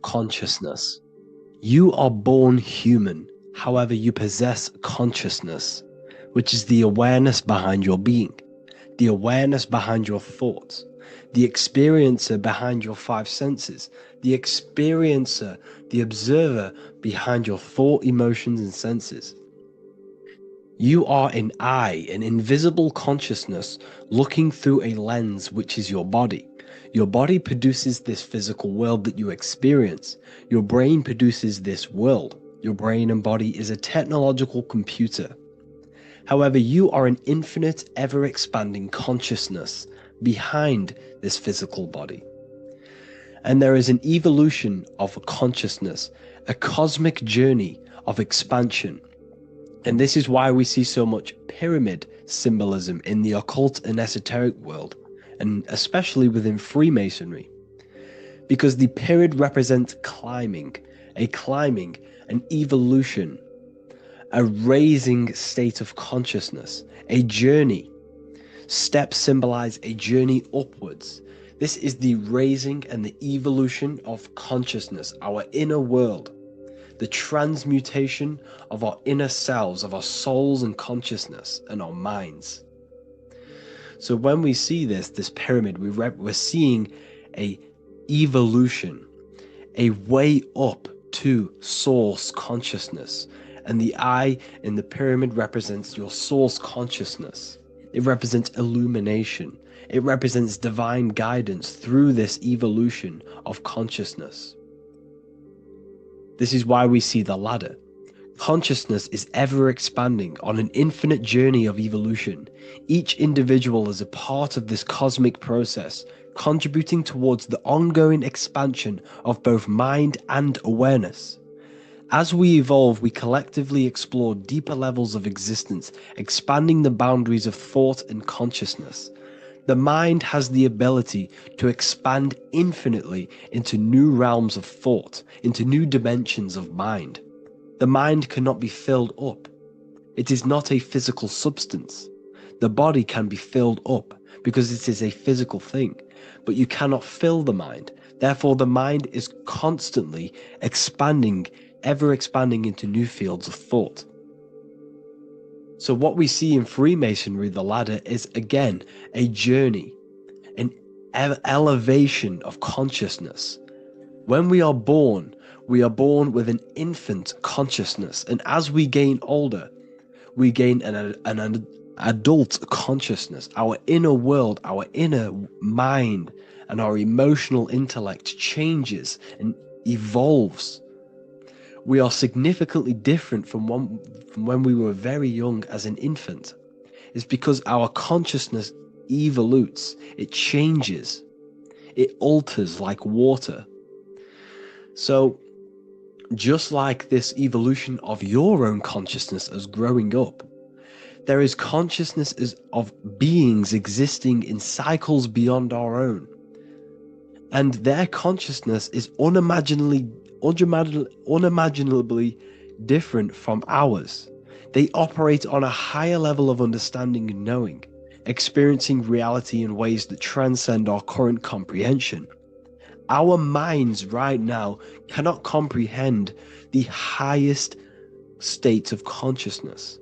consciousness. You are born human, however, you possess consciousness, which is the awareness behind your being, the awareness behind your thoughts, the experiencer behind your five senses, the experiencer, the observer behind your thought, emotions, and senses. You are an eye, an invisible consciousness looking through a lens, which is your body. Your body produces this physical world that you experience. Your brain produces this world. Your brain and body is a technological computer. However, you are an infinite, ever-expanding consciousness behind this physical body. And there is an evolution of consciousness, a cosmic journey of expansion. And this is why we see so much pyramid symbolism in the occult and esoteric world, and especially within Freemasonry. Because the pyramid represents climbing, an evolution, a raising state of consciousness, a journey. Steps symbolize a journey upwards. This is the raising and the evolution of consciousness, our inner world. The transmutation of our inner selves, of our souls and consciousness and our minds. So when we see this pyramid, we're seeing a evolution, a way up to source consciousness. And the eye in the pyramid represents your source consciousness. It represents illumination. It represents divine guidance through this evolution of consciousness. This is why we see the ladder. Consciousness is ever expanding on an infinite journey of evolution. Each individual is a part of this cosmic process, contributing towards the ongoing expansion of both mind and awareness. As we evolve, we collectively explore deeper levels of existence, expanding the boundaries of thought and consciousness. The mind has the ability to expand infinitely into new realms of thought, into new dimensions of mind. The mind cannot be filled up. It is not a physical substance. The body can be filled up because it is a physical thing, but you cannot fill the mind. Therefore, the mind is constantly expanding, ever expanding into new fields of thought. So what we see in Freemasonry, the ladder, is again a journey, an elevation of consciousness. When we are born with an infant consciousness, and as we gain older, we gain an adult consciousness. Our inner world, our inner mind, and our emotional intellect changes and evolves. We are significantly different from when we were very young as an infant. It's because our consciousness evolutes, it changes, it alters like water. So just like this evolution of your own consciousness as growing up, there is consciousness of beings existing in cycles beyond our own. And their consciousness is unimaginably different from ours. They operate on a higher level of understanding and knowing, experiencing reality in ways that transcend our current comprehension. Our minds right now cannot comprehend the highest states of consciousness.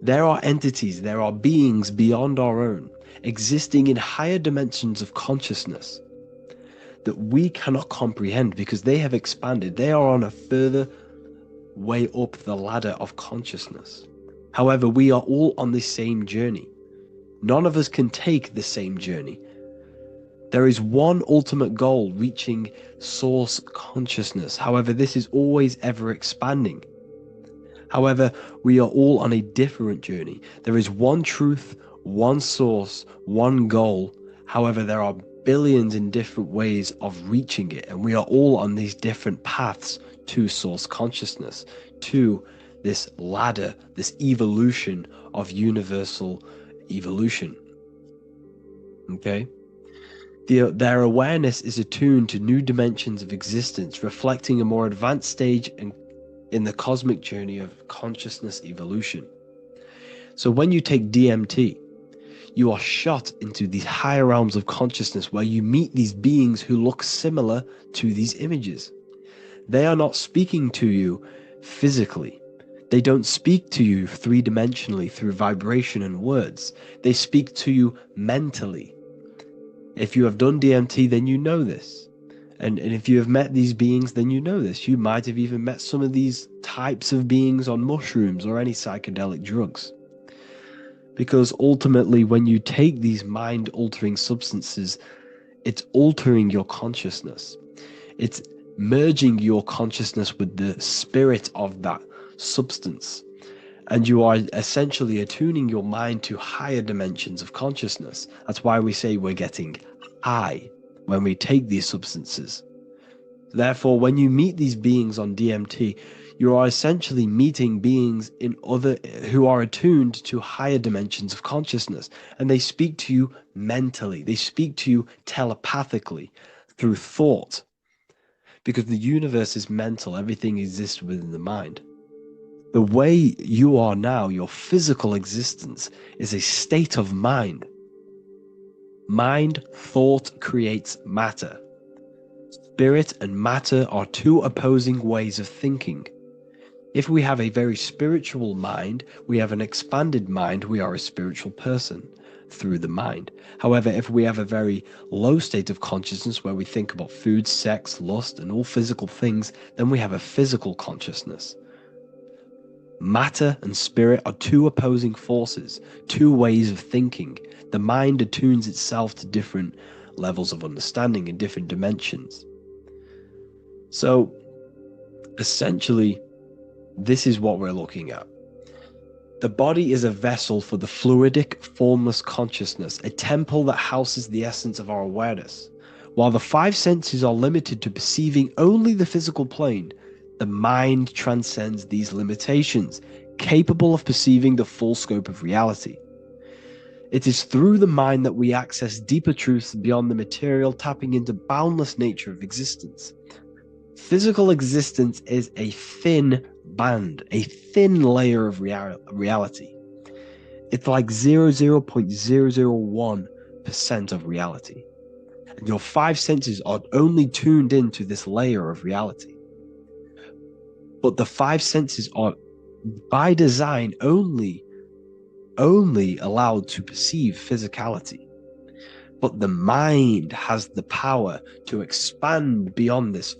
There are entities, there are beings beyond our own, existing in higher dimensions of consciousness that we cannot comprehend because they have expanded. They are on a further way up the ladder of consciousness. However, we are all on the same journey. None of us can take the same journey. There is one ultimate goal, reaching source consciousness. However, this is always ever expanding. However, we are all on a different journey. There is one truth, one source, one goal. However, there are billions in different ways of reaching it, and we are all on these different paths to source consciousness, to this ladder, this evolution of universal evolution. Okay? Their awareness is attuned to new dimensions of existence, reflecting a more advanced stage in the cosmic journey of consciousness evolution. So when you take DMT, you are shot into these higher realms of consciousness where you meet these beings who look similar to these images. They are not speaking to you physically. They don't speak to you three-dimensionally through vibration and words. They speak to you mentally. If you have done DMT, then you know this. And if you have met these beings, then you know this. You might have even met some of these types of beings on mushrooms or any psychedelic drugs. Because ultimately, when you take these mind-altering substances, it's altering your consciousness. It's merging your consciousness with the spirit of that substance. And you are essentially attuning your mind to higher dimensions of consciousness. That's why we say we're getting high when we take these substances. Therefore, when you meet these beings on DMT, you are essentially meeting beings who are attuned to higher dimensions of consciousness, and they speak to you mentally. They speak to you telepathically through thought, because the universe is mental. Everything exists within the mind. The way you are now, your physical existence, is a state of mind. Mind, thought creates matter. Spirit and matter are two opposing ways of thinking. If we have a very spiritual mind, we have an expanded mind, we are a spiritual person through the mind. However, if we have a very low state of consciousness where we think about food, sex, lust, and all physical things, then we have a physical consciousness. Matter and spirit are two opposing forces, two ways of thinking. The mind attunes itself to different levels of understanding in different dimensions. So, essentially, this is what we're looking at. The body is a vessel for the fluidic, formless consciousness, a temple that houses the essence of our awareness. While the five senses are limited to perceiving only the physical plane, the mind transcends these limitations, capable of perceiving the full scope of reality. It is through the mind that we access deeper truths beyond the material, tapping into boundless nature of existence. Physical existence is a thin band, a thin layer of reality. It's like 0.001% of reality. And your five senses are only tuned into this layer of reality. But the five senses are, by design, only allowed to perceive physicality. But the mind has the power to expand beyond this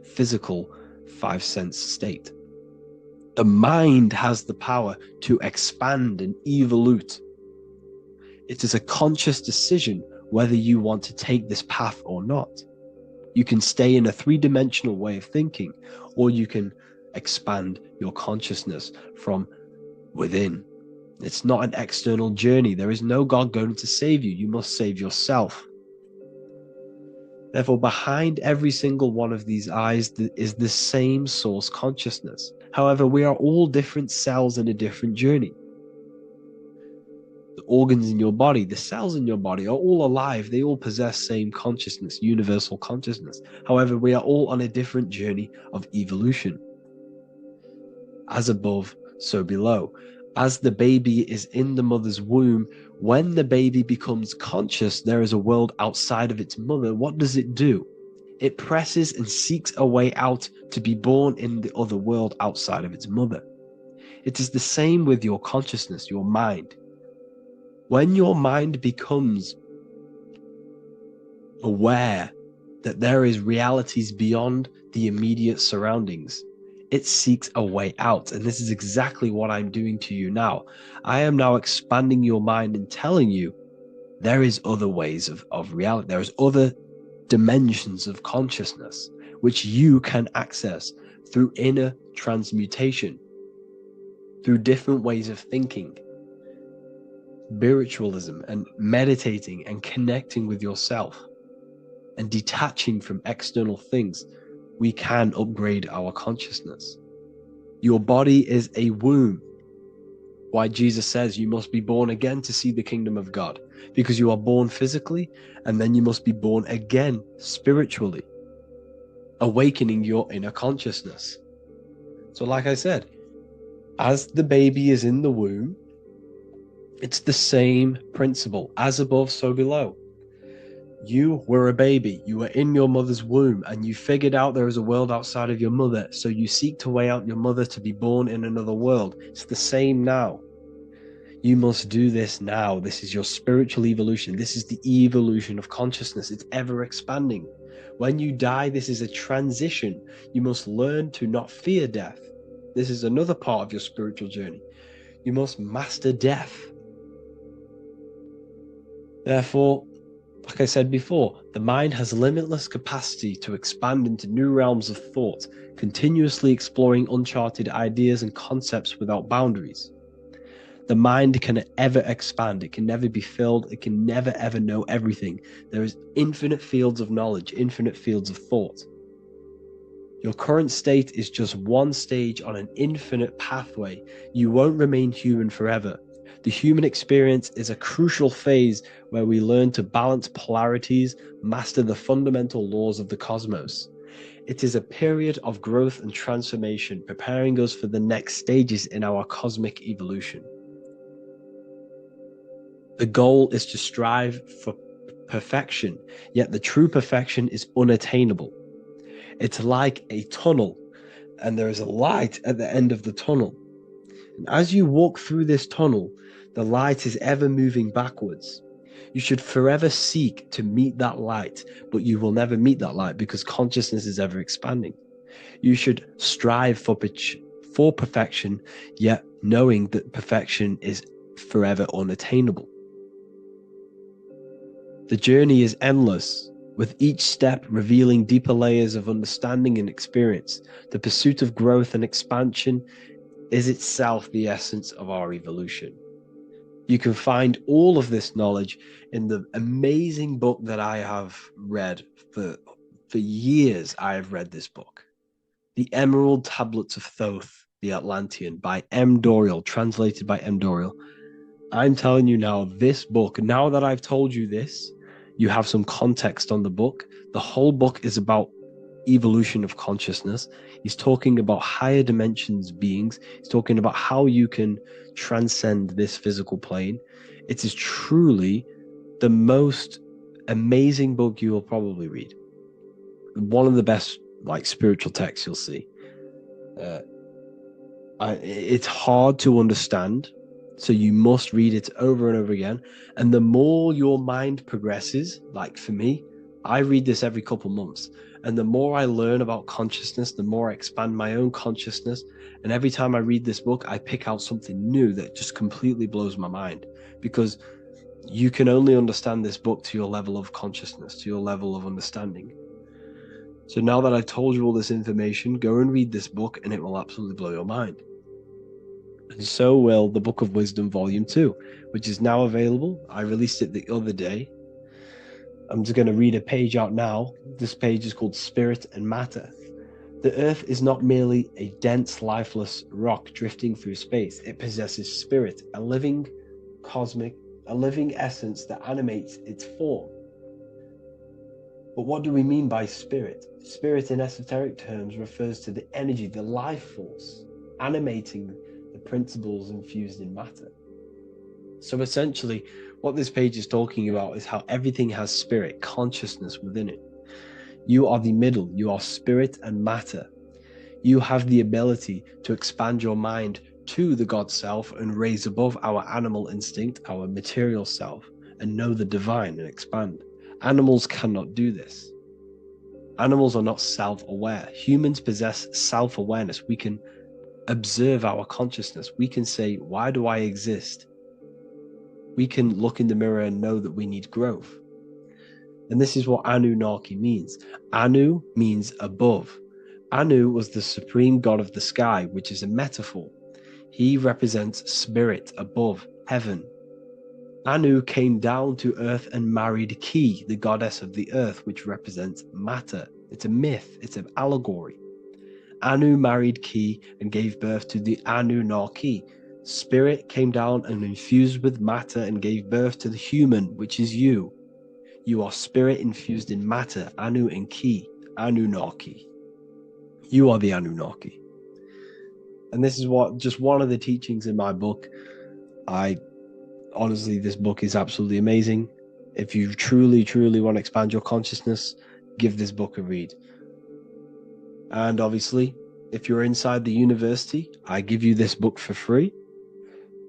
physical five sense state. The mind has the power to expand and evolute. It is a conscious decision whether you want to take this path or not. You can stay in a three-dimensional way of thinking, or you can expand your consciousness from within. It's not an external journey. There is no God going to save you. You must save yourself. Therefore, behind every single one of these eyes is the same source consciousness. However, we are all different cells in a different journey. The organs in your body, the cells in your body are all alive. They all possess same consciousness, universal consciousness. However, we are all on a different journey of evolution. As above, so below. As the baby is in the mother's womb, when the baby becomes conscious, there is a world outside of its mother. What does it do? It presses and seeks a way out to be born in the other world outside of its mother. It is the same with your consciousness, your mind. When your mind becomes aware that there is realities beyond the immediate surroundings, it seeks a way out. And this is exactly what I'm doing to you now. I am now expanding your mind and telling you there is other ways of reality. There is other dimensions of consciousness which you can access through inner transmutation, through different ways of thinking, spiritualism, and meditating and connecting with yourself and detaching from external things. We can upgrade our consciousness. Your body is a womb. Why Jesus says you must be born again to see the kingdom of God, because you are born physically and then you must be born again spiritually, awakening your inner consciousness. So like I said, as the baby is in the womb, it's the same principle. As above, so below. You were a baby. You were in your mother's womb and you figured out there is a world outside of your mother. So you seek to weigh out your mother to be born in another world. It's the same now. You must do this now. This is your spiritual evolution. This is the evolution of consciousness. It's ever expanding. When you die, this is a transition. You must learn to not fear death. This is another part of your spiritual journey. You must master death. Therefore, like I said before, the mind has limitless capacity to expand into new realms of thought, continuously exploring uncharted ideas and concepts without boundaries. The mind can ever expand. It can never be filled. It can never ever know everything. There is infinite fields of knowledge, infinite fields of thought. Your current state is just one stage on an infinite pathway. You won't remain human forever. The human experience is a crucial phase where we learn to balance polarities, master the fundamental laws of the cosmos. It is a period of growth and transformation, preparing us for the next stages in our cosmic evolution. The goal is to strive for perfection, yet the true perfection is unattainable. It's like a tunnel, and there is a light at the end of the tunnel. And as you walk through this tunnel, the light is ever moving backwards. You should forever seek to meet that light, but you will never meet that light because consciousness is ever expanding. You should strive for perfection, yet knowing that perfection is forever unattainable. The journey is endless, with each step revealing deeper layers of understanding and experience. The pursuit of growth and expansion is itself the essence of our evolution. You can find all of this knowledge in the amazing book that I have read for years. I have read this book, The Emerald Tablets of Thoth, the Atlantean, by M. Dorial, translated by M. Dorial. I'm telling you now, this book, now that I've told you this, you have some context on the book. The whole book is about evolution of consciousness. He's talking about higher dimensions beings. He's talking about how you can transcend this physical plane. It is truly the most amazing book you will probably read. One of the best spiritual texts you'll see. It's hard to understand, so you must read it over and over again. And the more your mind progresses, like for me, I read this every couple months. And the more I learn about consciousness, the more I expand my own consciousness. And every time I read this book, I pick out something new that just completely blows my mind. Because you can only understand this book to your level of consciousness, to your level of understanding. So now that I've told you all this information, go and read this book and it will absolutely blow your mind. And so will the Book of Wisdom Volume 2, which is now available. I released it the other day. I'm just going to read a page out now. This page is called Spirit and Matter. The Earth is not merely a dense, lifeless rock drifting through space. It possesses spirit, a living essence that animates its form. But what do we mean by spirit? Spirit in esoteric terms refers to the energy, the life force, animating the principles infused in matter. So essentially, what this page is talking about is how everything has spirit, consciousness within it. You are the middle, you are spirit and matter. You have the ability to expand your mind to the God self and raise above our animal instinct, our material self, and know the divine and expand. Animals cannot do this. Animals are not self-aware. Humans possess self-awareness. We can observe our consciousness. We can say, why do I exist? We can look in the mirror and know that we need growth. And this is what Anunnaki means. Anu means above. Anu was the supreme god of the sky, which is a metaphor. He represents spirit above, heaven. Anu came down to earth and married Ki, the goddess of the earth, which represents matter. It's a myth, it's an allegory. Anu married Ki and gave birth to the Anunnaki. Spirit came down and infused with matter and gave birth to the human, which is you. You are spirit infused in matter, Anu and Ki, Anunnaki. You are the Anunnaki. And this is just one of the teachings in my book. Honestly, this book is absolutely amazing. If you truly, truly want to expand your consciousness, give this book a read. And obviously, if you're inside the university, I give you this book for free.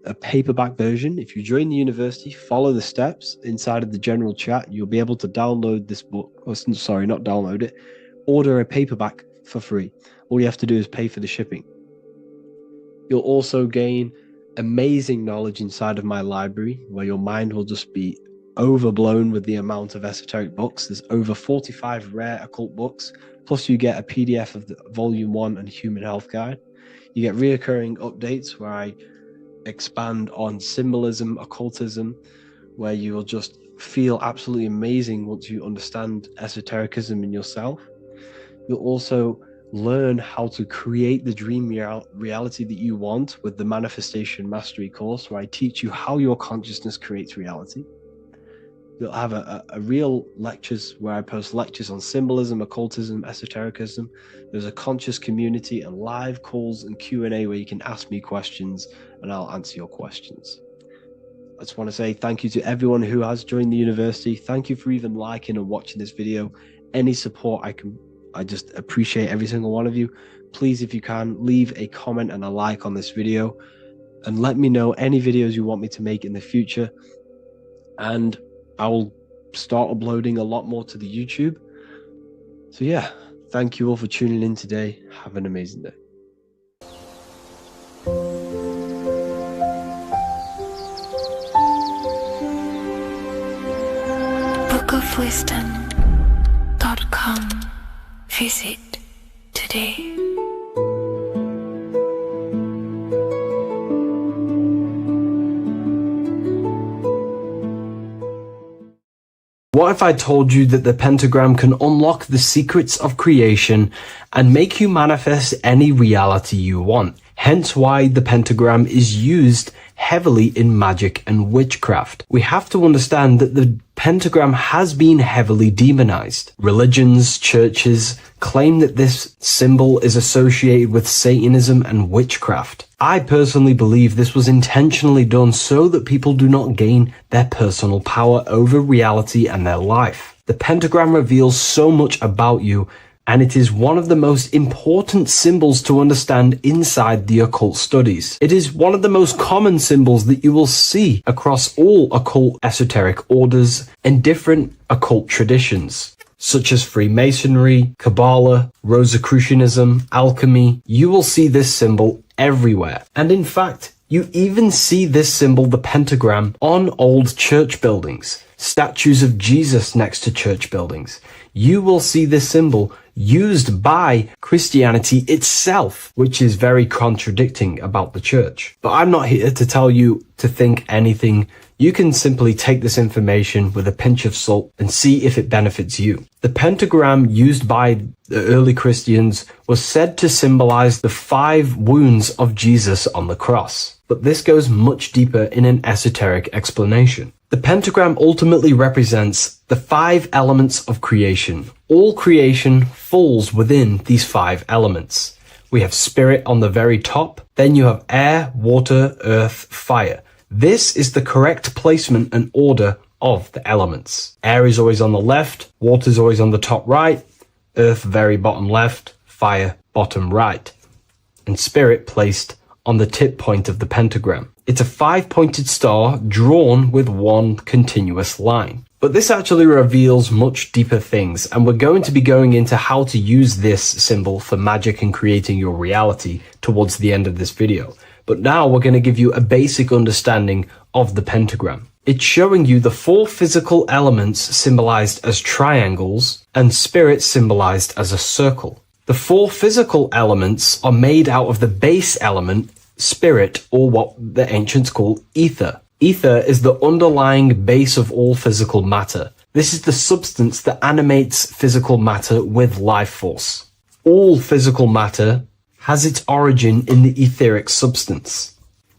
A paperback version. If you join the university, follow the steps inside of the general chat, you'll be able to download this book. Or, sorry, not download it. Order a paperback for free. All you have to do is pay for the shipping. You'll also gain amazing knowledge inside of my library, where your mind will just be overblown with the amount of esoteric books. There's over 45 rare occult books, plus you get a PDF of the Volume 1 and Human Health Guide. You get reoccurring updates where I expand on symbolism, occultism, where you will just feel absolutely amazing once you understand esotericism in yourself. You'll also learn how to create the dream reality that you want with the Manifestation Mastery course, where I teach you how your consciousness creates reality. You'll have a real lectures where I post lectures on symbolism, occultism, esotericism. There's a conscious community and live calls and Q&A where you can ask me questions and I'll answer your questions. I just want to say thank you to everyone who has joined the university. Thank you for even liking and watching this video. Any support I just appreciate every single one of you. Please, if you can, leave a comment and a like on this video and let me know any videos you want me to make in the future. And I will start uploading a lot more to the YouTube. So yeah, thank you all for tuning in today. Have an amazing day. bookofwisdom.com. Visit today. What if I told you that the pentagram can unlock the secrets of creation and make you manifest any reality you want? Hence why the pentagram is used heavily in magic and witchcraft. We have to understand that the pentagram has been heavily demonized. Religions, churches claim that this symbol is associated with Satanism and witchcraft. I personally believe this was intentionally done so that people do not gain their personal power over reality and their life. The pentagram reveals so much about you, and it is one of the most important symbols to understand inside the occult studies. It is one of the most common symbols that you will see across all occult esoteric orders and different occult traditions, such as Freemasonry, Kabbalah, Rosicrucianism, alchemy. You will see this symbol everywhere. And in fact, you even see this symbol, the pentagram, on old church buildings, statues of Jesus next to church buildings. You will see this symbol used by Christianity itself, which is very contradicting about the church. But I'm not here to tell you to think anything. You can simply take this information with a pinch of salt and see if it benefits you. The pentagram used by the early Christians was said to symbolize the 5 wounds of Jesus on the cross. But this goes much deeper in an esoteric explanation. The pentagram ultimately represents the 5 elements of creation. All creation falls within these 5 elements. We have spirit on the very top, then you have air, water, earth, fire. This is the correct placement and order of the elements. Air is always on the left, water is always on the top right, earth very bottom left, fire bottom right, and spirit placed on the tip point of the pentagram. It's a 5-pointed star drawn with one continuous line. But this actually reveals much deeper things, and we're going to be going into how to use this symbol for magic and creating your reality towards the end of this video. But now we're going to give you a basic understanding of the pentagram. It's showing you the 4 physical elements symbolized as triangles and spirit symbolized as a circle. The 4 physical elements are made out of the base element, spirit, or what the ancients call ether. Ether is the underlying base of all physical matter. This is the substance that animates physical matter with life force. All physical matter has its origin in the etheric substance,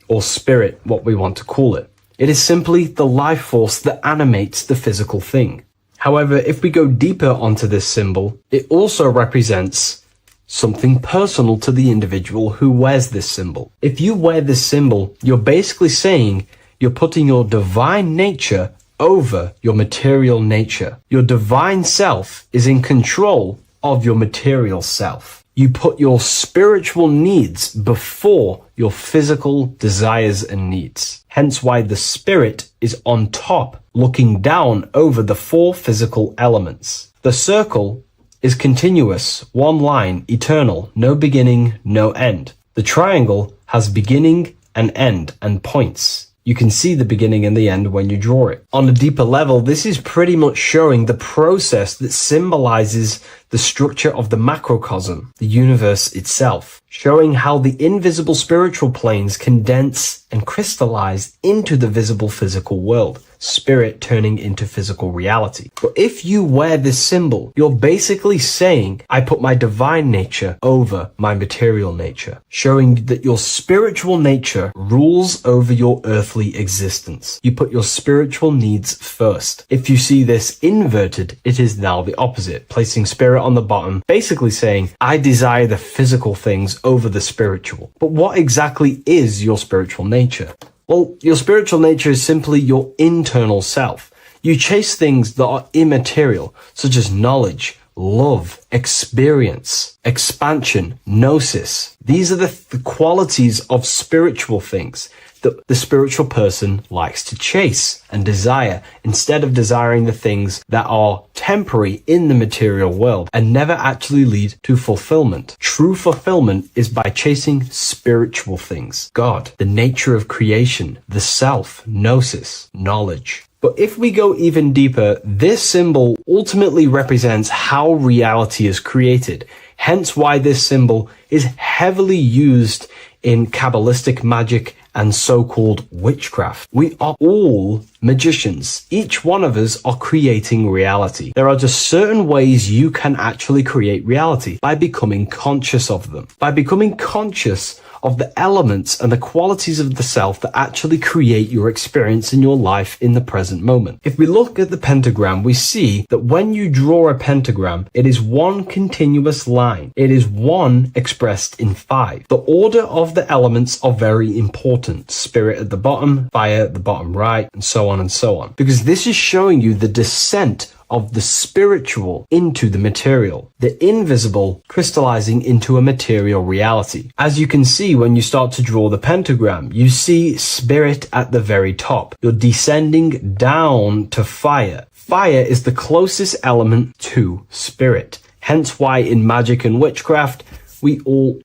or spirit, what we want to call it. It is simply the life force that animates the physical thing. However, if we go deeper onto this symbol, it also represents something personal to the individual who wears this symbol. If you wear this symbol, you're basically saying you're putting your divine nature over your material nature. Your divine self is in control of your material self. You put your spiritual needs before your physical desires and needs. Hence why the spirit is on top, looking down over the four physical elements. The circle is continuous, one line, eternal, no beginning, no end. The triangle has beginning and end and points. You can see the beginning and the end when you draw it. On a deeper level, this is pretty much showing the process that symbolizes the structure of the macrocosm, the universe itself, showing how the invisible spiritual planes condense and crystallize into the visible physical world, spirit turning into physical reality. But if you wear this symbol, you're basically saying, I put my divine nature over my material nature, showing that your spiritual nature rules over your earthly existence. You put your spiritual needs first. If you see this inverted, it is now the opposite, placing spirit on the bottom, basically saying, I desire the physical things over the spiritual. But what exactly is your spiritual nature? Well, your spiritual nature is simply your internal self. You chase things that are immaterial, such as knowledge, love, experience, expansion, gnosis. These are the qualities of spiritual things that the spiritual person likes to chase and desire, instead of desiring the things that are temporary in the material world and never actually lead to fulfillment. True fulfillment is by chasing spiritual things. God, the nature of creation, the self, gnosis, knowledge. But if we go even deeper, this symbol ultimately represents how reality is created. Hence why this symbol is heavily used in Kabbalistic magic and so-called witchcraft. We are all magicians. Each one of us are creating reality. There are just certain ways you can actually create reality by becoming conscious of them. By becoming conscious of the elements and the qualities of the self that actually create your experience in your life in the present moment. If we look at the pentagram, we see that when you draw a pentagram, it is one continuous line. It is one expressed in 5. The order of the elements are very important. Spirit at the bottom, fire at the bottom right, and so on and so on. Because this is showing you the descent of the spiritual into the material, the invisible crystallizing into a material reality. As you can see when you start to draw the pentagram, you see spirit at the very top. You're descending down to fire. Fire is the closest element to spirit. Hence why in magic and witchcraft,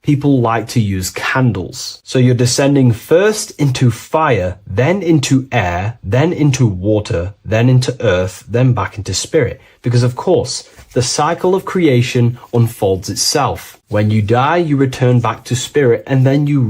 people like to use candles. So you're descending first into fire, then into air, then into water, then into earth, then back into spirit. Because of course, the cycle of creation unfolds itself. When you die, you return back to spirit, and then you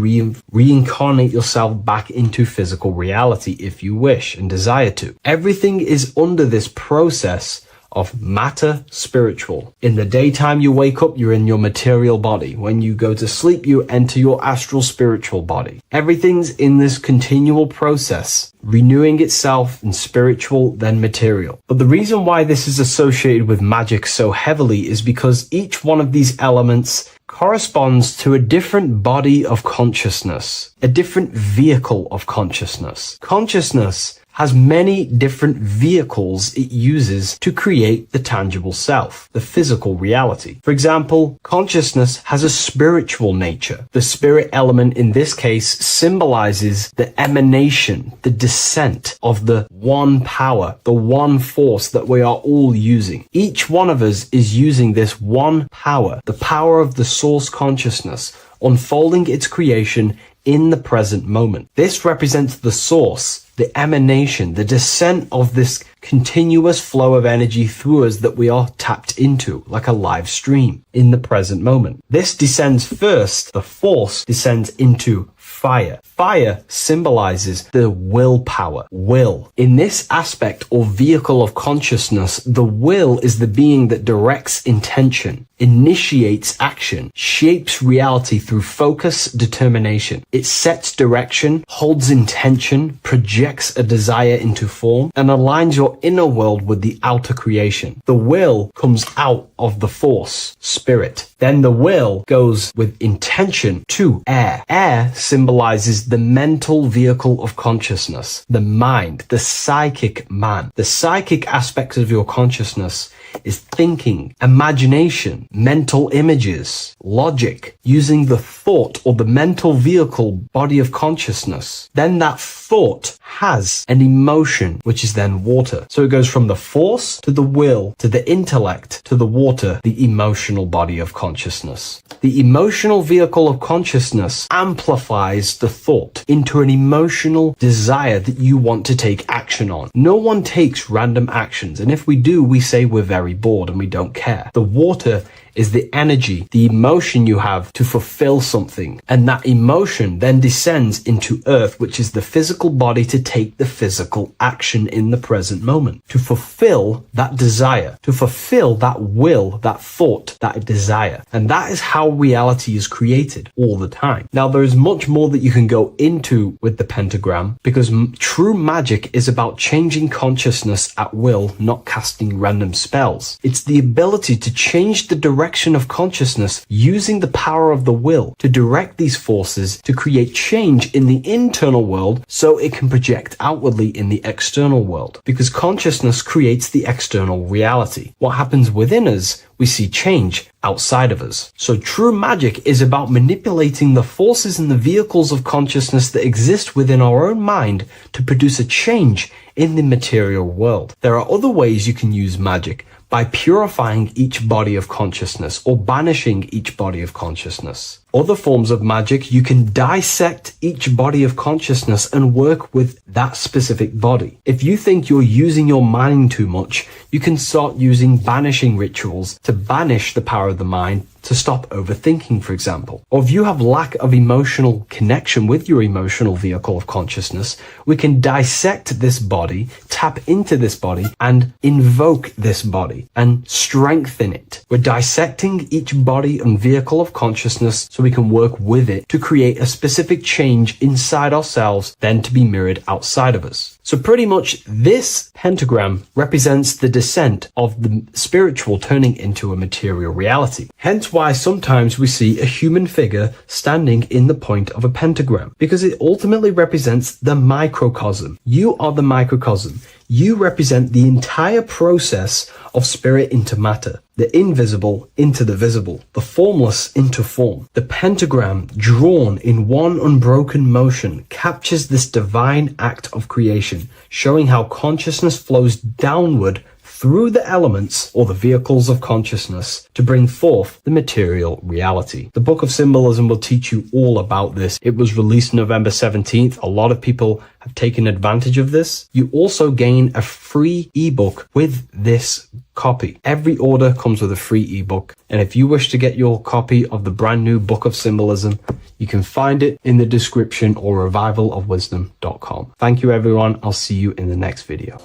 reincarnate yourself back into physical reality if you wish and desire to. Everything is under this process of matter spiritual. In the daytime you wake up, you're in your material body. When you go to sleep, you enter your astral spiritual body. Everything's in this continual process, renewing itself in spiritual, then material. But the reason why this is associated with magic so heavily is because each one of these elements corresponds to a different body of consciousness, a different vehicle of consciousness. Consciousness has many different vehicles it uses to create the tangible self, the physical reality. For example, consciousness has a spiritual nature. The spirit element in this case symbolizes the emanation, the descent of the one power, the one force that we are all using. Each one of us is using this one power, the power of the source consciousness, unfolding its creation in the present moment. This represents the source, the emanation, the descent of this continuous flow of energy through us that we are tapped into, like a live stream in the present moment. This descends first, the force descends into fire. Fire symbolizes the willpower, will. In this aspect or vehicle of consciousness, the will is the being that directs intention, initiates action, shapes reality through focus, determination. It sets direction, holds intention, projects a desire into form, and aligns your inner world with the outer creation. The will comes out of the force, spirit. Then the will goes with intention to air. Air symbolizes symbolizes the mental vehicle of consciousness, the mind, the psychic man. The psychic aspects of your consciousness is thinking, imagination, mental images, logic, using the thought or the mental vehicle body of consciousness. Then that thought has an emotion, which is then water. So it goes from the force to the will to the intellect to the water, the emotional body of consciousness. The emotional vehicle of consciousness amplifies the thought into an emotional desire that you want to take action on. No one takes random actions, and if we do, we say we're very bored and we don't care. The water is the energy, the emotion you have to fulfill something. And that emotion then descends into earth, which is the physical body to take the physical action in the present moment, to fulfill that desire, to fulfill that will, that thought, that desire. And that is how reality is created all the time. Now, there is much more that you can go into with the pentagram, because true magic is about changing consciousness at will, not casting random spells. It's the ability to change the direction of consciousness using the power of the will to direct these forces to create change in the internal world so it can project outwardly in the external world. Because consciousness creates the external reality. What happens within us, we see change outside of us. So true magic is about manipulating the forces and the vehicles of consciousness that exist within our own mind to produce a change in the material world. There are other ways you can use magic, by purifying each body of consciousness or banishing each body of consciousness. Other forms of magic, you can dissect each body of consciousness and work with that specific body. If you think you're using your mind too much, you can start using banishing rituals to banish the power of the mind, to stop overthinking, for example. Or if you have lack of emotional connection with your emotional vehicle of consciousness, we can dissect this body, tap into this body, and invoke this body and strengthen it. We're dissecting each body and vehicle of consciousness so we can work with it to create a specific change inside ourselves, then to be mirrored outside of us. So pretty much this pentagram represents the descent of the spiritual turning into a material reality. Hence why sometimes we see a human figure standing in the point of a pentagram, because it ultimately represents the microcosm. You are the microcosm. You represent the entire process of spirit into matter, the invisible into the visible, the formless into form. The pentagram, drawn in one unbroken motion, captures this divine act of creation, showing how consciousness flows downward through the elements or the vehicles of consciousness to bring forth the material reality. The Book of Symbolism will teach you all about this. It was released November 17th. A lot of people have taken advantage of this. You also gain a free ebook with this copy. Every order comes with a free ebook. And if you wish to get your copy of the brand new Book of Symbolism, you can find it in the description or revivalofwisdom.com. Thank you, everyone. I'll see you in the next video.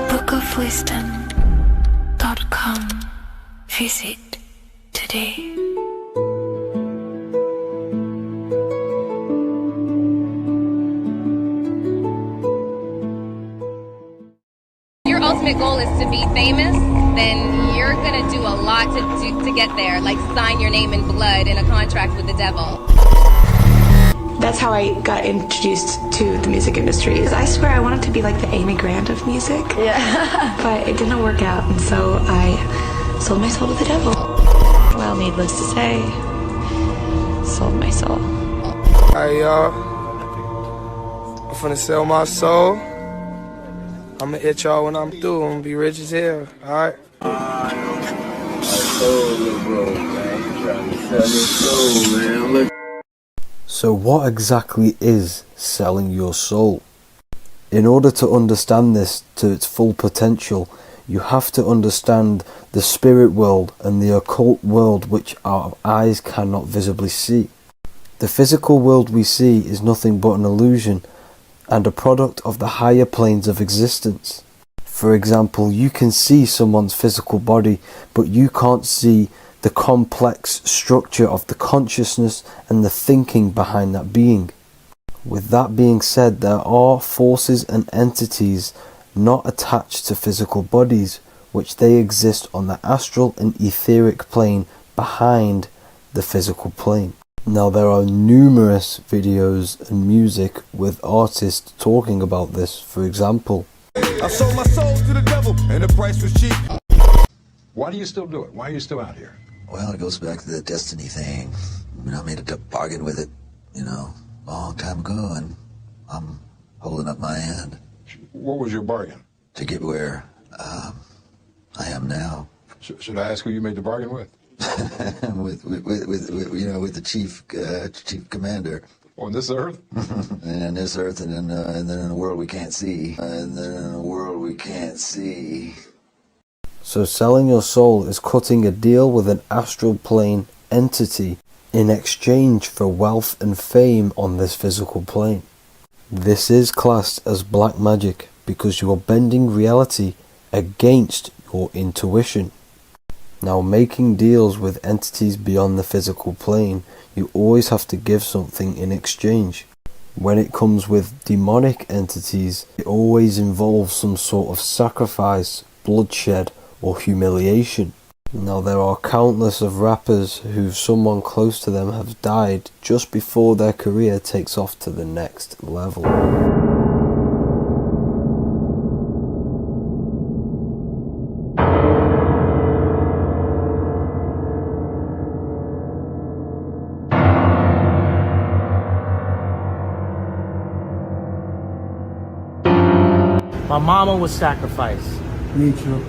Bookofwisdom.com. Visit today. Your ultimate goal is to be famous, then you're gonna do a lot to get there, like sign your name in blood in a contract with the devil. That's how I got introduced to the music industry. I swear I wanted to be like the Amy Grant of music. Yeah. But it didn't work out, and so I sold my soul to the devil. Well, needless to say, sold my soul. Alright, y'all. I'm finna sell my soul. I'ma hit y'all when I'm through. I'm gonna be rich as hell, alright? So what exactly is selling your soul? In order to understand this to its full potential, you have to understand the spirit world and the occult world which our eyes cannot visibly see. The physical world we see is nothing but an illusion and a product of the higher planes of existence. For example, you can see someone's physical body, but you can't see the complex structure of the consciousness and the thinking behind that being. With that being said, there are forces and entities not attached to physical bodies which they exist on the astral and etheric plane behind the physical plane. Now there are numerous videos and music with artists talking about this. For example, I sold my soul to the devil and the price was cheap. Why do you still do it? Why are you still out here? Well, it goes back to the destiny thing. I mean, I made a bargain with it, a long time ago, and I'm holding up my hand. What was your bargain? To get where I am now. Should I ask who you made the bargain with? with the chief commander. On this earth? And on this earth, and then in a world we can't see. So selling your soul is cutting a deal with an astral plane entity in exchange for wealth and fame on this physical plane. This is classed as black magic because you are bending reality against your intuition. Now, making deals with entities beyond the physical plane, you always have to give something in exchange. When it comes with demonic entities, it always involves some sort of sacrifice, bloodshed, or humiliation. Now, there are countless of rappers who someone close to them have died just before their career takes off to the next level. My mama was sacrificed. Me too.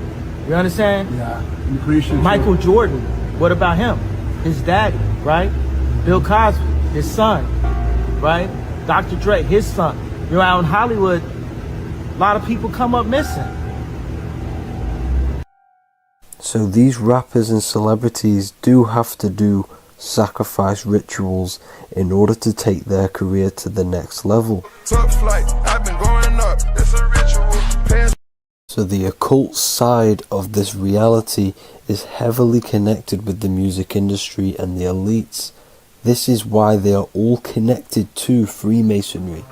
You understand? Yeah. Appreciate Michael Jordan, what about him? His daddy, right? Bill Cosby, his son, right? Dr. Dre, his son. Out in Hollywood, a lot of people come up missing. So these rappers and celebrities do have to do sacrifice rituals in order to take their career to the next level. Top flight, I've been growing up, it's a ritual. So the occult side of this reality is heavily connected with the music industry and the elites. This is why they are all connected to Freemasonry.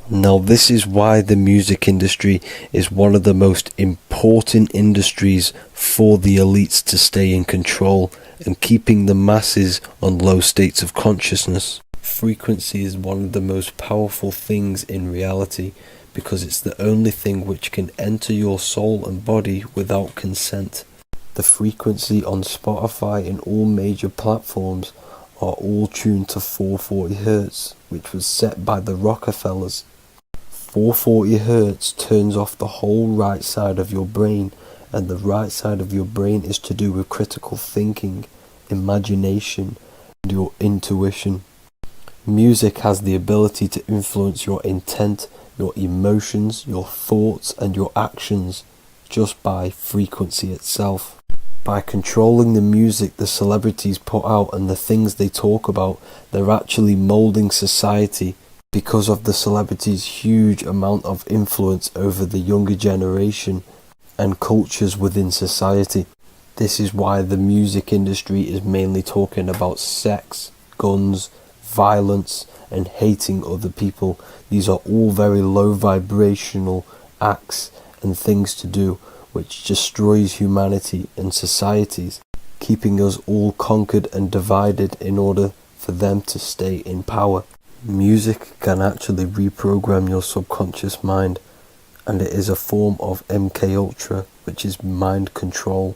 Now this is why the music industry is one of the most important industries for the elites to stay in control and keeping the masses on low states of consciousness. Frequency is one of the most powerful things in reality because it's the only thing which can enter your soul and body without consent. The frequency on Spotify and all major platforms are all tuned to 440 Hz, which was set by the Rockefellers. 440 Hz turns off the whole right side of your brain, and the right side of your brain is to do with critical thinking, imagination, and your intuition. Music has the ability to influence your intent, your emotions, your thoughts, and your actions just by frequency itself. By controlling the music the celebrities put out and the things they talk about, they're actually molding society because of the celebrities' huge amount of influence over the younger generation and cultures within society. This is why the music industry is mainly talking about sex, guns, violence, and hating other people. These are all very low vibrational acts and things to do which destroys humanity and societies, keeping us all conquered and divided in order for them to stay in power. Music can actually reprogram your subconscious mind, and it is a form of MK Ultra, which is mind control.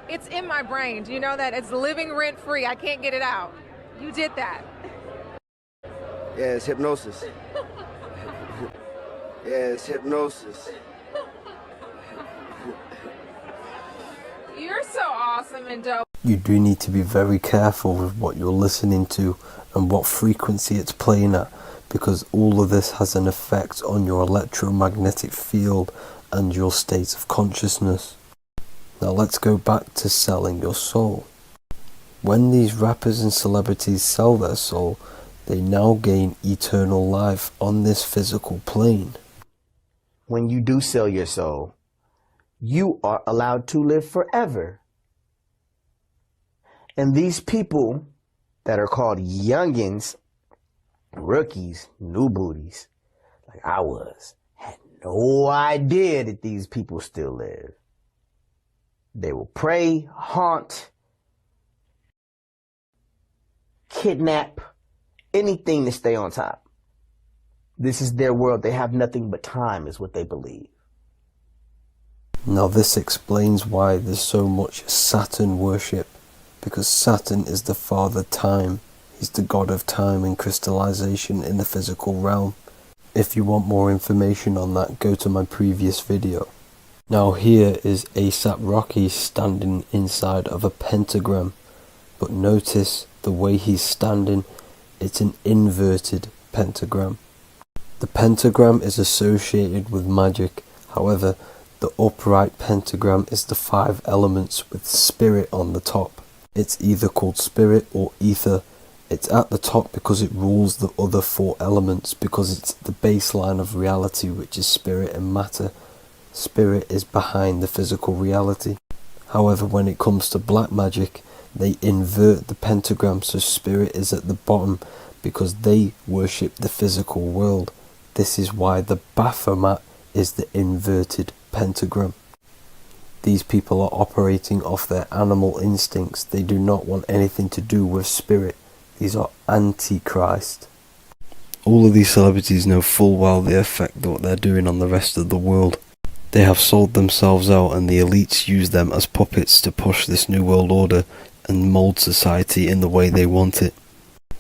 It's in my brain. Do you know that? It's living rent free. I can't get it out. You did that. Yeah, it's hypnosis. Yeah, it's hypnosis. You're so awesome and dope. You do need to be very careful with what you're listening to and what frequency it's playing at, because all of this has an effect on your electromagnetic field and your state of consciousness. Now let's go back to selling your soul. When these rappers and celebrities sell their soul, they now gain eternal life on this physical plane. When you do sell your soul, you are allowed to live forever. And these people that are called youngins, rookies, new booties, like I was, had no idea that these people still live. They will prey, haunt, kidnap, anything to stay on top. This is their world. They have nothing but time, is what they believe. Now this explains why there's so much Saturn worship, because Saturn is the father time. He's the god of time and crystallization in the physical realm. If you want more information on that, go to my previous video. Now here is ASAP Rocky standing inside of a pentagram, but notice the way he's standing, it's an inverted pentagram. The pentagram is associated with magic, however, the upright pentagram is the 5 elements with spirit on the top. It's either called spirit or ether. It's at the top because it rules the other 4 elements, because it's the baseline of reality, which is spirit and matter. Spirit is behind the physical reality. However, when it comes to black magic, they invert the pentagram, so spirit is at the bottom because they worship the physical world. This is why the Baphomet is the inverted pentagram. These people are operating off their animal instincts. They do not want anything to do with spirit. These are antichrist. All of these celebrities know full well the effect that what they're doing on the rest of the world. They have sold themselves out, and the elites use them as puppets to push this new world order and mold society in the way they want it.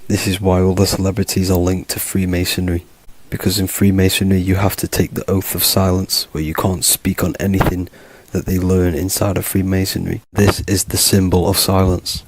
This is why all the celebrities are linked to Freemasonry, because in Freemasonry you have to take the oath of silence, where you can't speak on anything that they learn inside of Freemasonry. This is the symbol of silence.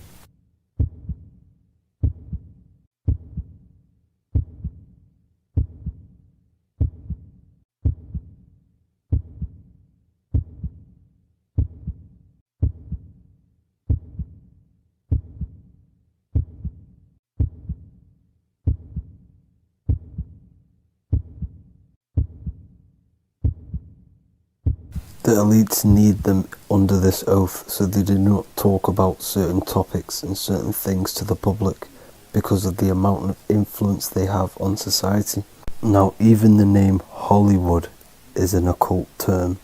The elites need them under this oath, so they do not talk about certain topics and certain things to the public because of the amount of influence they have on society. Now, even the name Hollywood is an occult term,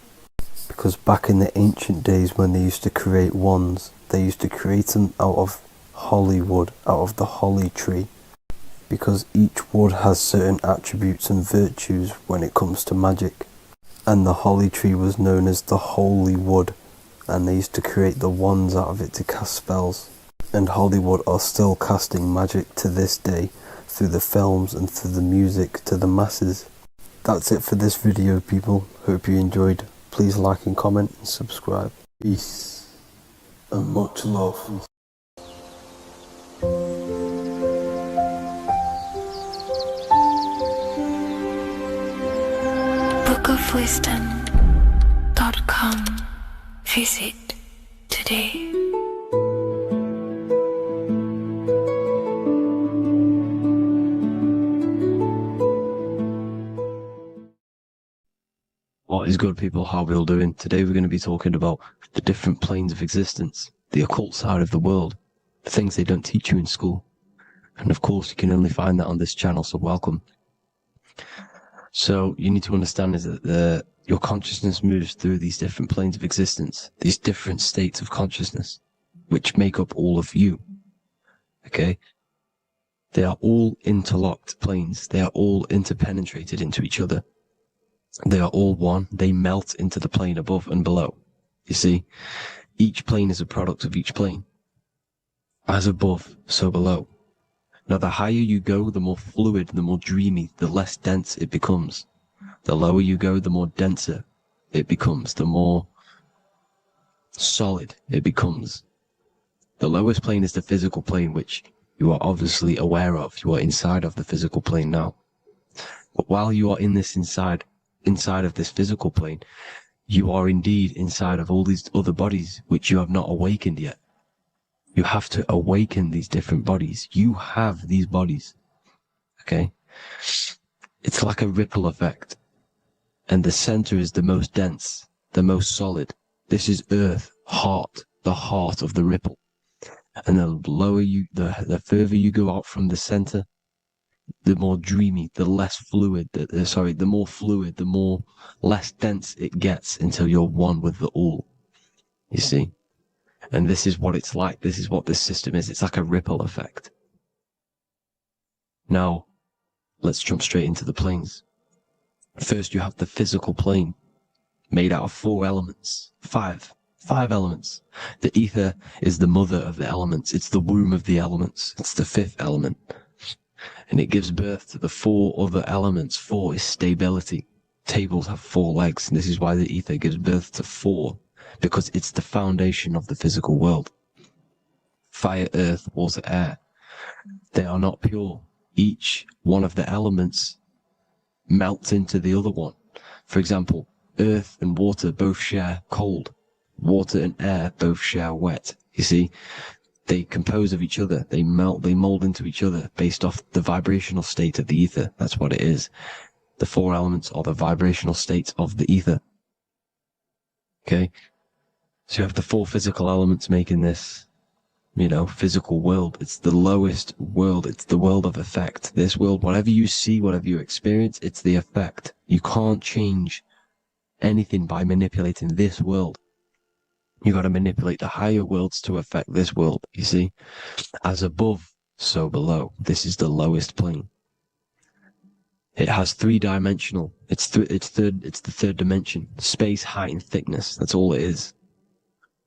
because back in the ancient days when they used to create wands, they used to create them out of holly wood, out of the holly tree, because each wood has certain attributes and virtues when it comes to magic. And the holly tree was known as the holy wood, and they used to create the wands out of it to cast spells. And Hollywood are still casting magic to this day through the films and through the music to the masses. That's it for this video, people. Hope you enjoyed. Please like and comment and subscribe. Peace and much love. bookofwisdom.com. Visit today. What is good, people? How are we all doing? Today we're going to be talking about the different planes of existence, the occult side of the world, the things they don't teach you in school. And of course, you can only find that on this channel, so welcome. So you need to understand is that your consciousness moves through these different planes of existence, these different states of consciousness, which make up all of you. Okay? They are all interlocked planes. They are all interpenetrated into each other. They are all one. They melt into the plane above and below. You see, each plane is a product of each plane. As above, so below. Now, the higher you go, the more fluid, the more dreamy, the less dense it becomes. The lower you go, the more denser it becomes, the more solid it becomes. The lowest plane is the physical plane, which you are obviously aware of. You are inside of the physical plane now. But while you are in this inside of this physical plane, You are indeed inside of all these other bodies which you have not awakened yet. You have to awaken these different bodies. You have these bodies. Okay? It's like a ripple effect. And the center is the most dense, the most solid. This is earth, heart, the heart of the ripple. And the lower you, the further you go out from the center, the more dreamy, the less fluid, the more fluid, the more less dense it gets until you're one with the all. You see? And this is what it's like. This is what this system is. It's like a ripple effect. Now, let's jump straight into the planes. First, you have the physical plane, made out of 4 elements. 5 elements. The ether is the mother of the elements. It's the womb of the elements. It's the 5th element. And it gives birth to the 4 other elements. 4 is stability. Tables have 4 legs, and this is why the ether gives birth to 4, because it's the foundation of the physical world. Fire, earth, water, air. They are not pure. Each one of the elements melts into the other one. For example, earth and water both share cold. Water and air both share wet. You see, they compose of each other. They melt, they mold into each other based off the vibrational state of the ether. That's what it is. The 4 elements are the vibrational states of the ether. Okay? So you have the 4 physical elements making this, physical world. It's the lowest world. It's the world of effect. This world, whatever you see, whatever you experience, it's the effect. You can't change anything by manipulating this world. You got to manipulate the higher worlds to affect this world, you see? As above, so below. This is the lowest plane. It has 3-dimensional. It's the 3rd dimension. Space, height, and thickness. That's all it is.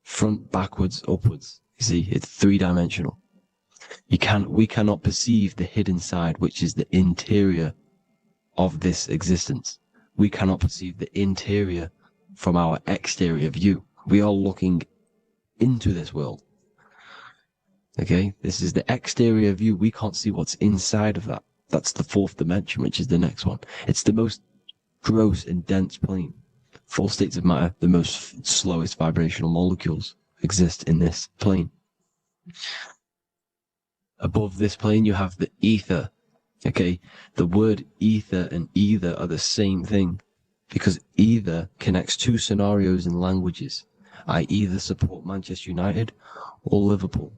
Front, backwards, upwards. You see, it's 3-dimensional. We cannot perceive the hidden side, which is the interior of this existence. We cannot perceive the interior from our exterior view. We are looking into this world. Okay? This is the exterior view. We can't see what's inside of that. That's the 4th dimension, which is the next one. It's the most gross and dense plane. 4 states of matter, the most slowest vibrational molecules exist in this plane. Above this plane, you have the ether. Okay? The word ether and either are the same thing, because either connects 2 scenarios in languages. I either support Manchester United or Liverpool.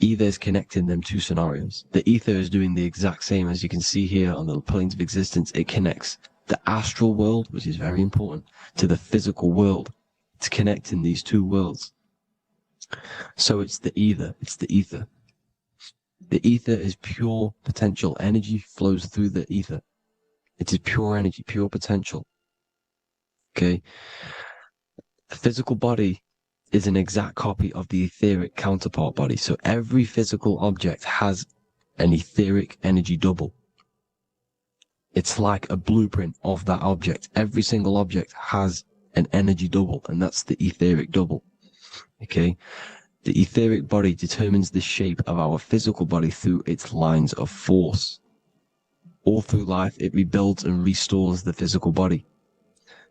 Either is connecting them 2 scenarios. The ether is doing the exact same, as you can see here on the planes of existence. It connects the astral world, which is very important, to the physical world. It's connecting these 2 worlds. So it's the ether. It's the ether. The ether is pure potential. Energy flows through the ether. It is pure energy, pure potential. Okay? The physical body is an exact copy of the etheric counterpart body. So every physical object has an etheric energy double. It's like a blueprint of that object. Every single object has an energy double, and that's the etheric double. Okay? The etheric body determines the shape of our physical body through its lines of force. All through life, it rebuilds and restores the physical body.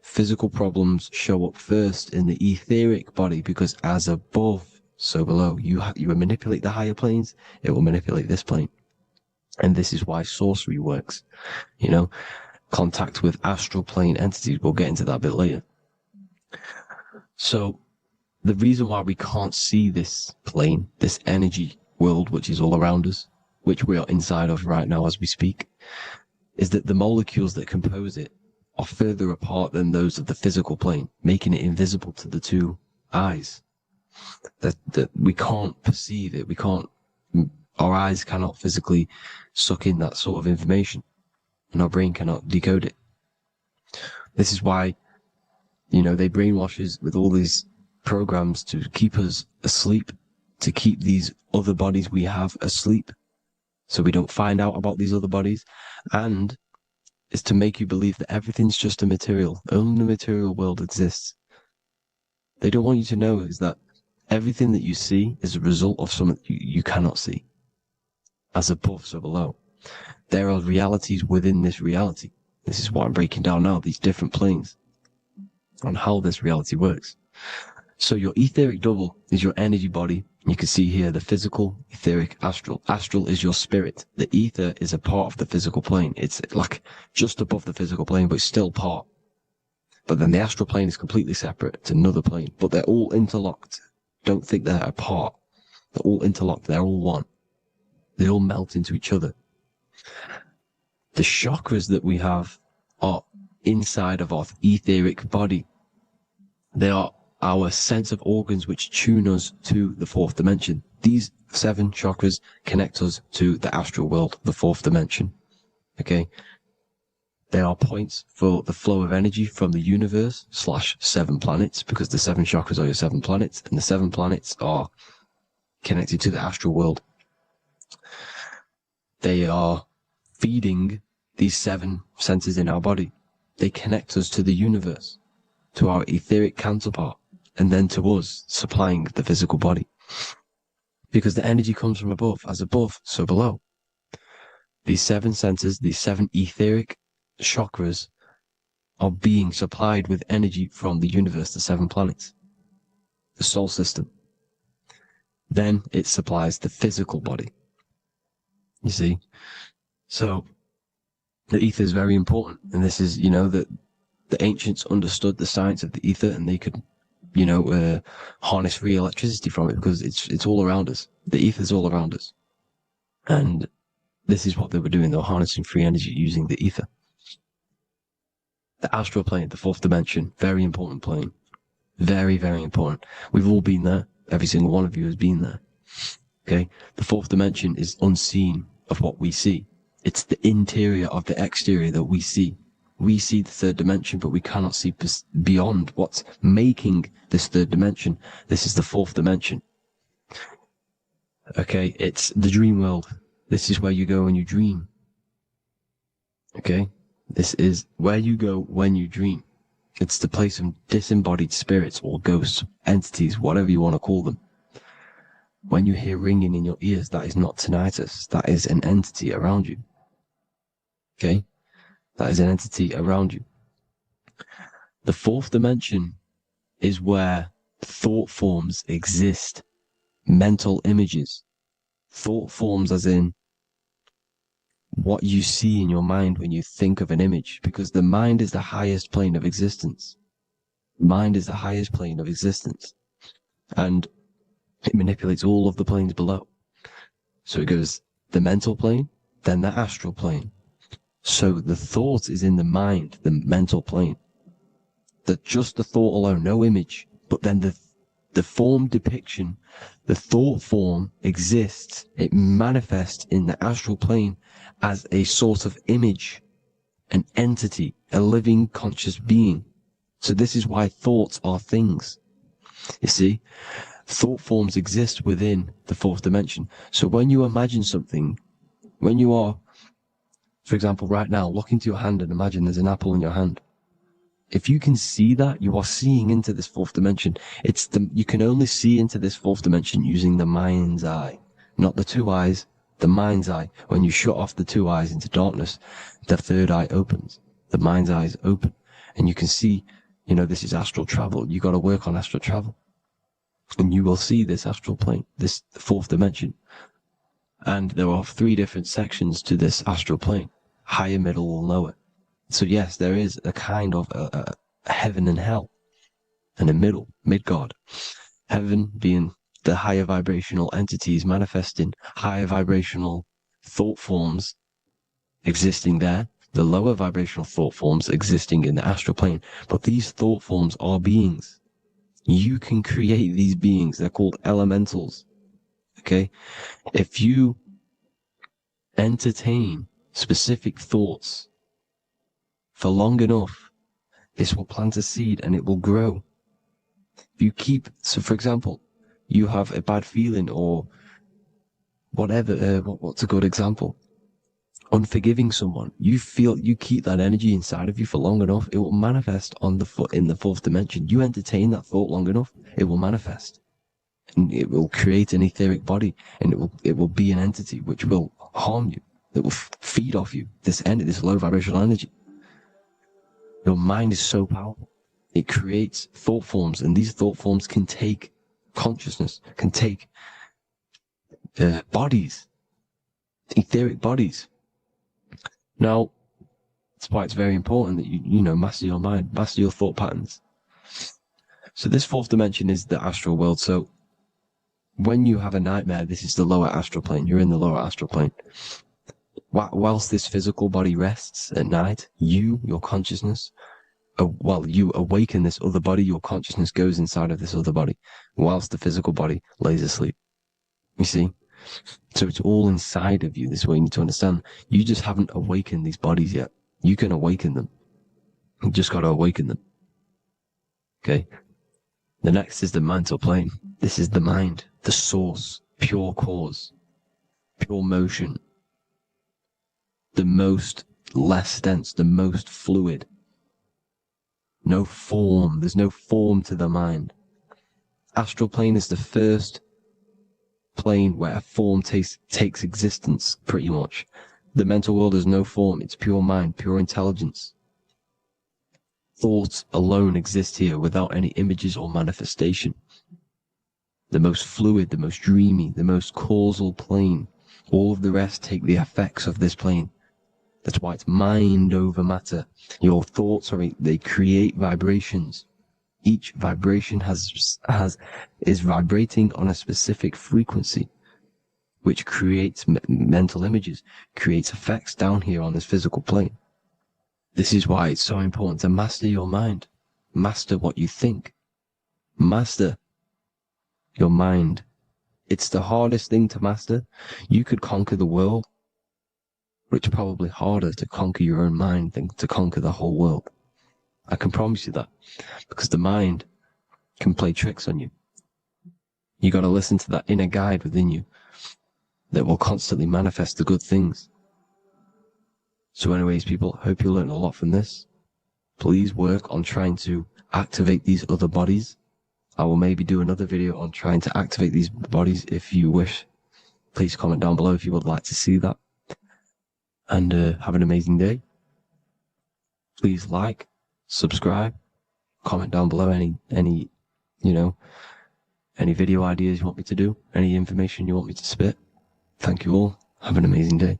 Physical problems show up first in the etheric body, because as above, so below. You manipulate the higher planes, it will manipulate this plane. And this is why sorcery works. Contact with astral plane entities. We'll get into that a bit later. So, the reason why we can't see this plane, this energy world, which is all around us, which we are inside of right now as we speak, is that the molecules that compose it are further apart than those of the physical plane, making it invisible to the 2 eyes. That we can't perceive it. Our eyes cannot physically suck in that sort of information, and our brain cannot decode it. This is why, they brainwash us with all these programs to keep us asleep, to keep these other bodies we have asleep, so we don't find out about these other bodies, and is to make you believe that everything's just a material. Only the material world exists. They don't want you to know is that everything that you see is a result of something you cannot see. As above, so below. There are realities within this reality. This is what I'm breaking down now, these different planes. on how this reality works. So your etheric double is your energy body. You can see here the physical, etheric, astral. Astral is your spirit. The ether is a part of the physical plane. It's like just above the physical plane, but it's still part. But then the astral plane is completely separate. It's another plane, but they're all interlocked. Don't think they're apart. They're all interlocked. They're all one. They all melt into each other. The chakras that we have are inside of our etheric body. They are our sense of organs which tune us to the fourth dimension. These 7 chakras connect us to the astral world, the fourth dimension. Okay? They are points for the flow of energy from the universe / 7 planets, because the 7 chakras are your 7 planets, and the 7 planets are connected to the astral world. They are feeding these 7 centers in our body. They connect us to the universe, to our etheric counterpart, and then to us, supplying the physical body. Because the energy comes from above. As above, so below. These 7 centers, these 7 etheric chakras, are being supplied with energy from the universe, the 7 planets, the solar system. Then it supplies the physical body. You see? So, the ether is very important. And this is, that the ancients understood the science of the ether, and they could, harness free electricity from it, because it's all around us. The ether is all around us. And this is what they were doing. They were harnessing free energy using the ether. The astral plane, the fourth dimension, very important plane. Very, very important. We've all been there. Every single one of you has been there. Okay? The fourth dimension is unseen of what we see. It's the interior of the exterior that we see. We see the third dimension, but we cannot see beyond what's making this third dimension. This is the fourth dimension. Okay? It's the dream world. This is where you go when you dream. Okay? This is where you go when you dream. It's the place of disembodied spirits or ghosts, entities, whatever you want to call them. When you hear ringing in your ears, that is not tinnitus. That is an entity around you. Okay? That is an entity around you. The fourth dimension is where thought forms exist. Mental images. Thought forms as in what you see in your mind when you think of an image, because the mind is the highest plane of existence. Mind is the highest plane of existence. And it manipulates all of the planes below. So it goes the mental plane, then the astral plane. So the thought is in the mind, the mental plane. Just the thought alone, no image, but then the form depiction, the thought form exists. It manifests in the astral plane as a sort of image, an entity, a living conscious being. So this is why thoughts are things. You see, thought forms exist within the fourth dimension. So when you imagine something, when you are, for example, right now, look into your hand and imagine there's an apple in your hand. If you can see that, you are seeing into this fourth dimension. You can only see into this fourth dimension using the mind's eye, not the 2 eyes, the mind's eye. When you shut off the 2 eyes into darkness, the third eye opens. The mind's eye is open. And you can see, this is astral travel. You got to work on astral travel. And you will see this astral plane, this fourth dimension. And there are 3 different sections to this astral plane. Higher, middle, or lower. So yes, there is a kind of a heaven and hell. And a middle, Midgard. Heaven being the higher vibrational entities manifesting higher vibrational thought forms existing there. The lower vibrational thought forms existing in the astral plane. But these thought forms are beings. You can create these beings. They're called elementals. Okay? If you entertain specific thoughts for long enough, this will plant a seed and it will grow. If you so for example, you have a bad feeling or whatever, what's a good example? Unforgiving someone. You keep that energy inside of you for long enough, it will manifest in the fourth dimension. You entertain that thought long enough, it will manifest. And it will create an etheric body, and it will be an entity which will harm you. It will feed off you, this low vibrational energy. Your mind is so powerful. It creates thought forms, and these thought forms can take consciousness, can take bodies, etheric bodies. Now, that's why it's very important that you master your mind, master your thought patterns. So this fourth dimension is the astral world. So when you have a nightmare, this is the lower astral plane. You're in the lower astral plane. Whilst this physical body rests at night, your consciousness, while you awaken this other body, your consciousness goes inside of this other body, whilst the physical body lays asleep. You see? So it's all inside of you. This is what you need to understand. You just haven't awakened these bodies yet. You can awaken them. You just got to awaken them. Okay? The next is the mental plane. This is the mind, the source, pure cause, pure motion, the most less dense, the most fluid. No form. There's no form to the mind. Astral plane is the first plane where a form takes existence, pretty much. The mental world has no form. It's pure mind, pure intelligence. Thoughts alone exist here without any images or manifestation. The most fluid, the most dreamy, the most causal plane. All of the rest take the effects of this plane. That's why it's mind over matter. Your thoughts they create vibrations. Each vibration is vibrating on a specific frequency, which creates mental images, creates effects down here on this physical plane. This is why it's so important to master your mind. Master what you think. Master your mind. It's the hardest thing to master. You could conquer the world, but it's probably harder to conquer your own mind than to conquer the whole world. I can promise you that, because the mind can play tricks on you. You got to listen to that inner guide within you that will constantly manifest the good things. So anyways, people, hope you learned a lot from this. Please work on trying to activate these other bodies. I will maybe do another video on trying to activate these bodies if you wish. Please comment down below if you would like to see that. And have an amazing day. Please like, subscribe, comment down below any video ideas you want me to do, any information you want me to spit. Thank you all. Have an amazing day.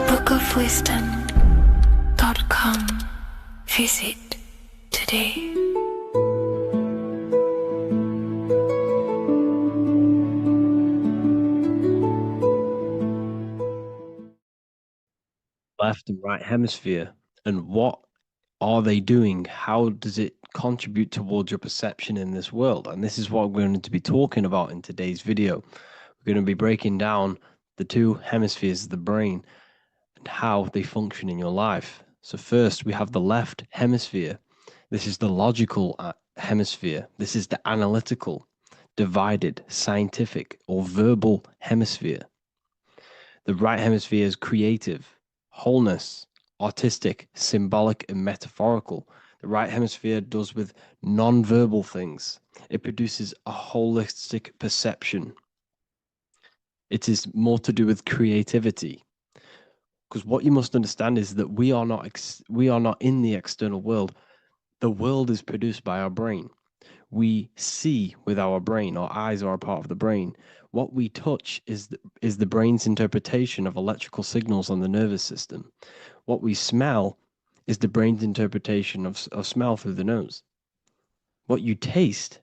bookofwisdom.com. Visit today. Left and right hemisphere, and what are they doing? How does it contribute towards your perception in this world? And this is what we're going to be talking about in today's video. We're going to be breaking down the two hemispheres of the brain and how they function in your life. So first, we have the left hemisphere. This is the logical hemisphere. This is the analytical, divided, scientific, or verbal hemisphere. The right hemisphere is creative, wholeness, artistic, symbolic, and metaphorical. The right hemisphere does with non-verbal things. It produces a holistic perception. It is more to do with creativity. Because what you must understand is that we are not in the external world. The world is produced by our brain. We see with our brain. Our eyes are a part of the brain. What we touch is the brain's interpretation of electrical signals on the nervous system. What we smell is the brain's interpretation of smell through the nose. What you taste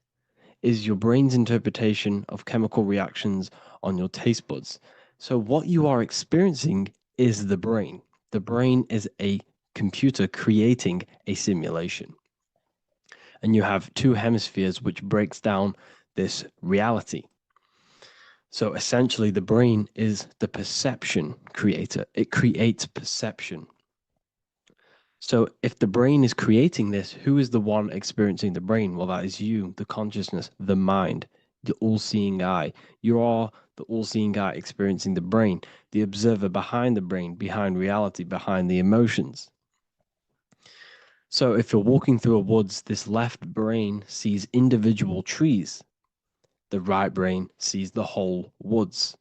is your brain's interpretation of chemical reactions on your taste buds. So what you are experiencing is the brain. The brain is a computer creating a simulation. And you have two hemispheres which breaks down this reality. So essentially, the brain is the perception creator. It creates perception. So if the brain is creating this, who is the one experiencing the brain? Well, that is you, the consciousness, the mind, the all-seeing eye. You are the all-seeing eye experiencing the brain, the observer behind the brain, behind reality, behind the emotions. So if you're walking through a woods, this left brain sees individual trees. The right brain sees the whole woods.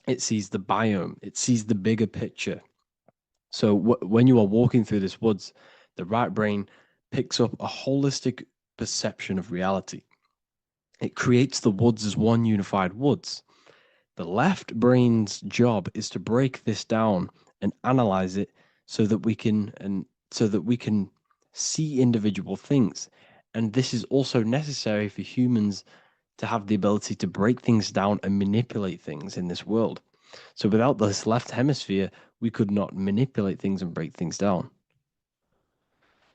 It sees the biome. It sees the bigger picture. So when you are walking through this woods, the right brain picks up a holistic perception of reality. It creates the woods as one unified woods. The left brain's job is to break this down and analyze it so that we can see individual things. And this is also necessary for humans to have the ability to break things down and manipulate things in this world. So without this left hemisphere, we could not manipulate things and break things down.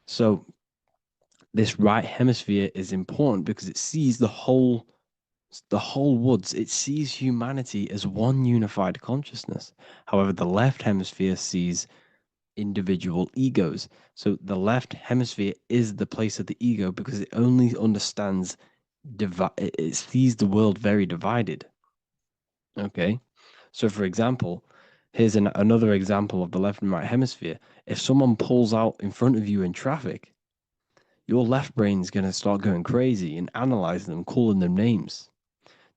So this right hemisphere is important because it sees the whole woods. It sees humanity as one unified consciousness. However, the left hemisphere sees individual egos. So the left hemisphere is the place of the ego because it only understands it sees the world very divided. Okay, so for example, here's another example of the left and right hemisphere. If someone pulls out in front of you in traffic, your left brain's going to start going crazy and analyzing them, calling them names.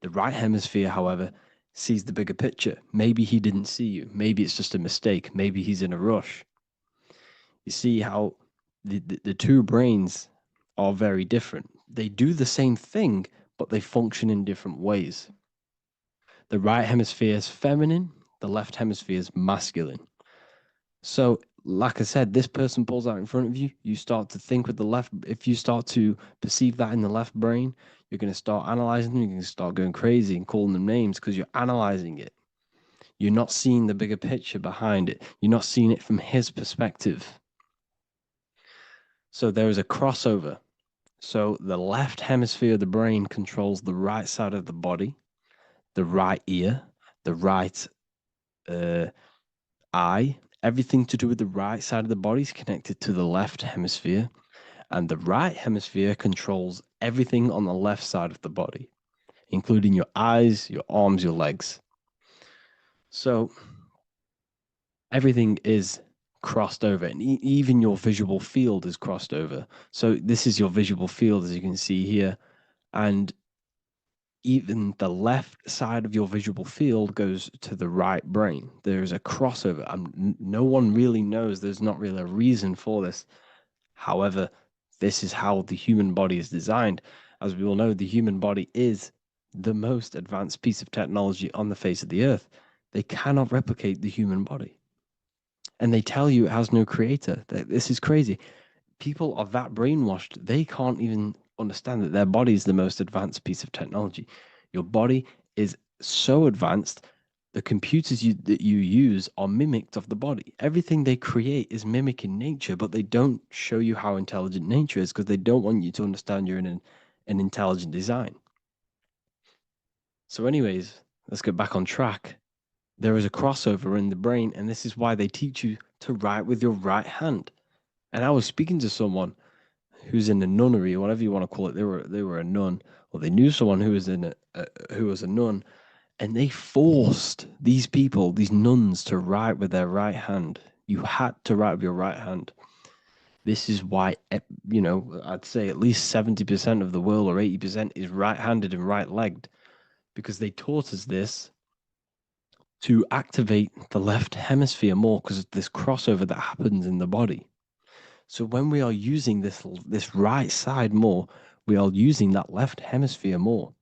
The right hemisphere, however, sees the bigger picture. Maybe he didn't see you. Maybe it's just a mistake. Maybe he's in a rush. You see how the two brains are very different. They do the same thing, but they function in different ways. The right hemisphere is feminine, the left hemisphere is masculine. So, like I said, this person pulls out in front of you, you start to think with the left. If you start to perceive that in the left brain, you're going to start analyzing them, you're going to start going crazy and calling them names because you're analyzing it. You're not seeing the bigger picture behind it. You're not seeing it from his perspective. So there is a crossover. So the left hemisphere of the brain controls the right side of the body, the right ear, the right eye. Everything to do with the right side of the body is connected to the left hemisphere, and the right hemisphere controls everything on the left side of the body, including your eyes, your arms, your legs. So everything is crossed over, and even your visual field is crossed over. So this is your visual field, as you can see here, and even the left side of your visual field goes to the right brain. There's a crossover. No one really knows. There's not really a reason for this. However, this is how the human body is designed. As we all know, the human body is the most advanced piece of technology on the face of the earth. They cannot replicate the human body. And they tell you it has no creator. This is crazy. People are that brainwashed, they can't even understand that their body is the most advanced piece of technology. Your body is so advanced, the computers that you use are mimicked of the body. Everything they create is mimicking nature, but they don't show you how intelligent nature is because they don't want you to understand you're in an intelligent design. So anyways, let's get back on track. There is a crossover in the brain, and this is why they teach you to write with your right hand. And I was speaking to someone who's in a nunnery, or whatever you want to call it. They were a nun, or they knew someone who was who was a nun, and they forced these people, these nuns, to write with their right hand. You had to write with your right hand. This is why, I'd say at least 70% of the world, or 80%, is right-handed and right-legged, because they taught us this to activate the left hemisphere more because of this crossover that happens in the body. So when we are using this right side more, we are using that left hemisphere more.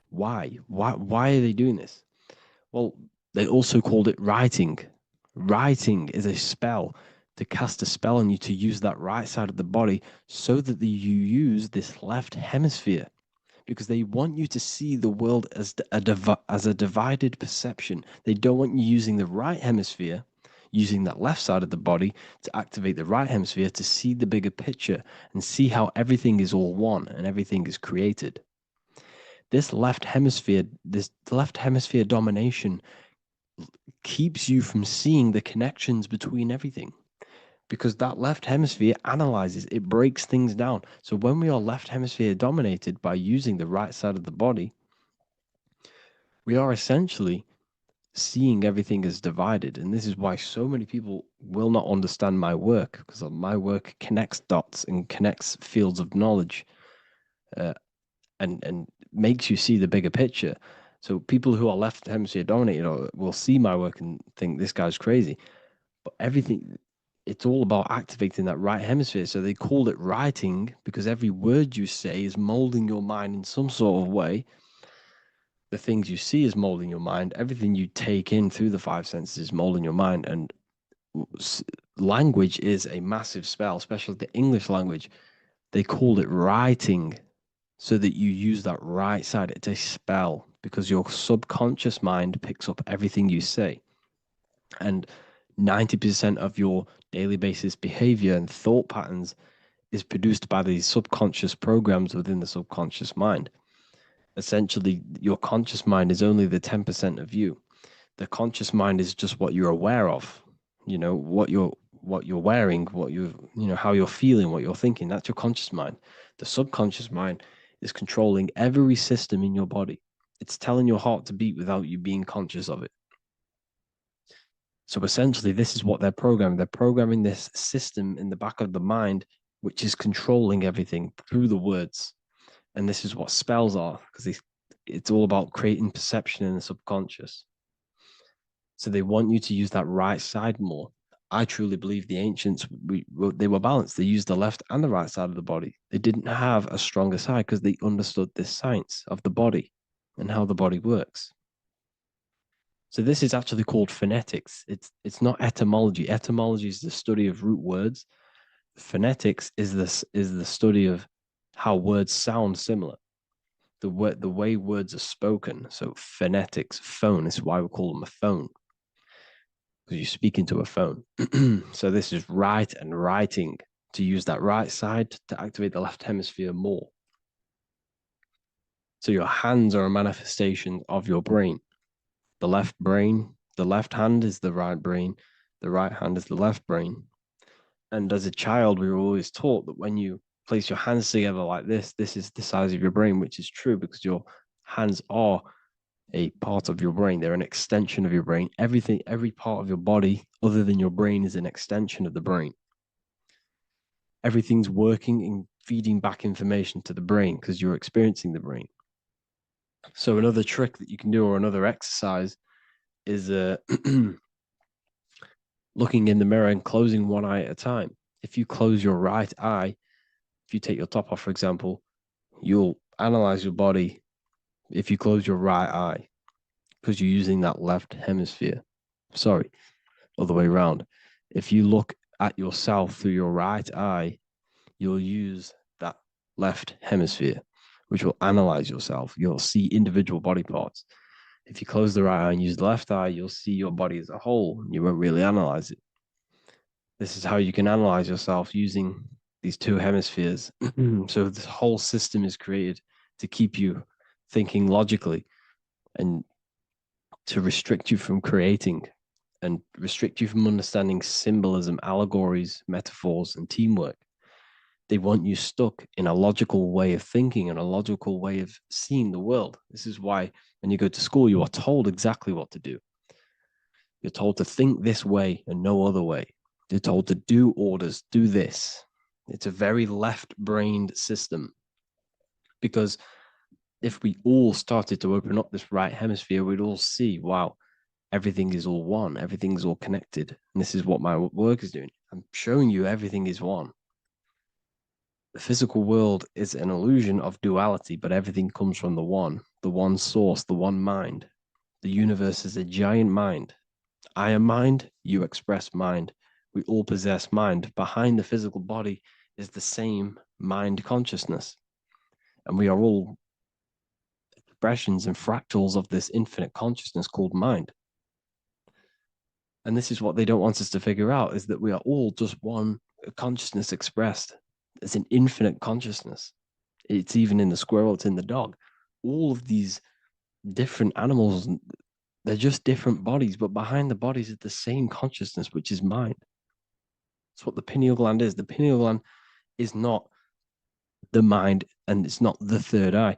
Why? Why are they doing this? Well, they also called it writing. Writing is a spell, to cast a spell on you to use that right side of the body so that you use this left hemisphere, because they want you to see the world as a divided perception. They don't want you using the right hemisphere, using that left side of the body to activate the right hemisphere to see the bigger picture and see how everything is all one and everything is created. This left hemisphere domination keeps you from seeing the connections between everything, because that left hemisphere analyzes, it breaks things down. So when we are left hemisphere dominated by using the right side of the body, we are essentially seeing everything as divided. And this is why so many people will not understand my work, because my work connects dots and connects fields of knowledge and makes you see the bigger picture. So people who are left hemisphere dominated will see my work and think this guy's crazy. But everything, it's all about activating that right hemisphere. So they call it writing because every word you say is molding your mind in some sort of way. The things you see is molding your mind. Everything you take in through the five senses is molding your mind. And language is a massive spell, especially the English language. They call it writing so that you use that right side. It's a spell because your subconscious mind picks up everything you say. And 90% of your daily basis behavior and thought patterns is produced by these subconscious programs within the subconscious mind. Essentially, your conscious mind is only the 10% of you. The conscious mind is just what you're aware of, what you're wearing, how you're feeling, what you're thinking. That's your conscious mind. The subconscious mind is controlling every system in your body. It's telling your heart to beat without you being conscious of it. So essentially, this is what they're programming. They're programming this system in the back of the mind, which is controlling everything through the words. And this is what spells are, because it's all about creating perception in the subconscious. So they want you to use that right side more. I truly believe the ancients, they were balanced. They used the left and the right side of the body. They didn't have a stronger side because they understood this science of the body and how the body works. So this is actually called phonetics. It's not etymology. Etymology is the study of root words. Phonetics is the study of how words sound similar. The way words are spoken. So phonetics, phone is why we call them a phone, because you speak into a phone. So this is write and writing, to use that right side to activate the left hemisphere more. So your hands are a manifestation of your brain. The left hand is the right brain, the right hand is the left brain. And as a child, we were always taught that when you place your hands together like this is the size of your brain, which is true because your hands are a part of your brain. They're an extension of your brain. Every part of your body other than your brain is an extension of the brain. Everything's working and feeding back information to the brain because you're experiencing the brain. So another trick that you can do, or another exercise, is looking in the mirror and closing one eye at a time. If you close your right eye, if you take your top off, for example, you'll analyze your body if you close your right eye because you're using that left hemisphere. Sorry, other way around. If you look at yourself through your right eye, you'll use that left hemisphere, which will analyze yourself. You'll see individual body parts. If you close the right eye and use the left eye, you'll see your body as a whole. You won't really analyze it. This is how you can analyze yourself using these two hemispheres. So this whole system is created to keep you thinking logically and to restrict you from creating and restrict you from understanding symbolism, allegories, metaphors, and teamwork. They want you stuck in a logical way of thinking and a logical way of seeing the world. This is why when you go to school, you are told exactly what to do. You're told to think this way and no other way. You're told to do orders, do this. It's a very left-brained system, because if we all started to open up this right hemisphere, we'd all see, wow, everything is all one, everything's all connected. And this is what my work is doing. I'm showing you everything is one. The physical world is an illusion of duality, but everything comes from the one source, the one mind. The universe is a giant mind. I am mind, you express mind. We all possess mind. Behind the physical body is the same mind consciousness. And we are all expressions and fractals of this infinite consciousness called mind. And this is what they don't want us to figure out, is that we are all just one consciousness expressed. It's an infinite consciousness. It's even in the squirrel, it's in the dog. All of these different animals, they're just different bodies, but behind the bodies is the same consciousness, which is mind. That's what the pineal gland is. The pineal gland is not the mind, and it's not the third eye.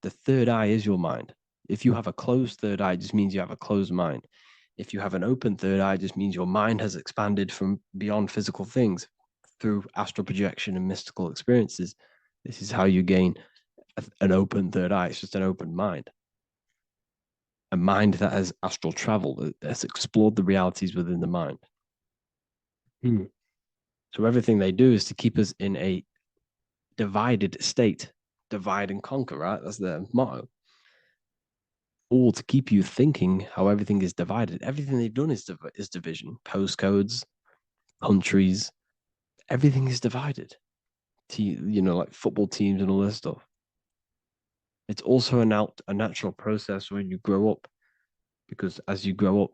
The third eye is your mind. If you have a closed third eye, it just means you have a closed mind. If you have an open third eye, it just means your mind has expanded from beyond physical things through astral projection and mystical experiences. This is how you gain an open third eye. It's just an open mind. a mind that has astral travel, that has explored the realities within the mind. So everything they do is to keep us in a divided state. Divide and conquer, right? That's their motto. All to keep you thinking how everything is divided. Everything they've done is division. Postcodes, countries, everything is divided. Like football teams and all this stuff. It's also a natural process when you grow up, because as you grow up,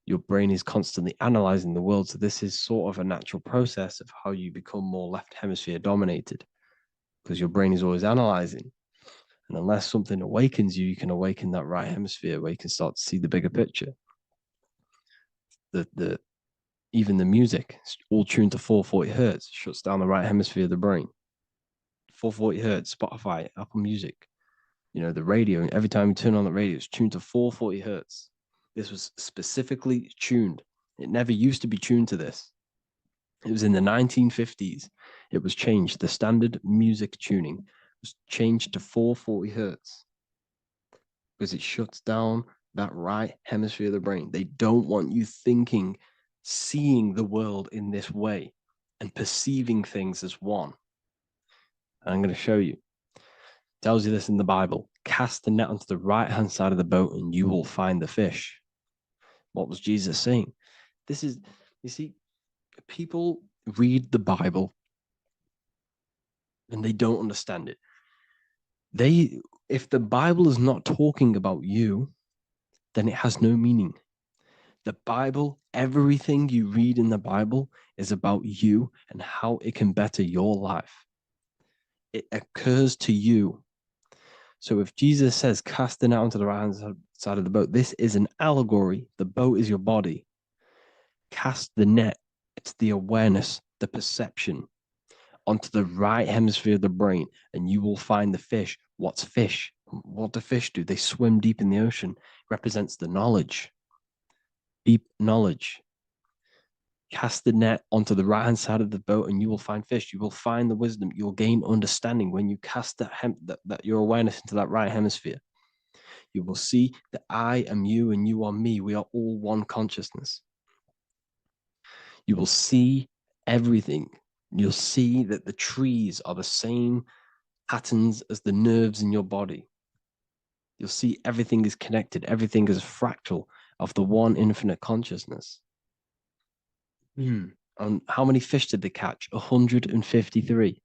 your brain is constantly analyzing the world. So this is sort of a natural process of how you become more left hemisphere dominated, because your brain is always analyzing. And unless something awakens you, you can awaken that right hemisphere where you can start to see the bigger picture. Even the music, all tuned to 440 hertz, shuts down the right hemisphere of the brain. 440 hertz, Spotify, Apple Music, the radio. Every time you turn on the radio, it's tuned to 440 hertz. This was specifically tuned. It never used to be tuned to this. It was in the 1950s. It was changed. The standard music tuning was changed to 440 hertz because it shuts down that right hemisphere of the brain. They don't want you thinking, seeing the world in this way and perceiving things as one. And I'm going to show you. It tells you this in the Bible. Cast the net onto the right-hand side of the boat and you will find the fish. What was Jesus saying? You see, people read the Bible and they don't understand it. If the Bible is not talking about you, then it has no meaning. The Bible, everything you read in the Bible is about you and how it can better your life. It occurs to you. So if Jesus says, cast the net onto the right-hand side of the boat, this is an allegory. The boat is your body. Cast the net. It's the awareness, the perception onto the right hemisphere of the brain, and you will find the fish. What's fish? What do fish do? They swim deep in the ocean. It represents the knowledge. Deep knowledge. Cast the net onto the right-hand side of the boat and you will find fish. You will find the wisdom. You will gain understanding when you cast that your awareness into that right hemisphere. You will see that I am you and you are me. We are all one consciousness. You will see everything. You'll see that the trees are the same patterns as the nerves in your body. You'll see everything is connected. Everything is a fractal of the one infinite consciousness. And how many fish did they catch? 153.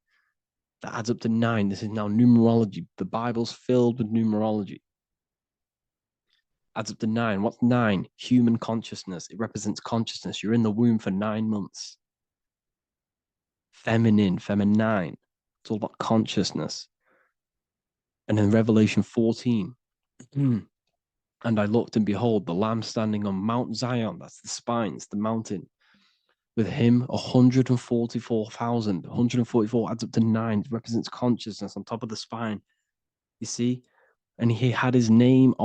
That adds up to 9. This is now numerology. The Bible's filled with numerology. Adds up to 9. What's 9? Human consciousness. It represents consciousness. You're in the womb for 9 months. Feminine. It's all about consciousness. And in Revelation 14, and I looked and behold, the Lamb standing on Mount Zion. That's the spines, the mountain. With him, 144,000. 144 adds up to 9. It represents consciousness on top of the spine. You see? And he had his name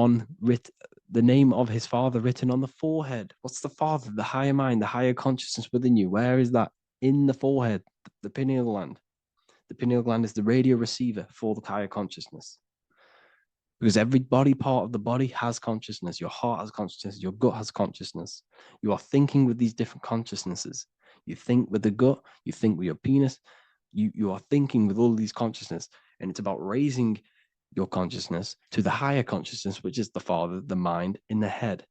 the name of his Father written on the forehead. What's the Father? The higher mind, the higher consciousness within you. Where is that? In the forehead, the pineal gland. The pineal gland is the radio receiver for the higher consciousness. Because every body part of the body has consciousness. Your heart has consciousness. Your gut has consciousness. You are thinking with these different consciousnesses. You think with the gut. You think with your penis. You are thinking with all these consciousness. And it's about raising your consciousness to the higher consciousness, which is the Father, the mind in the head.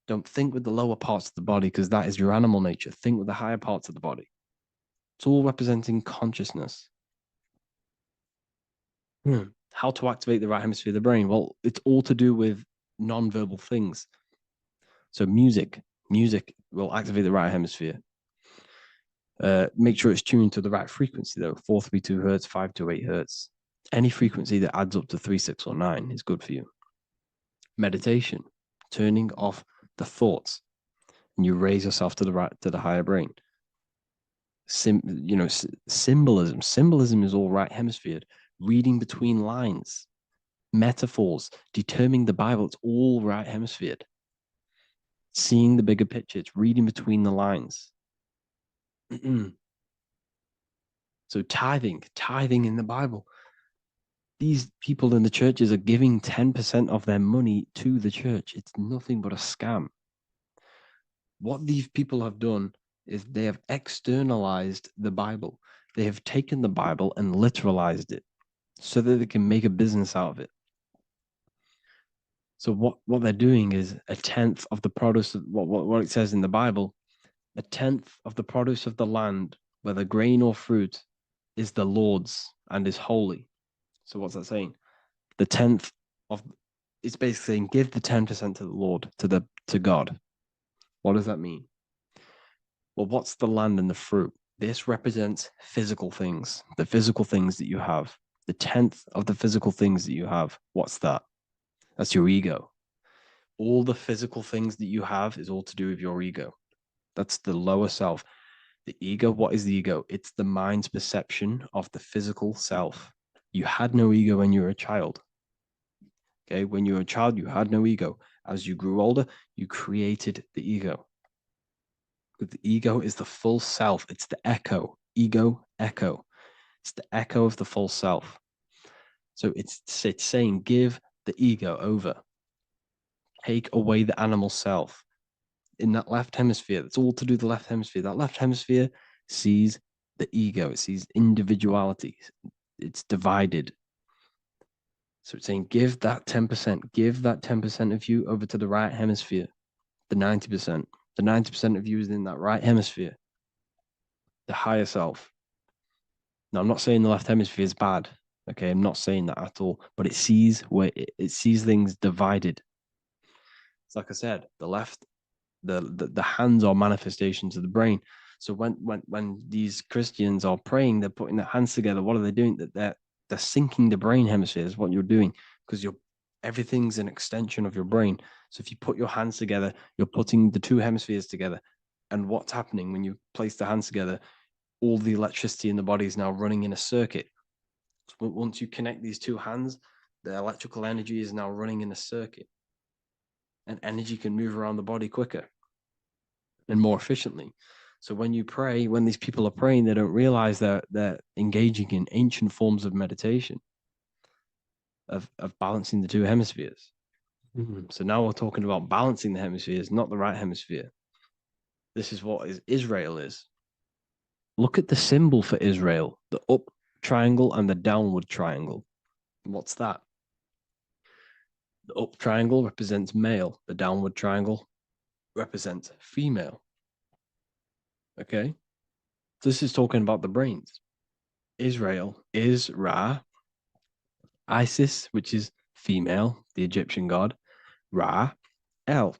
Don't think with the lower parts of the body because that is your animal nature. Think with the higher parts of the body. It's all representing consciousness. How to activate the right hemisphere of the brain? Well, it's all to do with non-verbal things. So music will activate the right hemisphere. Make sure it's tuned to the right frequency though. 432 hertz, 528 hertz. Any frequency that adds up to 3, 6, or 9 is good for you. Meditation, turning off the thoughts, and you raise yourself to the higher brain. Symbolism. Symbolism is all right hemisphered. Reading between lines, metaphors, determining the Bible, it's all right hemisphered. Seeing the bigger picture, it's reading between the lines. So tithing in the Bible. these people in the churches are giving 10% of their money to the church. It's nothing but a scam. What these people have done is they have externalized the Bible. They have taken the Bible and literalized it so that they can make a business out of it. So what they're doing is a tenth of the produce of what it says in the Bible, a tenth of the produce of the land, whether grain or fruit, is the Lord's and is holy. So what's that saying? The tenth of it's basically saying give the 10% to the Lord, to God. What does that mean? Well, what's the land and the fruit? This represents physical things, the physical things that you have. The tenth of the physical things that you have. What's that? That's your ego. All the physical things that you have is all to do with your ego. That's the lower self. The ego, what is the ego? It's the mind's perception of the physical self. You had no ego when you were a child. Okay, when you were a child, you had no ego. As you grew older, you created the ego. But the ego is the full self. It's the echo. Ego, echo. It's the echo of the full self. So it's saying give the ego over. Take away the animal self. In that left hemisphere, that's all to do with the left hemisphere. That left hemisphere sees the ego. It sees individuality. It's divided. So it's saying give that 10%. Give that 10% of you over to the right hemisphere. The 90%. The 90% of you is in that right hemisphere. The higher self. Now, I'm not saying the left hemisphere is bad. Okay, I'm not saying that at all. But it sees it sees things divided. It's like I said, the left, the hands are manifestations of the brain. So when these Christians are praying, they're putting their hands together. What are they doing? They're syncing the brain hemispheres. What you're doing, because everything's an extension of your brain. So if you put your hands together, you're putting the two hemispheres together. And what's happening when you place the hands together? All the electricity in the body is now running in a circuit. So once you connect these two hands, the electrical energy is now running in a circuit. And energy can move around the body quicker and more efficiently. So when you pray, when these people are praying, they don't realize that they're engaging in ancient forms of meditation, of balancing the two hemispheres. So now we're talking about balancing the hemispheres, not the right hemisphere. This is what Israel is. Look at the symbol for Israel, the up triangle and the downward triangle. What's that? The up triangle represents male. The downward triangle represents female. Okay? This is talking about the brains. Israel is Ra. Isis, which is female, the Egyptian god. Ra, El.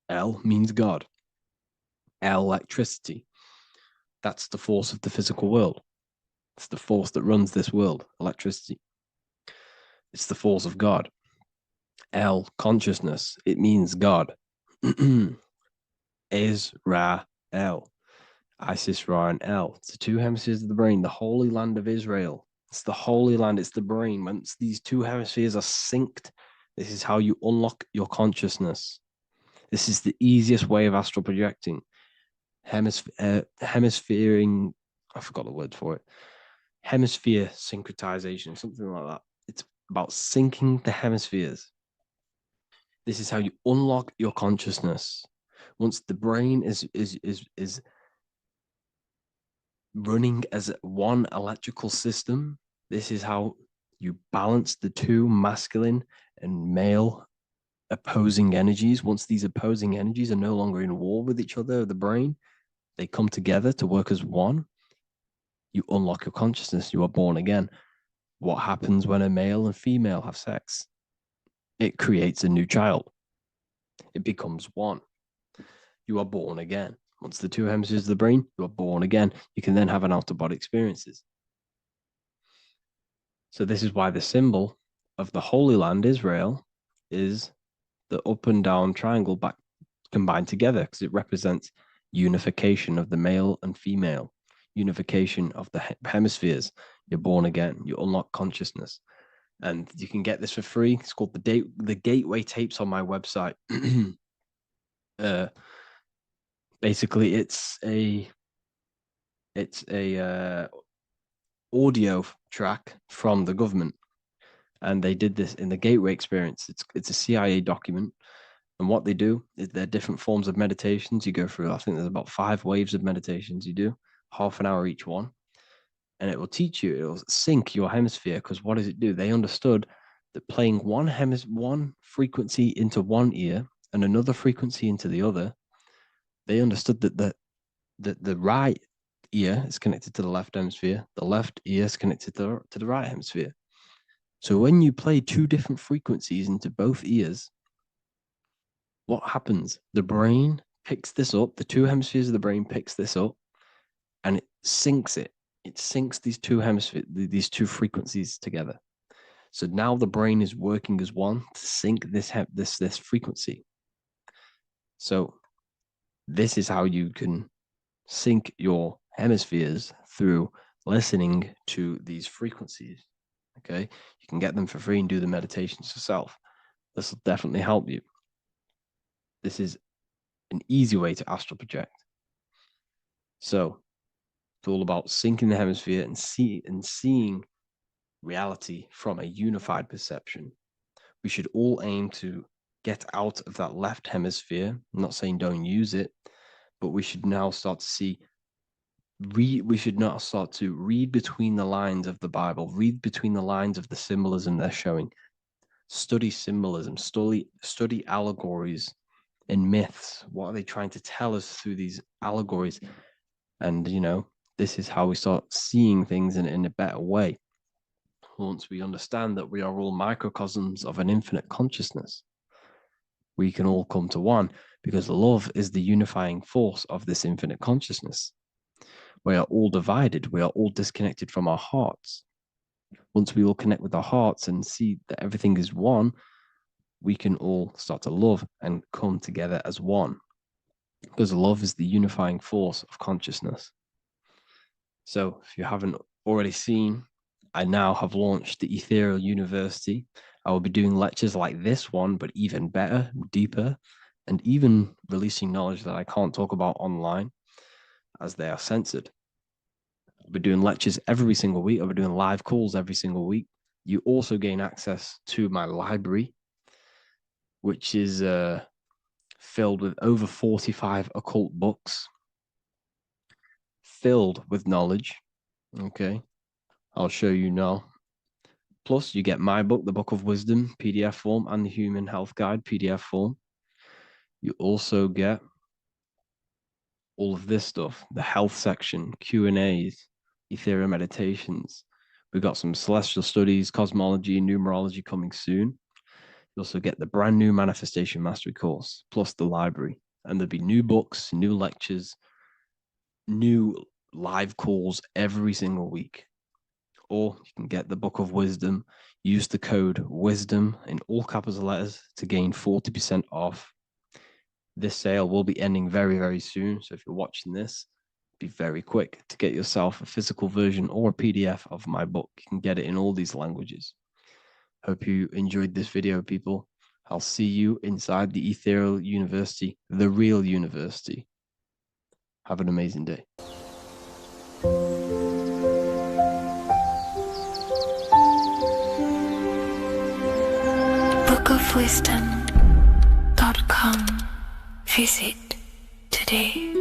El means God. El, electricity. That's the force of the physical world. It's the force that runs this world, electricity. It's the force of God. El, consciousness. It means God. Is Ra, El. Isis, Ra, and El. It's the two hemispheres of the brain, the holy land of Israel. It's the holy land. It's the brain. Once these two hemispheres are synced, this is how you unlock your consciousness. This is the easiest way of astral projecting. Hemisphering, I forgot the word for it. Hemisphere syncretization, something like that. It's about syncing the hemispheres. This is how you unlock your consciousness. Once the brain is running as one electrical system, this is how you balance the two masculine and male opposing energies. Once these opposing energies are no longer in war with each other, the brain, they come together to work as one. You unlock your consciousness. You are born again. What happens when a male and female have sex? It creates a new child. It becomes one. You are born again. Once the two hemispheres of the brain, you are born again. You can then have an out-of-body experiences. So this is why the symbol of the Holy Land, Israel, is the up and down triangle back combined together, because it represents unification of the male and female, unification of the hemispheres. You're born again. You unlock consciousness. And you can get this for free. It's called the Gateway Tapes on my website. Basically, it's a audio track from the government. And they did this in the Gateway Experience. It's a CIA document. And what they do is there are different forms of meditations you go through. I think there's about 5 waves of meditations you do, half an hour each one. And it will teach you, it will sync your hemisphere. Because what does it do? They understood that playing one frequency into one ear and another frequency into the other, they understood that the right ear is connected to the left hemisphere, the left ear is connected to the right hemisphere. So when you play 2 different frequencies into both ears, what happens? The brain picks this up, the 2 hemispheres of the brain picks this up, and it syncs it. It syncs these 2 hemispheres, these 2 frequencies together. So now the brain is working as one to sync this frequency. So this is how you can sync your hemispheres through listening to these frequencies. Okay, you can get them for free and do the meditations yourself. This will definitely help you. This is an easy way to astral project. So it's all about syncing the hemisphere and seeing reality from a unified perception. We should all aim to get out of that left hemisphere. I'm not saying don't use it, but we should now start to read between the lines of the Bible, read between the lines of the symbolism they're showing, study symbolism, study allegories and myths. What are they trying to tell us through these allegories? And, this is how we start seeing things in a better way. Once we understand that we are all microcosms of an infinite consciousness, we can all come to one, because love is the unifying force of this infinite consciousness. We are all divided. We are all disconnected from our hearts. Once we all connect with our hearts and see that everything is one, we can all start to love and come together as one, because love is the unifying force of consciousness. So if you haven't already seen, I now have launched the Ethereal University. I will be doing lectures like this one, but even better, deeper, and even releasing knowledge that I can't talk about online as they are censored. I'll be doing lectures every single week. I'll be doing live calls every single week. You also gain access to my library, which is filled with over 45 occult books, filled with knowledge. Okay, I'll show you now. Plus, you get my book, The Book of Wisdom, PDF form, and the Human Health Guide, PDF form. You also get all of this stuff, the health section, Q&As, Ethereal meditations. We've got some celestial studies, cosmology, and numerology coming soon. You also get the brand new Manifestation Mastery course, plus the library. And there'll be new books, new lectures, new live calls every single week. Or you can get the Book of Wisdom, use the code WISDOM in all capital letters to gain 40% off. This sale will be ending very, very soon. So if you're watching this, be very quick to get yourself a physical version or a PDF of my book. You can get it in all these languages. Hope you enjoyed this video, people. I'll see you inside the Ethereal University, the real university. Have an amazing day. bookofwisdom.com. Visit today.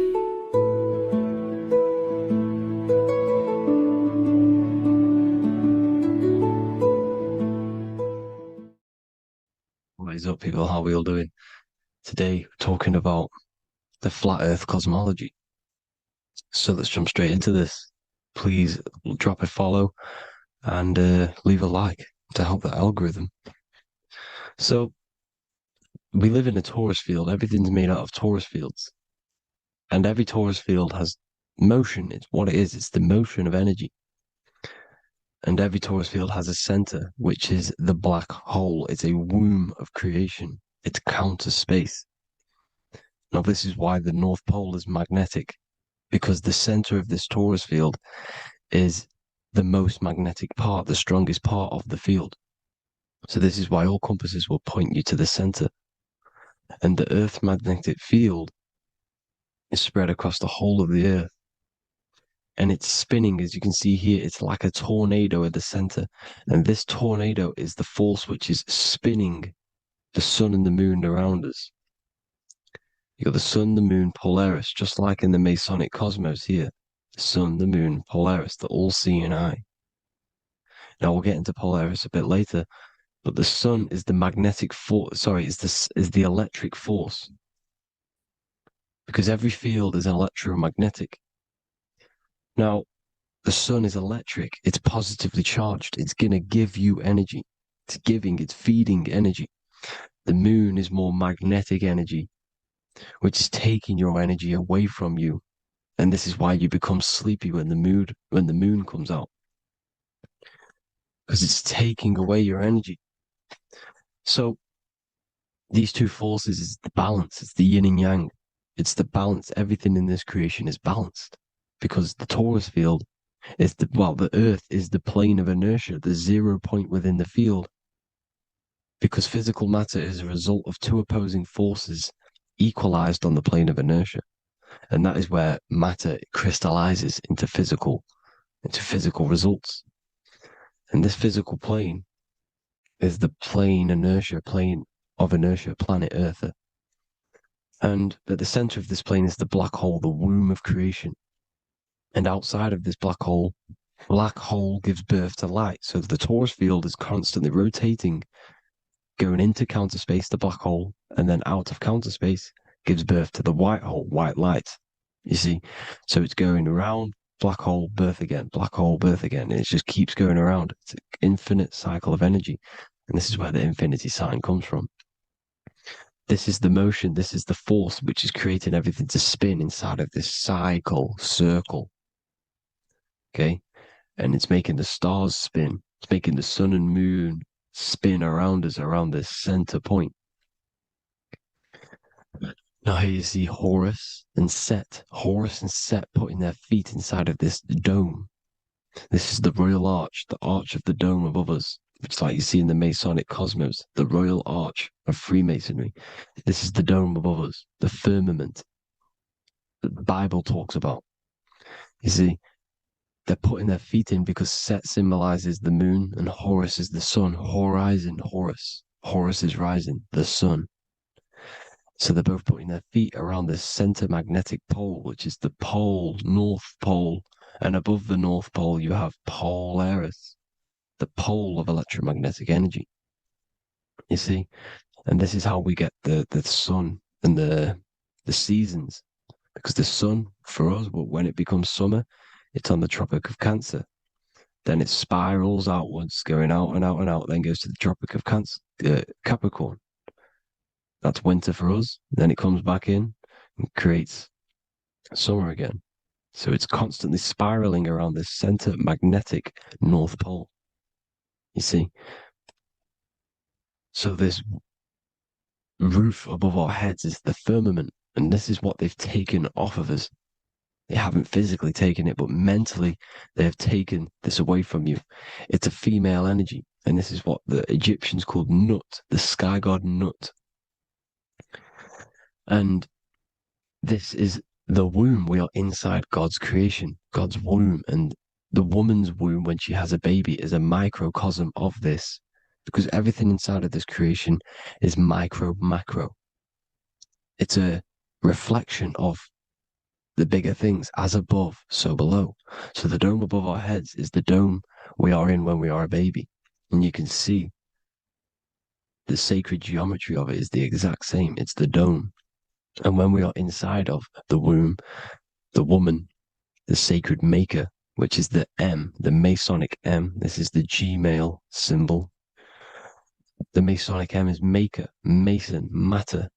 What is up, people? How are we all doing? Today, we're talking about the flat earth cosmology. So let's jump straight into this. Please drop a follow and leave a like to help the algorithm. So we live in a torus field. Everything's made out of torus fields. And every torus field has motion. It's what it is. It's the motion of energy. And every torus field has a center, which is the black hole. It's a womb of creation. It's counter space. Now, this is why the North Pole is magnetic, because the center of this torus field is the most magnetic part, the strongest part of the field. So this is why all compasses will point you to the center. And the Earth's magnetic field is spread across the whole of the Earth. and it's spinning, as you can see here. It's like a tornado at the center, and this tornado is the force which is spinning the sun and the moon around us. You got the sun, the moon, Polaris, just like in the Masonic cosmos here. The sun, the moon, Polaris, the all-seeing eye. Now we'll get into Polaris a bit later, but the sun is the magnetic force. Sorry, is the electric force, because every field is electromagnetic. Now, the sun is electric. It's positively charged. It's gonna give you energy. It's feeding energy. The moon is more magnetic energy, which is taking your energy away from you. And this is why you become sleepy when the moon comes out. Because it's taking away your energy. So these two forces is the balance. It's the yin and yang. It's the balance. Everything in this creation is balanced. Because the torus field is the earth is the plane of inertia, the 0 point within the field. Because physical matter is a result of two opposing forces equalized on the plane of inertia. And that is where matter crystallizes into physical results. And this physical plane is the plane of inertia, planet Earth. And at the center of this plane is the black hole, the womb of creation. And outside of this black hole gives birth to light. So the torus field is constantly rotating, going into counter space, the black hole, and then out of counter space gives birth to the white hole, white light. You see? So it's going around, black hole, birth again, black hole, birth again. And it just keeps going around. It's an infinite cycle of energy. And this is where the infinity sign comes from. This is the motion, this is the force which is creating everything to spin inside of this circle. Okay? And it's making the stars spin. It's making the sun and moon spin around us, around this center point. Now here you see Horus and Set. Horus and Set putting their feet inside of this dome. This is the royal arch, the arch of the dome above us, which is like you see in the Masonic cosmos, the royal arch of Freemasonry. This is the dome above us, the firmament that the Bible talks about. You see, they're putting their feet in because Set symbolizes the moon and Horus is the sun. Horizon, Horus. Horus is rising, the sun. So they're both putting their feet around the center magnetic pole, which is the pole, North Pole. And above the North Pole, you have Polaris, the pole of electromagnetic energy. You see? And this is how we get the sun and the seasons. Because the sun, for us, when it becomes summer, it's on the Tropic of Cancer. Then it spirals outwards, going out and out and out, then goes to the Tropic of Capricorn. That's winter for us. Then it comes back in and creates summer again. So it's constantly spiraling around this center magnetic North Pole. You see? So this roof above our heads is the firmament. And this is what they've taken off of us. They haven't physically taken it, but mentally they have taken this away from you. It's a female energy. And this is what the Egyptians called Nut, the sky god Nut. And this is the womb. We are inside God's creation, God's womb. And the woman's womb, when she has a baby, is a microcosm of this. Because everything inside of this creation is macro. It's a reflection of the bigger things, as above, so below. So the dome above our heads is the dome we are in when we are a baby. And you can see the sacred geometry of it is the exact same. It's the dome. And when we are inside of the womb, the woman, the sacred maker, which is the M, the Masonic M, this is the Gmail symbol. The Masonic M is maker, mason, matter,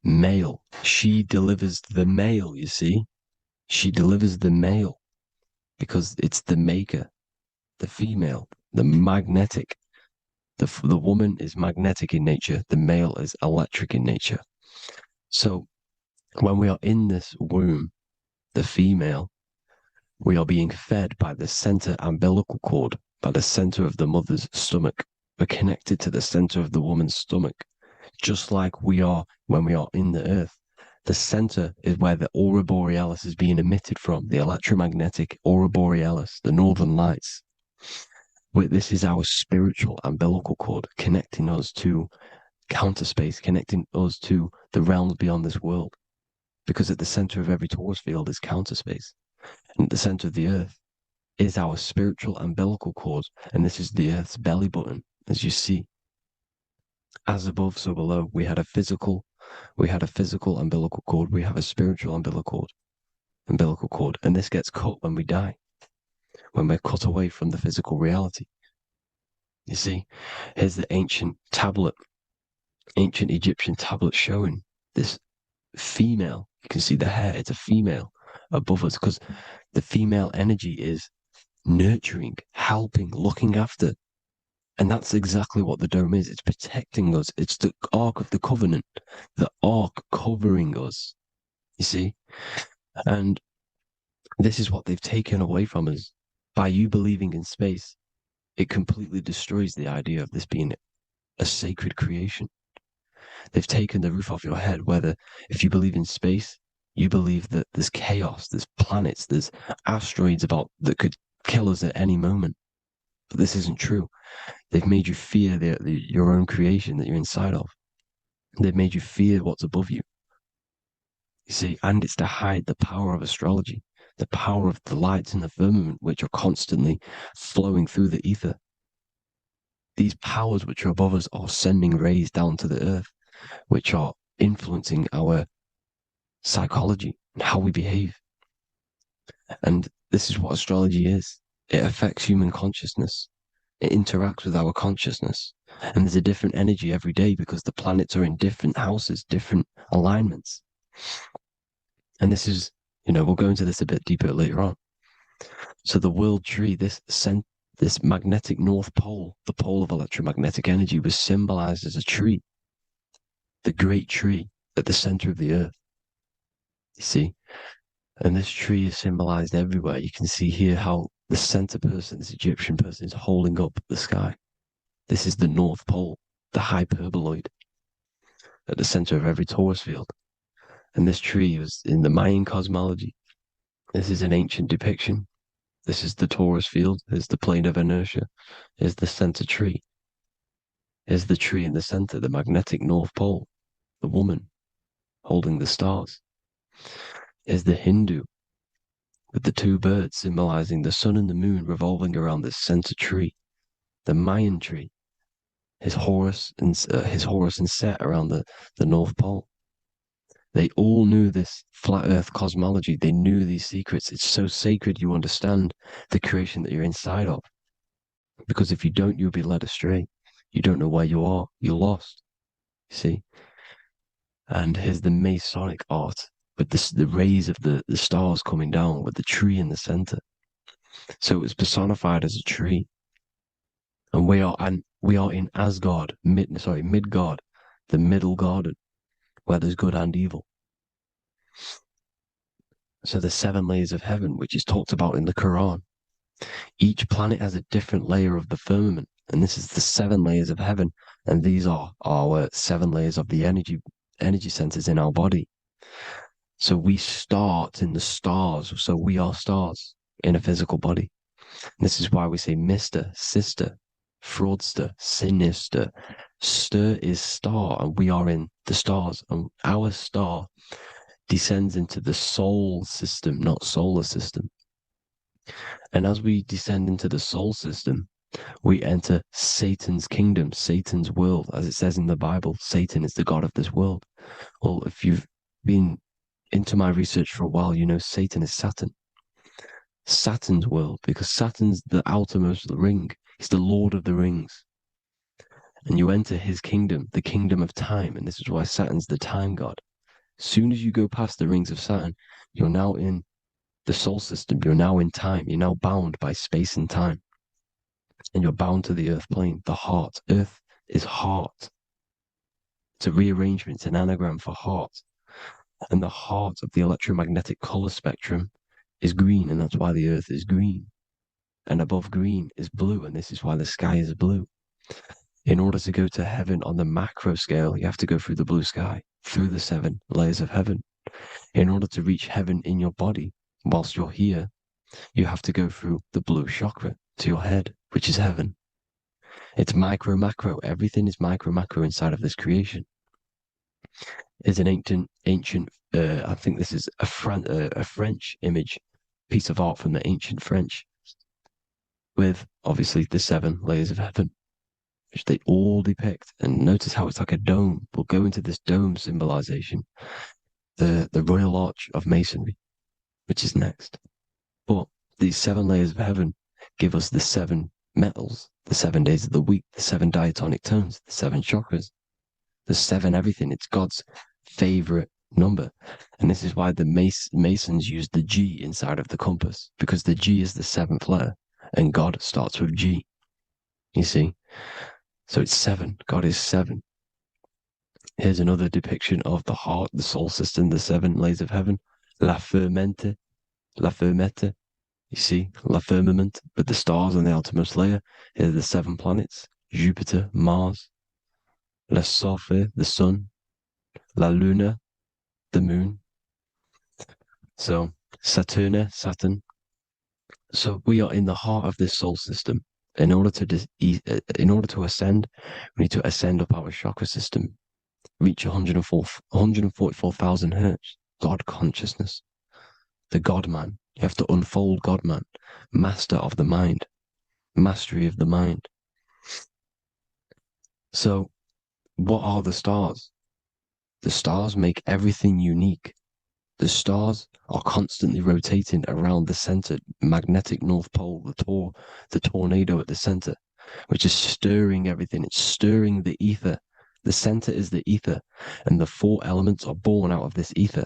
male. She delivers the male, you see. She delivers the male because it's the maker, the female, the magnetic. The woman is magnetic in nature. The male is electric in nature. So when we are in this womb, the female, we are being fed by the center umbilical cord, by the center of the mother's stomach. We're connected to the center of the woman's stomach, just like we are when we are in the earth. The center is where the aurora borealis is being emitted from, the electromagnetic aurora borealis, the northern lights. This is our spiritual umbilical cord, connecting us to counter space, connecting us to the realms beyond this world. Because at the center of every torus field is counter space. And at the center of the earth is our spiritual umbilical cord. And this is the earth's belly button, as you see. As above, so below. We had a physical umbilical cord. We have a spiritual umbilical cord. And this gets cut when we die, when we're cut away from the physical reality. You see, here's the ancient Egyptian tablet showing this female. You can see the hair, it's a female above us, because the female energy is nurturing, helping, looking after. And that's exactly what the dome is. It's protecting us. It's the Ark of the Covenant, the Ark covering us, you see? And this is what they've taken away from us. By you believing in space, it completely destroys the idea of this being a sacred creation. They've taken the roof off your head, whether if you believe in space, you believe that there's chaos, there's planets, there's asteroids that could kill us at any moment. But this isn't true. They've made you fear your own creation that you're inside of. They've made you fear what's above you. You see, and it's to hide the power of astrology, the power of the lights in the firmament, which are constantly flowing through the ether. These powers which are above us are sending rays down to the earth, which are influencing our psychology and how we behave. And this is what astrology is. It affects human consciousness. It interacts with our consciousness. And there's a different energy every day because the planets are in different houses, different alignments. And this is, we'll go into this a bit deeper later on. So the world tree, this magnetic north pole, the pole of electromagnetic energy, was symbolized as a tree, the great tree at the center of the earth. You see? And this tree is symbolized everywhere. You can see here how the center person, this Egyptian person, is holding up the sky. This is the North Pole, the hyperboloid, at the center of every torus field. And this tree was in the Mayan cosmology. This is an ancient depiction. This is the torus field. There's the plane of inertia. Here's the center tree. Here's the tree in the center, the magnetic North Pole, the woman holding the stars. Is the Hindu with the two birds symbolizing the sun and the moon revolving around this center tree. The Mayan tree, his Horus and Set around the North Pole. They all knew this flat earth cosmology. They knew these secrets. It's so sacred you understand the creation that you're inside of. Because if you don't, you'll be led astray. You don't know where you are. You're lost. You see? And here's the Masonic art, with the rays of the stars coming down, with the tree in the center. So it was personified as a tree. And we are in Asgard, Midgard, the middle garden, where there's good and evil. So the 7 layers of heaven, which is talked about in the Quran. Each planet has a different layer of the firmament, and this is the 7 layers of heaven, and these are our 7 layers of the energy centers in our body. So we start in the stars. So we are stars in a physical body. And this is why we say Mr., Sister, Fraudster, Sinister. Stir is star, and we are in the stars. And our star descends into the soul system, not solar system. And as we descend into the soul system, we enter Satan's kingdom, Satan's world. As it says in the Bible, Satan is the god of this world. Well, if you've been into my research for a while, you know Satan is Saturn. Saturn's world, because Saturn's the outermost ring. He's the Lord of the Rings. And you enter his kingdom, the kingdom of time, and this is why Saturn's the time god. As soon as you go past the rings of Saturn, you're now in the soul system. You're now in time. You're now bound by space and time. And you're bound to the earth plane, the heart. Earth is heart. It's a rearrangement, it's an anagram for heart. And the heart of the electromagnetic color spectrum is green, and that's why the earth is green. And above green is blue, and this is why the sky is blue. In order to go to heaven on the macro scale, you have to go through the blue sky, through the 7 layers of heaven. In order to reach heaven in your body, whilst you're here, you have to go through the blue chakra to your head, which is heaven. It's micro, macro. Everything is micro, macro inside of this creation. It's an ancient. I think this is a French image, piece of art from the ancient French, with obviously the 7 layers of heaven, which they all depict. And notice how it's like a dome. We'll go into this dome symbolization, the Royal Arch of Masonry, which is next. But these 7 layers of heaven give us the 7 metals, the 7 days of the week, the 7 diatonic tones, the 7 chakras, the 7 everything. It's God's favorite number. And this is why the Masons use the G inside of the compass, because the G is the 7th letter and God starts with G. You see? So it's 7. God is 7. Here's another depiction of the heart, the soul system, the 7 layers of heaven. La fermenta. You see, la firmament, with the stars on the outermost layer. Here are the 7 planets: Jupiter, Mars, la Sophie, the sun, la luna, the moon. So Saturn. So we are in the heart of this soul system. In order to ascend, we need to ascend up our chakra system, reach 144,000 hertz, God consciousness, the God man. You have to unfold God man, master of the mind, mastery of the mind. So what are the stars? The stars make everything unique. The stars are constantly rotating around the center, magnetic North Pole, the tornado at the center, which is stirring everything. It's stirring the ether. The center is the ether, and the 4 elements are born out of this ether.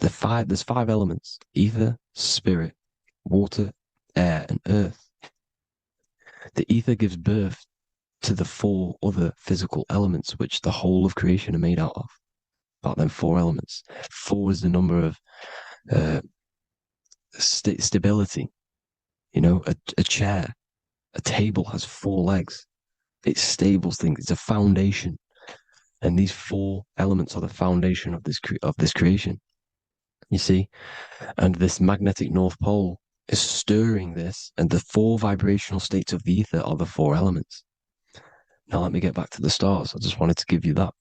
There's 5 elements: ether, spirit, water, air, and earth. The ether gives birth to the 4 other physical elements, which the whole of creation are made out of. About them 4 elements. 4 is the number of stability. You know, a chair, a table has 4 legs. It stables things. It's a foundation, and these 4 elements are the foundation of this creation. You see, and this magnetic North Pole is stirring this, and the 4 vibrational states of the ether are the 4 elements. Now let me get back to the stars. I just wanted to give you that.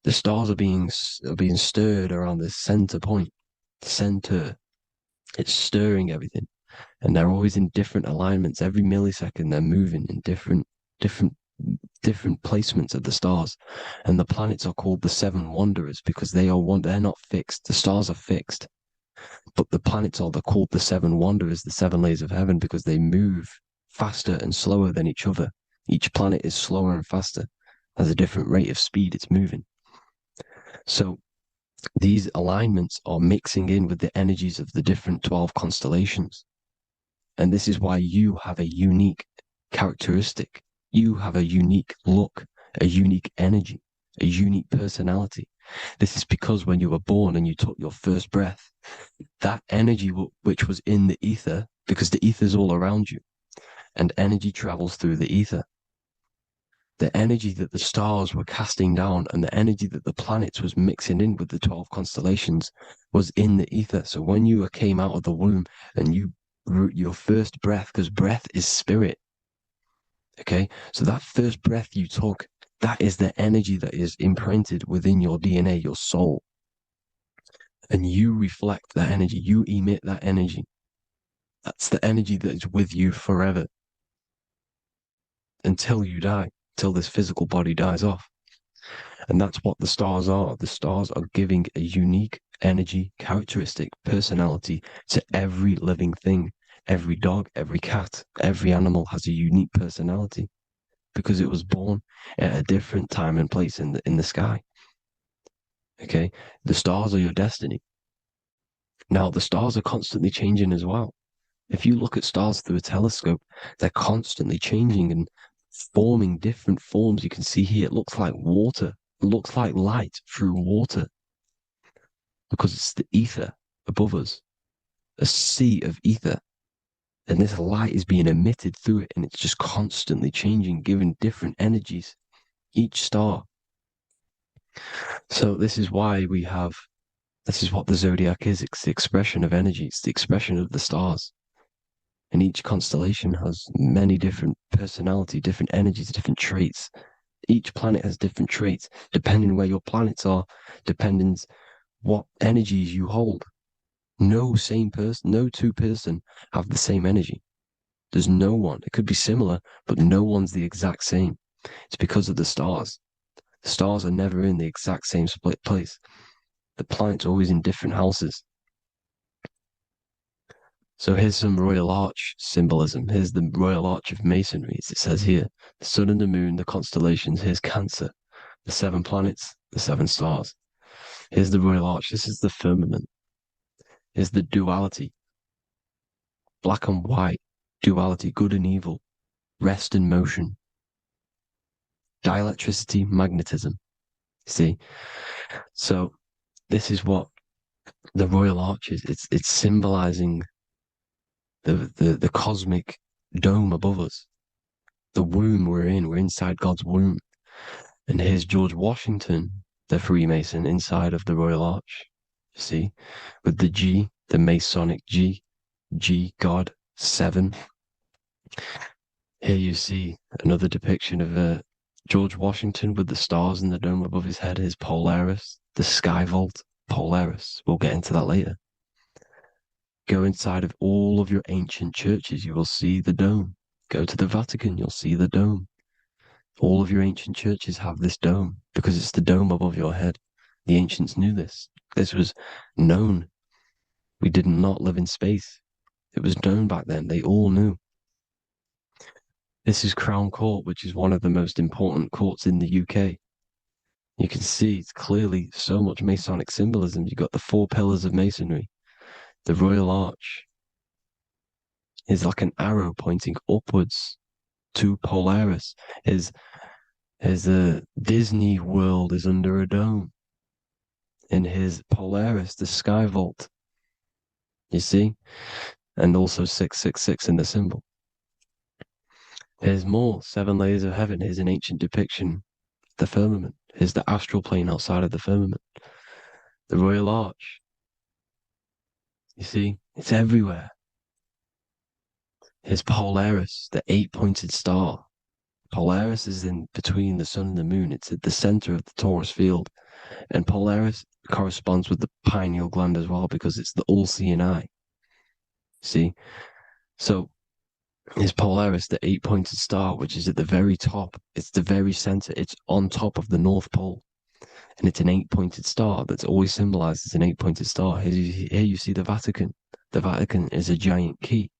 The stars are being stirred around this center point. Center. It's stirring everything. And they're always in different alignments. Every millisecond they're moving in different placements of the stars. And the planets are called the 7 wanderers because they're not fixed. The stars are fixed. But the planets are called the 7 wanderers, the 7 layers of heaven, because they move faster and slower than each other. Each planet is slower and faster. Has a different rate of speed it's moving. So these alignments are mixing in with the energies of the different 12 constellations. And this is why you have a unique characteristic. You have a unique look, a unique energy, a unique personality. This is because when you were born and you took your first breath, that energy which was in the ether, because the ether is all around you, and energy travels through the ether. The energy that the stars were casting down and the energy that the planets was mixing in with the 12 constellations was in the ether. So when you came out of the womb and your first breath, because breath is spirit, okay? So that first breath you took, that is the energy that is imprinted within your DNA, your soul. And you reflect that energy. You emit that energy. That's the energy that is with you forever until you die. Till this physical body dies off. And that's what the stars are. The stars are giving a unique energy, characteristic, personality to every living thing. Every dog, every cat, every animal has a unique personality because it was born at a different time and place in the sky. Okay? The stars are your destiny. Now, the stars are constantly changing as well. If you look at stars through a telescope, they're constantly changing and forming different forms. You can see here, it looks like water. It looks like light through water because it's the ether above us, a sea of ether. And this light is being emitted through it, and it's just constantly changing, giving different energies, each star. So this is why we have This is what the zodiac is. It's the expression of energy. It's the expression of the stars. And each constellation has many different personality, different energies, different traits. Each planet has different traits, depending where your planets are, depending what energies you hold. No same person, no two person have the same energy. There's no one. It could be similar, but no one's the exact same. It's because of the stars. The stars are never in the exact same split place. The planet's always in different houses. So here's some Royal Arch symbolism. Here's the Royal Arch of Masonry, as it says here. The sun and the moon, the constellations. Here's Cancer, the 7 planets, the 7 stars. Here's the Royal Arch. This is the firmament. Here's the duality. Black and white, duality, good and evil, rest and motion, dielectricity, magnetism. See? So this is what the Royal Arch is. It's symbolizing the cosmic dome above us. The womb we're in. We're inside God's womb. And here's George Washington, the Freemason, inside of the Royal Arch. You see? With the G, the Masonic G, God, 7. Here you see another depiction of George Washington with the stars in the dome above his head, his Polaris, the sky vault, Polaris. We'll get into that later. Go inside of all of your ancient churches, you will see the dome. Go to the Vatican, you'll see the dome. All of your ancient churches have this dome because it's the dome above your head. The ancients knew this. This was known. We did not live in space. It was known back then. They all knew. This is Crown Court, which is one of the most important courts in the UK. You can see it's clearly so much Masonic symbolism. You've got the 4 pillars of Masonry. The Royal Arch is like an arrow pointing upwards to Polaris. His Disney World is under a dome. In his Polaris, the sky vault. You see? And also 666 in the symbol. Here's more 7 layers of heaven. Here's an ancient depiction. The firmament. Here's the astral plane outside of the firmament. The Royal Arch. You see? It's everywhere. Here's Polaris, the 8-pointed star. Polaris is in between the sun and the moon. It's at the center of the Taurus field. And Polaris corresponds with the pineal gland as well because it's the all-seeing eye. See? So, is Polaris, the 8-pointed star, which is at the very top. It's the very center. It's on top of the North Pole. And it's an 8-pointed star that's always symbolized as an 8-pointed star. Here you see the Vatican. The Vatican is a giant key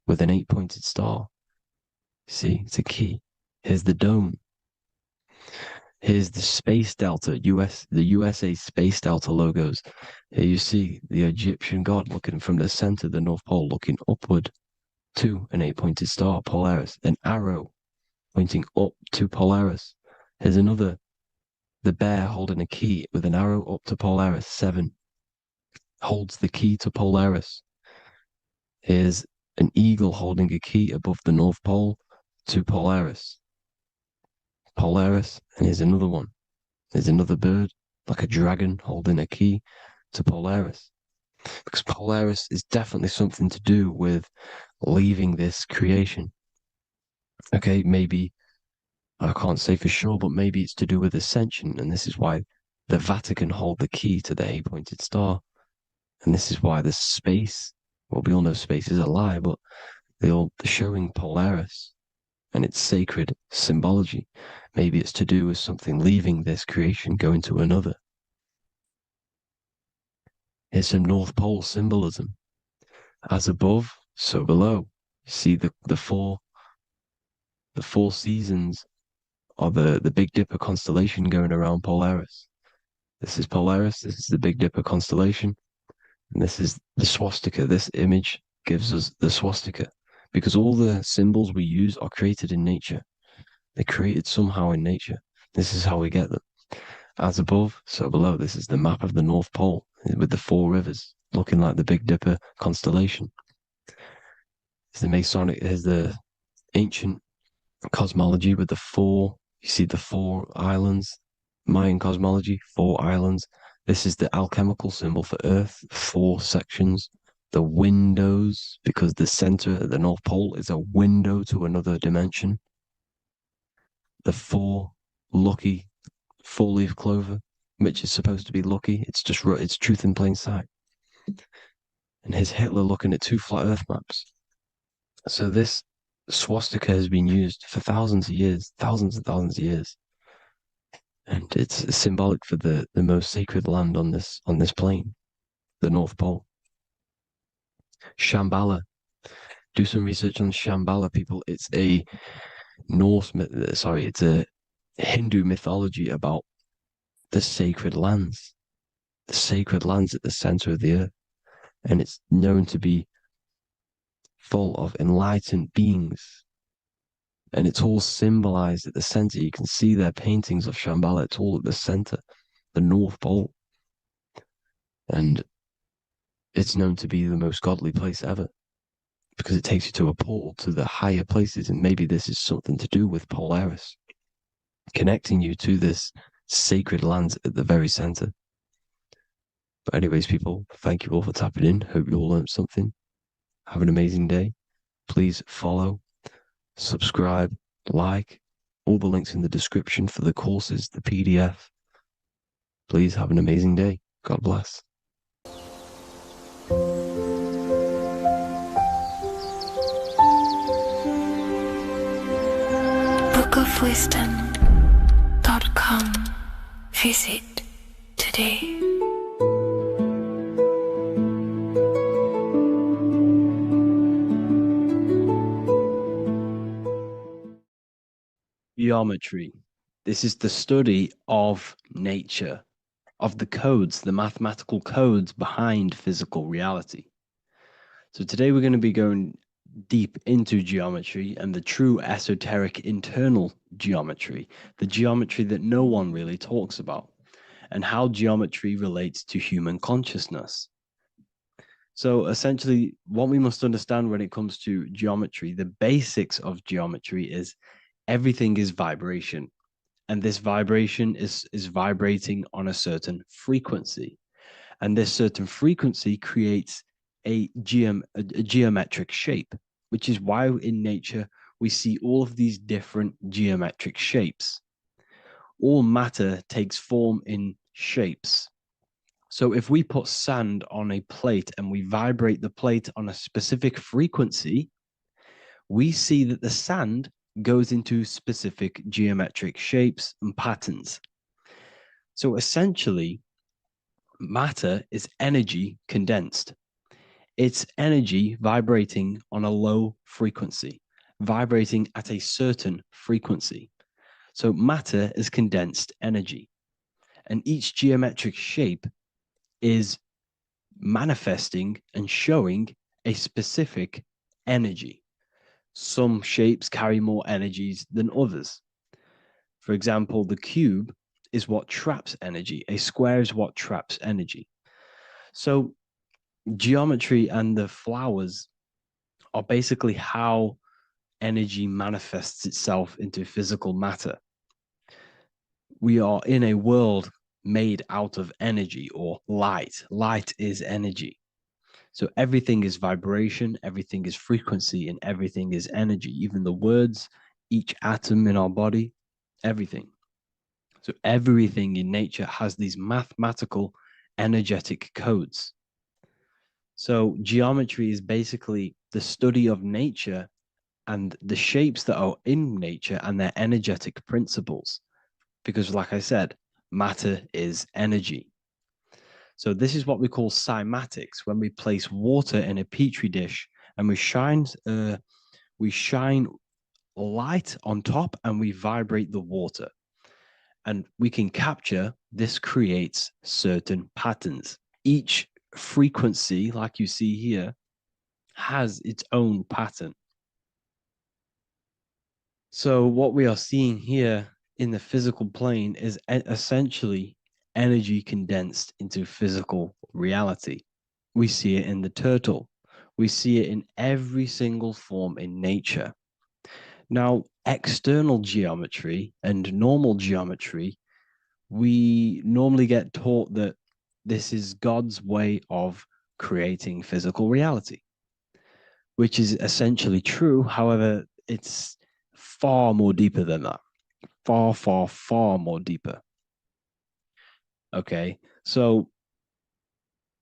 with an 8-pointed star. See, it's a key. Here's the dome. Here's the Space Delta, the USA Space Delta logos. Here you see the Egyptian god looking from the center of the North Pole, looking upward to an 8-pointed star, Polaris. An arrow pointing up to Polaris. Here's another, the bear holding a key with an arrow up to Polaris, 7. Holds the key to Polaris. Here's an eagle holding a key above the North Pole to Polaris. Polaris, and here's another one. There's another bird, like a dragon, holding a key to Polaris. Because Polaris is definitely something to do with leaving this creation. Okay, maybe, I can't say for sure, but maybe it's to do with ascension, and this is why the Vatican hold the key to the 8-pointed star. And this is why the space, well, we all know space is a lie, but they're showing Polaris and its sacred symbology. Maybe it's to do with something leaving this creation, going to another. Here's some North Pole symbolism. As above, so below. You see the four seasons of the Big Dipper constellation going around Polaris. This is Polaris, this is the Big Dipper constellation, and this is the swastika. This image gives us the swastika, because all the symbols we use are created in nature. They're created somehow in nature. This is how we get them. As above, so below. This is the map of the North Pole with the 4 rivers, looking like the Big Dipper constellation. It's the Masonic, there's the ancient cosmology with the 4, you see the 4 islands, Mayan cosmology, 4 islands. This is the alchemical symbol for Earth, 4 sections. The windows, because the center at the North Pole is a window to another dimension. The 4 lucky 4-leaf clover, which is supposed to be lucky. It's truth in plain sight. And here's Hitler looking at 2 flat Earth maps. So this swastika has been used for thousands of years, thousands and thousands of years. And it's symbolic for the most sacred land on this plane, the North Pole. Shambhala. Do some research on Shambhala, people. It's a it's a Hindu mythology about the sacred lands at the center of the earth. And it's known to be full of enlightened beings. And it's all symbolized at the center. You can see their paintings of Shambhala. It's all at the center, the North Pole. And it's known to be the most godly place ever, because it takes you to a portal to the higher places. And maybe this is something to do with Polaris, connecting you to this sacred land at the very center. But anyways, people, thank you all for tapping in. Hope you all learned something. Have an amazing day. Please follow, subscribe, like, all the links in the description for the courses, the PDF. Please have an amazing day. God bless. bookofwisdom.com. Visit today. Geometry. This is the study of nature, of the codes, the mathematical codes behind physical reality. So today we're going to be going deep into geometry and the true esoteric internal geometry, the geometry that no one really talks about, and how geometry relates to human consciousness. So essentially, what we must understand when it comes to geometry, the basics of geometry is everything is vibration. And this vibration is vibrating on a certain frequency. And this certain frequency creates a geometric shape, which is why in nature we see all of these different geometric shapes. All matter takes form in shapes. So if we put sand on a plate and we vibrate the plate on a specific frequency, we see that the sand goes into specific geometric shapes and patterns. So essentially, matter is energy condensed. It's energy vibrating on a low frequency, vibrating at a certain frequency. So matter is condensed energy. And each geometric shape is manifesting and showing a specific energy. Some shapes carry more energies than others. For example, the cube is what traps energy. A square is what traps energy. So geometry and the flowers are basically how energy manifests itself into physical matter. We are in a world made out of energy or light. Light is energy. So everything is vibration, everything is frequency, and everything is energy. Even the words, each atom in our body, everything. So everything in nature has these mathematical, energetic codes. So geometry is basically the study of nature and the shapes that are in nature and their energetic principles. Because like I said, matter is energy. So this is what we call cymatics, when we place water in a petri dish and we shine light on top and we vibrate the water. And we can capture, this creates certain patterns. Each frequency, like you see here, has its own pattern. So what we are seeing here in the physical plane is essentially energy condensed into physical reality. We see it in the turtle. We see it in every single form in nature. Now, external geometry and normal geometry, we normally get taught that this is God's way of creating physical reality, which is essentially true. However, it's far more deeper than that. Far, far, far more deeper. Okay, so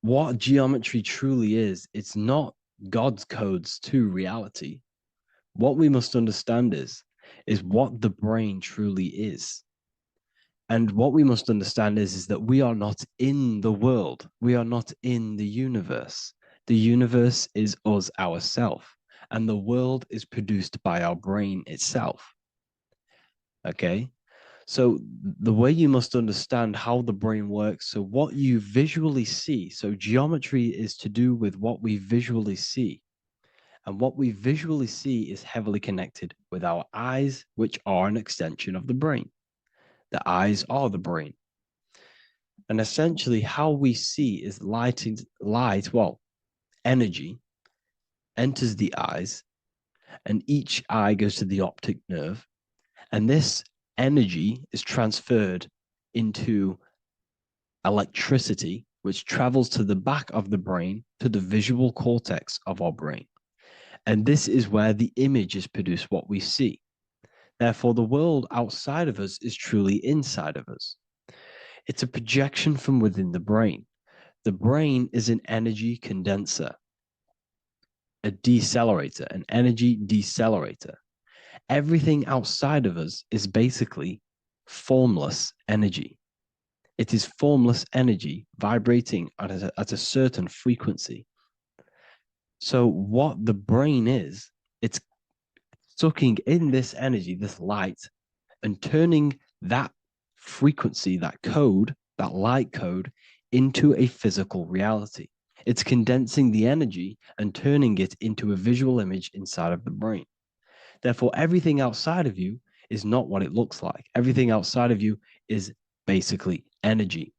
what geometry truly is, it's not God's codes to reality. What we must understand is what the brain truly is. And what we must understand is that we are not in the world. We are not in the universe. The universe is us ourselves, and the world is produced by our brain itself. Okay? So the way you must understand how the brain works, so what you visually see, so geometry is to do with what we visually see. And what we visually see is heavily connected with our eyes, which are an extension of the brain. The eyes are the brain. And essentially how we see is energy enters the eyes, and each eye goes to the optic nerve. And this energy is transferred into electricity, which travels to the back of the brain, to the visual cortex of our brain. And this is where the image is produced, what we see. Therefore, the world outside of us is truly inside of us. It's a projection from within the brain. The brain is an energy condenser, a decelerator, an energy decelerator. Everything outside of us is basically formless energy. It is formless energy vibrating at a certain frequency. So what the brain is, it's sucking in this energy, this light, and turning that frequency, that code, that light code, into a physical reality. It's condensing the energy and turning it into a visual image inside of the brain. Therefore, everything outside of you is not what it looks like. Everything outside of you is basically energy,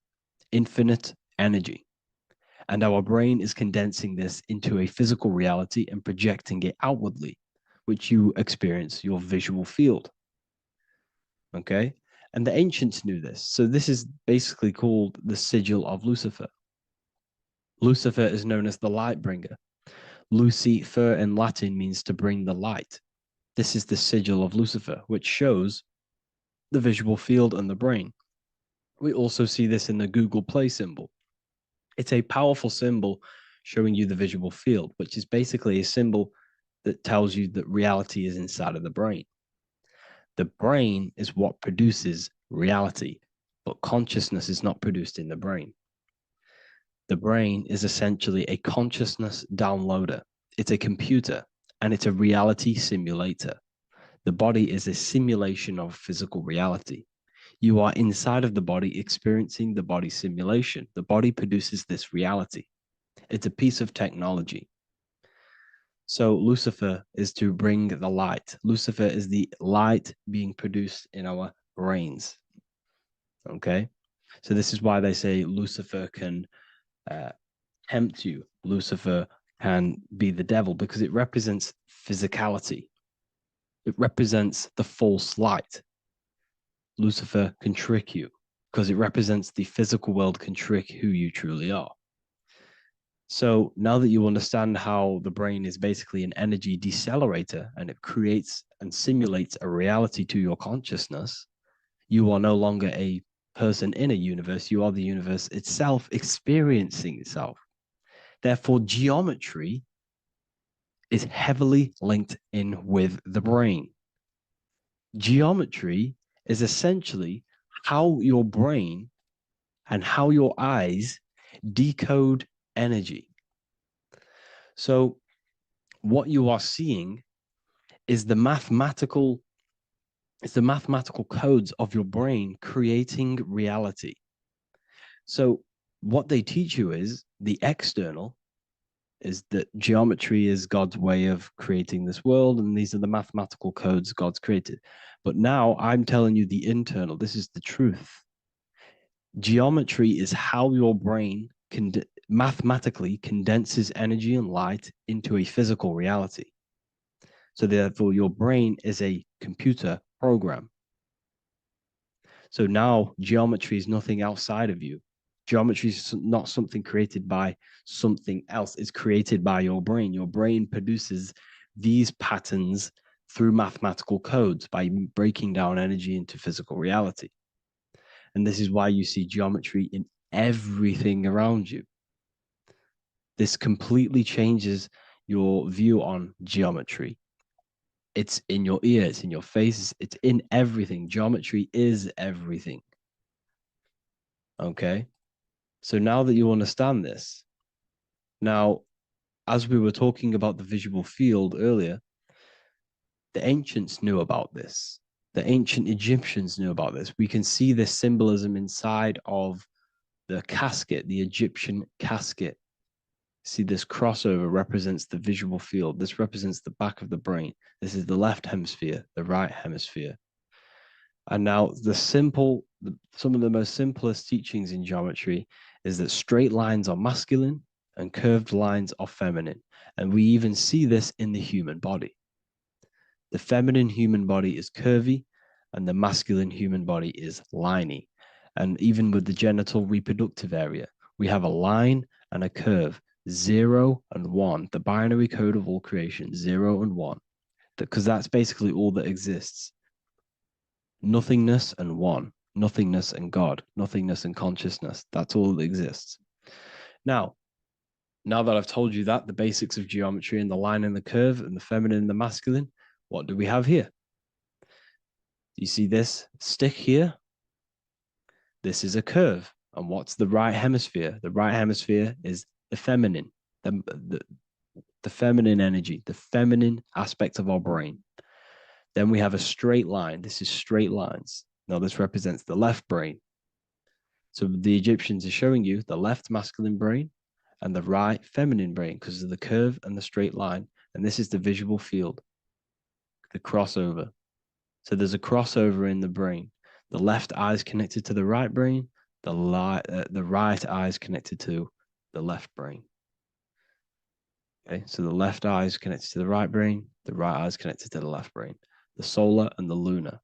infinite energy. And our brain is condensing this into a physical reality and projecting it outwardly, which you experience your visual field. Okay? And the ancients knew this. So this is basically called the sigil of Lucifer. Lucifer is known as the light bringer. Lucifer in Latin means to bring the light. This is the sigil of Lucifer, which shows the visual field and the brain. We also see this in the Google Play symbol. It's a powerful symbol showing you the visual field, which is basically a symbol that tells you that reality is inside of the brain. The brain is what produces reality, but consciousness is not produced in the brain. The brain is essentially a consciousness downloader. It's a computer, and it's a reality simulator. The body is a simulation of physical reality. You are inside of the body experiencing the body simulation. The body produces this reality. It's a piece of technology. So Lucifer is to bring the light. Lucifer is the light being produced in our brains. Okay? So this is why they say Lucifer can tempt you. Lucifer can be the devil because it represents physicality. It represents the false light. Lucifer can trick you because it represents the physical world can trick who you truly are. So now that you understand how the brain is basically an energy decelerator and it creates and simulates a reality to your consciousness, you are no longer a person in a universe. You are the universe itself experiencing itself. Therefore, geometry is heavily linked in with the brain. Geometry is essentially how your brain and how your eyes decode energy. So what you are seeing is the mathematical codes of your brain creating reality. So what they teach you is the external is that geometry is God's way of creating this world, and these are the mathematical codes God's created. But now I'm telling you the internal. This is the truth. Geometry is how your brain mathematically condenses energy and light into a physical reality. So therefore, your brain is a computer program. So now geometry is nothing outside of you. Geometry is not something created by something else. It's created by your brain. Your brain produces these patterns through mathematical codes by breaking down energy into physical reality. And this is why you see geometry in everything around you. This completely changes your view on geometry. It's in your ear, it's in your face, it's in everything. Geometry is everything. Okay? So now that you understand this, now, as we were talking about the visual field earlier, the ancients knew about this. The ancient Egyptians knew about this. We can see this symbolism inside of the casket, the Egyptian casket. See, this crossover represents the visual field. This represents the back of the brain. This is the left hemisphere, the right hemisphere. And now some of the most simplest teachings in geometry is that straight lines are masculine and curved lines are feminine. And we even see this in the human body. The feminine human body is curvy and the masculine human body is liney. And even with the genital reproductive area, we have a line and a curve, 0 and 1, the binary code of all creation, 0 and 1, because that's basically all that exists. Nothingness and one, nothingness and God, nothingness and consciousness. That's all that exists. Now that I've told you that, the basics of geometry and the line and the curve and the feminine and the masculine, what do we have here? Do you see this stick here? This is a curve. And what's the right hemisphere? The right hemisphere is the feminine, the feminine energy, the feminine aspect of our brain. Then we have a straight line. This is straight lines. Now this represents the left brain. So the Egyptians are showing you the left masculine brain and the right feminine brain because of the curve and the straight line. And this is the visual field, the crossover. So there's a crossover in the brain. The left eye is connected to the right brain. The right eye is connected to the left brain. Okay, so the left eye is connected to the right brain. The right eye is connected to the left brain. The solar and the lunar.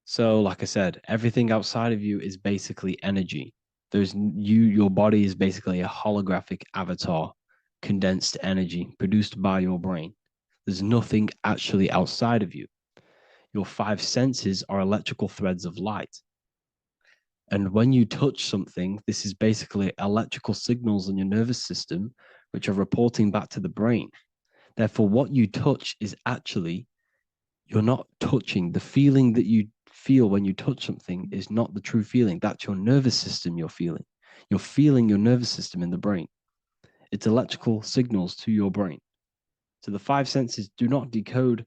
So, like I said, everything outside of you is basically energy. Your body is basically a holographic avatar, condensed energy produced by your brain. There's nothing actually outside of you. Your 5 senses are electrical threads of light. And when you touch something, this is basically electrical signals in your nervous system, which are reporting back to the brain. Therefore, what you touch is actually, you're not touching. The feeling that you feel when you touch something is not the true feeling. That's your nervous system you're feeling. You're feeling your nervous system in the brain. It's electrical signals to your brain. So the 5 senses do not decode,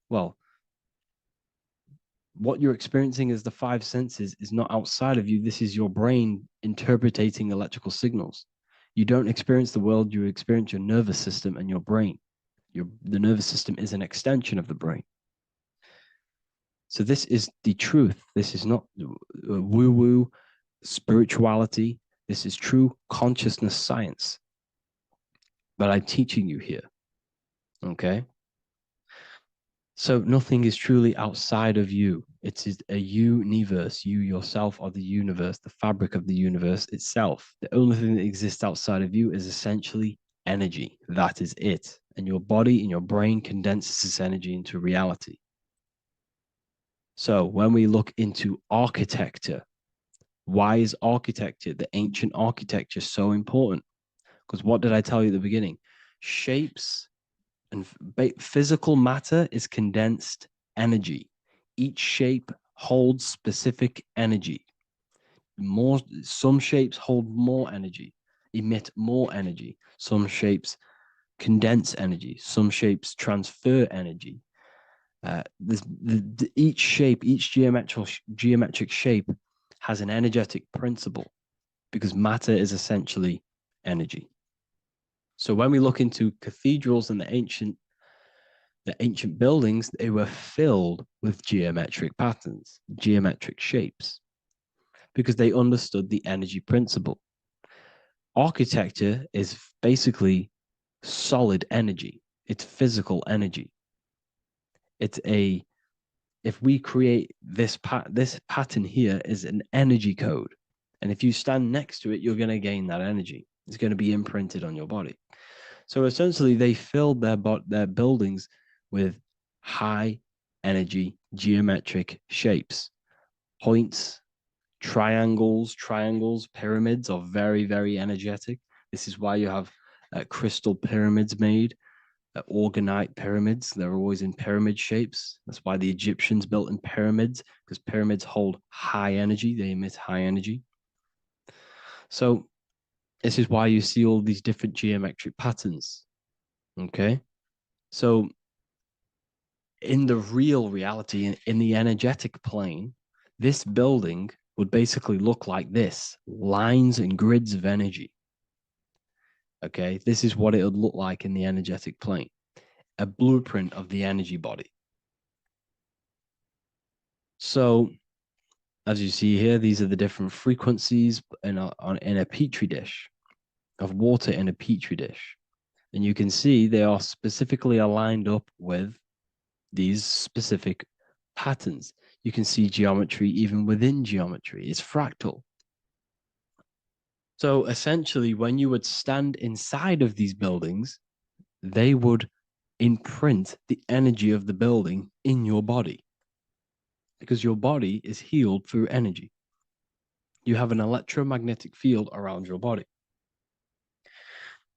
well, what you're experiencing as the 5 senses is not outside of you. This is your brain interpreting electrical signals. You don't experience the world, you experience your nervous system and your brain. The nervous system is an extension of the brain. So this is the truth. This is not woo-woo spirituality. This is true consciousness science that I'm teaching you here. Okay? So nothing is truly outside of you. It is a universe. You yourself are the universe, the fabric of the universe itself. The only thing that exists outside of you is essentially energy. That is it. And your body and your brain condenses this energy into reality. So when we look into architecture, why is architecture, the ancient architecture, so important? Because what did I tell you at the beginning? Shapes and physical matter is condensed energy. Each shape holds specific energy. Some shapes hold more energy, emit more energy. Some shapes condense energy. Some shapes transfer energy. Each shape, each geometric shape has an energetic principle because matter is essentially energy. So when we look into cathedrals and the ancient buildings, they were filled with geometric patterns, geometric shapes, because they understood the energy principle. Architecture is basically solid energy. It's physical energy. If we create this pattern here is an energy code. And if you stand next to it, you're going to gain that energy. It's going to be imprinted on your body. So essentially, they filled their buildings with high energy geometric shapes, points, triangles, pyramids are very, very energetic. This is why you have crystal pyramids made, orgonite pyramids. They're always in pyramid shapes. That's why the Egyptians built in pyramids, because pyramids hold high energy. They emit high energy. So this is why you see all these different geometric patterns. Okay. So in the real reality, in the energetic plane, this building would basically look like this: lines and grids of energy. Okay. This is what it would look like in the energetic plane, a blueprint of the energy body. So as you see here, these are the different frequencies in a petri dish, of water in a petri dish. And you can see they are specifically aligned up with these specific patterns. You can see geometry even within geometry. It's fractal. So essentially, when you would stand inside of these buildings, they would imprint the energy of the building in your body, because your body is healed through energy. You have an electromagnetic field around your body.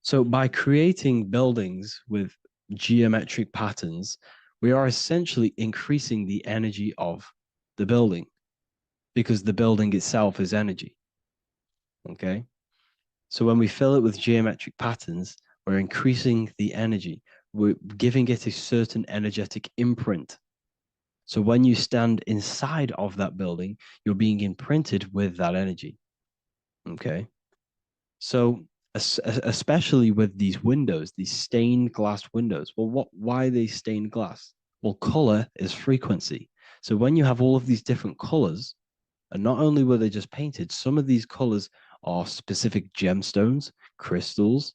So by creating buildings with geometric patterns, we are essentially increasing the energy of the building, because the building itself is energy. Okay. So when we fill it with geometric patterns, we're increasing the energy. We're giving it a certain energetic imprint. So when you stand inside of that building, you're being imprinted with that energy. Okay. So especially with these windows, these stained glass windows. Well, why are they stained glass? Well, color is frequency. So when you have all of these different colors, and not only were they just painted, some of these colors are specific gemstones, crystals,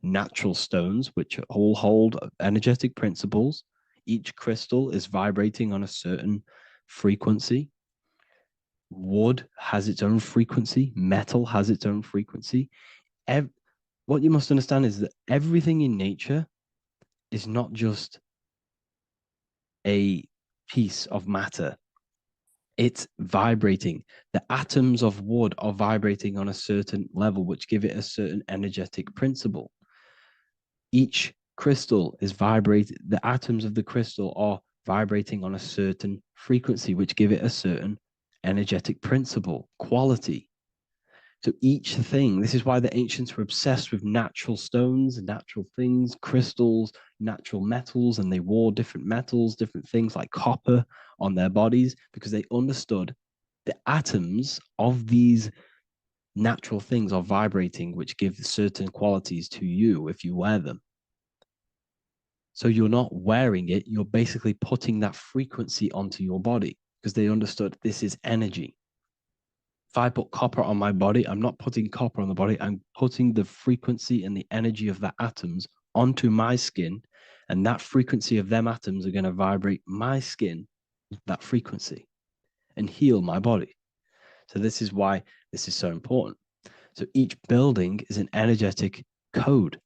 natural stones, which all hold energetic principles. Each crystal is vibrating on a certain frequency. Wood has its own frequency. Metal has its own frequency. What you must understand is that everything in nature is not just a piece of matter. It's vibrating. The atoms of wood are vibrating on a certain level, which give it a certain energetic principle. Each crystal is vibrating. The atoms of the crystal are vibrating on a certain frequency, which give it a certain energetic principle, quality. So each thing, this is why the ancients were obsessed with natural stones, natural things, crystals, natural metals, and they wore different metals, different things like copper on their bodies, because they understood the atoms of these natural things are vibrating, which give certain qualities to you if you wear them. So you're not wearing it, you're basically putting that frequency onto your body, because they understood this is energy. If I put copper on my body, I'm not putting copper on the body. I'm putting the frequency and the energy of the atoms onto my skin. And that frequency of them atoms are going to vibrate my skin, that frequency, and heal my body. So this is why this is so important. So each building is an energetic code.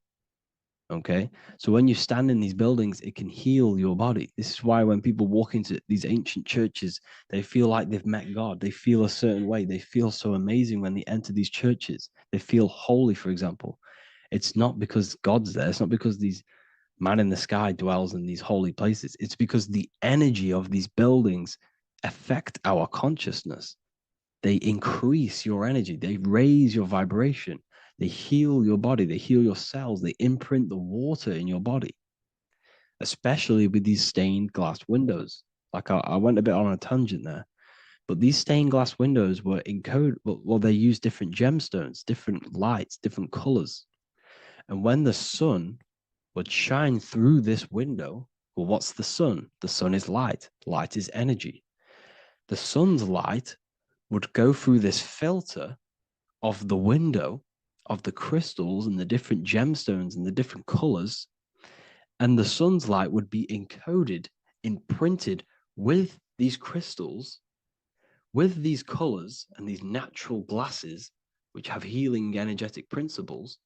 Okay. So when you stand in these buildings, it can heal your body. This is why when people walk into these ancient churches, they feel like they've met God. They feel a certain way. They feel so amazing when they enter these churches. They feel holy, for example. It's not because God's there. It's not because these man in the sky dwells in these holy places. It's because the energy of these buildings affect our consciousness. They increase your energy. They raise your vibration. They heal your body. They heal your cells. They imprint the water in your body, especially with these stained glass windows. Like I went a bit on a tangent there, but these stained glass windows were encoded. Well, they use different gemstones, different lights, different colors. And when the sun would shine through this window, well, what's the sun? The sun is light. Light is energy. The sun's light would go through this filter of the window, of the crystals and the different gemstones and the different colors, and the sun's light would be encoded, imprinted with these crystals, with these colors and these natural glasses, which have healing energetic principles,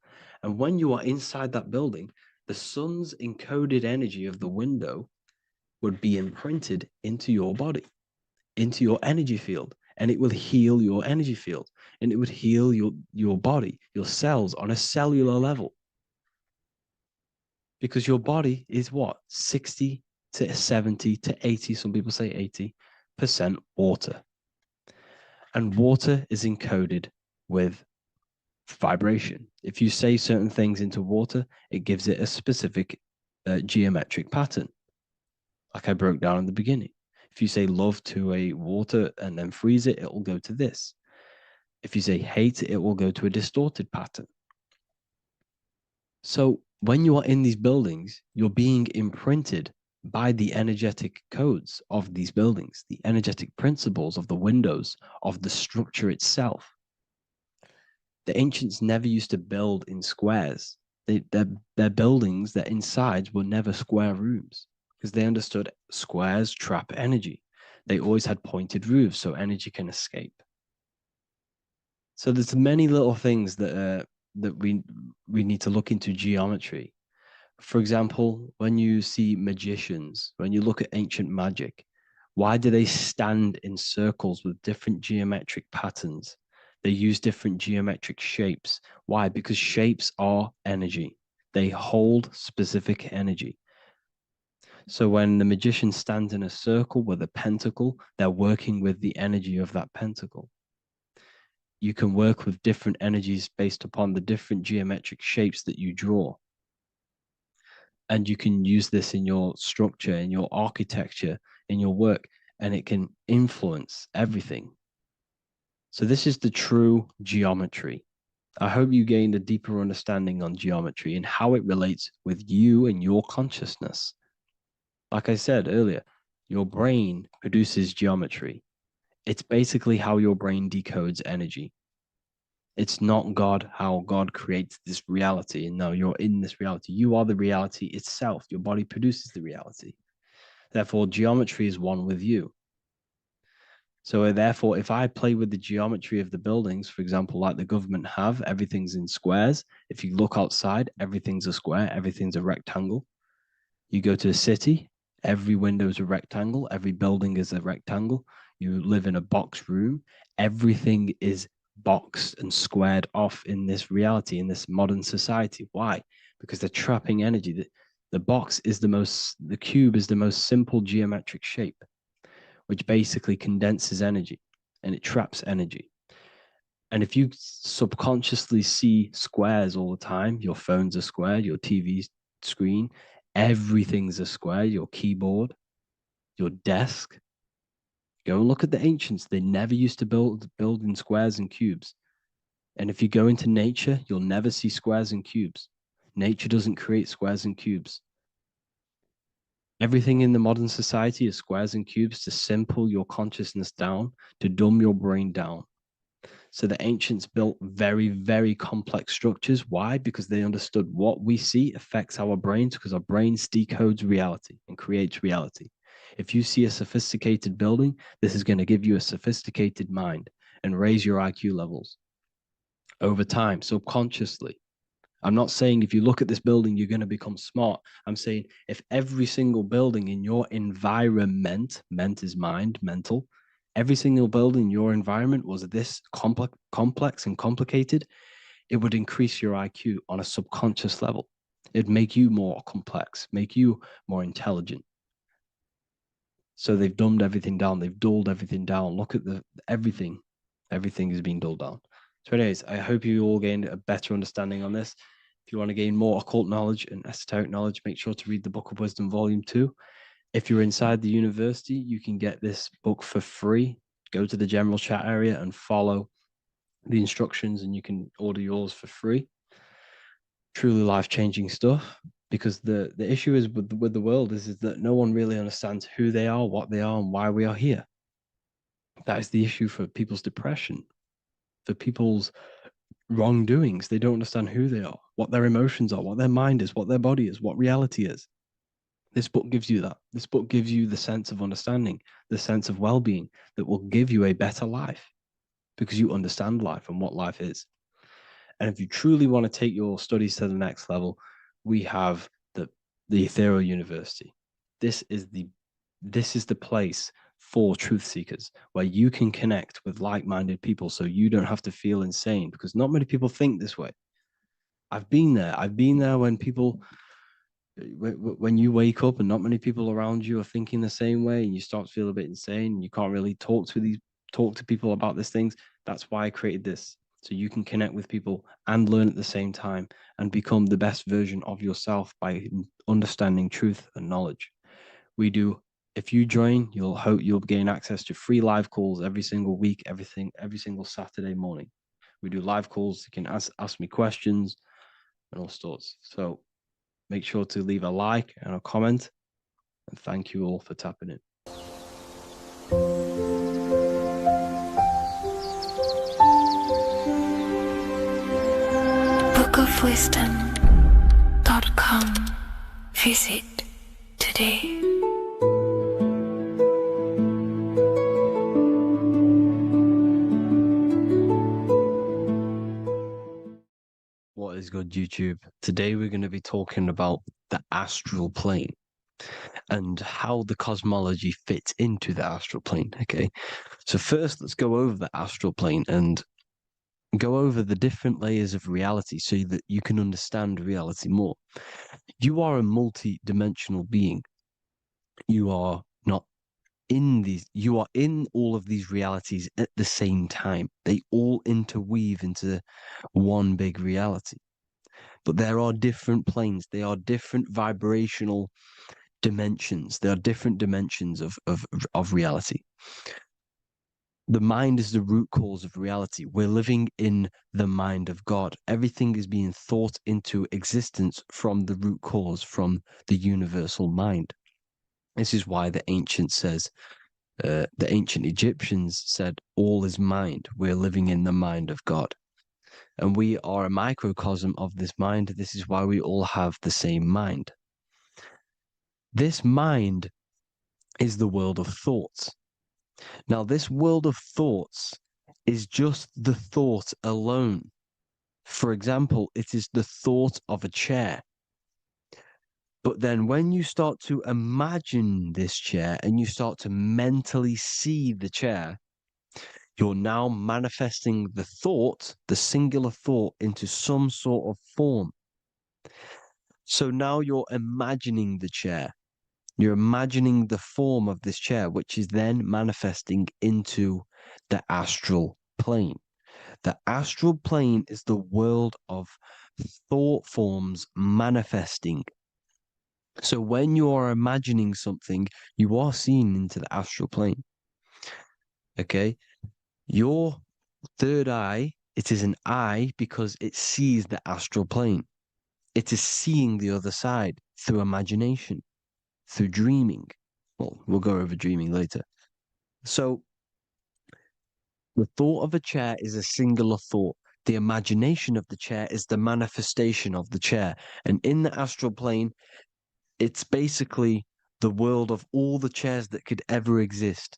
and when you are inside that building, the sun's encoded energy of the window would be imprinted into your body, into your energy field, and it will heal your energy field, and it would heal your body, your cells on a cellular level. Because your body is what? 60 to 70 to 80, some people say 80% water. And water is encoded with vibration. If you say certain things into water, it gives it a specific geometric pattern, like I broke down in the beginning. If you say love to a water and then freeze it, it will go to this. If you say hate, it will go to a distorted pattern. So when you are in these buildings, you're being imprinted by the energetic codes of these buildings, the energetic principles of the windows, of the structure itself. The ancients never used to build in squares. Their buildings, their insides were never square rooms because they understood squares trap energy. They always had pointed roofs so energy can escape. So there's many little things that we need to look into geometry. For example, when you see magicians, when you look at ancient magic, why do they stand in circles with different geometric patterns? They use different geometric shapes. Why? Because shapes are energy. They hold specific energy. So when the magician stands in a circle with a pentacle, they're working with the energy of that pentacle. You can work with different energies based upon the different geometric shapes that you draw. And you can use this in your structure, in your architecture, in your work, and it can influence everything. So this is the true geometry. I hope you gained a deeper understanding on geometry and how it relates with you and your consciousness. Like I said earlier, your brain produces geometry. It's basically how your brain decodes energy. It's not God, how God creates this reality. And no, you're in this reality. You are the reality itself. Your body produces the reality. Therefore, geometry is one with you. So therefore, if I play with the geometry of the buildings, for example, like the government have, everything's in squares. If you look outside, everything's a square, everything's a rectangle. You go to a city, every window is a rectangle, every building is a rectangle. You live in a box room, everything is boxed and squared off in this reality, in this modern society. Why? Because they're trapping energy. The cube is the most simple geometric shape, which basically condenses energy and it traps energy. And if you subconsciously see squares all the time, your phone's a square, your TV screen, everything's a square, your keyboard, your desk. Go and look at the ancients. They never used to build in squares and cubes. And if you go into nature, you'll never see squares and cubes. Nature doesn't create squares and cubes. Everything in the modern society is squares and cubes to simple your consciousness down, to dumb your brain down. So the ancients built very, very complex structures. Why? Because they understood what we see affects our brains, because our brains decodes reality and creates reality. If you see a sophisticated building, this is going to give you a sophisticated mind and raise your IQ levels over time, subconsciously. I'm not saying if you look at this building, you're going to become smart. I'm saying if every single building in your environment, ment is mind, mental, every single building in your environment was this complex and complicated, it would increase your IQ on a subconscious level. It'd make you more complex, make you more intelligent. So they've dumbed everything down. They've dulled everything down. Look at everything. Everything is being dulled down. So anyways, I hope you all gained a better understanding on this. If you want to gain more occult knowledge and esoteric knowledge, make sure to read the Book of Wisdom, Volume 2. If you're inside the university, you can get this book for free. Go to the general chat area and follow the instructions and you can order yours for free. Truly life-changing stuff, because the issue is with the world is that no one really understands who they are, what they are, and why we are here. That is the issue for people's depression, for people's wrongdoings. They don't understand who they are, what their emotions are, what their mind is, what their body is, what reality is. This book gives you that. This book gives you the sense of understanding, the sense of well-being that will give you a better life because you understand life and what life is. And if you truly want to take your studies to the next level, we have the Ethereal University. This is the place for truth seekers where you can connect with like-minded people so you don't have to feel insane, because not many people think this way. I've been there. I've been there when you wake up and not many people around you are thinking the same way, and you start to feel a bit insane and you can't really talk to people about these things. That's why I created this, so you can connect with people and learn at the same time and become the best version of yourself by understanding truth and knowledge. If you join, you'll gain access to free live calls every single week, every single Saturday morning. We do live calls. You can ask me questions and all sorts. So make sure to leave a like and a comment. And thank you all for tapping in. bookofwisdom.com. Visit today. What is good, YouTube? Today we're going to be talking about the astral plane and how the cosmology fits into the astral plane. Okay, so first let's go over the astral plane and go over the different layers of reality so that you can understand reality more. You are a multi-dimensional being. You are not you are in all of these realities at the same time. They all interweave into one big reality. But there are different planes. They are different vibrational dimensions. There are different dimensions of reality. The mind is the root cause of reality. We're living in the mind of God. Everything is being thought into existence from the root cause, from the universal mind. This is why the ancient Egyptians said, all is mind. We're living in the mind of God. And we are a microcosm of this mind. This is why we all have the same mind. This mind is the world of thoughts. Now, this world of thoughts is just the thought alone. For example, it is the thought of a chair. But then when you start to imagine this chair and you start to mentally see the chair, you're now manifesting the thought, the singular thought, into some sort of form. So now you're imagining the chair. You're imagining the form of this chair, which is then manifesting into the astral plane. The astral plane is the world of thought forms manifesting. So when you are imagining something, you are seeing into the astral plane. Okay? Your third eye, it is an eye because it sees the astral plane. It is seeing the other side through imagination, through dreaming. Well, we'll go over dreaming later. So the thought of a chair is a singular thought. The imagination of the chair is the manifestation of the chair. And in the astral plane, it's basically the world of all the chairs that could ever exist.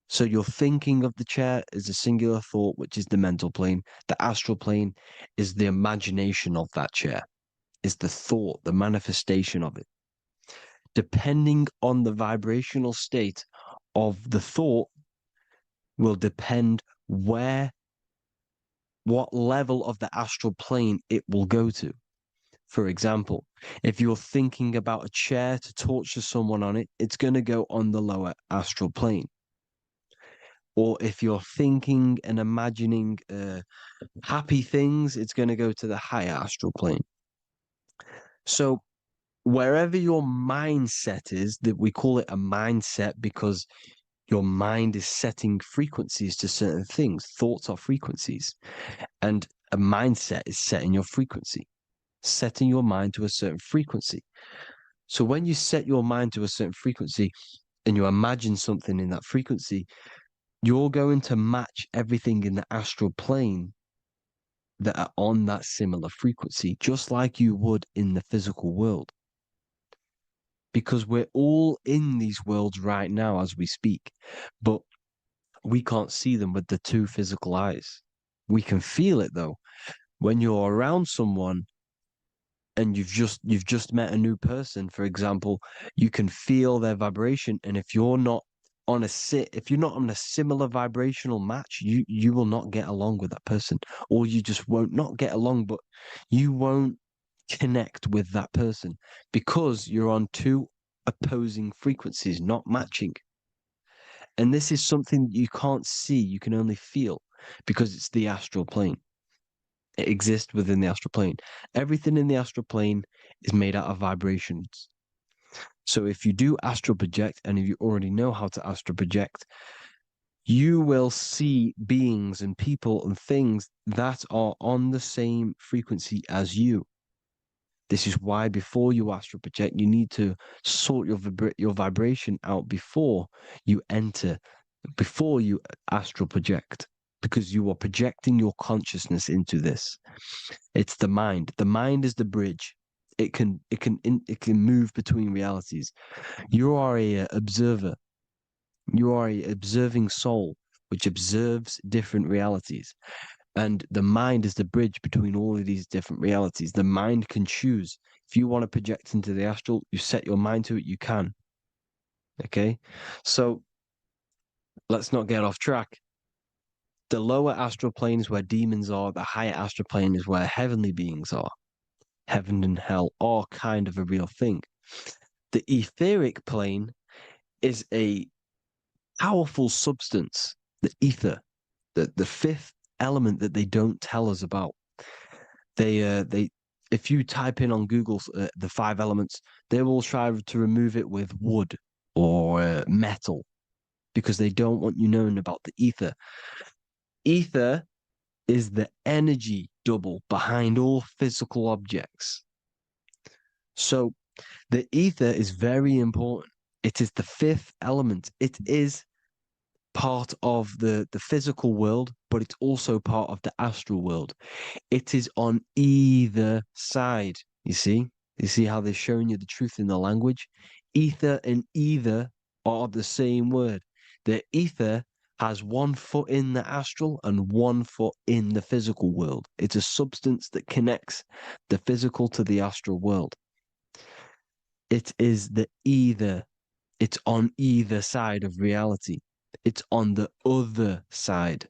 So you're thinking of the chair as a singular thought, which is the mental plane. The astral plane is the imagination of that chair, is the thought, the manifestation of it. Depending on the vibrational state of the thought will depend what level of the astral plane it will go to. For example, if you're thinking about a chair to torture someone on it, it's going to go on the lower astral plane. Or if you're thinking and imagining happy things, it's going to go to the higher astral plane. So wherever your mindset is, that we call it a mindset because your mind is setting frequencies to certain things. Thoughts are frequencies. And a mindset is setting your frequency, setting your mind to a certain frequency. So when you set your mind to a certain frequency and you imagine something in that frequency, you're going to match everything in the astral plane that are on that similar frequency, just like you would in the physical world. because we're all in these worlds right now as we speak, but we can't see them with the two physical eyes. We can feel it though. When you're around someone and you've just met a new person, for example, you can feel their vibration, and if you're not on if you're not on a similar vibrational match, you will not get along with that person, or you just won't not get along, but you won't connect with that person because you're on two opposing frequencies, not matching. And this is something that you can't see, you can only feel, because it's the astral plane. It exists within the astral plane. Everything in the astral plane is made out of vibrations. So if you do astral project, and if you already know how to astral project, you will see beings and people and things that are on the same frequency as you. This is why before you astral project, you need to sort your vibration out before you enter, before you astral project, because you are projecting your consciousness into this. It's the mind. The mind is the bridge. It can move between realities. You are a observer. You are a observing soul which observes different realities. And the mind is the bridge between all of these different realities. The mind can choose. If you want to project into the astral, you set your mind to it, you can. Okay? So let's not get off track. The lower astral plane is where demons are. The higher astral plane is where heavenly beings are. Heaven and hell are kind of a real thing. The etheric plane is a powerful substance, the ether, the fifth element that they don't tell us about. If you type in on Google the 5 elements, they will try to remove it with wood or metal because they don't want you knowing about the ether. Ether is the energy double behind all physical objects. So the ether is very important. It is the 5th element. It is part of the physical world, but it's also part of the astral world. It is on either side. You see how they're showing you the truth in the language? Ether and either are the same word. The ether has 1 foot in the astral and 1 foot in the physical world. It's a substance that connects the physical to the astral world. It is the either. It's on either side of reality. It's on the other side.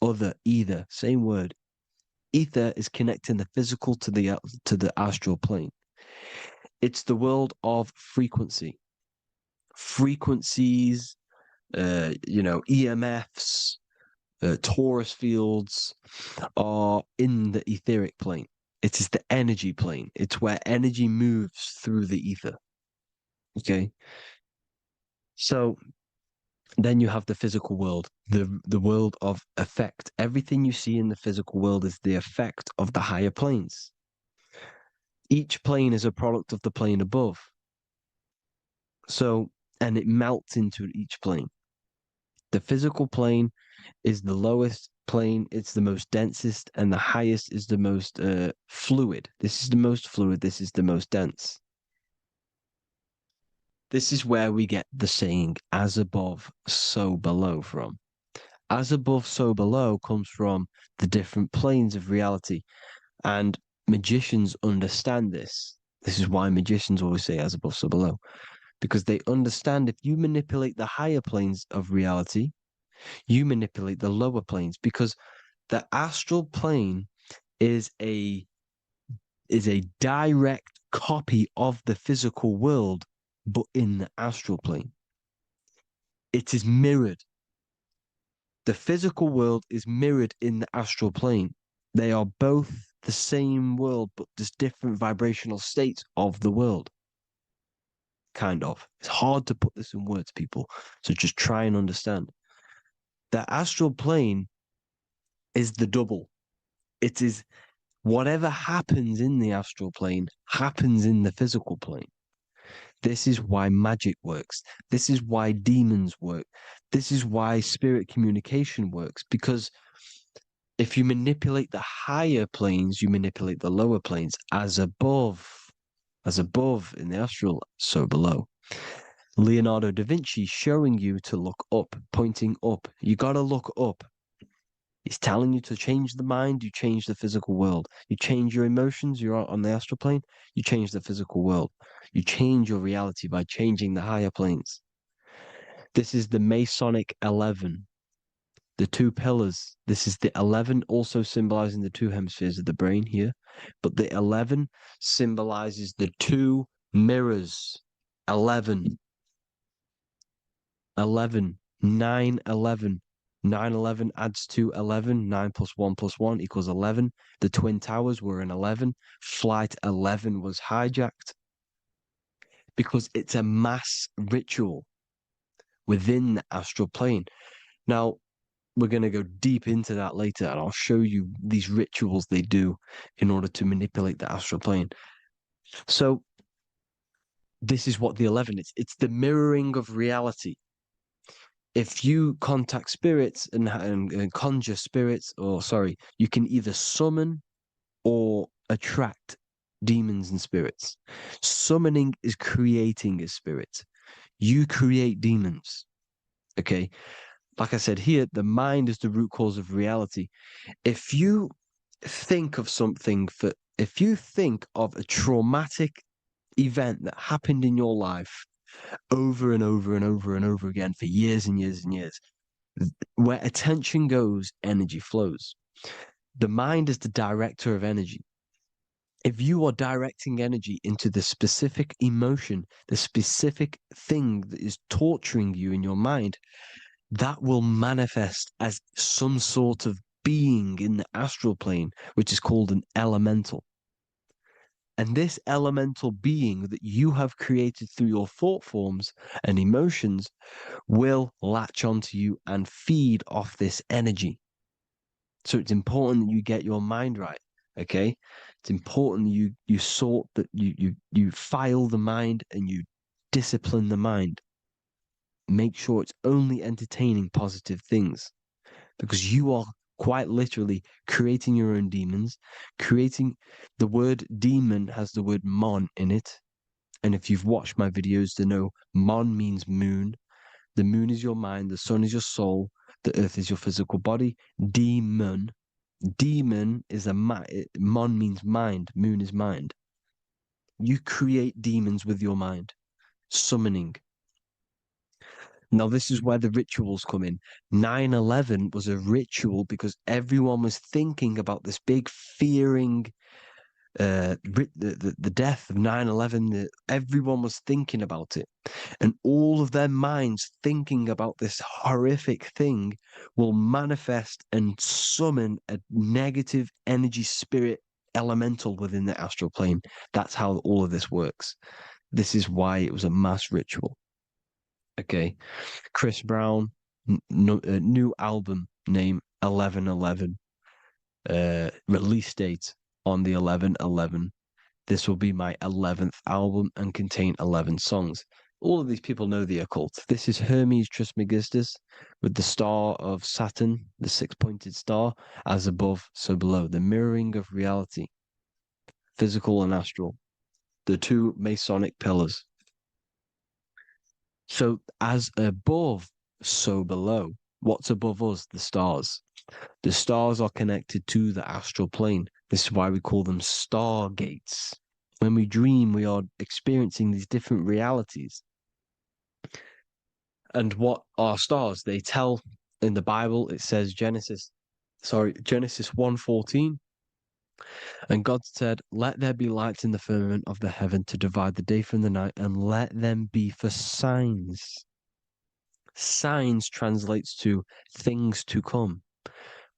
Other, either, same word. Ether is connecting the physical to the astral plane. It's the world of frequency. Frequencies, EMFs, torus fields are in the etheric plane. It is the energy plane. It's where energy moves through the ether. Okay? So then you have the physical world, the world of effect. Everything you see in the physical world is the effect of the higher planes. Each plane is a product of the plane above. So, and it melts into each plane. The physical plane is the lowest plane, it's the most densest, and the highest is the most fluid. This is the most fluid, this is the most dense. This is where we get the saying, as above, so below from. As above, so below comes from the different planes of reality. And magicians understand this. This is why magicians always say as above, so below. Because they understand if you manipulate the higher planes of reality, you manipulate the lower planes. Because the astral plane is a direct copy of the physical world, but in the astral plane. It is mirrored. The physical world is mirrored in the astral plane. They are both the same world, but there's different vibrational states of the world. Kind of. It's hard to put this in words, people. So just try and understand. The astral plane is the double. It is whatever happens in the astral plane happens in the physical plane. This is why magic works. This is why demons work. This is why spirit communication works. Because if you manipulate the higher planes, you manipulate the lower planes. As above, As above in the astral, so below. Leonardo da Vinci showing you to look up, pointing up. You got to look up. He's telling you to change the mind, you change the physical world. You change your emotions, you're on the astral plane, you change the physical world. You change your reality by changing the higher planes. This is the Masonic 11. The two pillars. This is the 11, also symbolizing the two hemispheres of the brain here. But the 11 symbolizes the two mirrors. 11. 11. 9, 11. 9, 11 adds to 11. 9 plus 1 plus 1 equals 11. The Twin Towers were in 11. Flight 11 was hijacked. Because it's a mass ritual within the astral plane. Now, we're going to go deep into that later, and I'll show you these rituals they do in order to manipulate the astral plane. So, this is what the 11 is. It's the mirroring of reality. If you contact spirits and conjure spirits, you can either summon or attract demons and spirits. Summoning is creating a spirit. You create demons. Okay? Like I said here, the mind is the root cause of reality. If you think of if you think of a traumatic event that happened in your life over and over and over and over again for years and years and years, where attention goes, energy flows. The mind is the director of energy. If you are directing energy into the specific emotion, the specific thing that is torturing you in your mind, that will manifest as some sort of being in the astral plane, which is called an elemental. And this elemental being that you have created through your thought forms and emotions will latch onto you and feed off this energy. So it's important that you get your mind right, okay? It's important that you sort that you file the mind and you discipline the mind. Make sure it's only entertaining positive things, because you are quite literally creating your own demons. The word demon has the word mon in it. And if you've watched my videos, you know mon means moon. The moon is your mind, the sun is your soul, the earth is your physical body. Demon is mon means mind, moon is mind. You create demons with your mind. Summoning. Now, this is where the rituals come in. 9/11 was a ritual because everyone was thinking about this big fearing, the death of 9/11. Everyone was thinking about it. And all of their minds thinking about this horrific thing will manifest and summon a negative energy spirit elemental within the astral plane. That's how all of this works. This is why it was a mass ritual. Okay, Chris Brown, new album name 11/11, release date on the 11/11. This will be my 11th album and contain 11 songs. All of these people know the occult. This is Hermes Trismegistus with the star of Saturn, the six-pointed star, as above, so below. The mirroring of reality, physical and astral, the two Masonic pillars. So as above, so below. What's above us? The stars. The stars are connected to the astral plane. This is why we call them stargates. When we dream, we are experiencing these different realities. And what are stars? They tell in the Bible, it says Genesis 1:14. And God said, "Let there be lights in the firmament of the heaven to divide the day from the night, and let them be for signs." Signs translates to things to come.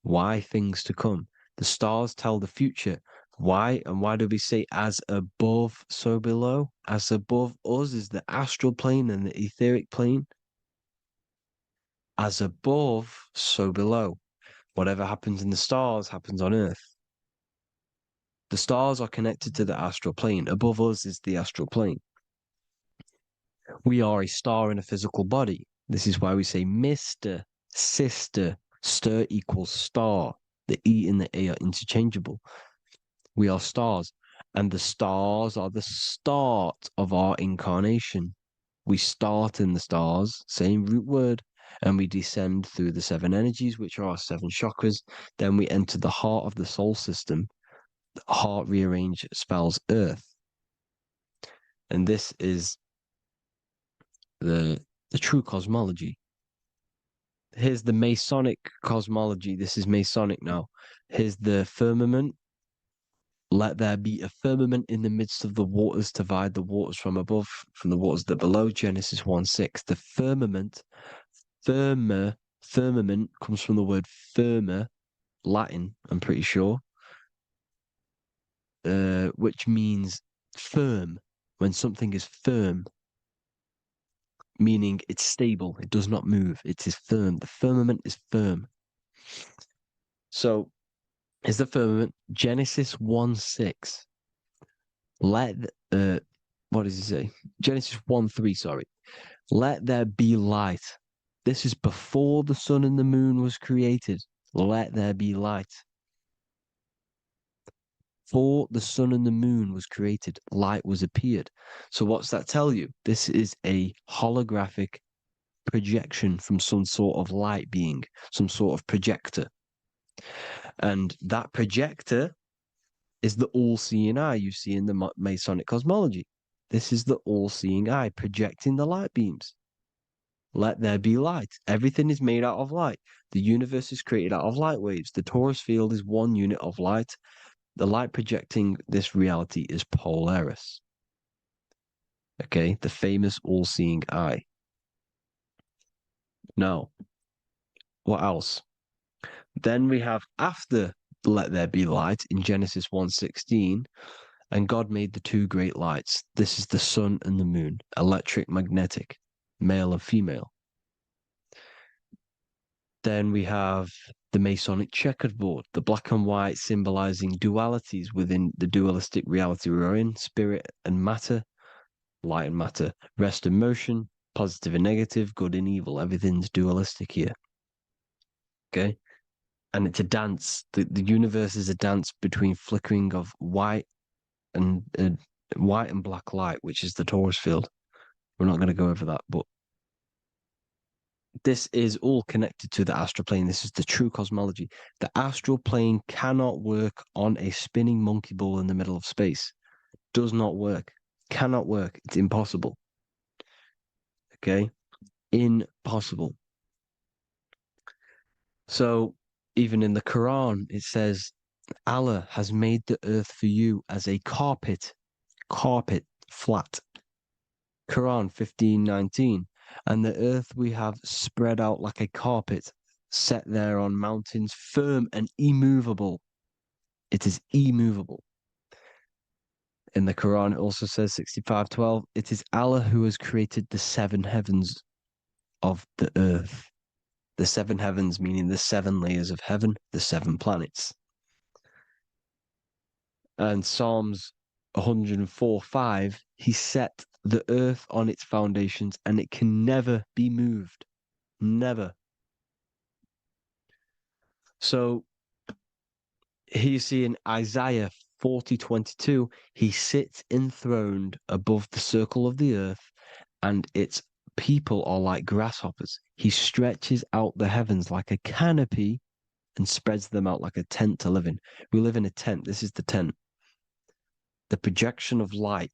Why things to come? The stars tell the future. Why? And why do we say as above, so below? As above us is the astral plane and the etheric plane. As above, so below. Whatever happens in the stars happens on Earth. The stars are connected to the astral plane. Above us is the astral plane. We are a star in a physical body. This is why we say Mr., sister, stir equals star. The E and the A are interchangeable. We are stars. And the stars are the start of our incarnation. We start in the stars, same root word, and we descend through the 7 energies, which are our 7 chakras. Then we enter the heart of the soul system. The heart rearranged spells earth. And this is the true cosmology. Here's the Masonic cosmology. This is Masonic now. Here's the firmament. Let there be a firmament in the midst of the waters to divide the waters from above, from the waters that below. Genesis 1:6. The firmament, firmament comes from the word firma, Latin, I'm pretty sure, which means firm. When something is firm, meaning it's stable, it does not move, it is firm. The firmament is firm. So, is the firmament Genesis 1:6. What does he say? Genesis 1:3, sorry. Let there be light. This is before the sun and the moon was created. Let there be light. Before the sun and the moon was created, light was appeared. So what's that tell you? This is a holographic projection from some sort of light being, some sort of projector. And that projector is the all-seeing eye you see in the Masonic cosmology. This is the all-seeing eye projecting the light beams. Let there be light. Everything is made out of light. The universe is created out of light waves. The torus field is one unit of light. The light projecting this reality is Polaris. Okay, the famous all-seeing eye. Now, what else? Then we have after let there be light in Genesis 1:16, and God made the 2 great lights. This is the sun and the moon, electric, magnetic, male and female. Then we have the Masonic checkered board, the black and white symbolizing dualities within the dualistic reality we're in, spirit and matter, light and matter, rest and motion, positive and negative, good and evil. Everything's dualistic here. Okay? And it's a dance. The universe is a dance between flickering of white and black light, which is the torus field. We're not going to go over that, but this is all connected to the astral plane. This is the true cosmology. The astral plane cannot work on a spinning monkey ball in the middle of space. Does not work. Cannot work. It's impossible. Okay? Impossible. So, even in the Quran, it says, Allah has made the earth for you as a carpet, flat. Quran 15:19. And the earth we have spread out like a carpet, set there on mountains, firm and immovable. It is immovable. In the Quran, it also says 65:12, it is Allah who has created the 7 heavens of the earth. The 7 heavens, meaning the 7 layers of heaven, the 7 planets. And Psalms 104:5, he set the earth on its foundations and it can never be moved. Never. So here you see in Isaiah 40:22, he sits enthroned above the circle of the earth and its people are like grasshoppers. He stretches out the heavens like a canopy and spreads them out like a tent to live in. We live in a tent. This is the tent. The projection of light.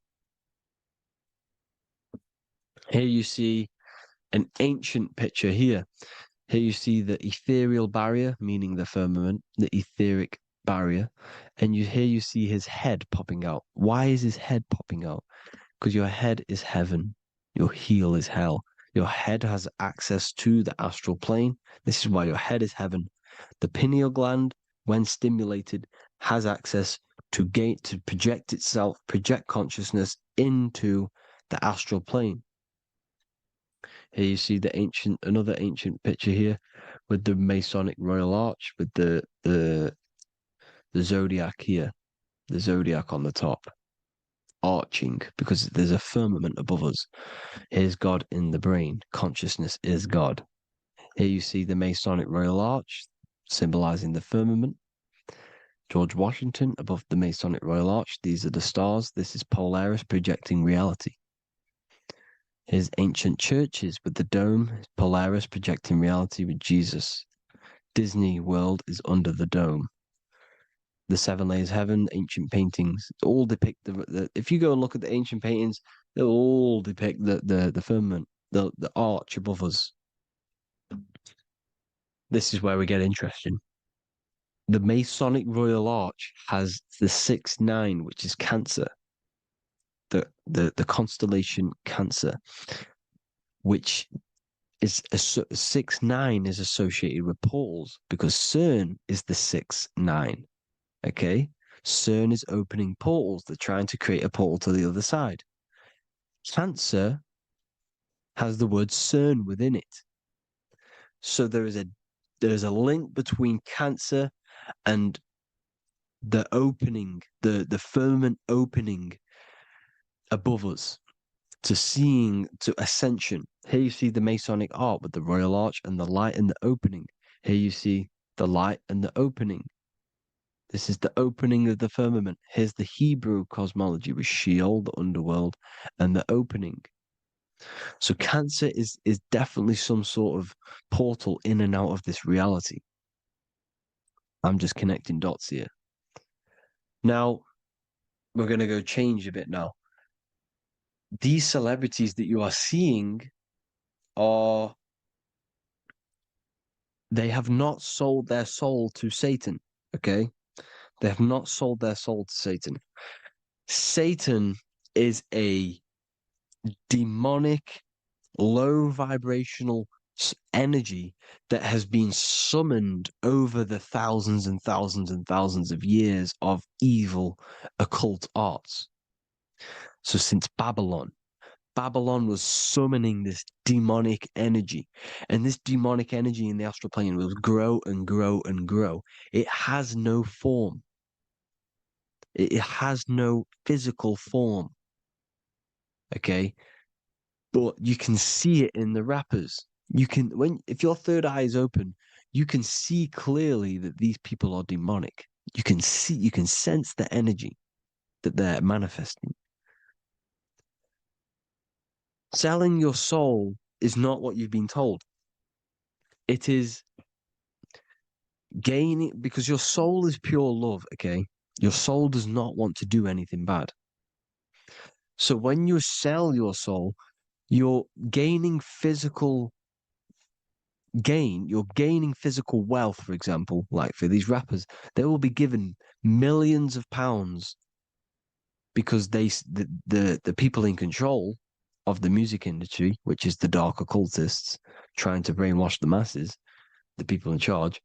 Here you see an ancient picture here. Here you see the ethereal barrier, meaning the firmament, the etheric barrier. And here you see his head popping out. Why is his head popping out? Because your head is heaven. Your heel is hell. Your head has access to the astral plane. This is why your head is heaven. The pineal gland, when stimulated, has access to project itself, project consciousness into the astral plane. Here you see another ancient picture here with the Masonic Royal Arch, with the zodiac here, the zodiac on the top, arching, because there's a firmament above us. Here's God in the brain. Consciousness is God. Here you see the Masonic Royal Arch, symbolizing the firmament. George Washington above the Masonic Royal Arch. These are the stars. This is Polaris projecting reality. Here's ancient churches with the dome. Polaris projecting reality with Jesus. Disney World is under the dome. The seven layers of heaven, ancient paintings, all depict the if you go and look at the ancient paintings, they'll all depict the firmament, the arch above us. This is where we get interesting. The Masonic Royal Arch has the 6-9, which is Cancer. The constellation Cancer, which is 6-9 is associated with portals because CERN is the 6-9. Okay, CERN is opening portals. They're trying to create a portal to the other side. Cancer has the word CERN within it, so there is a link between Cancer and the opening, the firmament opening above us to ascension. Here you see the Masonic Arch with the Royal Arch and the light and the opening. Here you see the light and the opening. This is the opening of the firmament. Here's the Hebrew cosmology with Sheol, the underworld, and the opening. So Cancer is definitely some sort of portal in and out of this reality. I'm just connecting dots here. Now, we're going to go change a bit now. These celebrities that you are seeing they have not sold their soul to Satan, okay? They have not sold their soul to Satan. Satan is a demonic, low vibrational energy that has been summoned over the thousands and thousands and thousands of years of evil occult arts. So since Babylon was summoning this demonic energy, and this demonic energy in the astral plane will grow and grow and grow. It has no form. It has no physical form. Okay? But you can see it in the rappers. If your third eye is open, you can see clearly that these people are demonic. You can sense the energy that they're manifesting. Selling your soul is not what you've been told. It is gaining, because your soul is pure love, okay? Your soul does not want to do anything bad. So when you sell your soul, you're gaining physical gain, you're gaining physical wealth, for example, like for these rappers, they will be given millions of pounds because the people in control of the music industry, which is the dark occultists trying to brainwash the masses, the people in charge,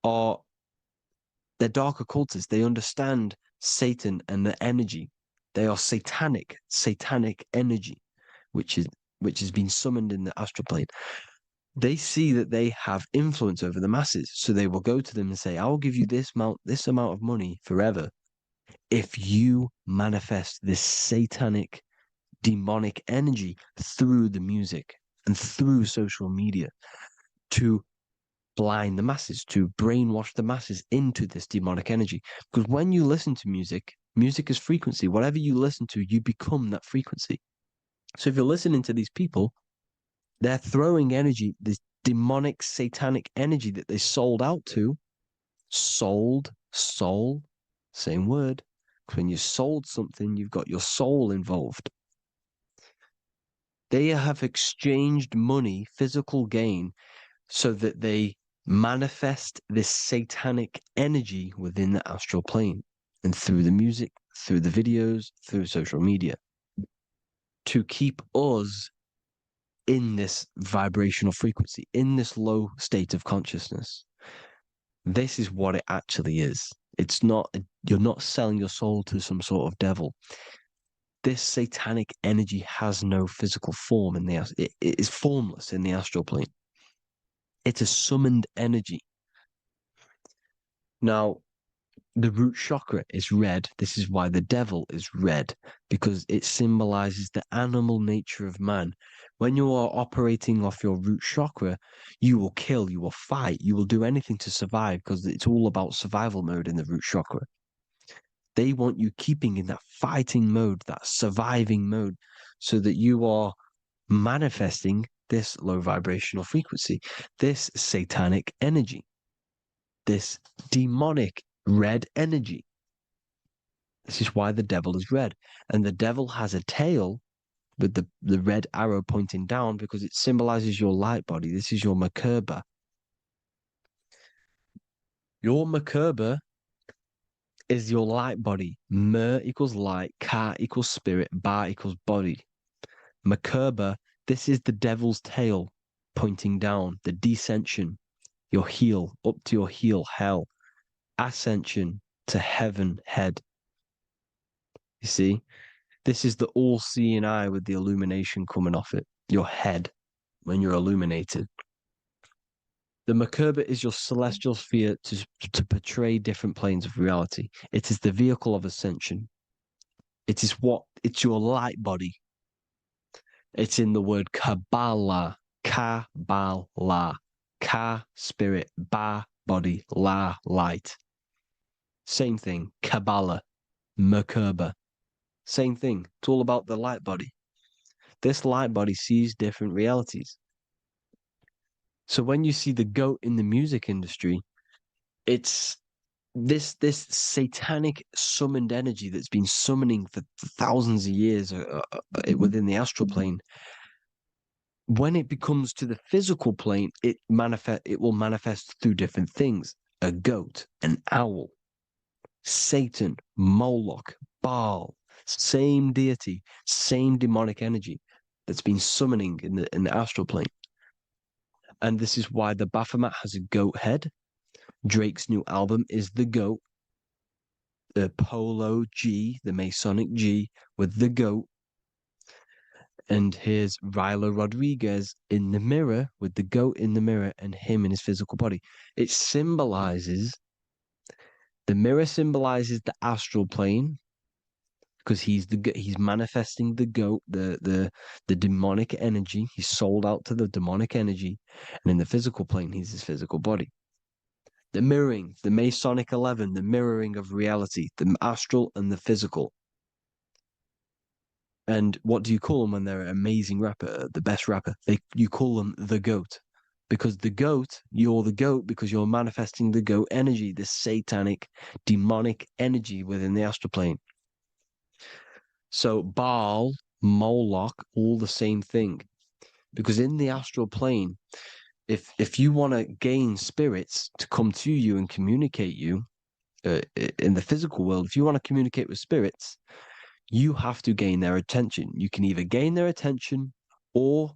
they're dark occultists. They understand Satan and the energy. They are satanic energy, which has been summoned in the astral plane. They see that they have influence over the masses, so they will go to them and say, "I will give you this amount of money forever if you manifest this satanic, demonic energy through the music and through social media to blind the masses, to brainwash the masses into this demonic energy." Because when you listen to music is frequency. Whatever you listen to, you become that frequency. So if you're listening to these people, they're throwing energy, this demonic, satanic energy that they sold out to. Sold, soul, same word. When you sold something, you've got your soul involved. They have exchanged money, physical gain, so that they manifest this satanic energy within the astral plane and through the music, through the videos, through social media to keep us in this vibrational frequency, in this low state of consciousness. This is what it actually is. It's not, you're not selling your soul to some sort of devil. This satanic energy has no physical form it is formless in the astral plane. It's a summoned energy. Now, The root chakra is red. This is why the devil is red, because it symbolizes the animal nature of man. When you are operating off your root chakra, you will kill, you will fight, you will do anything to survive, because it's all about survival mode in the root chakra. They want you keeping in that fighting mode, that surviving mode, so that you are manifesting this low vibrational frequency, this satanic energy, this demonic red energy. This is why the devil is red. And the devil has a tail with the red arrow pointing down, because it symbolizes your light body. This is your Merkaba. Your Merkaba is your light body. Mer equals light, Ka equals spirit, Ba equals body. Merkaba, this is the devil's tail pointing down, the descension, your heel, up to your heel, hell. Ascension to heaven, head. You see, this is the all-seeing eye with the illumination coming off it, your head, when you're illuminated. The Merkaba is your celestial sphere to portray different planes of reality. It is the vehicle of ascension. It's your light body. It's in the word Kabbalah, Kabbalah, Ka, spirit, Ba, body, La, light. Same thing, Kabbalah, Merkaba. Same thing. It's all about the light body. This light body sees different realities. So when you see the goat in the music industry, it's this satanic summoned energy that's been summoning for thousands of years within the astral plane. When it becomes to the physical plane, it will manifest through different things. A goat, an owl, Satan, Moloch, Baal, same deity, same demonic energy that's been summoning in the astral plane. And this is why the Baphomet has a goat head. Drake's new album is the goat. The Polo G, the Masonic G, with the goat. And here's Ryla Rodriguez in the mirror with the goat in the mirror and him in his physical body. It symbolizes, the mirror symbolizes the astral plane, because he's manifesting the goat, the demonic energy. He's sold out to the demonic energy, and in the physical plane, he's his physical body. The mirroring, the Masonic 11, the mirroring of reality, the astral and the physical. And what do you call them when they're an amazing rapper, the best rapper? You call them the goat, because the goat, you're the goat because you're manifesting the goat energy, the satanic, demonic energy within the astral plane. So Baal, Moloch, all the same thing. Because in the astral plane, if you want to gain spirits to come to you and communicate you in the physical world, if you want to communicate with spirits, you have to gain their attention. You can either gain their attention or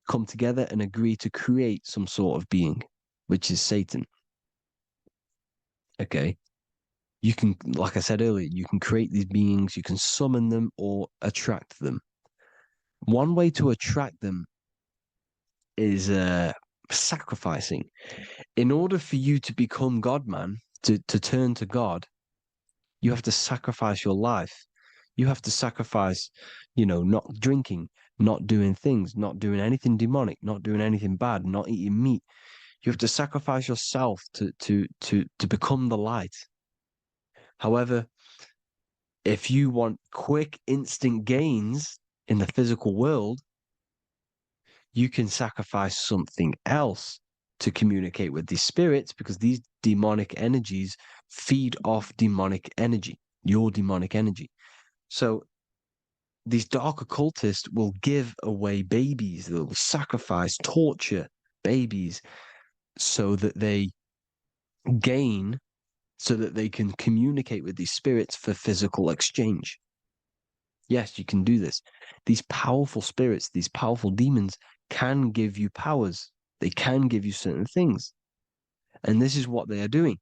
come together and agree to create some sort of being, which is Satan. Okay. You can, like I said earlier, you can create these beings, you can summon them or attract them. One way to attract them is sacrificing. In order for you to become God, man, to turn to God, you have to sacrifice your life. You have to sacrifice, not drinking, not doing things, not doing anything demonic, not doing anything bad, not eating meat. You have to sacrifice yourself to become the light. However, if you want quick, instant gains in the physical world, you can sacrifice something else to communicate with these spirits, because these demonic energies feed off demonic energy, your demonic energy. So these dark occultists will give away babies, they'll sacrifice, torture babies so that they gain, so that they can communicate with these spirits for physical exchange. Yes, you can do this. These powerful spirits, these powerful demons can give you powers. They can give you certain things. And this is what they are doing.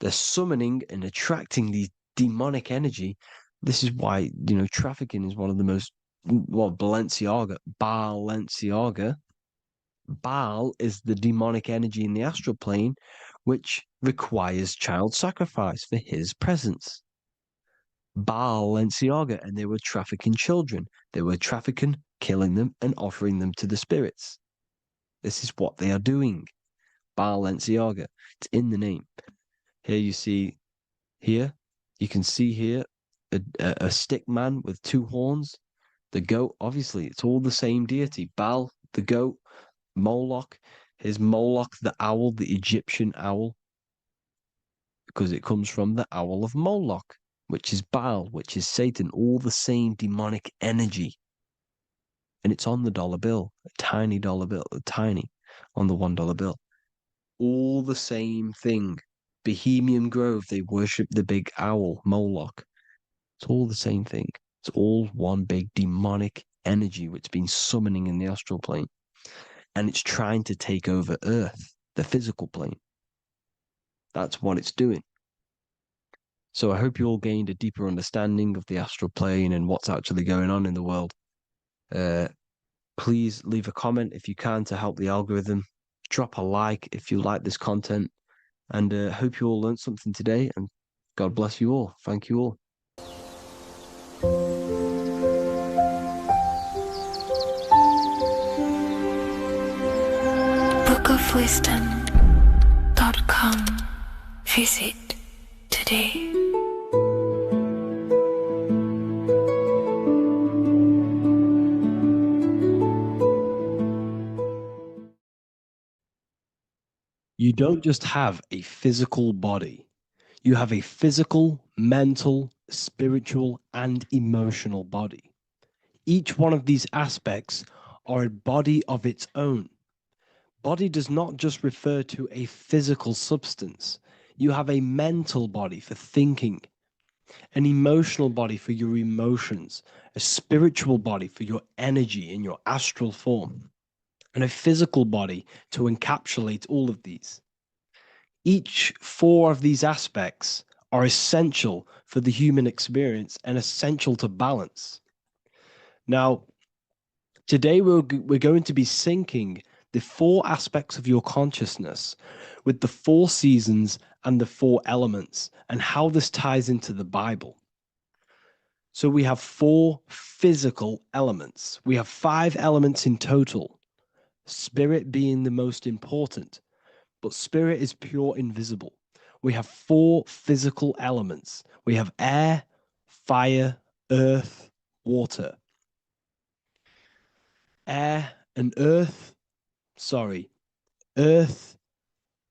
They're summoning and attracting these demonic energy. This is why, trafficking is one of the most, Balenciaga. Baal is the demonic energy in the astral plane, which requires child sacrifice for his presence. Balenciaga, and they were trafficking children. They were trafficking, killing them, and offering them to the spirits. This is what they are doing. Balenciaga. It's in the name. Here you see, here, you can see here a stick man with two horns. The goat, obviously, it's all the same deity. Baal, the goat, Moloch. Here's Moloch, the owl, the Egyptian owl, because it comes from the owl of Moloch, which is Baal, which is Satan, all the same demonic energy. And it's on the dollar bill, a tiny dollar bill, tiny, on the $1 bill. All the same thing. Bohemian Grove, they worship the big owl, Moloch. It's all the same thing. It's all one big demonic energy which has been summoning in the astral plane. And it's trying to take over Earth, the physical plane. That's what it's doing. So I hope you all gained a deeper understanding of the astral plane and what's actually going on in the world. Please leave a comment if you can to help the algorithm. Drop a like if you like this content. And hope you all learned something today. And God bless you all. Thank you all. bookofwisdom.com. Visit today. You don't just have a physical body. You have a physical, mental, spiritual, and emotional body. Each one of these aspects are a body of its own. Body does not just refer to a physical substance. You have a mental body for thinking, an emotional body for your emotions, a spiritual body for your energy in your astral form, and a physical body to encapsulate all of these. Each four of these aspects are essential for the human experience and essential to balance. Now, today we're going to be syncing the four aspects of your consciousness with the four seasons and the four elements and how this ties into the Bible. So we have four physical elements. We have 5 elements in total, spirit being the most important, but spirit is pure invisible. We have 4 physical elements. We have air, fire, earth, water. Earth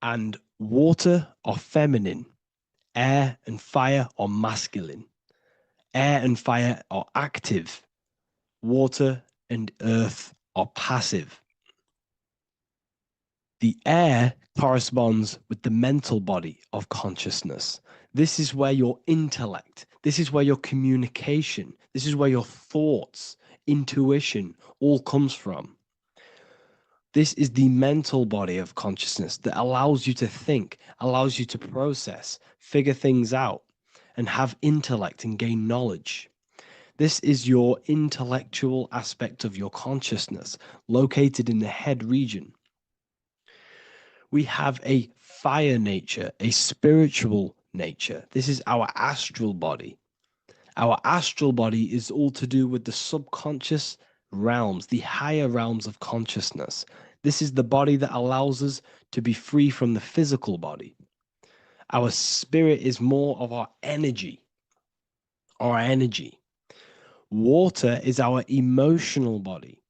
and water are feminine. Air and fire are masculine. Air and fire are active. Water and earth are passive. The air corresponds with the mental body of consciousness. This is where your intellect, this is where your communication, this is where your thoughts, intuition all comes from. This is the mental body of consciousness that allows you to think, allows you to process, figure things out, and have intellect and gain knowledge. This is your intellectual aspect of your consciousness, located in the head region. We have a fire nature, a spiritual nature. This is our astral body. Our astral body is all to do with the subconscious realms, the higher realms of consciousness. This is the body that allows us to be free from the physical body. Our spirit is more of our energy. Water is our emotional body.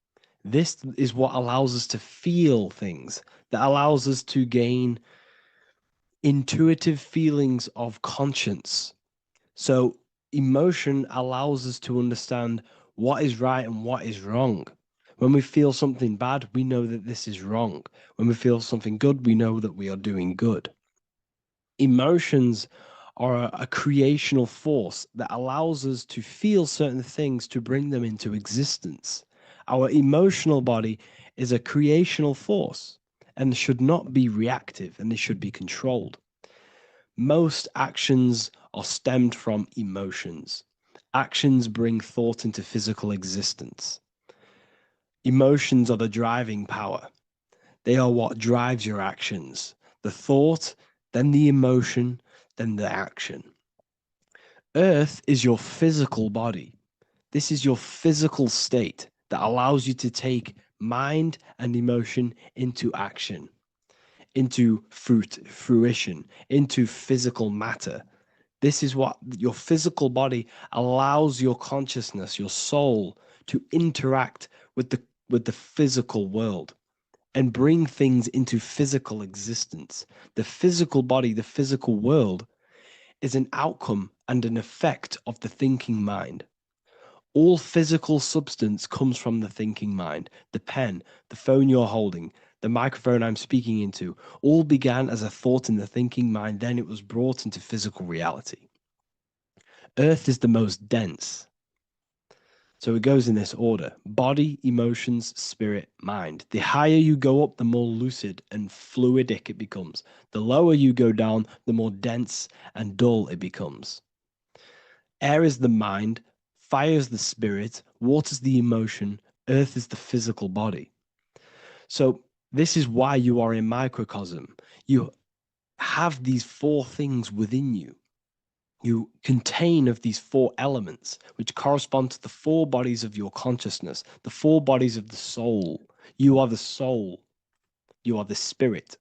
This is what allows us to feel things, that allows us to gain intuitive feelings of conscience. So emotion allows us to understand what is right and what is wrong. When we feel something bad, we know that this is wrong. When we feel something good, we know that we are doing good. Emotions are a creational force that allows us to feel certain things to bring them into existence. Our emotional body is a creational force and should not be reactive, and they should be controlled. Most actions are stemmed from emotions. Actions bring thought into physical existence. Emotions are the driving power. They are what drives your actions. The thought then the emotion, then the action. Earth is your physical body. This is your physical state that allows you to take mind and emotion into action, into fruition, into physical matter. This is what your physical body allows your consciousness, your soul, to interact with the physical world and bring things into physical existence. The physical body, the physical world, is an outcome and an effect of the thinking mind. All physical substance comes from the thinking mind. The pen, the phone you're holding, the microphone I'm speaking into, all began as a thought in the thinking mind, then it was brought into physical reality. Earth is the most dense. So it goes in this order: body, emotions, spirit, mind. The higher you go up, the more lucid and fluidic it becomes. The lower you go down, the more dense and dull it becomes. Air is the mind, fire is the spirit, water is the emotion, earth is the physical body. So this is why you are a microcosm. You have these four things within you. You contain of these four elements, which correspond to the four bodies of your consciousness, the four bodies of the soul. You are the soul. You are the spirit.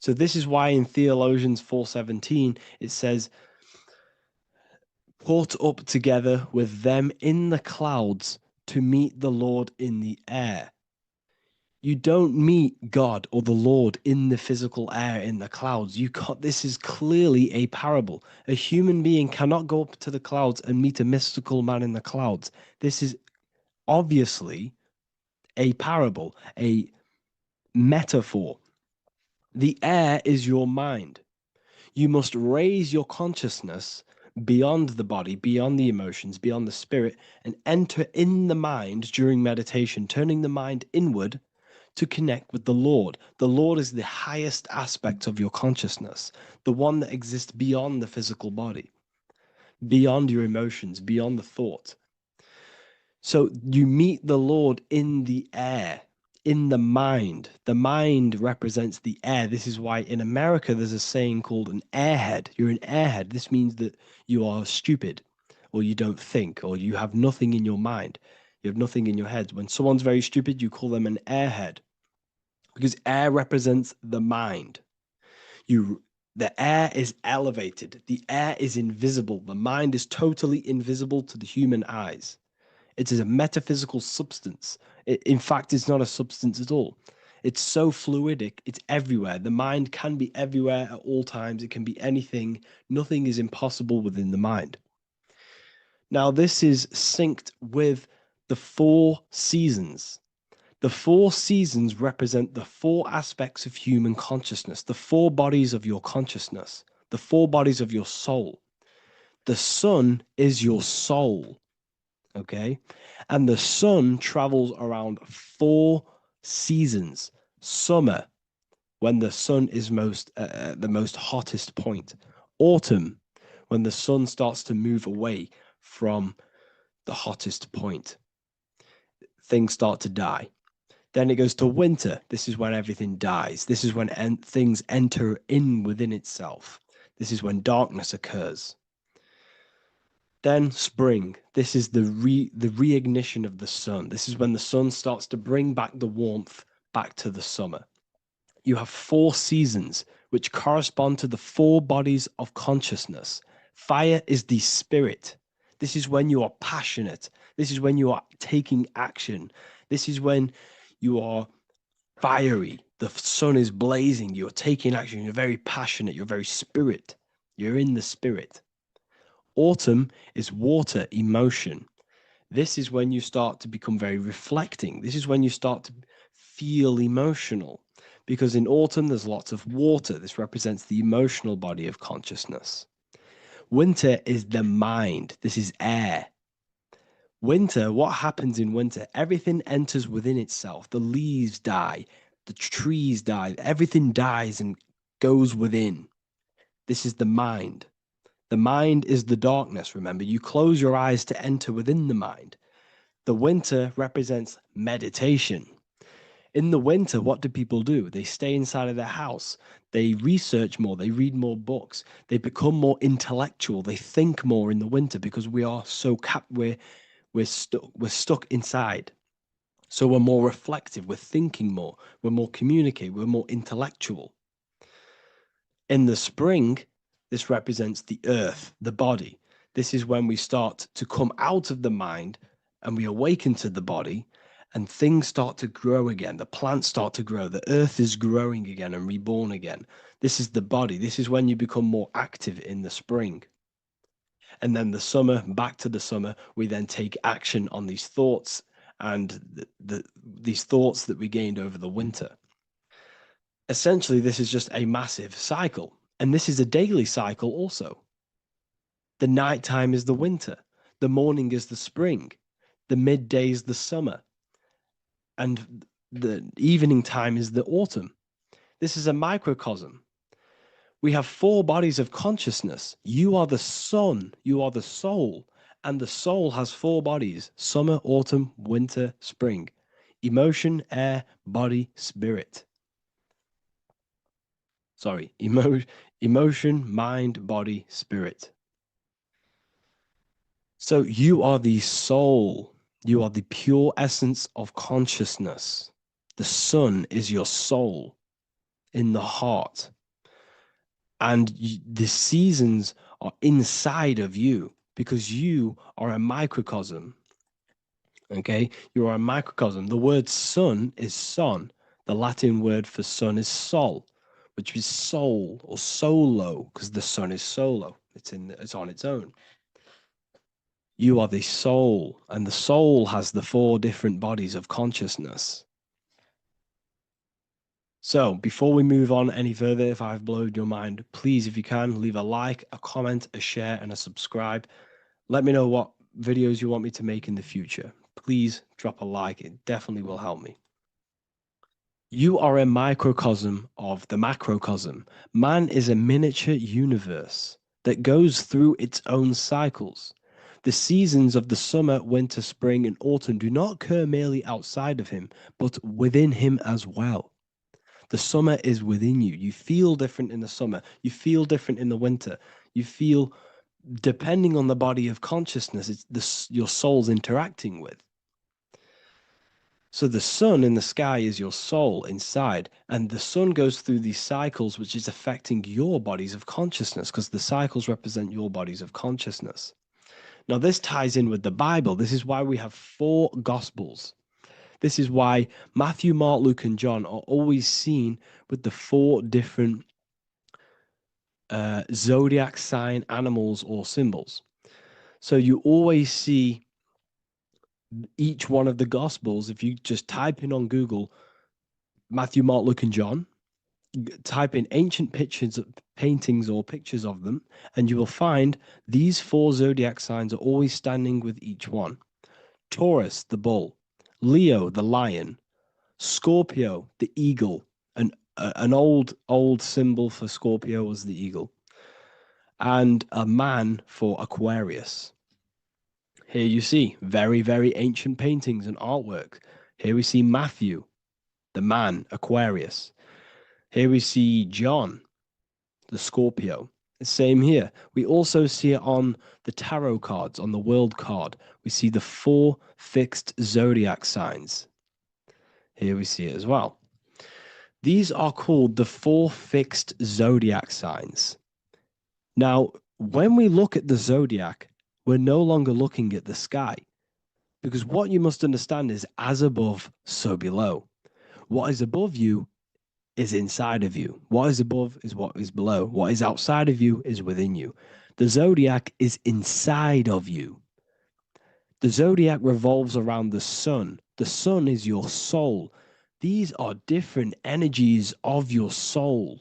So this is why in Theologians 4:17, it says, caught up together with them in the clouds to meet the Lord in the air. You don't meet God or the Lord in the physical air, in the clouds. This is clearly a parable. A human being cannot go up to the clouds and meet a mystical man in the clouds. This is obviously a parable, a metaphor. The air is your mind. You must raise your consciousness beyond the body, beyond the emotions, beyond the spirit, and enter in the mind during meditation, turning the mind inward to connect with the Lord. The Lord is the highest aspect of your consciousness, the one that exists beyond the physical body, beyond your emotions, beyond the thought. So you meet the Lord in the air, in the mind. The mind represents the air. This is why in America there's a saying called an airhead. You're an airhead. This means that you are stupid, or you don't think, or you have nothing in your mind. You have nothing in your head. When someone's very stupid, you call them an airhead, because air represents the mind. The air is elevated. The air is invisible. The mind is totally invisible to the human eyes. It is a metaphysical substance. In fact, it's not a substance at all. It's so fluidic. It's everywhere. The mind can be everywhere at all times. It can be anything. Nothing is impossible within the mind. Now, this is synced with the four seasons. The four seasons represent the four aspects of human consciousness, the four bodies of your consciousness, the four bodies of your soul. The sun is your soul. Okay, and the sun travels around four seasons. Summer, when the sun is the most hottest point. Autumn, when the sun starts to move away from the hottest point. Things start to die. Then it goes to winter. This is when everything dies. This is when things enter in within itself. This is when darkness occurs. Then spring. This is the reignition of the sun. This is when the sun starts to bring back the warmth back to the summer. You have four seasons which correspond to the four bodies of consciousness. Fire is the spirit. This is when you are passionate. This is when you are taking action. This is when you are fiery. The sun is blazing. You're taking action. You're very passionate. You're very spirit. You're in the spirit. Autumn is water, emotion. This is when you start to become very reflecting. This is when you start to feel emotional, because in autumn there's lots of water. This represents the emotional body of consciousness. Winter is the mind. This is air. Winter, what happens in winter? Everything enters within itself. The leaves die, the trees die, everything dies and goes within. This is the mind. The mind is the darkness, remember. You close your eyes to enter within the mind. The winter represents meditation. In the winter, what do people do? They stay inside of their house. They research more. They read more books. They become more intellectual. They think more in the winter because we are so we're stuck inside. So we're more reflective. We're thinking more. We're more communicative. We're more intellectual. In the spring, this represents the earth, the body. This is when we start to come out of the mind and we awaken to the body, and things start to grow again. The plants start to grow. The earth is growing again and reborn again. This is the body. This is when you become more active in the spring. And then the summer, back to the summer, we then take action on these thoughts and these thoughts that we gained over the winter. Essentially, this is just a massive cycle. And this is a daily cycle also. The nighttime is the winter. The morning is the spring. The midday is the summer. And the evening time is the autumn. This is a microcosm. We have 4 bodies of consciousness. You are the sun, you are the soul, and the soul has 4 bodies: summer, autumn, winter, spring. Emotion, air, body, spirit. Sorry, emotion, mind, body, spirit. So you are the soul. You are the pure essence of consciousness. The sun is your soul in the heart. And the seasons are inside of you because you are a microcosm. Okay? You are a microcosm. The word sun is son. The Latin word for sun is sol, which is soul or solo, because the sun is solo. It's on its own. You are the soul, and the soul has the 4 different bodies of consciousness. So before we move on any further, if I've blown your mind, please, if you can, leave a like, a comment, a share, and a subscribe. Let me know what videos you want me to make in the future. Please drop a like. It definitely will help me. You are a microcosm of the macrocosm. Man is a miniature universe that goes through its own cycles. The seasons of the summer, winter, spring, and autumn do not occur merely outside of him, but within him as well. The summer is within you. You feel different in the summer. You feel different in the winter. You feel, depending on the body of consciousness, it's your soul's interacting with. So the sun in the sky is your soul inside, and the sun goes through these cycles, which is affecting your bodies of consciousness, because the cycles represent your bodies of consciousness. Now, this ties in with the Bible. This is why we have 4 Gospels. This is why Matthew, Mark, Luke, and John are always seen with the 4 different zodiac sign animals or symbols. So you always see each one of the Gospels. If you just type in on Google Matthew, Mark, Luke, and John, type in ancient pictures, paintings or pictures of them, and you will find these 4 zodiac signs are always standing with each one. Taurus, the bull; Leo, the lion; Scorpio, the eagle. An old symbol for Scorpio was the eagle. And a man for Aquarius. Here you see very, very ancient paintings and artwork. Here we see Matthew, the man, Aquarius. Here we see John, the Scorpio. The same here. We also see it on the tarot cards, on the world card. We see the 4 fixed zodiac signs. Here we see it as well. These are called the 4 fixed zodiac signs. Now, when we look at the zodiac, we're no longer looking at the sky, because what you must understand is as above, so below. What is above you is inside of you. What is above is what is below. What is outside of you is within you. The zodiac is inside of you. The zodiac revolves around the sun. The sun is your soul. These are different energies of your soul.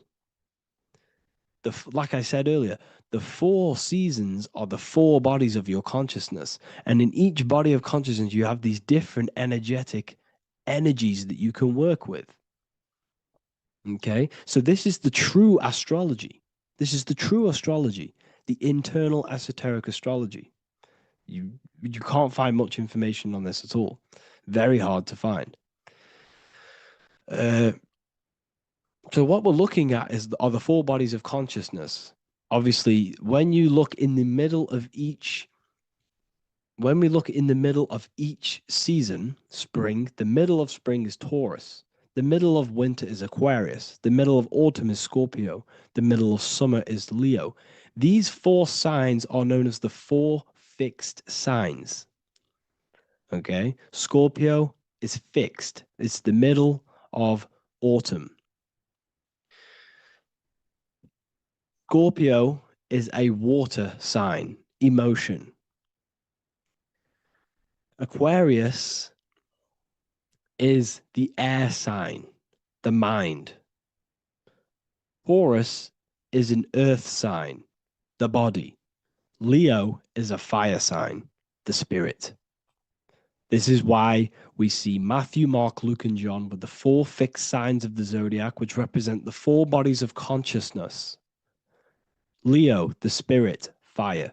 Like I said earlier, the 4 seasons are the 4 bodies of your consciousness. And in each body of consciousness, you have these different energetic energies that you can work with. Okay, so this is the true astrology. This is the true astrology, the internal esoteric astrology. You can't find much information on this at all. Very hard to find. Uh, so what we're looking at are the four bodies of consciousness. Obviously, when you look in the middle of each, when we look in the middle of each season, spring, the middle of spring is Taurus. The middle of winter is Aquarius. The middle of autumn is Scorpio. The middle of summer is Leo. These four signs are known as the four fixed signs. Okay, Scorpio is fixed. It's the middle of autumn. Scorpio is a water sign, emotion. Aquarius is the air sign, the mind. Taurus is an earth sign, the body. Leo is a fire sign, the spirit. This is why we see Matthew, Mark, Luke, and John with the four fixed signs of the zodiac, which represent the four bodies of consciousness. Leo, the spirit, fire.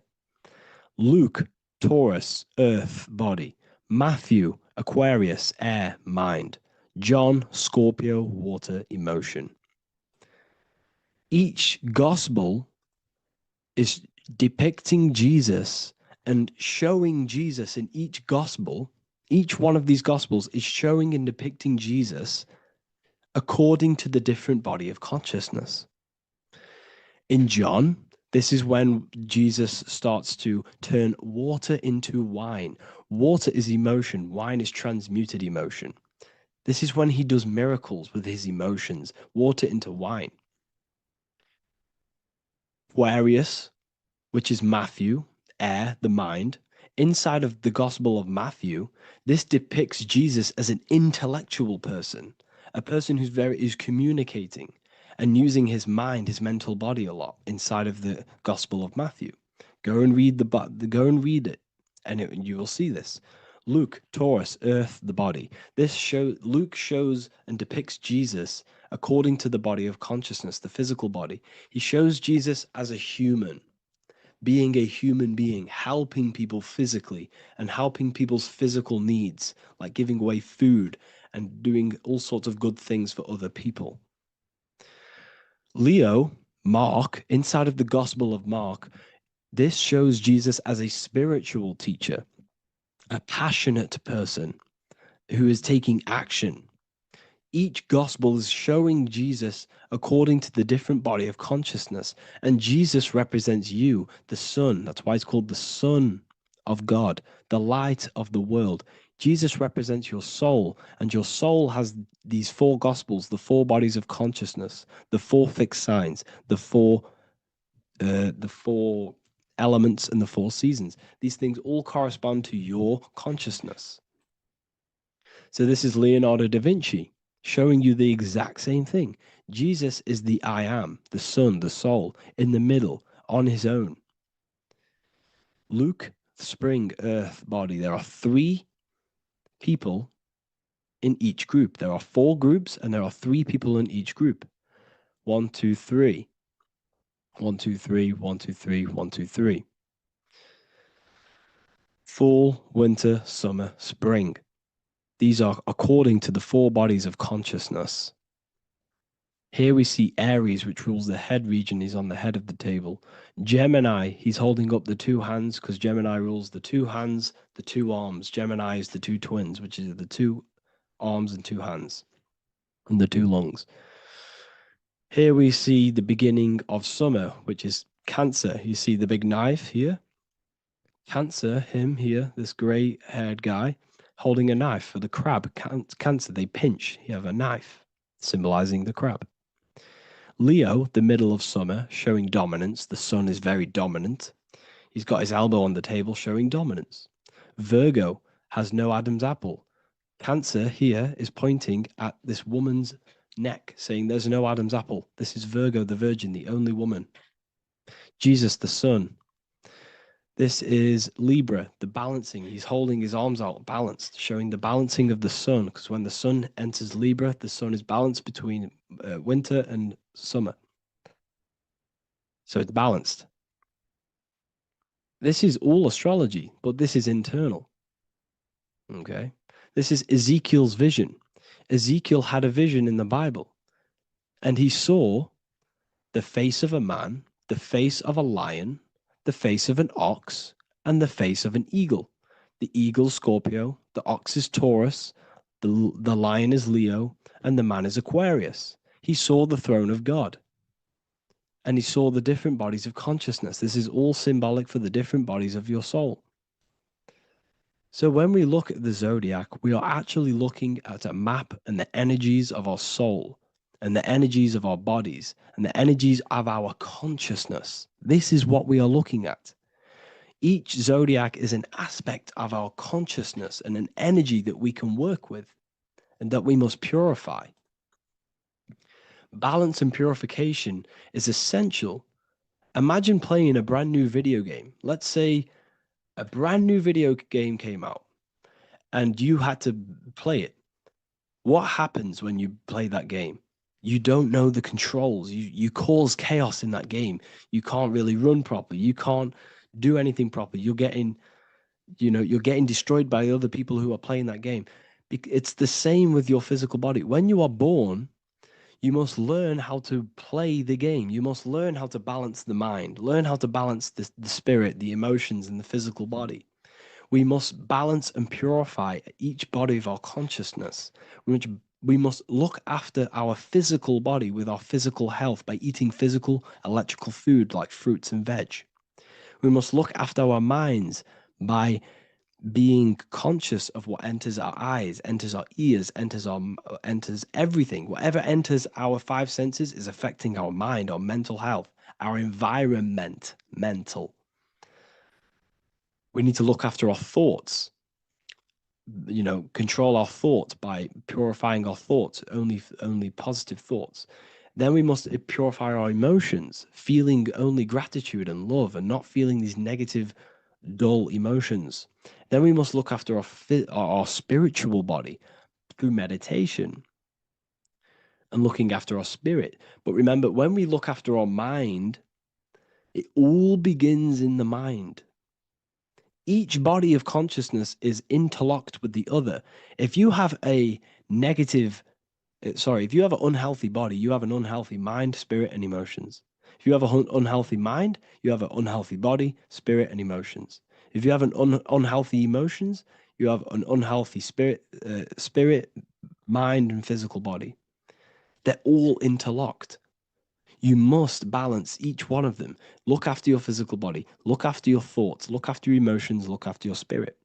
Luke, Taurus, earth, body. Matthew, Aquarius, air, mind. John, Scorpio, water, emotion. Each gospel is depicting Jesus and showing Jesus in each gospel. Each one of these gospels is showing and depicting Jesus according to the different body of consciousness. In John, this is when Jesus starts to turn water into wine. Water is emotion. Wine is transmuted emotion. This is when he does miracles with his emotions, water into wine. Aquarius, which is Matthew, air, the mind. Inside of the Gospel of Matthew, this depicts Jesus as an intellectual person, a person who's communicating and using his mind, his mental body a lot inside of the Gospel of Matthew. Go and read it, and you will see this. Luke, Taurus, earth, the body. Luke shows and depicts Jesus according to the body of consciousness, the physical body. He shows Jesus as a human, being a human being, helping people physically and helping people's physical needs, like giving away food and doing all sorts of good things for other people. Leo, Mark, inside of the Gospel of Mark, this shows Jesus as a spiritual teacher, a passionate person who is taking action. Each gospel is showing Jesus according to the different body of consciousness. And Jesus represents you, the Son. That's why it's called the Son of God, the light of the world. Jesus represents your soul, and your soul has these four gospels, the four bodies of consciousness, the four fixed signs, the four elements, and the four seasons. These things all correspond to your consciousness. So this is Leonardo da Vinci, showing you the exact same thing. Jesus is the I am, the Son, the soul, in the middle, on his own. Luke, spring, earth, body. There are three people in each group. There are four groups, and there are three people in each group. 1, 2, 3. 1, 2, 3, 1, 2, 3, 1, 2, 3. Fall, winter, summer, spring. These are according to the four bodies of consciousness. Here we see Aries, which rules the head region. He's on the head of the table. Gemini, he's holding up the two hands because Gemini rules the two hands, the two arms. Gemini is the two twins, which is the two arms and two hands, and the two lungs. Here we see the beginning of summer, which is Cancer. You see the big knife here. Cancer, him here, this gray-haired guy, holding a knife for the crab. Cancer, they pinch. You have a knife, symbolizing the crab. Leo, the middle of summer, showing dominance. The sun is very dominant. He's got his elbow on the table, showing dominance. Virgo has no Adam's apple. Cancer here is pointing at this woman's neck, saying there's no Adam's apple. This is Virgo, the virgin, the only woman. Jesus, the sun. This is Libra, the balancing. He's holding his arms out, balanced, showing the balancing of the sun, because when the sun enters Libra, the sun is balanced between winter and summer. So it's balanced. This is all astrology, but this is internal. Okay? This is Ezekiel's vision. Ezekiel had a vision in the Bible, and he saw the face of a man, the face of a lion, the face of an ox, and the face of an eagle. The eagle, Scorpio, the ox is Taurus, the lion is Leo, and the man is Aquarius. He saw the throne of God, and he saw the different bodies of consciousness. This is all symbolic for the different bodies of your soul. So when we look at the zodiac, we are actually looking at a map and the energies of our soul and the energies of our bodies and the energies of our consciousness. This is what we are looking at. Each zodiac is an aspect of our consciousness and an energy that we can work with and that we must purify. Balance and purification is essential. Imagine playing a brand new video game. Let's say a brand new video game came out and you had to play it. What happens when you play that game? You don't know the controls. You cause chaos in that game. You can't really run properly. You can't do anything properly. You're getting destroyed by other people who are playing that game. It's the same with your physical body. When you are born, you must learn how to play the game. You must learn how to balance the mind, learn how to balance the spirit, the emotions, and the physical body. We must balance and purify each body of our consciousness. We must look after our physical body with our physical health by eating physical, electrical food like fruits and veg. We must look after our minds by being conscious of what enters our eyes, enters our ears, enters everything. Whatever enters our five senses is affecting our mind, our mental health, our environment, mental. We need to look after our thoughts, control our thoughts by purifying our thoughts, only positive thoughts. Then we must purify our emotions, feeling only gratitude and love and not feeling these negative, dull emotions. Then we must look after our spiritual body through meditation and looking after our spirit. But remember, when we look after our mind, it all begins in the mind. Each body of consciousness is interlocked with the other. If you have if you have an unhealthy body, you have an unhealthy mind, spirit, and emotions. If you have an unhealthy mind, you have an unhealthy body, spirit, and emotions. If you have an unhealthy emotions, you have an unhealthy spirit, mind, and physical body. They're all interlocked. You must balance each one of them. Look after your physical body, look after your thoughts, look after your emotions, look after your spirit.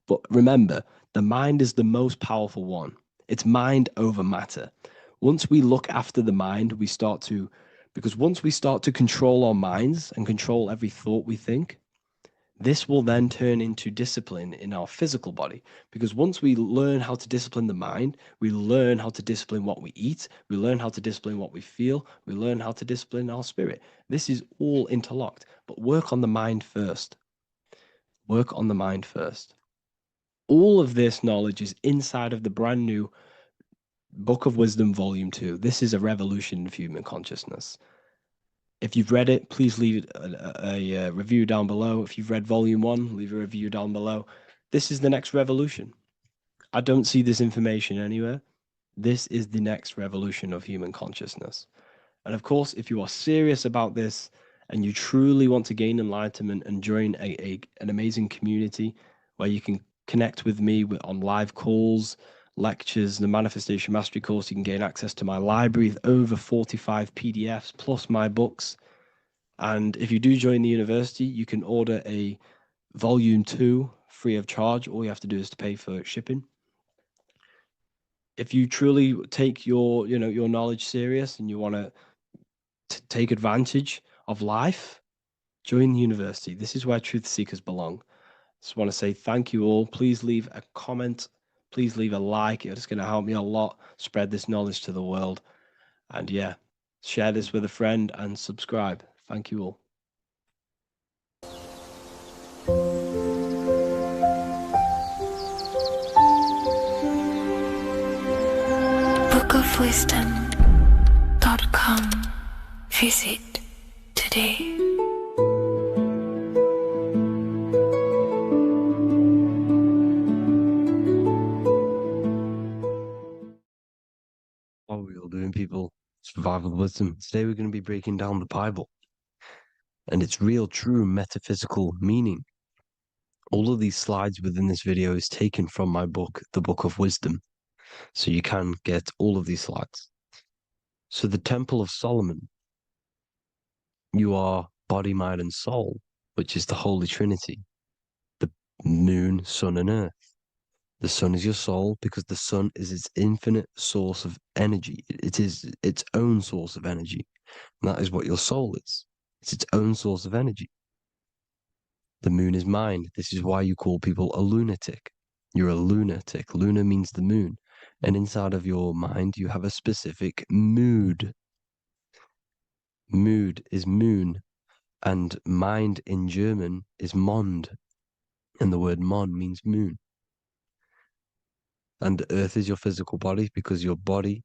But remember, the mind is the most powerful one. It's mind over matter. Once we look after the mind, because once we start to control our minds and control every thought we think, this will then turn into discipline in our physical body. Because once we learn how to discipline the mind, we learn how to discipline what we eat, we learn how to discipline what we feel, we learn how to discipline our spirit. This is all interlocked, but work on the mind first. Work on the mind first. All of this knowledge is inside of the brand new Book of Wisdom, Volume 2. This is a revolution of human consciousness. If you've read it, please leave a review down below. If you've read Volume 1, leave a review down below. This is the next revolution. I don't see this information anywhere. This is the next revolution of human consciousness. And of course, if you are serious about this and you truly want to gain enlightenment and join an amazing community where you can connect with me on live calls, lectures, the Manifestation Mastery course, you can gain access to my library with over 45 PDFs plus my books. And if you do join the university, you can order a Volume 2 free of charge. All you have to do is to pay for shipping. If you truly take your knowledge serious and you want to take advantage of life, join the university. This is where truth seekers belong. Just want to say thank you all. Please leave a comment. Please leave a like. It's going to help me a lot spread this knowledge to the world. And yeah, share this with a friend and subscribe. Thank you all. bookofwisdom.com. Visit today. doing, people? Survival wisdom. Today we're going to be breaking down the Bible and its real, true metaphysical meaning. All of these slides within this video is taken from my book, The Book of Wisdom. So you can get all of these slides. So the Temple of Solomon, you are body, mind, and soul, which is the Holy Trinity. The moon, sun, and earth. The sun is your soul because the sun is its infinite source of energy. It is its own source of energy. And that is what your soul is. It's its own source of energy. The moon is mind. This is why you call people a lunatic. You're a lunatic. Luna means the moon. And inside of your mind, you have a specific mood. Mood is moon. And mind in German is Mond. And the word Mon means moon. And earth is your physical body because your body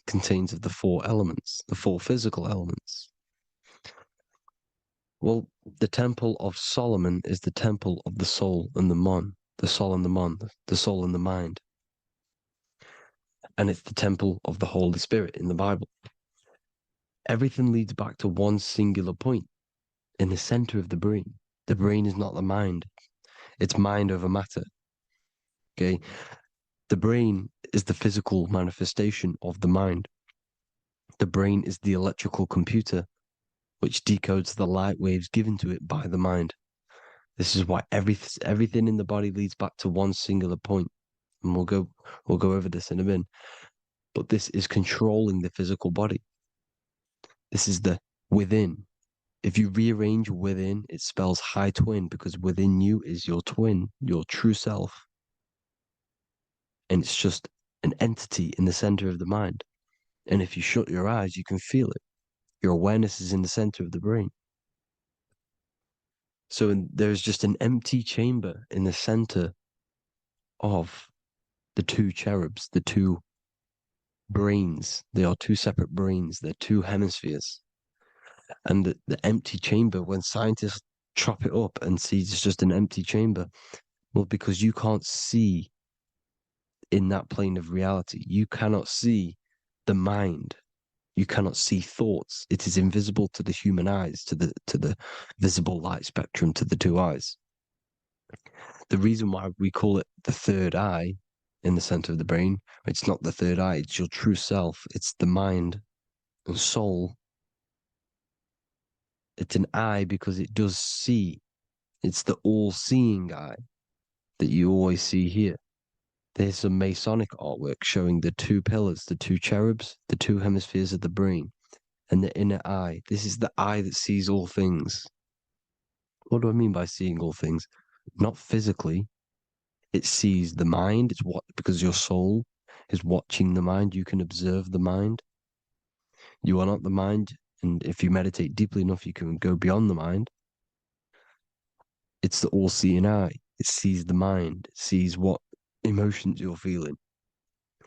contains of the four elements, the four physical elements. Well, the Temple of Solomon is the temple of the soul and the mon, the soul and the mon, the soul and the mind. And it's the temple of the Holy Spirit in the Bible. Everything leads back to one singular point in the center of the brain. The brain is not the mind. It's mind over matter. Okay? The brain is the physical manifestation of the mind. The brain is the electrical computer which decodes the light waves given to it by the mind. This is why everything in the body leads back to one singular point. And we'll go over this in a minute. But this is controlling the physical body. This is the within. If you rearrange within, it spells high twin because within you is your twin, your true self. And it's just an entity in the center of the mind. And if you shut your eyes, you can feel it. Your awareness is in the center of the brain. So there's just an empty chamber in the center of the two cherubs, the two brains. They are two separate brains. They're two hemispheres. And the empty chamber, when scientists chop it up and see it's just an empty chamber, well, because you can't see in that plane of reality. You cannot see the mind. You cannot see thoughts. It is invisible to the human eyes, to the visible light spectrum, to the two eyes. The reason why we call it the third eye in the center of the brain, it's not the third eye, it's your true self. It's the mind and soul. It's an eye because it does see. It's the all-seeing eye that you always see here. There's some Masonic artwork showing the two pillars, the two cherubs, the two hemispheres of the brain, and the inner eye. This is the eye that sees all things. What do I mean by seeing all things? Not physically. It sees the mind. It's what, because your soul is watching the mind. You can observe the mind. You are not the mind, and if you meditate deeply enough, you can go beyond the mind. It's the all-seeing eye. It sees the mind. It sees what emotions you're feeling.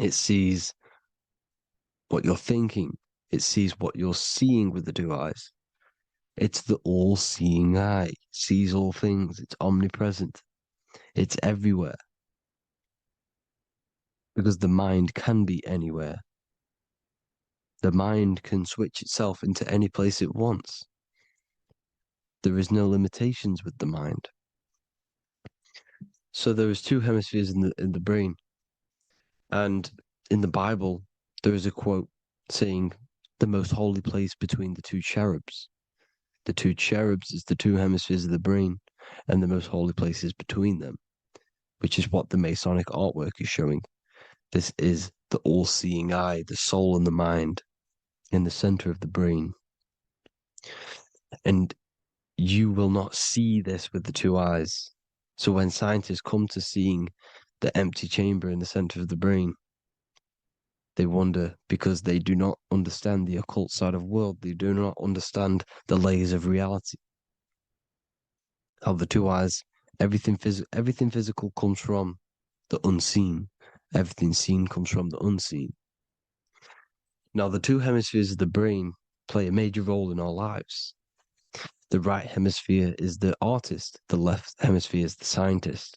It sees what you're thinking. It sees what you're seeing with the two eyes. It's the all-seeing eye. It sees all things. It's omnipresent. It's everywhere. Because the mind can be anywhere. The mind can switch itself into any place it wants. There is no limitations with the mind. So there is two hemispheres in the brain. And in the Bible, there is a quote saying, the most holy place between the two cherubs. The two cherubs is the two hemispheres of the brain, and the most holy place is between them, which is what the Masonic artwork is showing. This is the all-seeing eye, the soul and the mind in the center of the brain. And you will not see this with the two eyes. So when scientists come to seeing the empty chamber in the center of the brain, they wonder because they do not understand the occult side of the world. They do not understand the layers of reality. How the two eyes, everything physical comes from the unseen. Everything seen comes from the unseen. Now, the two hemispheres of the brain play a major role in our lives. The right hemisphere is the artist. The left hemisphere is the scientist.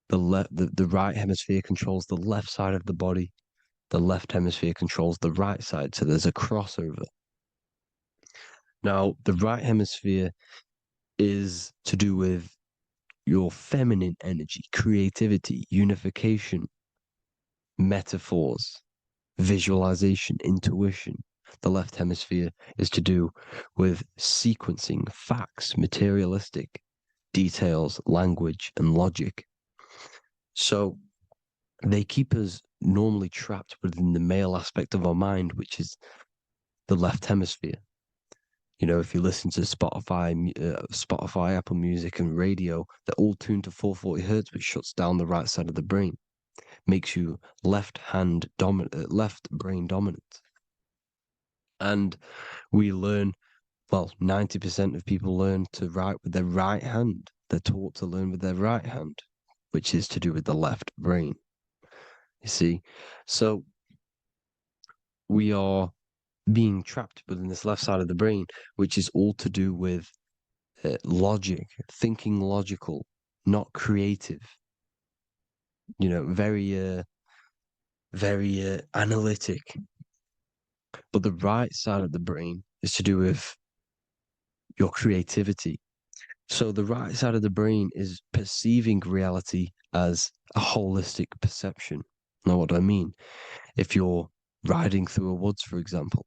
The right hemisphere controls the left side of the body. The left hemisphere controls the right side, so there's a crossover. Now, the right hemisphere is to do with your feminine energy, creativity, unification, metaphors, visualization, intuition. The left hemisphere is to do with sequencing, facts, materialistic details, language, and logic. So they keep us normally trapped within the male aspect of our mind, which is the left hemisphere. You know, if you listen to Spotify, Apple Music, and radio, they're all tuned to 440 hertz, which shuts down the right side of the brain, makes you left brain dominant. And we learn, well, 90% of people learn to write with their right hand. They're taught to learn with their right hand, which is to do with the left brain. You see, so we are being trapped within this left side of the brain, which is all to do with logic, thinking logical, not creative. You know, very analytic. But the right side of the brain is to do with your creativity. So the right side of the brain is perceiving reality as a holistic perception. Now, what do I mean? If you're riding through a woods, for example,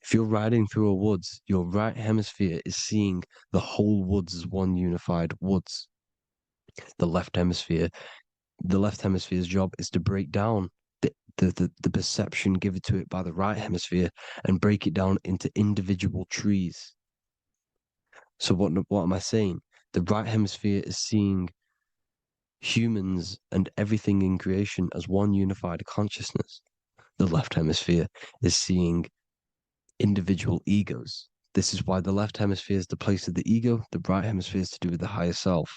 if you're riding through a woods, your right hemisphere is seeing the whole woods as one unified woods. The left hemisphere's job is to break down the perception given to it by the right hemisphere and break it down into individual trees. So what am I saying? The right hemisphere is seeing humans and everything in creation as one unified consciousness. The left hemisphere is seeing individual egos. This is why the left hemisphere is the place of the ego, the right hemisphere is to do with the higher self.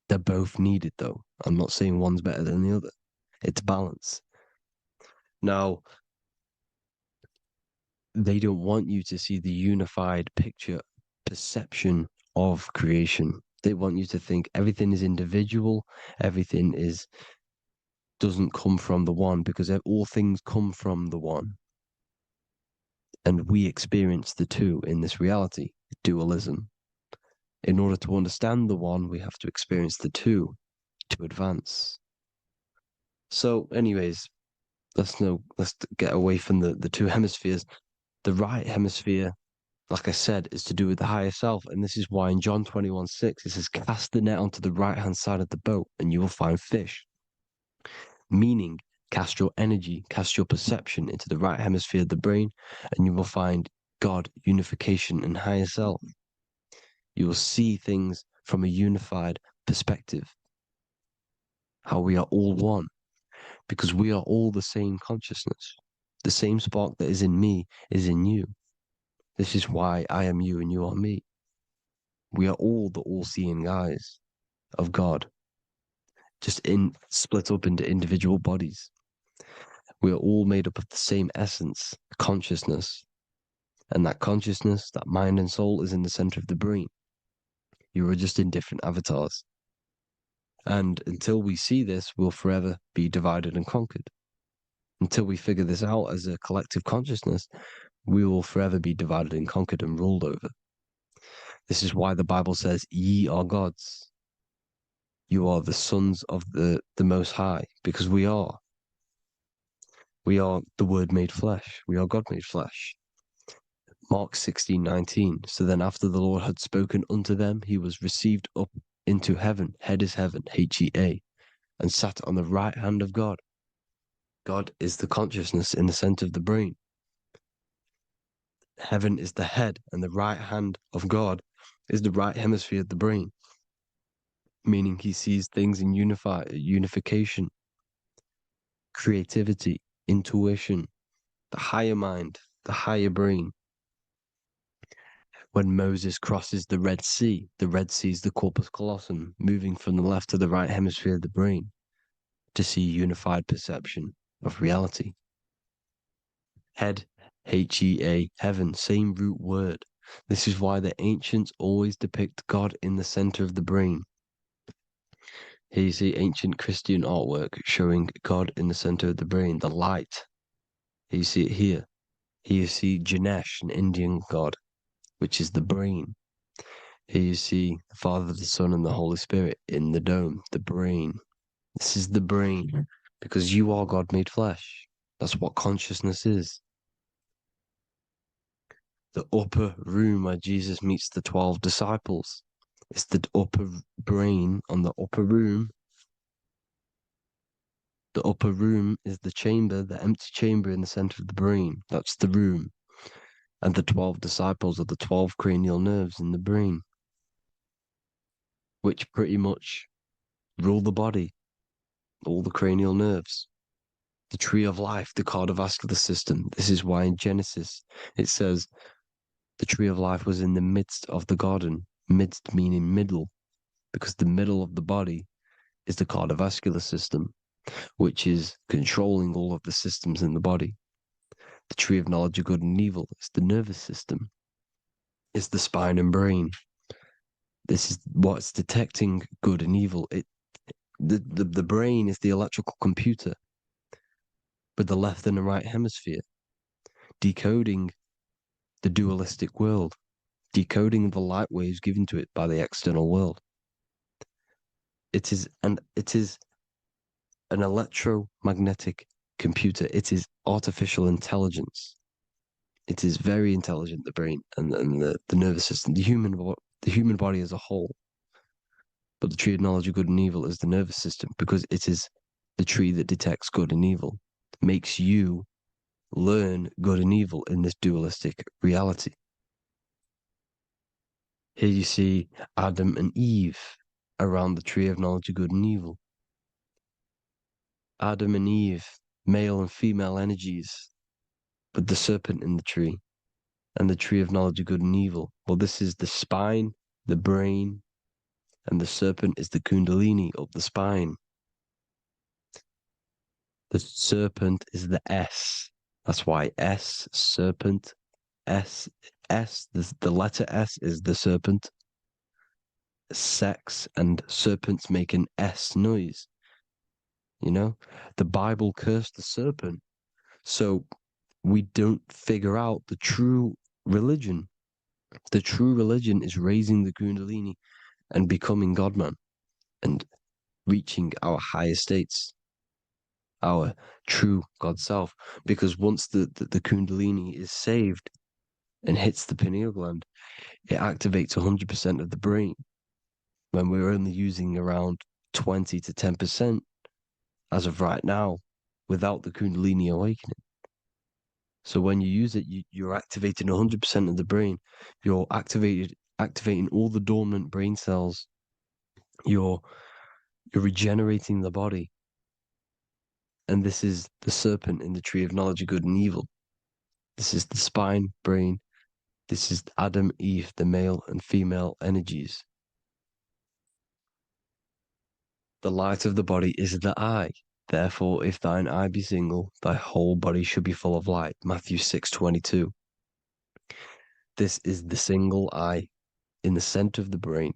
They're both needed, though. I'm not saying one's better than the other. It's balance. Now, they don't want you to see the unified perception of creation. They want you to think everything is individual, everything doesn't come from the one, because all things come from the one. And we experience the two in this reality, dualism. In order to understand the one, we have to experience the two to advance. So, anyways, let's get away from the two hemispheres. The right hemisphere, like I said, is to do with the higher self. And this is why in John 21:6, it says, cast the net onto the right-hand side of the boat and you will find fish. Meaning, cast your energy, cast your perception into the right hemisphere of the brain, and you will find God, unification, and higher self. You will see things from a unified perspective. How we are all one, because we are all the same consciousness. The same spark that is in me is in you. This is why I am you and you are me. We are all the all-seeing eyes of God, just split up into individual bodies. We are all made up of the same essence, consciousness. And that consciousness, that mind and soul, is in the center of the brain. You are just in different avatars. And until we see this, we'll forever be divided and conquered. Until we figure this out as a collective consciousness, we will forever be divided and conquered and ruled over. This is why the Bible says, ye are gods. You are the sons of the Most High, because we are. We are the Word made flesh. We are God made flesh. Mark 16:19. So then after the Lord had spoken unto them, he was received up into heaven, head is heaven, H-E-A, and sat on the right hand of God. God is the consciousness in the center of the brain. Heaven is the head, and the right hand of God is the right hemisphere of the brain, meaning he sees things in unification, creativity, intuition, the higher mind, the higher brain. When Moses crosses the Red Sea is the corpus callosum, moving from the left to the right hemisphere of the brain to see unified perception of reality. Head, H-E-A, heaven, same root word. This is why the ancients always depict God in the center of the brain. Here you see ancient Christian artwork showing God in the center of the brain, the light. Here you see it here. Here you see Ganesh, an Indian god, which is the brain. Here you see the Father, the Son, and the Holy Spirit in the dome, the brain. This is the brain, because you are God made flesh. That's what consciousness is. The upper room where Jesus meets the 12 disciples. It's the upper brain on the upper room. The upper room is the chamber, the empty chamber in the center of the brain. That's the room. And the 12 disciples are the 12 cranial nerves in the brain, which pretty much rule the body, all the cranial nerves. The tree of life, the cardiovascular system. This is why in Genesis it says the tree of life was in the midst of the garden. Midst meaning middle, because the middle of the body is the cardiovascular system, which is controlling all of the systems in the body. The tree of knowledge of good and evil is the nervous system. It's the spine and brain. This is what's detecting good and evil. The brain is the electrical computer with the left and the right hemisphere, decoding the dualistic world, decoding the light waves given to it by the external world. It is an electromagnetic computer. It is artificial intelligence. It is very intelligent, the brain and the nervous system, the human body as a whole. But the tree of knowledge of good and evil is the nervous system, because it is the tree that detects good and evil, makes you learn good and evil in this dualistic reality. Here you see Adam and Eve around the tree of knowledge of good and evil. Adam and Eve, male and female energies, with the serpent in the tree, and the tree of knowledge of good and evil. Well, this is the spine, the brain, and the serpent is the kundalini up the spine. The serpent is the S. That's why S, serpent, S, the letter S is the serpent. Sex and serpents make an S noise. You know, the Bible cursed the serpent. So we don't figure out the true religion. The true religion is raising the kundalini and becoming God-man and reaching our higher states, our true God self. Because once the kundalini is saved and hits the pineal gland, it activates 100% of the brain, when we're only using around 20 to 10% as of right now without the kundalini awakening. So when you use it, you're activating 100% of the brain. You're activating all the dormant brain cells. You're regenerating the body. And this is the serpent in the tree of knowledge of good and evil. This is the spine, brain. This is Adam, Eve, the male and female energies. The light of the body is the eye. Therefore, if thine eye be single, thy whole body should be full of light. Matthew 6:22. This is the single eye in the center of the brain.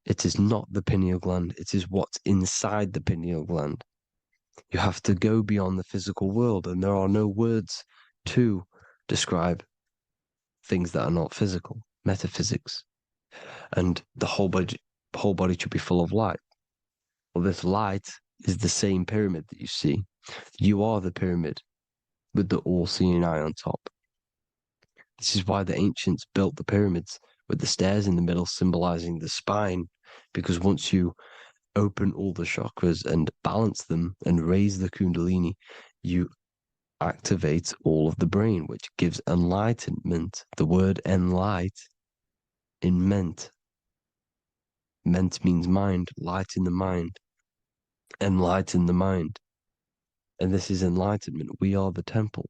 It is not the pineal gland. It is what's inside the pineal gland. You have to go beyond the physical world, and there are no words to describe things that are not physical, metaphysics. And the whole body should be full of light. Well, this light is the same pyramid that you see. You are the pyramid with the all-seeing eye on top. This is why the ancients built the pyramids with the stairs in the middle symbolizing the spine, because once you open all the chakras and balance them and raise the kundalini, you activate all of the brain, which gives enlightenment. The word enlight in ment. Ment means mind, light in the mind. Enlighten the mind. And this is enlightenment. We are the temple.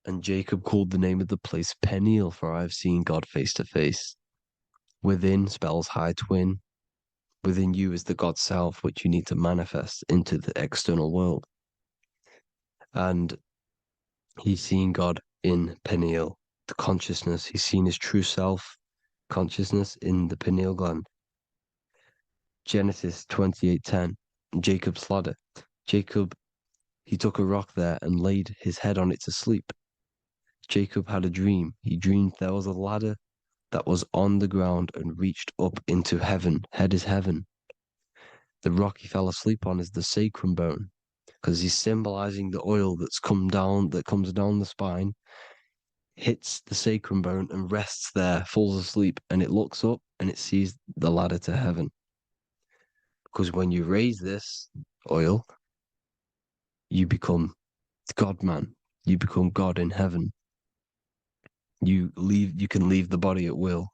And Jacob called the name of the place Peniel, for I have seen God face to face. Within spells high twin. Within you is the God self, which you need to manifest into the external world. And he's seen God in Peniel, the consciousness. He's seen his true self consciousness in the pineal gland. Genesis 28:10, Jacob's ladder. Jacob, he took a rock there and laid his head on it to sleep. Jacob had a dream. He dreamed there was a ladder that was on the ground and reached up into heaven. Head is heaven. The rock he fell asleep on is the sacrum bone, because he's symbolizing the oil that comes down the spine, hits the sacrum bone and rests there, falls asleep, and it looks up and it sees the ladder to heaven. Because when you raise this oil, you become God man. You become God in heaven. You can leave the body at will.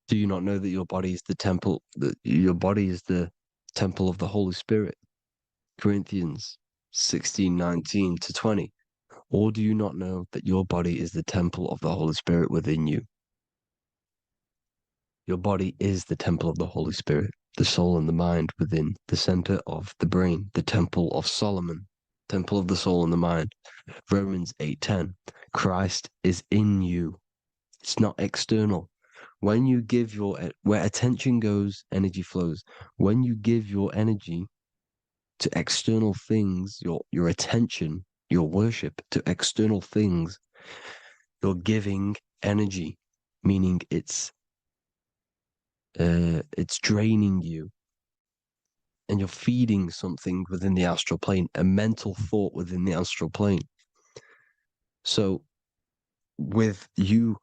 Do you not know that your body is the temple, that your body is the temple of the Holy Spirit? Corinthians 16:19-20. Or do you not know that your body is the temple of the Holy Spirit within you? Your body is the temple of the Holy Spirit, the soul and the mind within the center of the brain, the temple of Solomon, temple of the soul and the mind. Romans 8:10. Christ is in you. It's not external. When you give where attention goes, energy flows. When you give your energy to external things, your attention, your worship to external things, you're giving energy, meaning it's draining you, and you're feeding something within the astral plane, a mental thought within the astral plane. So with you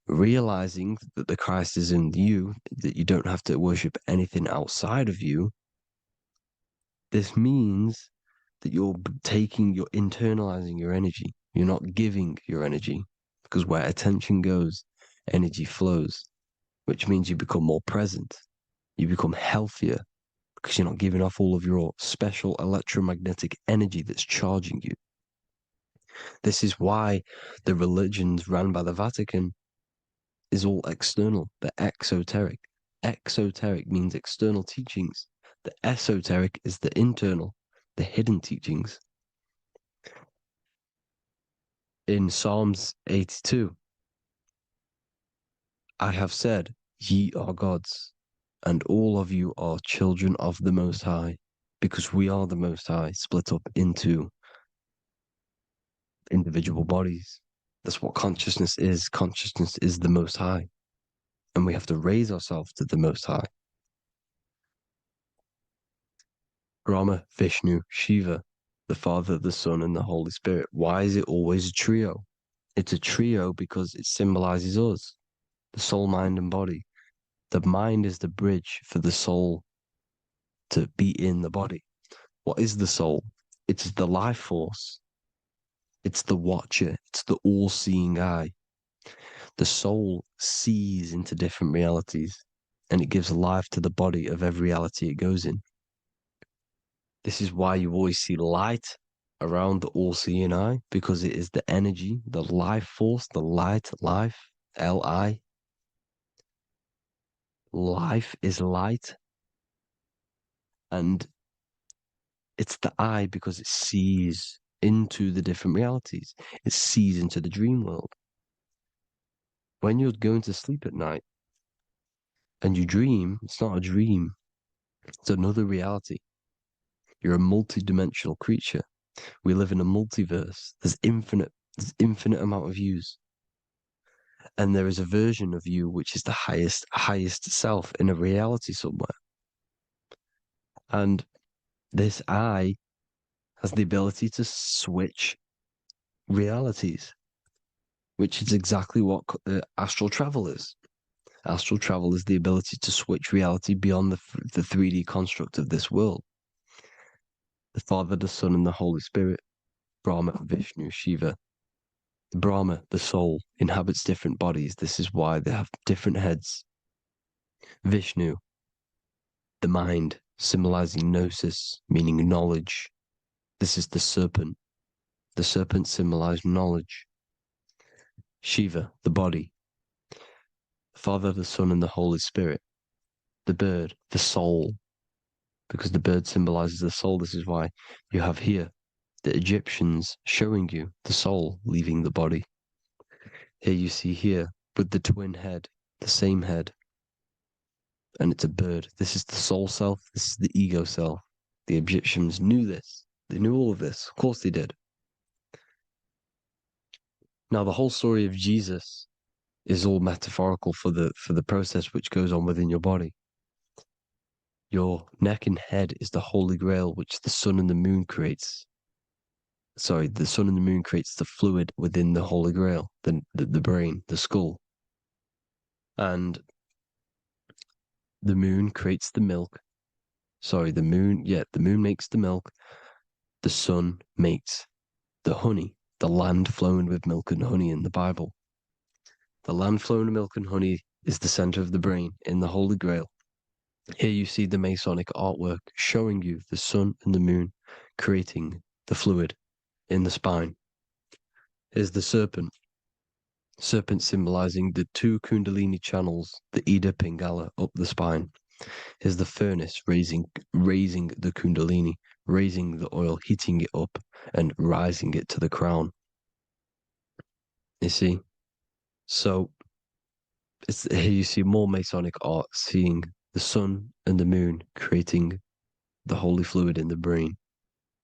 realizing that the Christ is in you, that you don't have to worship anything outside of you, this means that you're internalizing your energy. You're not giving your energy, because where attention goes, energy flows, which means you become more present. You become healthier because you're not giving off all of your special electromagnetic energy that's charging you. This is why the religions run by the Vatican is all external. They're exoteric. Exoteric means external teachings. The esoteric is the internal, the hidden teachings. In Psalms 82, I have said, ye are gods, and all of you are children of the Most High, because we are the Most High, split up into individual bodies. That's what consciousness is. Consciousness is the Most High, and we have to raise ourselves to the Most High. Brahma, Vishnu, Shiva, the Father, the Son, and the Holy Spirit. Why is it always a trio? It's a trio because it symbolizes us, the soul, mind, and body. The mind is the bridge for the soul to be in the body. What is the soul? It's the life force. It's the watcher. It's the all-seeing eye. The soul sees into different realities, and it gives life to the body of every reality it goes in. This is why you always see light around the all-seeing eye, because it is the energy, the life force, the light, life, L-I. Life is light, and it's the eye because it sees into the different realities. It sees into the dream world. When you're going to sleep at night and you dream, it's not a dream. It's another reality. You're a multi-dimensional creature. We live in a multiverse. There's infinite amount of yous. And there is a version of you which is the highest self in a reality somewhere. And this eye has the ability to switch realities, which is exactly what astral travel is. Astral travel is the ability to switch reality beyond the 3D construct of this world. The Father, the Son, and the Holy Spirit, Brahma, Vishnu, Shiva. Brahma, the soul, inhabits different bodies. This is why they have different heads. Vishnu, the mind, symbolizing gnosis, meaning knowledge. This is the serpent. The serpent symbolized knowledge. Shiva, the body. Father, the Son, and the Holy Spirit. The bird, the soul, because the bird symbolizes the soul. This is why you have here the Egyptians showing you the soul leaving the body. Here you see here with the twin head, the same head, and it's a bird. This is the soul self. This is the ego self. The Egyptians knew this. They knew all of this. Of course they did. Now, the whole story of Jesus is all metaphorical for the process which goes on within your body. Your neck and head is the holy grail which the sun and the moon creates. Sorry, the sun and the moon creates the fluid within the holy grail, the brain, the skull. And the moon creates the milk. Sorry, the moon makes the milk. The sun makes the honey, the land flowing with milk and honey in the Bible. The land flowing with milk and honey is the center of the brain in the Holy Grail. Here you see the Masonic artwork showing you the sun and the moon creating the fluid in the spine. Here's the serpent. Serpent symbolizing the two Kundalini channels, the Ida Pingala up the spine. Here's the furnace raising the Kundalini, raising the oil, heating it up, and rising it to the crown. You see? So here you see more Masonic art, seeing the sun and the moon creating the holy fluid in the brain,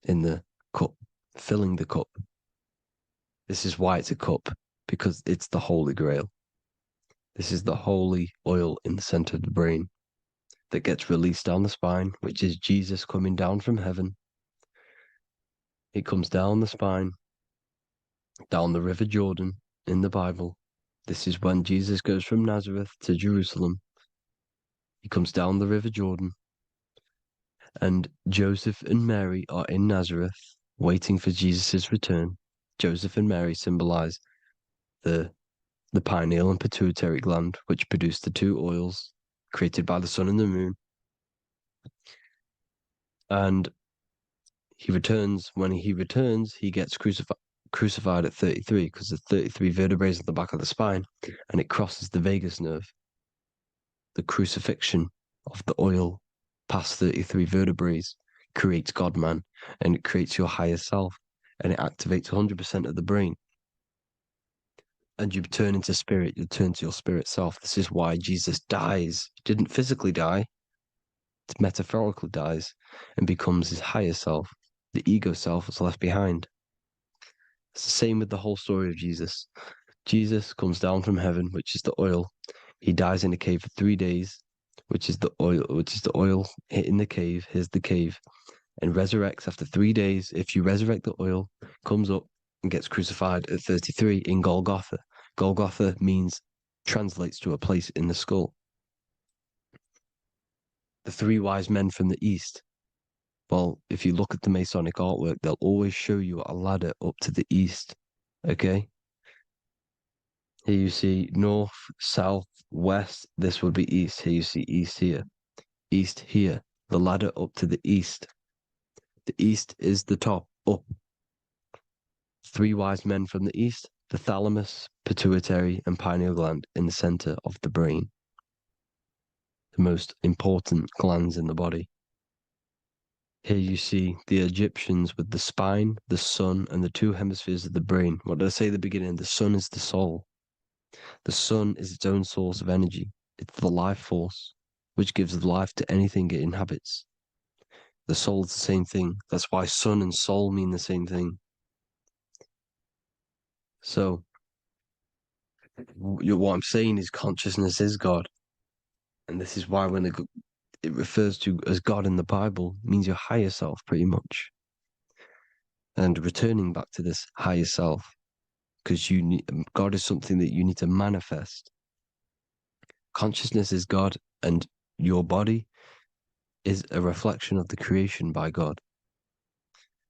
in the cup, filling the cup. This is why it's a cup, because it's the Holy Grail. This is the holy oil in the center of the brain that gets released down the spine, which is Jesus coming down from heaven. It comes down the spine, down the River Jordan in the Bible. This is when Jesus goes from Nazareth to Jerusalem. He comes down the River Jordan, and Joseph and Mary are in Nazareth waiting for Jesus' return. Joseph and Mary symbolize the pineal and pituitary gland, which produce the two oils created by the sun and the moon. And he returns. When he returns, he gets crucified at 33, because there's 33 vertebrae at the back of the spine, and it crosses the vagus nerve. The crucifixion of the oil past 33 vertebrae creates God-man, and it creates your higher self, and it activates 100% of the brain. And you turn into spirit, you turn to your spirit self. This is why Jesus dies. He didn't physically die, it metaphorically dies, and becomes his higher self. The ego self is left behind. It's the same with the whole story of Jesus. Jesus comes down from heaven, which is the oil. He dies in a cave for 3 days, which is the oil in the cave. Here's the cave, and resurrects after 3 days. If you resurrect the oil, comes up and gets crucified at 33 in Golgotha. Golgotha translates to a place in the skull. The three wise men from the east. Well, if you look at the Masonic artwork, they'll always show you a ladder up to the east. Okay? Here you see north, south, west. This would be east. Here you see east here. East here. The ladder up to the east. The east is the top, up. Three wise men from the east. The thalamus, pituitary, and pineal gland in the center of the brain. The most important glands in the body. Here you see the Egyptians with the spine, the sun, and the two hemispheres of the brain. What did I say at the beginning? The sun is the soul. The sun is its own source of energy. It's the life force, which gives life to anything it inhabits. The soul is the same thing. That's why sun and soul mean the same thing. So, what I'm saying is consciousness is God. And this is why when it refers to as God in the Bible, means your higher self, pretty much. And returning back to this higher self, because God is something that you need to manifest. Consciousness is God, and your body is a reflection of the creation by God.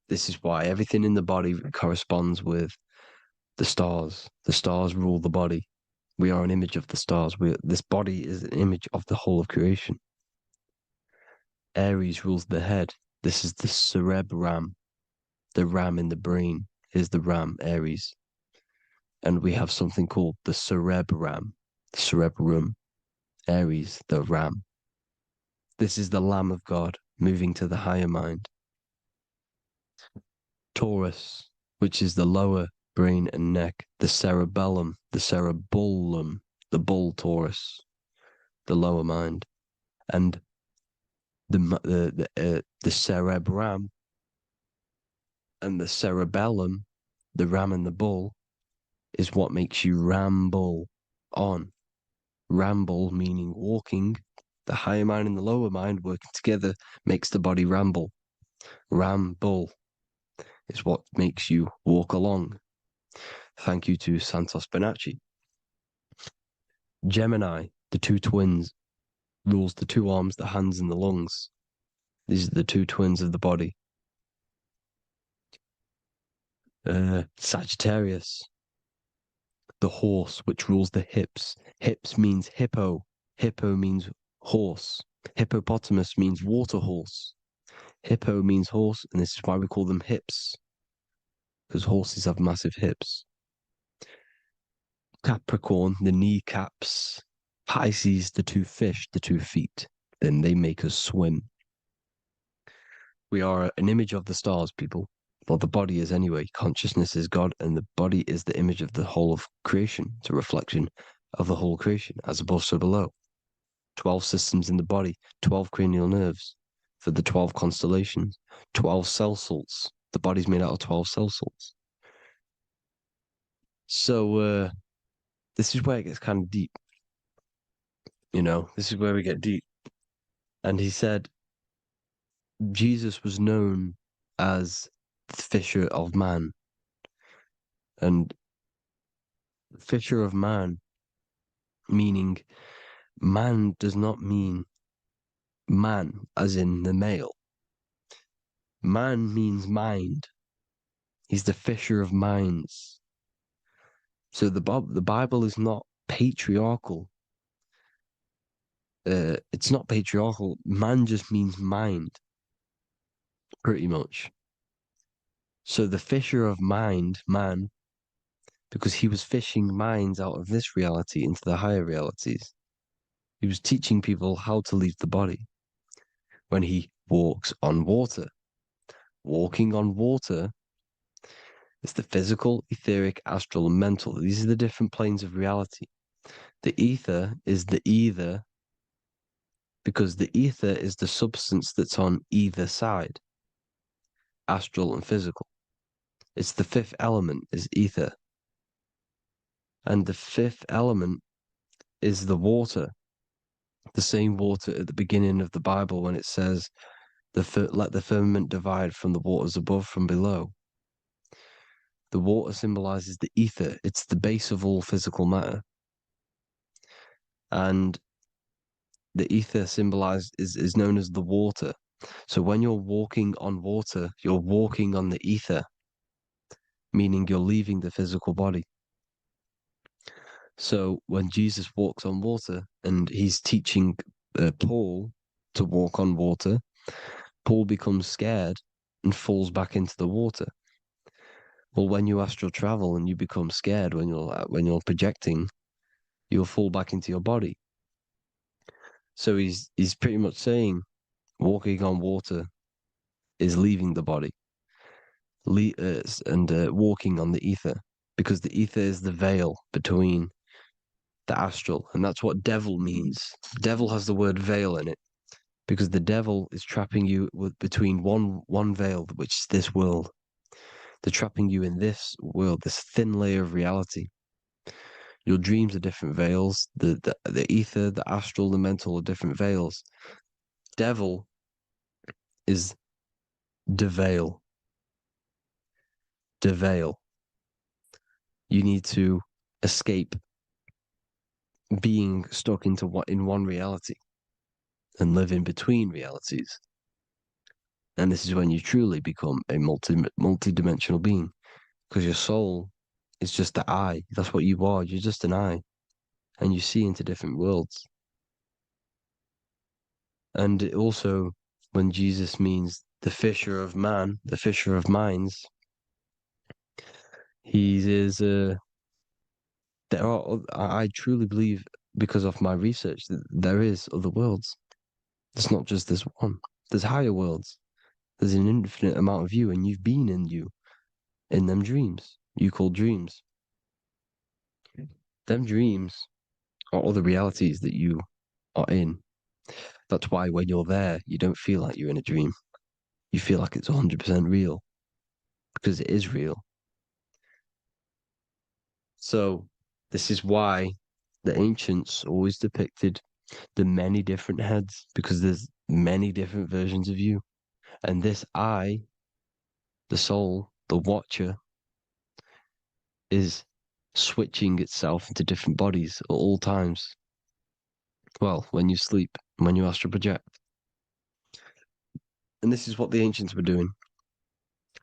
This is why everything in the body corresponds with the stars. The stars rule the body. We are an image of the stars. This body is an image of the whole of creation. Aries rules the head. This is the cerebrum, the ram in the brain. Is the ram, Aries. And we have something called the cerebrum, Aries, the ram. This is the Lamb of God moving to the higher mind. Taurus, which is the lower brain and neck, the cerebellum, the bull Taurus, the lower mind. And the cerebrum and the cerebellum, the ram and the bull, is what makes you ramble on. Ramble meaning walking. The higher mind and the lower mind working together makes the body ramble. Ramble is what makes you walk along. Thank you to Santos Bonacci. Gemini, the two twins, rules the two arms, the hands, and the lungs. These are the two twins of the body. Sagittarius, the horse, which rules the hips. Hips means hippo. Hippo means horse. Hippopotamus means water horse. Hippo means horse, and this is why we call them hips, because horses have massive hips. Capricorn, the kneecaps. Pisces, the two fish, the 2 feet. Then they make us swim. We are an image of the stars, people. Well, the body is anyway. Consciousness is God, and the body is the image of the whole of creation. It's a reflection of the whole creation, as above, so below. 12 systems in the body, 12 cranial nerves for the 12 constellations, 12 cell salts. The body's made out of 12 cell salts. So, this is where it gets kind of deep. You know, this is where we get deep. And he said, Jesus was known as the fisher of man. And fisher of man, meaning man does not mean man as in the male. Man means mind. He's the fisher of minds. So the Bible is not patriarchal. It's not patriarchal. Man just means mind, pretty much. So the fisher of mind, man, because he was fishing minds out of this reality into the higher realities. He was teaching people how to leave the body when he walks on water. Walking on water is the physical, etheric, astral, and mental. These are the different planes of reality. The ether is the either, because the ether is the substance that's on either side, astral and physical. It's the fifth element, is ether. And the fifth element is the water. The same water at the beginning of the Bible when it says, let the firmament divide from the waters above from below. The water symbolizes the ether. It's the base of all physical matter. And the ether symbolized is known as the water. So when you're walking on water, you're walking on the ether, meaning you're leaving the physical body. So when Jesus walks on water and he's teaching Paul to walk on water, Paul becomes scared and falls back into the water. Well, when you astral travel and you become scared when you're projecting, you'll fall back into your body. So he's pretty much saying walking on water is leaving the body, and walking on the ether, because the ether is the veil between the astral, and that's what devil means. Devil has the word veil in it, because the devil is trapping you between one veil, which is this world. They're trapping you in this world, this thin layer of reality. Your dreams are different veils. The ether, the astral, the mental are different veils. Devil is deveil. Deveil. You need to escape being stuck in one reality and live in between realities. And this is when you truly become a multi-dimensional being, because your soul is just the eye. That's what you are. You're just an eye, and you see into different worlds. And it also, when Jesus means the fisher of man, the fisher of minds, he is. I truly believe, because of my research, that there is other worlds. It's not just this one. There's higher worlds. There's an infinite amount of you, and you've been in them dreams you call dreams. Them dreams are other realities that you are in. That's why when you're there, you don't feel like you're in a dream. You feel like it's 100% real, because it is real. So this is why the ancients always depicted the many different heads, because there's many different versions of you. And this I, the soul, the watcher, is switching itself into different bodies at all times. Well, when you sleep, when you astral project. And this is what the ancients were doing.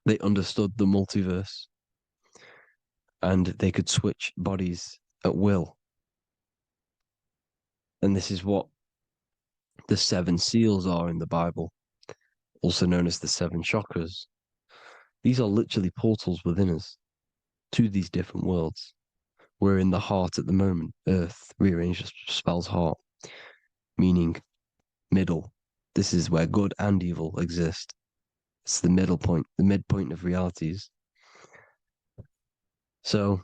They understood the multiverse, and they could switch bodies at will. And this is what the 7 seals are in the Bible, also known as the 7 chakras. These are literally portals within us to these different worlds. We're in the heart at the moment. Earth rearranged spells heart, meaning middle. This is where good and evil exist. It's the middle point, the midpoint of realities. So,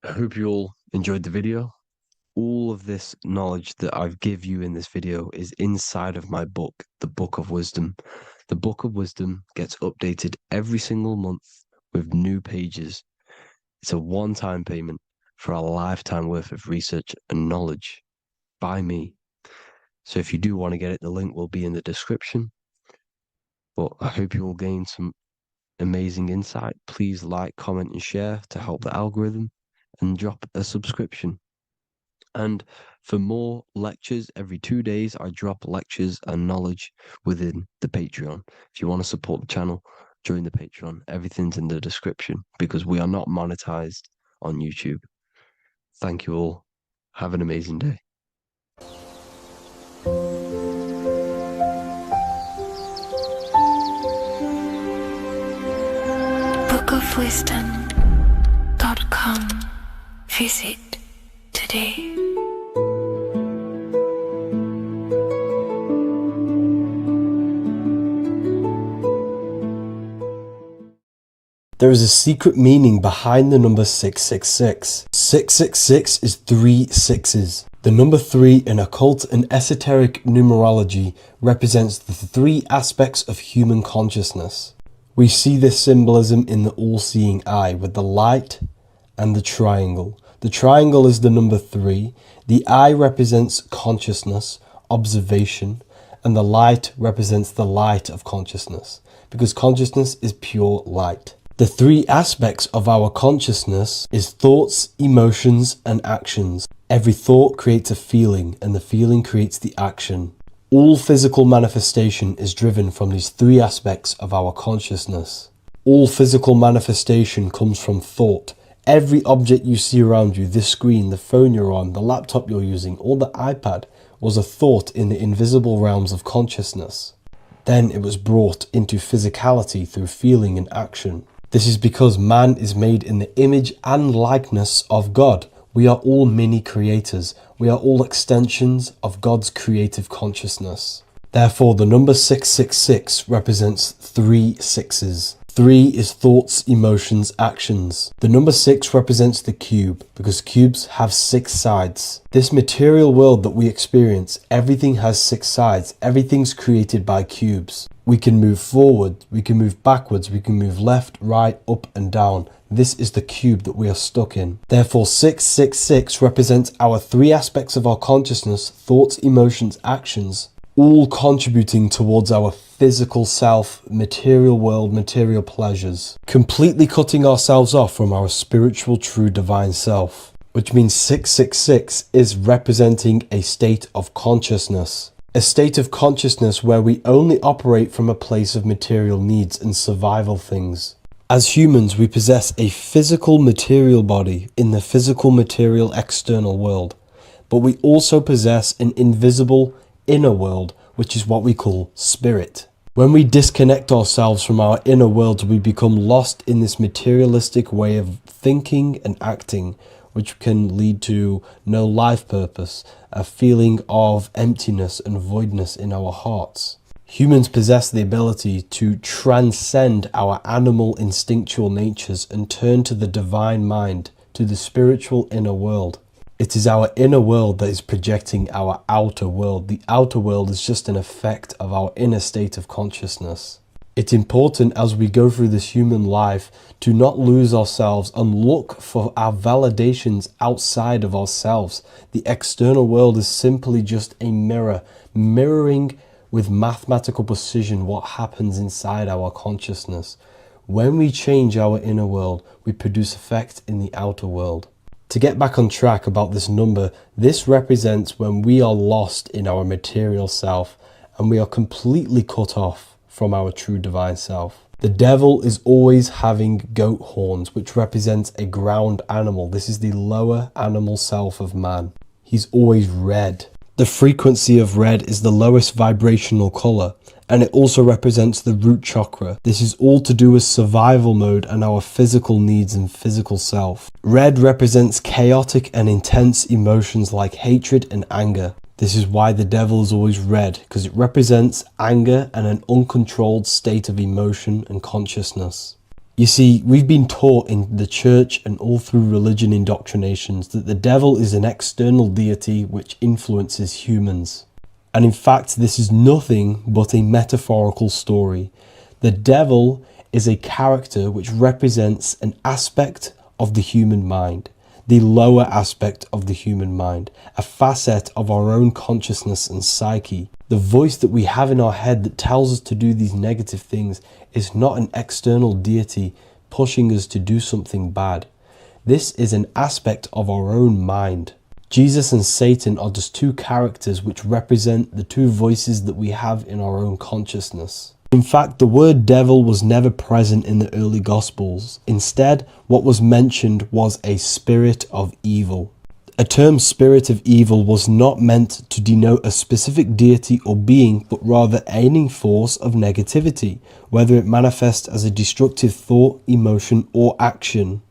I hope you all enjoyed the video. All of this knowledge that I've give you in this video is inside of my book, the Book of Wisdom. The Book of Wisdom gets updated every single month with new pages. It's a one-time payment for a lifetime worth of research and knowledge by me. So if you do want to get it, the link will be in the description. But I hope you will gain some amazing insight. Please like, comment, and share to help the algorithm, and drop a subscription. And for more lectures, every 2 days, I drop lectures and knowledge within the Patreon. If you want to support the channel, join the Patreon. Everything's in the description, because we are not monetized on YouTube. Thank you all. Have an amazing day. bookofwisdom.com. Visit today. There is a secret meaning behind the number 666. 666 is 3 sixes. The number 3 in occult and esoteric numerology represents the 3 aspects of human consciousness. We see this symbolism in the all-seeing eye with the light and the triangle. The triangle is the number 3. The eye represents consciousness, observation, and the light represents the light of consciousness, because consciousness is pure light. The 3 aspects of our consciousness is thoughts, emotions, and actions. Every thought creates a feeling, and the feeling creates the action. All physical manifestation is driven from these 3 aspects of our consciousness. All physical manifestation comes from thought. Every object you see around you, this screen, the phone you're on, the laptop you're using, or the iPad, was a thought in the invisible realms of consciousness. Then it was brought into physicality through feeling and action. This is because man is made in the image and likeness of God. We are all mini creators. We are all extensions of God's creative consciousness. Therefore, the number 666 represents 3 sixes. 3 is thoughts, emotions, actions. The number 6 represents the cube, because cubes have 6 sides. This material world that we experience, everything has 6 sides. Everything's created by cubes. We can move forward, we can move backwards, we can move left, right, up and down. This is the cube that we are stuck in. Therefore, 666 represents our 3 aspects of our consciousness, thoughts, emotions, actions, all contributing towards our physical self, material world, material pleasures, completely cutting ourselves off from our spiritual, true, divine self, which means 666 is representing a state of consciousness. A state of consciousness where we only operate from a place of material needs and survival things. As humans, we possess a physical material body in the physical material external world, but we also possess an invisible inner world, which is what we call spirit. When we disconnect ourselves from our inner worlds, we become lost in this materialistic way of thinking and acting, which can lead to no life purpose, a feeling of emptiness and voidness in our hearts. Humans possess the ability to transcend our animal instinctual natures and turn to the divine mind, to the spiritual inner world. It is our inner world that is projecting our outer world. The outer world is just an effect of our inner state of consciousness. It's important as we go through this human life to not lose ourselves and look for our validations outside of ourselves. The external world is simply just a mirror, mirroring with mathematical precision what happens inside our consciousness. When we change our inner world, we produce effect in the outer world. To get back on track about this number, this represents when we are lost in our material self and we are completely cut off from our true divine self. The devil is always having goat horns, which represents a ground animal. This is the lower animal self of man. He's always red. The frequency of red is the lowest vibrational color, and it also represents the root chakra. This is all to do with survival mode and our physical needs and physical self. Red represents chaotic and intense emotions like hatred and anger. This is why the devil is always red, because it represents anger and an uncontrolled state of emotion and consciousness. You see, we've been taught in the church and all through religion indoctrinations that the devil is an external deity which influences humans. And in fact, this is nothing but a metaphorical story. The devil is a character which represents an aspect of the human mind, the lower aspect of the human mind, a facet of our own consciousness and psyche. The voice that we have in our head that tells us to do these negative things is not an external deity pushing us to do something bad. This is an aspect of our own mind. Jesus and Satan are just two characters which represent the two voices that we have in our own consciousness. In fact, the word devil was never present in the early Gospels. Instead, what was mentioned was a spirit of evil. A term spirit of evil was not meant to denote a specific deity or being, but rather any force of negativity, whether it manifests as a destructive thought, emotion, or action.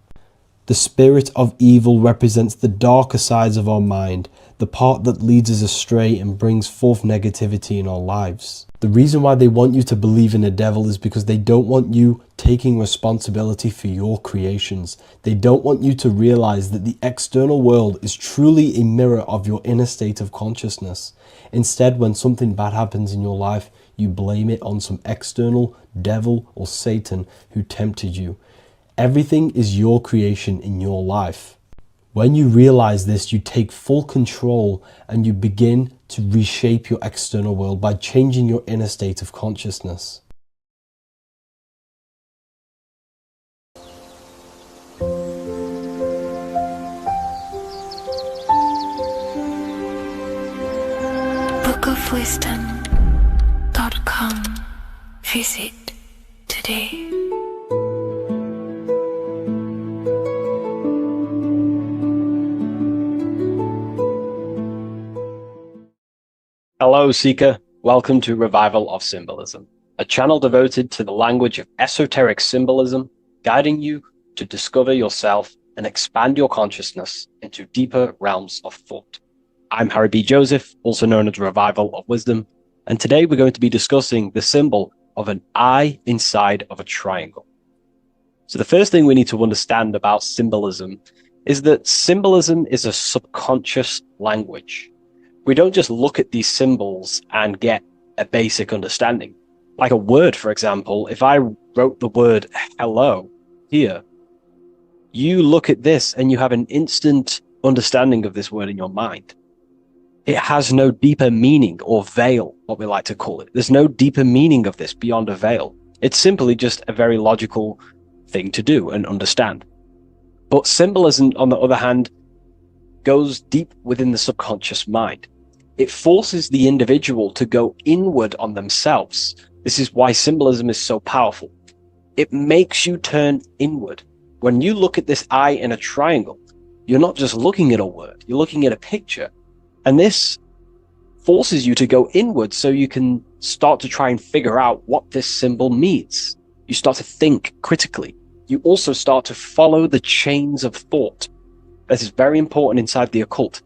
The spirit of evil represents the darker sides of our mind, the part that leads us astray and brings forth negativity in our lives. The reason why they want you to believe in a devil is because they don't want you taking responsibility for your creations. They don't want you to realize that the external world is truly a mirror of your inner state of consciousness. Instead, when something bad happens in your life, you blame it on some external devil or Satan who tempted you. Everything is your creation in your life. When you realize this, you take full control and you begin to reshape your external world by changing your inner state of consciousness. bookofwisdom.com. Visit today. Hello, Seeker. Welcome to Revival of Symbolism, a channel devoted to the language of esoteric symbolism, guiding you to discover yourself and expand your consciousness into deeper realms of thought. I'm Harry B. Joseph, also known as Revival of Wisdom, and today we're going to be discussing the symbol of an eye inside of a triangle. So the first thing we need to understand about symbolism is that symbolism is a subconscious language. We don't just look at these symbols and get a basic understanding. Like a word, for example, if I wrote the word hello here, you look at this and you have an instant understanding of this word in your mind. It has no deeper meaning, or veil, what we like to call it. There's no deeper meaning of this beyond a veil. It's simply just a very logical thing to do and understand. But symbolism, on the other hand, goes deep within the subconscious mind. It forces the individual to go inward on themselves. This is why symbolism is so powerful. It makes you turn inward. When you look at this eye in a triangle, you're not just looking at a word, you're looking at a picture. And this forces you to go inward so you can start to try and figure out what this symbol means. You start to think critically. You also start to follow the chains of thought. This is very important inside the occult.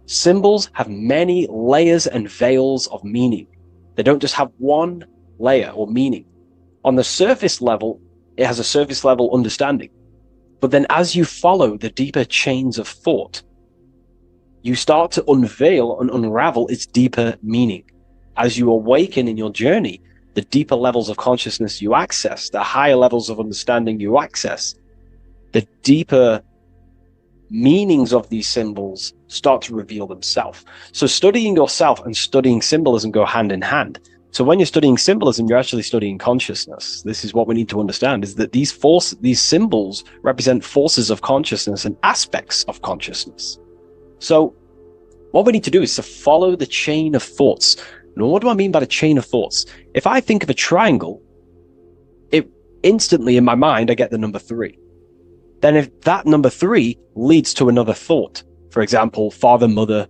Symbols have many layers and veils of meaning. They don't just have one layer or meaning. On the surface level, it has a surface level understanding. But then as you follow the deeper chains of thought, you start to unveil and unravel its deeper meaning. As you awaken in your journey, the deeper levels of consciousness you access, the higher levels of understanding you access, the deeper meanings of these symbols start to reveal themselves. So studying yourself and studying symbolism go hand in hand. So when you're studying symbolism, you're actually studying consciousness. This is what we need to understand, is that these symbols represent forces of consciousness and aspects of consciousness. So what we need to do is to follow the chain of thoughts. Now, what do I mean by the chain of thoughts? If I think of a triangle, it instantly in my mind, I get the number 3. Then if that number 3 leads to another thought, for example, father, mother,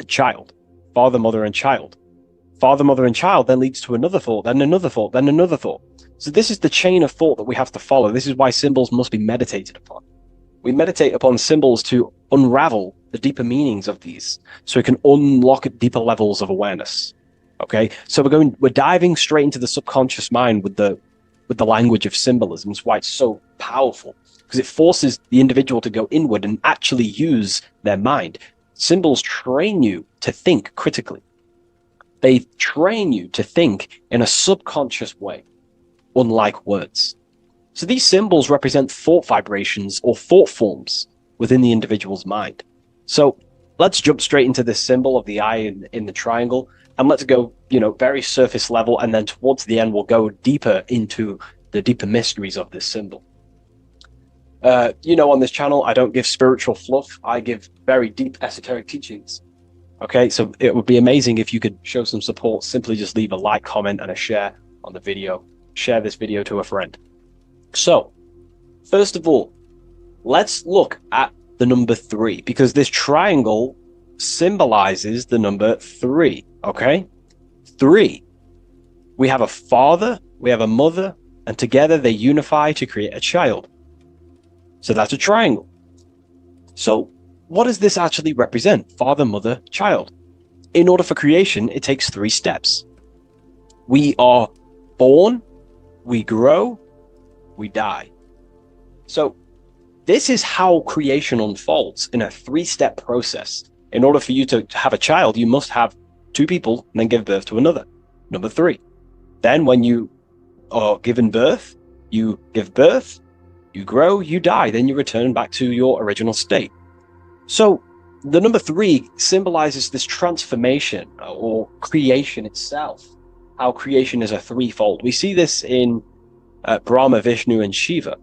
child, father, mother, and child. Father, mother, and child then leads to another thought, then another thought, then another thought. So this is the chain of thought that we have to follow. This is why symbols must be meditated upon. We meditate upon symbols to unravel the deeper meanings of these, so we can unlock deeper levels of awareness. Okay, so we're diving straight into the subconscious mind with the language of symbolism. It's why it's so powerful, because it forces the individual to go inward and actually use their mind. Symbols train you to think critically. They train you to think in a subconscious way, unlike words. So these symbols represent thought vibrations or thought forms within the individual's mind. So let's jump straight into this symbol of the eye in the triangle, and let's go, very surface level, and then towards the end we'll go deeper into the deeper mysteries of this symbol. On this channel, I don't give spiritual fluff. I give very deep esoteric teachings. Okay, so it would be amazing if you could show some support. Simply just leave a like, comment, and a share on the video. Share this video to a friend. So, first of all, let's look at the number 3, because this triangle symbolizes the number 3, okay? 3. We have a father, we have a mother, and together they unify to create a child. So that's a triangle. So what does this actually represent? Father, mother, child. In order for creation, it takes 3 steps. We are born, we grow, we die. So this is how creation unfolds in a 3-step process. In order for you to have a child, you must have 2 people and then give birth to another. Number 3. Then when you are given birth, you give birth, you grow, you die, then you return back to your original state. So the number 3 symbolizes this transformation or creation itself, how creation is a 3-fold. We see this in Brahma, Vishnu, and Shiva.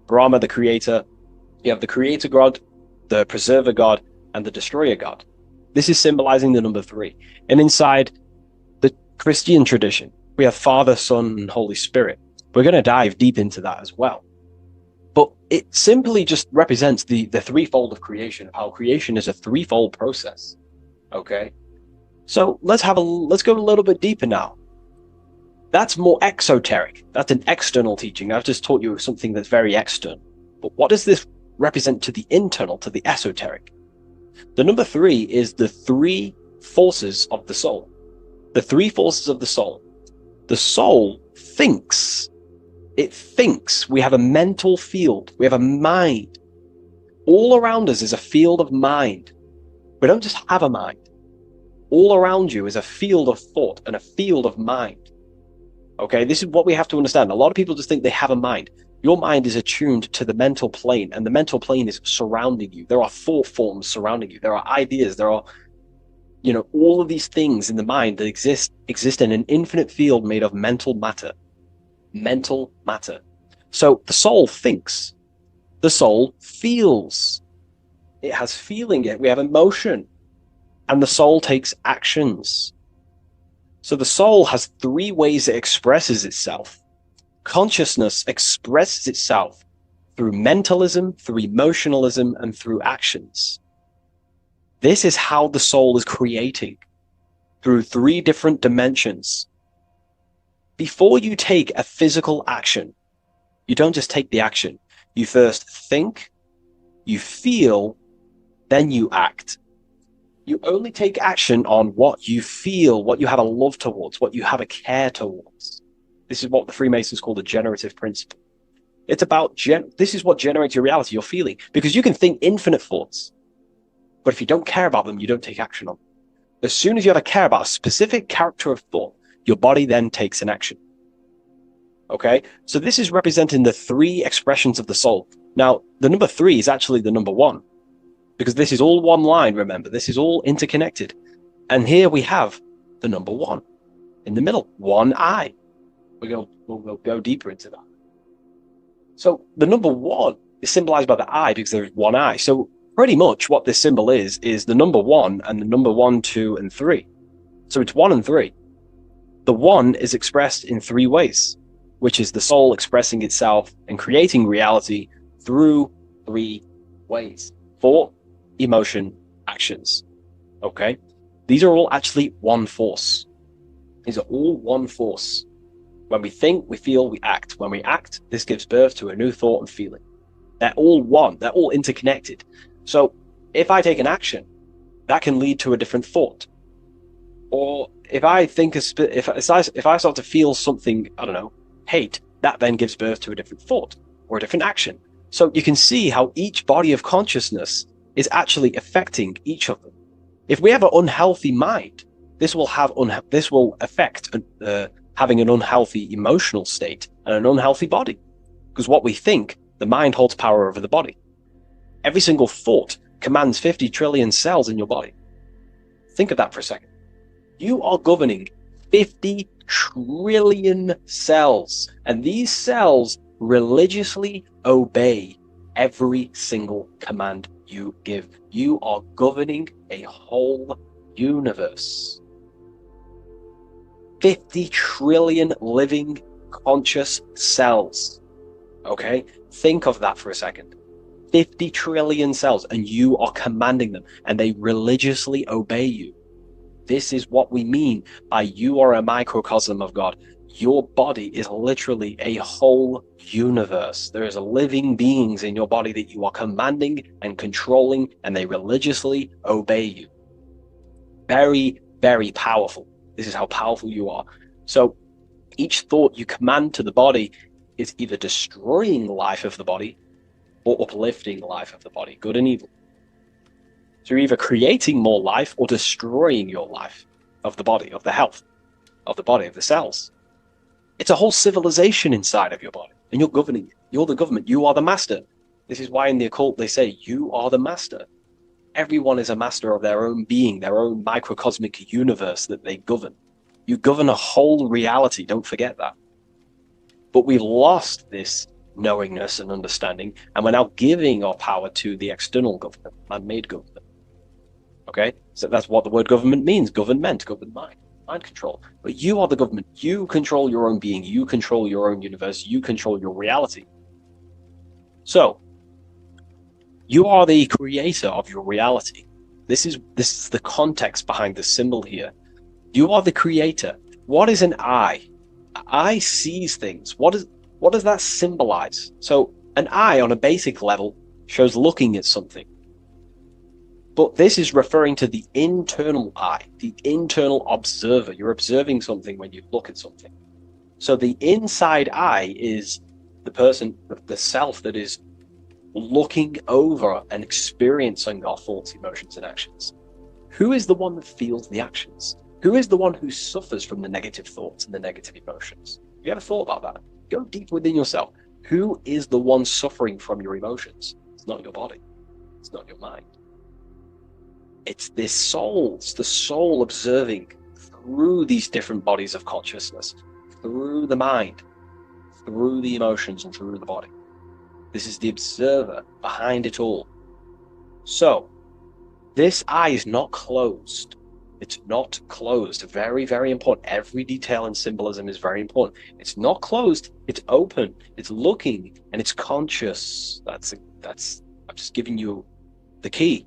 Brahma, the creator, you have the creator god, the preserver god, and the destroyer god. This is symbolizing the number 3. And inside the Christian tradition, we have Father, Son, and Holy Spirit. We're going to dive deep into that as well. But it simply just represents the 3-fold of creation, how creation is a 3-fold process. Okay? So let's go a little bit deeper now. That's more exoteric. That's an external teaching. I've just taught you something that's very external. But what does this represent to the internal, to the esoteric? The number 3 is the 3 forces of the soul. The 3 forces of the soul. The soul thinks. It thinks. We have a mental field. We have a mind. All around us is a field of mind. We don't just have a mind. All around you is a field of thought and a field of mind. Okay, this is what we have to understand. A lot of people just think they have a mind. Your mind is attuned to the mental plane, and the mental plane is surrounding you. There are thought forms surrounding you. There are ideas. There are, all of these things in the mind that exist in an infinite field made of mental matter. Mental matter. So the soul thinks. The soul feels. It has feeling. We have emotion. And the soul takes actions. So the soul has 3 ways it expresses itself. Consciousness expresses itself through mentalism, through emotionalism, and through actions. This is how the soul is creating, through 3 different dimensions. Before you take a physical action, you don't just take the action. You first think, you feel, then you act. You only take action on what you feel, what you have a love towards, what you have a care towards. This is what the Freemasons call the generative principle. It's about, this is what generates your reality, your feeling. Because you can think infinite thoughts, But if you don't care about them, you don't take action on them. As soon as you ever care about a specific character of thought, your body then takes an action. Okay? So this is representing the 3 expressions of the soul. Now, the number 3 is actually the number 1, because this is all one line, remember. This is all interconnected. And here we have the number 1 in the middle, one eye. We'll go deeper into that. So the number 1 is symbolized by the eye because there's one eye. So pretty much what this symbol is the number 1 and the number 1, 2, and 3. So it's 1 and 3. The 1 is expressed in 3 ways, which is the soul expressing itself and creating reality through 3 ways: thought, emotion, actions. Okay? These are all actually one force. These are all one force. When we think, we feel, we act. When we act, this gives birth to a new thought and feeling. They're all one. They're all interconnected. So if I take an action, that can lead to a different thought. Or if I think, if I start to feel something, I don't know, hate, that then gives birth to a different thought or a different action. So you can see how each body of consciousness is actually affecting each of them. If we have an unhealthy mind, this will affect having an unhealthy emotional state and an unhealthy body. Because what we think, the mind holds power over the body. Every single thought commands 50 trillion cells in your body. Think of that for a second. You are governing 50 trillion cells, and these cells religiously obey every single command you give. You are governing a whole universe. 50 trillion living conscious cells. Okay? Think of that for a second. 50 trillion cells, and you are commanding them, and they religiously obey you. This is what we mean by you are a microcosm of God. Your body is literally a whole universe. There is living beings in your body that you are commanding and controlling, and they religiously obey you. Very, very powerful. This is how powerful you are. So each thought you command to the body is either destroying the life of the body or uplifting the life of the body, good and evil. So you're either creating more life or destroying your life of the body, of the health, of the body, of the cells. It's a whole civilization inside of your body, and you're governing it. You're the government. You are the master. This is why in the occult they say, you are the master. Everyone is a master of their own being, their own microcosmic universe that they govern. You govern a whole reality, don't forget that. But we've lost this knowingness and understanding, and we're now giving our power to the external government, man-made government. Okay? So that's what the word government means. Government, govern mind control. But you are the government. You control your own being. You control your own universe. You control your reality. So, you are the creator of your reality. This is the context behind the symbol here. You are the creator. What is an eye? An eye sees things. What does that symbolize? So an eye on a basic level shows looking at something. But this is referring to the internal eye, the internal observer. You're observing something when you look at something. So the inside eye is the person, the self that is looking over and experiencing our thoughts, emotions, and actions. Who is the one that feels the actions? Who is the one who suffers from the negative thoughts and the negative emotions? Have you ever thought about that? Go deep within yourself. Who is the one suffering from your emotions? It's not your body. It's not your mind. It's this soul. It's the soul observing through these different bodies of consciousness, through the mind, through the emotions, and through the body. This is the observer behind it all. So, this eye is not closed. It's not closed. Very, very important. Every detail in symbolism is very important. It's not closed. It's open. It's looking, and it's conscious. That's. I'm just giving you the key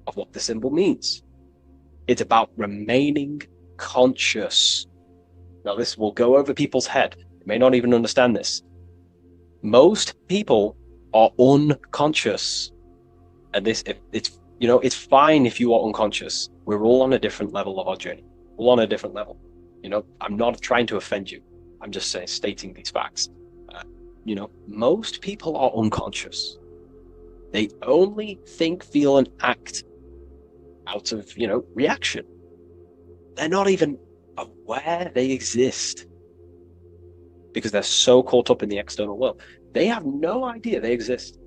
of what the symbol means. It's about remaining conscious. Now, this will go over people's head. They may not even understand this. Most people are unconscious, and it's fine if you are unconscious. We're all on a different level of our journey. We're all on a different level. I'm not trying to offend you. I'm just stating these facts. Most people are unconscious. They only think, feel, and act out of, reaction. They're not even aware they exist because they're so caught up in the external world. They have no idea they exist.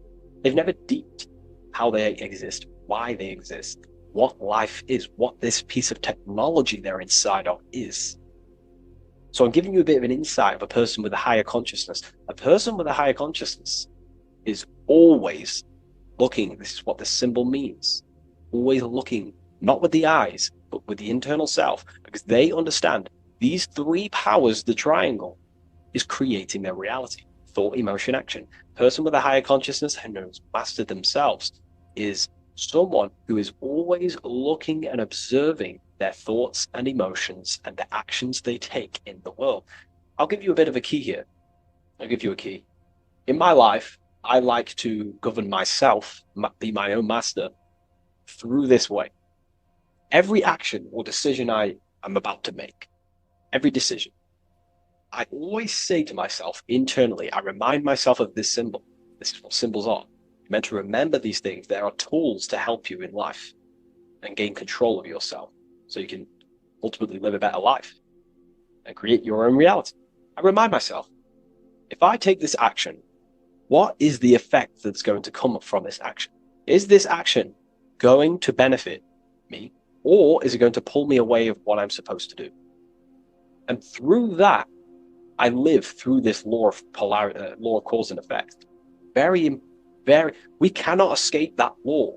They've never deeped how they exist, why they exist, what life is, what this piece of technology they're inside of is. So I'm giving you a bit of an insight of a person with a higher consciousness. A person with a higher consciousness is always looking, this is what this symbol means, always looking, not with the eyes, but with the internal self, because they understand these three powers, the triangle, is creating their reality. Thought, emotion, action. Person with a higher consciousness who knows mastered themselves is someone who is always looking and observing their thoughts and emotions and the actions they take in the world. I'll give you a bit of a key here. I'll give you a key. In my life, I like to govern myself, be my own master, through this way. Every action or decision I am about to make, every decision, I always say to myself internally, I remind myself of this symbol. This is what symbols are. You're meant to remember these things. There are tools to help you in life and gain control of yourself so you can ultimately live a better life and create your own reality. I remind myself, if I take this action, what is the effect that's going to come from this action? Is this action going to benefit me, or is it going to pull me away of what I'm supposed to do? And through that, I live through this law of polarity, law of cause and effect. We cannot escape that law.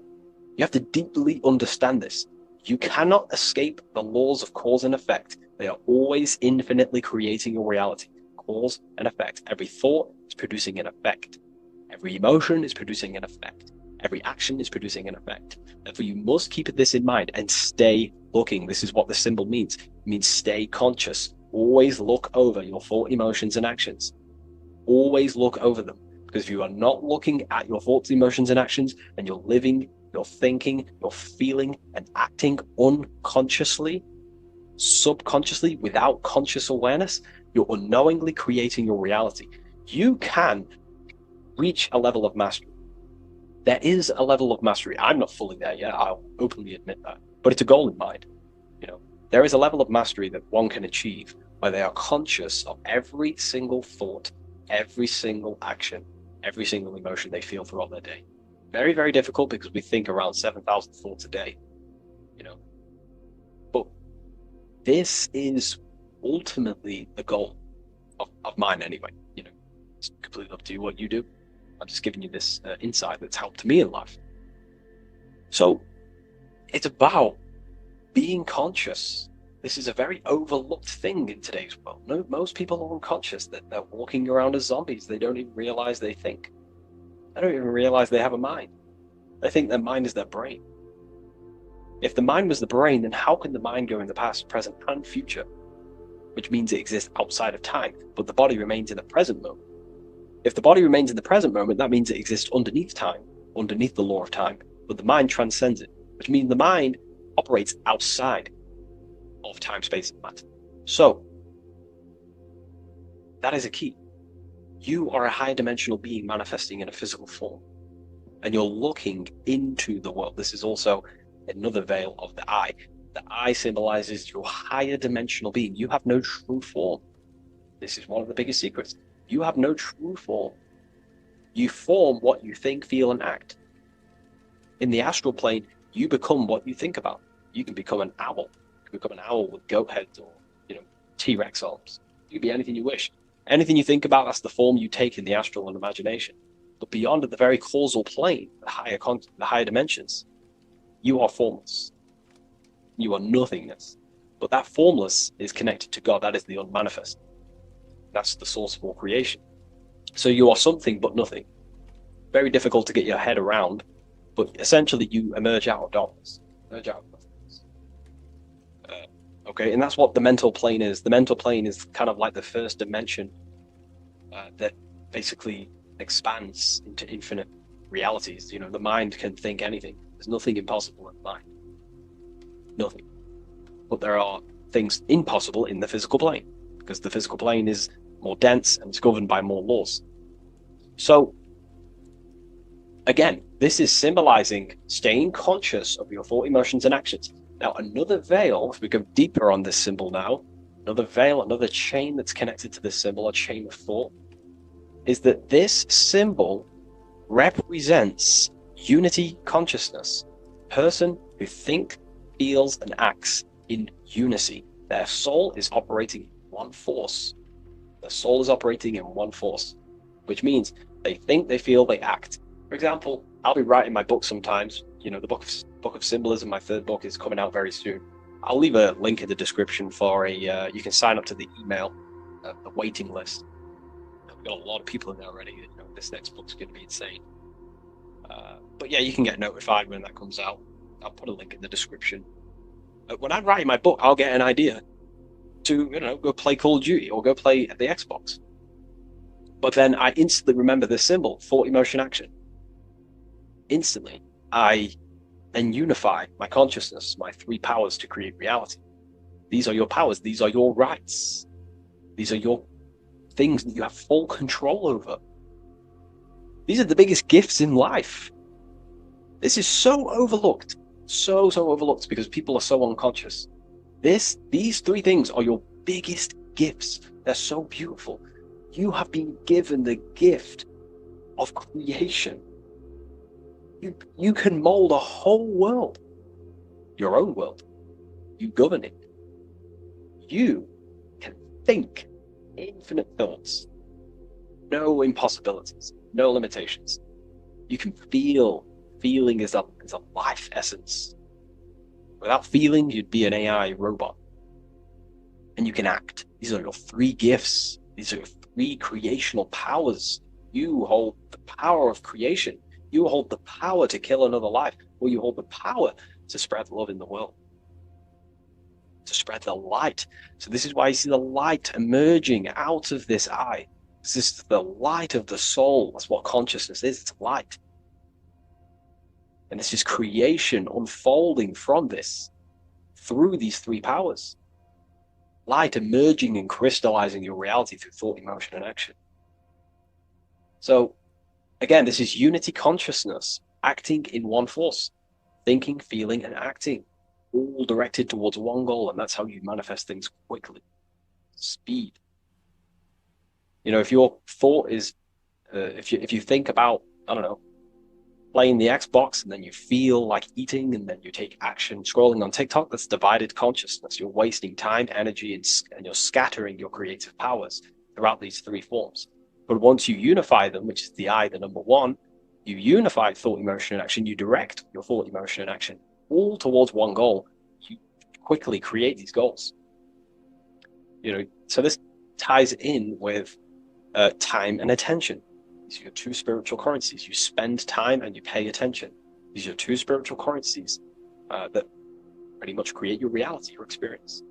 You have to deeply understand this. You cannot escape the laws of cause and effect. They are always infinitely creating your reality. Cause and effect. Every thought is producing an effect. Every emotion is producing an effect. Every action is producing an effect. Therefore, you must keep this in mind and stay looking. This is what the symbol means. It means stay conscious. Always look over your thought, emotions, and actions. Always look over them. Because if you are not looking at your thoughts, emotions, and actions, and you're living, you're thinking, you're feeling, and acting unconsciously, subconsciously, without conscious awareness, you're unknowingly creating your reality. You can reach a level of mastery. There is a level of mastery. I'm not fully there yet. I'll openly admit that. But it's a goal in mind. There is a level of mastery that one can achieve where they are conscious of every single thought, every single action, every single emotion they feel throughout their day. Very, very difficult because we think around 7,000 thoughts a day, But this is ultimately the goal of mine anyway. It's completely up to you what you do. I'm just giving you this insight that's helped me in life. So it's about being conscious. This is a very overlooked thing in today's world. Most people are unconscious, that they're walking around as zombies. They don't even realize they think. They don't even realize they have a mind. They think their mind is their brain. If the mind was the brain, then how can the mind go in the past, present, and future? Which means it exists outside of time, but the body remains in the present moment. If the body remains in the present moment, that means it exists underneath time, underneath the law of time, but the mind transcends it, which means the mind operates outside of time, space, and matter. So, that is a key. You are a higher dimensional being manifesting in a physical form, and you're looking into the world. This is also another veil of the eye. The eye symbolizes your higher dimensional being. You have no true form. This is one of the biggest secrets. You have no true form. You form what you think, feel, and act. In the astral plane, you become what you think about. You can become an owl. You can become an owl with goat heads or, T-Rex arms. You can be anything you wish. Anything you think about, that's the form you take in the astral and imagination. But beyond the very causal plane, the higher dimensions, you are formless. You are nothingness. But that formless is connected to God. That is the unmanifest. That's the source of all creation. So you are something but nothing. Very difficult to get your head around, but essentially you emerge out of darkness. Emerge out of nothingness. Okay, and that's what the mental plane is. The mental plane is kind of like the first dimension that basically expands into infinite realities. The mind can think anything. There's nothing impossible in the mind. Nothing. But there are things impossible in the physical plane, because the physical plane is more dense and it's governed by more laws. So again, this is symbolizing staying conscious of your thought, emotions, and actions. Now, another veil, if we go deeper on this symbol now, another veil, another chain that's connected to this symbol, a chain of thought, is that this symbol represents unity consciousness. Person who thinks, feels, and acts in unity. Their soul is operating in one force. Their soul is operating in one force, which means they think, they feel, they act. For example, I'll be writing my book sometimes. You know, the book of Symbolism, my third book, is coming out very soon. I'll leave a link in the description for you can sign up to the email, the waiting list. We've got a lot of people in there already. You know, this next book's going to be insane. But yeah, you can get notified when that comes out. I'll put a link in the description. When I'm writing my book, I'll get an idea to, you know, go play Call of Duty or go play the Xbox. But then I instantly remember this symbol, thought, emotion, action. Instantly, I then unify my consciousness, my three powers to create reality. These are your powers. These are your rights. These are your things that you have full control over. These are the biggest gifts in life. This is so overlooked. So overlooked because people are so unconscious. These three things are your biggest gifts. They're so beautiful. You have been given the gift of creation. You can mold a whole world, your own world. You govern it. You can think infinite thoughts. No impossibilities, no limitations. You can feel. Feeling is a life essence. Without feeling, you'd be an AI robot. And you can act. These are your three gifts. These are your three creational powers. You hold the power of creation. You hold the power to kill another life, or you hold the power to spread love in the world, to spread the light. So this is why you see the light emerging out of this eye. This is the light of the soul. That's what consciousness is. It's light. And this is creation unfolding from this through these three powers. Light emerging and crystallizing your reality through thought, emotion, and action. So, again, this is unity consciousness, acting in one force, thinking, feeling, and acting, all directed towards one goal, and that's how you manifest things quickly. Speed. You know, if your thought is, if you think about, I don't know, playing the Xbox, and then you feel like eating, and then you take action scrolling on TikTok, that's divided consciousness. You're wasting time, energy, and you're scattering your creative powers throughout these three forms. But once you unify them, which is the I, the number one, you unify thought, emotion, and action. You direct your thought, emotion, and action all towards one goal. You quickly create these goals. You know, so this ties in with time and attention. These are your two spiritual currencies. You spend time and you pay attention. These are your two spiritual currencies that pretty much create your reality, your experience.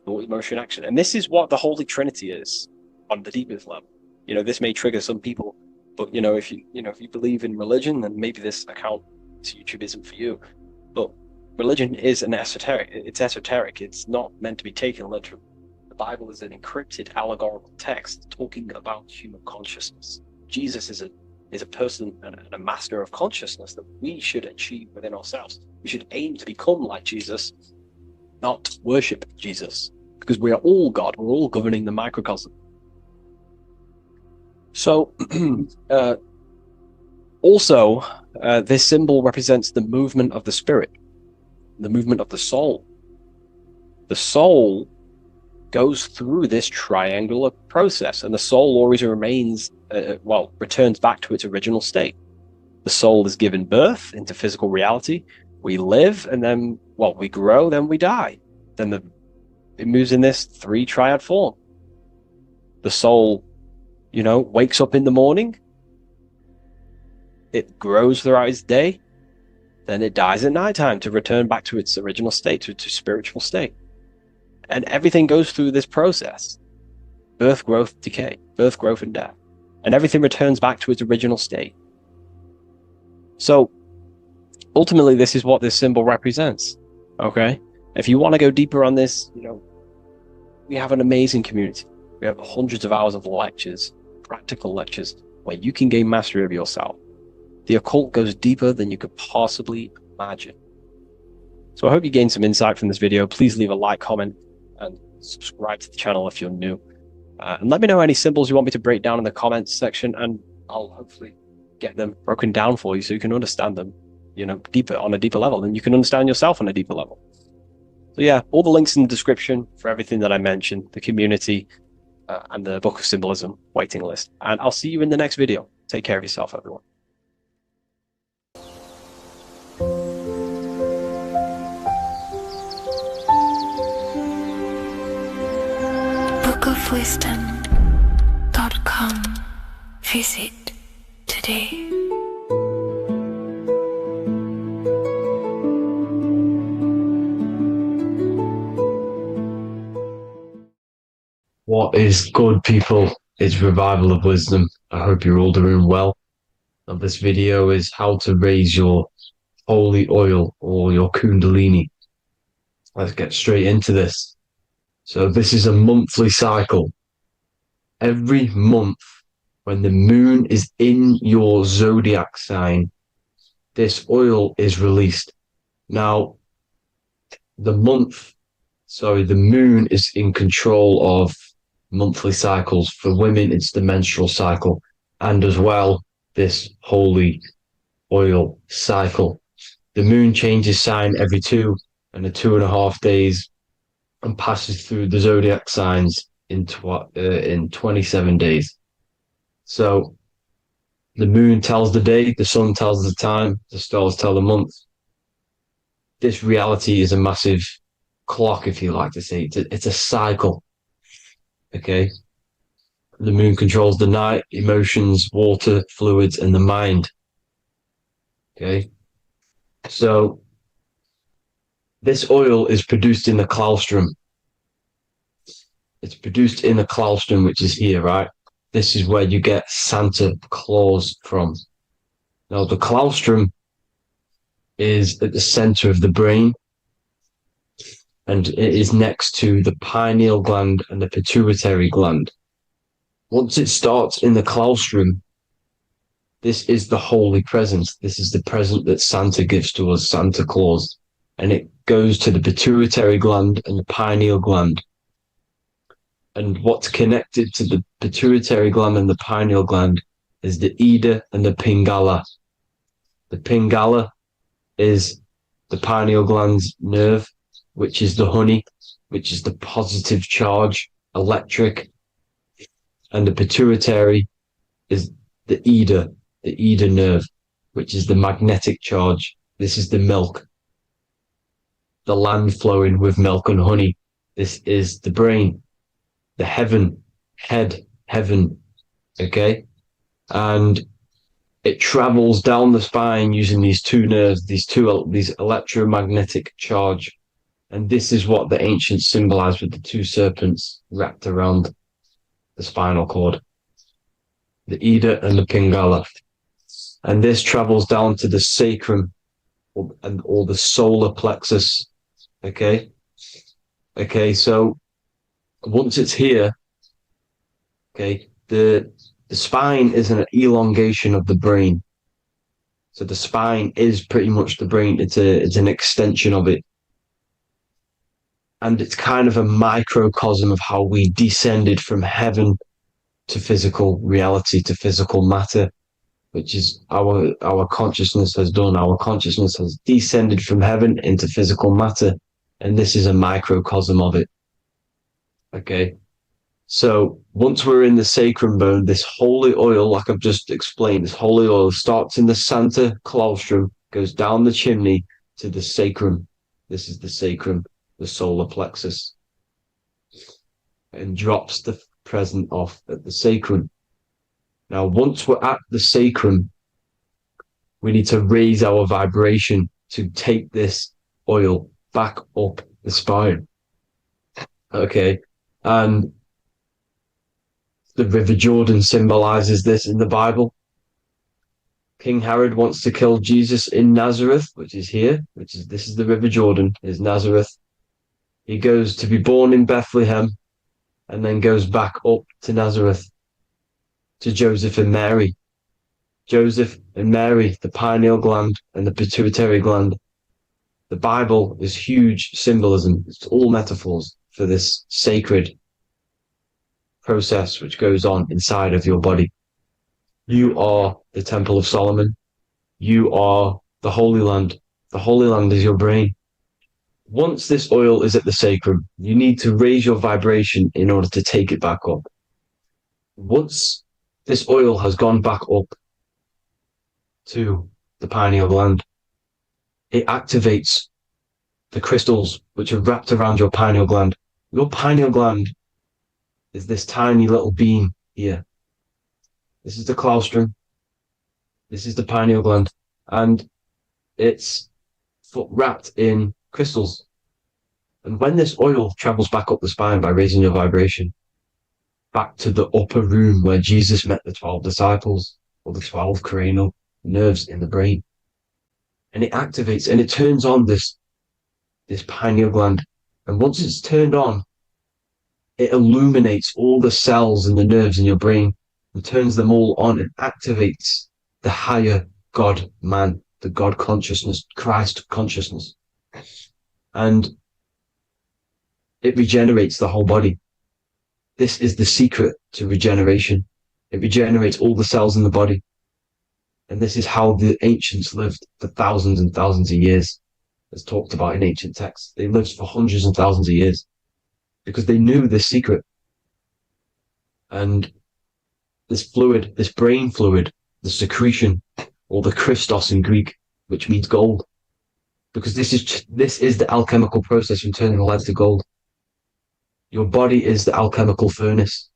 Thought, emotion, action. And this is what the Holy Trinity is on the deepest level. You know, this may trigger some people, but you know, if you believe in religion, then maybe this account to YouTube isn't for you. But religion is an esoteric. It's esoteric. It's not meant to be taken literally. The Bible is an encrypted allegorical text talking about human consciousness. Jesus is a person and a master of consciousness that we should achieve within ourselves. We should aim to become like Jesus, not worship Jesus, because we are all God. We're all governing the microcosm. So, also, this symbol represents the movement of the spirit, the movement of the soul. The soul goes through this triangular process, and the soul always remains, returns back to its original state. The soul is given birth into physical reality. We live, and then, we grow, then we die. Then it moves in this three triad form. The soul, wakes up in the morning. It grows throughout its day. Then it dies at nighttime to return back to its original state, to spiritual state. And everything goes through this process. Birth, growth, decay. Birth, growth, and death. And everything returns back to its original state. So, ultimately, this is what this symbol represents. Okay? If you want to go deeper on this, we have an amazing community. We have hundreds of hours of lectures, practical lectures, where you can gain mastery of yourself. The occult goes deeper than you could possibly imagine. So I hope you gained some insight from this video. Please leave a like, comment, and subscribe to the channel if you're new. And let me know any symbols you want me to break down in the comments section, and I'll hopefully get them broken down for you so you can understand them, deeper, on a deeper level, and you can understand yourself on a deeper level. So yeah, all the links in the description for everything that I mentioned, the community, and the Book of Symbolism waiting list. And I'll see you in the next video. Take care of yourself, everyone. bookofwisdom.com. Visit today. What is good, people? It's Revival of Wisdom. I hope you're all doing well. Now, this video is how to raise your holy oil or your kundalini. Let's get straight into this. So this is a monthly cycle. Every month, when the moon is in your zodiac sign, this oil is released. Now, the moon is in control of monthly cycles. For women, it's the menstrual cycle, and as well, this holy oil cycle. The moon changes sign every 2.5 days and passes through the zodiac signs in 27 days. So the moon tells the day, the sun tells the time, the stars tell the month. This reality is a massive clock, if you like to say. It's a cycle. Okay. The moon controls the night, emotions, water, fluids, and the mind. Okay. So this oil is produced in the claustrum. It's produced in the claustrum, which is here, right? This is where you get Santa Claus from. Now, the claustrum is at the center of the brain, and it is next to the pineal gland and the pituitary gland. Once it starts in the claustrum, this is the holy present. This is the present that Santa gives to us, Santa Claus. And it goes to the pituitary gland and the pineal gland. And what's connected to the pituitary gland and the pineal gland is the Ida and the Pingala. The Pingala is the pineal gland's nerve, which is the honey, which is the positive charge, electric. And the pituitary is the Ida nerve, which is the magnetic charge. This is the milk, the land flowing with milk and honey. This is the brain, the heaven, okay? And it travels down the spine using these two nerves, these electromagnetic charge. And this is what the ancients symbolized with the two serpents wrapped around the spinal cord, the Ida and the Pingala. And this travels down to the sacrum or the solar plexus. Okay, so once it's here, okay, the spine is an elongation of the brain. So the spine is pretty much the brain. It's an extension of it. And it's kind of a microcosm of how we descended from heaven to physical reality, to physical matter, which is our consciousness has done. Our consciousness has descended from heaven into physical matter. And this is a microcosm of it. Okay. So once we're in the sacrum bone, this holy oil, like I've just explained, this holy oil starts in the Santa Claustrum, goes down the chimney to the sacrum. This is the sacrum, the solar plexus, and drops the present off at the sacrum. Now, once we're at the sacrum, we need to raise our vibration to take this oil back up the spine. Okay. And the River Jordan symbolizes this in the Bible. King Herod wants to kill Jesus in Nazareth, which is here, this is the River Jordan, is Nazareth. He goes to be born in Bethlehem and then goes back up to Nazareth to Joseph and Mary. Joseph and Mary, the pineal gland and the pituitary gland. The Bible is huge symbolism. It's all metaphors for this sacred process which goes on inside of your body. You are the Temple of Solomon. You are the Holy Land. The Holy Land is your brain. Once this oil is at the sacrum, you need to raise your vibration in order to take it back up. Once this oil has gone back up to the pineal gland, it activates the crystals which are wrapped around your pineal gland. Your pineal gland is this tiny little beam here. This is the claustrum. This is the pineal gland. And it's wrapped in crystals. And when this oil travels back up the spine by raising your vibration, back to the upper room where Jesus met the 12 disciples, or the 12 cranial nerves in the brain, and it activates and it turns on this pineal gland. And once it's turned on, it illuminates all the cells and the nerves in your brain and turns them all on and activates the higher God man, the God consciousness, Christ consciousness. And it regenerates the whole body. This is the secret to regeneration. It regenerates all the cells in the body. And this is how the ancients lived for thousands and thousands of years, as talked about in ancient texts. They lived for hundreds and thousands of years because they knew this secret. And this fluid, this brain fluid, the secretion, or the Christos in Greek, which means gold, because this is the alchemical process from turning lead to gold. Your body is the alchemical furnace.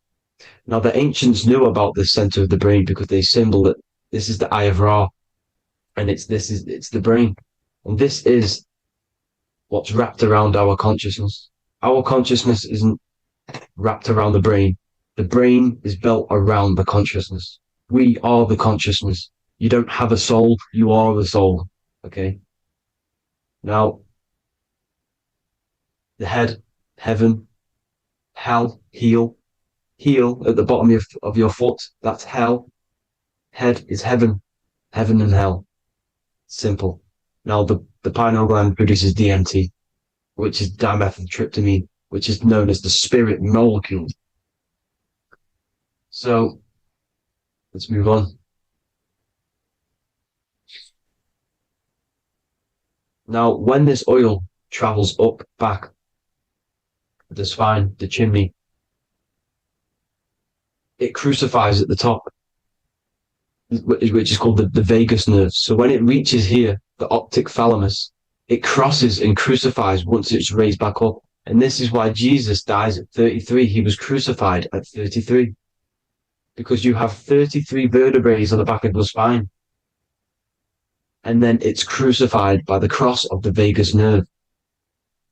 Now, the ancients knew about this center of the brain because they symboled it. This is the eye of Ra, and it's the brain. And this is what's wrapped around our consciousness. Our consciousness isn't wrapped around the brain. The brain is built around the consciousness. We are the consciousness. You don't have a soul, you are the soul. Okay? Now, the head, heaven, hell, heel at the bottom of your foot, that's hell. Head is heaven and hell. Simple. Now, the pineal gland produces DMT, which is dimethyltryptamine, which is known as the spirit molecule. So, let's move on. Now, when this oil travels up, back, the spine, the chimney, it crucifies at the top, which is called the vagus nerve. So when it reaches here, the optic thalamus, it crosses and crucifies once it's raised back up. And this is why Jesus dies at 33. He was crucified at 33. Because you have 33 vertebrae on the back of the spine. And then it's crucified by the cross of the vagus nerve.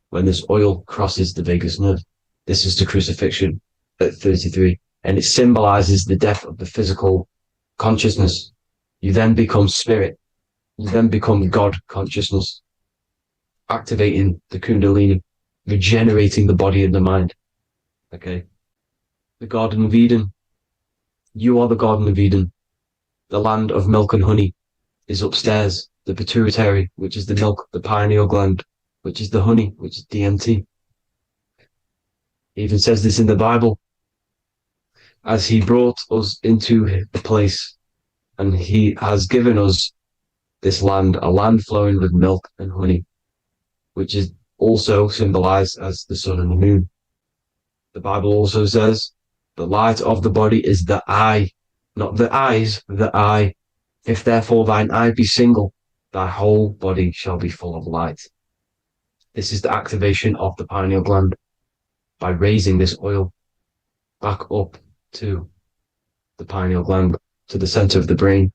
When this oil crosses the vagus nerve, this is the crucifixion at 33. And it symbolizes the death of the physical consciousness. You then become spirit. You then become God consciousness, activating the Kundalini, regenerating the body and the mind. Okay. The Garden of Eden. You are the Garden of Eden. The land of milk and honey is upstairs. The pituitary, which is the milk, the pineal gland, which is the honey, which is DMT. It even says this in the Bible. As he brought us into the place, and he has given us this land, a land flowing with milk and honey, which is also symbolized as the sun and the moon. The Bible also says, the light of the body is the eye, not the eyes, the eye. If therefore thine eye be single, thy whole body shall be full of light. This is the activation of the pineal gland by raising this oil back up to the pineal gland, to the center of the brain.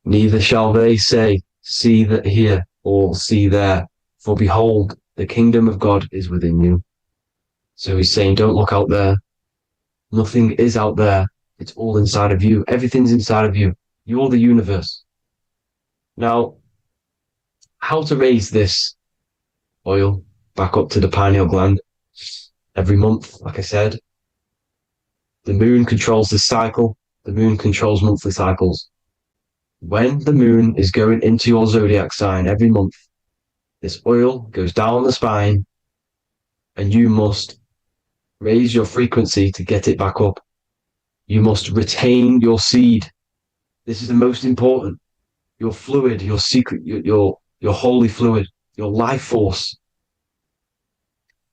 Neither shall they say, see that here, or see there, for behold, the kingdom of God is within you. So he's saying, don't look out there. Nothing is out there. It's all inside of you. Everything's inside of you. You're the universe. Now, how to raise this oil back up to the pineal gland? Every month, like I said. The moon controls the cycle. The moon controls monthly cycles. When the moon is going into your zodiac sign every month, this oil goes down the spine and you must raise your frequency to get it back up. You must retain your seed. This is the most important. Your fluid, your secret, your holy fluid, your life force.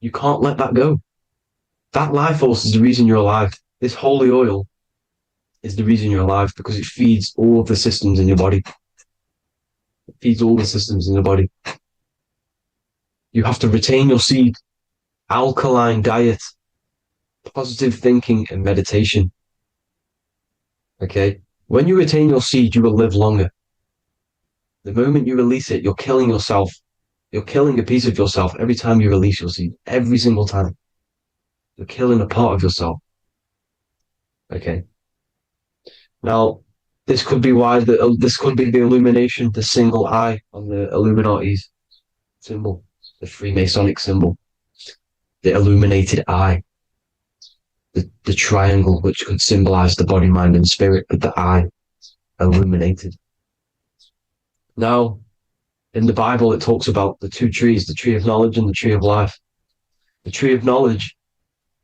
You can't let that go. That life force is the reason you're alive. This holy oil is the reason you're alive, because it feeds all of the systems in your body. It feeds all the systems in your body. You have to retain your seed, alkaline diet, positive thinking, and meditation. Okay? When you retain your seed, you will live longer. The moment you release it, you're killing yourself. You're killing a piece of yourself every time you release your seed. Every single time. You're killing a part of yourself. Okay? Now, this could be why this could be the illumination, the single eye on the Illuminati's symbol, the Freemasonic symbol, the illuminated eye, the triangle, which could symbolize the body, mind, and spirit, but the eye illuminated. Now, in the Bible, it talks about the two trees, the tree of knowledge and the tree of life. The tree of knowledge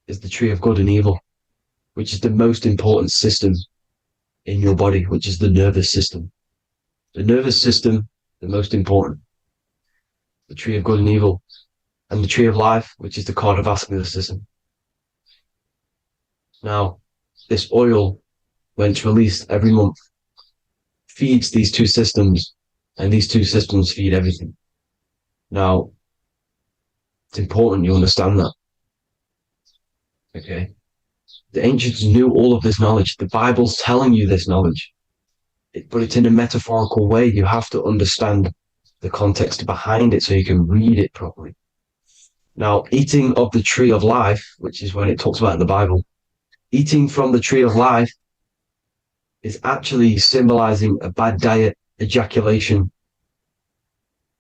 is the tree of good and evil, which is the most important system in your body, which is the nervous system. The nervous system, the most important. The tree of good and evil. And the tree of life, which is the cardiovascular system. Now, this oil, when it's released every month, feeds these two systems, and these two systems feed everything. Now, it's important you understand that. Okay? The ancients knew all of this knowledge. The Bible's telling you this knowledge. But it's in a metaphorical way. You have to understand the context behind it so you can read it properly. Now, eating of the tree of life, which is when it talks about in the Bible, eating from the tree of life is actually symbolizing a bad diet, ejaculation.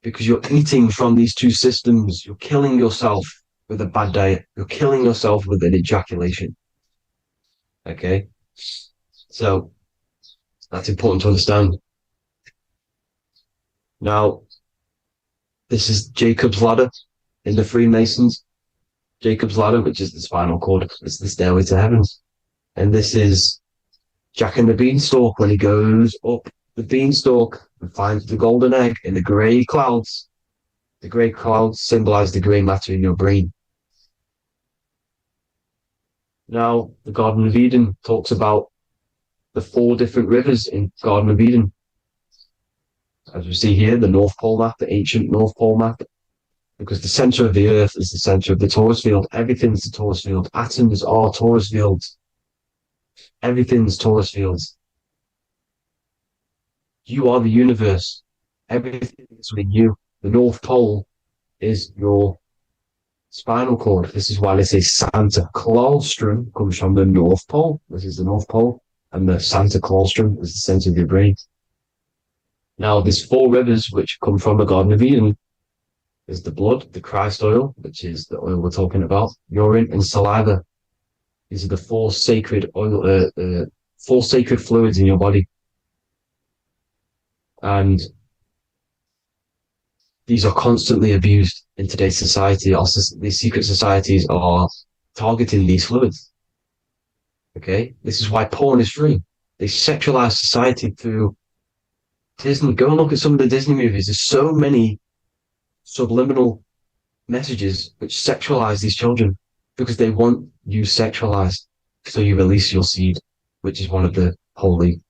Because you're eating from these two systems, you're killing yourself with a bad diet. You're killing yourself with an ejaculation. Okay? So, that's important to understand. Now, this is Jacob's ladder in the Freemasons. Jacob's ladder, which is the spinal cord, it's the stairway to heaven. And this is Jack and the Beanstalk when he goes up the beanstalk and finds the golden egg in the grey clouds. The grey clouds symbolize the grey matter in your brain. Now, the Garden of Eden talks about the 4 different rivers in Garden of Eden. As we see here, the North Pole map, the ancient North Pole map, because the center of the earth is the center of the torus field. Everything's the torus field. Atoms are torus fields. Everything's torus fields. You are the universe. Everything is within you. The North Pole is your spinal cord. This is why they say Santa Claustrum comes from the North Pole. This is the North Pole. And the Santa Claustrum is the center of your brain. Now, there's 4 rivers which come from the Garden of Eden. There's the blood, the Christ oil, which is the oil we're talking about, urine, and saliva. These are the 4 sacred oil, 4 sacred fluids in your body. And these are constantly abused in today's society. These secret societies are targeting these fluids. Okay? This is why porn is free. They sexualize society through Disney. Go and look at some of the Disney movies. There's so many subliminal messages which sexualize these children because they want you sexualized. So you release your seed, which is one of the holy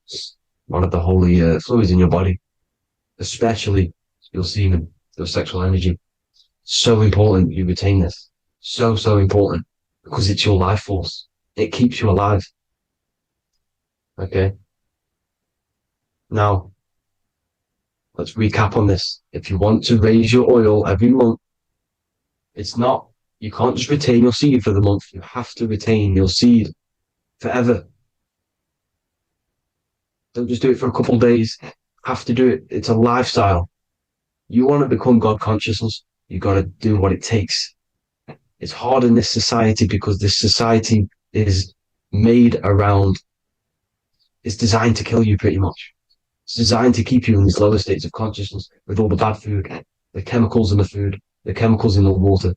fluids in your body, especially your semen, your sexual energy. So important you retain this. So important because it's your life force. It keeps you alive. Okay. Now, let's recap on this. If you want to raise your oil every month, you can't just retain your seed for the month. You have to retain your seed forever. Don't just do it for a couple of days. You have to do it. It's a lifestyle. You want to become God consciousness, you got to do what it takes. It's hard in this society because this society is designed to kill you pretty much. It's designed to keep you in these lower states of consciousness with all the bad food, the chemicals in the food, the chemicals in the water,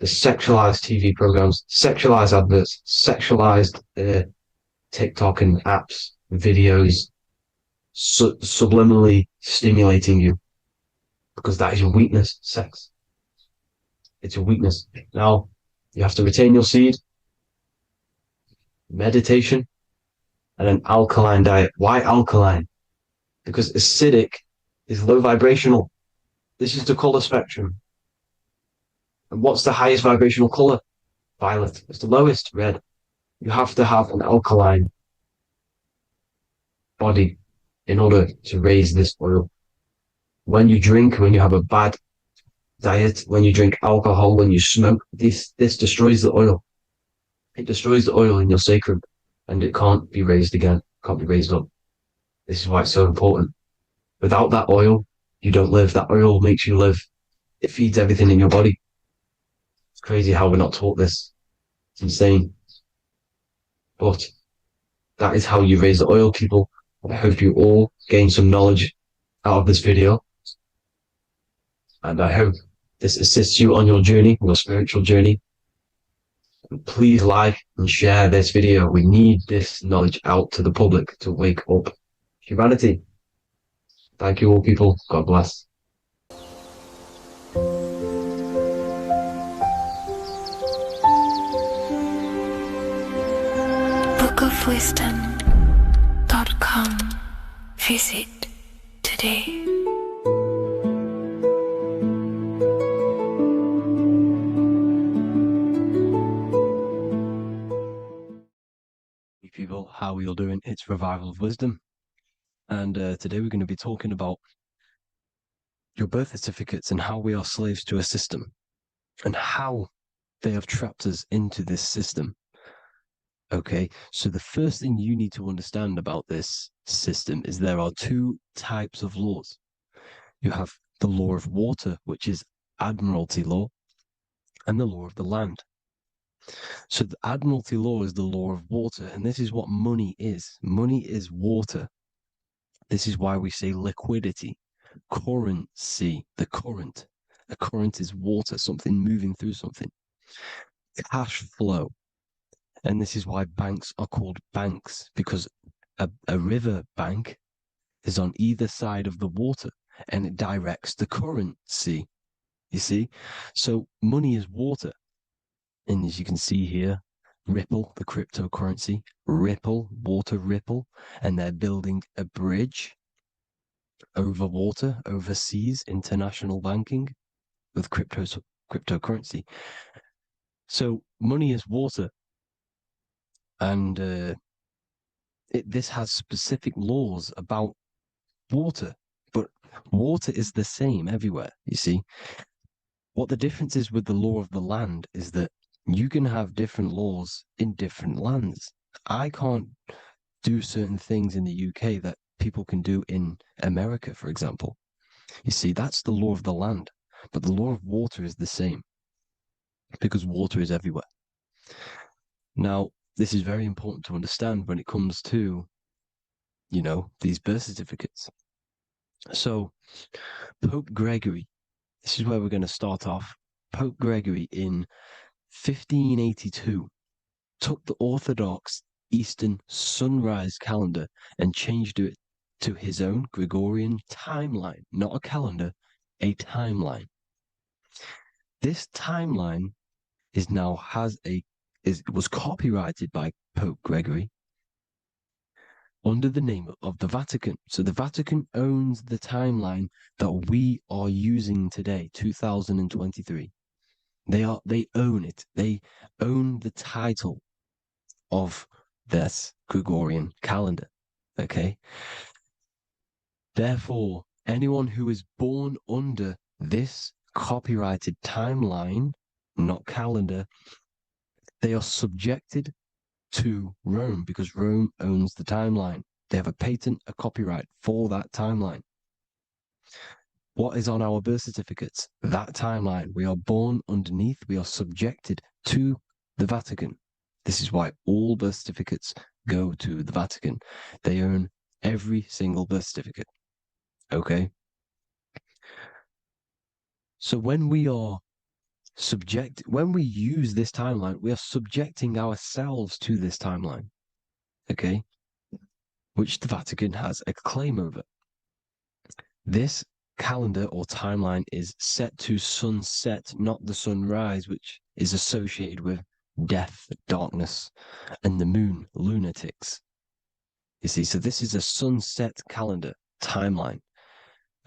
the sexualized TV programs, sexualized adverts, sexualized TikTok and apps, videos, subliminally stimulating you. Because that is your weakness, sex. It's your weakness. Now, you have to retain your seed, meditation, and an alkaline diet. Why alkaline? Because acidic is low vibrational. This is the color spectrum. And what's the highest vibrational color? Violet. It's the lowest, red. You have to have an alkaline body in order to raise this oil. When you drink, when you have a bad diet, when you drink alcohol, when you smoke, this destroys the oil. It destroys the oil in your sacrum, and it can't be raised again, can't be raised up. This is why it's so important. Without that oil, you don't live. That oil makes you live. It feeds everything in your body. It's crazy how we're not taught this. It's insane. But that is how you raise the oil, people. I hope you all gain some knowledge out of this video. And I hope this assists you on your journey, your spiritual journey. And please like and share this video. We need this knowledge out to the public to wake up humanity. Thank you all, people. God bless. bookofwisdom.com. Visit today. People, how are you all doing? It's Revival of Wisdom, and today we're going to be talking about your birth certificates and how we are slaves to a system and how they have trapped us into this system. Okay, so the first thing you need to understand about this system is there are two types of laws. You have the law of water, which is admiralty law, and the law of the land. So the admiralty law is the law of water, and this is what money is. Money is water. This is why we say liquidity, currency, the current. A current is water, something moving through something. Cash flow. And this is why banks are called banks, because a river bank is on either side of the water, and it directs the currency. You see? So money is water. And as you can see here, Ripple, the cryptocurrency, Ripple, water Ripple, and they're building a bridge over water, overseas, international banking with cryptocurrency. So money is water, and this has specific laws about water, but water is the same everywhere, you see. What the difference is with the law of the land is that you can have different laws in different lands. I can't do certain things in the UK that people can do in America, for example. You see, that's the law of the land, but the law of water is the same because water is everywhere. Now, this is very important to understand when it comes to, you know, these birth certificates. So, Pope Gregory, this is where we're going to start off. Pope Gregory in 1582 took the Orthodox Eastern sunrise calendar and changed it to his own Gregorian timeline, not a calendar, a timeline. This timeline was copyrighted by Pope Gregory under the name of the Vatican. So the Vatican owns the timeline that we are using today, 2023. They own it. They own the title of this Gregorian calendar. Okay. Therefore, anyone who is born under this copyrighted timeline, not calendar, they are subjected to Rome because Rome owns the timeline. They have a patent, a copyright for that timeline. What is on our birth certificates? That timeline. We are born underneath, we are subjected to the Vatican. This is why all birth certificates go to the Vatican. They own Every single birth certificate. Okay? So when we use this timeline, we are subjecting ourselves to this timeline. Okay? Which the Vatican has a claim over. This calendar or timeline is set to sunset, not the sunrise, which is associated with death, darkness, and the moon, lunatics. You see, so this is a sunset calendar timeline.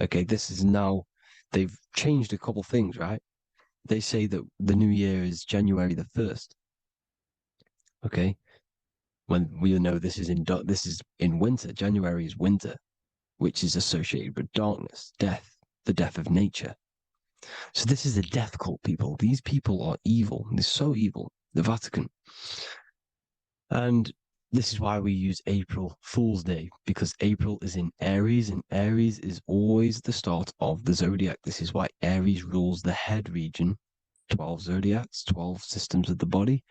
Okay, this is now, they've changed a couple things, right? They say that the new year is January the 1st. Okay, when we know this is in winter. January is winter, which is associated with darkness, death, the death of nature. So this is a death cult, people. These people are evil. They're so evil. The Vatican. And this is why we use April Fool's Day, because April is in Aries, and Aries is always the start of the zodiac. This is why Aries rules the head region. 12 zodiacs, 12 systems of the body.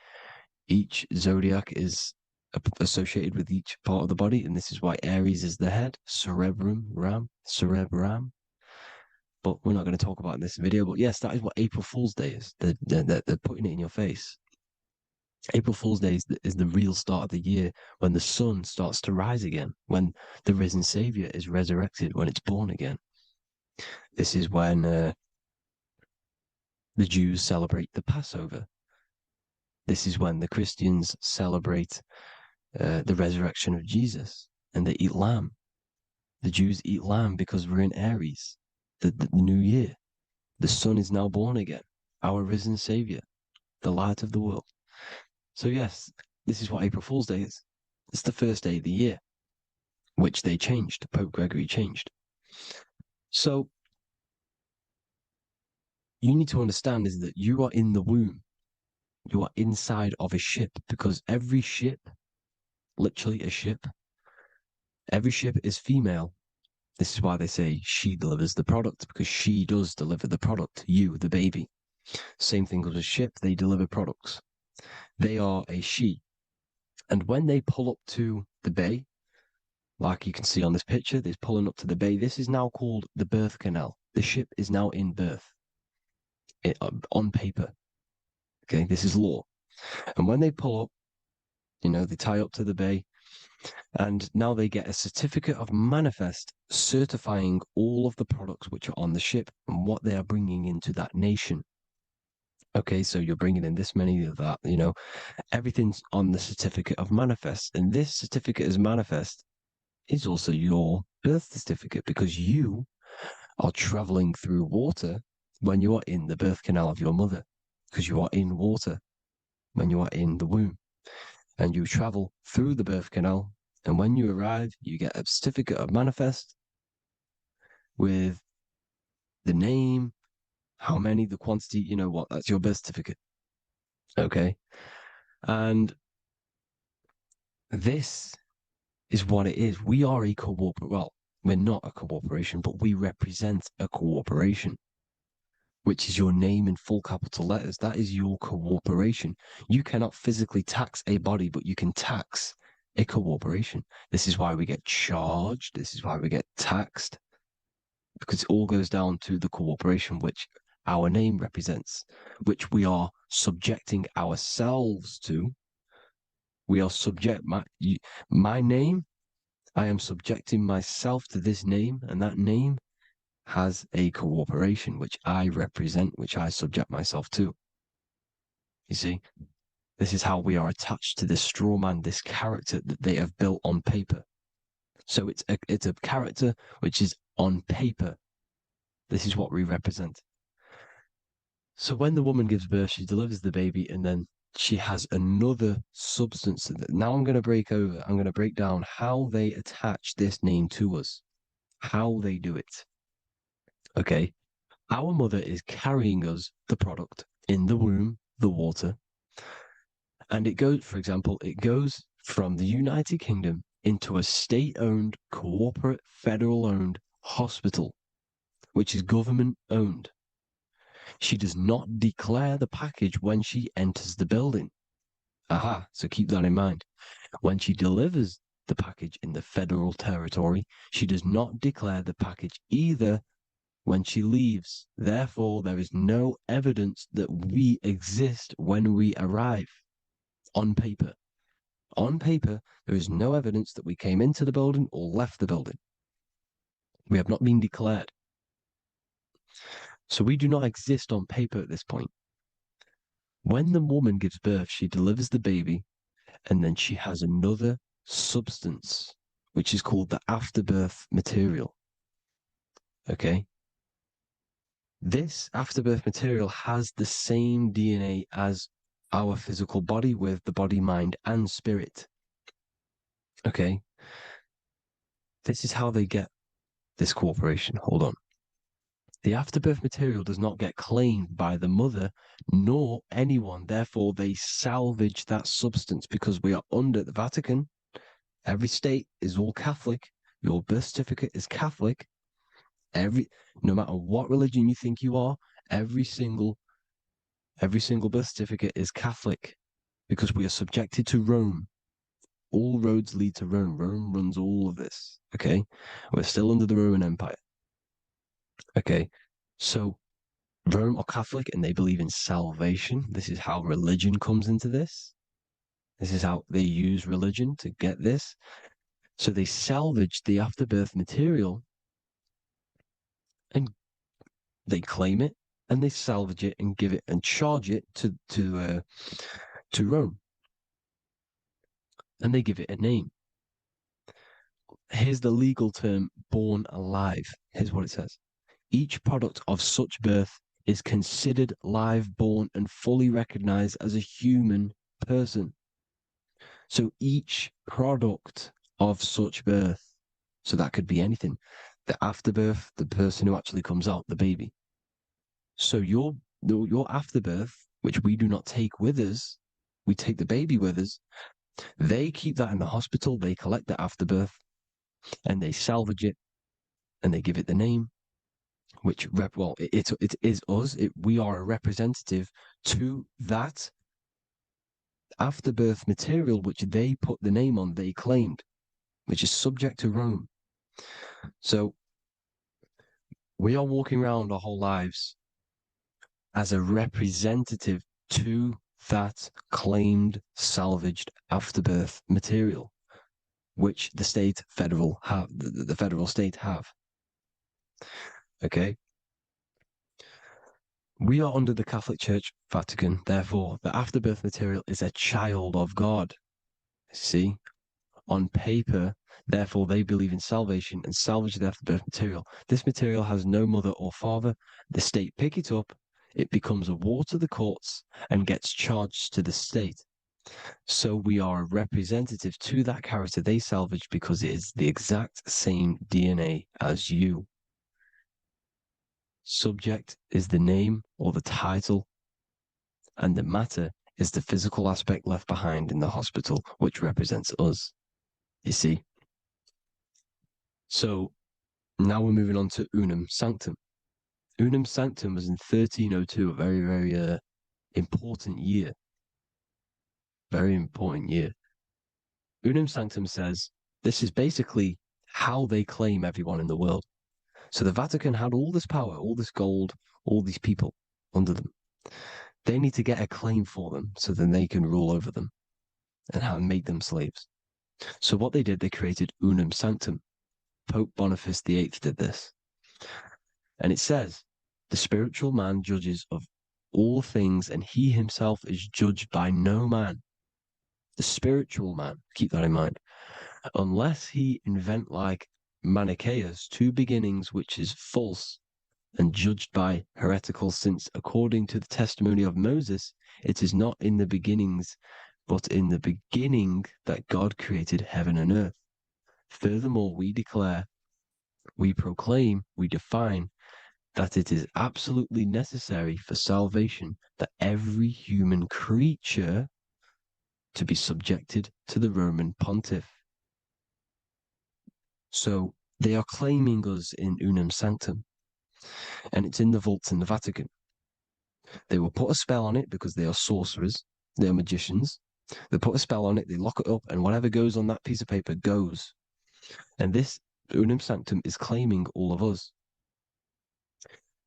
Each zodiac is associated with each part of the body, and this is why Aries is the head, cerebrum. But we're not going to talk about it in this video. But yes, that is what April Fool's Day is. They're putting it in your face. April Fool's Day is the real start of the year, when the sun starts to rise again, when the risen Savior is resurrected, when it's born again. This is when the Jews celebrate the Passover. This is when the Christians celebrate the resurrection of Jesus, and they eat lamb. The Jews eat lamb because we're in Aries, the new year. The sun is now born again, our risen Savior, the light of the world. So yes, this is what April Fool's Day is. It's the first day of the year, which they changed. Pope Gregory changed. So you need to understand is that you are in the womb. You are inside of a ship, because every ship, literally a ship, every ship is female. This is why they say she delivers the product, because she does deliver the product, you, the baby. Same thing with a ship, they deliver products. They are a she. And when they pull up to the bay, like you can see on this picture, they're pulling up to the bay. This is now called the birth canal. The ship is now in birth, on paper. Okay, this is law. And when they pull up, they tie up to the bay, and now they get a certificate of manifest certifying all of the products which are on the ship and what they are bringing into that nation. Okay, so you're bringing in this many of that, everything's on the certificate of manifest. And this certificate of manifest is also your birth certificate, because you are traveling through water when you are in the birth canal of your mother, because you are in water when you are in the womb, and you travel through the birth canal. And when you arrive, you get a certificate of manifest with the name, how many, the quantity, that's your birth certificate. Okay. And this is what it is. We are a we're not a corporation, but we represent a corporation, which is your name in full capital letters. That is your corporation. You cannot physically tax a body, but you can tax a corporation. This is why we get charged. This is why we get taxed, because it all goes down to the corporation which our name represents, which we are subjecting ourselves to. We are my name. I am subjecting myself to this name, and that name has a corporation which I represent, which I subject myself to. You see, this is how we are attached to this straw man, this character that they have built on paper. So it's a character which is on paper. This is what we represent. So when the woman gives birth, she delivers the baby, and then she has another substance. Now I'm going to break down how they attach this name to us, how they do it. Okay. Our mother is carrying us the product in the womb, the water. And it goes, for example, from the United Kingdom into a state-owned, corporate, federal-owned hospital, which is government-owned. She does not declare the package when she enters the building. Aha, so keep that in mind. When she delivers the package in the federal territory. She does not declare the package either when she leaves. Therefore, there is no evidence that we exist when we arrive on paper. On paper, there is no evidence that we came into the building or left the building. We have not been declared. So we do not exist on paper at this point. When the woman gives birth, she delivers the baby, and then she has another substance, which is called the afterbirth material. Okay? This afterbirth material has the same DNA as our physical body, with the body, mind, and spirit. Okay? This is how they get this cooperation. Hold on. The afterbirth material does not get claimed by the mother nor anyone. Therefore, they salvage that substance because we are under the Vatican. Every state is all Catholic. Your birth certificate is Catholic. No matter what religion you think you are, every single birth certificate is Catholic because we are subjected to Rome. All roads lead to Rome. Rome runs all of this. Okay? We're still under the Roman Empire. Okay, so Rome are Catholic and they believe in salvation. This is how religion comes into this. This is how they use religion to get this. So they salvage the afterbirth material and they claim it and they salvage it and give it and charge it to Rome. And they give it a name. Here's the legal term, born alive. Here's what it says. Each product of such birth is considered live, born, and fully recognized as a human person. So each product of such birth, so that could be anything, the afterbirth, the person who actually comes out, the baby. So your afterbirth, which we do not take with us, we take the baby with us, they keep that in the hospital, they collect the afterbirth, and they salvage it, and they give it the name, which it is us. We are a representative to that afterbirth material, which they put the name on, they claimed, which is subject to Rome. So we are walking around our whole lives as a representative to that claimed salvaged afterbirth material, which the federal state have. Okay. We are under the Catholic Church, Vatican. Therefore, the afterbirth material is a child of God. See? On paper, therefore, they believe in salvation and salvage the afterbirth material. This material has no mother or father. The state pick it up. It becomes a war to the courts and gets charged to the state. So we are a representative to that character they salvage because it is the exact same DNA as you. Subject is the name or the title, and the matter is the physical aspect left behind in the hospital, which represents us. You see? So now we're moving on to Unum Sanctum. Unum Sanctum was in 1302, a very, very important year. Very important year. Unum Sanctum says this is basically how they claim everyone in the world. So the Vatican had all this power, all this gold, all these people under them. They need to get a claim for them so then they can rule over them and make them slaves. So what they did, they created Unum Sanctum. Pope Boniface VIII did this. And it says, the spiritual man judges of all things and he himself is judged by no man. The spiritual man, keep that in mind, unless he invent like Manichaeus, two beginnings, which is false and judged by heretical, since according to the testimony of Moses, it is not in the beginnings, but in the beginning that God created heaven and earth. Furthermore, we declare, we proclaim, we define that it is absolutely necessary for salvation that every human creature to be subjected to the Roman pontiff. So they are claiming us in Unum Sanctum, and it's in the vaults in the Vatican. They will put a spell on it because they are sorcerers, they are magicians, They put a spell on it, they lock it up, and whatever goes on that piece of paper goes. And this Unum Sanctum is claiming all of us.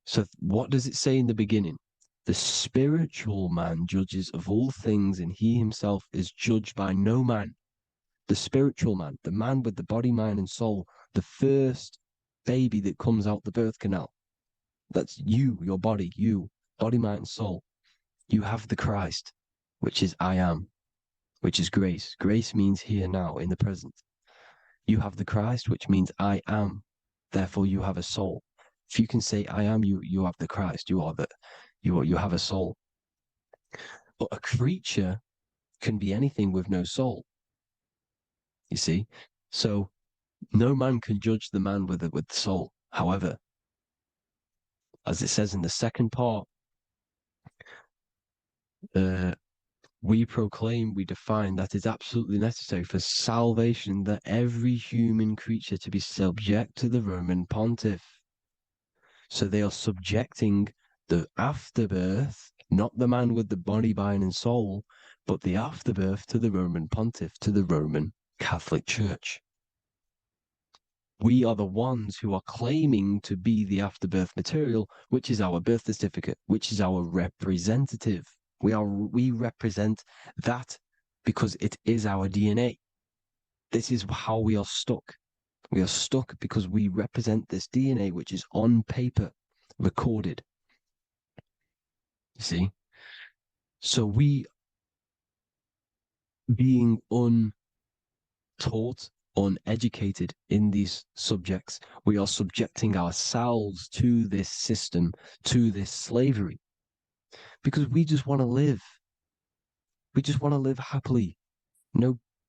So what does it say in the beginning? The spiritual man judges of all things, and he himself is judged by no man. The spiritual man, the man with the body, mind, and soul, the first baby that comes out the birth canal. That's you, your body, you, body, mind, and soul. You have the Christ, which is I am, which is grace. Grace means here now, in the present. You have the Christ, which means I am. Therefore, you have a soul. If you can say I am, you have the Christ. You have a soul. But a creature can be anything with no soul. You see, so no man can judge the man with the soul. However, as it says in the second part, we proclaim, we define that it's absolutely necessary for salvation that every human creature to be subject to the Roman pontiff. So they are subjecting the afterbirth, not the man with the body, mind, and soul, but the afterbirth to the Roman pontiff, to the Roman Catholic Church. We are the ones who are claiming to be the afterbirth material, which is our birth certificate, which is our representative. We represent that because it is our DNA. This is how we are stuck. We are stuck because we represent this DNA, which is on paper, recorded. You see? So we, being untaught, uneducated in these subjects, we are subjecting ourselves to this system, to this slavery, because we just want to live. We just want to live happily,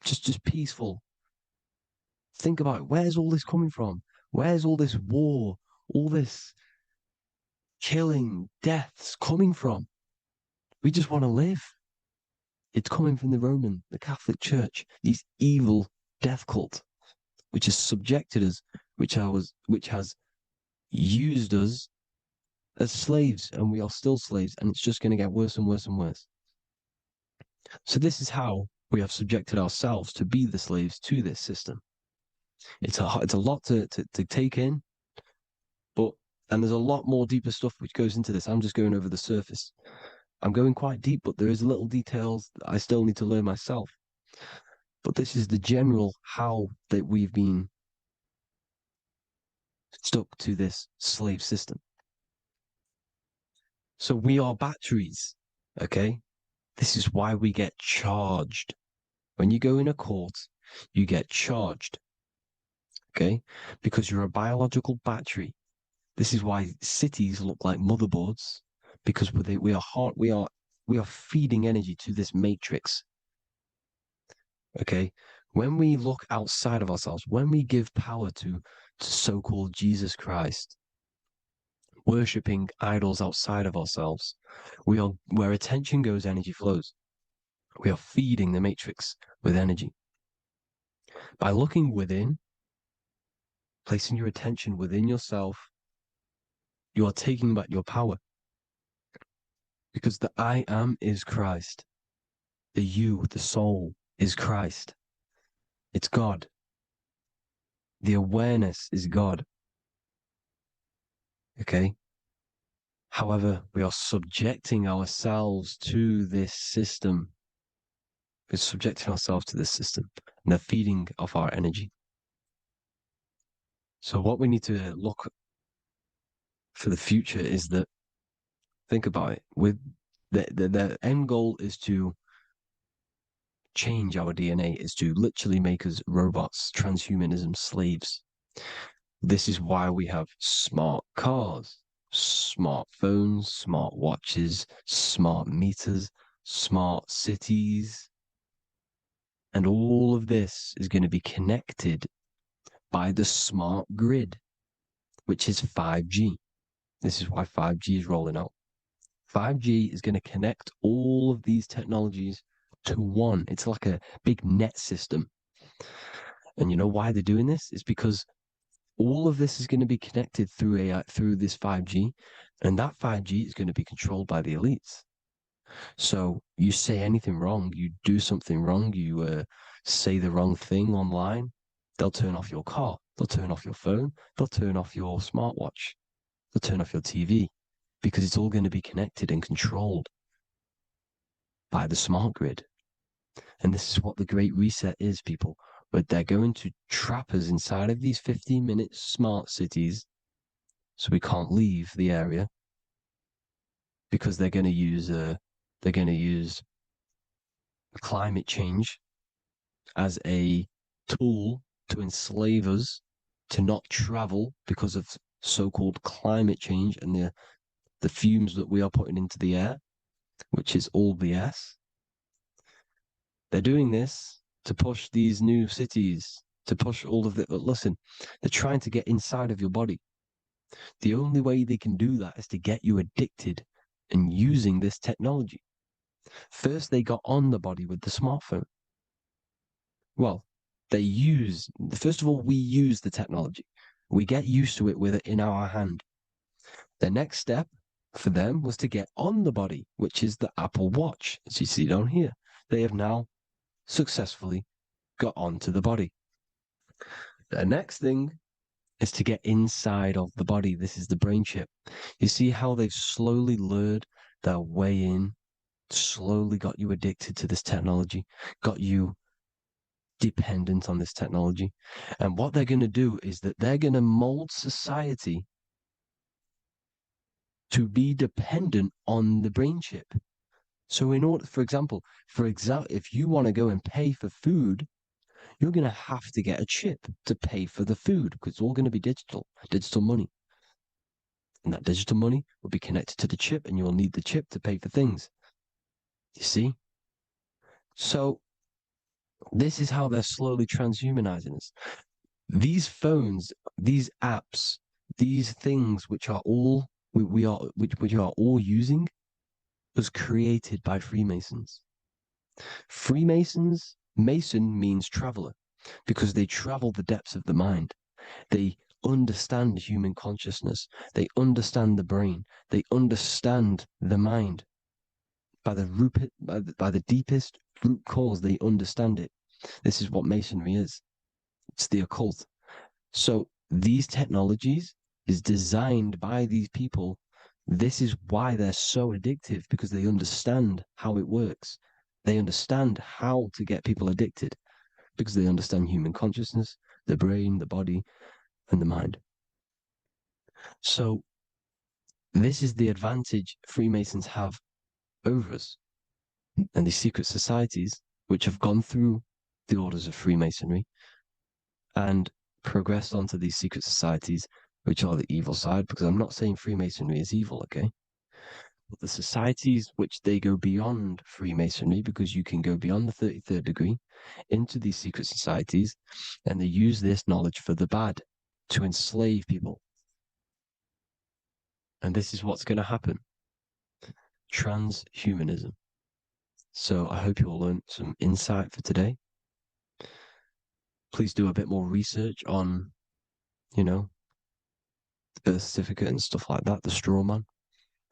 just peaceful. Think about it. Where's all this coming from? Where's all this war, all this killing, deaths coming from? We just want to live. It's coming from the Catholic Church, these evil death cult, which has subjected us, which has used us as slaves, and we are still slaves, and it's just going to get worse and worse and worse. So this is how we have subjected ourselves to be the slaves to this system. It's a lot to take in, and there's a lot more deeper stuff which goes into this. I'm just going over the surface. I'm going quite deep, but there is little details that I still need to learn myself. But this is the general how that we've been stuck to this slave system. So we are batteries, okay? This is why we get charged. When you go in a court, you get charged, okay? Because you're a biological battery. This is why cities look like motherboards, because we are feeding energy to this matrix. Okay, when we look outside of ourselves, when we give power to so-called Jesus Christ, worshipping idols outside of ourselves, where attention goes, energy flows. We are feeding the matrix with energy. By looking within, placing your attention within yourself, you are taking back your power. Because the I am is Christ. The you, the soul, is Christ. It's God. The awareness is God. Okay? However, we are subjecting ourselves to this system. We're subjecting ourselves to this system and the feeding of our energy. So what we need to look for the future is that, think about it, with the end goal is to change our DNA, is to literally make us robots, transhumanism, slaves. This is why we have smart cars, smartphones, smart watches, smart meters, smart cities. And all of this is going to be connected by the smart grid, which is 5G. This is why 5G is rolling out. 5G is going to connect all of these technologies to one. It's like a big net system. And you know why they're doing this? It's because all of this is going to be connected through this 5G, and that 5G is going to be controlled by the elites. So you say anything wrong, you do something wrong, you say the wrong thing online, they'll turn off your car, they'll turn off your phone, they'll turn off your smartwatch, they'll turn off your TV, because it's all going to be connected and controlled by the smart grid. And this is what the Great Reset is, people. But they're going to trap us inside of these 15-minute smart cities so we can't leave the area, because they're going to use climate change as a tool to enslave us to not travel because of so-called climate change and the fumes that we are putting into the air, which is all BS. They're doing this to push these new cities, to push all of it. But listen, they're trying to get inside of your body. The only way they can do that is to get you addicted and using this technology. First, they got on the body with the smartphone. Well, first of all, we use the technology. We get used to it with it in our hand. The next step for them was to get on the body, which is the Apple Watch, as you see down here. They have now successfully got onto the body. The next thing is to get inside of the body. This is the brain chip. You see how they've slowly lured their way in, slowly got you addicted to this technology, got you dependent on this technology. And what they're going to do is that they're going to mold society to be dependent on the brain chip. So in order, for example, if you want to go and pay for food, you're going to have to get a chip to pay for the food, because it's all going to be digital money. And that digital money will be connected to the chip, and you'll need the chip to pay for things. You see? So this is how they're slowly transhumanizing us. These phones, these apps, these things which are all which are all using, was created by Freemasons. Mason means traveler, because they travel the depths of the mind. They understand human consciousness. They understand the brain. They understand the mind. By the deepest root cause, they understand it. This is what Masonry is. It's the occult. So these technologies is designed by these people. This is why they're so addictive, because they understand how it works. They understand how to get people addicted, because they understand human consciousness, the brain, the body, and the mind. So this is the advantage Freemasons have over us. And these secret societies, which have gone through the orders of Freemasonry and progressed onto these secret societies, which are the evil side, because I'm not saying Freemasonry is evil, okay? But the societies which they go beyond Freemasonry, because you can go beyond the 33rd degree into these secret societies, and they use this knowledge for the bad, to enslave people. And this is what's going to happen. Transhumanism. So I hope you all learned some insight for today. Please do a bit more research on, the birth certificate and stuff like that, the straw man.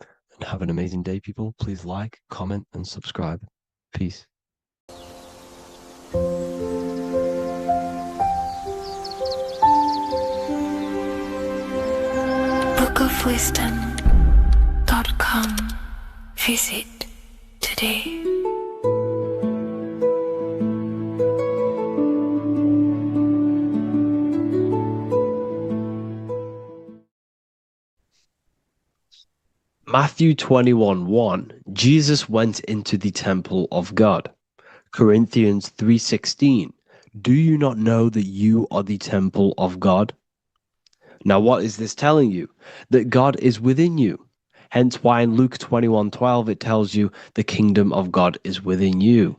And have an amazing day, people. Please like, comment, and subscribe. Peace. bookofwisdom.com. Visit today. Matthew 21:1, Jesus went into the temple of God. Corinthians 3:16, do you not know that you are the temple of God? Now what is this telling you? That God is within you. Hence why in Luke 21:12 it tells you the kingdom of God is within you.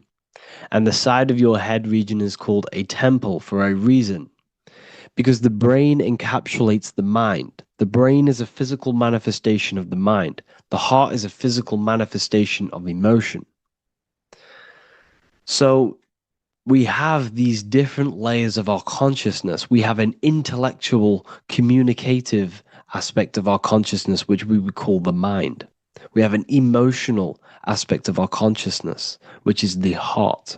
And the side of your head region is called a temple for a reason. Because the brain encapsulates the mind. The brain is a physical manifestation of the mind. The heart is a physical manifestation of emotion. So we have these different layers of our consciousness. We have an intellectual, communicative aspect of our consciousness, which we would call the mind, We have an emotional aspect of our consciousness, which is the heart.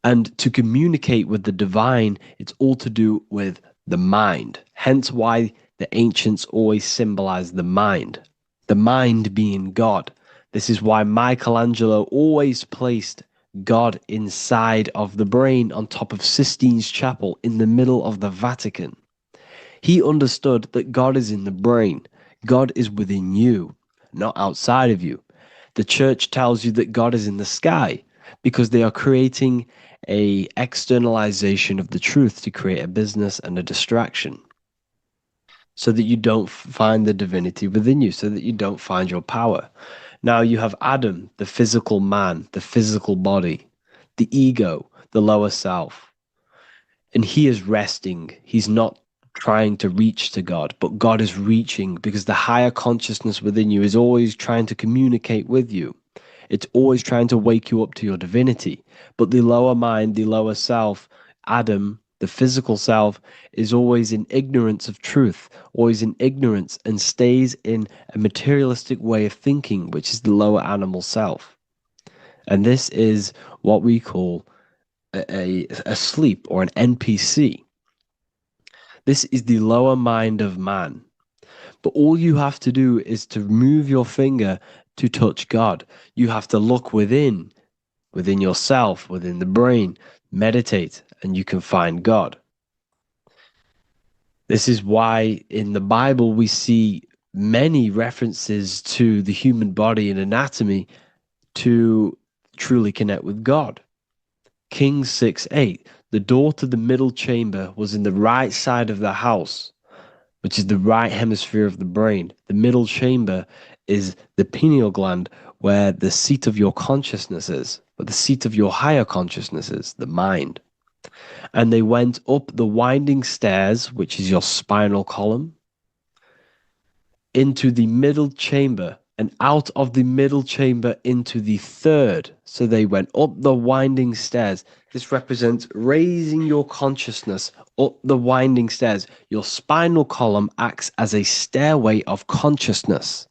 And to communicate with the divine, it's all to do with the mind. Hence why the ancients always symbolize the mind being God. This is why Michelangelo always placed God inside of the brain on top of Sistine Chapel in the middle of the Vatican. He understood that God is in the brain. God is within you, not outside of you. The church tells you that God is in the sky because they are creating a externalization of the truth to create a business and a distraction, so that you don't find the divinity within you, so that you don't find your power. Now you have Adam, the physical man, the physical body, the ego, the lower self. And he is resting. He's not trying to reach to God, but God is reaching, because the higher consciousness within you is always trying to communicate with you. It's always trying to wake you up to your divinity. But the lower mind, the lower self, Adam, the physical self, is always in ignorance of truth, always in ignorance, and stays in a materialistic way of thinking, which is the lower animal self. And this is what we call a sleep, or an NPC. This is the lower mind of man. But all you have to do is to move your finger to touch God. You have to look within yourself, within the brain, meditate, and you can find God. This is why in the Bible we see many references to the human body and anatomy to truly connect with God. Kings 6:8, the door to the middle chamber was in the right side of the house, which is the right hemisphere of the brain. The middle chamber is the pineal gland, where the seat of your consciousness is, where the seat of your higher consciousness is, the mind. And they went up the winding stairs, which is your spinal column, into the middle chamber, and out of the middle chamber into the third. So they went up the winding stairs. This represents raising your consciousness up the winding stairs. Your spinal column acts as a stairway of consciousness.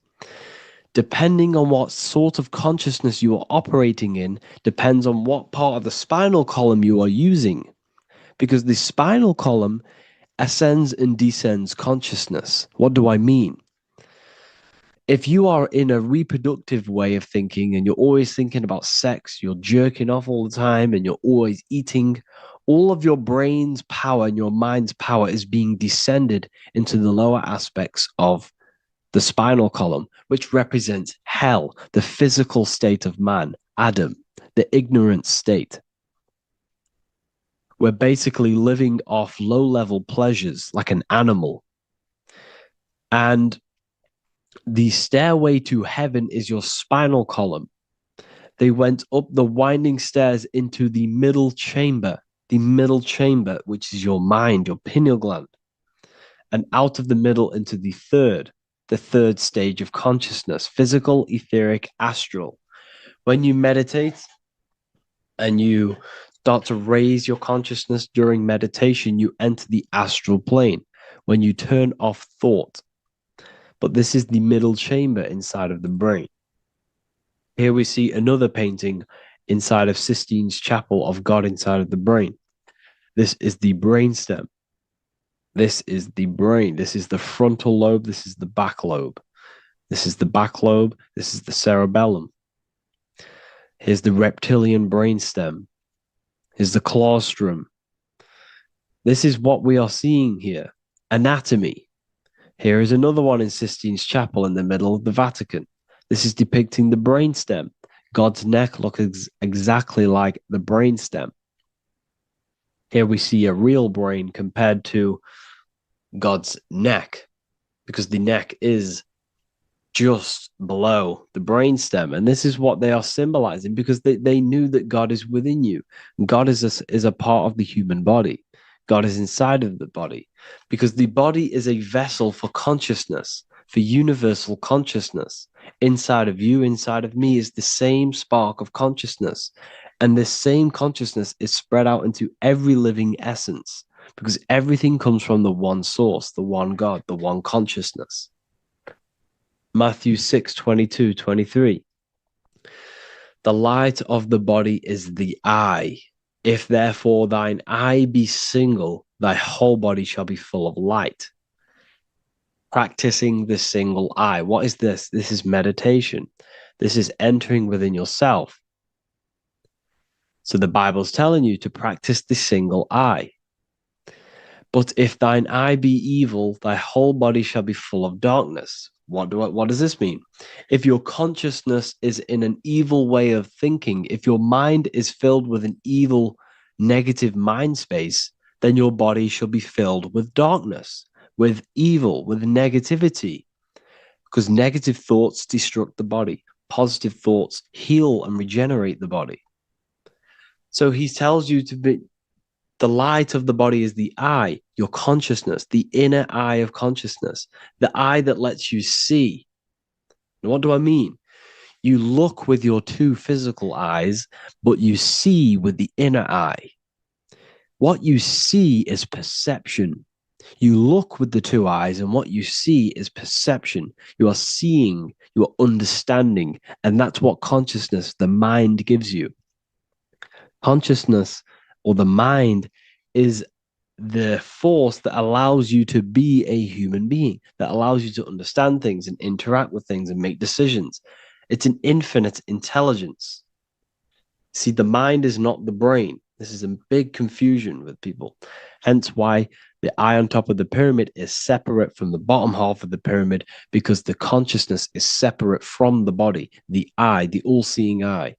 Depending on what sort of consciousness you are operating in, depends on what part of the spinal column you are using. Because the spinal column ascends and descends consciousness. What do I mean? If you are in a reproductive way of thinking and you're always thinking about sex, you're jerking off all the time and you're always eating, all of your brain's power and your mind's power is being descended into the lower aspects of the spinal column, which represents hell, the physical state of man, Adam, the ignorant state. We're basically living off low-level pleasures like an animal. And the stairway to heaven is your spinal column. They went up the winding stairs into the middle chamber, which is your mind, your pineal gland, and out of the middle into the third stage of consciousness, physical, etheric, astral. When you meditate and you start to raise your consciousness during meditation, you enter the astral plane when you turn off thought. But this is the middle chamber inside of the brain. Here we see another painting inside of Sistine's Chapel of God inside of the brain. This is the brainstem. This is the brain. This is the frontal lobe. This is the back lobe. This is the back lobe. This is the cerebellum. Here's the reptilian brainstem. Here's the claustrum. This is what we are seeing here. Anatomy. Here is another one in Sistine's Chapel in the middle of the Vatican. This is depicting the brainstem. God's neck looks exactly like the brainstem. Here we see a real brain compared to God's neck, because the neck is just below the brainstem. And this is what they are symbolizing, because they knew that God is within you. God is a part of the human body. God is inside of the body, because the body is a vessel for consciousness, for universal consciousness. Inside of you, inside of me, is the same spark of consciousness. And this same consciousness is spread out into every living essence, because everything comes from the one source, the one God, the one consciousness. Matthew 6:22-23. The light of the body is the eye. If therefore thine eye be single, thy whole body shall be full of light. Practicing the single eye. What is this? This is meditation. This is entering within yourself. So the Bible's telling you to practice the single eye. But if thine eye be evil, thy whole body shall be full of darkness. What does this mean? If your consciousness is in an evil way of thinking, if your mind is filled with an evil, negative mind space, then your body shall be filled with darkness, with evil, with negativity. Because negative thoughts destruct the body. Positive thoughts heal and regenerate the body. So he tells you to be, the light of the body is the eye, your consciousness, the inner eye of consciousness, the eye that lets you see. And what do I mean? You look with your two physical eyes, but you see with the inner eye. What you see is perception. You look with the two eyes, and what you see is perception. You are seeing, you are understanding, and that's what consciousness, the mind, gives you. Consciousness, or the mind, is the force that allows you to be a human being, that allows you to understand things and interact with things and make decisions. It's an infinite intelligence. See, the mind is not the brain. This is a big confusion with people. Hence why the eye on top of the pyramid is separate from the bottom half of the pyramid, because the consciousness is separate from the body, the eye, the all-seeing eye.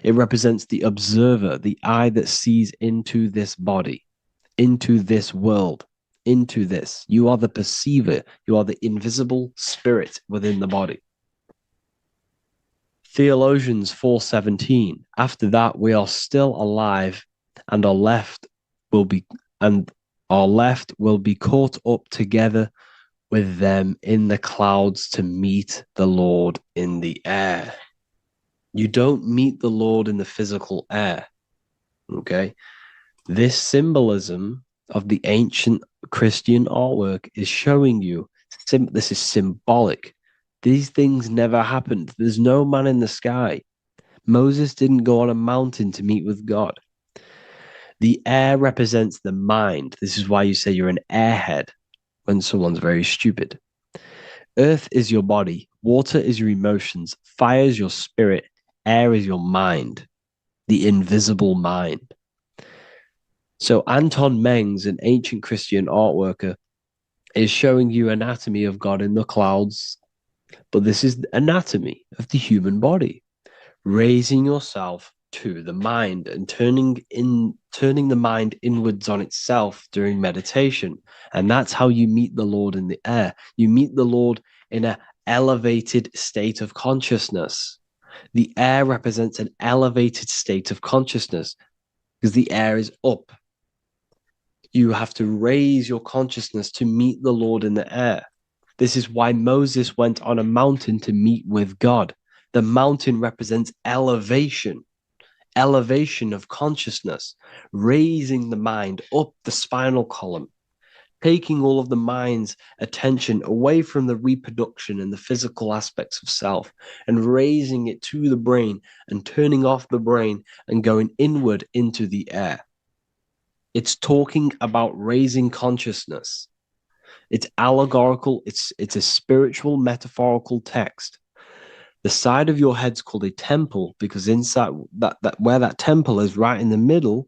It represents the observer, the eye that sees into this body, into this world, into this. You are the perceiver. You are the invisible spirit within the body. Theologians 4:17. After that, we are still alive, and our left will be caught up together with them in the clouds to meet the Lord in the air. You don't meet the Lord in the physical air. Okay? This symbolism of the ancient Christian artwork is showing you this is symbolic. These things never happened. There's no man in the sky. Moses didn't go on a mountain to meet with God. The air represents the mind. This is why you say you're an airhead when someone's very stupid. Earth is your body. Water is your emotions. Fire is your spirit. Air is your mind, the invisible mind. So Anton Mengs, an ancient Christian art worker, is showing you anatomy of God in the clouds. But this is the anatomy of the human body, raising yourself to the mind and turning the mind inwards on itself during meditation. And that's how you meet the Lord in the air. You meet the Lord in an elevated state of consciousness. The air represents an elevated state of consciousness because the air is up. You have to raise your consciousness to meet the Lord in the air. This is why Moses went on a mountain to meet with God. The mountain represents elevation of consciousness, raising the mind up the spinal column, taking all of the mind's attention away from the reproduction and the physical aspects of self and raising it to the brain and turning off the brain and going inward into the air. It's talking about raising consciousness. It's allegorical. It's a spiritual, metaphorical text. The side of your head's called a temple because inside that where that temple is, right in the middle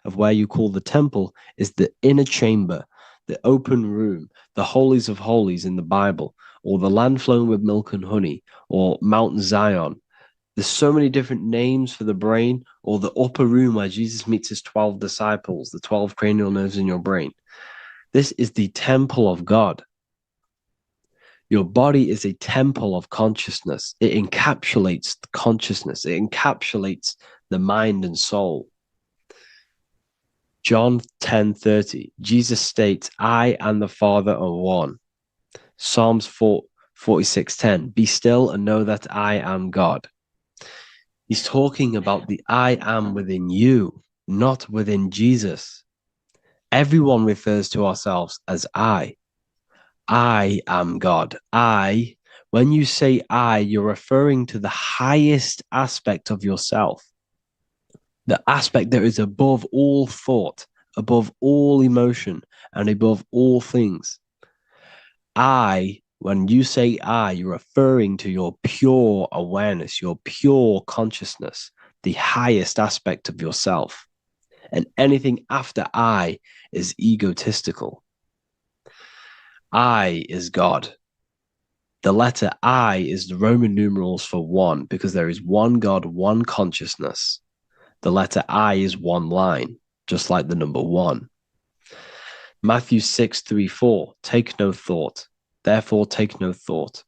of where you call the temple, is the inner chamber, the open room, the holies of holies in the Bible, or the land flowing with milk and honey, or Mount Zion. There's so many different names for the brain, or the upper room where Jesus meets his 12 disciples, the 12 cranial nerves in your brain. This is the temple of God. Your body is a temple of consciousness. It encapsulates the consciousness. It encapsulates the mind and soul. John 10:30, Jesus states, I and the Father are one. Psalms 46:10, be still and know that I am God. He's talking about the I am within you, not within Jesus. Everyone refers to ourselves as I. I am God. I When you say I, you're referring to the highest aspect of yourself, the aspect that is above all thought, above all emotion, and above all things. When you say I, you're referring to your pure awareness, your pure consciousness, the highest aspect of yourself. And anything after I is egotistical. I is God. The letter I is the Roman numerals for one, because there is one God, one consciousness. The letter I is one line, just like the number one. Matthew 6:3-4, take no thought. Therefore, take no thought.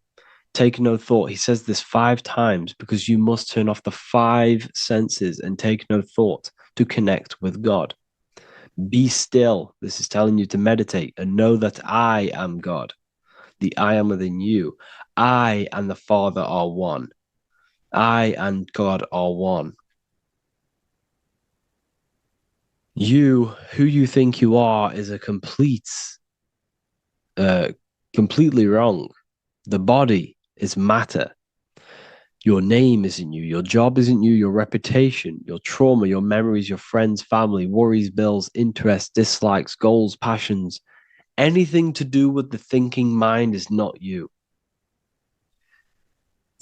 Take no thought. He says this 5 times because you must turn off the 5 senses and take no thought to connect with God. Be still. This is telling you to meditate and know that I am God. The I am within you. I and the Father are one. I and God are one. You, who you think you are, is a completely wrong. The body is matter. Your name isn't you. Your job isn't you. Your reputation, your trauma, your memories, your friends, family, worries, bills, interests, dislikes, goals, passions. Anything to do with the thinking mind is not you.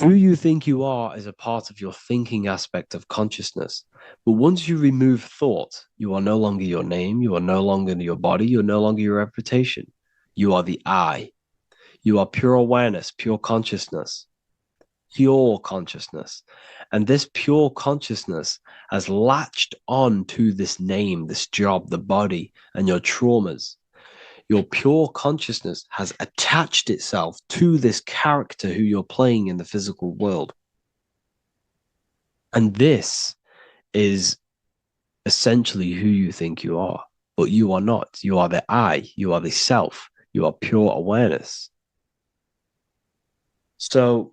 Who you think you are is a part of your thinking aspect of consciousness. But once you remove thought, you are no longer your name. You are no longer your body. You're no longer your reputation. You are the I. You are pure awareness, pure consciousness. Pure consciousness. And this pure consciousness has latched on to this name, this job, the body, and your traumas. Your pure consciousness has attached itself to this character who you're playing in the physical world. And this is essentially who you think you are, but you are not. You are the I, you are the self, you are pure awareness. So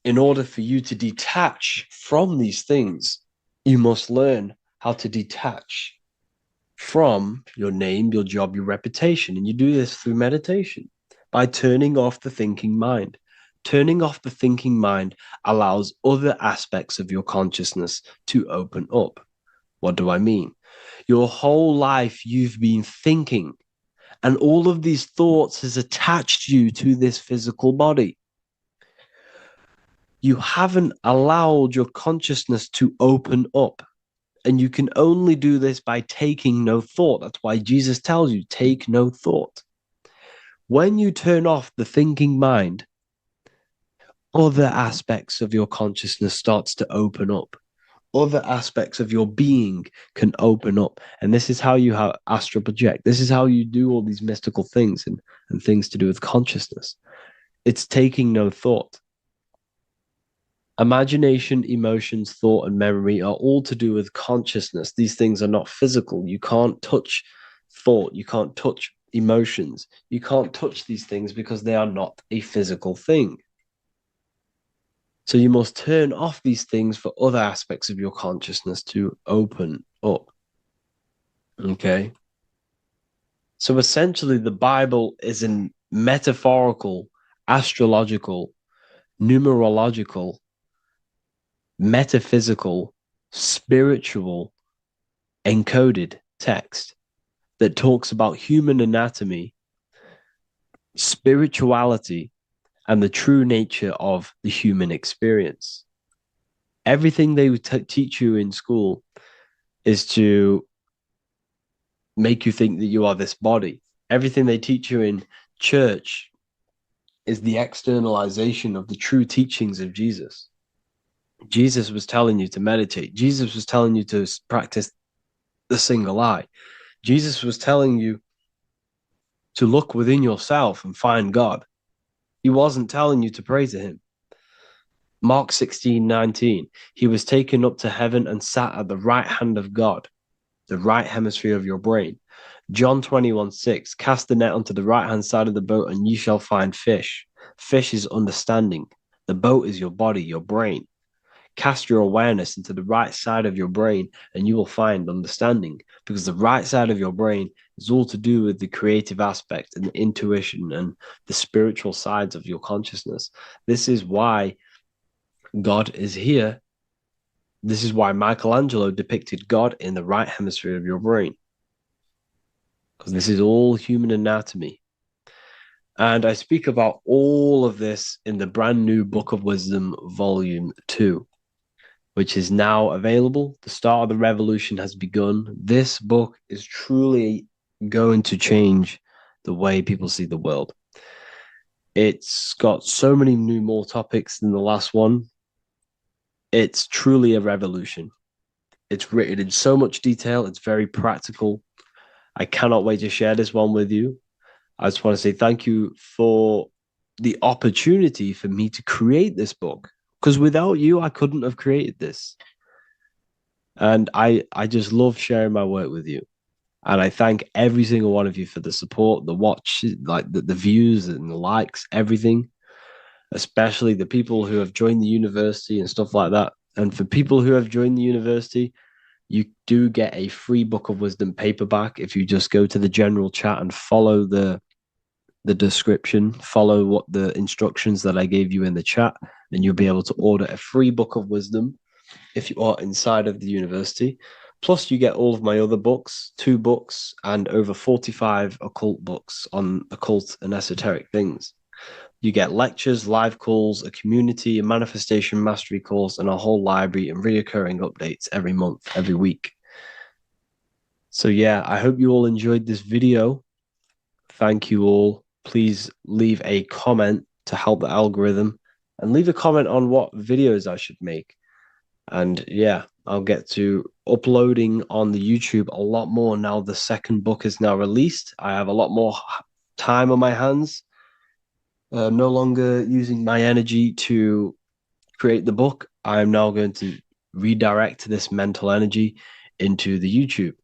in order for you to detach from these things, you must learn how to detach from your name, your job, your reputation. And you do this through meditation by turning off the thinking mind. Turning off the thinking mind allows other aspects of your consciousness to open up. What do I mean? Your whole life you've been thinking, and all of these thoughts has attached you to this physical body. You haven't allowed your consciousness to open up. And you can only do this by taking no thought. That's why Jesus tells you, take no thought. When you turn off the thinking mind, other aspects of your consciousness starts to open up. Other aspects of your being can open up. And this is how you astral project. This is how you do all these mystical things and things to do with consciousness. It's taking no thought. Imagination, emotions, thought, and memory are all to do with consciousness. These things are not physical. You can't touch thought. You can't touch emotions. You can't touch these things because they are not a physical thing. So you must turn off these things for other aspects of your consciousness to open up. Okay? So essentially, the Bible is a metaphorical, astrological, numerological, metaphysical, spiritual, encoded text that talks about human anatomy, spirituality, and the true nature of the human experience. Everything they teach you in school is to make you think that you are this body. Everything they teach you in church is the externalization of the true teachings of Jesus. Jesus was telling you to meditate. Jesus was telling you to practice the single eye. Jesus was telling you to look within yourself and find God. He wasn't telling you to pray to him. Mark 16:19, he was taken up to heaven and sat at the right hand of God, the right hemisphere of your brain. John 21:6, cast the net onto the right hand side of the boat and ye shall find fish. Fish is understanding. The boat is your body, your brain. Cast your awareness into the right side of your brain and you will find understanding, because the right side of your brain is all to do with the creative aspect and the intuition and the spiritual sides of your consciousness. This is why God is here. This is why Michelangelo depicted God in the right hemisphere of your brain, because this is all human anatomy. And I speak about all of this in the brand new Book of Wisdom, Volume 2, which is now available. The start of the revolution has begun. This book is truly going to change the way people see the world. It's got so many more topics than the last one. It's truly a revolution. It's written in so much detail. It's very practical. I cannot wait to share this one with you. I just want to say thank you for the opportunity for me to create this book, because without you, I couldn't have created this. And I just love sharing my work with you. And I thank every single one of you for the support, the watch, like the views and the likes, everything, especially the people who have joined the university and stuff like that. And for people who have joined the university, you do get a free Book of Wisdom paperback if you just go to the general chat and follow the description, follow what the instructions that I gave you in the chat, and you'll be able to order a free Book of Wisdom if you are inside of the university. Plus, you get all of my other books, 2 books, and over 45 occult books on occult and esoteric things. You get lectures, live calls, a community, a manifestation mastery course, and a whole library and reoccurring updates every month, every week. So yeah, I hope you all enjoyed this video. Thank you all. Please leave a comment to help the algorithm, and leave a comment on what videos I should make. And yeah, I'll get to uploading on the YouTube a lot more now the second book is now released. I have a lot more time on my hands. No longer using my energy to create the book. I am now going to redirect this mental energy into the YouTube.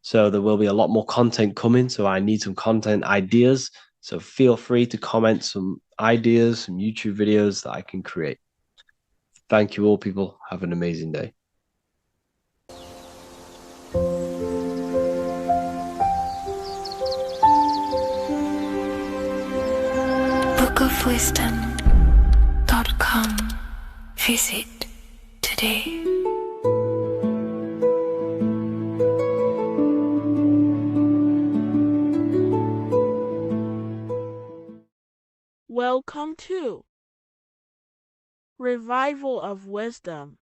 So there will be a lot more content coming. So I need some content ideas. So feel free to comment some ideas, some YouTube videos that I can create. Thank you all, people. Have an amazing day. bookofwisdom.com. Visit today. Welcome to Revival of Wisdom.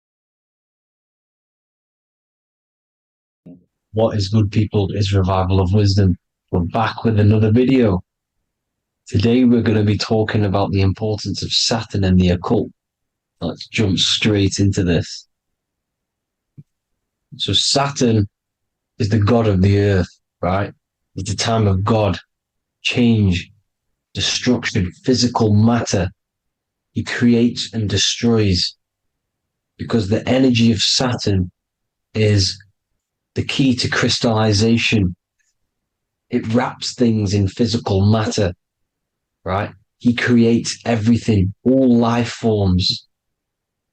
What is good, people? Is Revival of Wisdom. We're back with another video. Today we're going to be talking about the importance of Saturn and the occult. Let's jump straight into this. So Saturn is the god of the earth, right? It's the time of God, change, destruction, physical matter. He creates and destroys, because the energy of Saturn is the key to crystallization. It wraps things in physical matter, right? He creates everything, all life forms,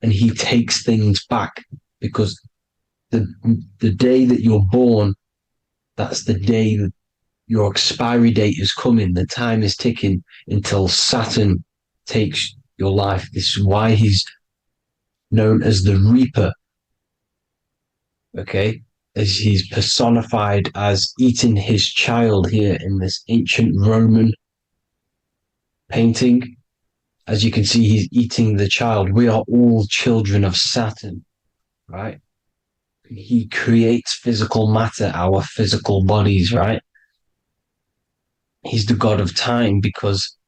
and he takes things back, because the day that you're born, that's the day that your expiry date is coming. The time is ticking until Saturn takes your life. This is why he's known as the Reaper. Okay? As he's personified as eating his child here in this ancient Roman painting. As you can see, he's eating the child. We are all children of Saturn, right? He creates physical matter, our physical bodies, right? He's the god of time because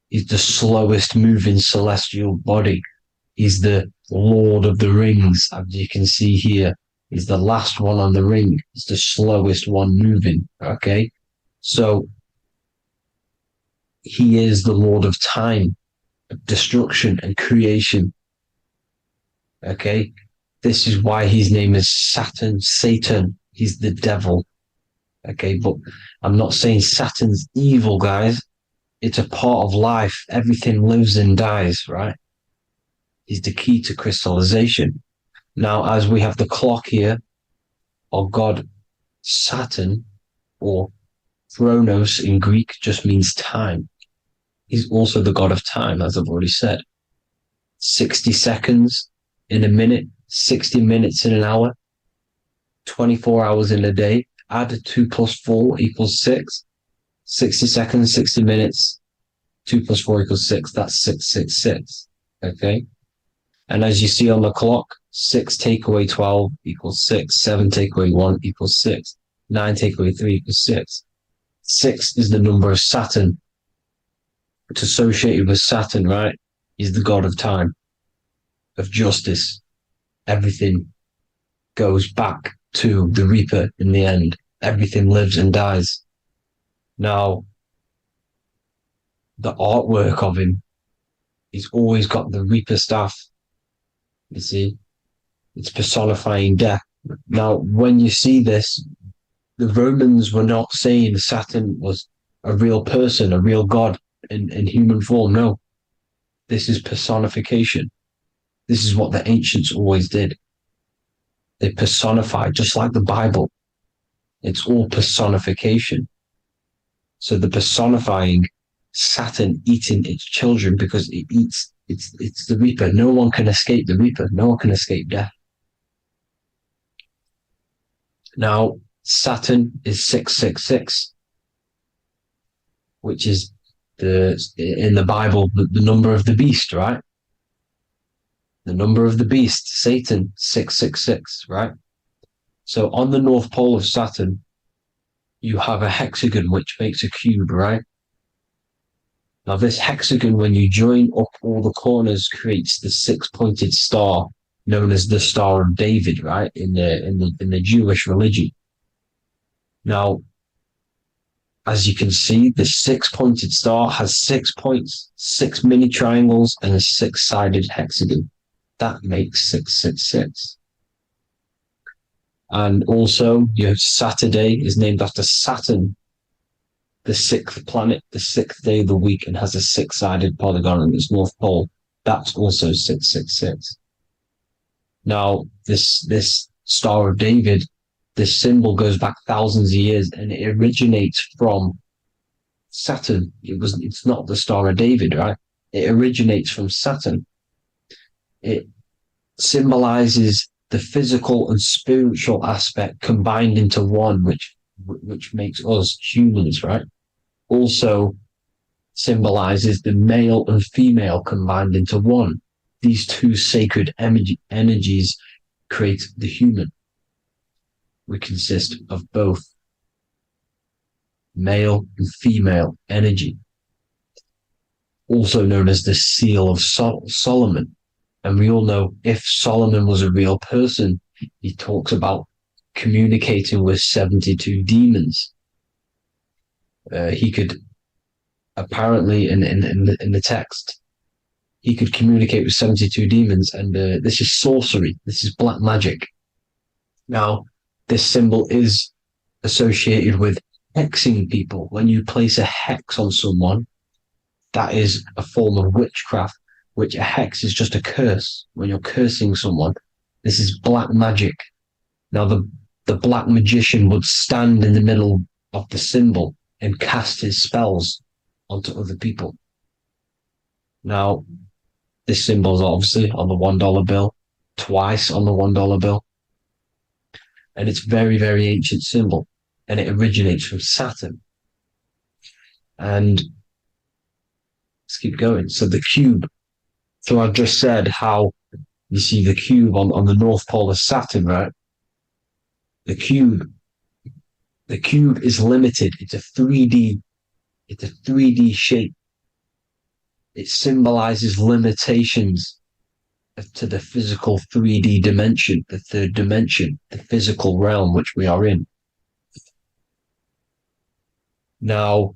he's the slowest moving celestial body. He's the Lord of the Rings, as you can see here. He's the last one on the ring. He's the slowest one moving, okay? So he is the Lord of time, destruction and creation, okay? This is why his name is Saturn, Satan. He's the devil, okay? But I'm not saying Saturn's evil, guys. It's a part of life. Everything lives and dies, right? He's the key to crystallization. Now, as we have the clock here, our god Saturn, or Chronos in Greek, just means time. He's also the god of time, as I've already said. 60 seconds in a minute, 60 minutes in an hour, 24 hours in a day. Add 2 plus 4 equals 6. 60 seconds, 60 minutes, 2 plus 4 equals 6. That's 666. Okay? And as you see on the clock, 6 take away 12 equals 6. 7 take away 1 equals 6. 9 take away 3 equals 6. 6 is the number of Saturn. It's associated with Saturn, right? He's the god of time, of justice. Everything goes back to the Reaper in the end. Everything lives and dies. Now, the artwork of him, he's always got the Reaper staff. You see, it's personifying death. Now, when you see this, the Romans were not saying Saturn was a real person, a real god in human form. No, this is personification. This is what the ancients always did. They personified, just like the Bible. It's all personification. So the personifying Saturn eating its children because it eats, it's the Reaper. No one can escape the Reaper. No one can escape death. Now, Saturn is 666, which is in the Bible, the number of the beast, right? The number of the beast, Satan, 666, right? So on the North Pole of Saturn, you have a hexagon which makes a cube, right? Now this hexagon, when you join up all the corners, creates the 6-pointed star known as the Star of David, right? In the Jewish religion. Now, as you can see, the 6-pointed star has 6 points, 6 mini triangles, and a 6-sided hexagon. That makes 666. And also, you have Saturday is named after Saturn, the 6th planet, the 6th day of the week, and has a 6-sided polygon on its north pole. That's also 666. Now, this Star of David, this symbol goes back thousands of years, and it originates from Saturn. It's not the Star of David, right? It originates from Saturn. It symbolizes the physical and spiritual aspect combined into one, which makes us humans, right? Also symbolizes the male and female combined into one. These two sacred energies create the human. We consist of both male and female energy, also known as the Seal of Solomon. And we all know if Solomon was a real person, he talks about communicating with 72 demons. He could apparently, in the text, he could communicate with 72 demons, and this is sorcery. This is black magic. Now, this symbol is associated with hexing people. When you place a hex on someone, that is a form of witchcraft, which a hex is just a curse. When you're cursing someone, this is black magic. Now, the black magician would stand in the middle of the symbol and cast his spells onto other people. Now, this symbol is obviously on the $1 bill, twice on the $1 bill. And it's very, very ancient symbol. And it originates from Saturn. And let's keep going. So the cube. So I've just said how you see the cube on the North Pole of Saturn, right? The cube is limited. It's a 3D shape. It symbolizes limitations to the physical 3D dimension, the third dimension, the physical realm which we are in. Now,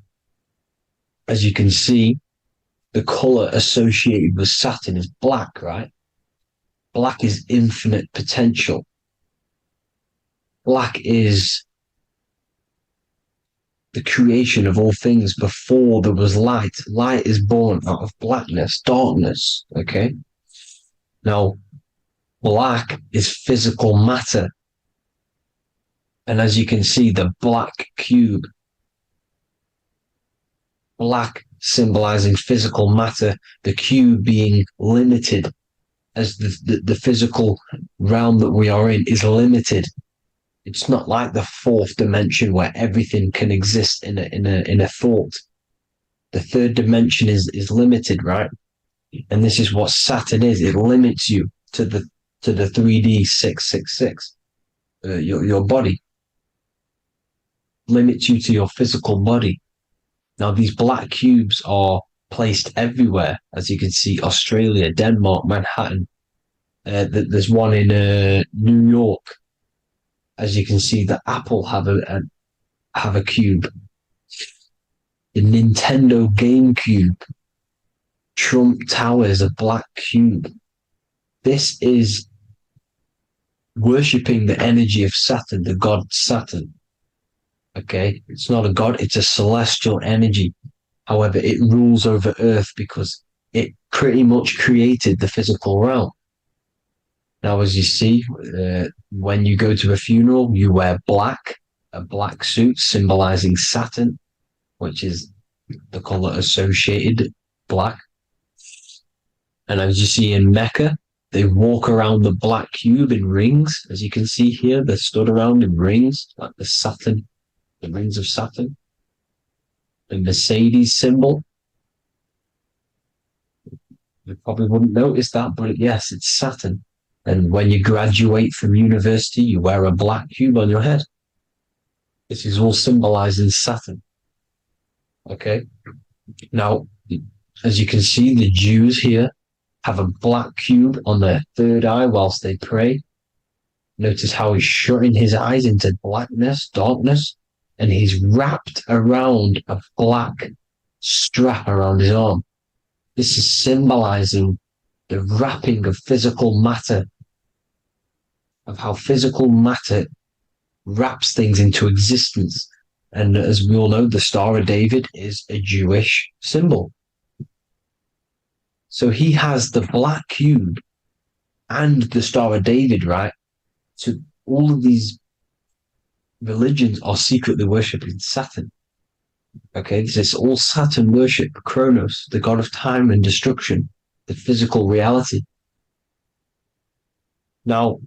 as you can see, the color associated with Saturn is black, right? Black is infinite potential. Black is the creation of all things before there was light. Light is born out of blackness, darkness, okay? Now, Black is physical matter. And as you can see, the black cube, black symbolizing physical matter, the cube being limited, as the physical realm that we are in is limited. It's not like the fourth dimension where everything can exist in a thought. The third dimension is limited, right? And this is what Saturn is. It limits you to the 3D 666. Your body limits you to your physical body. Now, these black cubes are placed everywhere. As you can see, Australia, Denmark, Manhattan. There's one in New York. As you can see, the Apple have a cube. The Nintendo GameCube. Trump Tower is a black cube. This is worshipping the energy of Saturn, the god Saturn. Okay, it's not a god, it's a celestial energy. However, it rules over Earth because it pretty much created the physical realm. Now, as you see, when you go to a funeral, you wear black, a black suit symbolizing Saturn, which is the color associated, black. And as you see in Mecca, they walk around the black cube in rings. As you can see here, they're stood around in rings, like the Saturn, the rings of Saturn. The Mercedes symbol. You probably wouldn't notice that, but yes, it's Saturn. And when you graduate from university, you wear a black cube on your head. This is all symbolizing Saturn. Okay. Now, as you can see, the Jews here have a black cube on their third eye whilst they pray. Notice how he's shutting his eyes into blackness, darkness, and he's wrapped around a black strap around his arm. This is symbolizing the wrapping of physical matter, of how physical matter wraps things into existence. And as we all know, the Star of David is a Jewish symbol. So he has the black cube and the Star of David, right? So all of these religions are secretly worshipping Saturn. Okay, this is all Saturn worship, Kronos, the god of time and destruction, the physical reality. Now,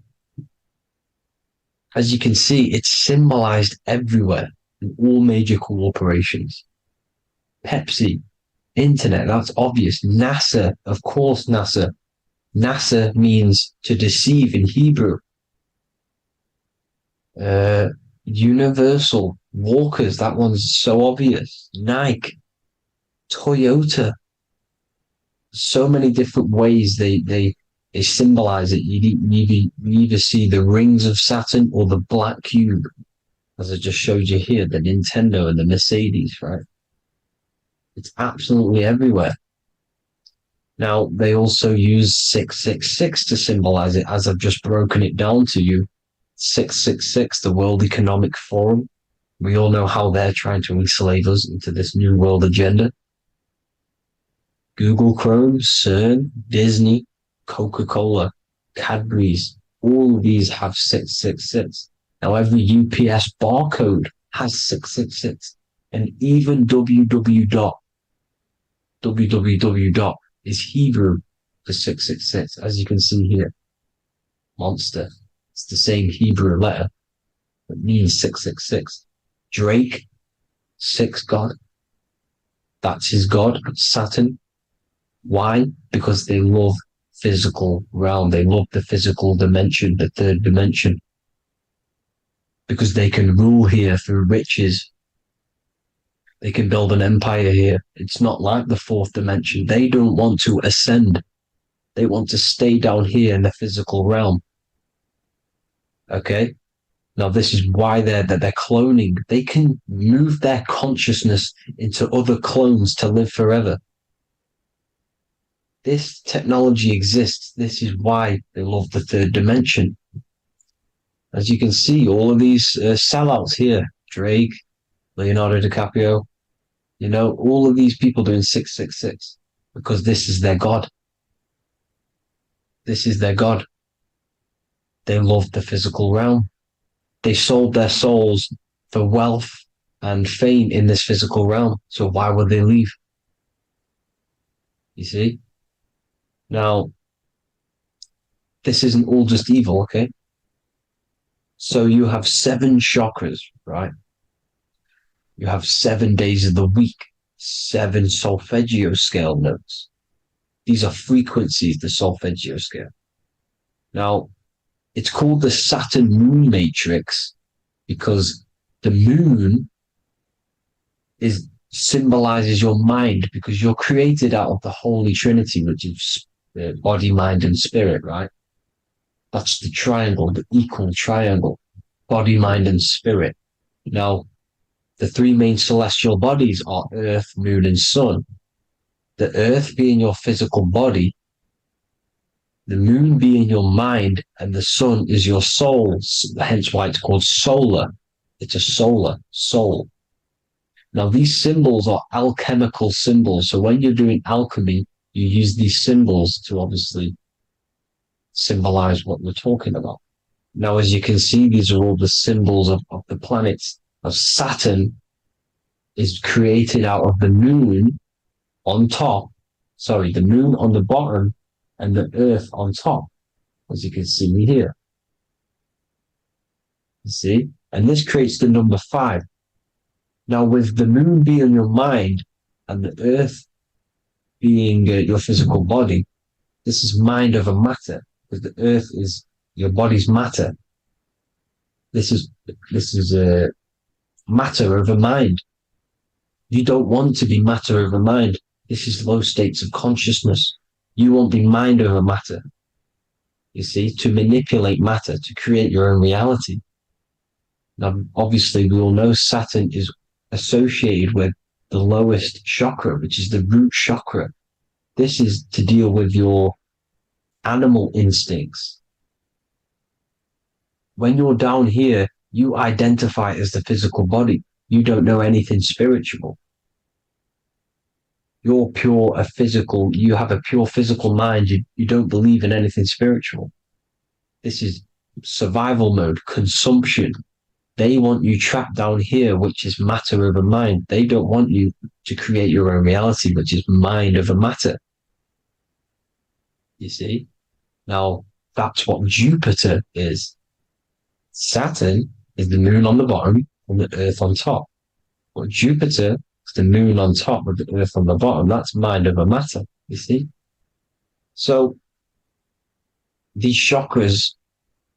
as you can see, it's symbolized everywhere in all major corporations. Pepsi, internet, that's obvious. NASA, of course, NASA. NASA means to deceive in Hebrew. Universal, Walkers, that one's so obvious. Nike, Toyota. So many different ways they symbolize it. You either see the rings of Saturn or the black cube, as I just showed you here, the Nintendo and the Mercedes, right? It's absolutely everywhere. Now, they also use 666 to symbolize it, as I've just broken it down to you. 666, the World Economic Forum. We all know how they're trying to enslave us into this new world agenda. Google Chrome, CERN, Disney, Coca-Cola, Cadbury's, all of these have 666. Now, every UPS barcode has 666. And even www. Is Hebrew for 666, as you can see here. Monster. It's the same Hebrew letter that means 666. Drake, 6 God. That's his God, Saturn. Why? Because they love physical realm. They love the physical dimension, the third dimension. Because they can rule here through riches. They can build an empire here. It's not like the fourth dimension. They don't want to ascend. They want to stay down here in the physical realm. Okay? Now, this is why they're cloning. They can move their consciousness into other clones to live forever. This technology exists. This is why they love the third dimension. As you can see, all of these sellouts here, Drake, Leonardo DiCaprio, you know, all of these people doing 666 because this is their God. This is their God. They loved the physical realm. They sold their souls for wealth and fame in this physical realm. So why would they leave? You see? Now, this isn't all just evil, okay? So you have 7 chakras, right? You have 7 days of the week, 7 solfeggio scale notes. These are frequencies, the solfeggio scale. Now, it's called the Saturn moon matrix because the moon symbolizes your mind, because you're created out of the Holy Trinity, which is body, mind, and spirit, right? That's the triangle, the equal triangle, body, mind, and spirit. Now, the 3 main celestial bodies are Earth, Moon, and Sun. The Earth being your physical body, the Moon being your mind, and the Sun is your soul, hence why it's called solar. It's a solar, soul. Now, these symbols are alchemical symbols. So when you're doing alchemy, you use these symbols to obviously symbolize what we're talking about. Now, as you can see, these are all the symbols of the planets. Of Saturn is created out of the moon on top, the moon on the bottom and the earth on top, as you can see here. You see? And this creates the number 5. Now, with the moon being your mind and the earth being your physical body, this is mind over matter, because the earth is your body's matter. This is matter over mind. You don't want to be matter over mind. This is low states of consciousness. You won't be mind over matter. You see, to manipulate matter, to create your own reality. Now, obviously, we all know Saturn is associated with the lowest chakra, which is the root chakra. This is to deal with your animal instincts. When you're down here, you identify as the physical body. You don't know anything spiritual. You're you have a pure physical mind. You don't believe in anything spiritual. This is survival mode, consumption. They want you trapped down here, which is matter over mind. They don't want you to create your own reality, which is mind over matter. You see? Now, that's what Jupiter is. Saturn is the moon on the bottom and the earth on top. But Jupiter is the moon on top with the earth on the bottom. That's mind over matter, you see? So, these chakras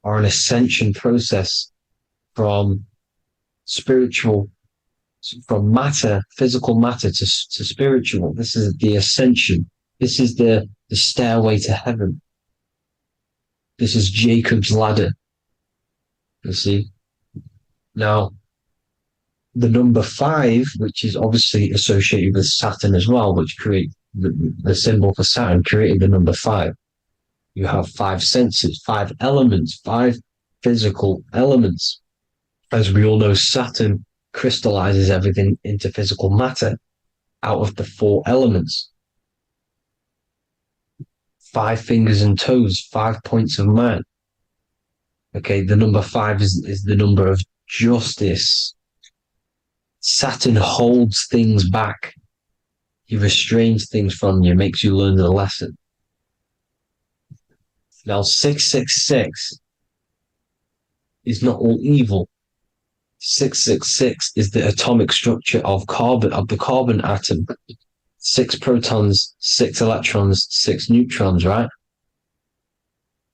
are an ascension process from matter, physical matter to spiritual. This is the ascension. This is the stairway to heaven. This is Jacob's ladder. You see? Now, the number 5, which is obviously associated with Saturn as well, which create the symbol for Saturn, created the number 5. You have 5 senses, 5 elements, 5 physical elements. As we all know, Saturn crystallizes everything into physical matter out of the 4 elements. 5 fingers and toes, 5 points of man. Okay, the number 5 is the number of justice. Saturn holds things back. He restrains things from you, makes you learn the lesson. Now, 666 is not all evil. 666 is the atomic structure of the carbon atom. 6 protons, 6 electrons, 6 neutrons, right?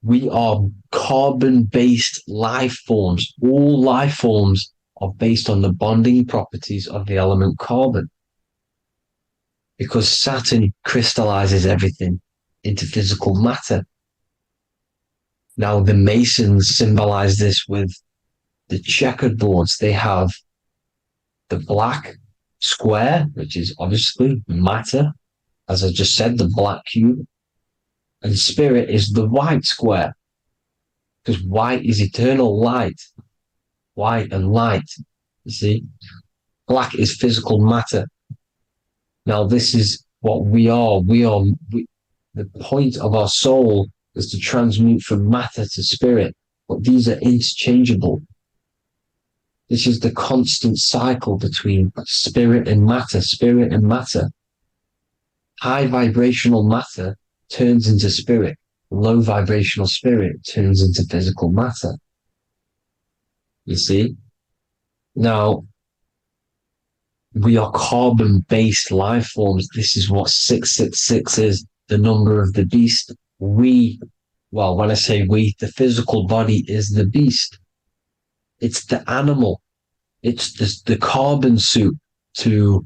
We are carbon-based life forms. All life forms are based on the bonding properties of the element carbon. Because Saturn crystallizes everything into physical matter. Now, the Masons symbolize this with the checkered boards. They have the black square, which is obviously matter. As I just said, the black cube. And spirit is the white square. Because white is eternal light. White and light. You see? Black is physical matter. Now, this is what we are. The point of our soul is to transmute from matter to spirit. but these are interchangeable. This is the constant cycle between spirit and matter, spirit and matter. High vibrational matter turns into spirit. Low vibrational spirit turns into physical matter. You see? Now, we are carbon-based life forms. This is what 666 is, the number of the beast. When I say we, the physical body is the beast. It's the animal. It's the carbon suit to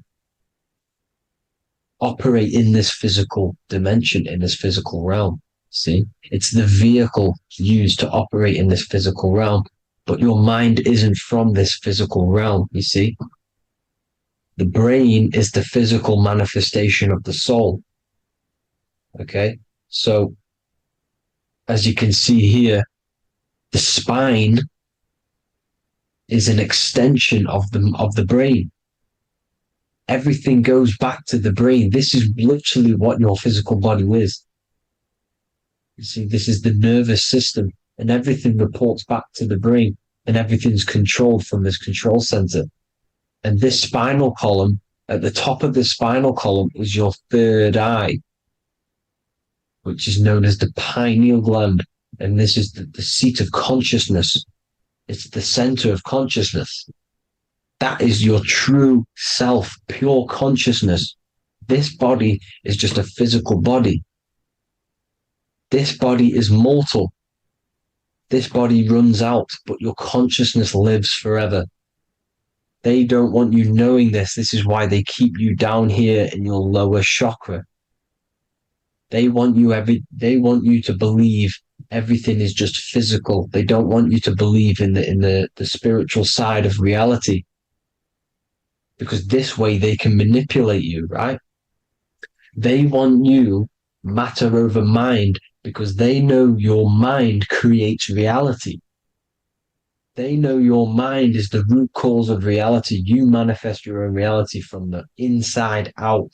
operate in this physical dimension, in this physical realm. See? It's the vehicle used to operate in this physical realm. But your mind isn't from this physical realm, you see? The brain is the physical manifestation of the soul. Okay? So, as you can see here, the spine is an extension of the brain. Everything goes back to the brain. This is literally what your physical body is. You see, this is the nervous system, and everything reports back to the brain, and everything's controlled from this control center. And this spinal column, at the top of the spinal column, is your third eye, which is known as the pineal gland. And this is the seat of consciousness. It's the center of consciousness. That is your true self, pure consciousness. This body is just a physical body. This body is mortal. This body runs out, but your consciousness lives forever. They don't want you knowing this. This is why they keep you down here in your lower chakra. They want you to believe everything is just physical. They don't want you to believe in the spiritual side of reality. Because this way they can manipulate you, right? They want you matter over mind because they know your mind creates reality. They know your mind is the root cause of reality. You manifest your own reality from the inside out.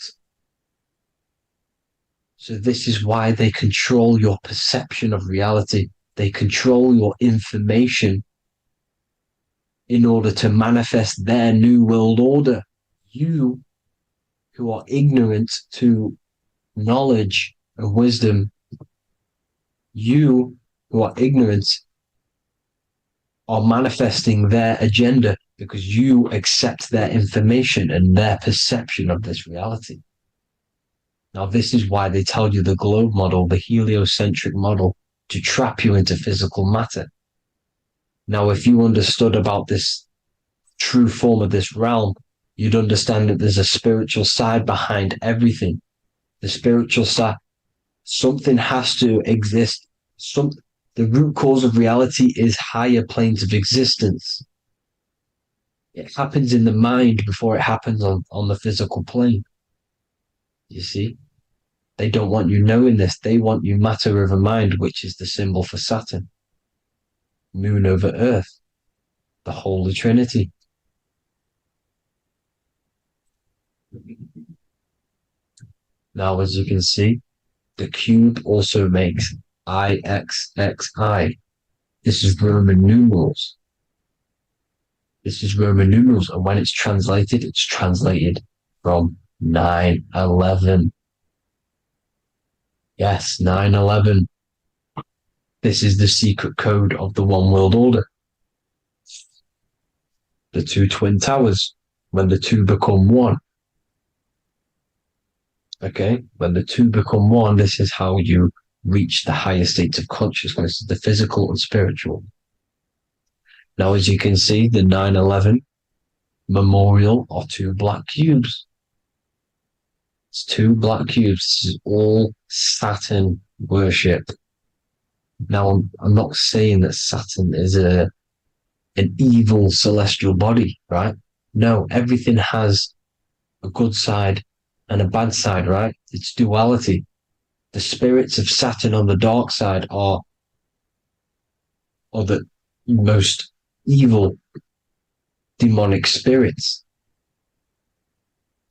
So this is why they control your perception of reality. They control your information in order to manifest their new world order. You, who are ignorant to knowledge and wisdom, you who are ignorant are manifesting their agenda because you accept their information and their perception of this reality. Now, this is why they tell you the globe model, the heliocentric model, to trap you into physical matter. Now, if you understood about this true form of this realm, you'd understand that there's a spiritual side behind everything. The spiritual side, something has to exist. The root cause of reality is higher planes of existence. It happens in the mind before it happens on the physical plane. You see? They don't want you knowing this. They want you matter over mind, which is the symbol for Saturn. Moon over Earth. The Holy Trinity. Now, as you can see, the cube also makes IXXI. This is Roman numerals. This is Roman numerals, and when it's translated from 9/11. Yes, 9/11. This is the secret code of the One World Order. The two twin towers, when the two become one. Okay, when the two become one, this is how you reach the higher states of consciousness, the physical and spiritual. Now, as you can see, the 9/11 memorial are two black cubes. It's two black cubes. This is all Saturn worship. Now, I'm not saying that Saturn is an evil celestial body, right? No, everything has a good side and a bad side, right? It's duality. The spirits of Saturn on the dark side are the most evil demonic spirits.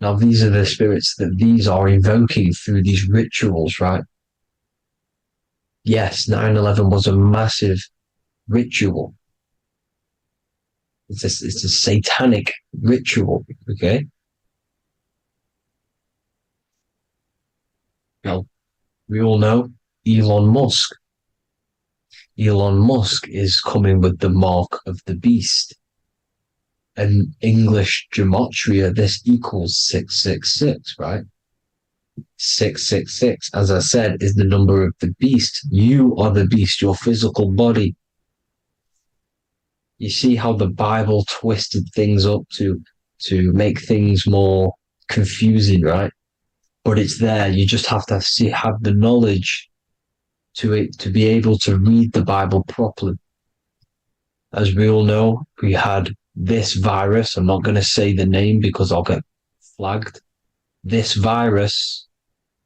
Now, these are the spirits that these are invoking through these rituals, right? Yes, 9/11 was a massive, ritual. It's a satanic ritual, okay? Now, we all know Elon Musk. Elon Musk is coming with the mark of the beast. In English gematria, this equals 666, right? 666, as I said, is the number of the beast. You are the beast, your physical body. You see how the Bible twisted things up to make things more confusing, right? But it's there. You just have to have the knowledge to be able to read the Bible properly. As we all know, we had this virus. I'm not going to say the name because I'll get flagged. This virus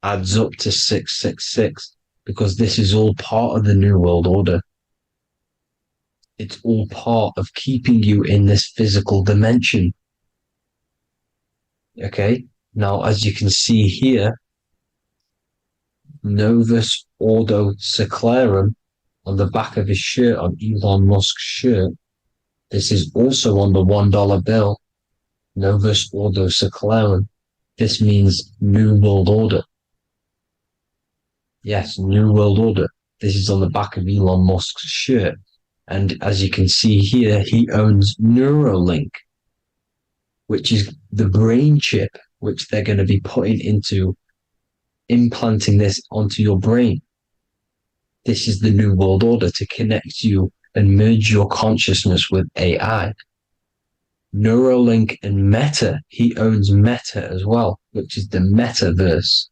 adds up to 666 because this is all part of the New World Order. It's all part of keeping you in this physical dimension. Okay? Now, as you can see here, Novus Ordo Seclorum on the back of his shirt, on Elon Musk's shirt, this is also on the $1 bill, Novus Ordo Seclorum. This means New World Order. Yes, New World Order. This is on the back of Elon Musk's shirt. And as you can see here, he owns Neuralink, which is the brain chip, which they're going to be putting into implanting this onto your brain. This is the New World Order to connect you and merge your consciousness with AI. Neuralink and Meta, he owns Meta as well, which is the metaverse.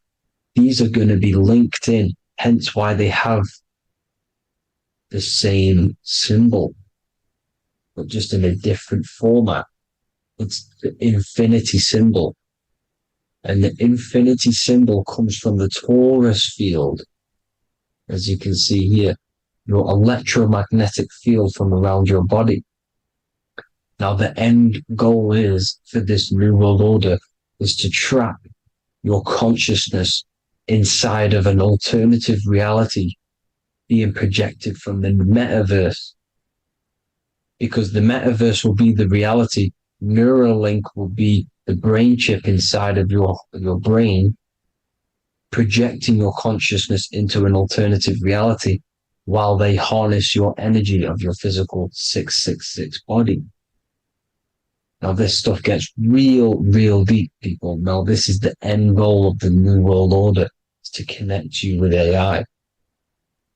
These are going to be linked in, hence why they have the same symbol, but just in a different format. It's the infinity symbol. And the infinity symbol comes from the torus field, as you can see here, your electromagnetic field from around your body. Now, the end goal is for this New World Order is to trap your consciousness inside of an alternative reality being projected from the metaverse. Because the metaverse will be the reality, Neuralink will be the brain chip inside of your brain, projecting your consciousness into an alternative reality while they harness your energy of your physical 666 body. Now, this stuff gets real deep, people. Now, this is the end goal of the New World Order, is to connect you with AI.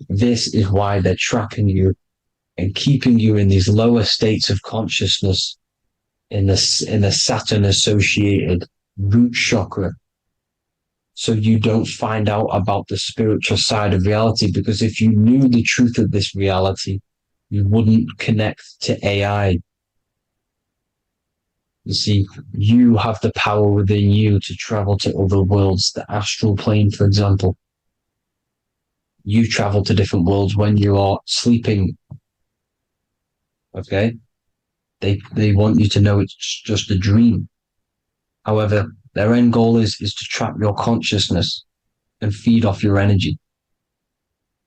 This is why they're trapping you and keeping you in these lower states of consciousness in a Saturn-associated root chakra, so you don't find out about the spiritual side of reality. Because if you knew the truth of this reality, you wouldn't connect to AI. You see, you have the power within you to travel to other worlds, the astral plane, for example. You travel to different worlds when you are sleeping. Okay? They want you to know it's just a dream. However, their end goal is to trap your consciousness and feed off your energy,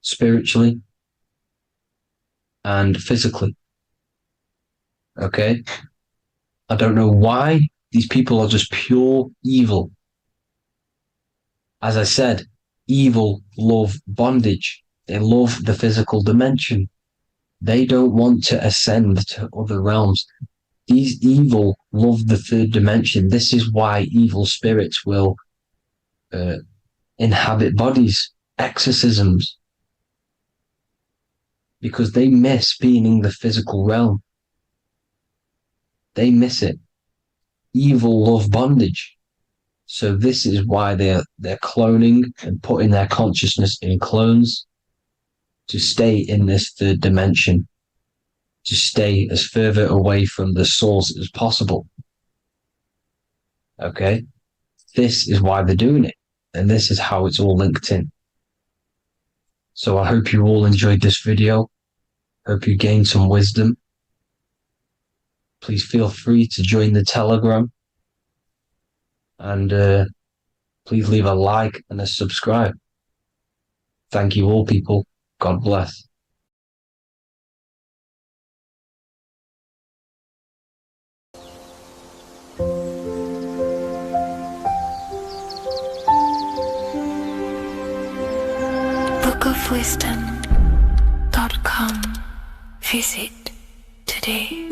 spiritually and physically. Okay? I don't know why these people are just pure evil. As I said, evil love bondage. They love the physical dimension. They don't want to ascend to other realms. These evil love the third dimension. This is why evil spirits will inhabit bodies, exorcisms, because they miss being in the physical realm. They miss it. Evil love bondage. So this is why they're cloning and putting their consciousness in clones to stay in this third dimension, to stay as further away from the source as possible. Okay? This is why they're doing it. And this is how it's all linked in. So I hope you all enjoyed this video. Hope you gained some wisdom. Please feel free to join the Telegram. And please leave a like and a subscribe. Thank you all, people. God bless. wisdom.com. Visit today.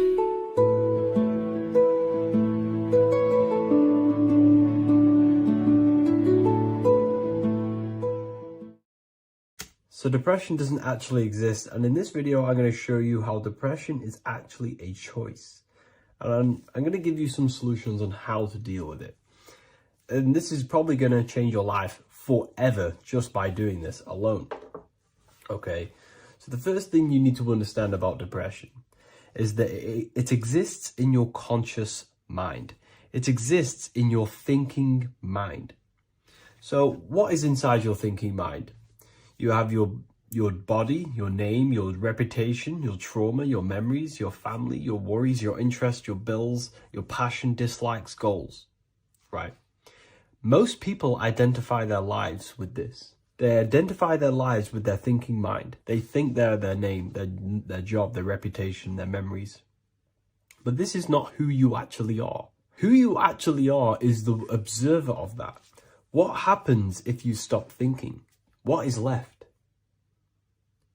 So depression doesn't actually exist, and in this video I'm going to show you how depression is actually a choice. And I'm going to give you some solutions on how to deal with it. And this is probably going to change your life forever just by doing this alone. Okay, so the first thing you need to understand about depression is that it exists in your conscious mind. It exists in your thinking mind. So what is inside your thinking mind? You have your body, your name, your reputation, your trauma, your memories, your family, your worries, your interests, your bills, your passion, dislikes, goals, right? Most people identify their lives with this. They identify their lives with their thinking mind. They think they're their name, their job, their reputation, their memories. But this is not who you actually are. Who you actually are is the observer of that. What happens if you stop thinking? What is left?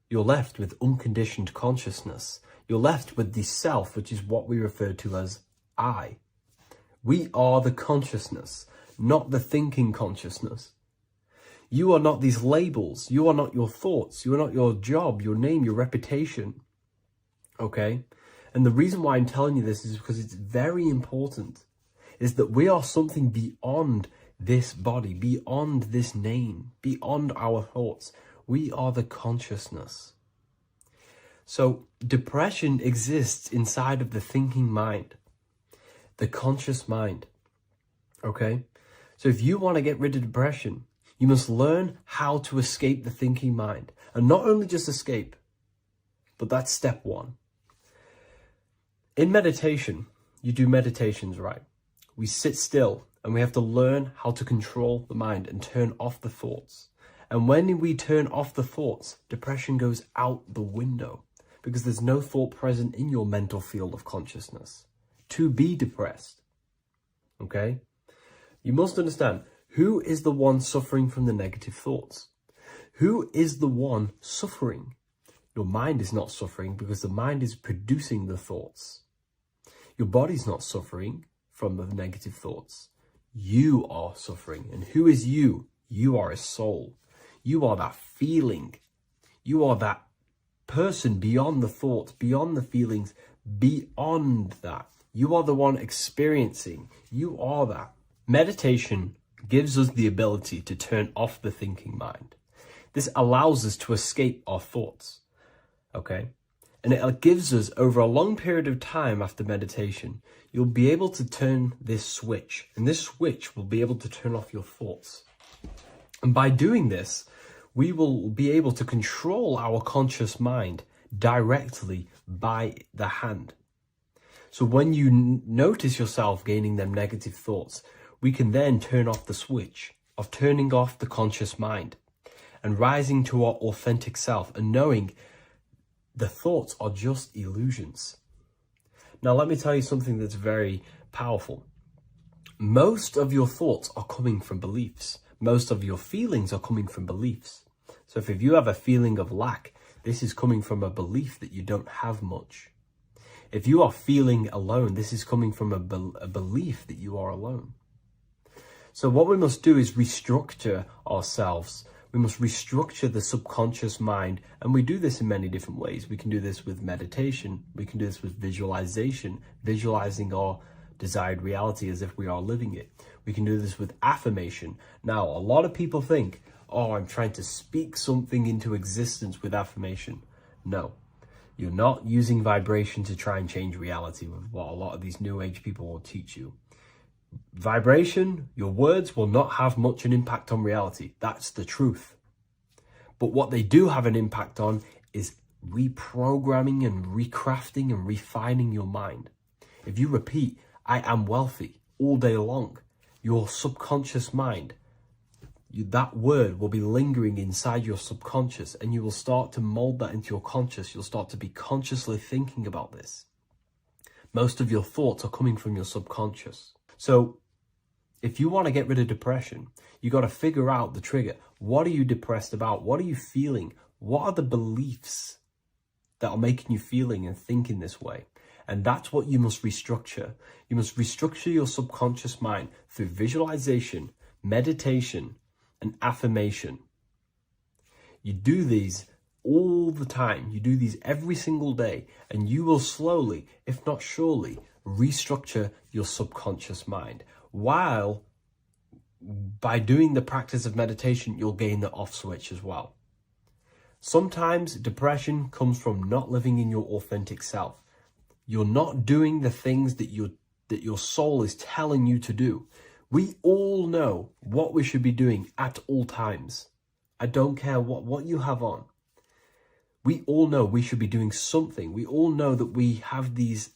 You're left with unconditioned consciousness. You're left with the self, which is what we refer to as I. We are the consciousness, not the thinking consciousness. You are not these labels. You are not your thoughts. You are not your job, your name, your reputation. Okay? And the reason why I'm telling you this is because it's very important, is that we are something beyond this body, beyond this name, beyond our thoughts. We are the consciousness. So depression exists inside of the thinking mind, the conscious mind. Okay? So if you want to get rid of depression, you must learn how to escape the thinking mind. And not only just escape, but that's step one. In meditation, you do meditations, right? We sit still and we have to learn how to control the mind and turn off the thoughts. And when we turn off the thoughts, depression goes out the window because there's no thought present in your mental field of consciousness to be depressed. Okay? You must understand, who is the one suffering from the negative thoughts? Who is the one suffering? Your mind is not suffering because the mind is producing the thoughts. Your body's not suffering from the negative thoughts. You are suffering. And who is you? You are a soul. You are that feeling. You are that person beyond the thoughts, beyond the feelings, beyond that. You are the one experiencing. You are that. Meditation gives us the ability to turn off the thinking mind. This allows us to escape our thoughts. Okay? And it gives us, over a long period of time after meditation, you'll be able to turn this switch. And this switch will be able to turn off your thoughts. And by doing this, we will be able to control our conscious mind directly by the hand. So when you notice yourself gaining them negative thoughts, we can then turn off the switch of turning off the conscious mind and rising to our authentic self and knowing the thoughts are just illusions. Now, let me tell you something that's very powerful. Most of your thoughts are coming from beliefs. Most of your feelings are coming from beliefs. So if you have a feeling of lack, this is coming from a belief that you don't have much. If you are feeling alone, this is coming from a belief that you are alone. So what we must do is restructure ourselves. We must restructure the subconscious mind. And we do this in many different ways. We can do this with meditation. We can do this with visualization, visualizing our desired reality as if we are living it. We can do this with affirmation. Now, a lot of people think, oh, I'm trying to speak something into existence with affirmation. No, you're not using vibration to try and change reality with what a lot of these new age people will teach you. Vibration, your words will not have much an impact on reality. That's the truth. But what they do have an impact on is reprogramming and recrafting and refining your mind. If you repeat, I am wealthy all day long, your subconscious mind, that word will be lingering inside your subconscious and you will start to mold that into your conscious. You'll start to be consciously thinking about this. Most of your thoughts are coming from your subconscious. So if you want to get rid of depression, you got to figure out the trigger. What are you depressed about? What are you feeling? What are the beliefs that are making you feeling and thinking this way? And that's what you must restructure. You must restructure your subconscious mind through visualization, meditation, and affirmation. You do these all the time. You do these every single day, and you will slowly, if not surely, restructure your subconscious mind. While by doing the practice of meditation, you'll gain the off switch as well. Sometimes depression comes from not living in your authentic self. You're not doing the things that your soul is telling you to do. We all know what we should be doing at all times. I don't care what you have on. We all know we should be doing something. We all know that we have there's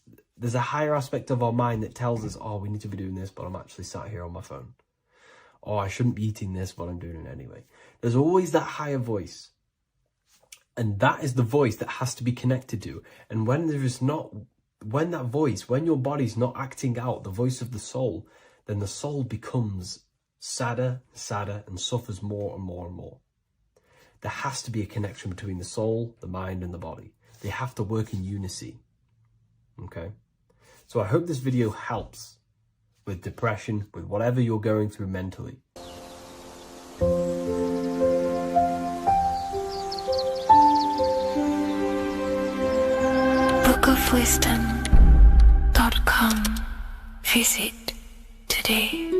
a higher aspect of our mind that tells us, oh, we need to be doing this, but I'm actually sat here on my phone. Oh, I shouldn't be eating this, but I'm doing it anyway. There's always that higher voice. And that is the voice that has to be connected to. And when your body's not acting out the voice of the soul, then the soul becomes sadder, and suffers more and more and more. There has to be a connection between the soul, the mind, and the body. They have to work in unison. Okay? So I hope this video helps with depression, with whatever you're going through mentally. bookofwisdom.com. Visit today.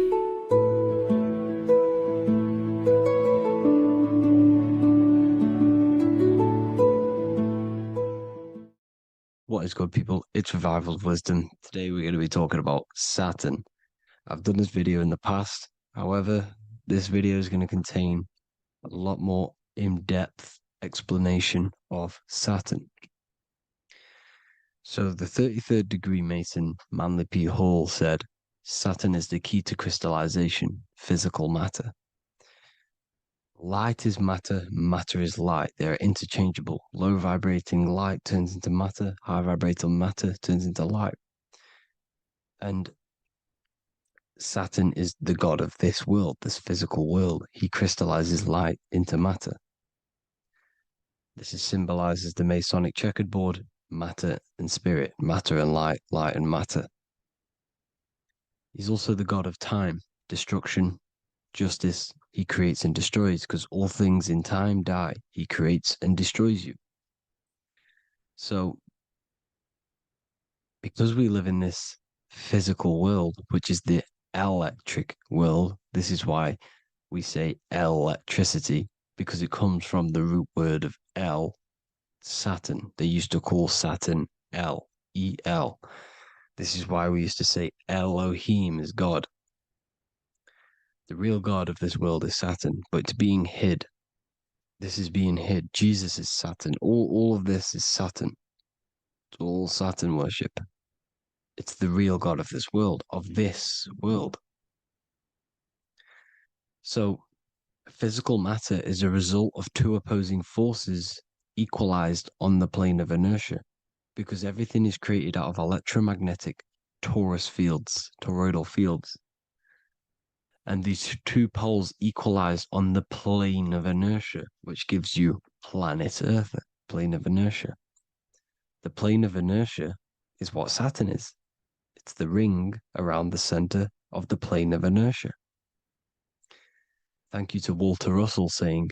What is good, people? It's Revival of Wisdom. Today we're going to be talking about Saturn. I've done this video in the past. However, this video is going to contain a lot more in-depth explanation of Saturn. So the 33rd degree Mason, Manly P. Hall, said, Saturn is the key to crystallization, physical matter. Light is matter, matter is light. They are interchangeable. Low vibrating light turns into matter, high vibrating matter turns into light. And Saturn is the god of this world, this physical world. He crystallizes light into matter. This is symbolized as the Masonic checkered board, matter and spirit, matter and light, light and matter. He's also the god of time, destruction, justice. He creates and destroys, because all things in time die. He creates and destroys you. So, because we live in this physical world, which is the electric world, this is why we say electricity, because it comes from the root word of El, Saturn. They used to call Saturn El, E-L. This is why we used to say Elohim is God. The real God of this world is Saturn, but it's being hid. This is being hid. Jesus is Saturn. All of this is Saturn. It's all Saturn worship. It's the real God of this world, So, physical matter is a result of two opposing forces equalized on the plane of inertia, because everything is created out of electromagnetic toroidal fields. And these two poles equalize on the plane of inertia, which gives you planet Earth, plane of inertia. The plane of inertia is what Saturn is. It's the ring around the center of the plane of inertia. Thank you to Walter Russell saying,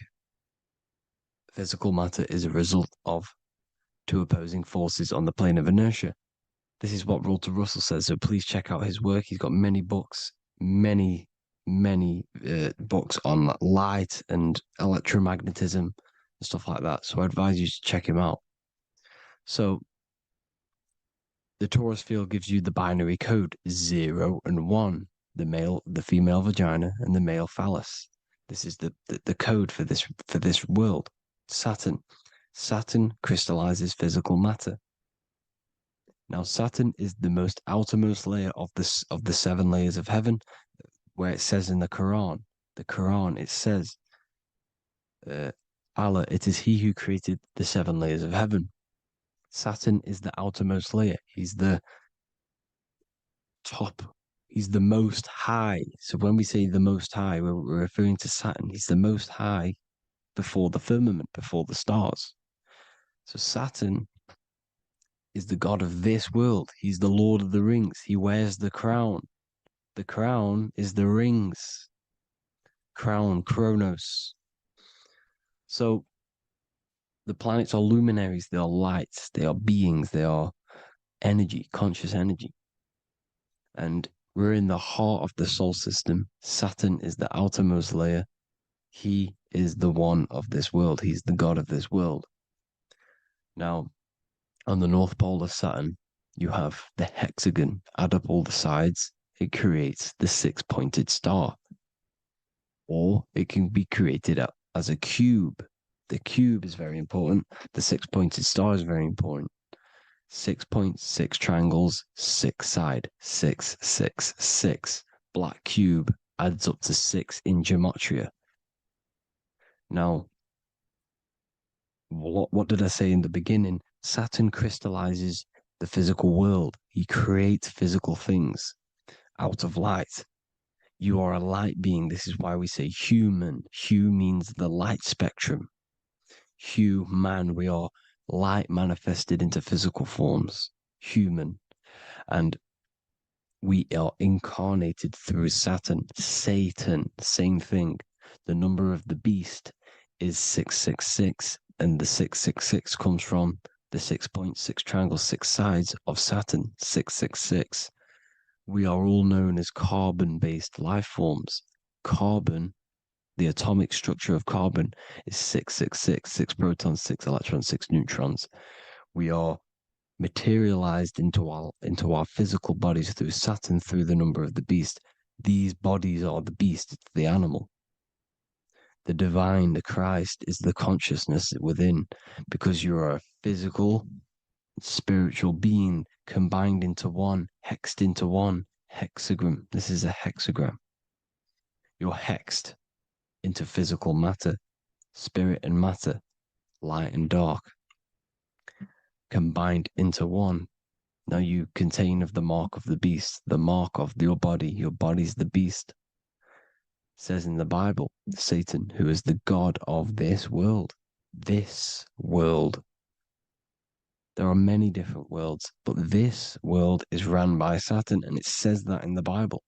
physical matter is a result of two opposing forces on the plane of inertia. This is what Walter Russell says, so please check out his work. He's got many books, many books on light and electromagnetism and stuff like that. So I advise you to check him out. So the torus field gives you the binary code 0 and 1, the female vagina and the male phallus. This is the code for this world. Saturn crystallizes physical matter. Now Saturn is the most outermost layer of the 7 layers of heaven, where it says in the Quran, it says, Allah, it is He who created the 7 layers of heaven. Saturn is the outermost layer. He's the top. He's the most high. So when we say the most high, we're referring to Saturn. He's the most high before the firmament, before the stars. So Saturn is the god of this world. He's the Lord of the Rings. He wears the crown. The crown is the rings. Crown, Kronos. So the planets are luminaries. They are lights. They are beings. They are energy, conscious energy. And we're in the heart of the solar system. Saturn is the outermost layer. He is the one of this world. He's the god of this world. Now, on the North Pole of Saturn, you have the hexagon. Add up all the sides. It creates the six-pointed star. Or it can be created as a cube. The cube is very important. The six-pointed star is very important. 6 points, 6 triangles, 6 side, 6, 6, 6. Black cube adds up to 6 in gematria. Now, what did I say in the beginning? Saturn crystallizes the physical world. He creates physical things out of light. You are a light being. This is why we say human. Hue means the light spectrum. Hue, man, we are light manifested into physical forms. Human. And we are incarnated through Saturn. Satan, same thing. The number of the beast is 666, and the 666 comes from the 6.6 triangle, 6 sides of Saturn, 666. We are all known as carbon-based life forms. Carbon, the atomic structure of carbon, is 666, 6 protons, 6 electrons, 6 neutrons. We are materialized into our physical bodies through Saturn, through the number of the beast. These bodies are the beast, it's the animal. The divine, the Christ, is the consciousness within, because you are a physical, spiritual being combined into one, hexed into one. Hexagram. This is a hexagram. You're hexed into physical matter, spirit and matter, light and dark, combined into one. Now you contain of the mark of the beast, the mark of your body. Your body's the beast. It says in the Bible, Satan, who is the god of this world. This world. There are many different worlds, but this world is run by Saturn, and it says that in the Bible.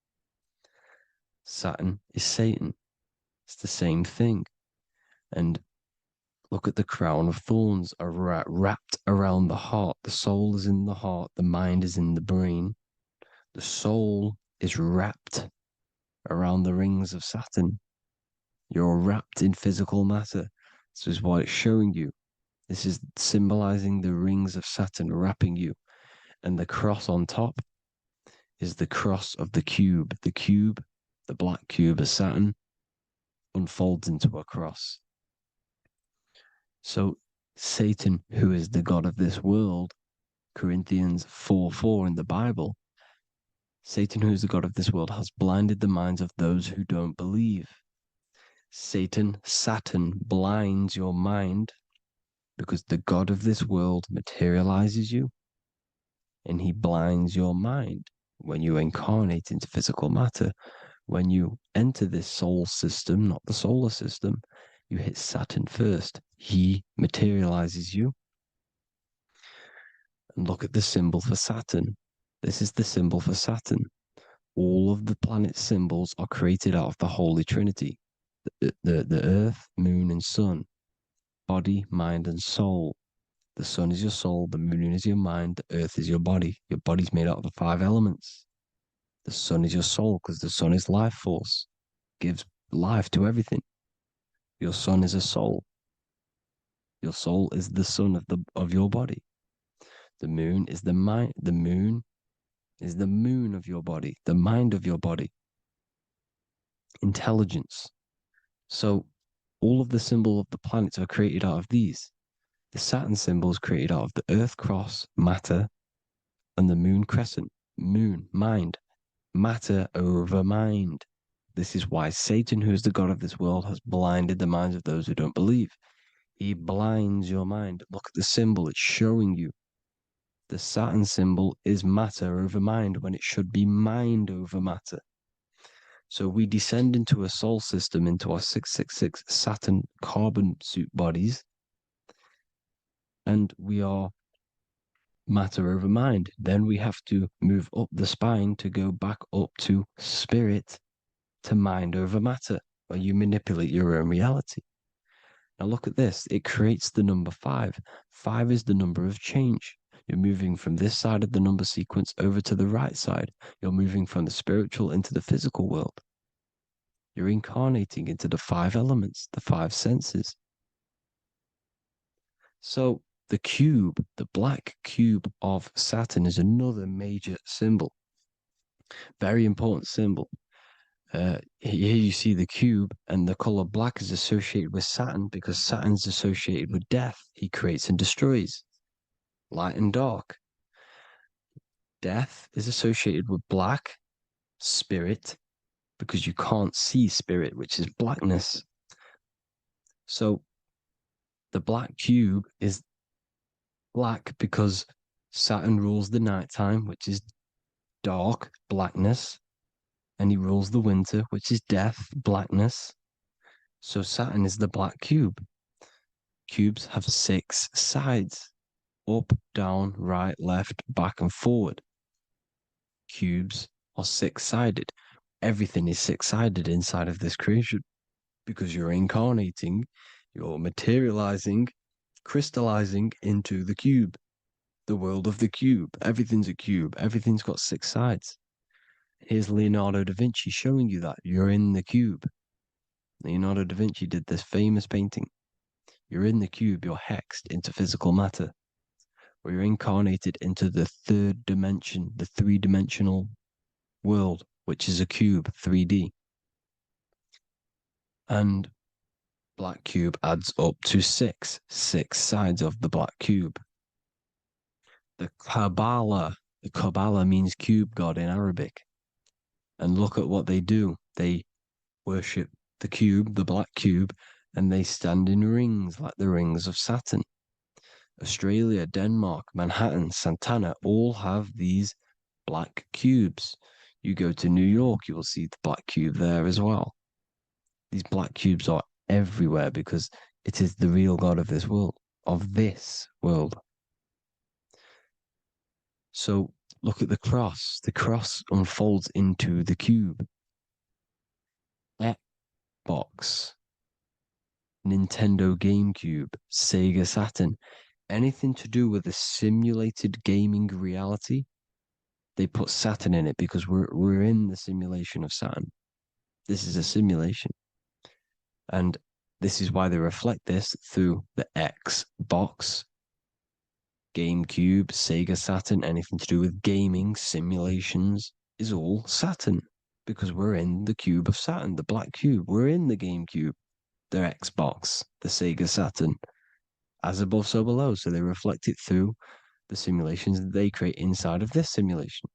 Saturn is Satan. It's the same thing. And look at the crown of thorns wrapped around the heart. The soul is in the heart. The mind is in the brain. The soul is wrapped around the rings of Saturn. You're wrapped in physical matter. This is what it's showing you. This is symbolizing the rings of Saturn wrapping you. And the cross on top is the cross of the cube. The cube, the black cube of Saturn, unfolds into a cross. So Satan, who is the god of this world, Corinthians 4:4 in the Bible, Satan, who is the god of this world, has blinded the minds of those who don't believe. Saturn blinds your mind because the god of this world materializes you, and he blinds your mind when you incarnate into physical matter. When you enter this soul system, not the solar system, you hit Saturn first. He materializes you. And look at the symbol for Saturn. This is the symbol for Saturn. All of the planet symbols are created out of the Holy Trinity. The Earth, Moon, and Sun. Body, mind, and soul. The sun is your soul, the moon is your mind, the earth is your body. Your body's made out of the 5 elements. The sun is your soul because the sun is life force, gives life to everything. Your sun is a soul. Your soul is the sun of your body. The moon is the mind. The moon is the moon of your body, the mind of your body. Intelligence. So all of the symbol of the planets are created out of these. The Saturn symbol is created out of the Earth cross, matter, and the moon crescent, moon, mind, matter over mind. This is why Satan, who is the god of this world, has blinded the minds of those who don't believe. He blinds your mind. Look at the symbol, it's showing you. The Saturn symbol is matter over mind when it should be mind over matter. So we descend into a soul system, into our 666 Saturn carbon suit bodies, and we are matter over mind. Then we have to move up the spine to go back up to spirit, to mind over matter, where you manipulate your own reality. Now look at this. It creates the number 5. 5 is the number of change. You're moving from this side of the number sequence over to the right side. You're moving from the spiritual into the physical world. You're incarnating into the 5 elements, the 5 senses. So the cube, the black cube of Saturn, is another major symbol. Very important symbol. Here you see the cube, and the color black is associated with Saturn because Saturn's associated with death. He creates and destroys, light and dark. Death is associated with black, spirit, because you can't see spirit, which is blackness. So the black cube is black because Saturn rules the nighttime, which is dark, blackness, and he rules the winter, which is death, blackness. So Saturn is the black cube. Cubes have 6 sides: up, down, right, left, back, and forward. Cubes are 6-sided. Everything is 6-sided inside of this creation because you're incarnating, you're materializing, crystallizing into the cube, the world of the cube. Everything's a cube. Everything's got 6 sides. Here's Leonardo da Vinci showing you that you're in the cube. Leonardo da Vinci did this famous painting. You're in the cube, you're hexed into physical matter, or you're incarnated into the 3rd dimension, the 3-dimensional world, which is a cube, 3D. And black cube adds up to 6 sides of the black cube. The Kabbalah means cube god in Arabic. And look at what they do. They worship the cube, the black cube, and they stand in rings like the rings of Saturn. Australia, Denmark, Manhattan, Santana all have these black cubes. You go to New York, you will see the black cube there as well. These black cubes are everywhere because it is the real God of this world, So look at the cross. The cross unfolds into the cube. Xbox, Nintendo GameCube, Sega Saturn, anything to do with a simulated gaming reality, they put Saturn in it because we're in the simulation of Saturn. This is a simulation. And this is why they reflect this through the Xbox, GameCube, Sega Saturn, anything to do with gaming, simulations, is all Saturn. Because we're in the cube of Saturn, the black cube. We're in the GameCube, the Xbox, the Sega Saturn. As above, so below. So they reflect it through the simulations that they create inside of this simulation.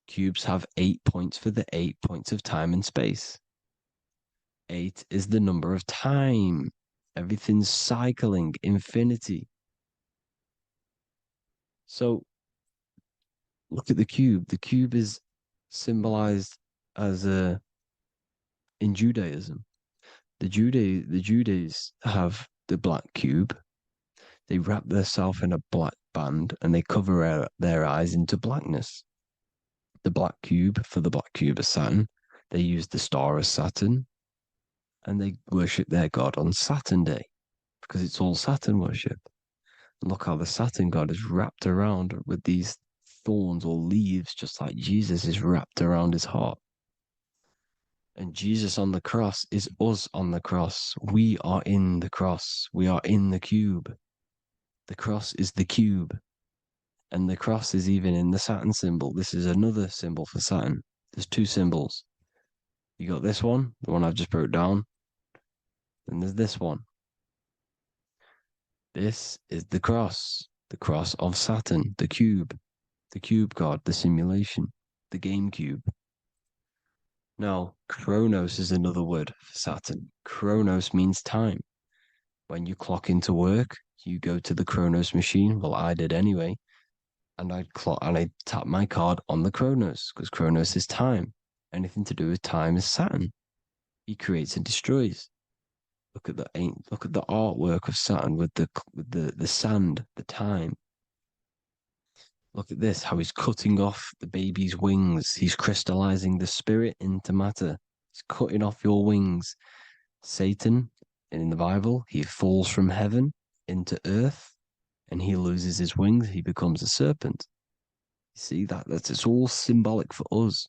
Cubes have 8 points for the 8 points of time and space. 8 is the number of time. Everything's cycling, infinity. So look at the cube. The cube is symbolized as in Judaism. The Judays have the black cube. They wrap themselves in a black band and they cover their eyes into blackness. The black cube, for the black cube of Saturn, they use the star of Saturn and they worship their god on Saturn Day because it's all Saturn worship. And look how the Saturn god is wrapped around with these thorns or leaves, just like Jesus is wrapped around his heart. And Jesus on the cross is us on the cross. We are in the cross. We are in the cube. The cross is the cube. And the cross is even in the Saturn symbol. This is another symbol for Saturn. There's 2 symbols. You got this one, the one I've just broke down. And there's this one. This is the cross of Saturn, the cube god, the simulation, the game cube. Now, Chronos is another word for Saturn. Chronos means time. When you clock into work, you go to the Chronos machine. Well, I did anyway. And I tap my card on the Chronos because Chronos is time. anything to do with time is Saturn. He creates and destroys. Look at the artwork of Saturn with the sand, the time. Look at this, how he's cutting off the baby's wings. He's crystallizing the spirit into matter. He's cutting off your wings. Satan, in the Bible, he falls from heaven into earth and he loses his wings. He becomes a serpent. You see, it's all symbolic for us.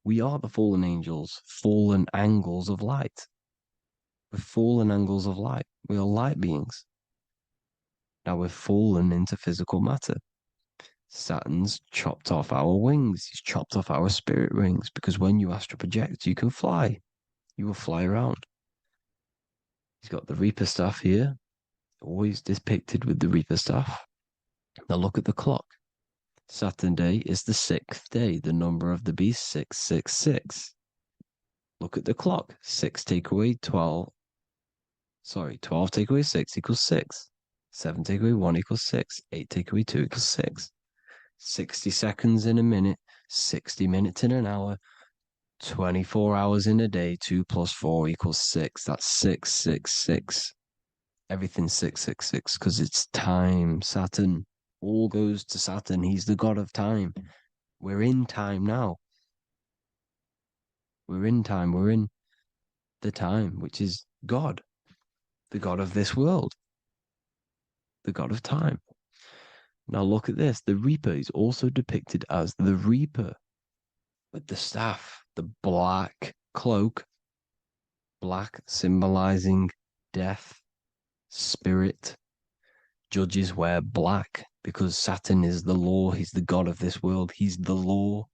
We are the fallen angels, fallen angles of light. We're fallen angles of light. We are light beings. Now we're fallen into physical matter. Saturn's chopped off our wings. He's chopped off our spirit wings because when you astral project, you can fly. You will fly around. He's got the Reaper staff here, always depicted with the Reaper staff. Now look at the clock. Saturn day is the 6th day. The number of the beast, 666. Look at the clock. 6 take away 12. Sorry, 12 take away 6 equals 6. 7 take away 1 equals 6. 8 take away 2 equals 6. 60 seconds in a minute. 60 minutes in an hour. 24 hours in a day. 2 plus 4 equals 6. That's 666. Everything's 666 because it's time. Saturn. All goes to Saturn. He's the god of time. We're in time now. We're in time. We're in the time, which is God, the god of this world, the god of time. Now look at this. The Reaper is also depicted as the Reaper with the staff, the black cloak, black symbolizing death, spirit. Judges wear black because Saturn is the law. He's the god of this world. He's the law.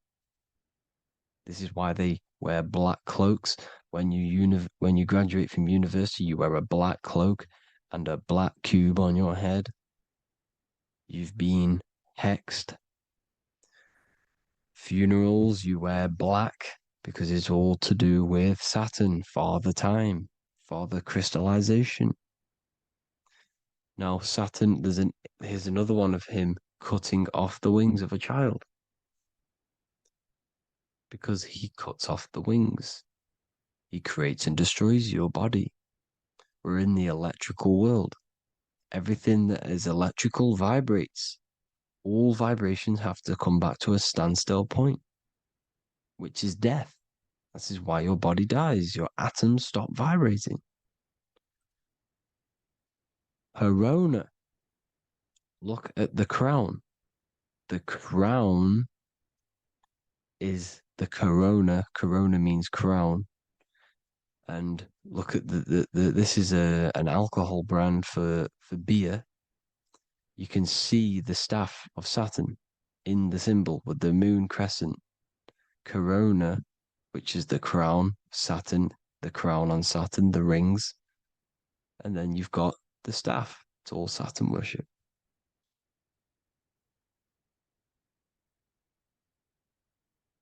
This is why they wear black cloaks. When you graduate from university, you wear a black cloak and a black cube on your head. You've been hexed. Funerals, you wear black because it's all to do with Saturn, Father Time, Father Crystallization. Now, Saturn, here's another one of him cutting off the wings of a child. Because he cuts off the wings. He creates and destroys your body. We're in the electrical world. Everything that is electrical vibrates. All vibrations have to come back to a standstill point, which is death. This is why your body dies. Your atoms stop vibrating. Corona. Look at the crown. The crown is the corona. Corona means crown. And look at this is an alcohol brand for beer. You can see the staff of Saturn in the symbol with the moon crescent. Corona, which is the crown, Saturn, the crown on Saturn, the rings. And then you've got the staff. It's all Saturn worship.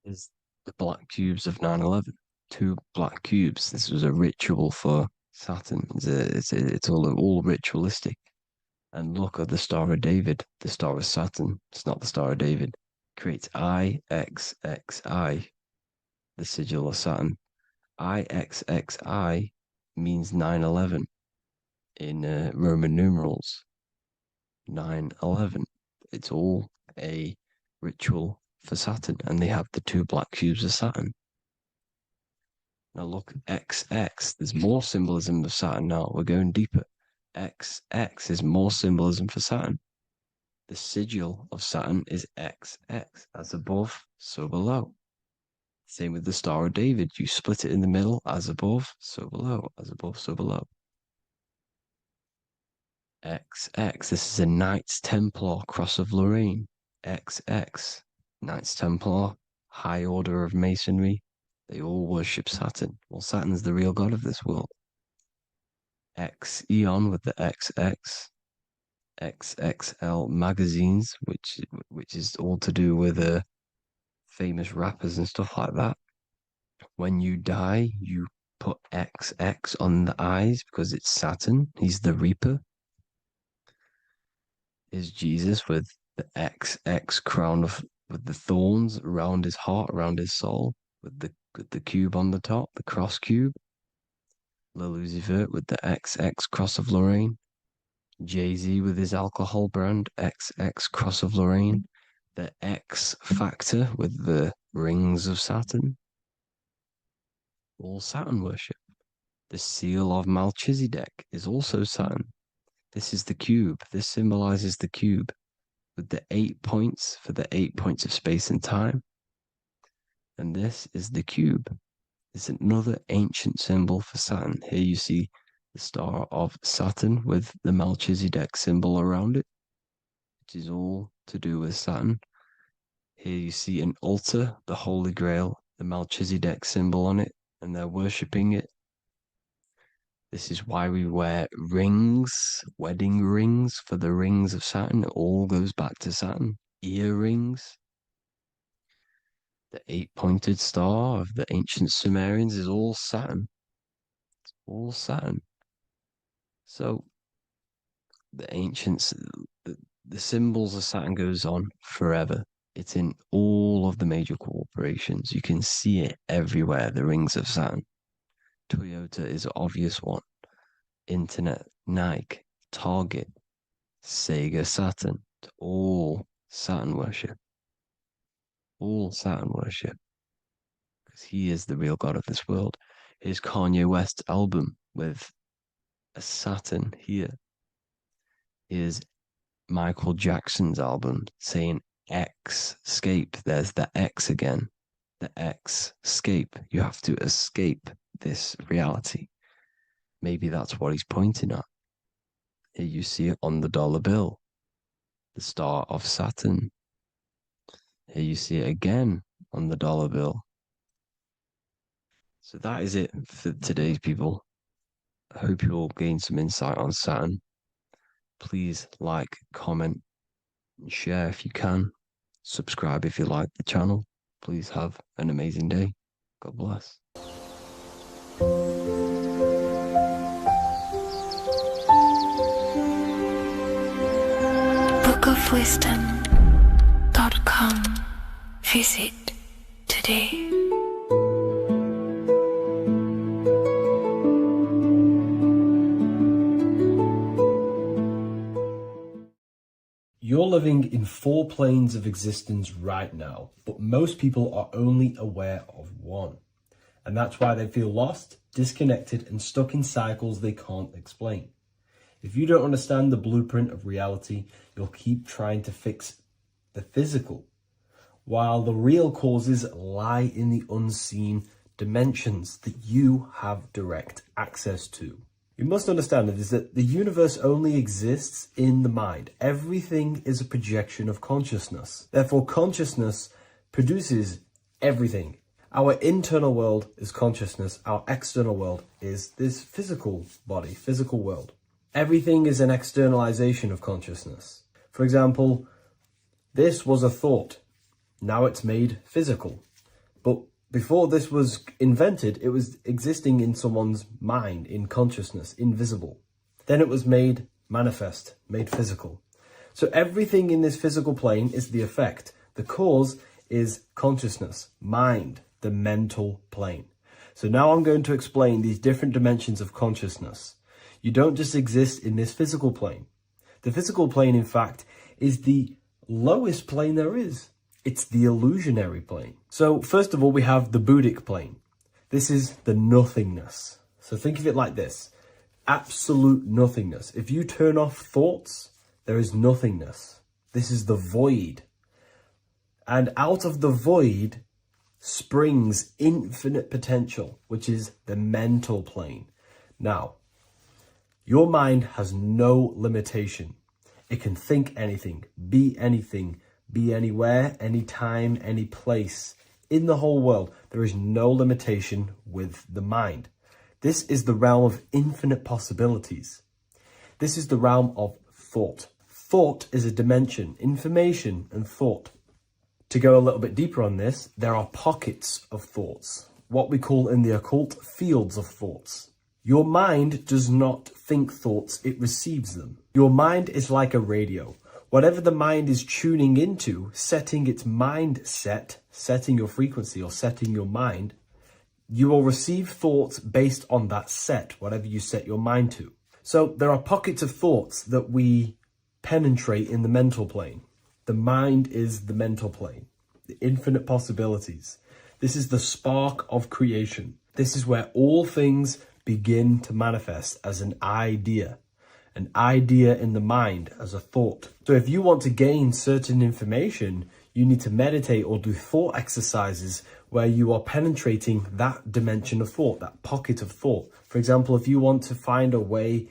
Is the black cubes of 9/11. 2 black cubes. This was a ritual for Saturn. It's all ritualistic. And look at the Star of David, the Star of Saturn. It's not the Star of David. Creates IXXI, the sigil of Saturn. IXXI means 9/11 in Roman numerals. 9/11. It's all a ritual for Saturn, and they have the 2 black cubes of Saturn. Now look, XX, there's more symbolism of Saturn now. We're going deeper. XX is more symbolism for Saturn. The sigil of Saturn is XX, as above, so below. Same with the Star of David. You split it in the middle, as above, so below, as above, so below. XX, this is a Knights Templar Cross of Lorraine. XX, Knights Templar, High Order of Masonry. They all worship Saturn. Well, Saturn's the real god of this world. X Eon with the XX. XXL magazines, which is all to do with famous rappers and stuff like that. When you die, you put XX on the eyes because it's Saturn. He's the Reaper. Is Jesus with the XX crown with the thorns around his heart, around his soul. with the cube on the top, the cross cube. Lil Uzi Vert with the XX Cross of Lorraine. Jay-Z with his alcohol brand, XX Cross of Lorraine. The X Factor with the rings of Saturn. All Saturn worship. The seal of Melchizedek is also Saturn. This is the cube. This symbolizes the cube with the 8 points for the 8 points of space and time. And this is the cube. It's another ancient symbol for Saturn. Here you see the star of Saturn with the Melchizedek symbol around it, which is all to do with Saturn. Here you see an altar, the Holy Grail, the Melchizedek symbol on it, and they're worshipping it. This is why we wear rings, wedding rings for the rings of Saturn. It all goes back to Saturn. Earrings. The 8-pointed star of the ancient Sumerians is all Saturn. It's all Saturn. So the ancients, the symbols of Saturn goes on forever. It's in all of the major corporations. You can see it everywhere, the rings of Saturn. Toyota is an obvious one. Internet, Nike, Target, Sega, Saturn. It's all Saturn worship. All Saturn worship. Because he is the real god of this world. Here's Kanye West's album with a Saturn here. Here's Michael Jackson's album saying escape. There's the X again. The X, escape. You have to escape this reality. Maybe that's what he's pointing at. Here you see it on the dollar bill. The star of Saturn. Here you see it again on the dollar bill. So that is it for today's people. I hope you all gain some insight on Saturn. Please like, comment, and share if you can. Subscribe if you like the channel. Please have an amazing day. God bless. bookofwisdom.com. Visit today. You're living in 4 planes of existence right now, but most people are only aware of one. And that's why they feel lost, disconnected, and stuck in cycles they can't explain. If you don't understand the blueprint of reality, you'll keep trying to fix the physical, while the real causes lie in the unseen dimensions that you have direct access to. You must understand that the universe only exists in the mind. Everything is a projection of consciousness. Therefore, consciousness produces everything. Our internal world is consciousness. Our external world is this physical body, physical world. Everything is an externalization of consciousness. For example, this was a thought. Now it's made physical. But before this was invented, it was existing in someone's mind, in consciousness, invisible. Then it was made manifest, made physical. So everything in this physical plane is the effect. The cause is consciousness, mind, the mental plane. So now I'm going to explain these different dimensions of consciousness. You don't just exist in this physical plane. The physical plane, in fact, is the lowest plane there is. It's the illusionary plane. So first of all, we have the Buddhic plane. This is the nothingness. So think of it like this. Absolute nothingness. If you turn off thoughts, there is nothingness. This is the void. And out of the void springs infinite potential, which is the mental plane. Now, your mind has no limitation. It can think anything, be anywhere, anytime, any place. In the whole world, there is no limitation with the mind. This is the realm of infinite possibilities. This is the realm of thought. Thought is a dimension, information and thought. To go a little bit deeper on this, there are pockets of thoughts, what we call in the occult fields of thoughts. Your mind does not think thoughts, it receives them. Your mind is like a radio. Whatever the mind is tuning into, setting its mindset, setting your frequency or setting your mind, you will receive thoughts based on that set, whatever you set your mind to. So there are pockets of thoughts that we penetrate in the mental plane. The mind is the mental plane, the infinite possibilities. This is the spark of creation. This is where all things begin to manifest as an idea in the mind as a thought. So if you want to gain certain information, you need to meditate or do thought exercises where you are penetrating that dimension of thought, that pocket of thought. For example, if you want to find a way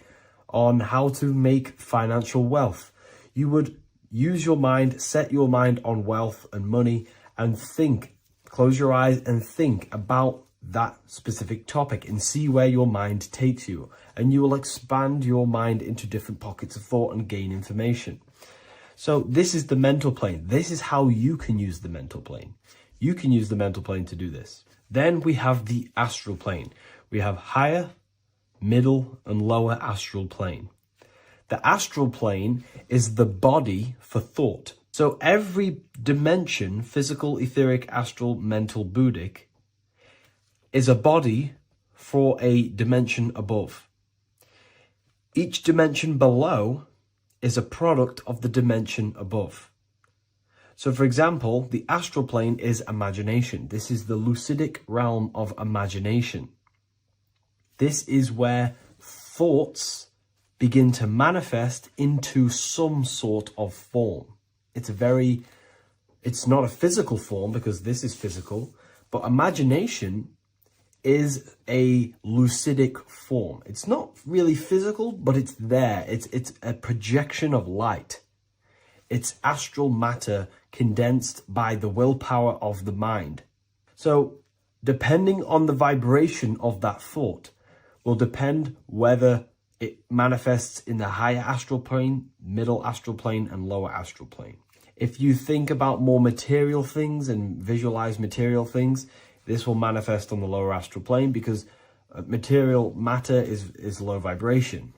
on how to make financial wealth, you would use your mind, set your mind on wealth and money, and think, close your eyes and think about that specific topic and see where your mind takes you. And you will expand your mind into different pockets of thought and gain information. So this is the mental plane. This is how you can use the mental plane. You can use the mental plane to do this. Then we have the astral plane. We have higher, middle, and lower astral plane. The astral plane is the body for thought. So every dimension, physical, etheric, astral, mental, Buddhic, is a body for a dimension above. Each dimension below is a product of the dimension above. So for example, the astral plane is imagination. This is the lucidic realm of imagination. This is where thoughts begin to manifest into some sort of form. It's not a physical form because this is physical, but imagination is a lucidic form. It's not really physical, but it's there. It's a projection of light. It's astral matter condensed by the willpower of the mind. So depending on the vibration of that thought will depend whether it manifests in the higher astral plane, middle astral plane, and lower astral plane. If you think about more material things and visualize material things, this will manifest on the lower astral plane because material matter is low vibration.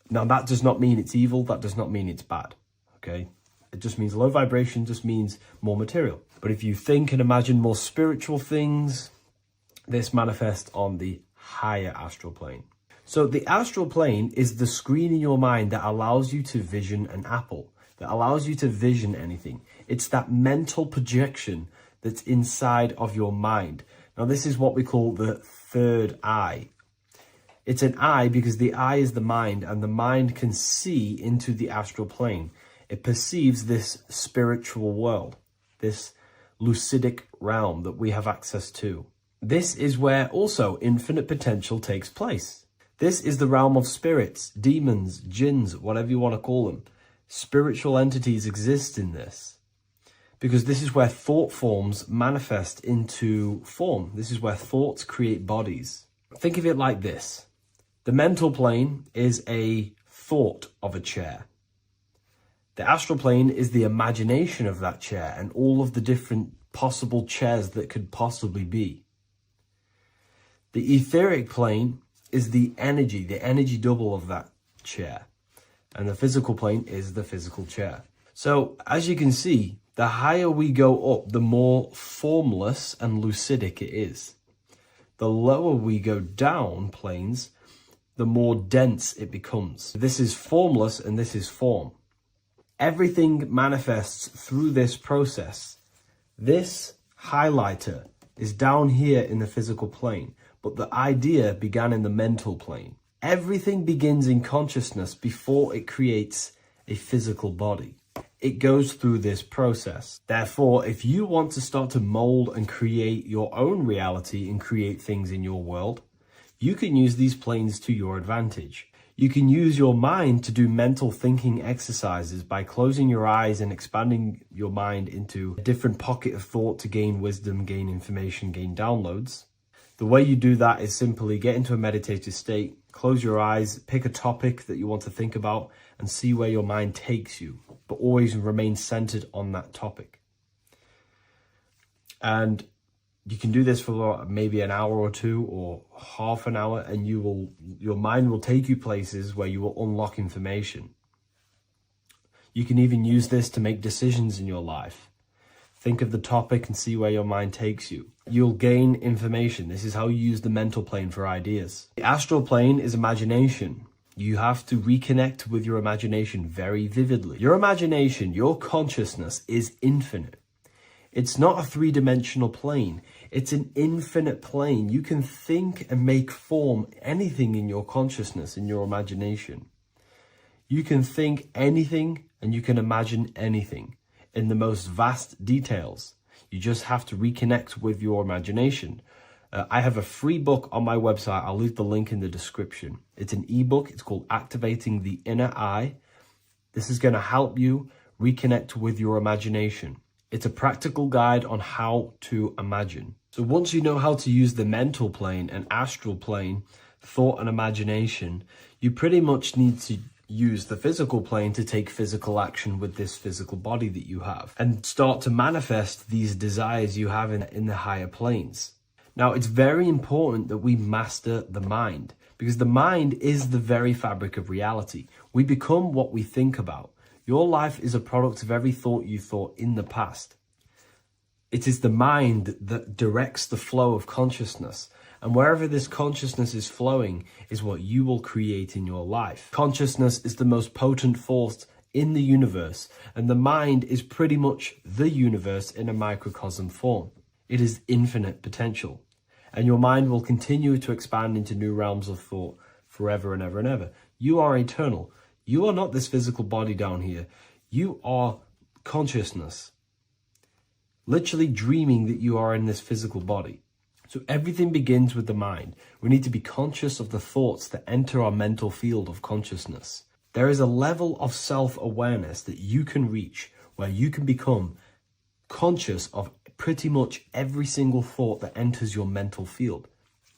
Now, that does not mean it's evil. That does not mean it's bad. Okay? It just means low vibration just means more material. But if you think and imagine more spiritual things, this manifests on the higher astral plane. So the astral plane is the screen in your mind that allows you to vision an apple, that allows you to vision anything. It's that mental projection that's inside of your mind. Now, this is what we call the third eye. It's an eye because the eye is the mind, and the mind can see into the astral plane. It perceives this spiritual world, this lucidic realm that we have access to. This is where also infinite potential takes place. This is the realm of spirits, demons, jinns, whatever you want to call them. Spiritual entities exist in this. Because this is where thought forms manifest into form. This is where thoughts create bodies. Think of it like this. The mental plane is a thought of a chair. The astral plane is the imagination of that chair and all of the different possible chairs that could possibly be. The etheric plane is the energy double of that chair. And the physical plane is the physical chair. So, as you can see, the higher we go up, the more formless and lucidic it is. The lower we go down planes, the more dense it becomes. This is formless and this is form. Everything manifests through this process. This highlighter is down here in the physical plane, but the idea began in the mental plane. Everything begins in consciousness before it creates a physical body. It goes through this process. Therefore, if you want to start to mold and create your own reality and create things in your world, you can use these planes to your advantage. You can use your mind to do mental thinking exercises by closing your eyes and expanding your mind into a different pocket of thought to gain wisdom, gain information, gain downloads. The way you do that is simply get into a meditative state, close your eyes, pick a topic that you want to think about, and see where your mind takes you, but always remain centered on that topic. And you can do this for maybe an hour or two or half an hour, and your mind will take you places where you will unlock information. You can even use this to make decisions in your life. Think of the topic and see where your mind takes you. You'll gain information. This is how you use the mental plane for ideas. The astral plane is imagination. You have to reconnect with your imagination very vividly. Your imagination, your consciousness is infinite. It's not a three-dimensional plane. It's an infinite plane. You can think and make form anything in your consciousness, in your imagination. You can think anything and you can imagine anything in the most vast details. You just have to reconnect with your imagination. I have a free book on my website. I'll leave the link in the description. It's an ebook. It's called Activating the Inner Eye. This is going to help you reconnect with your imagination. It's a practical guide on how to imagine. So once you know how to use the mental plane and astral plane, thought and imagination, you pretty much need to use the physical plane to take physical action with this physical body that you have and start to manifest these desires you have in the higher planes. Now, it's very important that we master the mind, because the mind is the very fabric of reality. We become what we think about. Your life is a product of every thought you thought in the past. It is the mind that directs the flow of consciousness. And wherever this consciousness is flowing is what you will create in your life. Consciousness is the most potent force in the universe, and the mind is pretty much the universe in a microcosm form. It is infinite potential. And your mind will continue to expand into new realms of thought forever and ever and ever. You are eternal. You are not this physical body down here. You are consciousness. Literally dreaming that you are in this physical body. So everything begins with the mind. We need to be conscious of the thoughts that enter our mental field of consciousness. There is a level of self-awareness that you can reach where you can become conscious of pretty much every single thought that enters your mental field.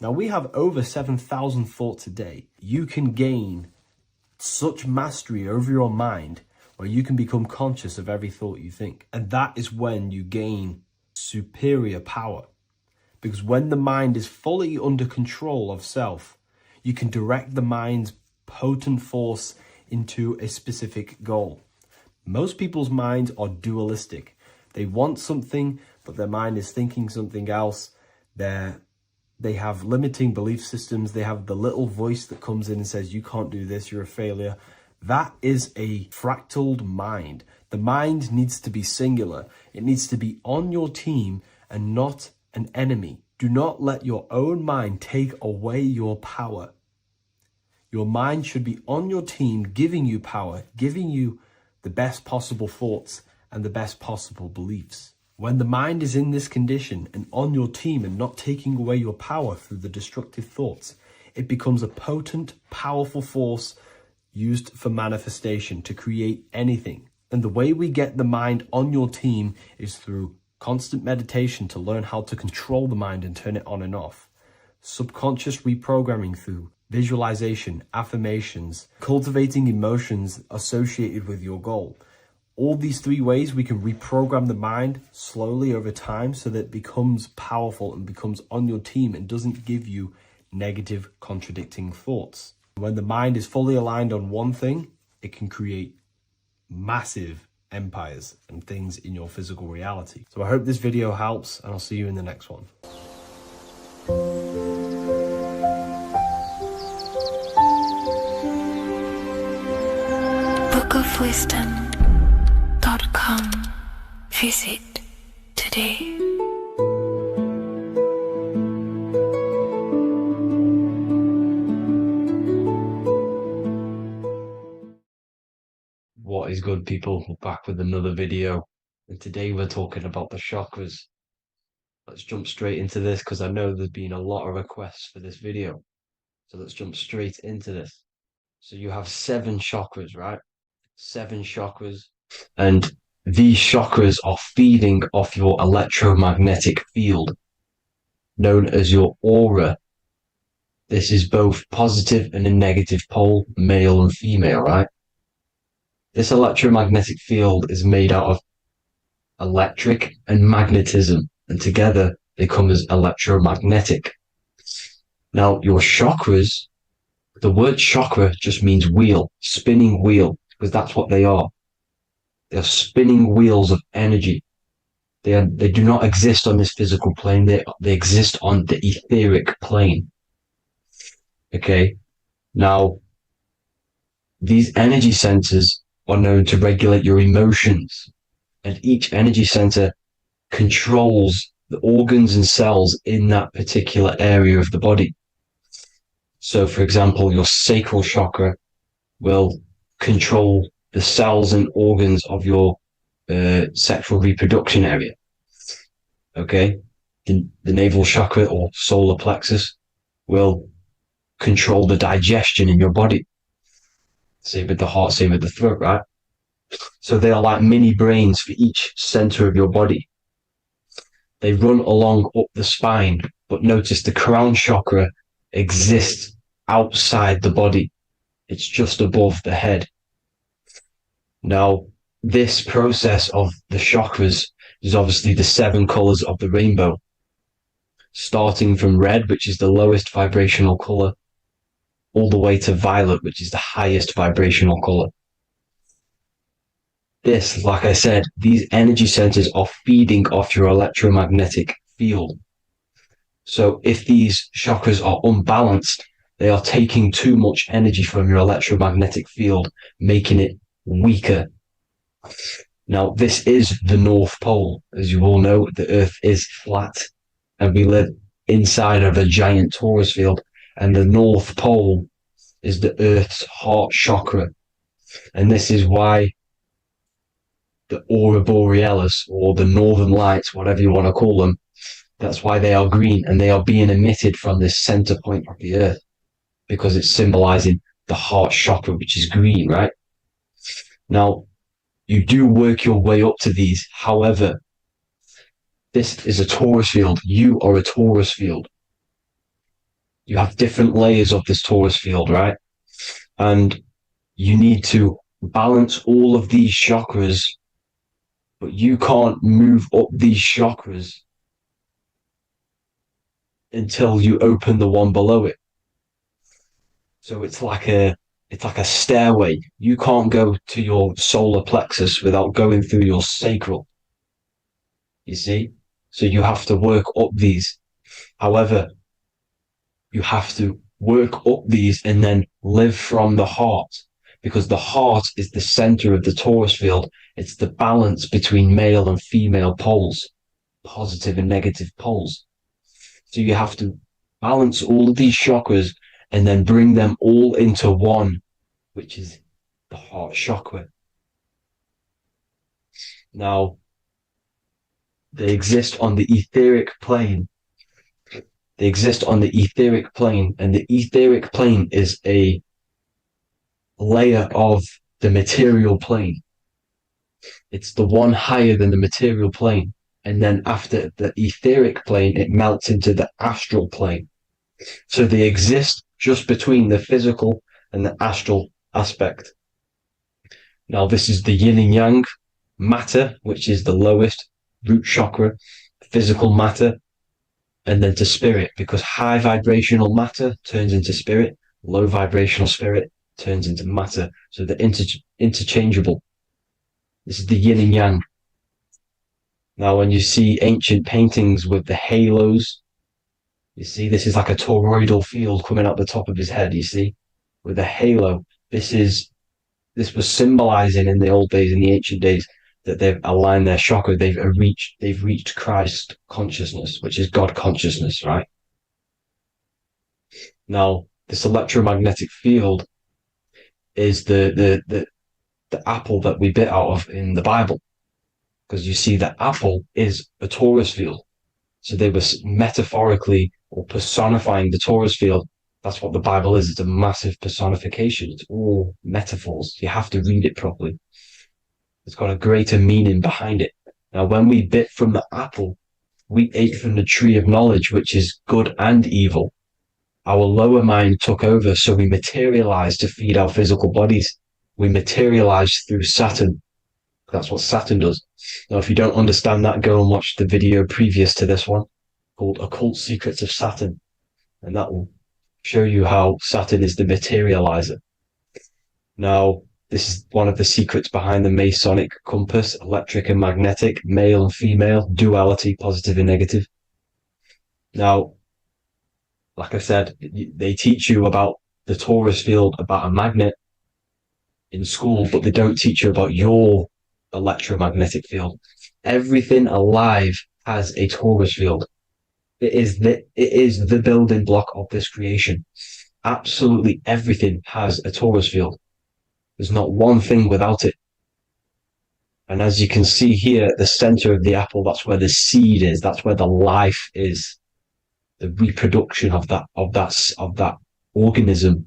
Now, we have over 7,000 thoughts a day. You can gain such mastery over your mind where you can become conscious of every thought you think. And that is when you gain superior power. Because when the mind is fully under control of self, you can direct the mind's potent force into a specific goal. Most people's minds are dualistic. They want something, but their mind is thinking something else. They have limiting belief systems. They have the little voice that comes in and says, you can't do this, you're a failure. That is a fractaled mind. The mind needs to be singular. It needs to be on your team and not an enemy. Do not let your own mind take away your power. Your mind should be on your team, giving you power, giving you the best possible thoughts and the best possible beliefs. When the mind is in this condition and on your team and not taking away your power through the destructive thoughts, it becomes a potent, powerful force used for manifestation to create anything. And the way we get the mind on your team is through constant meditation to learn how to control the mind and turn it on and off. Subconscious reprogramming through visualization, affirmations, cultivating emotions associated with your goal. All these three ways we can reprogram the mind slowly over time so that it becomes powerful and becomes on your team and doesn't give you negative contradicting thoughts. When the mind is fully aligned on one thing, it can create massive empires and things in your physical reality. So I hope this video helps, and I'll see you in the next one. bookofwisdom.com. Visit today. What is good, people? We're back with another video, and today we're talking about the chakras. Let's jump straight into this because I know there's been a lot of requests for this video. So let's jump straight into this. So you have 7 chakras, right? 7 chakras. And these chakras are feeding off your electromagnetic field, known as your aura. This is both positive and a negative pole, male and female, right? This electromagnetic field is made out of electric and magnetism, and together they come as electromagnetic. Now, your chakras, the word chakra just means wheel, spinning wheel, because that's what they are. They are spinning wheels of energy. They do not exist on this physical plane. They exist on the etheric plane. Okay. Now, these energy centers are known to regulate your emotions, and each energy center controls the organs and cells in that particular area of the body. So, for example, your sacral chakra will control the cells and organs of your sexual reproduction area. Okay, the navel chakra or solar plexus will control the digestion in your body. Same with the heart, same with the throat, right? So they are like mini brains for each center of your body. They run along up the spine, but notice the crown chakra exists outside the body. It's just above the head. Now, this process of the chakras is obviously the 7 colors of the rainbow, starting from red, which is the lowest vibrational color, all the way to violet, which is the highest vibrational color. This, like I said, these energy centers are feeding off your electromagnetic field. So if these chakras are unbalanced, they are taking too much energy from your electromagnetic field, making it weaker. Now, this is the North Pole. As you all know, the Earth is flat, and we live inside of a giant torus field, and the North Pole is the Earth's heart chakra. And this is why the aurora borealis, or the northern lights, whatever you want to call them, that's why they are green, and they are being emitted from this center point of the Earth, because it's symbolizing the heart chakra, which is green, right? Now, you do work your way up to these. However, this is a torus field. You are a torus field. You have different layers of this torus field, right? And you need to balance all of these chakras, but you can't move up these chakras until you open the one below it. So it's like a stairway. You can't go to your solar plexus without going through your sacral. You see? So you have to work up these. However, you have to work up these and then live from the heart, because the heart is the center of the torus field. It's the balance between male and female poles, positive and negative poles. So you have to balance all of these chakras and then bring them all into one, which is the heart chakra. Now, they exist on the etheric plane. They exist on the etheric plane, and the etheric plane is a layer of the material plane. It's the one higher than the material plane. And then after the etheric plane, it melts into the astral plane. So they exist just between the physical and the astral aspect. Now, this is the yin and yang matter, which is the lowest root chakra, physical matter, and then to spirit, because high vibrational matter turns into spirit, low vibrational spirit turns into matter. So they're interchangeable. This is the yin and yang. Now, when you see ancient paintings with the halos, you see this is like a toroidal field coming out the top of his head, you see, with a halo. This was symbolizing in the old days, in the ancient days, that they've aligned their chakra, they've reached Christ consciousness, which is God consciousness, right? Now, this electromagnetic field is the apple that we bit out of in the Bible, because you see that apple is a torus field. So they were metaphorically or personifying the torus field. That's what the Bible is. It's a massive personification. It's all metaphors. You have to read it properly. It's got a greater meaning behind it. Now, when we bit from the apple, we ate from the tree of knowledge, which is good and evil. Our lower mind took over, so we materialized to feed our physical bodies. We materialized through Saturn. That's what Saturn does. Now, if you don't understand that, go and watch the video previous to this one called Occult Secrets of Saturn. And that will show you how Saturn is the materializer. Now, This is one of the secrets behind the Masonic compass, electric and magnetic, male and female, duality, positive and negative. Now, like I said, they teach you about the torus field, about a magnet in school, but they don't teach you about your electromagnetic field. Everything alive has a torus field. It is the building block of this creation. Absolutely everything has a torus field. There's not one thing without it. And as you can see here at the center of the apple, that's where the seed is. That's where the life is. The reproduction of that organism.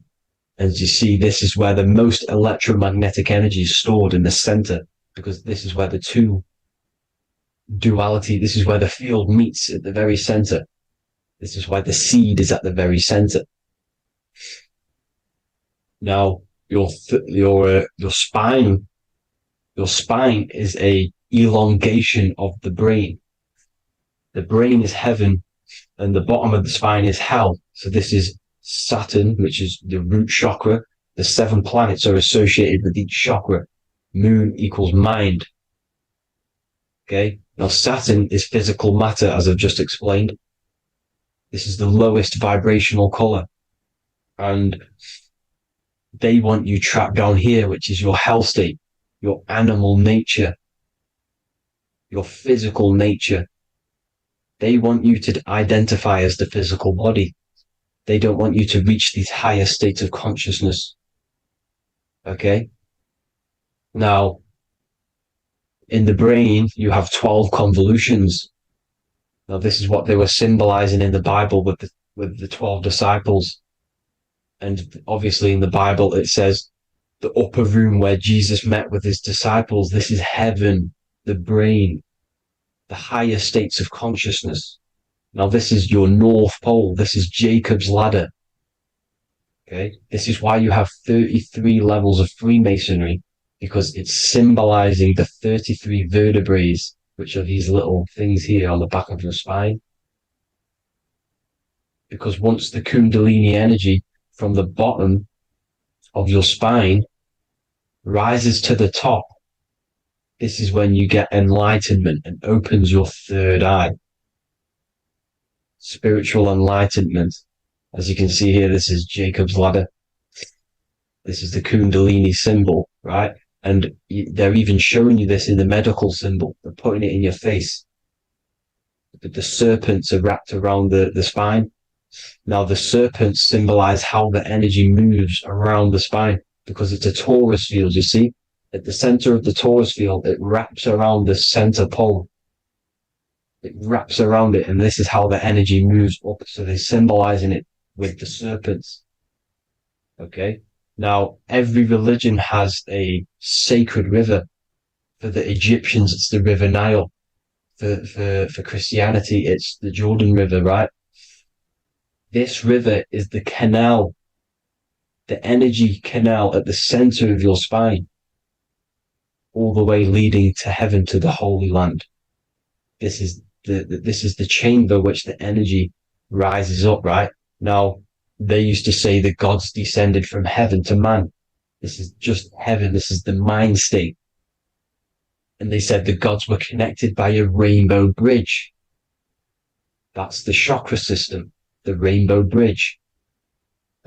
As you see, this is where the most electromagnetic energy is stored, in the center, because this is where the two duality, this is where the field meets at the very center. This is why the seed is at the very center. Now, your spine is a elongation of the brain. The brain is heaven, and the bottom of the spine is hell. So this is Saturn, which is the root chakra. The 7 planets are associated with each chakra. Moon equals mind. Okay. Now Saturn is physical matter, as I've just explained. This is the lowest vibrational color. And they want you trapped down here, which is your hell state, your animal nature, your physical nature. They want you to identify as the physical body. They don't want you to reach these higher states of consciousness. Okay? Now, in the brain, you have 12 convolutions. Now, this is what they were symbolizing in the Bible with the 12 disciples. And obviously in the Bible, it says the upper room where Jesus met with his disciples. This is heaven, the brain, the higher states of consciousness. Now, this is your North Pole. This is Jacob's ladder. Okay. This is why you have 33 levels of Freemasonry, because it's symbolizing the 33 vertebrae, which are these little things here on the back of your spine. Because once the Kundalini energy from the bottom of your spine rises to the top, this is when you get enlightenment and opens your third eye. Spiritual enlightenment. As you can see here, this is Jacob's ladder. This is the Kundalini symbol, right? And they're even showing you this in the medical symbol. They're putting it in your face. The serpents are wrapped around the spine. Now, the serpents symbolize how the energy moves around the spine, because it's a torus field, you see? At the center of the torus field, it wraps around the center pole. It wraps around it, and this is how the energy moves up. So they're symbolizing it with the serpents. Okay? Now, every religion has a sacred river. For the Egyptians, it's the River Nile. For Christianity, it's the Jordan River, right? This river is the canal, the energy canal at the center of your spine, all the way leading to heaven, to the Holy Land. This is the chamber which the energy rises up, right? Now, they used to say the gods descended from heaven to man. This is just heaven. This is the mind state. And they said the gods were connected by a rainbow bridge. That's the chakra system, the rainbow bridge.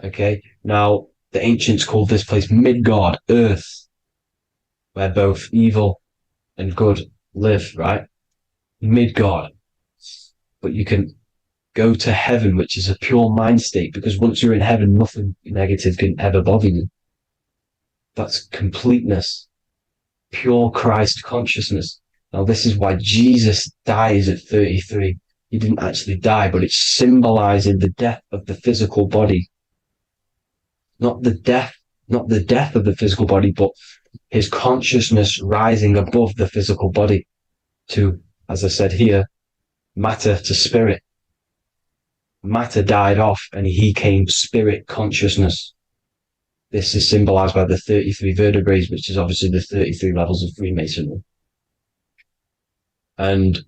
Okay. Now, the ancients called this place Midgard, Earth, where both evil and good live, right? Midgard. But you can go to heaven, which is a pure mind state, because once you're in heaven, nothing negative can ever bother you. That's completeness, pure Christ consciousness. Now, this is why Jesus dies at 33. He didn't actually die, but it's symbolizing the death of the physical body. Not the death of the physical body, but his consciousness rising above the physical body to, as I said here, matter to spirit. Matter died off and he came spirit consciousness. This is symbolized by the 33 vertebrae, which is obviously the 33 levels of Freemasonry. And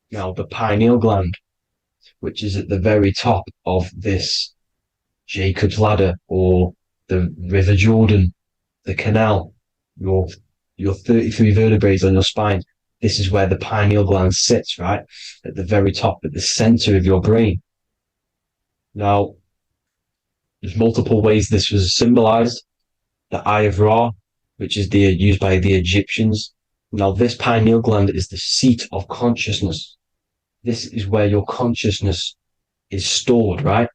now the pineal gland. which is at the very top of this Jacob's ladder, or the River Jordan, the canal, your 33 vertebrae on your spine. This is where the pineal gland sits, right? At the very top, at the center of your brain. Now, there's multiple ways this was symbolized. The Eye of Ra, which is used by the Egyptians. Now, this pineal gland is the seat of consciousness. This is where your consciousness is stored, right?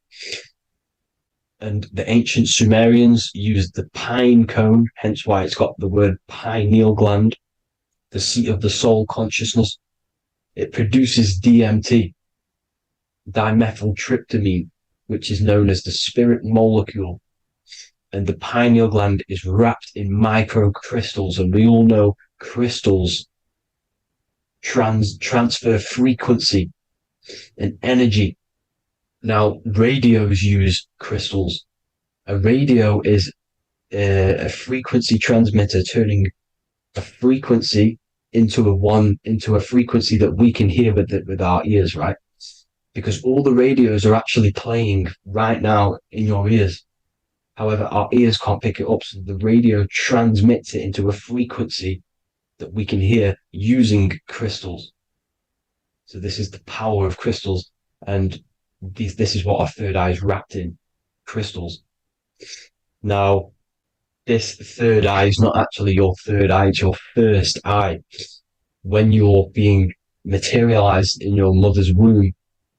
And the ancient Sumerians used the pine cone, hence why it's got the word pineal gland, the seat of the soul consciousness. It produces DMT, dimethyltryptamine, which is known as the spirit molecule. And the pineal gland is wrapped in microcrystals, and we all know crystals transfer frequency and energy. Now, radios use crystals. A radio is a frequency transmitter, turning a frequency into a frequency that we can hear with our ears, right? Because all the radios are actually playing right now in your ears. However, our ears can't pick it up, so the radio transmits it into a frequency that we can hear using crystals. So this is the power of crystals, and this is what our third eye is wrapped in, crystals. Now, this third eye is not actually your third eye, it's your first eye. When you're being materialized in your mother's womb,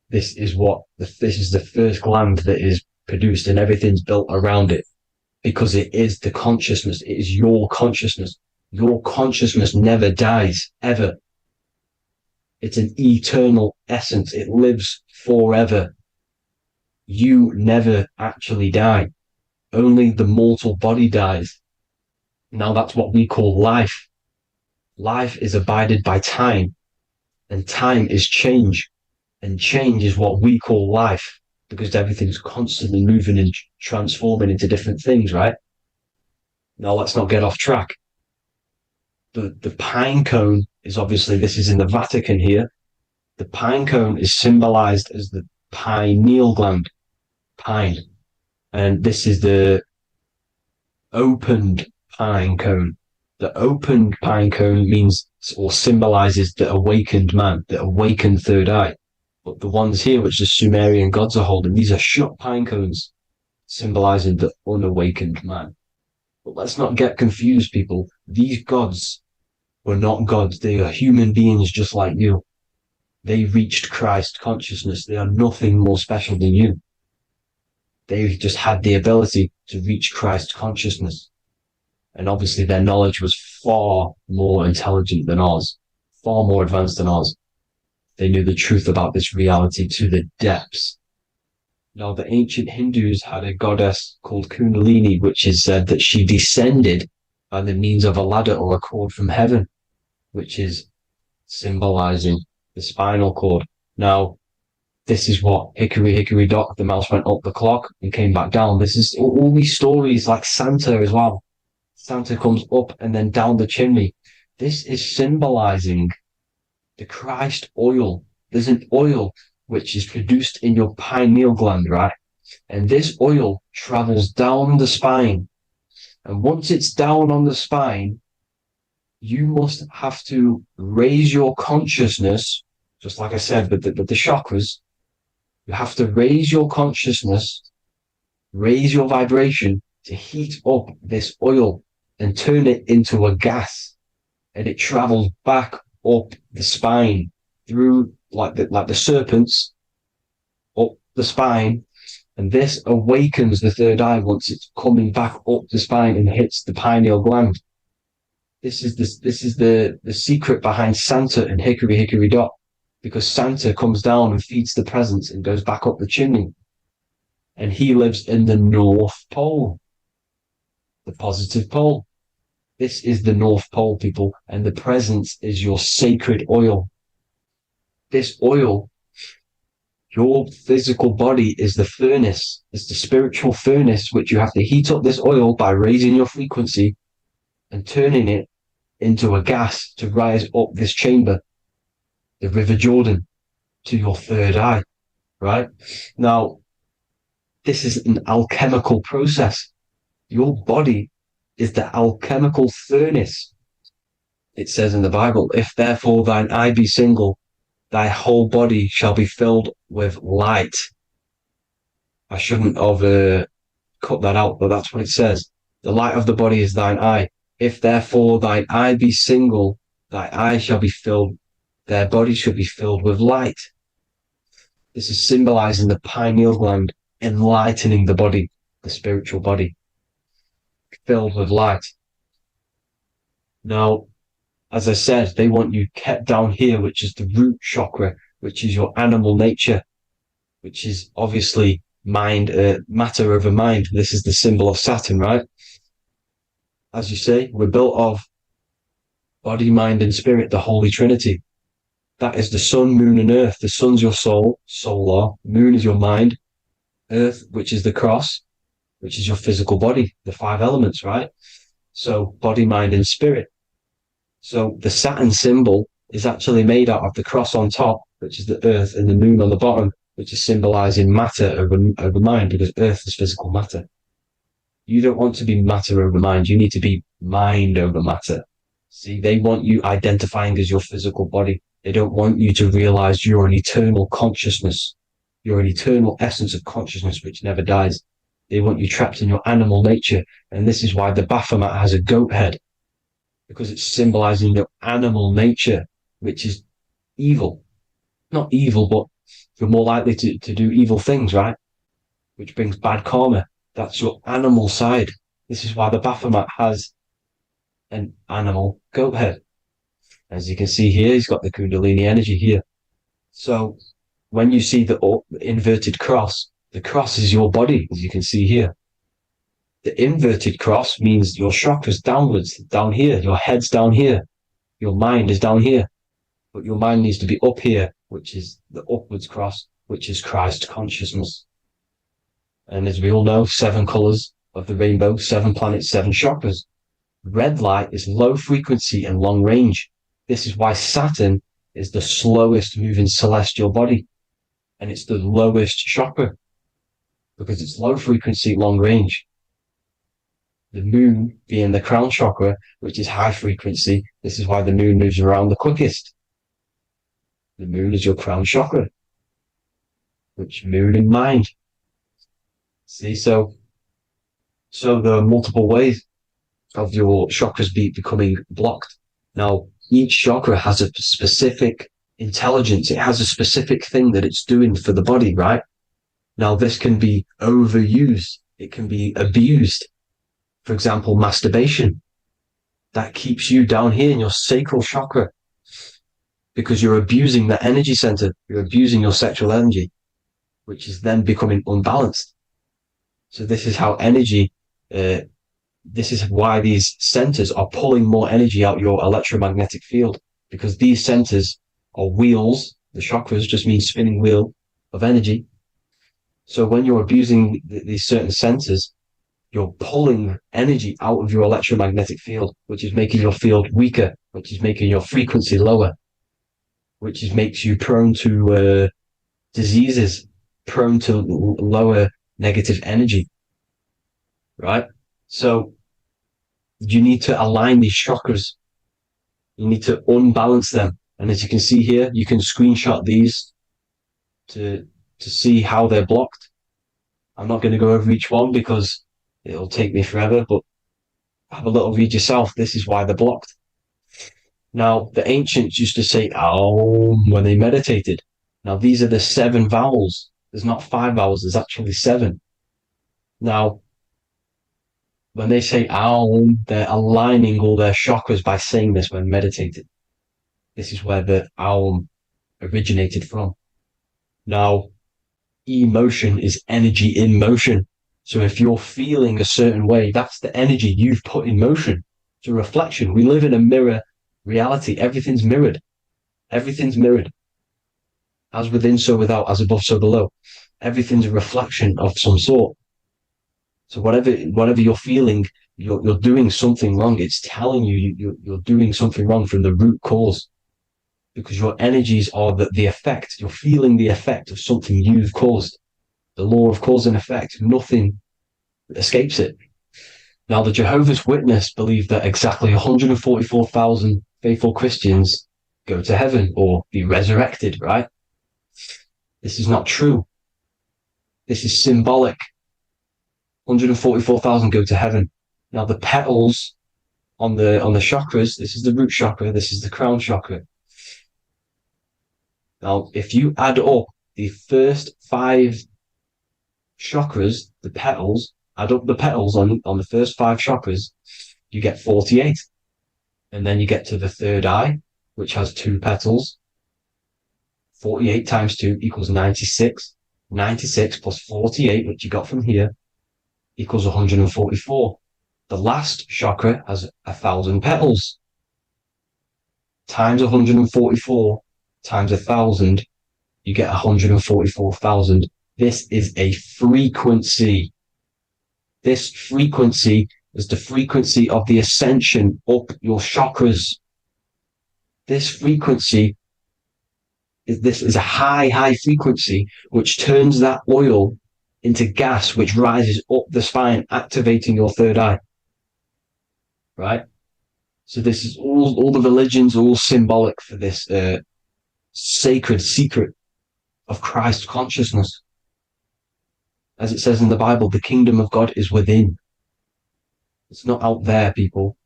this is the first gland that is produced, and everything's built around it, because it is the consciousness. It is your consciousness. Your consciousness never dies, ever. It's an eternal essence. It lives forever. You never actually die. Only the mortal body dies. Now that's what we call life. Life is abided by time, and time is change, and change is what we call life, because everything's constantly moving and transforming into different things, right? Now let's not get off track. The pine cone is obviously, this is in the Vatican here. The pine cone is symbolized as the pineal gland, pine. And this is the opened pine cone. The opened pine cone means, or symbolizes, the awakened man, the awakened third eye. But the ones here, which the Sumerian gods are holding, these are shut pine cones, symbolizing the unawakened man. But let's not get confused, people. These gods were not gods. They are human beings just like you. They reached Christ consciousness. They are nothing more special than you. They just had the ability to reach Christ consciousness. And obviously their knowledge was far more intelligent than ours, far more advanced than ours. They knew the truth about this reality to the depths. Now, the ancient Hindus had a goddess called Kundalini, which is said that she descended by the means of a ladder or a cord from heaven, which is symbolizing the spinal cord. Now, this is what Hickory Hickory Dock, the mouse went up the clock and came back down. This is all these stories, like Santa as well. Santa comes up and then down the chimney. This is symbolizing the Christ oil. There's an oil which is produced in your pineal gland, right? And this oil travels down the spine. And once it's down on the spine, you must have to raise your consciousness, just like I said, with the chakras. You have to raise your consciousness, raise your vibration to heat up this oil and turn it into a gas. And it travels back up the spine through like the serpents up the spine, and this awakens the third eye once it's coming back up the spine and hits the pineal gland. This is the secret behind Santa and Hickory Hickory Dock, because Santa comes down and feeds the presents and goes back up the chimney, and he lives in the North Pole, the positive pole. This is the North Pole, people, and the presence is your sacred oil. This oil, your physical body is the furnace. It's the spiritual furnace, which you have to heat up this oil by raising your frequency and turning it into a gas to rise up this chamber, the River Jordan, to your third eye. right? Now, this is an alchemical process. Your body is the alchemical furnace. It says in the Bible, if therefore thine eye be single, thy whole body shall be filled with light. I shouldn't have cut that out, but that's what it says. The light of the body is thine eye. If therefore thine eye be single, thy eye shall be filled, their body shall be filled with light. This is symbolizing the pineal gland, enlightening the body, the spiritual body, filled with light. Now, as I said, they want you kept down here, which is the root chakra, which is your animal nature, which is obviously mind, matter over mind. This is the symbol of Saturn, right? As you say, we're built of body, mind, and spirit, the Holy Trinity. That is the sun, moon, and earth. The sun's your soul, solar. Moon is your mind. Earth, which is the cross, which is your physical body, the 5 elements, right? So body, mind, and spirit. So the Saturn symbol is actually made out of the cross on top, which is the earth, and the moon on the bottom, which is symbolizing matter over mind, because earth is physical matter. You don't want to be matter over mind. You need to be mind over matter. See, they want you identifying as your physical body. They don't want you to realize you're an eternal consciousness. You're an eternal essence of consciousness which never dies. They want you trapped in your animal nature. And this is why the Baphomet has a goat head, because it's symbolizing your animal nature, which is evil. Not evil, but you're more likely to do evil things, right? Which brings bad karma. That's your animal side. This is why the Baphomet has an animal goat head. As you can see here, he's got the Kundalini energy here. So when you see the inverted cross, the cross is your body, as you can see here. The inverted cross means your chakras downwards, down here. Your head's down here. Your mind is down here. But your mind needs to be up here, which is the upwards cross, which is Christ consciousness. And as we all know, 7 colors of the rainbow, 7 planets, 7 chakras. Red light is low frequency and long range. This is why Saturn is the slowest moving celestial body. And it's the lowest chakra, because it's low frequency, long range. The moon being the crown chakra, which is high frequency. This is why the moon moves around the quickest. The moon is your crown chakra, which moon in mind. See, so there are multiple ways of your chakras becoming blocked. Now, each chakra has a specific intelligence. It has a specific thing that it's doing for the body, right? Now, this can be overused. It can be abused. For example, masturbation. That keeps you down here in your sacral chakra, because you're abusing the energy center. You're abusing your sexual energy, which is then becoming unbalanced. So this is how energy, this is why these centers are pulling more energy out your electromagnetic field, because these centers are wheels. The chakras just mean spinning wheel of energy. So when you're abusing these certain centers, you're pulling energy out of your electromagnetic field, which is making your field weaker, which is making your frequency lower, which makes you prone to diseases, prone to lower negative energy, right? So you need to align these chakras. You need to unbalance them. And as you can see here, you can screenshot these to see how they're blocked. I'm not going to go over each one because it'll take me forever, but have a little read yourself. This is why they're blocked. Now, the ancients used to say Aum when they meditated. Now, these are the 7 vowels. There's not 5 vowels, there's actually 7. Now, when they say Aum, they're aligning all their chakras by saying this when meditated. This is where the Aum originated from. Now, emotion is energy in motion. So if you're feeling a certain way, that's the energy you've put in motion. It's a reflection. We live in a mirror reality. Everything's mirrored. Everything's mirrored. As within, so without, as above, so below. Everything's a reflection of some sort. So whatever you're feeling, you're doing something wrong. It's telling you you're doing something wrong from the root cause. because your energies are the effect. You're feeling the effect of something you've caused. The law of cause and effect. Nothing escapes it. Now, the Jehovah's Witness believe that exactly 144,000 faithful Christians go to heaven or be resurrected, right? This is not true. This is symbolic. 144,000 go to heaven. Now, the petals on the chakras, this is the root chakra, this is the crown chakra. Now, if you add up the first 5 chakras, the petals, add up the petals on the first 5 chakras, you get 48. And then you get to the third eye, which has 2 petals. 48 times 2 equals 96. 96 plus 48, which you got from here, equals 144. The last chakra has 1,000 petals. Times 144 times 1,000, you get 144,000. This is a frequency. This frequency is the frequency of the ascension up your chakras. This frequency is a high frequency, which turns that oil into gas, which rises up the spine, activating your third eye. Right? So this is all the religions are all symbolic for this sacred secret of Christ consciousness. As it says in the Bible, the kingdom of God is within. It's not out there, people.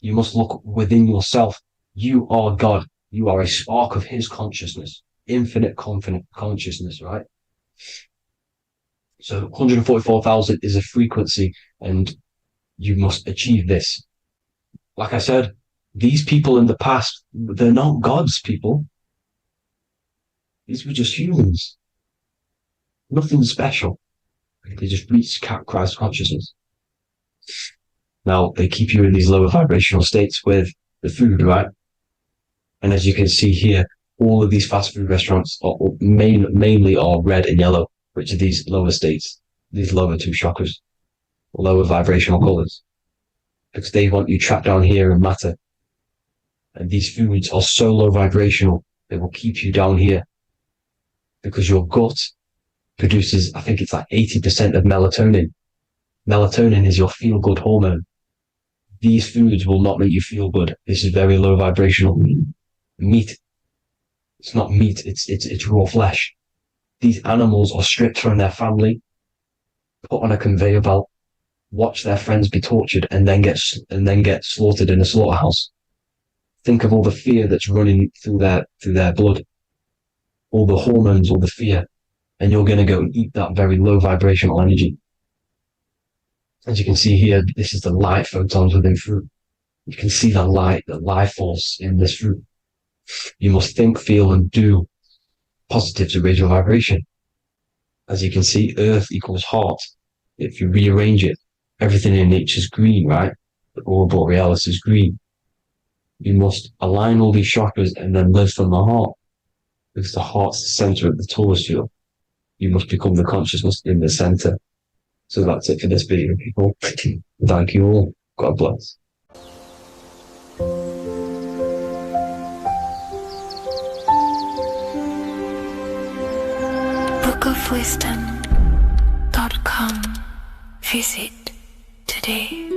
You must look within yourself. You are God. You are a spark of his consciousness, infinite consciousness, right? So 144,000 is a frequency, and you must achieve this. Like I said, these people in the past, they're not gods, people. These were just humans. Nothing special. They just reach Christ consciousness. Now, they keep you in these lower vibrational states with the food, right? And as you can see here, all of these fast food restaurants are mainly are red and yellow, which are these lower states, these lower 2 chakras, lower vibrational colors, because they want you trapped down here in matter. And these foods are so low vibrational, they will keep you down here, because your gut produces, I think it's like 80% of melatonin. Melatonin is your feel-good hormone. These foods will not make you feel good. This is very low vibrational. Meat. It's not meat, it's raw flesh. These animals are stripped from their family, put on a conveyor belt, watch their friends be tortured, and then get slaughtered in a slaughterhouse. Think of all the fear that's running through their blood, all the hormones, all the fear, and you're going to go and eat that very low vibrational energy. As you can see here, this is the light photons within fruit. You can see the life force in this fruit. You must think, feel, and do positive to raise your vibration. As you can see, earth equals heart. If you rearrange it, everything in nature is green, right? The aurora borealis is green. You must align all these chakras and then live from the heart, because the heart's the center of the Taurus field. You must become the consciousness in the center. So that's it for this video, people. Thank you all. God bless. bookofwisdom.com. Visit today.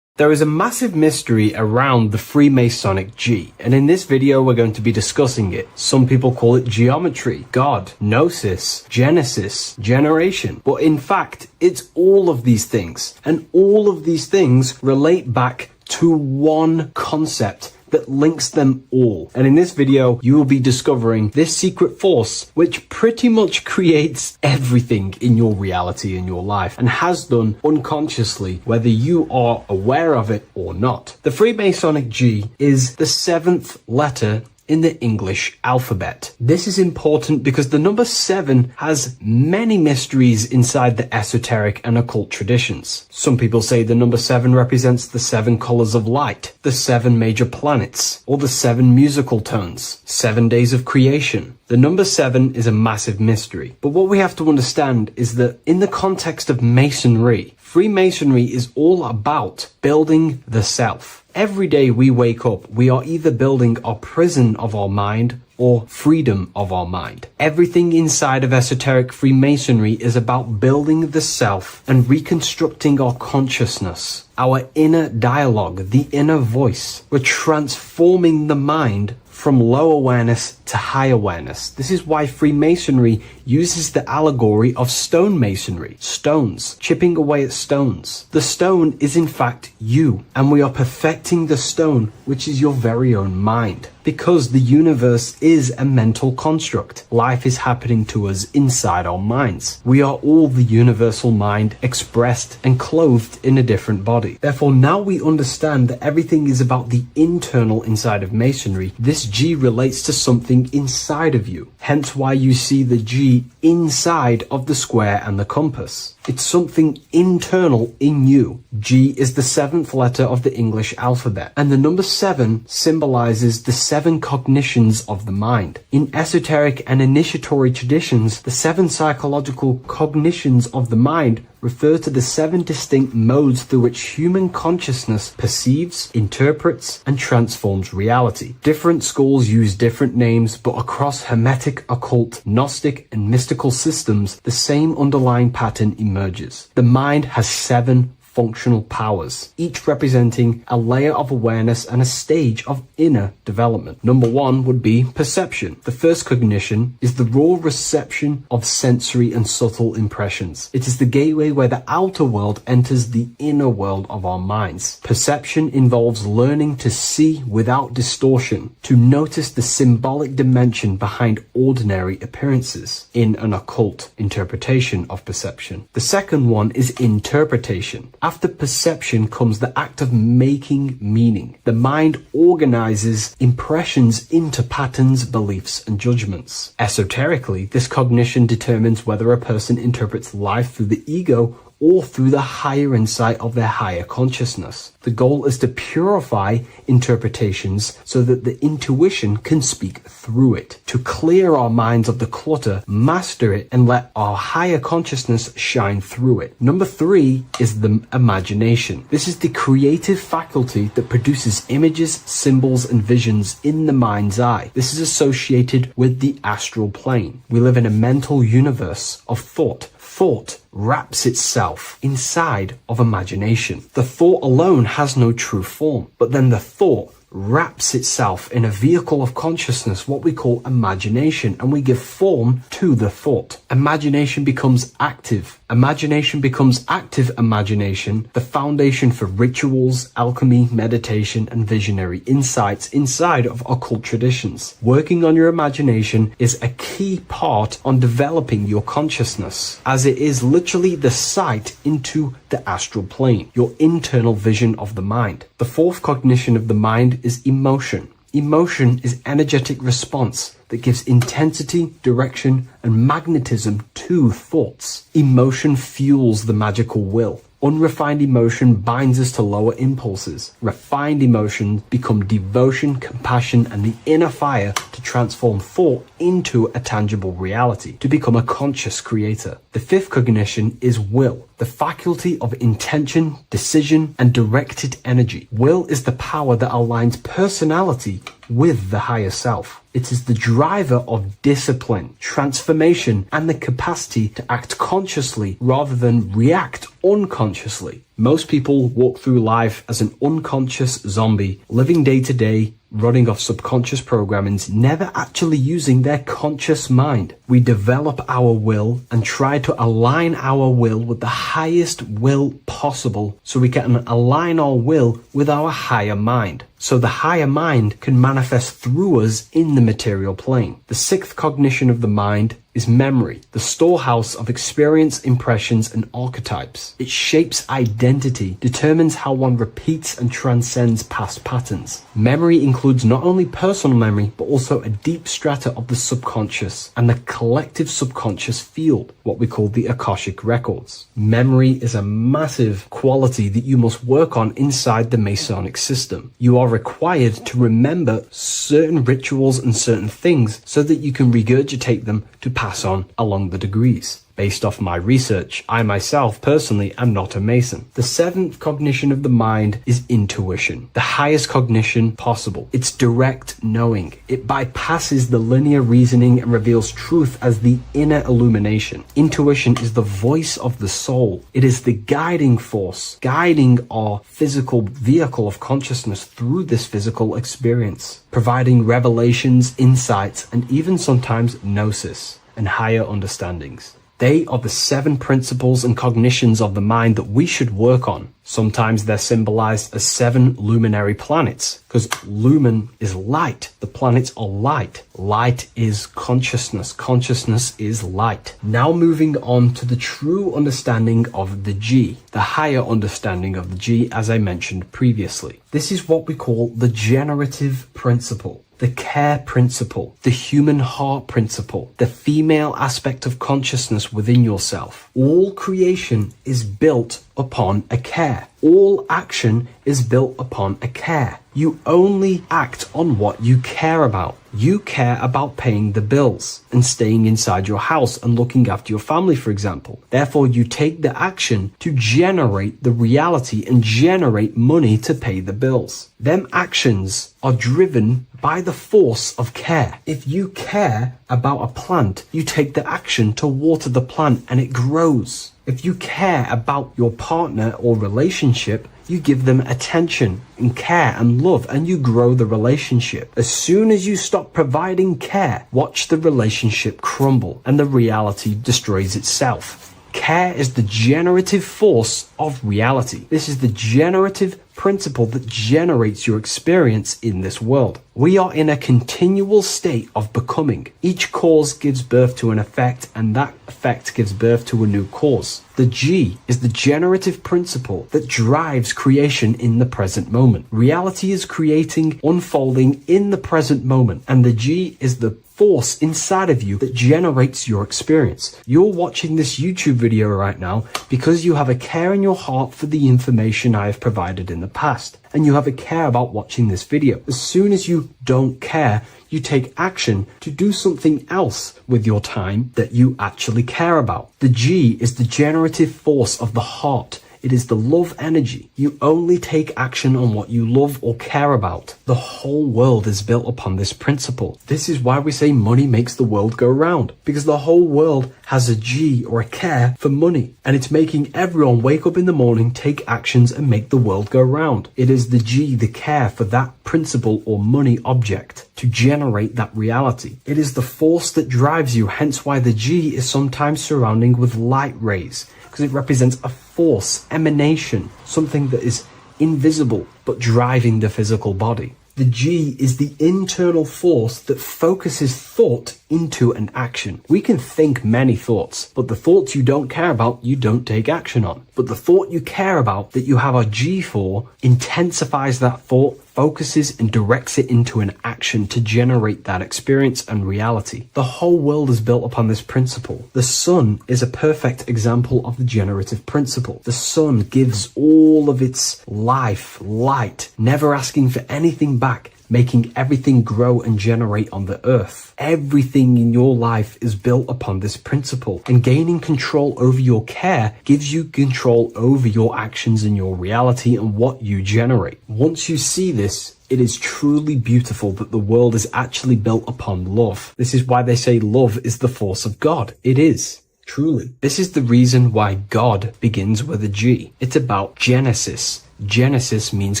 There is a massive mystery around the Freemasonic G, and in this video we're going to be discussing it. Some people call it geometry, God, gnosis, genesis, generation, but in fact it's all of these things, and all of these things relate back to one concept that links them all. And in this video, you will be discovering this secret force, which pretty much creates everything in your reality, in your life, and has done unconsciously, whether you are aware of it or not. The Freemasonic G is the 7th letter in the English alphabet. This is important because the number 7 has many mysteries inside the esoteric and occult traditions. Some people say the number 7 represents the 7 colors of light, the 7 major planets, or the 7 musical tones, 7 days of creation, The number 7 is a massive mystery, but what we have to understand is that in the context of Masonry, Freemasonry is all about building the self. Every day we wake up, we are either building our prison of our mind or freedom of our mind. Everything inside of esoteric Freemasonry is about building the self and reconstructing our consciousness, our inner dialogue, the inner voice. We're transforming the mind from low awareness to high awareness. This is why Freemasonry uses the allegory of stonemasonry, stones, chipping away at stones. The stone is in fact you, and we are perfecting the stone, which is your very own mind. Because the universe is a mental construct. Life is happening to us inside our minds. We are all the universal mind expressed and clothed in a different body. Therefore, now we understand that everything is about the internal inside of Masonry. This G relates to something inside of you. Hence why you see the G inside of the square and the compass. It's something internal in you. G is the 7th letter of the English alphabet, and the number 7 symbolizes the 7 cognitions of the mind. In esoteric and initiatory traditions, the 7 psychological cognitions of the mind refer to the 7 distinct modes through which human consciousness perceives, interprets, and transforms reality. Different schools use different names, but across Hermetic, occult, Gnostic, and mystical systems, the same underlying pattern emerges. The mind has 7 functional powers, each representing a layer of awareness and a stage of inner development. Number 1 would be perception. The first cognition is the raw reception of sensory and subtle impressions. It is the gateway where the outer world enters the inner world of our minds. Perception involves learning to see without distortion, to notice the symbolic dimension behind ordinary appearances in an occult interpretation of perception. The second one is interpretation. After perception comes the act of making meaning. The mind organizes impressions into patterns, beliefs, and judgments. Esoterically, this cognition determines whether a person interprets life through the ego or through the higher insight of their higher consciousness. The goal is to purify interpretations so that the intuition can speak through it, to clear our minds of the clutter, master it, and let our higher consciousness shine through it. Number 3 is the imagination. This is the creative faculty that produces images, symbols, and visions in the mind's eye. This is associated with the astral plane. We live in a mental universe of thought. Thought wraps itself inside of imagination. The thought alone has no true form, but then the thought wraps itself in a vehicle of consciousness, what we call imagination, and we give form to the thought. Imagination becomes active. Imagination becomes active imagination, the foundation for rituals, alchemy, meditation, and visionary insights inside of occult traditions. Working on your imagination is a key part on developing your consciousness, as it is literally the sight into the astral plane, your internal vision of the mind. The fourth cognition of the mind is emotion. Emotion is energetic response that gives intensity, direction, and magnetism to thoughts. Emotion fuels the magical will. Unrefined emotion binds us to lower impulses. Refined emotions become devotion, compassion, and the inner fire to transform thought into a tangible reality, to become a conscious creator. The fifth cognition is will, the faculty of intention, decision, and directed energy. Will is the power that aligns personality with the higher self. It is the driver of discipline, transformation, and the capacity to act consciously rather than react unconsciously. Most people walk through life as an unconscious zombie, living day to day, running off subconscious programmings, never actually using their conscious mind. We develop our will and try to align our will with the highest will possible so we can align our will with our higher mind. So the higher mind can manifest through us in the material plane. The sixth cognition of the mind is memory, the storehouse of experience, impressions, and archetypes. It shapes identity identity determines how one repeats and transcends past patterns. Memory includes not only personal memory, but also a deep strata of the subconscious and the collective subconscious field, what we call the Akashic records. Memory is a massive quality that you must work on inside the Masonic system. You are required to remember certain rituals and certain things so that you can regurgitate them to pass on along the degrees. Based off my research, I myself personally am not a Mason. The seventh cognition of the mind is intuition, the highest cognition possible. It's direct knowing. It bypasses the linear reasoning and reveals truth as the inner illumination. Intuition is the voice of the soul. It is the guiding force, guiding our physical vehicle of consciousness through this physical experience, providing revelations, insights, and even sometimes gnosis and higher understandings. They are the 7 principles and cognitions of the mind that we should work on. Sometimes they're symbolized as 7 luminary planets, because lumen is light. The planets are light. Light is consciousness. Consciousness is light. Now moving on to the true understanding of the G, the higher understanding of the G, as I mentioned previously. This is what we call the generative principle, the care principle, the human heart principle, the female aspect of consciousness within yourself. All creation is built upon a care. All action is built upon a care. You only act on what you care about. You care about paying the bills and staying inside your house and looking after your family, for example. Therefore, you take the action to generate the reality and generate money to pay the bills. Them actions are driven by the force of care. If you care about a plant, you take the action to water the plant and it grows. If you care about your partner or relationship, you give them attention and care and love and you grow the relationship. As soon as you stop providing care, watch the relationship crumble and the reality destroys itself. Care is the generative force of reality. This is the generative principle that generates your experience in this world. We are in a continual state of becoming. Each cause gives birth to an effect, and that effect gives birth to a new cause. The G is the generative principle that drives creation in the present moment. Reality is creating, unfolding in the present moment, and the G is the force inside of you that generates your experience. You're watching this YouTube video right now because you have a care in your heart for the information I have provided in the past, and you have a care about watching this video. As soon as you don't care, you take action to do something else with your time that you actually care about. The G is the generative force of the heart. It is the love energy. You only take action on what you love or care about. The whole world is built upon this principle. This is why we say money makes the world go round, because the whole world has a G or a care for money, and it's making everyone wake up in the morning, take actions, and make the world go round. It is the G, the care for that principle or money object to generate that reality. It is the force that drives you, hence why the G is sometimes surrounding with light rays, because it represents a force, emanation, something that is invisible but driving the physical body. The G is the internal force that focuses thought into an action. We can think many thoughts, but the thoughts you don't care about, you don't take action on. But the thought you care about, that you have a G for, intensifies that thought, focuses and directs it into an action to generate that experience and reality. The whole world is built upon this principle. The sun is a perfect example of the generative principle. The sun gives all of its life, light, never asking for anything back, making everything grow and generate on the earth. Everything in your life is built upon this principle, and gaining control over your care gives you control over your actions and your reality and what you generate. Once you see this, it is truly beautiful that the world is actually built upon love. This is why they say love is the force of God. It is. Truly. This is the reason why God begins with a G. It's about Genesis. Genesis means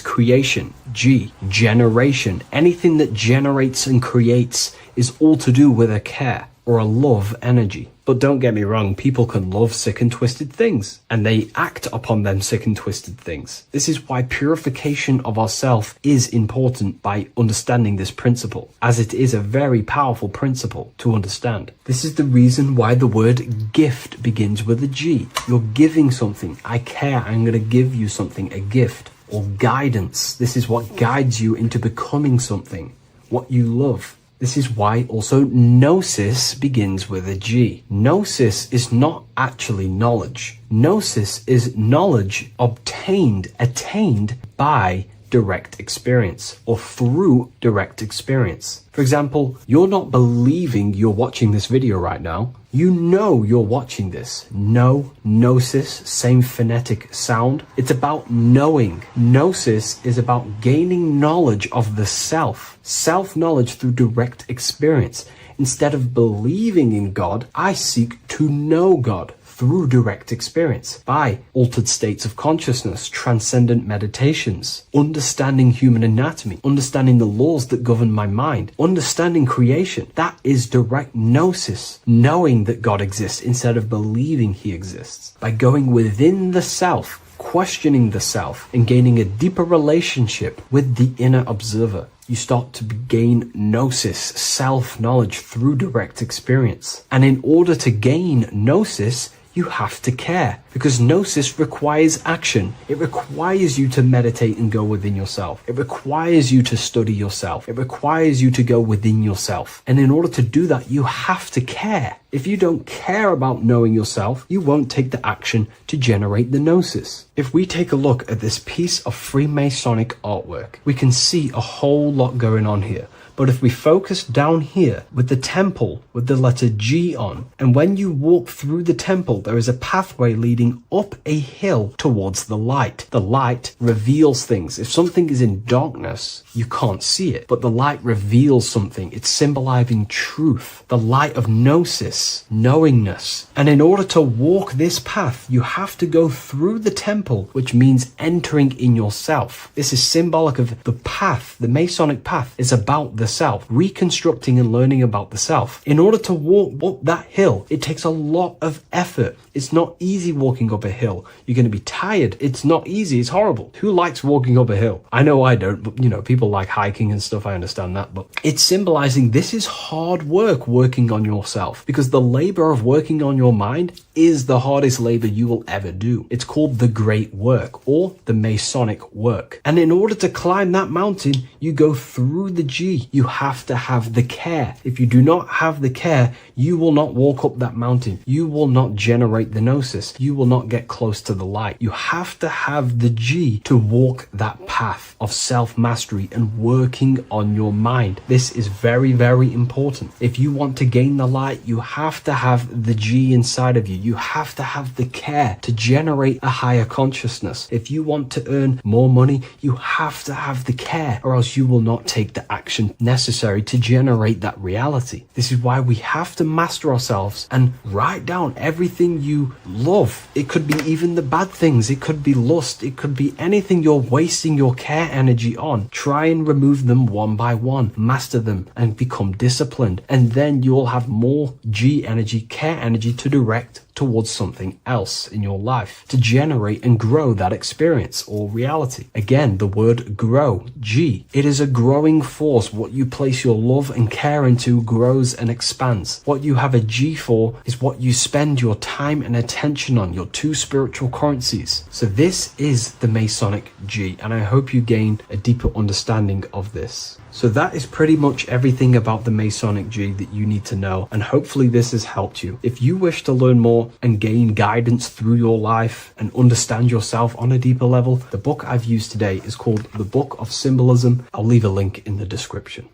creation. G, generation. Anything that generates and creates is all to do with a care or a love energy. But don't get me wrong, people can love sick and twisted things, and they act upon them sick and twisted things. This is why purification of ourself is important by understanding this principle, as it is a very powerful principle to understand. This is the reason why the word gift begins with a G. You're giving something. I care. I'm going to give you something, a gift. Or guidance. This is what guides you into becoming something, what you love. This is why also gnosis begins with a G. Gnosis is not actually knowledge. Gnosis is knowledge obtained, attained by direct experience or through direct experience. For example, you're not believing you're watching this video right now. You know you're watching this. Know, gnosis, same phonetic sound. It's about knowing. Gnosis is about gaining knowledge of the self. Self-knowledge through direct experience. Instead of believing in God, I seek to know God through direct experience by altered states of consciousness, transcendent meditations, understanding human anatomy, understanding the laws that govern my mind, understanding creation. That is direct gnosis, knowing that God exists instead of believing he exists. By going within the self, questioning the self, and gaining a deeper relationship with the inner observer. You start to gain gnosis, self-knowledge through direct experience. And in order to gain gnosis, you have to care, because gnosis requires action. It requires you to meditate and go within yourself. It requires you to study yourself. It requires you to go within yourself. And in order to do that, you have to care. If you don't care about knowing yourself, you won't take the action to generate the gnosis. If we take a look at this piece of Freemasonic artwork, we can see a whole lot going on here. But if we focus down here with the temple with the letter G on, and when you walk through the temple, there is a pathway leading up a hill towards the light. The light reveals things. If something is in darkness, you can't see it, but the light reveals something. It's symbolizing truth, the light of gnosis, knowingness. And in order to walk this path, you have to go through the temple, which means entering in yourself. This is symbolic of the path. The Masonic path is about the self, reconstructing and learning about the self. In order to walk up that hill, it takes a lot of effort. It's not easy walking up a hill. You're going to be tired. It's not easy. It's horrible. Who likes walking up a hill? I know I don't, but people like hiking and stuff. I understand that, but it's symbolizing this is hard work working on yourself, because the labor of working on your mind is the hardest labor you will ever do. It's called the great work or the Masonic work. And in order to climb that mountain, you go through the G. You have to have the care. If you do not have the care, you will not walk up that mountain. You will not generate the gnosis. You will not get close to the light. You have to have the G to walk that path of self-mastery and working on your mind. This is very, very important. If you want to gain the light, you have to have the G inside of you. You have to have the care to generate a higher consciousness. If you want to earn more money, you have to have the care, or else you will not take the action necessary to generate that reality. This is why we have to master ourselves and write down everything you love. It could be even the bad things. It could be lust. It could be anything you're wasting your care energy on. Try and remove them one by one. Master them and become disciplined. And then you'll have more G energy, care energy to direct towards something else in your life to generate and grow that experience or reality. Again, the word grow, G. It is a growing force. What you place your love and care into grows and expands. What you have a G for is what you spend your time and attention on, your two spiritual currencies. So this is the Masonic G, and I hope you gain a deeper understanding of this. So that is pretty much everything about the Masonic G that you need to know, and hopefully this has helped you. If you wish to learn more and gain guidance through your life and understand yourself on a deeper level, the book I've used today is called The Book of Symbolism. I'll leave a link in the description.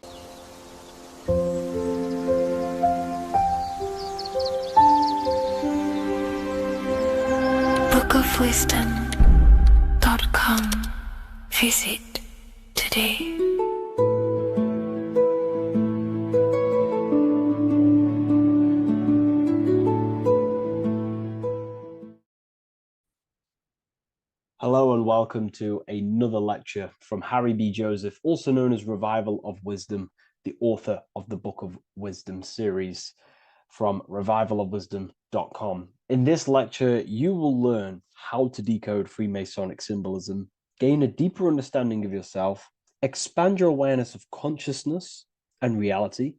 bookofwisdom.com. Visit today. Hello and welcome to another lecture from Harry B. Joseph, also known as Revival of Wisdom, the author of the Book of Wisdom series. from revivalofwisdom.com. In this lecture, you will learn how to decode Freemasonic symbolism, gain a deeper understanding of yourself, expand your awareness of consciousness and reality,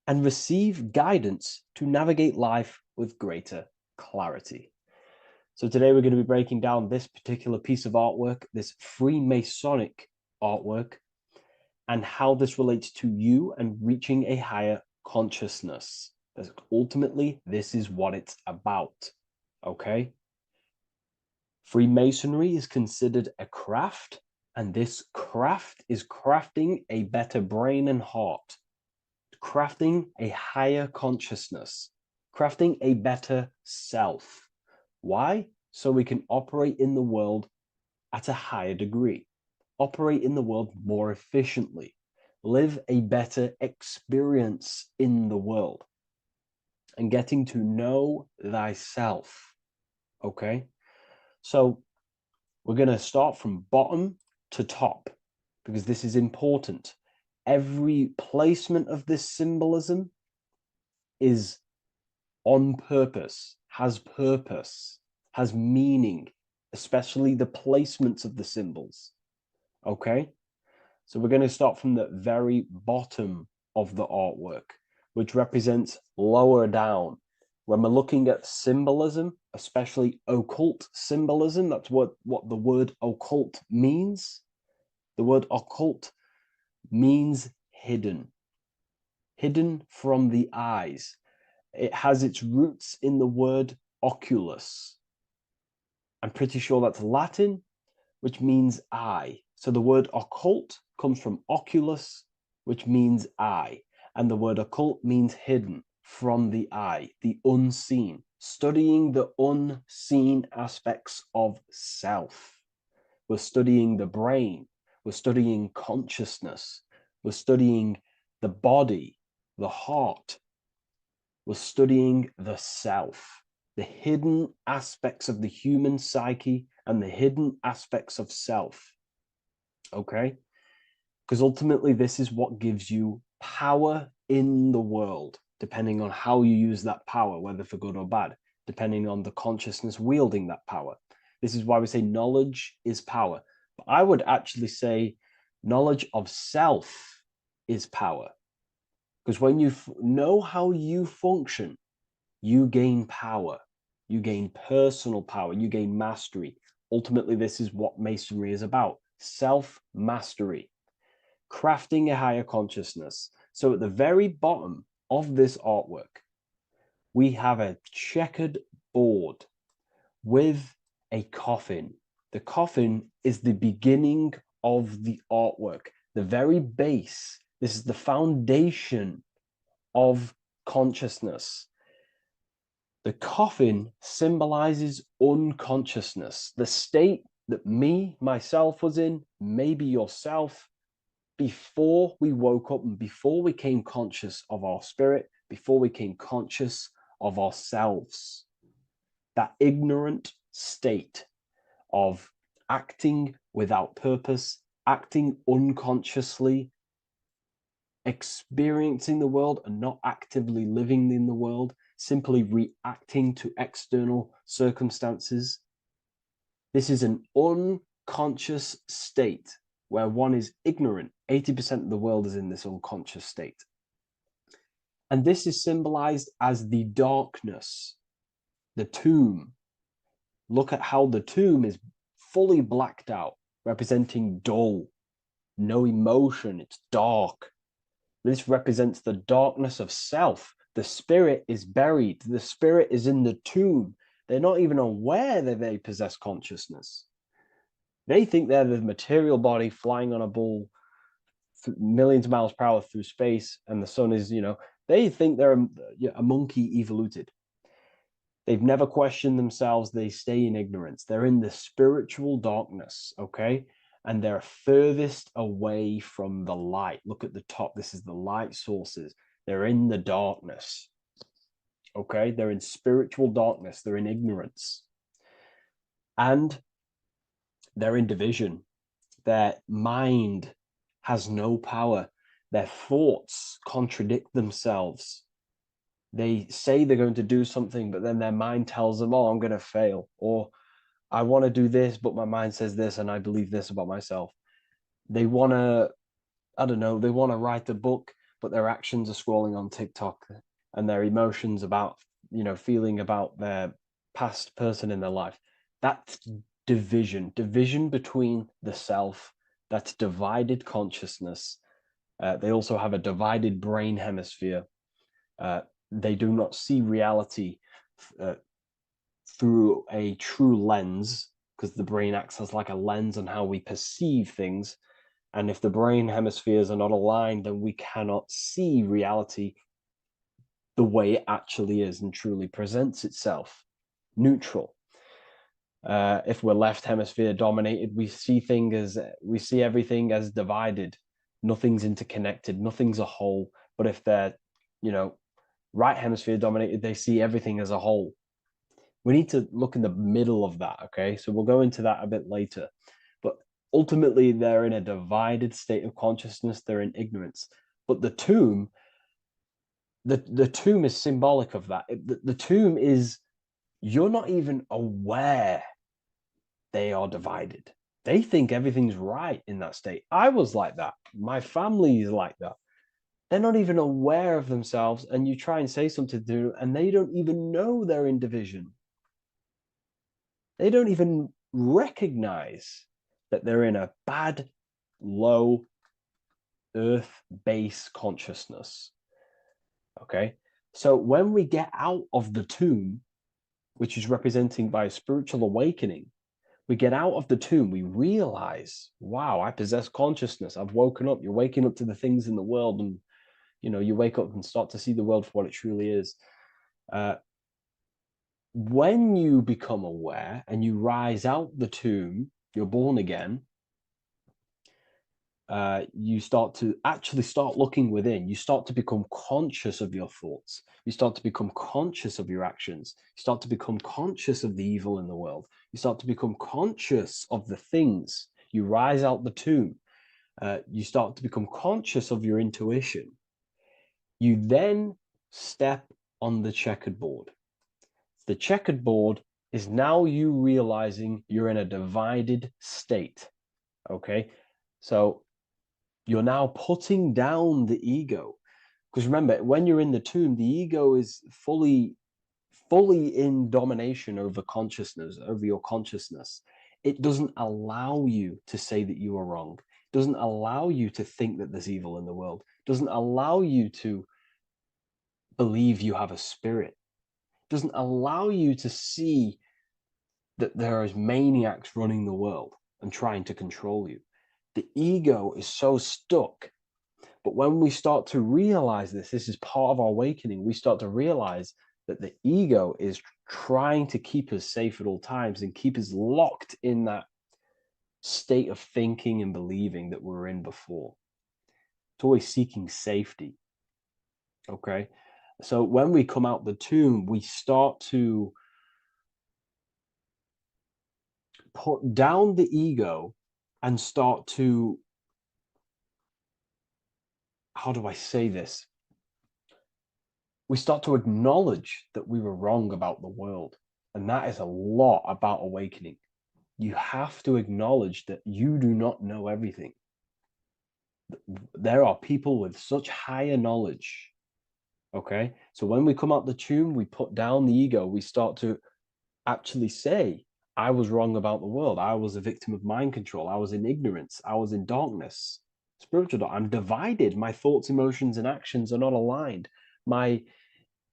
and receive guidance to navigate life with greater clarity. So today we're going to be breaking down this particular piece of artwork, this Freemasonic artwork, and how this relates to you and reaching a higher consciousness. Because ultimately, this is what it's about, okay? Freemasonry is considered a craft, and this craft is crafting a better brain and heart, crafting a higher consciousness, crafting a better self. Why? So we can operate in the world at a higher degree, operate in the world more efficiently, live a better experience in the world, and getting to know thyself, okay? So we're going to start from bottom to top, because this is important. Every placement of this symbolism is on purpose, has meaning, especially the placements of the symbols, okay? So we're going to start from the very bottom of the artwork, which represents lower down. When we're looking at symbolism, especially occult symbolism, that's what the word occult means. The word occult means hidden, hidden from the eyes. It has its roots in the word oculus. I'm pretty sure that's Latin, which means eye. So the word occult comes from oculus, which means eye. And the word occult means hidden from the eye, the unseen, studying the unseen aspects of self. We're studying the brain. We're studying consciousness. We're studying the body, the heart. We're studying the self, the hidden aspects of the human psyche and the hidden aspects of self, okay? Because ultimately this is what gives you power in the world, depending on how you use that power, whether for good or bad, depending on the consciousness wielding that power. This is why we say knowledge is power. But I would actually say knowledge of self is power. Because when you know how you function, you gain power. You gain personal power. You gain mastery. Ultimately, this is what Masonry is about. Self-mastery. Crafting a higher consciousness. So at the very bottom of this artwork, we have a checkered board with a coffin. The coffin is the beginning of the artwork. The very base. This is the foundation of consciousness. The coffin symbolizes unconsciousness, the state that myself was in, maybe yourself, before we woke up and before we came conscious of our spirit, before we came conscious of ourselves. That ignorant state of acting without purpose, acting unconsciously, experiencing the world and not actively living in the world, simply reacting to external circumstances. This is an unconscious state where one is ignorant. 80% of the world is in this unconscious state. And this is symbolized as the darkness, the tomb. Look at how the tomb is fully blacked out, representing dull, no emotion, it's dark. This represents the darkness of self. The spirit is buried. The spirit is in the tomb. They're not even aware that they possess consciousness. They think they're the material body flying on a ball millions of miles per hour through space, and the sun is, they think they're a monkey evoluted. They've never questioned themselves. They stay in ignorance. They're in the spiritual darkness, okay? And they're furthest away from the light. Look at the top. This is the light sources. They're in the darkness, okay? They're in spiritual darkness. They're in ignorance. And they're in division. Their mind has no power. Their thoughts contradict themselves. They say they're going to do something, but then their mind tells them, oh, I'm going to fail. Or I want to do this, but my mind says this, and I believe this about myself. They want to, I don't know, they want to write a book, but their actions are scrolling on TikTok, and their emotions about, feeling about their past person in their life. That's division between the self. That's divided consciousness. They also have a divided brain hemisphere. They do not see reality through a true lens, because the brain acts as like a lens on how we perceive things. And if the brain hemispheres are not aligned, then we cannot see reality the way it actually is and truly presents itself, neutral. If we're left hemisphere dominated, we see everything as divided. Nothing's interconnected, nothing's a whole. But if they're, right hemisphere dominated, they see everything as a whole. We need to look in the middle of that, okay? So we'll go into that a bit later. But ultimately, they're in a divided state of consciousness. They're in ignorance. But the tomb is symbolic of that. The tomb is, you're not even aware they are divided. They think everything's right in that state. I was like that. My family is like that. They're not even aware of themselves, and you try and say something to them, and they don't even know they're in division. They don't even recognize that they're in a bad, low earth base consciousness. Okay? So when we get out of the tomb, which is representing by a spiritual awakening, we get out of the tomb, we realize, wow, I possess consciousness. I've woken up. You're waking up to the things in the world, and you wake up and start to see the world for what it truly is. When you become aware and you rise out the tomb, you're born again. You start looking within. You start to become conscious of your thoughts. You start to become conscious of your actions. You start to become conscious of the evil in the world. You start to become conscious of the things. You rise out the tomb. You start to become conscious of your intuition. You then step on the checkered board. The checkered board is now you realizing you're in a divided state. Okay, so you're now putting down the ego, because remember, when you're in the tomb, the ego is fully in domination over consciousness, over your consciousness. It doesn't allow you to say that you are wrong. It doesn't allow you to think that there's evil in the world. It doesn't allow you to believe you have a spirit. It doesn't allow you to see that there is maniacs running the world and trying to control you. The ego is so stuck. But when we start to realize this is part of our awakening, we start to realize that the ego is trying to keep us safe at all times and keep us locked in that state of thinking and believing that we were in before. It's always seeking safety. Okay? So when we come out the tomb, we start to put down the ego and start to, how do I say this? We start to acknowledge that we were wrong about the world. And that is a lot about awakening. You have to acknowledge that you do not know everything. There are people with such higher knowledge. Okay? So when we come out the tomb, we put down the ego. We start to actually say, I was wrong about the world. I was a victim of mind control. I was in ignorance. I was in darkness. Spiritual dark. I'm divided. My thoughts, emotions, and actions are not aligned. My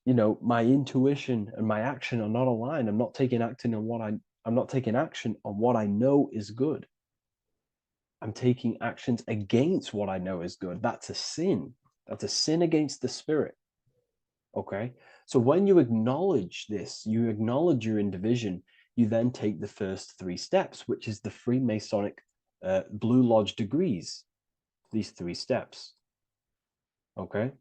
intuition and my action are not aligned. I'm not taking action on what I know is good. I'm taking actions against what I know is good. That's a sin. That's a sin against the spirit. Okay? So when you acknowledge this, you acknowledge you're in division, you then take the first 3 steps, which is the Freemasonic Blue Lodge degrees. These 3 steps. Okay?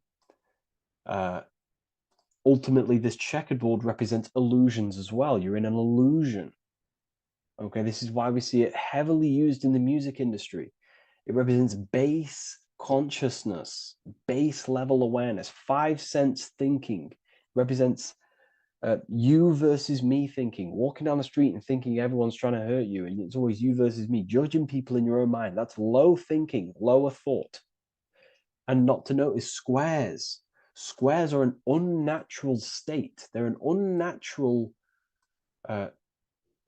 Ultimately, this checkerboard represents illusions as well. You're in an illusion. Okay, this is why we see it heavily used in the music industry. It represents base consciousness, base level awareness, 5 sense thinking, represents you versus me thinking, walking down the street and thinking everyone's trying to hurt you, and it's always you versus me, judging people in your own mind. That's low thinking, lower thought. And not to notice squares. Squares are an unnatural state. They're an unnatural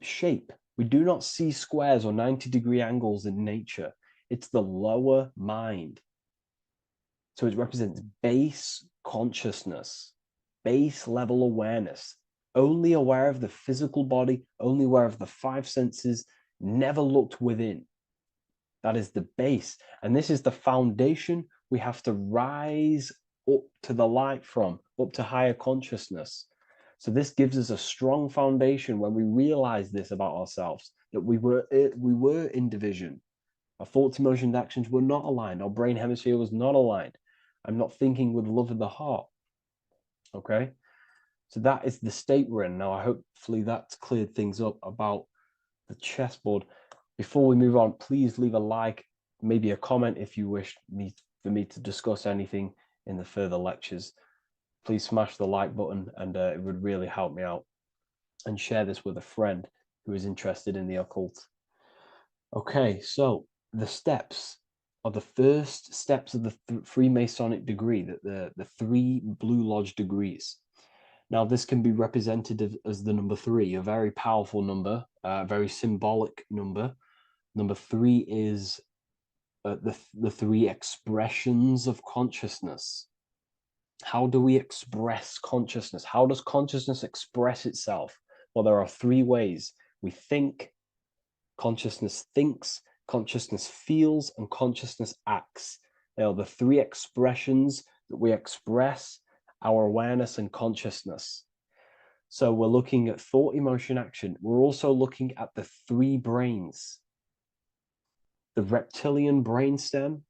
shape. We do not see squares or 90-degree angles in nature. It's the lower mind. So it represents base consciousness, base level awareness, only aware of the physical body, only aware of the five senses, never looked within. That is the base. And this is the foundation we have to rise up to the light from, up to higher consciousness. So this gives us a strong foundation when we realize this about ourselves, that we were in division. Our thoughts, emotions, actions were not aligned. Our brain hemisphere was not aligned. I'm not thinking with love of the heart. Okay? So that is the state we're in. Now, hopefully that's cleared things up about the chessboard. Before we move on, please leave a like, maybe a comment if you wish for me to discuss anything in the further lectures. Please smash the like button, and it would really help me out. And share this with a friend who is interested in the occult. Okay, so the steps are the first steps of the Freemasonic degree, the 3 Blue Lodge degrees. Now, this can be represented as the number 3, a very powerful number, a very symbolic number. Number 3 is the 3 expressions of consciousness. How do we express consciousness? How does consciousness express itself? Well, there are 3 ways. We think, consciousness thinks, consciousness feels, and consciousness acts. They are the 3 expressions that we express our awareness and consciousness. So we're looking at thought, emotion, action. We're also looking at the 3 brains: the reptilian brainstem,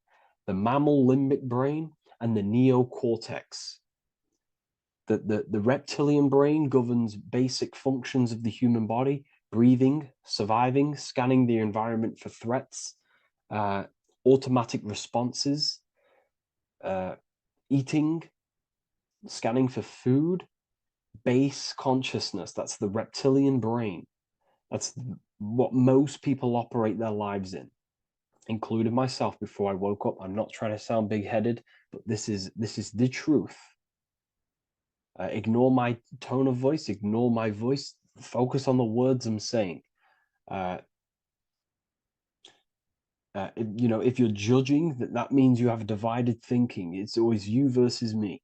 the mammal limbic brain, and the neocortex. The reptilian brain governs basic functions of the human body: breathing, surviving, scanning the environment for threats, automatic responses, eating, scanning for food. Base consciousness, that's the reptilian brain. That's what most people operate their lives in, including myself before I woke up. I'm not trying to sound big-headed, but this is the truth. Ignore my tone of voice, ignore my voice, focus on the words I'm saying. If you're judging, that means you have divided thinking. It's always you versus me.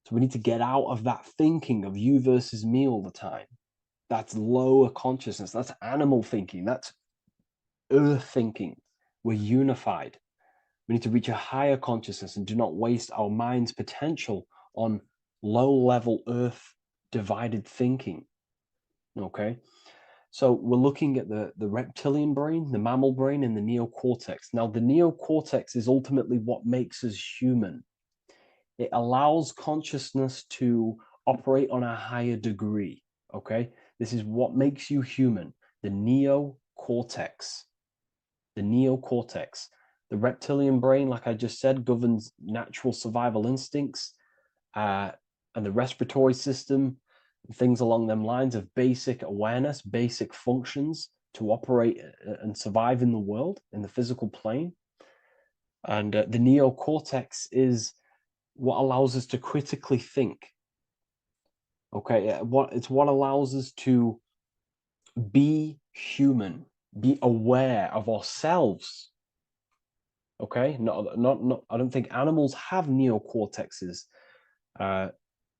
So we need to get out of that thinking of you versus me all the time. That's lower consciousness. That's animal thinking. That's earth thinking. We're unified. We need to reach a higher consciousness and do not waste our mind's potential on low-level earth divided thinking. Okay? So we're looking at the reptilian brain, the mammal brain, and the neocortex. Now, the neocortex is ultimately what makes us human. It allows consciousness to operate on a higher degree, okay? This is what makes you human, the neocortex. The neocortex. The reptilian brain, like I just said, governs natural survival instincts and the respiratory system, things along them lines of basic awareness, basic functions to operate and survive in the world, in the physical plane. And the neocortex is what allows us to critically think. Okay, it's what allows us to be human, be aware of ourselves. Okay, not. I don't think animals have neocortexes.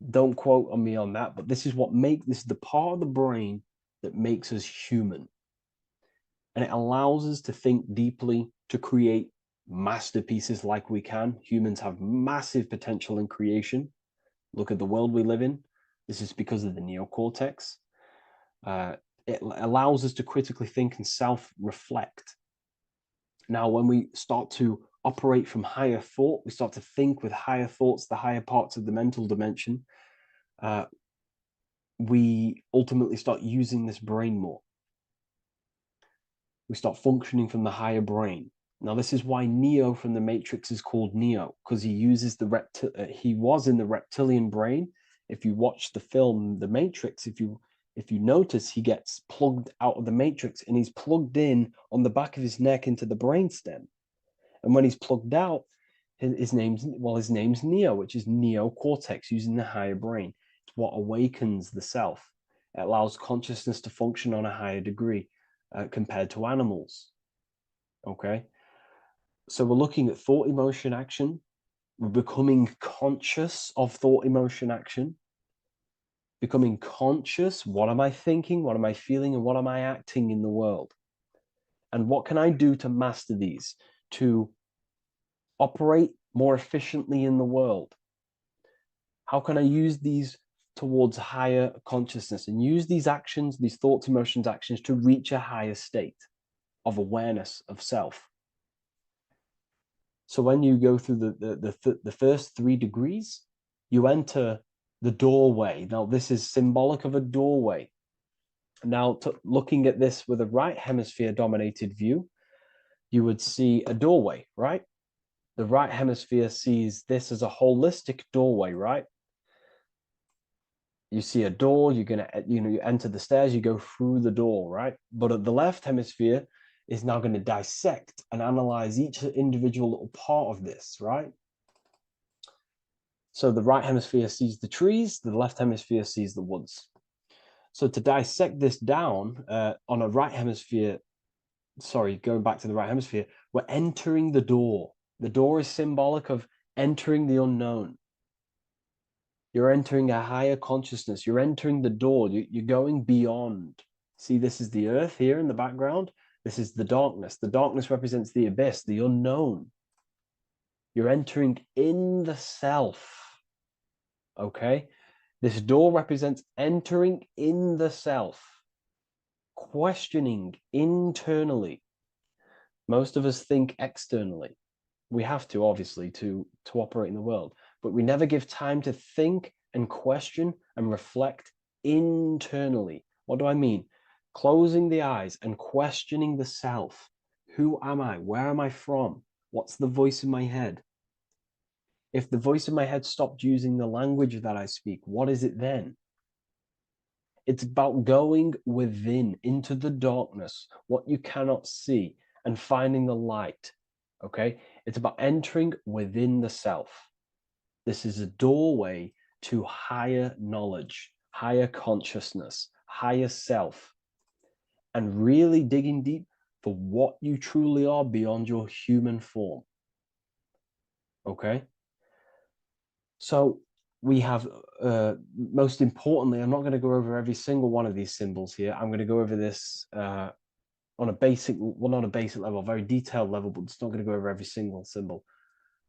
Don't quote on me on that, but this is the part of the brain that makes us human, and it allows us to think deeply, to create masterpieces like we can. Humans have massive potential in creation. Look at the world we live in. This is because of the neocortex. It allows us to critically think and self-reflect. Now, when we start to operate from higher thought, we start to think with higher thoughts, the higher parts of the mental dimension, we ultimately start using this brain more. We start functioning from the higher brain. Now, this is why Neo from the Matrix is called Neo, because he uses he was in the reptilian brain. If you watch the film The Matrix, if you notice, he gets plugged out of the Matrix and he's plugged in on the back of his neck into the brainstem. And when he's plugged out, his name's Neo, which is neocortex, using the higher brain. It's what awakens the self. It allows consciousness to function on a higher degree compared to animals. Okay? So we're looking at thought, emotion, action. We're becoming conscious of thought, emotion, action. Becoming conscious, what am I thinking, what am I feeling, and what am I acting in the world? And what can I do to master these, to operate more efficiently in the world? How can I use these towards higher consciousness and use these actions, these thoughts, emotions, actions to reach a higher state of awareness of self? So when you go through the first 3 degrees, you enter the doorway. Now, this is symbolic of a doorway. Now, looking at this with a right hemisphere dominated view, you would see a doorway, right? The right hemisphere sees this as a holistic doorway, right? You see a door, you're gonna, you enter the stairs, you go through the door, right? But at the left hemisphere is now going to dissect and analyze each individual little part of this, right? So the right hemisphere sees the trees, the left hemisphere sees the woods. So to dissect this down on a right hemisphere, going back to the right hemisphere, we're entering the door. The door is symbolic of entering the unknown. You're entering a higher consciousness. You're entering the door. You're going beyond. See, this is the earth here in the background. This is the darkness. The darkness represents the abyss, the unknown. You're entering in the self. Okay? This door represents entering in the self, questioning internally. Most of us think externally. We have to, obviously, to operate in the world, but we never give time to think and question and reflect internally. What do I mean? Closing the eyes and questioning the self. Who am I? Where am I from? What's the voice in my head? If the voice in my head stopped using the language that I speak, what is it then? It's about going within, into the darkness, what you cannot see, and finding the light. Okay? It's about entering within the self. This is a doorway to higher knowledge, higher consciousness, higher self, and really digging deep for what you truly are beyond your human form. Okay? So we have, most importantly, I'm not going to go over every single one of these symbols here. I'm going to go over this on a basic, well, not a basic level, a very detailed level, but it's not going to go over every single symbol.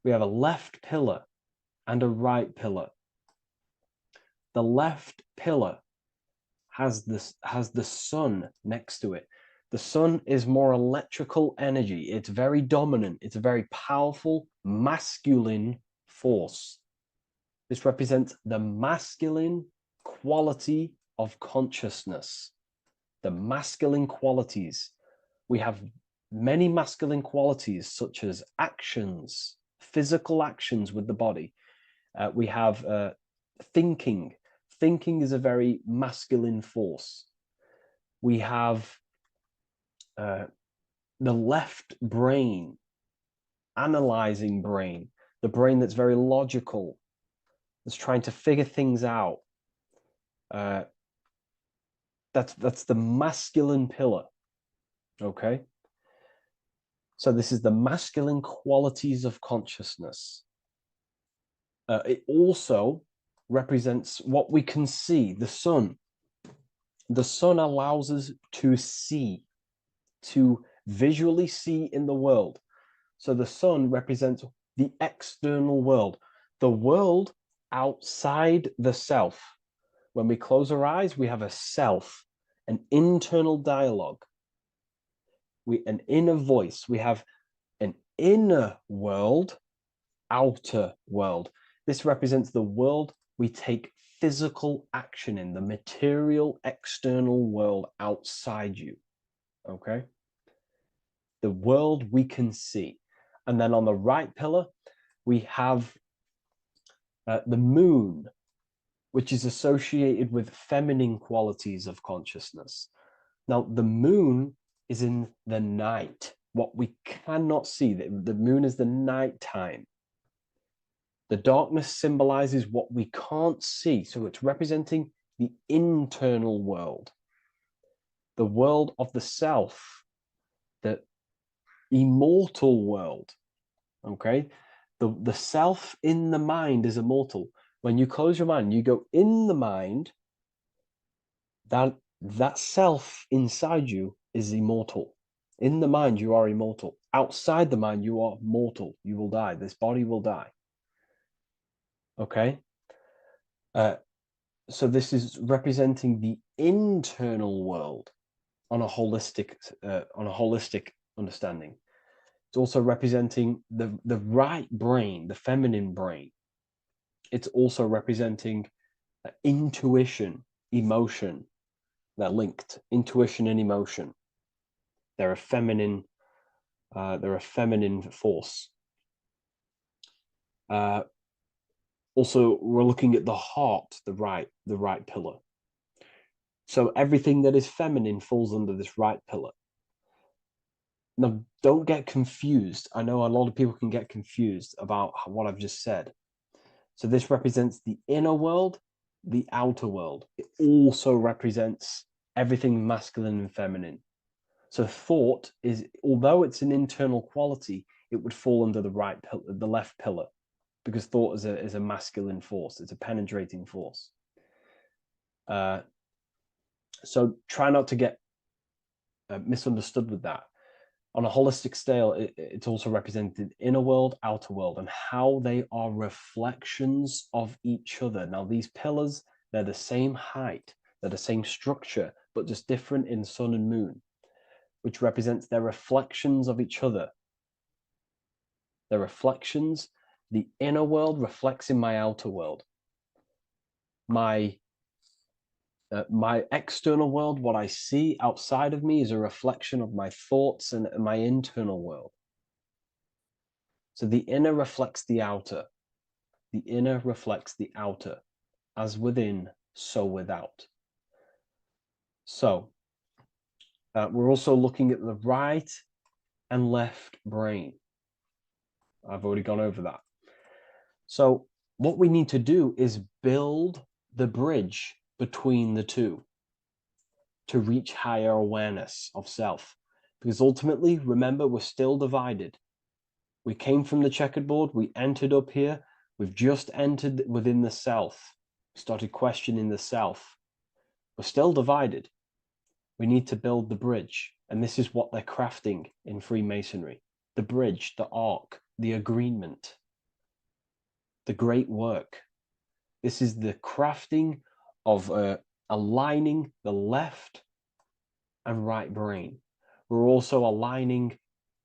We have a left pillar and a right pillar. The left pillar has the sun next to it. The sun is more electrical energy. It's very dominant. It's a very powerful, masculine force. This represents the masculine quality of consciousness. The masculine qualities. We have many masculine qualities, such as actions, physical actions with the body. We have thinking. Thinking is a very masculine force. We have the left brain, analyzing brain, the brain that's very logical, that's trying to figure things out. That's the masculine pillar. Okay? So this is the masculine qualities of consciousness. It also represents what we can see, the sun. The sun allows us to see, to visually see in the world. So the sun represents the external world, the world outside the self. When we close our eyes, we have a self, an internal dialogue, an inner voice. We have an inner world, outer world. This represents the world we take physical action in, the material external world outside you. Okay? the world we can see. And then on the right pillar, we have the moon, which is associated with feminine qualities of consciousness. Now, the moon is in the night, what we cannot see. The moon is the nighttime. The darkness symbolizes what we can't see, so it's representing the internal world, the world of the self, the immortal world. Okay, the self in the mind is immortal. When you close your mind, you go in the mind, that self inside you is immortal. In the mind, you are immortal. Outside the mind, you are mortal. You will die. This body will die. Okay? So this is representing the internal world on a holistic understanding. It's also representing the right brain, the feminine brain. It's also representing intuition, emotion. They're linked. Intuition and emotion. They're a feminine force. Also, we're looking at the heart, the right pillar. So everything that is feminine falls under this right pillar. Now, don't get confused. I know a lot of people can get confused about what I've just said. So this represents the inner world, the outer world. It also represents everything masculine and feminine. So thought is, although it's an internal quality, it would fall under the left pillar, because thought is a masculine force. It's a penetrating force. So try not to get misunderstood with that. On a holistic scale, it's also represented inner world, outer world, and how they are reflections of each other. Now, these pillars, they're the same height, they're the same structure, but just different in sun and moon, which represents their reflections of each other. Their reflections, the inner world reflects in my outer world. My external world, what I see outside of me, is a reflection of my thoughts and my internal world. So the inner reflects the outer. The inner reflects the outer. As within, so without. So we're also looking at the right and left brain. I've already gone over that. So what we need to do is build the bridge between the two to reach higher awareness of self. Because ultimately, remember, we're still divided. We came from the checkered board, we entered up here, we've just entered within the self. We started questioning the self. We're still divided. We need to build the bridge. And this is what they're crafting in Freemasonry. The bridge, the arc, the agreement, the great work. This is the crafting of aligning the left and right brain. We're also aligning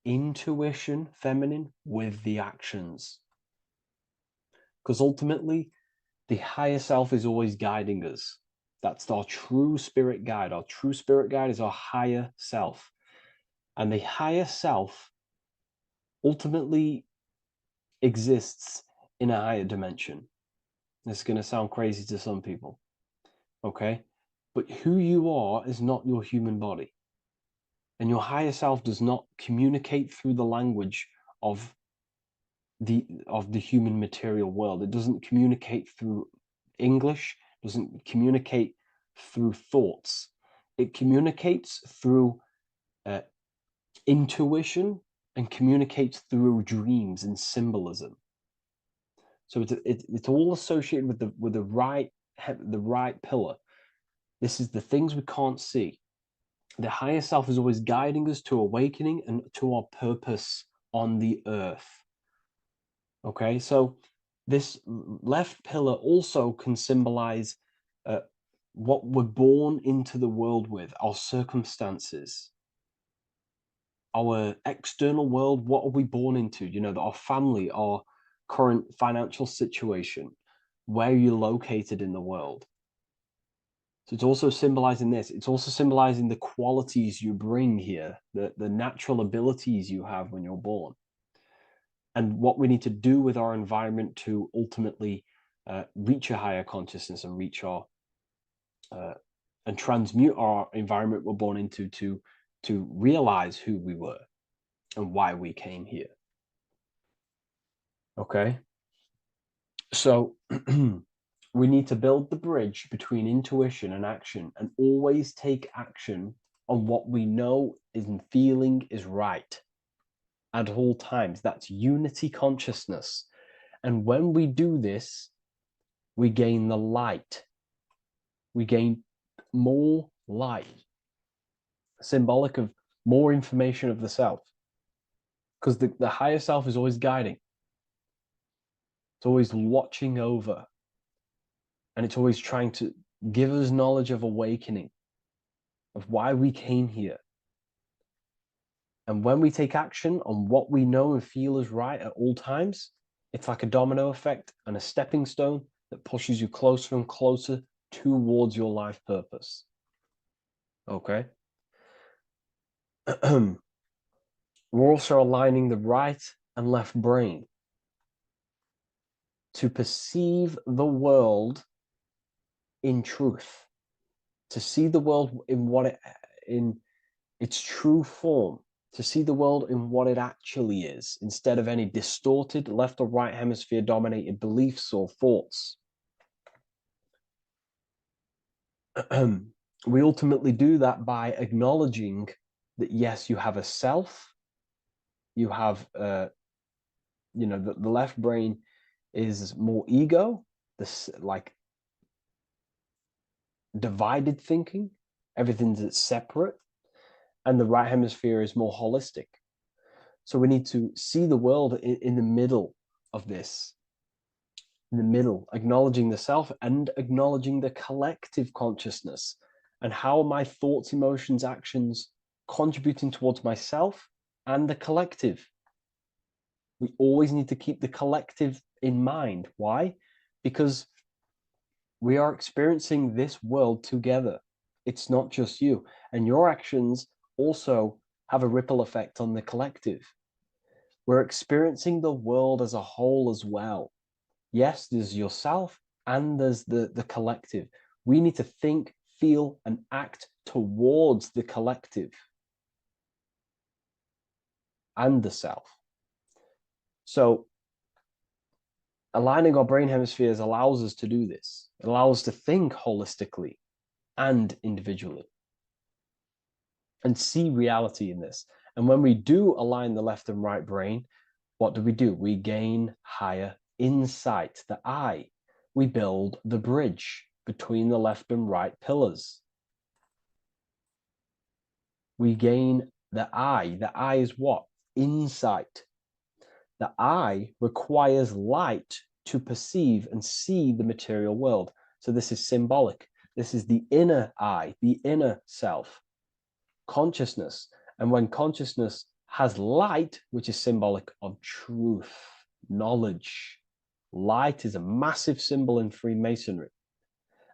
intuition, feminine, with the actions. Because ultimately, the higher self is always guiding us. That's our true spirit guide. Our true spirit guide is our higher self. And the higher self ultimately exists in a higher dimension. This is going to sound crazy to some people, okay? But who you are is not your human body. And your higher self does not communicate through the language of the human material world. It doesn't communicate through English, doesn't communicate through thoughts. It communicates through intuition and communicates through dreams and symbolism. So it's all associated with the right pillar. This is the things we can't see. The higher self is always guiding us to awakening and to our purpose on the earth. Okay, so this left pillar also can symbolize what we're born into the world with, our circumstances, our external world. What are we born into? You know, our family, our current financial situation, where you're located in the world. So it's also symbolizing this. It's also symbolizing the qualities you bring here, the natural abilities you have when you're born, and what we need to do with our environment to ultimately reach a higher consciousness and reach our and transmute our environment we're born into to realize who we were and why we came here. Okay, so we need to build the bridge between intuition and action, and always take action on what we know and feeling is right at all times. That's unity consciousness. And when we do this, we gain the light. We gain more light, symbolic of more information of the self. Because the higher self is always guiding. It's always watching over. And it's always trying to give us knowledge of awakening, of why we came here. And when we take action on what we know and feel is right at all times, it's like a domino effect and a stepping stone that pushes you closer and closer towards your life purpose. Okay? We're also aligning the right and left brain to perceive the world in truth, to see the world in its true form, to see the world in what it actually is, instead of any distorted left or right hemisphere dominated beliefs or thoughts. We ultimately do that by acknowledging that, yes, you have a self, you have, the left brain is more ego, this like divided thinking, everything's separate, and the right hemisphere is more holistic. So we need to see the world in the middle of this, in the middle, acknowledging the self and acknowledging the collective consciousness, and how my thoughts, emotions, actions contributing towards myself and the collective. We always need to keep the collective in mind. Why? Because we are experiencing this world together. It's not just you. And your actions also have a ripple effect on the collective. We're experiencing the world as a whole as well. Yes, there's yourself and there's the collective. We need to think, feel, and act towards the collective and the self. So aligning our brain hemispheres allows us to do this. It allows us to think holistically and individually and see reality in this. And when we do align the left and right brain, what do? We gain higher insight, the eye. We build the bridge between the left and right pillars. We gain the eye. The eye is what? Insight. The eye requires light to perceive and see the material world. So this is symbolic. This is the inner eye, the inner self, consciousness. And when consciousness has light, which is symbolic of truth, knowledge, light is a massive symbol in Freemasonry.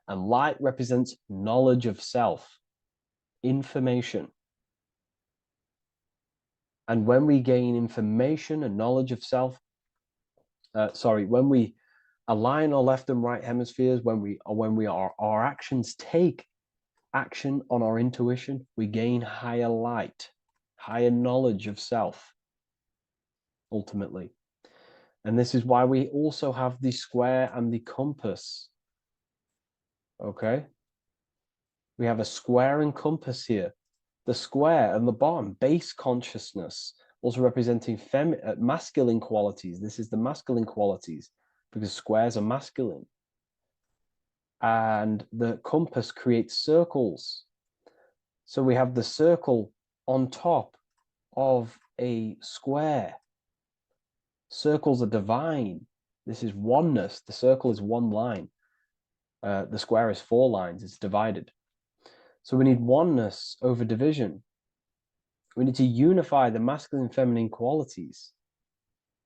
And light represents knowledge of self, information. And when we gain information and knowledge of self, when we align our left and right hemispheres, our actions take action on our intuition, we gain higher light, higher knowledge of self, ultimately. And this is why we also have the square and the compass. Okay? We have a square and compass here. The square and the bottom, base consciousness, also representing masculine qualities. This is the masculine qualities because squares are masculine. And the compass creates circles. So we have the circle on top of a square. Circles are divine. This is oneness. The circle is one line. The square is 4 lines. It's divided. So we need oneness over division. We need to unify the masculine and feminine qualities.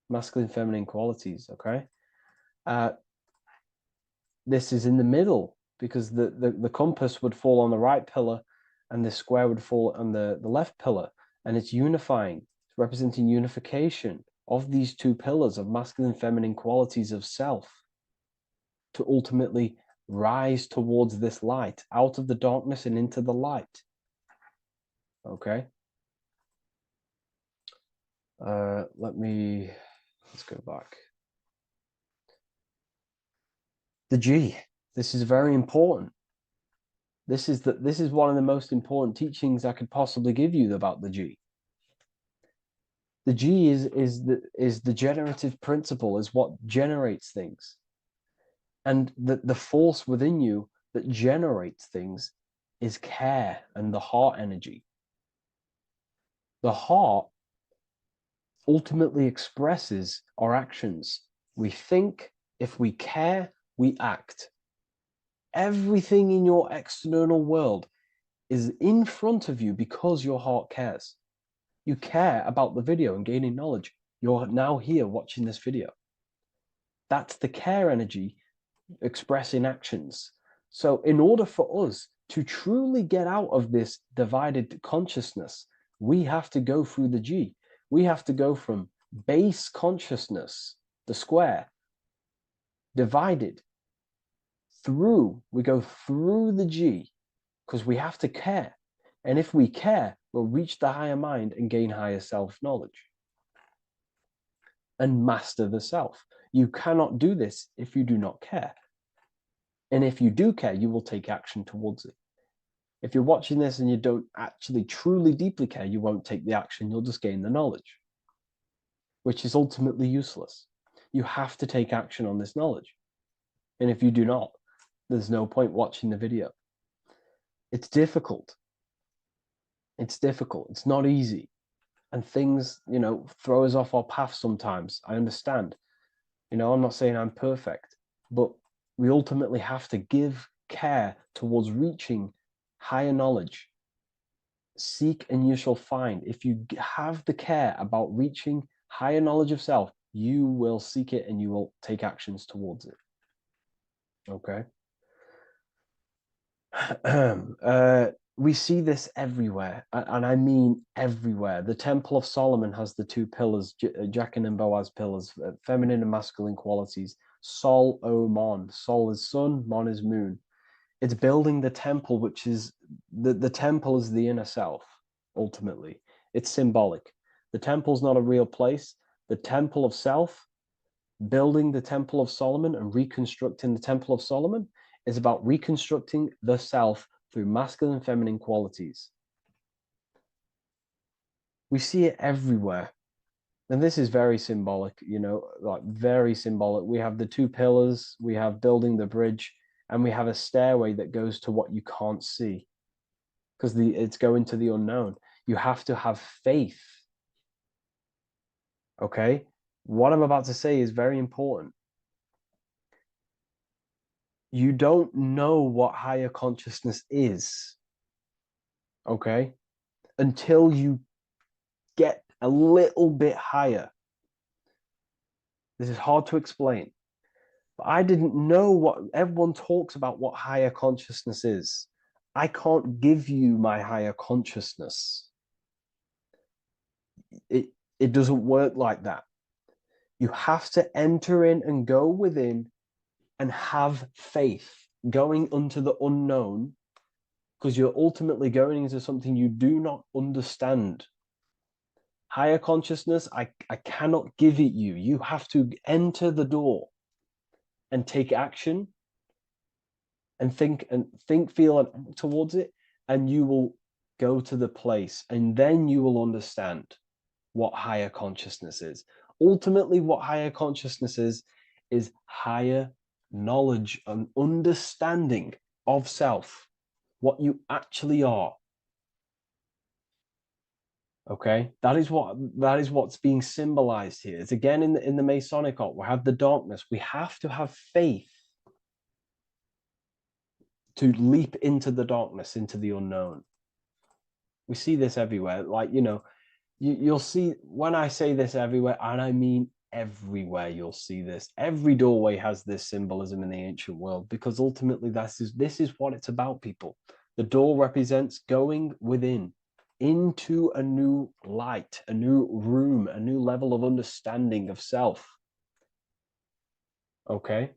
Masculine and feminine qualities, okay? This is in the middle because the compass would fall on the right pillar and the square would fall on the left pillar, and it's unifying, it's representing unification of these two pillars of masculine and feminine qualities of self to ultimately rise towards this light, out of the darkness and into the light. Okay. Let's go back. The G. This is very important. This is one of the most important teachings I could possibly give you about the G. The G is the generative principle, is what generates things. And the force within you that generates things is care and the heart energy. The heart ultimately expresses our actions. We think, if we care, we act. Everything in your external world is in front of you because your heart cares. You care about the video and gaining knowledge. You're now here watching this video. That's the care energy expressing actions. So in order for us to truly get out of this divided consciousness, we have to go through the G. We have to go from base consciousness, the square, divided, we go through the G, because we have to care. And if we care, we'll reach the higher mind and gain higher self-knowledge and master the self. You cannot do this if you do not care. And if you do care, you will take action towards it. If you're watching this and you don't actually truly deeply care, you won't take the action, you'll just gain the knowledge, which is ultimately useless. You have to take action on this knowledge. And if you do not, there's no point watching the video. It's difficult. It's difficult. It's not easy. And things, throw us off our path sometimes. I understand. I'm not saying I'm perfect, but we ultimately have to give care towards reaching higher knowledge. Seek and you shall find. If you have the care about reaching higher knowledge of self, you will seek it and you will take actions towards it. Okay. We see this everywhere, and I mean everywhere. The Temple of Solomon has the two pillars, Jachin and Boaz pillars, feminine and masculine qualities. Sol, O, Mon. Sol is sun, Mon is moon. It's building the temple, which is, the temple is the inner self, ultimately. It's symbolic. The temple's not a real place. The temple of self, building the Temple of Solomon and reconstructing the Temple of Solomon, is about reconstructing the self through masculine and feminine qualities. We see it everywhere. And this is very symbolic, very symbolic. We have the two pillars, we have building the bridge, and we have a stairway that goes to what you can't see, because it's going to the unknown. You have to have faith. Okay? What I'm about to say is very important. You don't know what higher consciousness is, okay, until you get a little bit higher. This is hard to explain, but I didn't know what everyone talks about, what higher consciousness is. I can't give you my higher consciousness. It doesn't work like that. You have to enter in and go within and have faith, going into the unknown, because you're ultimately going into something you do not understand. Higher consciousness, I cannot give it you. You have to enter the door and take action and think, feel, and act towards it, and you will go to the place, and then you will understand what higher consciousness is. Ultimately, what higher consciousness is higher knowledge and understanding of self, what you actually are. Okay, that is what's being symbolized here. It's again in the Masonic art. We have the darkness. We have to have faith to leap into the darkness, into the unknown. We see this everywhere. Like, you'll see when I say this everywhere, and I mean everywhere you'll see this. Every doorway has this symbolism in the ancient world, because ultimately this is what it's about, people. The door represents going within, into a new light, a new room, a new level of understanding of self. Okay.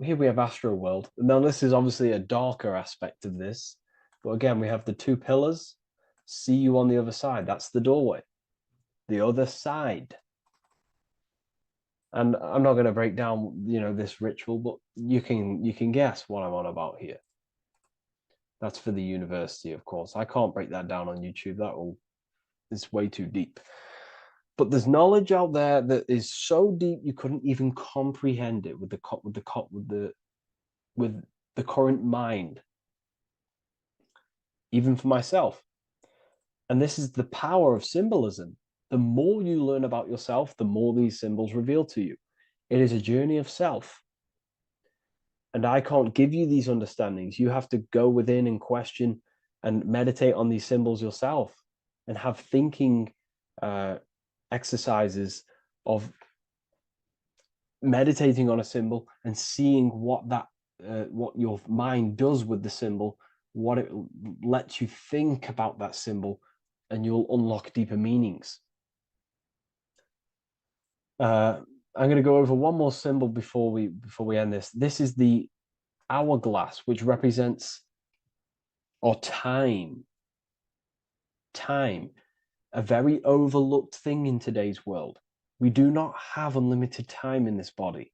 Here we have Astro World. Now, this is obviously a darker aspect of this. But again, we have the two pillars. See you on the other side. That's the doorway. The other side. And I'm not going to break down, this ritual, but you can guess what I'm on about here. That's for the university, of course. I can't break that down on YouTube. It's way too deep. But there's knowledge out there that is so deep you couldn't even comprehend it with the current mind, even for myself. And this is the power of symbolism. The more you learn about yourself, the more these symbols reveal to you. It is a journey of self. And I can't give you these understandings. You have to go within and question and meditate on these symbols yourself, and have thinking exercises of meditating on a symbol and seeing what your mind does with the symbol, what it lets you think about that symbol, and you'll unlock deeper meanings. I'm going to go over one more symbol before we end this. This is the hourglass, which represents time. Time, a very overlooked thing in today's world. We do not have unlimited time in this body.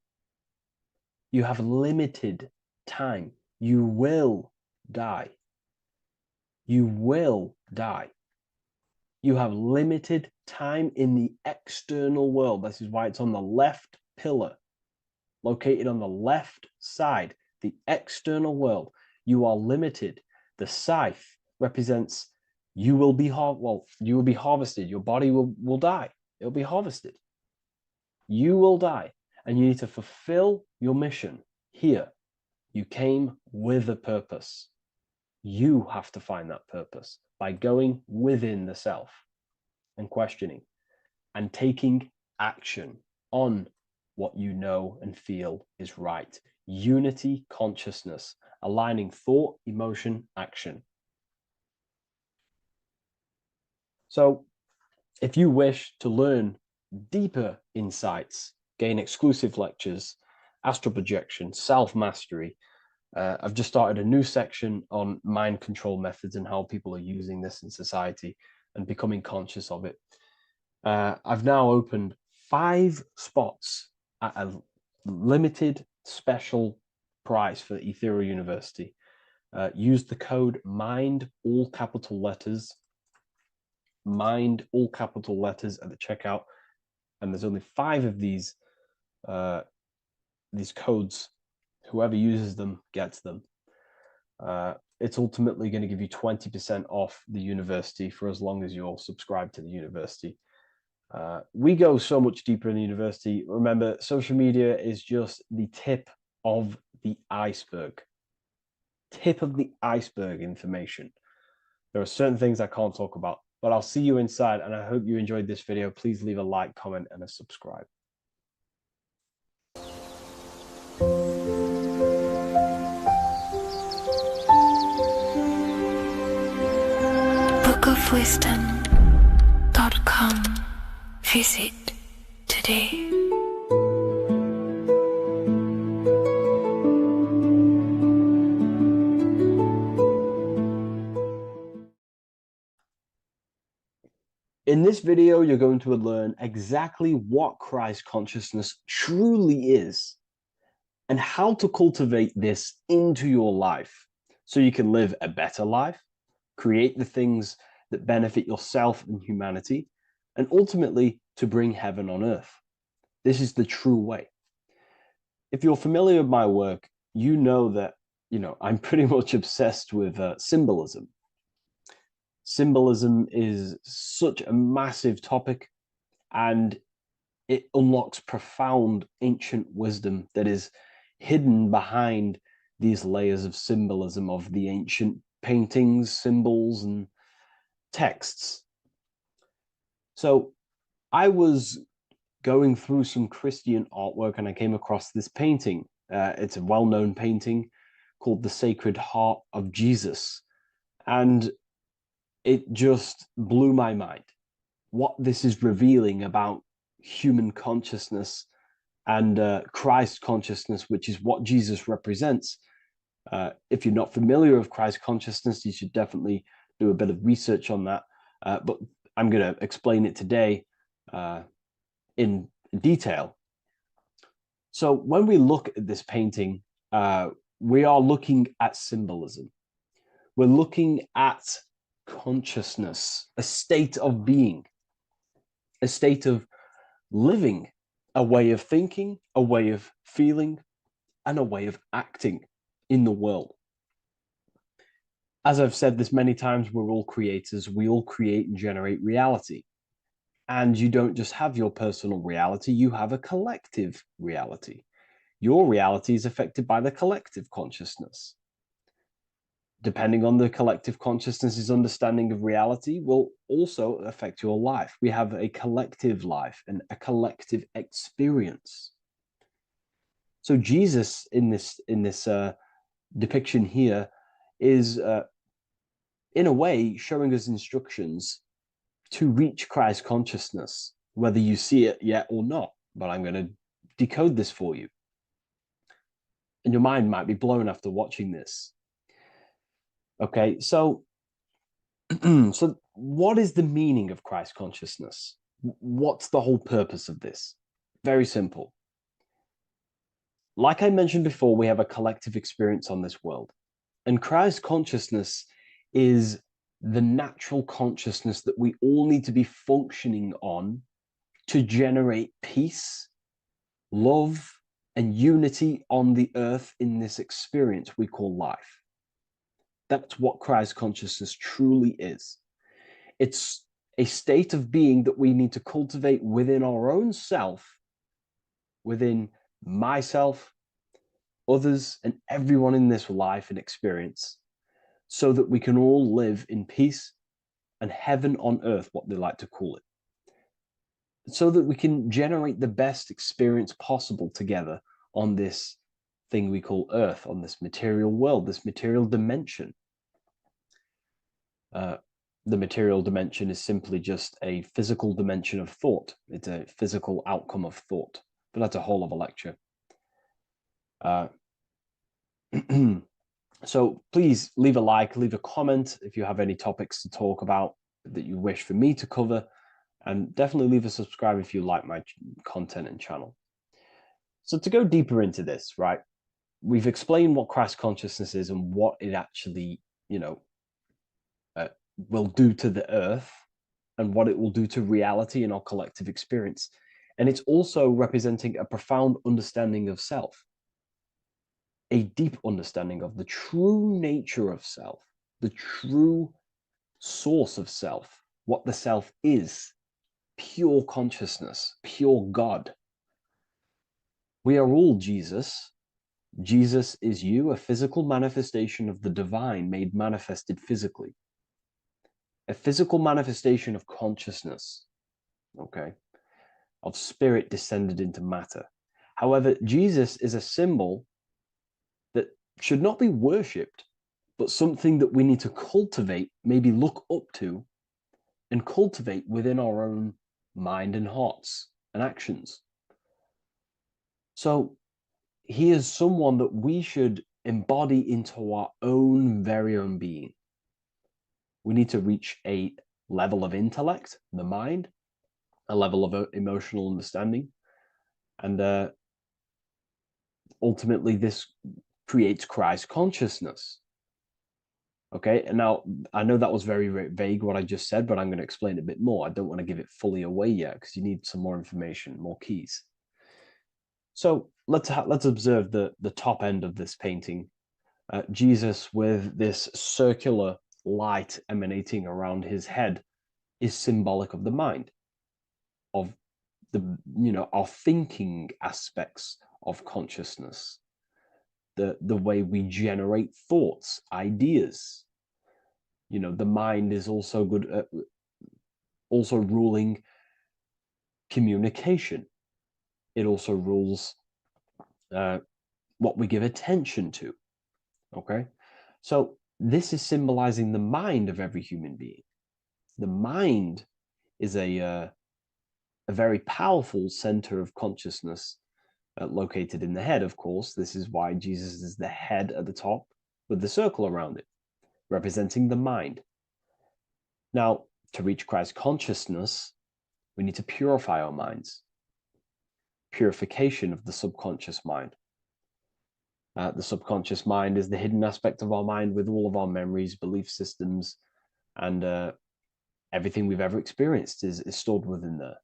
You have limited time. You will die. You will die. You have limited time in the external world. This is why it's on the left pillar, located on the left side, the external world. You are limited. The scythe represents you will be harvested. Your body will die. It'll be harvested. You will die, and you need to fulfill your mission here. You came with a purpose. You have to find that purpose by going within the self and questioning and taking action on what you know and feel is right. Unity consciousness, aligning thought, emotion, action. So if you wish to learn deeper insights, gain exclusive lectures, astral projection, self-mastery, I've just started a new section on mind control methods and how people are using this in society and becoming conscious of it. I've now opened 5 spots at a limited special price for Ethereal University. Use the code MIND, all capital letters, MIND, all capital letters at the checkout. And there's only 5 of these codes. Whoever uses them gets them. It's ultimately going to give you 20% off the university for as long as you're subscribed to the university. We go so much deeper in the university. Remember, social media is just the tip of the iceberg. Tip of the iceberg information. There are certain things I can't talk about, but I'll see you inside, and I hope you enjoyed this video. Please leave a like, comment, and a subscribe. bookofwisdom.com. Visit today. In this video, you're going to learn exactly what Christ consciousness truly is and how to cultivate this into your life so you can live a better life, create the things that benefit yourself and humanity, and ultimately to bring heaven on earth. This is the true way. If you're familiar with my work, you know that, I'm pretty much obsessed with symbolism. Symbolism is such a massive topic, and it unlocks profound ancient wisdom that is hidden behind these layers of symbolism of the ancient paintings, symbols, and texts. So I was going through some Christian artwork and I came across this painting. It's a well-known painting called The Sacred Heart of Jesus. And it just blew my mind. What this is revealing about human consciousness and Christ consciousness, which is what Jesus represents. If you're not familiar with Christ consciousness, you should definitely do a bit of research on that. But I'm going to explain it today in detail. So when we look at this painting, we are looking at symbolism. We're looking at consciousness, a state of being, a state of living, a way of thinking, a way of feeling, and a way of acting in the world. As I've said this many times, we're all creators. We all create and generate reality. And you don't just have your personal reality, you have a collective reality. Your reality is affected by the collective consciousness. Depending on the collective consciousness's understanding of reality will also affect your life. We have a collective life and a collective experience. So Jesus in this depiction here is in a way showing us instructions to reach Christ consciousness, whether you see it yet or not. But I'm going to decode this for you. And your mind might be blown after watching this. Okay, so so what is the meaning of Christ consciousness? What's the whole purpose of this? Very simple. Like I mentioned before, we have a collective experience on this world. And Christ consciousness is the natural consciousness that we all need to be functioning on to generate peace, love, and unity on the earth in this experience we call life. That's what Christ consciousness truly is. It's a state of being that we need to cultivate within our own self, within myself, others, and everyone in this life and experience, so that we can all live in peace and heaven on earth, what they like to call it, so that we can generate the best experience possible together on this thing we call earth, on this material world, this material dimension. The material dimension is simply just a physical dimension of thought. It's a physical outcome of thought, but that's a whole other lecture. So please leave a like, leave a comment if you have any topics to talk about that you wish for me to cover, and definitely leave a subscribe if you like my content and channel. So to go deeper into this, right, we've explained what Christ consciousness is and what it actually, will do to the earth and what it will do to reality in our collective experience. And it's also representing a profound understanding of self, a deep understanding of the true nature of self, the true source of self, what the self is, pure consciousness, pure God. We are all Jesus. Jesus is you, a physical manifestation of the divine made manifested physically. A physical manifestation of consciousness, okay, of spirit descended into matter. However, Jesus is a symbol that should not be worshipped, but something that we need to cultivate, maybe look up to, and cultivate within our own mind and hearts and actions. So he is someone that we should embody into our own very own being. We need to reach a level of intellect, the mind, a level of emotional understanding, and ultimately this creates Christ consciousness. Okay, and now I know that was very, very vague what I just said, but I'm going to explain a bit more. I don't want to give it fully away yet because you need some more information, more keys. So let's observe the top end of this painting. Jesus with this circular light emanating around his head is symbolic of the mind, of the our thinking aspects of consciousness, the way we generate thoughts, ideas. The mind is also good at also ruling communication. It also rules what we give attention to. Okay, so this is symbolizing the mind of every human being. The mind is a very powerful center of consciousness located in the head, of course. This is why Jesus is the head at the top with the circle around it, representing the mind. Now, to reach Christ consciousness, we need to purify our minds. Purification of the subconscious mind. The subconscious mind is the hidden aspect of our mind with all of our memories, belief systems, and everything we've ever experienced is stored within there.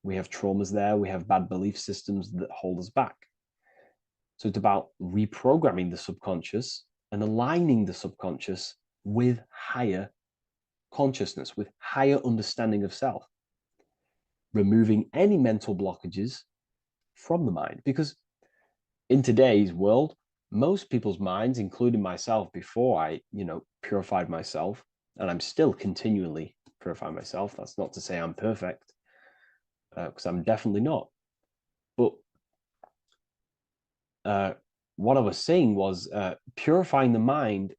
We have traumas there, we have bad belief systems that hold us back. So it's about reprogramming the subconscious and aligning the subconscious with higher consciousness, with higher understanding of self. Removing any mental blockages from the mind. Because in today's world, most people's minds, including myself before I, purified myself, and I'm still continually purifying myself. That's not to say I'm perfect, because I'm definitely not. But what I was saying was purifying the mind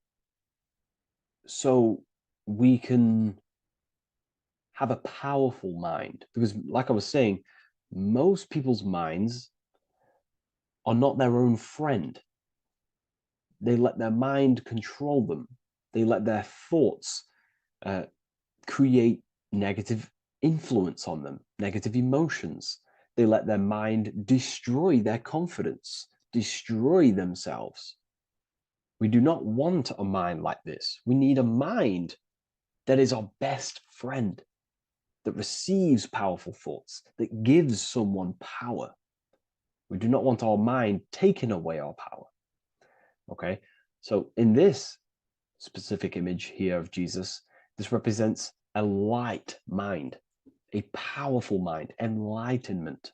so we can have a powerful mind. Because like I was saying, most people's minds are not their own friend. They let their mind control them. They let their thoughts create negative influence on them, negative emotions. They let their mind destroy their confidence, destroy themselves. We do not want a mind like this. We need a mind that is our best friend, that receives powerful thoughts, that gives someone power. We do not want our mind taking away our power. Okay, so in this specific image here of Jesus, this represents a light mind, a powerful mind, enlightenment.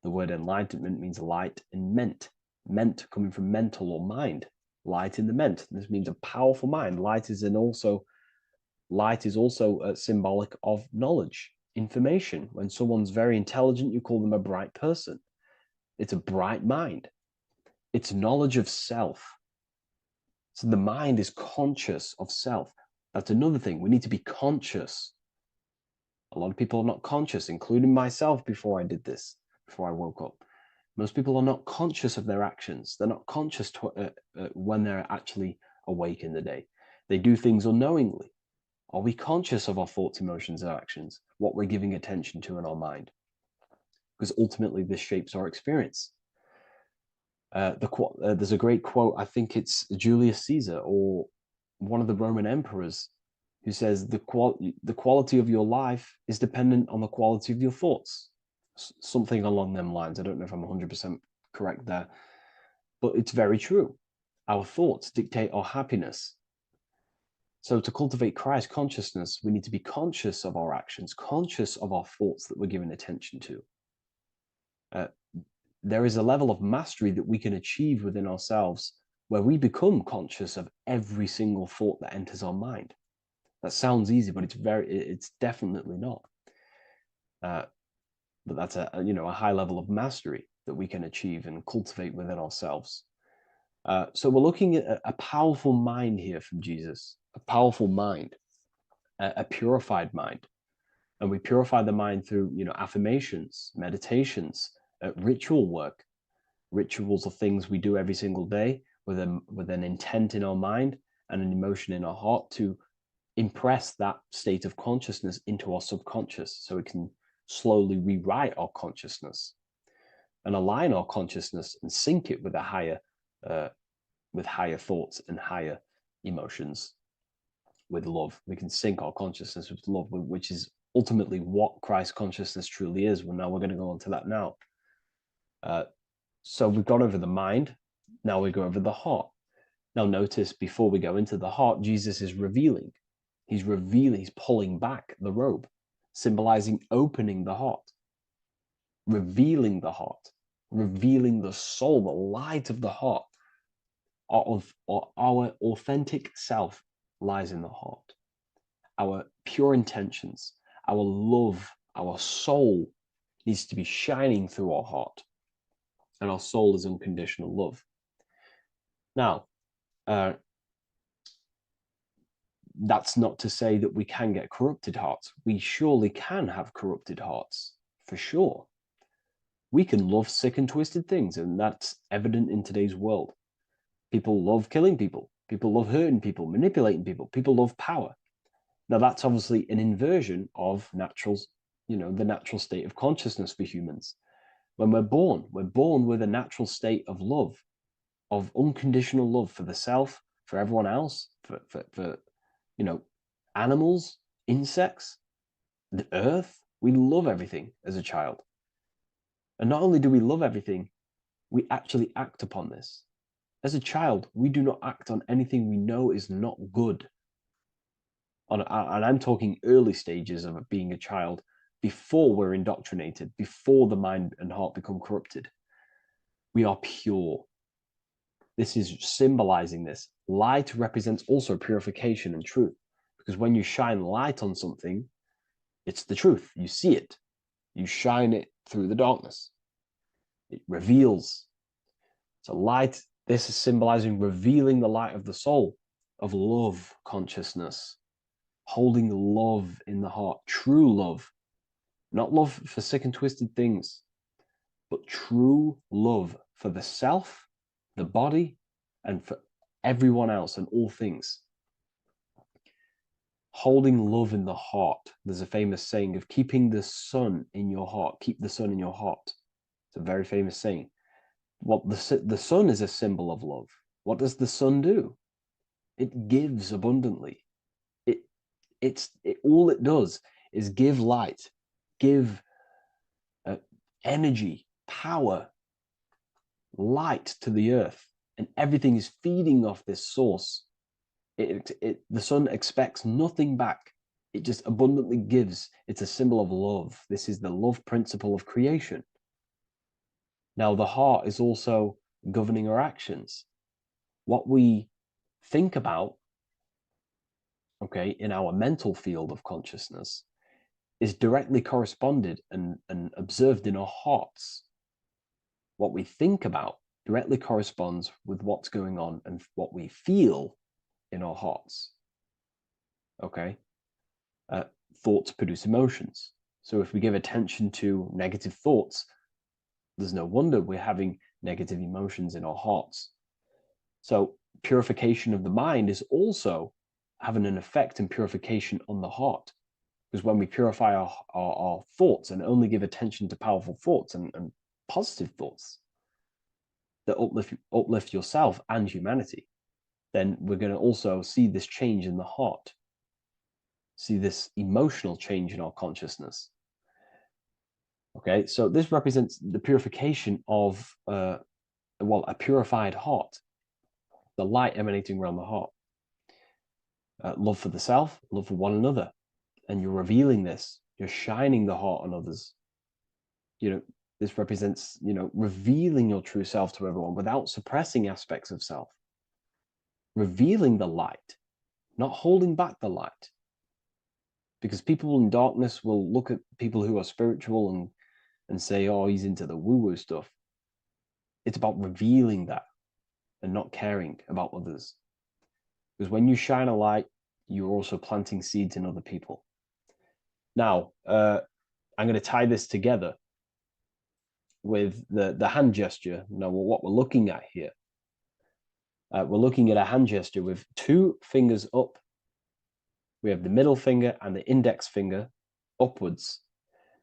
The word enlightenment means light and ment coming from mental or mind, light in the ment. This means a powerful mind. Light is also symbolic of knowledge, information. When someone's very intelligent, you call them a bright person. It's a bright mind. It's knowledge of self. So the mind is conscious of self. That's another thing. We need to be conscious. A lot of people are not conscious, including myself before I did this, before I woke up. Most people are not conscious of their actions. They're not conscious when they're actually awake in the day. They do things unknowingly. Are we conscious of our thoughts, emotions, and actions? What we're giving attention to in our mind? Because ultimately this shapes our experience. There's a great quote, I think it's Julius Caesar or one of the Roman emperors, who says the quality of your life is dependent on the quality of your thoughts. Something along them lines. I don't know if I'm 100% correct there, but it's very true. Our thoughts dictate our happiness. So to cultivate Christ consciousness, we need to be conscious of our actions, conscious of our thoughts that we're giving attention to. There is a level of mastery that we can achieve within ourselves where we become conscious of every single thought that enters our mind. That sounds easy, but it's definitely not. But that's a high level of mastery that we can achieve and cultivate within ourselves. So we're looking at a powerful mind here from Jesus, a powerful mind, a purified mind. And we purify the mind through, affirmations, meditations, ritual work. Rituals are things we do every single day with an intent in our mind and an emotion in our heart to impress that state of consciousness into our subconscious, so it can slowly rewrite our consciousness and align our consciousness and sync it with higher thoughts and higher emotions, with love. We can sync our consciousness with love, which is ultimately what Christ consciousness truly is. Well, now we're going to go on to that now. So we've gone over the mind. Now we go over the heart. Now notice, before we go into the heart, Jesus is revealing. He's pulling back the robe, symbolizing opening the heart, revealing the heart, revealing the soul, the light of the heart. Our authentic self lies in the heart. Our pure intentions, our love, our soul needs to be shining through our heart. And our soul is unconditional love. Now, that's not to say that we can get corrupted hearts. We surely can have corrupted hearts, for sure. We can love sick and twisted things, and that's evident in today's world. People love killing people. People love hurting people, manipulating people. People love power. Now, that's obviously an inversion of the natural state of consciousness for humans. When we're born with a natural state of love, of unconditional love for the self, for everyone else, for animals, insects, the earth. We love everything as a child. And not only do we love everything, we actually act upon this. As a child, we do not act on anything we know is not good. And I'm talking early stages of being a child, before we're indoctrinated, before the mind and heart become corrupted. We are pure. This is symbolizing this. Light represents also purification and truth, because when you shine light on something, it's the truth. You see it. You shine it through the darkness. It reveals. So light, this is symbolizing revealing the light of the soul, of love consciousness, holding love in the heart, true love, not love for sick and twisted things, but true love for the self, the body, and for everyone else and all things. Holding love in the heart. There's a famous saying of keeping the sun in your heart. Keep the sun in your heart. It's a very famous saying. The sun is a symbol of love. What does the sun do? It gives abundantly. All it does is give light, give energy, power, light to the earth, and everything is feeding off this source. The sun expects nothing back. It just abundantly gives. It's a symbol of love. This is the love principle of creation. Now, the heart is also governing our actions. What we think about, okay, in our mental field of consciousness is directly corresponded and observed in our hearts. What we think about directly corresponds with what's going on and what we feel in our hearts. Okay? Thoughts produce emotions. So if we give attention to negative thoughts, there's no wonder we're having negative emotions in our hearts. So purification of the mind is also having an effect in purification on the heart. Because when we purify our thoughts and only give attention to powerful thoughts and positive thoughts that uplift yourself and humanity, then we're going to also see this change in the heart, see this emotional change in our consciousness. Okay, so this represents the purification of, a purified heart, the light emanating around the heart. Love for the self, love for one another. And you're revealing this, you're shining the heart on others. This represents, revealing your true self to everyone without suppressing aspects of self. Revealing the light, not holding back the light. Because people in darkness will look at people who are spiritual and say, oh, he's into the woo-woo stuff. It's about revealing that and not caring about others. Because when you shine a light, you're also planting seeds in other people. Now, I'm going to tie this together with the hand gesture. Now, what we're looking at here, we're looking at a hand gesture with two fingers up. We have the middle finger and the index finger upwards.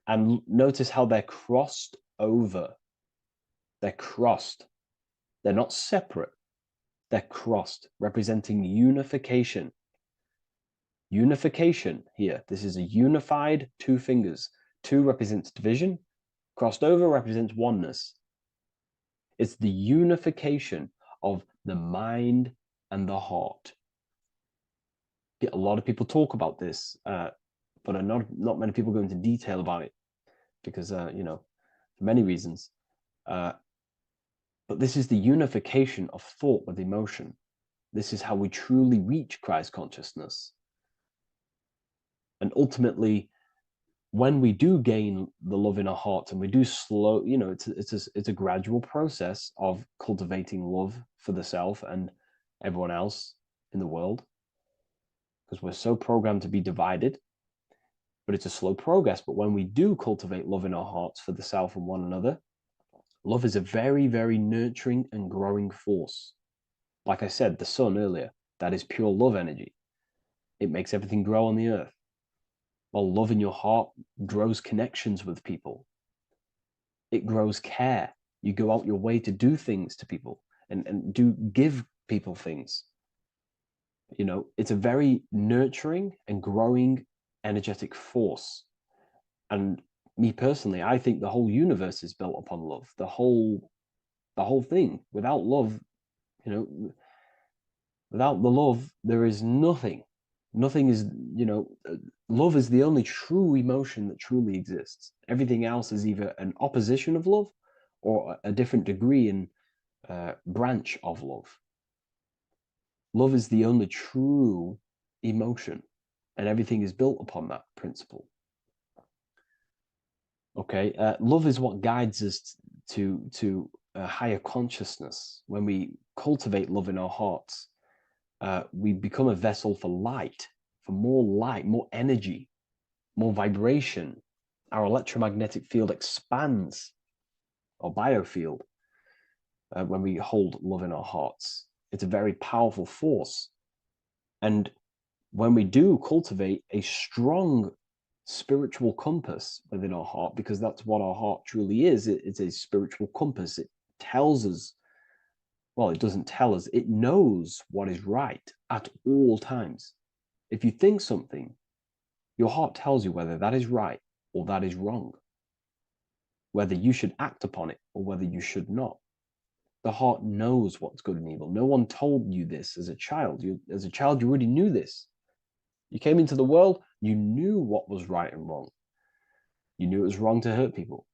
And notice how they're crossed over. They're crossed. They're not separate. They're crossed, representing unification. Unification here. This is a unified two fingers. Two represents division. Crossed over represents oneness. It's the unification of the mind and the heart. A lot of people talk about this, but not many people go into detail about it because, for many reasons. But this is the unification of thought with emotion. This is how we truly reach Christ consciousness. And ultimately, when we do gain the love in our hearts and we do slow, it's a gradual process of cultivating love for the self and everyone else in the world, because we're so programmed to be divided. But it's a slow progress. But when we do cultivate love in our hearts for the self and one another, love is a very, very nurturing and growing force. Like I said, the sun earlier, that is pure love energy. It makes everything grow on the earth. While love in your heart grows connections with people. It grows care. You go out your way to do things to people and give people things. It's a very nurturing and growing energetic force. And me personally, I think the whole universe is built upon love. The whole thing. Without love, without the love, there is nothing. Nothing is, love is the only true emotion that truly exists. Everything else is either an opposition of love or a different degree and branch of love. Love is the only true emotion, and everything is built upon that principle. Okay, love is what guides us to a higher consciousness. When we cultivate love in our hearts, we become a vessel for light, more energy, more vibration. Our electromagnetic field expands, or biofield, when we hold love in our hearts. It's a very powerful force. And when we do cultivate a strong spiritual compass within our heart, because that's what our heart truly is, it's a spiritual compass. It tells us, well, it doesn't tell us, it knows what is right at all times. If you think something, your heart tells you whether that is right or that is wrong, whether you should act upon it or whether you should not. The heart knows what's good and evil. No one told you this as a child. As a child, you already knew this. You came into the world, you knew what was right and wrong. You knew it was wrong to hurt people.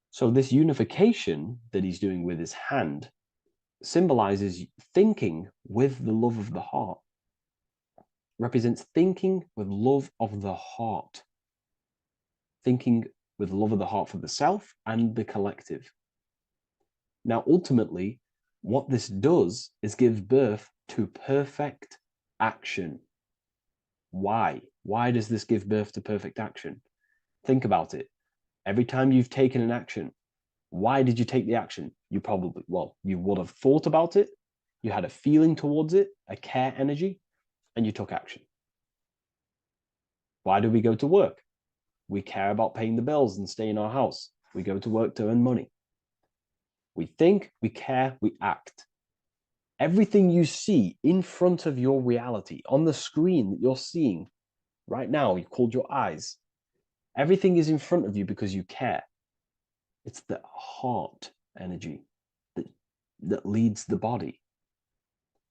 So this unification that he's doing with his hand symbolizes thinking with the love of the heart. Represents thinking with love of the heart. Thinking with love of the heart for the self and the collective. Now, ultimately, what this does is give birth to perfect action. Why? Why does this give birth to perfect action? Think about it. Every time you've taken an action, why did you take the action? You would have thought about it, you had a feeling towards it, a care energy, and you took action. Why do we go to work? We care about paying the bills and staying in our house. We go to work to earn money. We think, we care, we act. Everything you see in front of your reality, on the screen that you're seeing right now, you've called your eyes. Everything is in front of you because you care. It's the heart energy that leads the body.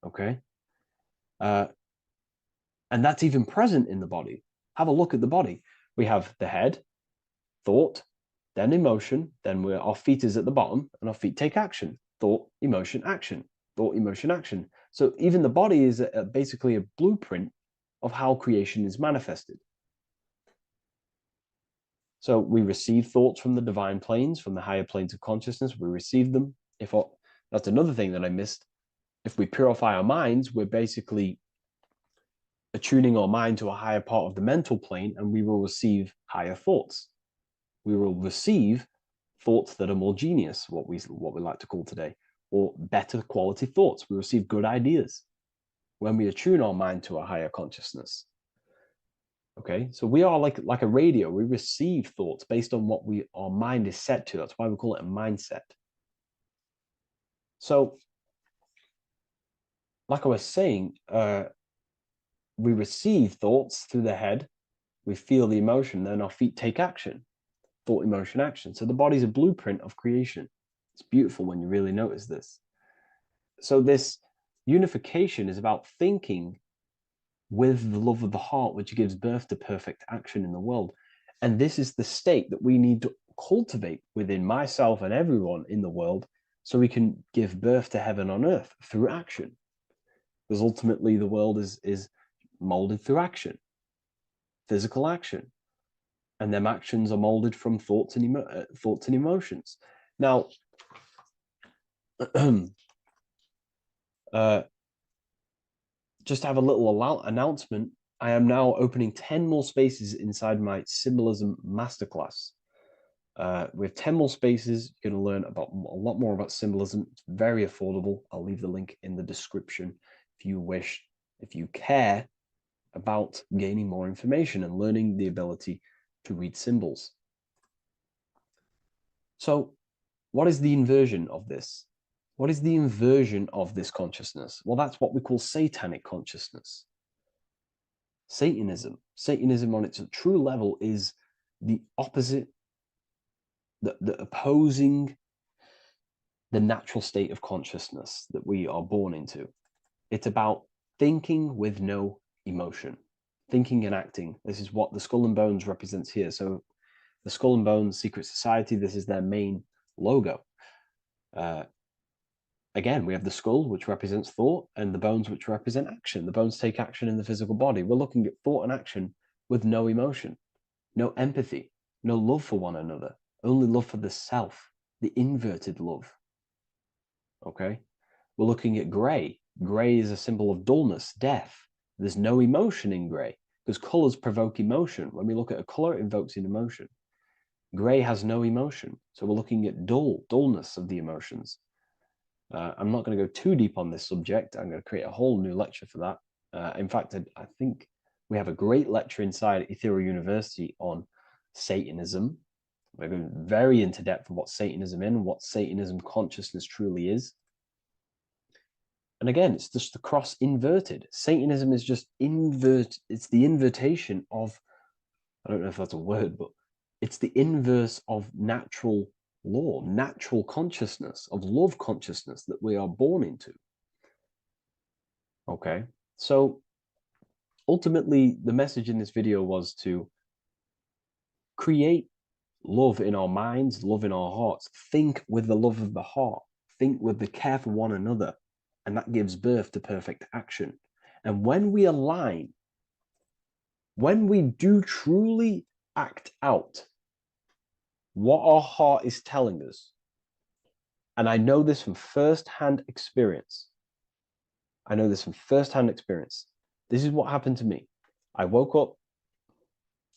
Okay? And that's even present in the body. Have a look at the body. We have the head, thought, then emotion, then our feet is at the bottom, and our feet take action. Thought, emotion, action. Thought, emotion, action. So even the body is basically a blueprint of how creation is manifested. So we receive thoughts from the divine planes, from the higher planes of consciousness. We receive them. That's another thing that I missed. If we purify our minds, we're basically attuning our mind to a higher part of the mental plane, and we will receive higher thoughts. We will receive thoughts that are more genius, what we like to call today, or better quality thoughts. We receive good ideas when we attune our mind to a higher consciousness. Okay, so we are like a radio. We receive thoughts based on what our mind is set to. That's why we call it a mindset. So, like I was saying, we receive thoughts through the head. We feel the emotion, then our feet take action. Thought, emotion, action. So the body's a blueprint of creation. It's beautiful when you really notice this. So this unification is about thinking with the love of the heart, which gives birth to perfect action in the world. And this is the state that we need to cultivate within myself and everyone in the world so we can give birth to heaven on earth through action. Because ultimately the world is molded through action, physical action. and them actions are molded from thoughts and emotions. Now, just to have a little announcement, I am now opening 10 more spaces inside my symbolism masterclass. We have 10 more spaces. You're going to learn about a lot more about symbolism. It's very affordable. I'll leave the link in the description if you wish, if you care about gaining more information and learning the ability to read symbols. So what is the inversion of this? What is the inversion of this consciousness? Well, that's what we call satanic consciousness. Satanism. Satanism on its true level is the opposite, the opposing the natural state of consciousness that we are born into. It's about thinking with no emotion, thinking and acting. This is what the Skull and Bones represents here. So the Skull and Bones Secret Society, this is their main logo. Again, we have the skull, which represents thought, and the bones, which represent action. The bones take action in the physical body. We're looking at thought and action with no emotion, no empathy, no love for one another, only love for the self, the inverted love. Okay? We're looking at gray. Gray is a symbol of dullness, death. There's no emotion in gray because colors provoke emotion. When we look at a color, it invokes an emotion. Gray has no emotion. So we're looking at dullness of the emotions. I'm not going to go too deep on this subject. I'm going to create a whole new lecture for that. In fact, I think we have a great lecture inside Ethereal University on Satanism. We're going very into depth of what Satanism is and what Satanism consciousness truly is. And again, it's just the cross inverted. Satanism is just it's the invertation of, I don't know if that's a word, but it's the inverse of natural law, natural consciousness, of love consciousness that we are born into. Okay, so ultimately the message in this video was to create love in our minds, love in our hearts, think with the love of the heart, think with the care for one another, and that gives birth to perfect action. And when we align, when we do truly act out what our heart is telling us, and I know this from first-hand experience. This is what happened to me. I woke up,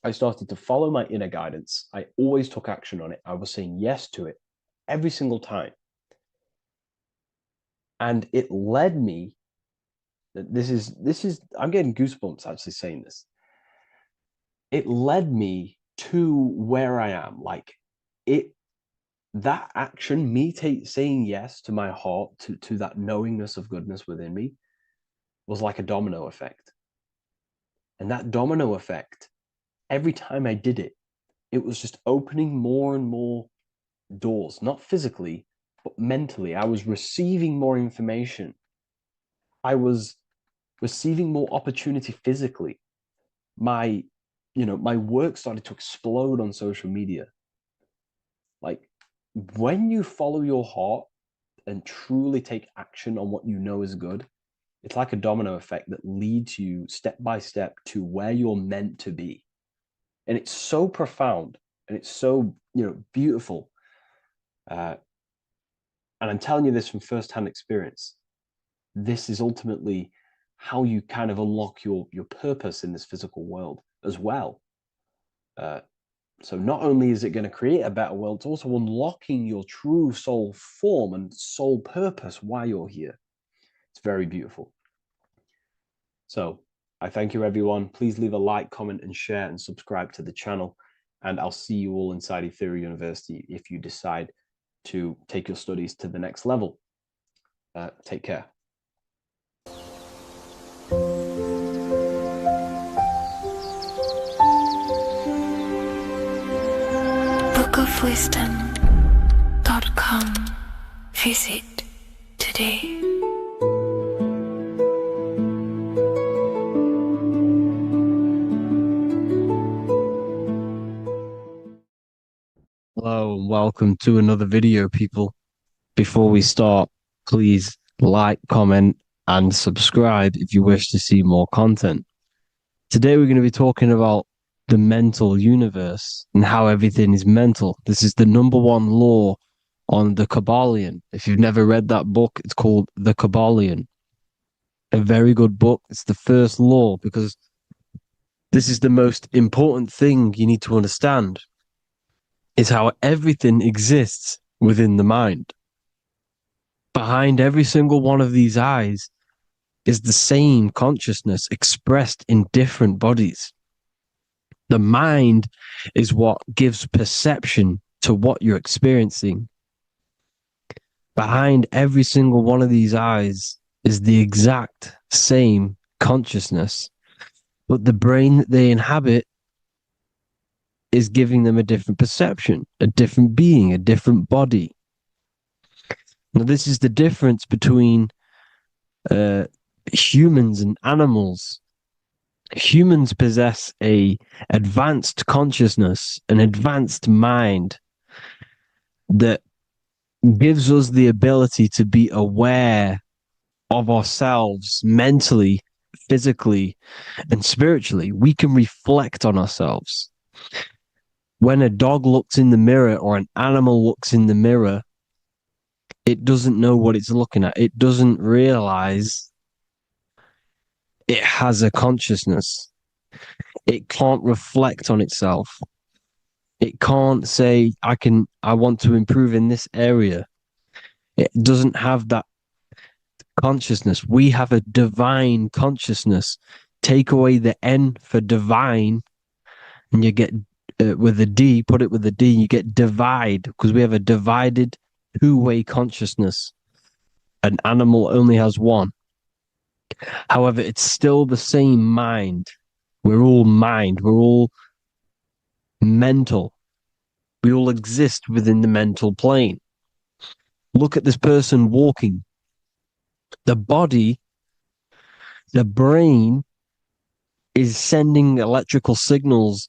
I started to follow my inner guidance. I always took action on it. I was saying yes to it every single time. And it led me, this is, I'm getting goosebumps actually saying this. It led me to where I am. Like that action, me saying yes to my heart, to that knowingness of goodness within me, was like a domino effect. And that domino effect, every time I did it, it was just opening more and more doors, not physically, but mentally. I was receiving more information. I was receiving more opportunity physically. My work started to explode on social media. Like, when you follow your heart and truly take action on what you know is good, it's like a domino effect that leads you step by step to where you're meant to be. And it's so profound and it's so, beautiful. And I'm telling you this from firsthand experience. This is ultimately how you kind of unlock your purpose in this physical world as well. So not only is it going to create a better world, it's also unlocking your true soul form and soul purpose while you're here. It's very beautiful. So I thank you, everyone. Please leave a like, comment, and share, and subscribe to the channel. And I'll see you all inside Ethereal University if you decide to take your studies to the next level. Take care. bookofwisdom.com. Visit today. Hello and welcome to another video, people. Before we start, please like, comment, and subscribe if you wish to see more content. Today we're going to be talking about the mental universe and how everything is mental. This is the number one law on the Kabbalion. If you've never read that book, it's called The Kabbalion. A very good book. It's the first law because this is the most important thing you need to understand, is how everything exists within the mind. Behind every single one of these eyes is the same consciousness expressed in different bodies. The mind is what gives perception to what you're experiencing. Behind every single one of these eyes is the exact same consciousness, but the brain that they inhabit is giving them a different perception, a different being, a different body. Now, this is the difference between humans and animals. Humans possess a advanced consciousness, an advanced mind that gives us the ability to be aware of ourselves mentally, physically, and spiritually. We can reflect on ourselves. When a dog looks in the mirror or an animal looks in the mirror, it doesn't know what it's looking at. It doesn't realize it has a consciousness. It can't reflect on itself. It can't say, I want to improve in this area. It doesn't have that consciousness. We have a divine consciousness. Take away the N for divine, and you get with a D, put it with a D, you get divide, because we have a divided two-way consciousness. An animal only has one. However, it's still the same mind. We're all mind. We're all mental. We all exist within the mental plane. Look at this person walking. The body, the brain is sending electrical signals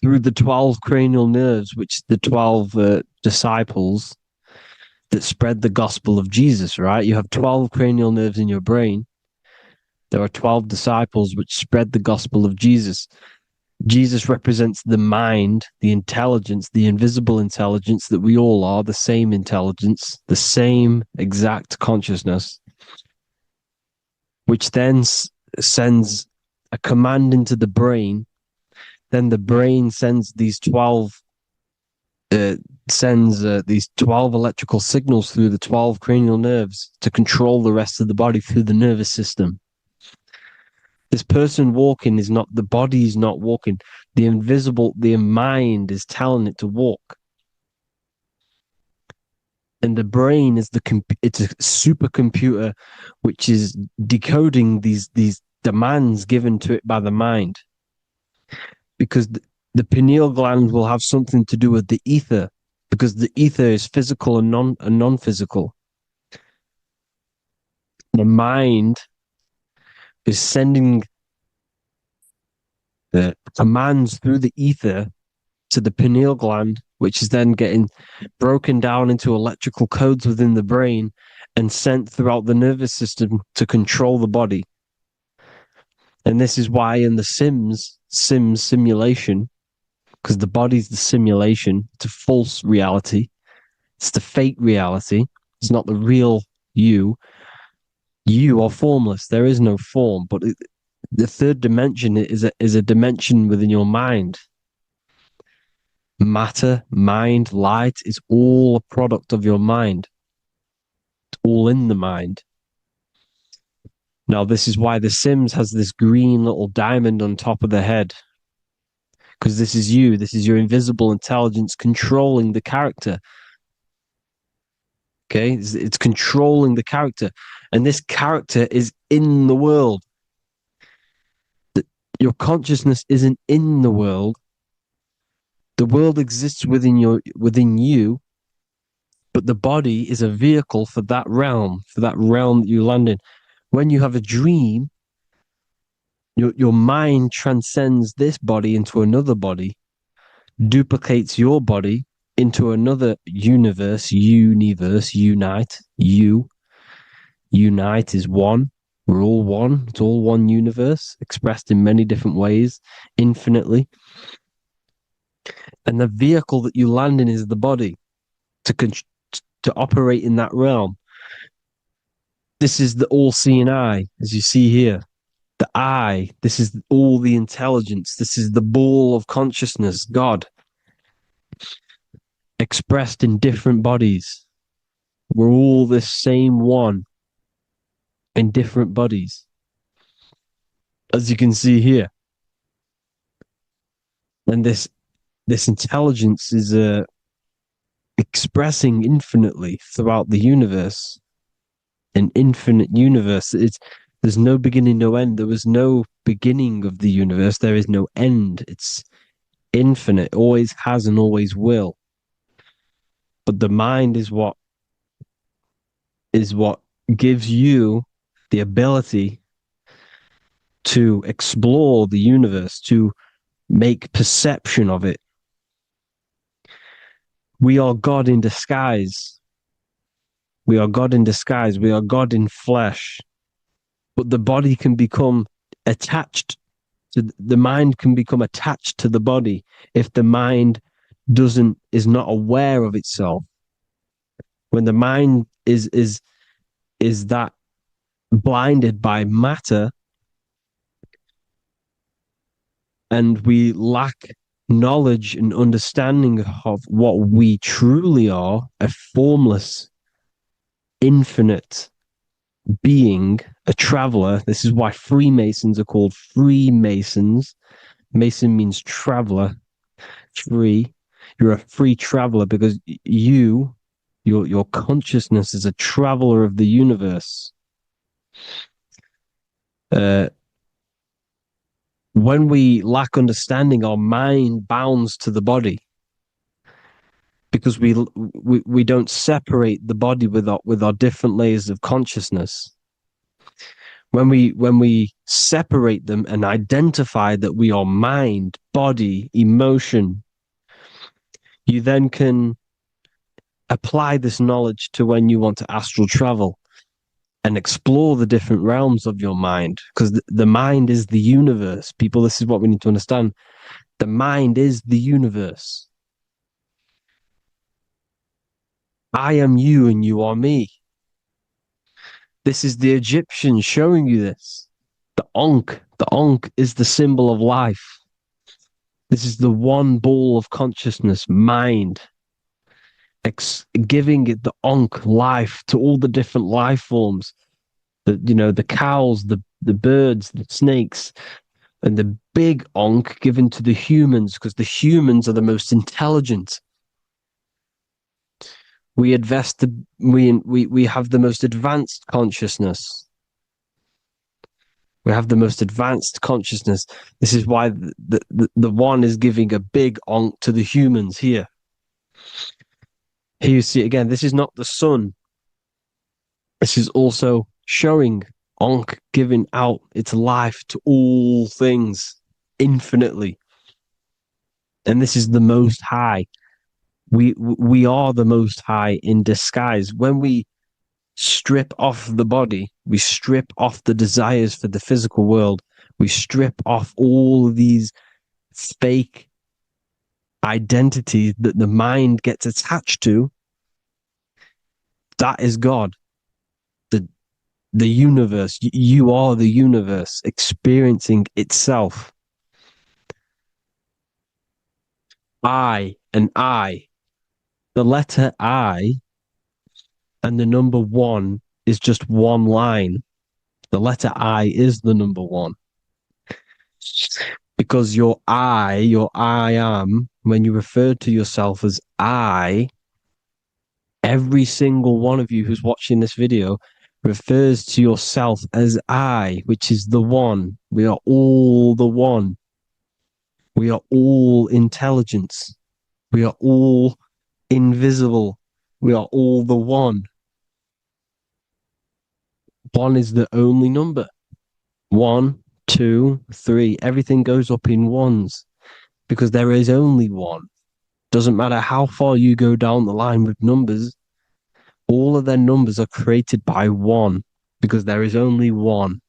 through the 12 cranial nerves, which the 12 disciples that spread the gospel of Jesus, right? You have 12 cranial nerves in your brain. There are 12 disciples which spread the gospel of Jesus. Jesus represents the mind, the intelligence, the invisible intelligence that we all are, the same intelligence, the same exact consciousness, which then sends a command into the brain. Then the brain sends these 12 electrical signals through the 12 cranial nerves to control the rest of the body through the nervous system. This person walking is not, the body is not walking. The mind is telling it to walk. And the brain is it's a supercomputer which is decoding these demands given to it by the mind. Because the pineal gland will have something to do with the ether, because the ether is physical and non-physical. The mind is sending the commands through the ether to the pineal gland, which is then getting broken down into electrical codes within the brain and sent throughout the nervous system to control the body. And this is why in the Sims simulation, because the body's the simulation, it's a false reality. It's the fake reality. It's not the real you. You are formless. There is no form. But the third dimension is a dimension within your mind. Matter, mind, light is all a product of your mind. It's all in the mind. Now, this is why The Sims has this green little diamond on top of the head. Because this is you. This is your invisible intelligence controlling the character. Okay? It's controlling the character. And this character is in the world. Your consciousness isn't in the world. The world exists within you, but the body is a vehicle for that realm that you land in. When you have a dream, your mind transcends this body into another body, duplicates your body into another universe, unite. You unite is one. We're all one. It's all one universe, expressed in many different ways, infinitely. And the vehicle that you land in is the body to operate in that realm. This is the all-seeing eye, as you see here. The I, this is all the intelligence. This is the ball of consciousness, God, expressed in different bodies. We're all this same one in different bodies, as you can see here. And this intelligence is expressing infinitely throughout the universe, an infinite universe. There's no beginning, no end. There was no beginning of the universe. There is no end. It's infinite, always has and always will. But the mind is what gives you the ability to explore the universe, to make perception of it. We are God in disguise. We are God in disguise. We are God in flesh. But the body can become attached to the mind, can become attached to the body if the mind is not aware of itself. When the mind is that blinded by matter, and we lack knowledge and understanding of what we truly are, a formless, infinite being, a traveler. This is why Freemasons are called Freemasons. Mason means traveler, free. You're a free traveler because your consciousness is a traveler of the universe. When we lack understanding, our mind bounds to the body because we don't separate the body with our different layers of consciousness. When we separate them and identify that we are mind, body, emotion, you then can apply this knowledge to when you want to astral travel and explore the different realms of your mind, because the mind is the universe. People, this is what we need to understand. The mind is the universe. I am you and you are me. This is the Egyptians showing you this. The Ankh is the symbol of life. This is the one ball of consciousness, mind, giving it the Ankh life to all the different life forms. The cows, the birds, the snakes, and the big Ankh given to the humans, because the humans are the most intelligent. We have the most advanced consciousness. We have the most advanced consciousness. This is why the one is giving a big Ankh to the humans here. Here you see it again. This is not the sun. This is also showing Ankh giving out its life to all things infinitely. And this is the Most High. We are the Most High in disguise. When we strip off the body, we strip off the desires for the physical world, we strip off all of these fake identities that the mind gets attached to. That is God. The universe. You are the universe experiencing itself. I and I. The letter I and the number one is just one line. The letter I is the number one. Because your I am, when you refer to yourself as I, every single one of you who's watching this video refers to yourself as I, which is the one. We are all the one. We are all intelligence. We are all invisible. We are all the one. One is the only number. 1, 2, 3. Everything goes up in ones because there is only one. Doesn't matter how far you go down the line with numbers, all of their numbers are created by one because there is only one.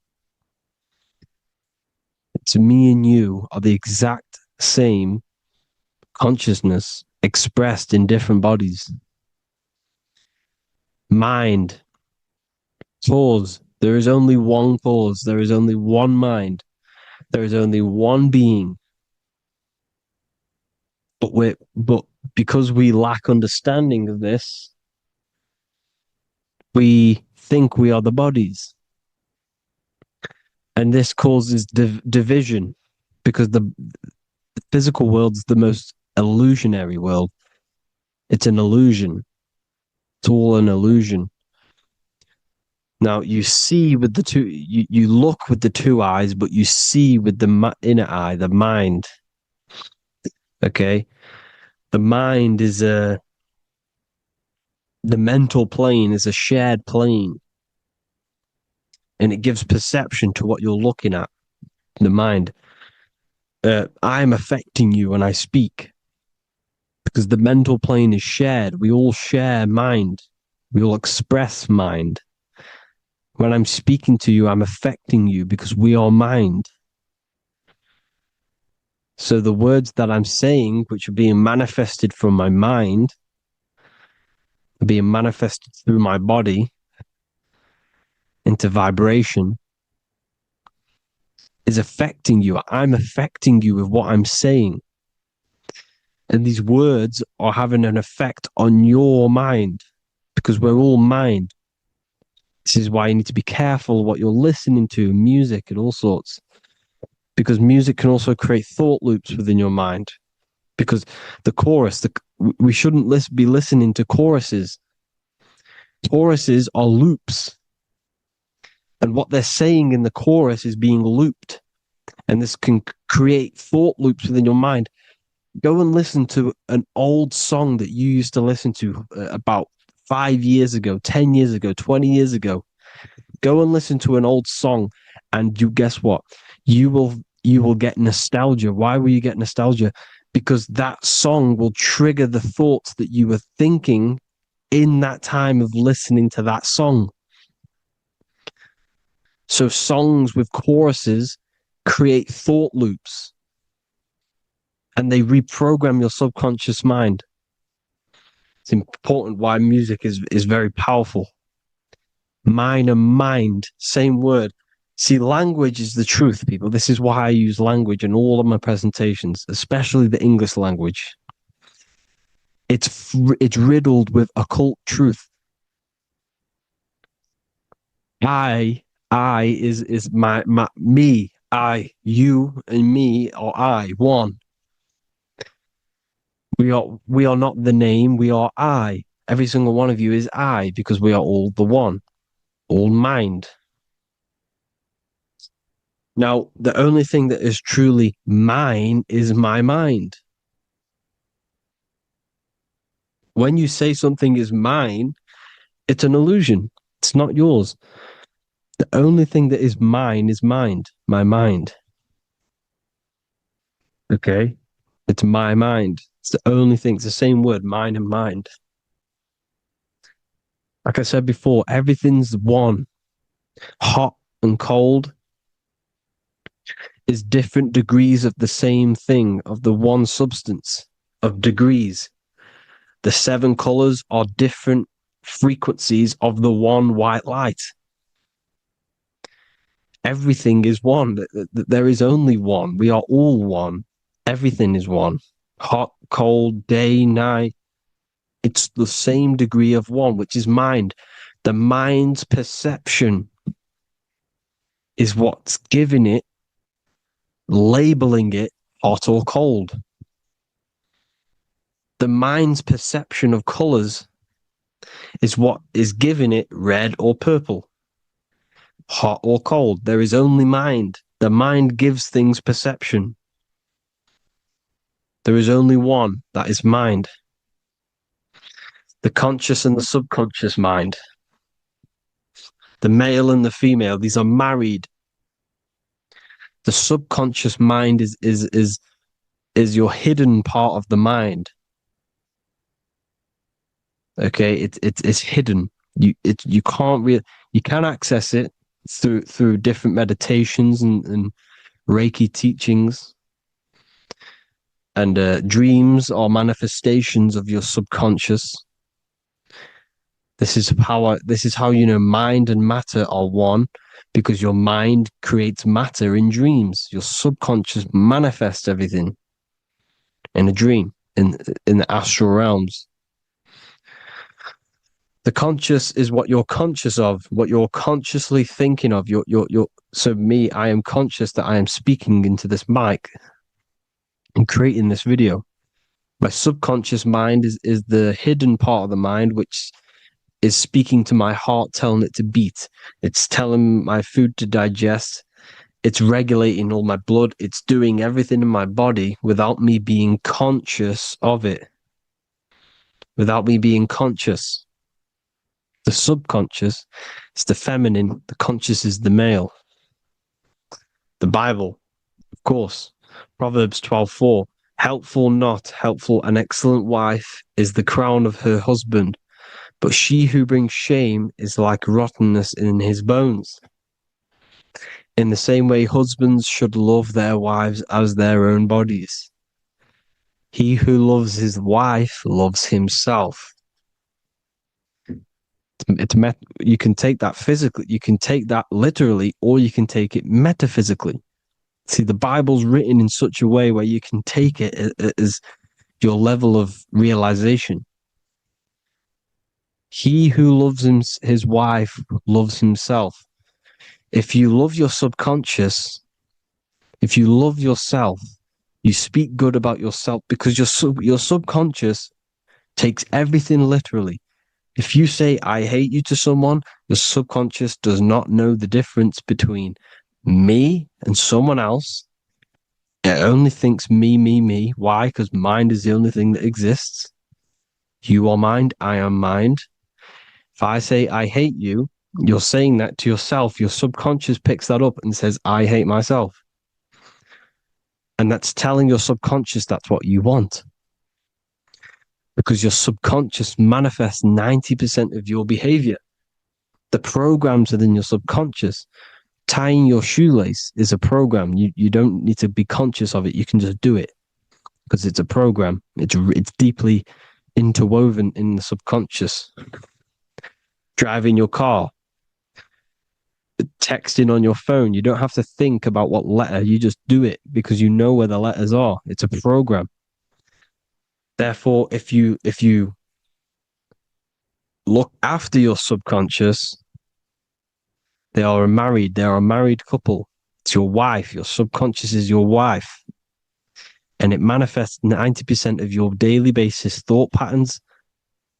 It's me and you are the exact same consciousness expressed in different bodies. Mind, cause. There is only one cause. There is only one mind. There is only one being. But because we lack understanding of this, we think we are the bodies. And this causes division, because the physical world is the most illusionary world. It's an illusion. It's all an illusion. Now, you see with the two, you look with the two eyes, but you see with the inner eye, the mind. Okay? The mind is the mental plane is a shared plane. And it gives perception to what you're looking at. The mind. I'm affecting you when I speak. Because the mental plane is shared. We all share mind. We all express mind. When I'm speaking to you, I'm affecting you because we are mind. So the words that I'm saying, which are being manifested from my mind, are being manifested through my body into vibration, is affecting you. I'm affecting you with what I'm saying. And these words are having an effect on your mind because we're all mind. This is why you need to be careful what you're listening to, music and all sorts. Because music can also create thought loops within your mind. Because the chorus, we shouldn't be listening to choruses. Choruses are loops. And what they're saying in the chorus is being looped. And this can create thought loops within your mind. Go and listen to an old song that you used to listen to about 5 years ago, 10 years ago, 20 years ago. Go and listen to an old song, and you guess what? You will get nostalgia. Why will you get nostalgia? Because that song will trigger the thoughts that you were thinking in that time of listening to that song. So songs with choruses create thought loops, and they reprogram your subconscious mind. It's important why music is very powerful. Mine and mind, same word. See, language is the truth, people. This is why I use language in all of my presentations, especially the English language. It's riddled with occult truth. I is my me. I, you, and me, or I, one. We are not the name. We are I. Every single one of you is I, because we are all the one, all mind. Now, the only thing that is truly mine is my mind. When you say something is mine, it's an illusion. It's not yours. The only thing that is mine is mind, my mind. Okay? It's my mind. It's the only thing. It's the same word, mine and mind. Like I said before, everything's one. Hot and cold is different degrees of the same thing, of the one substance, of degrees. The 7 colors are different frequencies of the one white light. Everything is one. There is only one. We are all one. Everything is one. Hot, cold, day, night. It's the same degree of one, which is mind. The mind's perception is what's giving it, labeling it hot or cold. The mind's perception of colors is what is giving it red or purple, hot or cold. There is only mind. The mind gives things perception. There is only one, that is mind. The conscious and the subconscious mind. The male and the female, these are married. The subconscious mind is your hidden part of the mind. Okay, it's hidden. You You can access it through different meditations and Reiki teachings, and dreams or manifestations of your subconscious. This is how you know mind and matter are one, because your mind creates matter in dreams. Your subconscious manifests everything in a dream, in the astral realms. The conscious is what you're conscious of, what you're consciously thinking of. So me, I am conscious that I am speaking into this mic and creating this video. My subconscious mind is the hidden part of the mind, which is speaking to my heart, telling it to beat. It's telling my food to digest. It's regulating all my blood. It's doing everything in my body without me being conscious of it. Without me being conscious. The subconscious is the feminine. The conscious is the male. The Bible, of course. Proverbs 12:4. Helpful, not helpful, an excellent wife is the crown of her husband, but she who brings shame is like rottenness in his bones. In the same way, husbands should love their wives as their own bodies. He who loves his wife loves himself. You can take that physically, you can take that literally, or you can take it metaphysically. See, the Bible's written in such a way where you can take it as your level of realization. He who loves his wife loves himself. If you love your subconscious, if you love yourself, you speak good about yourself, because your subconscious takes everything literally. If you say, I hate you to someone, your subconscious does not know the difference between me and someone else. It only thinks me, me, me. Why? Because mind is the only thing that exists. You are mind, I am mind. If I say, I hate you, you're saying that to yourself. Your subconscious picks that up and says, I hate myself. And that's telling your subconscious that's what you want. Because your subconscious manifests 90% of your behavior. The programs within your subconscious. Tying your shoelace is a program. You don't need to be conscious of it. You can just do it because it's a program. It's deeply interwoven in the subconscious. Driving your car, texting on your phone. You don't have to think about what letter. You just do it because you know where the letters are. It's a program. Therefore, if you look after your subconscious, they are a married couple. It's your wife. Your subconscious is your wife. And it manifests 90% of your daily basis thought patterns,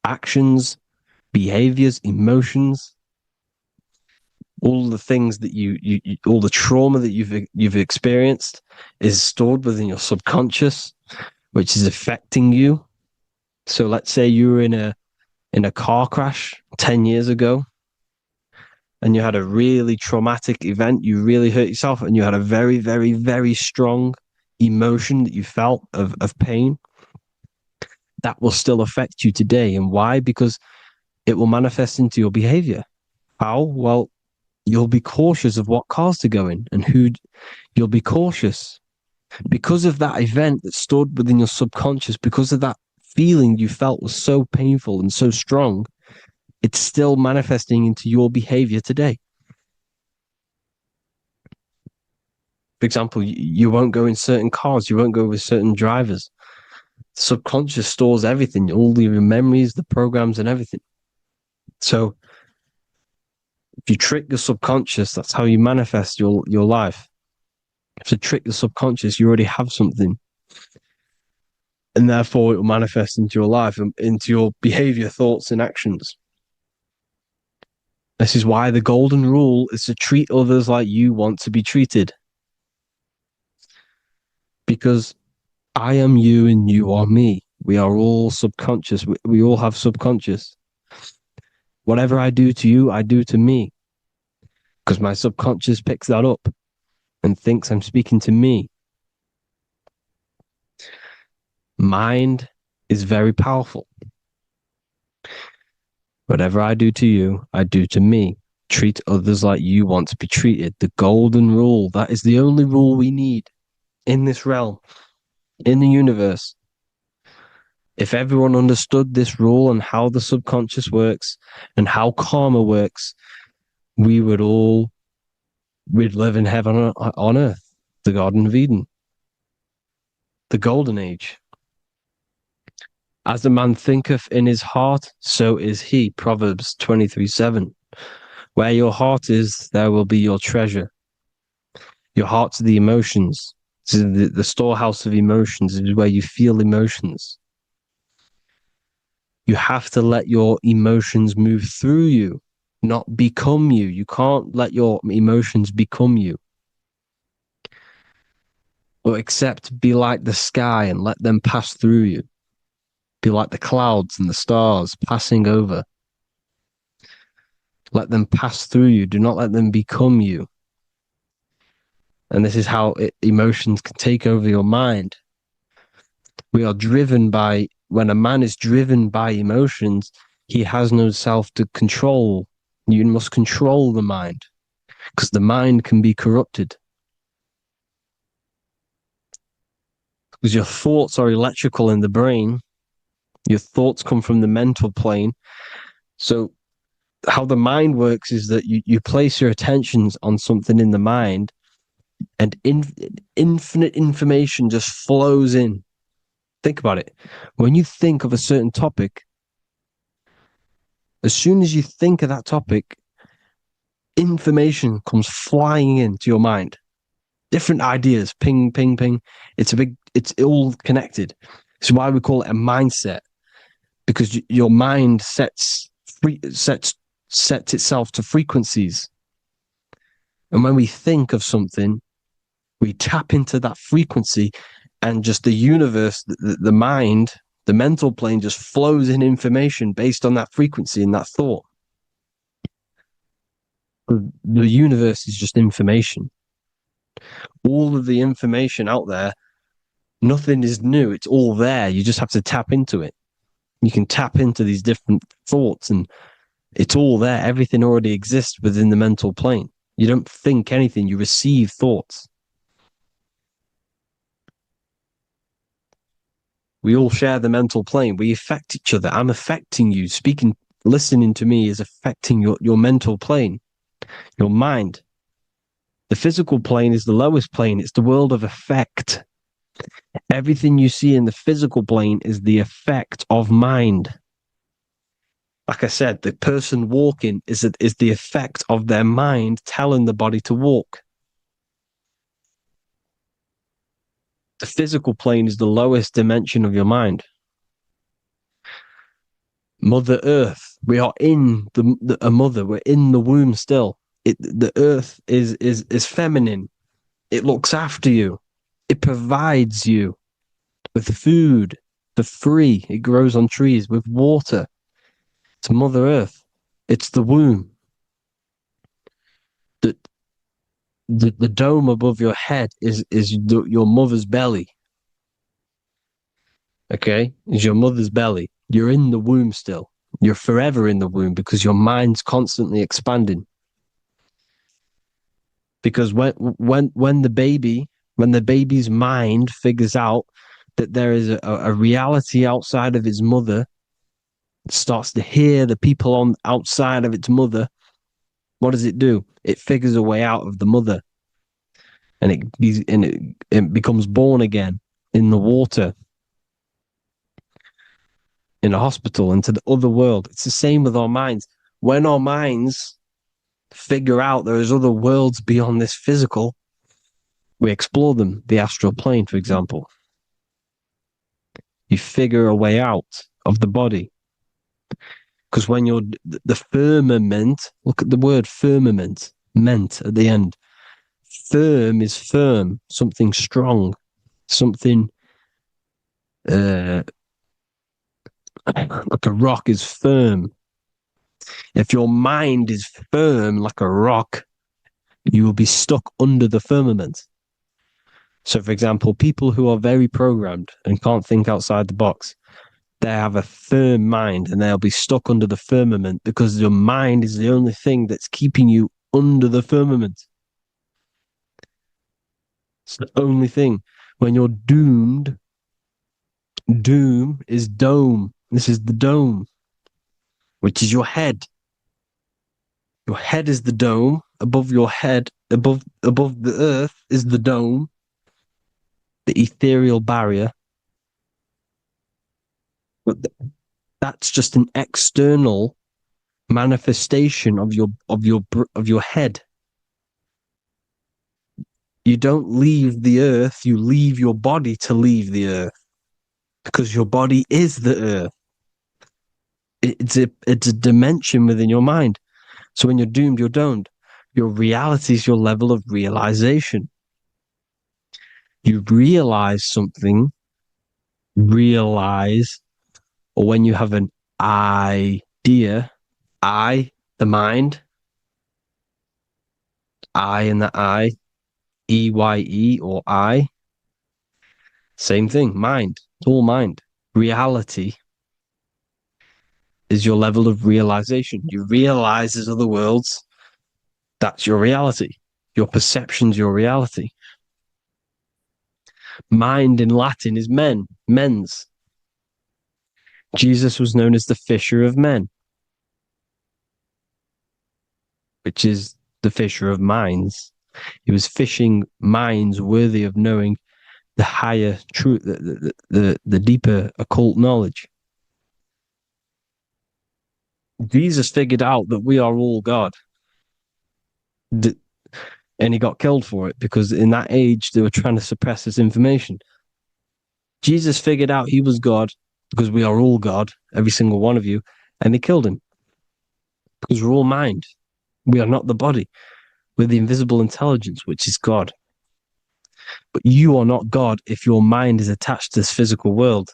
actions, behaviors, emotions, all the things that you all the trauma that you've experienced is stored within your subconscious, which is affecting you. So let's say you were in a car crash 10 years ago and you had a really traumatic event, you really hurt yourself, and you had a very, very, very strong emotion that you felt of pain. That will still affect you today. And why? Because it will manifest into your behavior. How? Well, you'll be cautious of what cars to go in and who. You'll be cautious because of that event that stored within your subconscious, because of that feeling you felt was so painful and so strong. It's still manifesting into your behavior today. For example, you won't go in certain cars, you won't go with certain drivers. The subconscious stores everything, all your memories, the programs, and everything. So if you trick your subconscious, that's how you manifest your life. If you trick the subconscious, you already have something. And therefore it will manifest into your life, into your behavior, thoughts, and actions. This is why the golden rule is to treat others like you want to be treated. Because I am you and you are me. We are all subconscious. We all have subconscious. Whatever I do to you, I do to me. Because my subconscious picks that up and thinks I'm speaking to me. Mind is very powerful. Whatever I do to you, I do to me. Treat others like you want to be treated. The golden rule. That is the only rule we need in this realm, in the universe. If everyone understood this rule and how the subconscious works and how karma works, we'd live in heaven on earth, the Garden of Eden, the golden age. As a man thinketh in his heart, so is he. Proverbs 23:7. Where your heart is, there will be your treasure. Your heart's the emotions. The storehouse of emotions is where you feel emotions. You have to let your emotions move through you, not become you. You can't let your emotions become you. Or except be like the sky and let them pass through you. Be like the clouds and the stars passing over. Let them pass through you. Do not let them become you. And this is how emotions can take over your mind. We are driven by, when a man is driven by emotions, he has no self to control. You must control the mind, because the mind can be corrupted. Because your thoughts are electrical in the brain. Your thoughts come from the mental plane. So how the mind works is that you place your attentions on something in the mind, and infinite information just flows in. Think about it. When you think of a certain topic, as soon as you think of that topic, information comes flying into your mind. Different ideas, ping, ping, ping. It's all connected. It's why we call it a mindset, because your mind sets itself to frequencies. And when we think of something, we tap into that frequency, and just the universe, the mind, the mental plane just flows in information based on that frequency and that thought. The universe is just information. All of the information out there, nothing is new. It's all there. You just have to tap into it. You can tap into these different thoughts, and it's all there. Everything already exists within the mental plane. You don't think anything. You receive thoughts. We all share the mental plane. We affect each other. I'm affecting you. Listening to me is affecting your mental plane, your mind. The physical plane is the lowest plane. It's the world of effect. Everything you see in the physical plane is the effect of mind. Like I said, the person walking is the effect of their mind telling the body to walk. The physical plane is the lowest dimension of your mind. Mother Earth, we are in a mother. We're in the womb still. The Earth is feminine. It looks after you. It provides you with food for free. It grows on trees, with water. It's Mother Earth. It's the womb. The dome above your head is your mother's belly. Okay? Is your mother's belly. You're in the womb still. You're forever in the womb, because your mind's constantly expanding. Because when the baby's mind figures out that there is a reality outside of its mother, it starts to hear the people on outside of its mother, what does it do? It figures a way out of the mother, and it becomes born again in the water, in a hospital, into the other world. It's the same with our minds. When our minds figure out there is other worlds beyond this physical, we explore them. The astral plane, for example. You figure a way out of the body. Because when you're the firmament, look at the word firmament, meant at the end. Firm is firm, something strong, something like a rock is firm. If your mind is firm like a rock, you will be stuck under the firmament. So, for example, people who are very programmed and can't think outside the box, They have a firm mind and they'll be stuck under the firmament because your mind is the only thing that's keeping you under the firmament. It's the only thing. When you're doomed, doom is dome. This is the dome, which is your head. Your head is the dome. Above your head, above the earth is the dome, the ethereal barrier. But that's just an external manifestation of your head. You don't leave the earth, you leave your body to leave the earth. Because your body is the earth. It's a dimension within your mind. So when you're doomed, you're domed. Your reality is your level of realization. You realize something, or when you have an idea, the mind, and the EYE or I, same thing, mind, it's all mind. Reality is your level of realization. You realize there's other worlds, that's your reality. Your perception's your reality. Mind in Latin is mens. Jesus was known as the fisher of men, which is the fisher of minds. He was fishing minds worthy of knowing the higher truth, the deeper occult knowledge. Jesus figured out that we are all God. And he got killed for it because in that age they were trying to suppress this information. Jesus figured out he was God because we are all God, every single one of you, and they killed him because we're all mind. We are not the body. We're the invisible intelligence, which is God. But you are not God if your mind is attached to this physical world,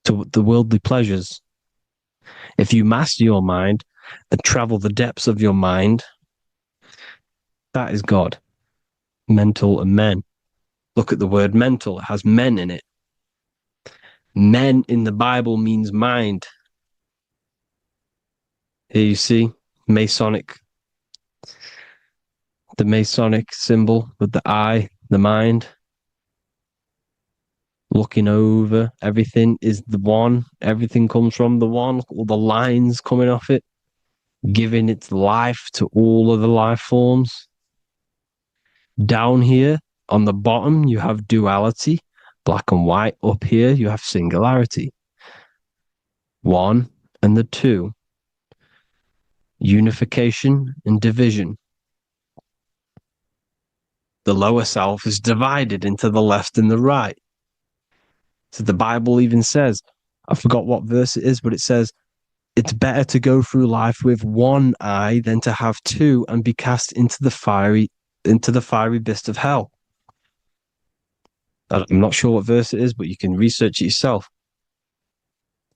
to the worldly pleasures. If you master your mind and travel the depths of your mind, that is God. Mental and men. Look at the word mental. It has men in it. Men in the Bible means mind. Here you see Masonic. The Masonic symbol with the eye, the mind. Looking over everything is the one. Everything comes from the one. All the lines coming off it. Giving its life to all of the life forms. Down here on the bottom, you have duality, black and white. Up here, you have singularity. One and the two. Unification and division. The lower self is divided into the left and the right. So the Bible even says, I forgot what verse it is, but it says, it's better to go through life with one eye than to have two and be cast into the fiery abyss of hell. I'm not sure what verse it is, but you can research it yourself.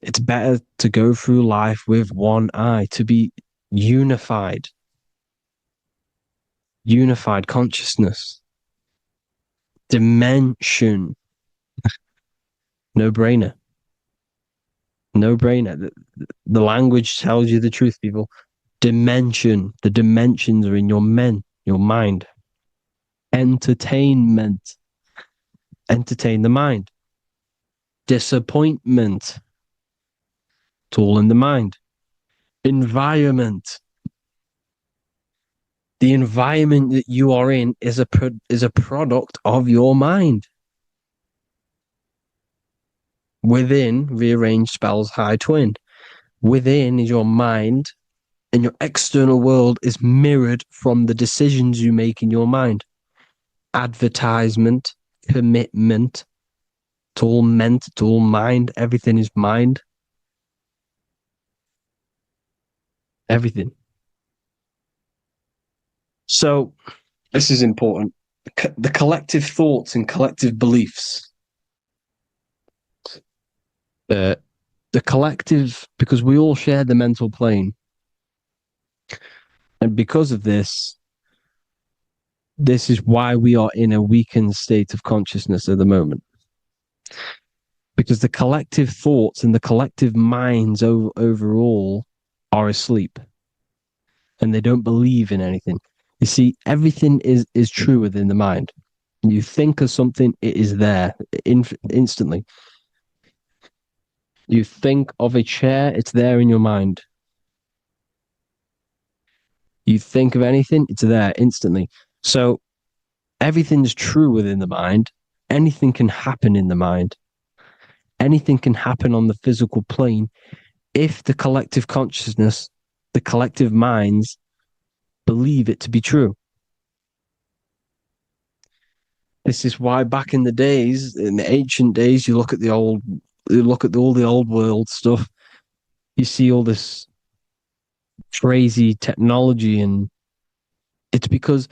It's better to go through life with one eye, to be unified. Unified consciousness. Dimension. No brainer. No brainer. The language tells you the truth, people. Dimension. The dimensions are in your mind. Entertainment. Entertain the mind. Disappointment. It's all in the mind. Environment. The environment that you are in is a product of your mind. Within, rearrange spells high twin. Within is your mind, and your external world is mirrored from the decisions you make in your mind. Advertisement, commitment, it's all meant, it's all mind. Everything is mind. Everything. So, this is important. The collective thoughts and collective beliefs. The collective, because we all share the mental plane. And because of this is why we are in a weakened state of consciousness at the moment. Because the collective thoughts and the collective minds overall are asleep. And they don't believe in anything. You see, everything is true within the mind. You think of something, it is there instantly. You think of a chair, it's there in your mind. You think of anything, it's there instantly. So everything's true within the mind. Anything can happen in the mind. Anything can happen on the physical plane if the collective consciousness, the collective minds, believe it to be true. This is why back in the days, in the ancient days, you look at all the old world stuff, you see all this crazy technology, and it's because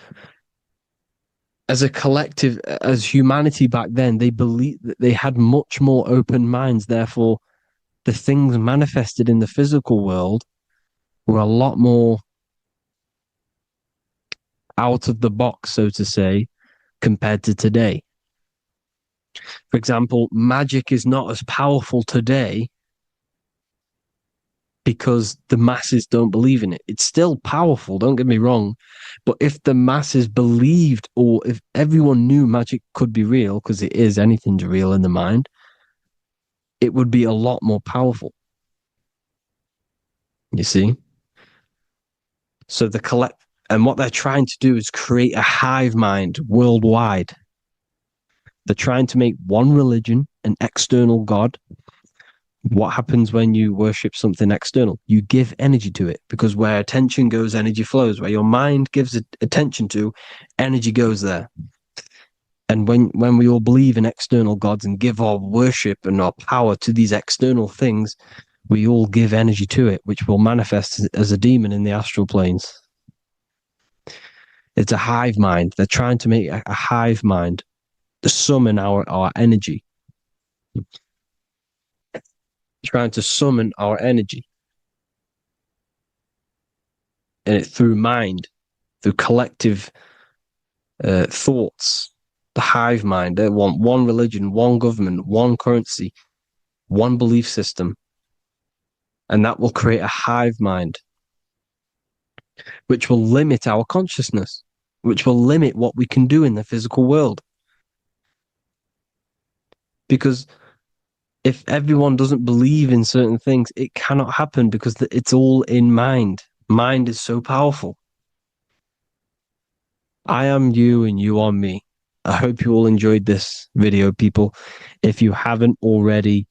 as a collective, as humanity back then, they believed that they had much more open minds. Therefore, the things manifested in the physical world were a lot more out of the box, so to say, compared to today. For example, magic is not as powerful today because the masses don't believe in it. It's still powerful, don't get me wrong, but if the masses believed, or if everyone knew magic could be real, because it is, anything's real in the mind, it would be a lot more powerful. You see? So and what they're trying to do is create a hive mind worldwide. They're trying to make one religion, an external god. What happens when you worship something external? You give energy to it, because where attention goes, energy flows. Where your mind gives attention to, energy goes there. And when we all believe in external gods and give our worship and our power to these external things, we all give energy to it, which will manifest as a demon in the astral planes. It's a hive mind. They're trying to make a hive mind to summon our energy. Trying to summon our energy. And it through mind, through collective thoughts, the hive mind. They want one religion, one government, one currency, one belief system. And that will create a hive mind, which will limit our consciousness, which will limit what we can do in the physical world. Because if everyone doesn't believe in certain things, it cannot happen, because it's all in mind. Mind is so powerful. I am you and you are me. I hope you all enjoyed this video, people. If you haven't already,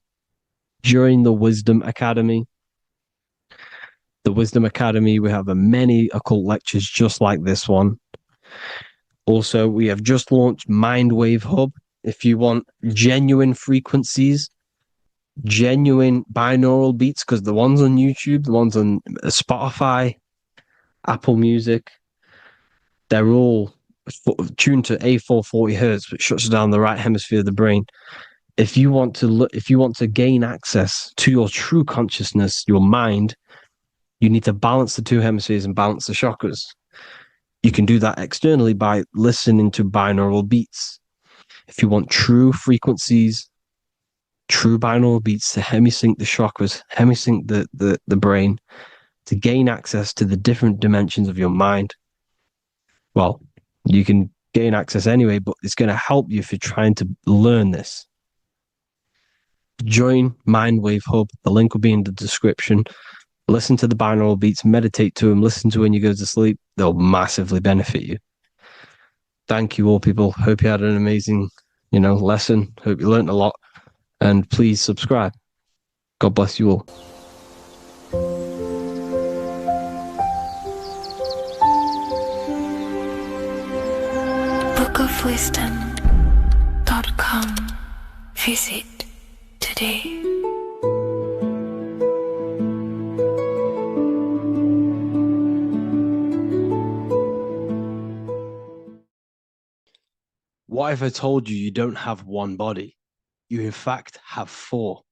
join the Wisdom Academy. The Wisdom Academy, we have many occult lectures just like this one. Also, we have just launched Mindwave Hub. If you want genuine frequencies, genuine binaural beats, because the ones on YouTube, the ones on Spotify, Apple Music, they're all tuned to A440 hertz, which shuts down the right hemisphere of the brain. If you want to gain access to your true consciousness, your mind, you need to balance the two hemispheres and balance the chakras. You can do that externally by listening to binaural beats. If you want true frequencies, true binaural beats to hemisync the chakras, hemisync the brain, to gain access to the different dimensions of your mind, well, you can gain access anyway, but it's going to help you if you're trying to learn this. Join Mindwave Hub. The link will be in the description. Listen to the binaural beats, meditate to them, listen to when you go to sleep. They'll massively benefit you. Thank you all, people. Hope you had an amazing, lesson. Hope you learned a lot. And please subscribe. God bless you all. bookofwisdom.com. Visit today. What if I told you you don't have one body? You in fact have four.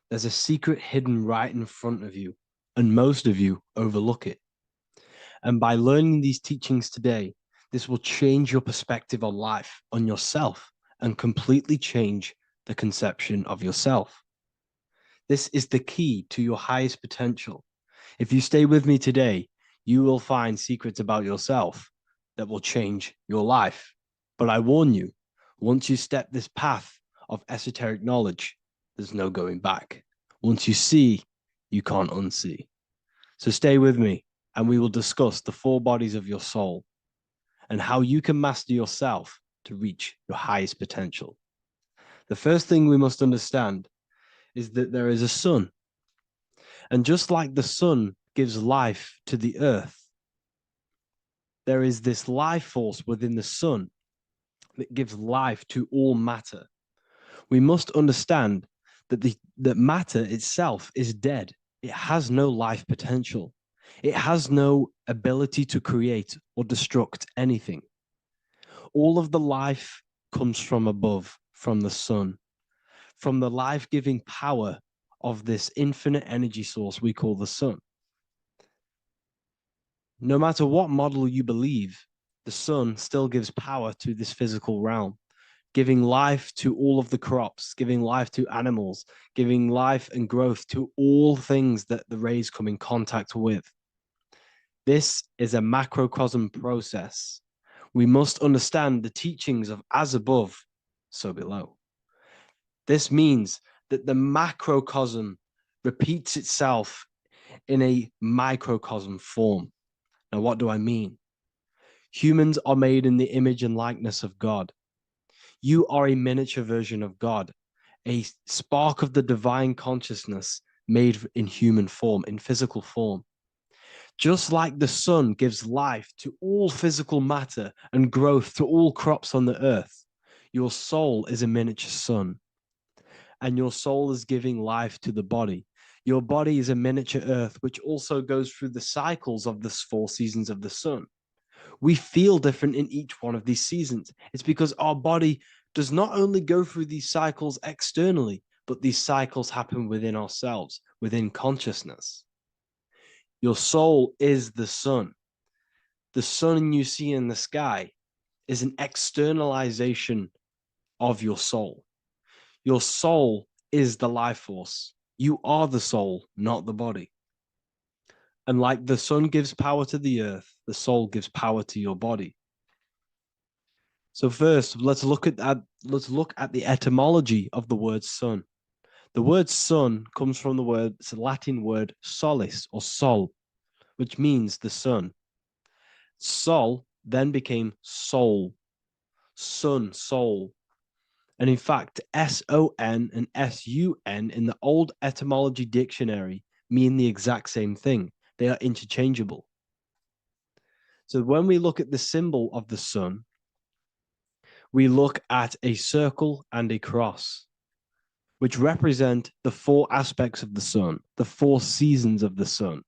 There's a secret hidden right in front of you, and most of you overlook it. And by learning these teachings today, this will change your perspective on life, on yourself, and completely change the the conception of yourself. This is the key to your highest potential. If you stay with me today, you will find secrets about yourself that will change your life. But I warn you, once you step this path of esoteric knowledge, there's no going back. Once you see, you can't unsee. So stay with me, and we will discuss the 4 bodies of your soul and how you can master yourself to reach your highest potential. The first thing we must understand is that there is a sun. And just like the sun gives life to the earth, there is this life force within the sun that gives life to all matter. We must understand that that matter itself is dead. It has no life potential. It has no ability to create or destruct anything. All of the life comes from above, from the sun, from the life-giving power of this infinite energy source we call the sun. No matter what model you believe, the sun still gives power to this physical realm, giving life to all of the crops, giving life to animals, giving life and growth to all things that the rays come in contact with. This is a macrocosm process. We must understand the teachings of as above, so below. This means that the macrocosm repeats itself in a microcosm form. Now, what do I mean? Humans are made in the image and likeness of God. You are a miniature version of God, a spark of the divine consciousness made in human form, in physical form. Just like the sun gives life to all physical matter and growth to all crops on the earth, your soul is a miniature sun. And your soul is giving life to the body. Your body is a miniature earth, which also goes through the cycles of the 4 seasons of the sun. We feel different in each one of these seasons. It's because our body does not only go through these cycles externally, but these cycles happen within ourselves, within consciousness. Your soul is the sun. The sun you see in the sky is an externalization of your soul. Your soul is the life force. You are the soul, not the body. And like the sun gives power to the earth, the soul gives power to your body. So first, let's look at the etymology of the word sun. The word sun comes from it's a Latin word solis or sol, which means the sun. Sol then became soul, sun, soul. And in fact, S-O-N and S-U-N in the old etymology dictionary mean the exact same thing. They are interchangeable. So when we look at the symbol of the sun, we look at a circle and a cross, which represent the 4 aspects of the sun, the 4 seasons of the sun: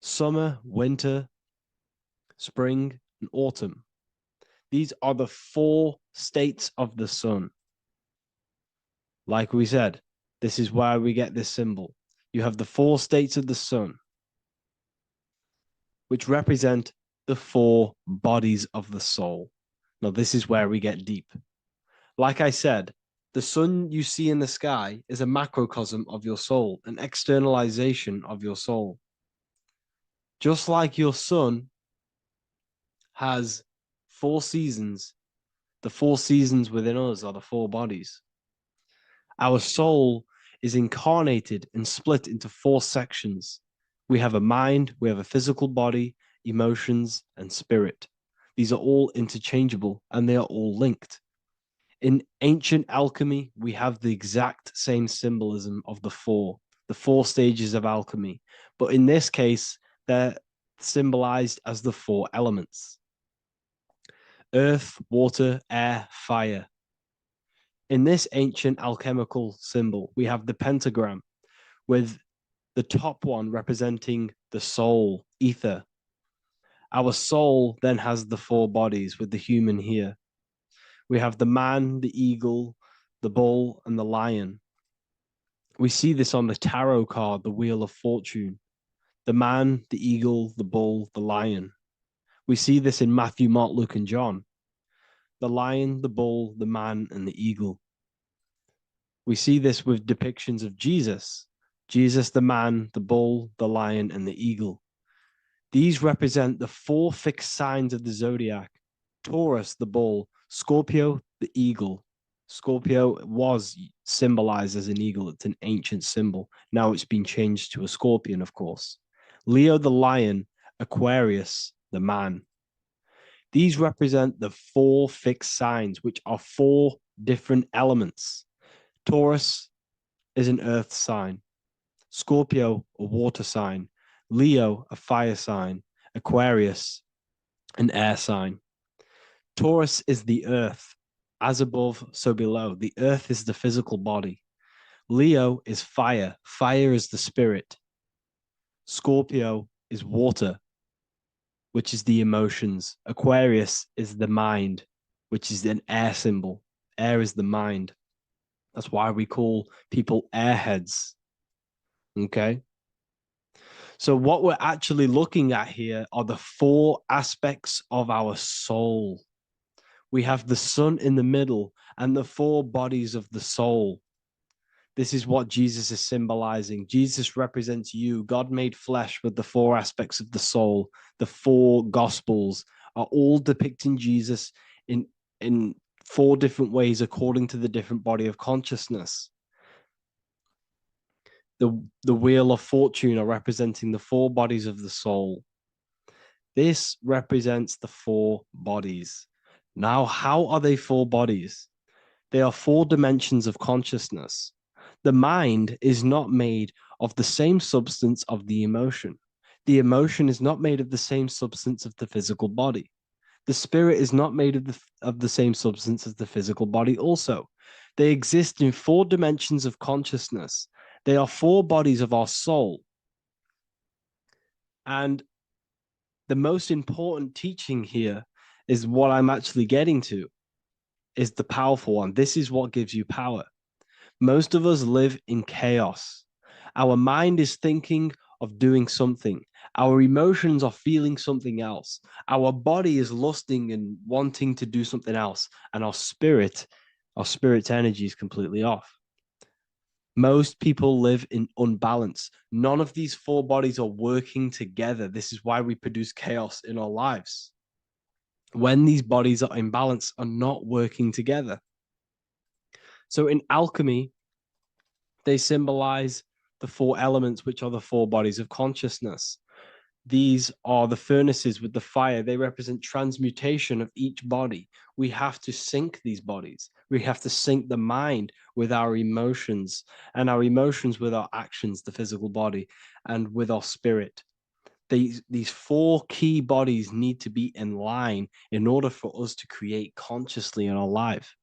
summer, winter, spring, and autumn. These are the 4 states of the sun. Like we said, this is why we get this symbol. You have the 4 states of the sun, which represent the 4 bodies of the soul. Now, this is where we get deep. Like I said, the sun you see in the sky is a macrocosm of your soul, an externalization of your soul. Just like your sun has 4 seasons, the 4 seasons within us are the 4 bodies. Our soul is incarnated and split into 4 sections. We have a mind, we have a physical body, emotions, and spirit. These are all interchangeable and they are all linked. In ancient alchemy, we have the exact same symbolism of the 4 stages of alchemy. But in this case, they're symbolized as the 4 elements: earth, water, air, fire. In this ancient alchemical symbol, we have the pentagram, with the top one representing the soul, ether. Our soul then has the 4 bodies, with the human here. We have the man, the eagle, the bull, and the lion. We see this on the tarot card, the Wheel of Fortune. The man, the eagle, the bull, the lion. We see this in Matthew, Mark, Luke, and John. The lion, the bull, the man, and the eagle. We see this with depictions of Jesus. Jesus, the man, the bull, the lion, and the eagle. These represent the 4 fixed signs of the zodiac. Taurus, the bull. Scorpio, the eagle. Scorpio was symbolized as an eagle. It's an ancient symbol. Now it's been changed to a scorpion, of course. Leo, the lion. Aquarius, the man. These represent the 4 fixed signs, which are 4 different elements. Taurus is an earth sign. Scorpio, a water sign. Leo, a fire sign. Aquarius, an air sign. Taurus is the earth. As above, so below. The earth is the physical body. Leo is fire. Fire is the spirit. Scorpio is water, which is the emotions. Aquarius is the mind, which is an air symbol. Air is the mind. That's why we call people airheads. Okay? So what we're actually looking at here are the 4 aspects of our soul. We have the sun in the middle and the 4 bodies of the soul. This is what Jesus is symbolizing. Jesus represents you. God made flesh with the 4 aspects of the soul. The 4 gospels are all depicting Jesus in 4 different ways according to the different body of consciousness. The wheel of fortune are representing the 4 bodies of the soul. This represents the 4 bodies. Now, how are they 4 bodies? They are 4 dimensions of consciousness. The mind is not made of the same substance of the emotion. The emotion is not made of the same substance of the physical body. The spirit is not made of the same substance as the physical body also. They exist in 4 dimensions of consciousness. They are 4 bodies of our soul. And the most important teaching here is what I'm actually getting to, is the powerful one. This is what gives you power. Most of us live in chaos. Our mind is thinking of doing something. Our emotions are feeling something else. Our body is lusting and wanting to do something else. And our spirit's energy is completely off. Most people live in unbalance. None of these 4 bodies are working together. This is why we produce chaos in our lives. When these bodies are in balance, are not working together. So in alchemy, they symbolize the 4 elements, which are the 4 bodies of consciousness. These are the furnaces with the fire. They represent transmutation of each body. We have to sync these bodies. We have to sync the mind with our emotions, and our emotions with our actions, the physical body, and with our spirit. These 4 key bodies need to be in line in order for us to create consciously in our life.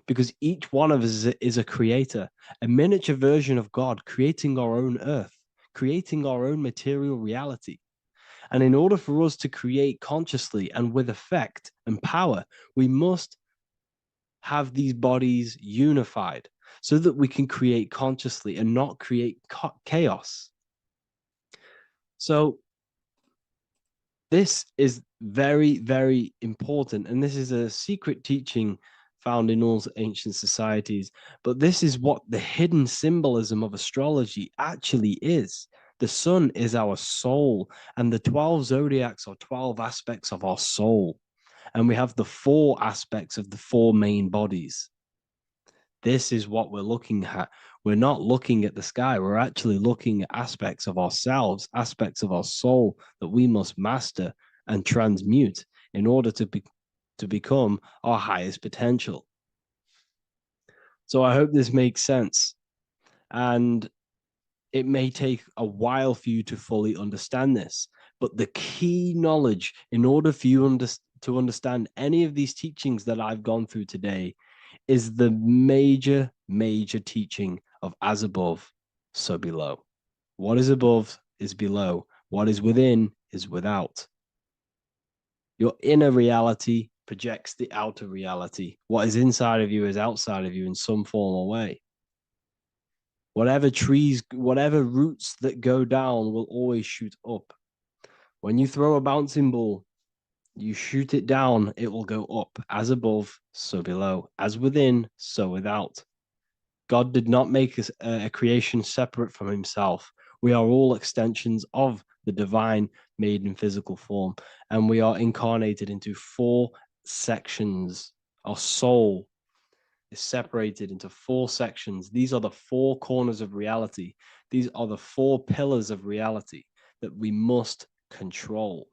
Because each one of us is a creator, a miniature version of God, creating our own earth, creating our own material reality. And in order for us to create consciously and with effect and power, we must have these bodies unified so that we can create consciously and not create chaos. So this is very, very important. And this is a secret teaching found in all ancient societies. But this is what the hidden symbolism of astrology actually is. The sun is our soul, and the 12 zodiacs are 12 aspects of our soul. And we have the 4 aspects of the 4 main bodies. This is what we're looking at. We're not looking at the sky. We're actually looking at aspects of ourselves, aspects of our soul that we must master and transmute in order to become our highest potential. So I hope this makes sense. And it may take a while for you to fully understand this, but the key knowledge in order for you to understand any of these teachings that I've gone through today is the major, major teaching of as above, so below. What is above is below. What is within is without. Your inner reality projects the outer reality. What is inside of you is outside of you in some form or way. Whatever roots that go down will always shoot up. When you throw a bouncing ball, you shoot it down, it will go up. As above, so below. As within, so without. God did not make us a creation separate from himself. We are all extensions of the divine made in physical form, and we are incarnated into 4 sections. Our soul is separated into 4 sections. These are the 4 corners of reality. These are the 4 pillars of reality that we must control.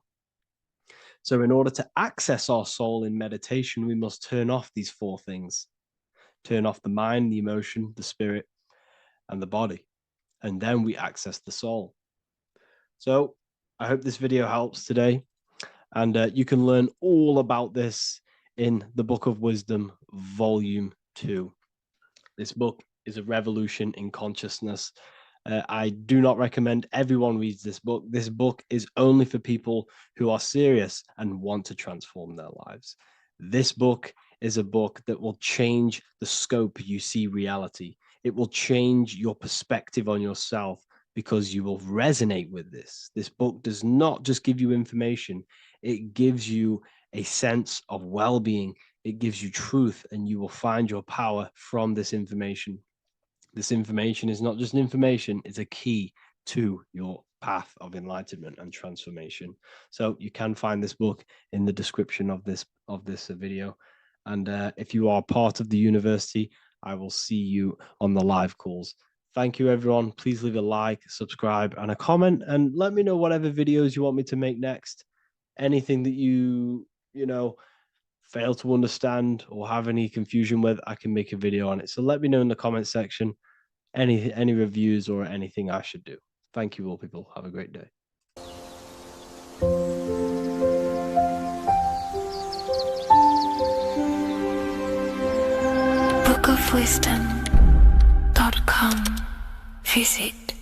So in order to access our soul in meditation, we must turn off these 4 things. Turn off the mind, the emotion, the spirit, and the body. And then we access the soul. So I hope this video helps today. And you can learn all about this in the Book of Wisdom, Volume 2. This book is a revolution in consciousness. I do not recommend everyone reads this book. This book is only for people who are serious and want to transform their lives. This book is a book that will change the scope you see reality. It will change your perspective on yourself because you will resonate with this. This book does not just give you information. It gives you a sense of well-being. It gives you truth, and you will find your power from this information. This information is not just information, it's a key to your path of enlightenment and transformation. So you can find this book in the description of this video. And if you are part of the university, I will see you on the live calls. Thank you, everyone. Please leave a like, subscribe, and a comment, and let me know whatever videos you want me to make next. Anything that you fail to understand or have any confusion with, I can make a video on it. So let me know in the comment section any reviews or anything I should do. Thank you all, people. Have a great day. bookofwisdom.com. Visit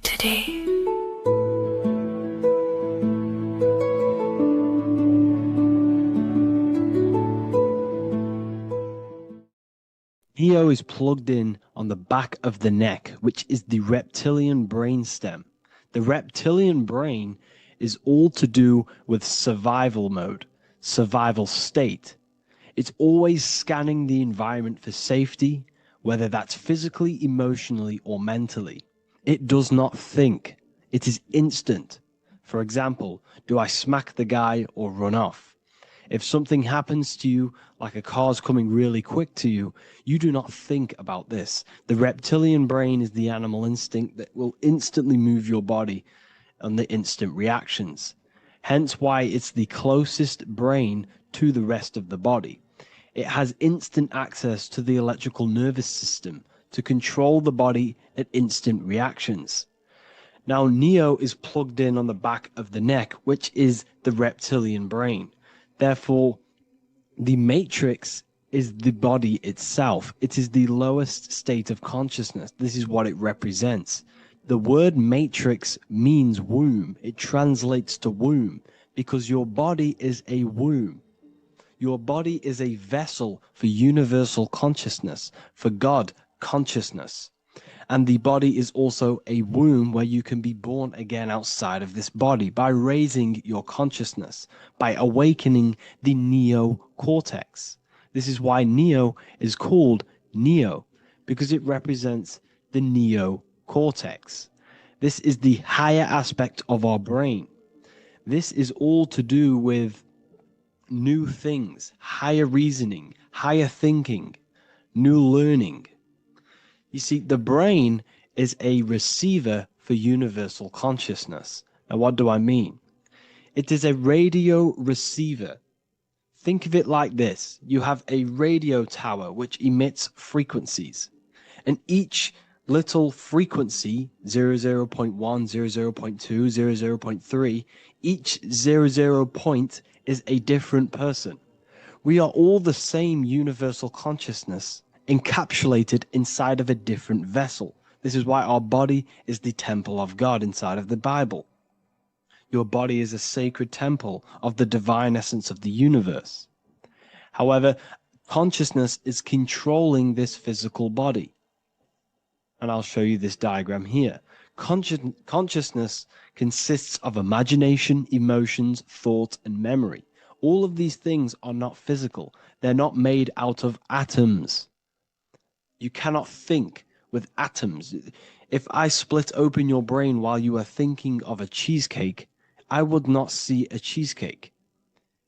today. Neo is plugged in on the back of the neck, which is the reptilian brain stem. The reptilian brain is all to do with survival mode, survival state. It's always scanning the environment for safety, whether that's physically, emotionally, or mentally. It does not think. It is instant. For example, do I smack the guy or run off? If something happens to you, like a car's coming really quick to you, you do not think about this. The reptilian brain is the animal instinct that will instantly move your body on the instant reactions. Hence why it's the closest brain to the rest of the body. It has instant access to the electrical nervous system to control the body at instant reactions. Now, Neo is plugged in on the back of the neck, which is the reptilian brain. Therefore, the matrix is the body itself. It is the lowest state of consciousness. This is what it represents. The word matrix means womb. It translates to womb because your body is a womb. Your body is a vessel for universal consciousness, for God consciousness. And the body is also a womb where you can be born again outside of this body by raising your consciousness, by awakening the neocortex. This is why Neo is called Neo, because it represents the neocortex. This is the higher aspect of our brain. This is all to do with new things, higher reasoning, higher thinking, new learning. You see, the brain is a receiver for universal consciousness. Now, what do I mean? It is a radio receiver. Think of it like this. You have a radio tower which emits frequencies. And each little frequency, 00.1, 00.2, 00.3, each 00 point is a different person. We are all the same universal consciousness, encapsulated inside of a different vessel. This is why our body is the temple of God inside of the Bible. Your body is a sacred temple of the divine essence of the universe. However, consciousness is controlling this physical body. And I'll show you this diagram here. Consciousness consists of imagination, emotions, thought, and memory. All of these things are not physical. They're not made out of atoms. You cannot think with atoms. If I split open your brain while you are thinking of a cheesecake, I would not see a cheesecake.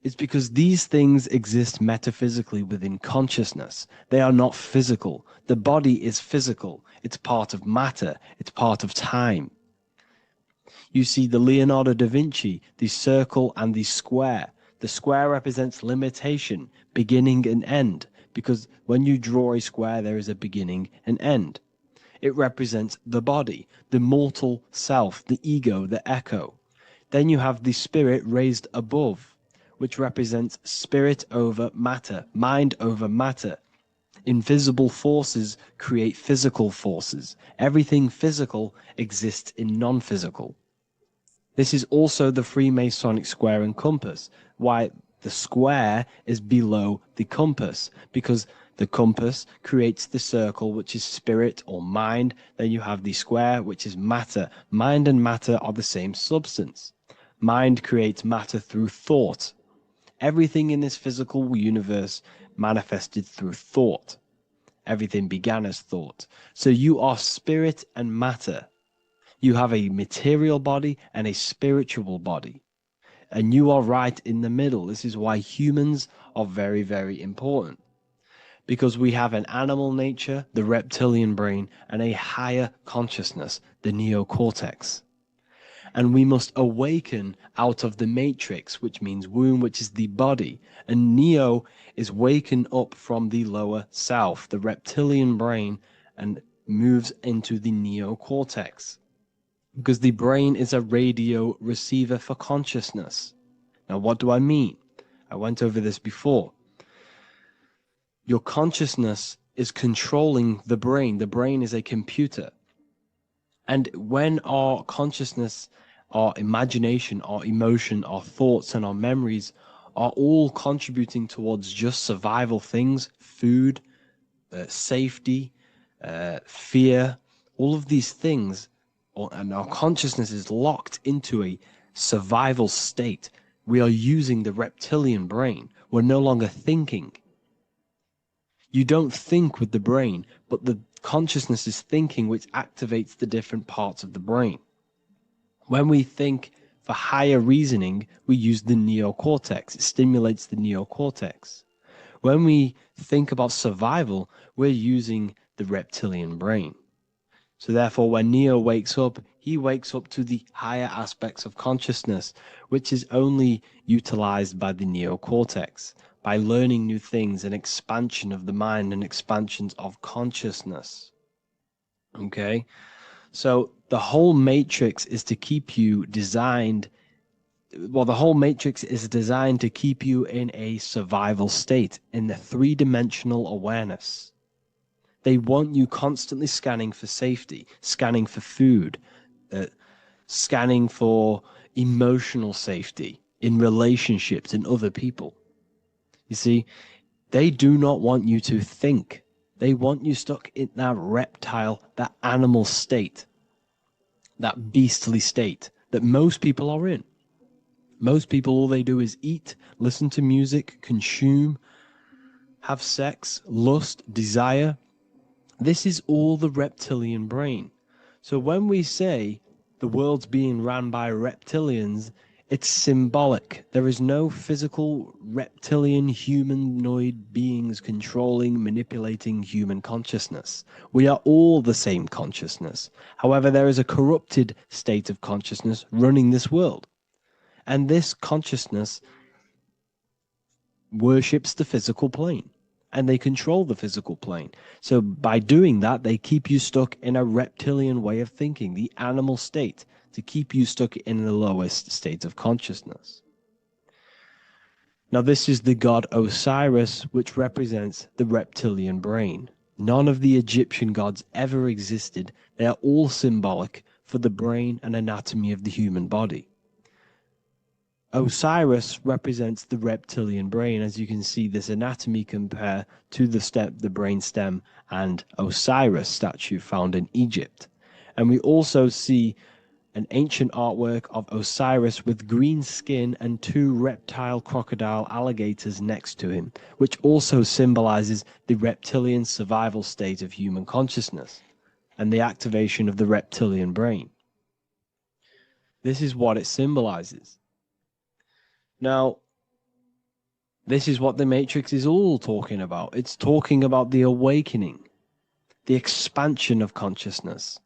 It's because these things exist metaphysically within consciousness. They are not physical. The body is physical. It's part of matter. It's part of time. You see the Leonardo da Vinci, the circle and the square. The square represents limitation, beginning and end, because when you draw a square, there is a beginning and end. It represents the body, the mortal self, the ego, the echo. Then you have the spirit raised above, which represents spirit over matter, mind over matter. Invisible forces create physical forces. Everything physical exists in non-physical. This is also the Freemasonic square and compass, why the square is below the compass, because the compass creates the circle, which is spirit or mind. Then you have the square, which is matter. Mind and matter are the same substance. Mind creates matter through thought. Everything in this physical universe manifested through thought. Everything began as thought. So you are spirit and matter. You have a material body and a spiritual body. And you are right in the middle. This is why humans are very, very important. Because we have an animal nature, the reptilian brain, and a higher consciousness, the neocortex. And we must awaken out of the matrix, which means womb, which is the body. And neo is waken up from the lower self, the reptilian brain, and moves into the neocortex. Because the brain is a radio receiver for consciousness. Now, what do I mean? I went over this before. Your consciousness is controlling the brain. The brain is a computer. And when our consciousness, our imagination, our emotion, our thoughts, and our memories are all contributing towards just survival things, food, safety, fear, all of these things, and our consciousness is locked into a survival state, we are using the reptilian brain. We're no longer thinking. You don't think with the brain, but the consciousness is thinking, which activates the different parts of the brain. When we think for higher reasoning, we use the neocortex. It stimulates the neocortex. When we think about survival, we're using the reptilian brain. So therefore, when Neo wakes up, he wakes up to the higher aspects of consciousness, which is only utilized by the neocortex, by learning new things, an expansion of the mind and expansions of consciousness. Okay? So the whole matrix is to keep you designed, well, the whole matrix is designed to keep you in a survival state, in the three-dimensional awareness. They want you constantly scanning for safety, scanning for food, scanning for emotional safety in relationships in other people. You see, they do not want you to think. They want you stuck in that reptile, that animal state, that beastly state that most people are in. Most people, all they do is eat, listen to music, consume, have sex, lust, desire. This is all the reptilian brain. So when we say the world's being ran by reptilians, it's symbolic. There is no physical reptilian humanoid beings controlling, manipulating human consciousness. We are all the same consciousness. However, there is a corrupted state of consciousness running this world. And this consciousness worships the physical plane. And they control the physical plane. So by doing that, they keep you stuck in a reptilian way of thinking, the animal state, to keep you stuck in the lowest state of consciousness. Now, this is the god Osiris, which represents the reptilian brain. None of the Egyptian gods ever existed. They are all symbolic for the brain and anatomy of the human body. Osiris represents the reptilian brain. As you can see, this anatomy compare to the brain stem and Osiris statue found in Egypt. And we also see an ancient artwork of Osiris with green skin and two reptile crocodile alligators next to him, which also symbolizes the reptilian survival state of human consciousness and the activation of the reptilian brain. This is what it symbolizes. Now, this is what the Matrix is all talking about. It's talking about the awakening, the expansion of consciousness.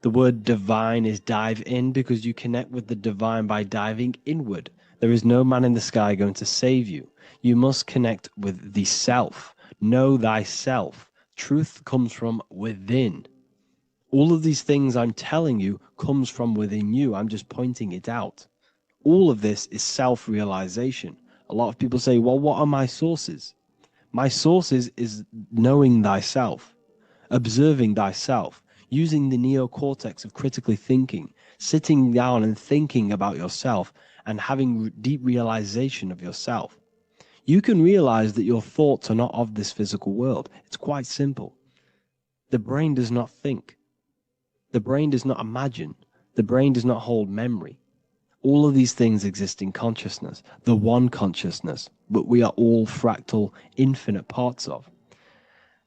The word divine is dive in because you connect with the divine by diving inward. There is no man in the sky going to save you. You must connect with the self. Know thyself. Truth comes from within. All of these things I'm telling you comes from within you. I'm just pointing it out. All of this is self-realization. A lot of people say, well, what are my sources? My sources is knowing thyself, observing thyself, using the neocortex of critically thinking, sitting down and thinking about yourself and having deep realization of yourself. You can realize that your thoughts are not of this physical world. It's quite simple. The brain does not think. The brain does not imagine. The brain does not hold memory. All of these things exist in consciousness, the one consciousness, but we are all fractal, infinite parts of.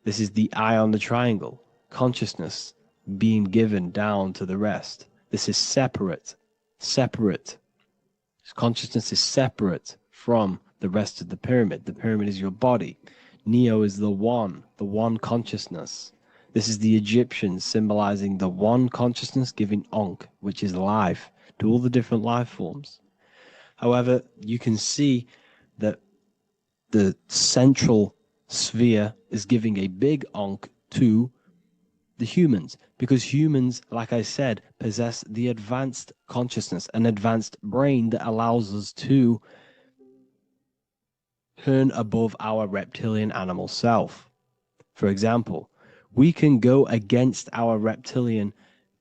This is the eye on the triangle, consciousness being given down to the rest. This is separate. Consciousness is separate from the rest of the pyramid. The pyramid is your body. Neo is the one consciousness. This is the Egyptians symbolizing the one consciousness giving Ankh, which is life, to all the different life forms. However, you can see that the central sphere is giving a big Ankh to the humans, because humans, like I said, possess the advanced consciousness, an advanced brain that allows us to turn above our reptilian animal self. For example, we can go against our reptilian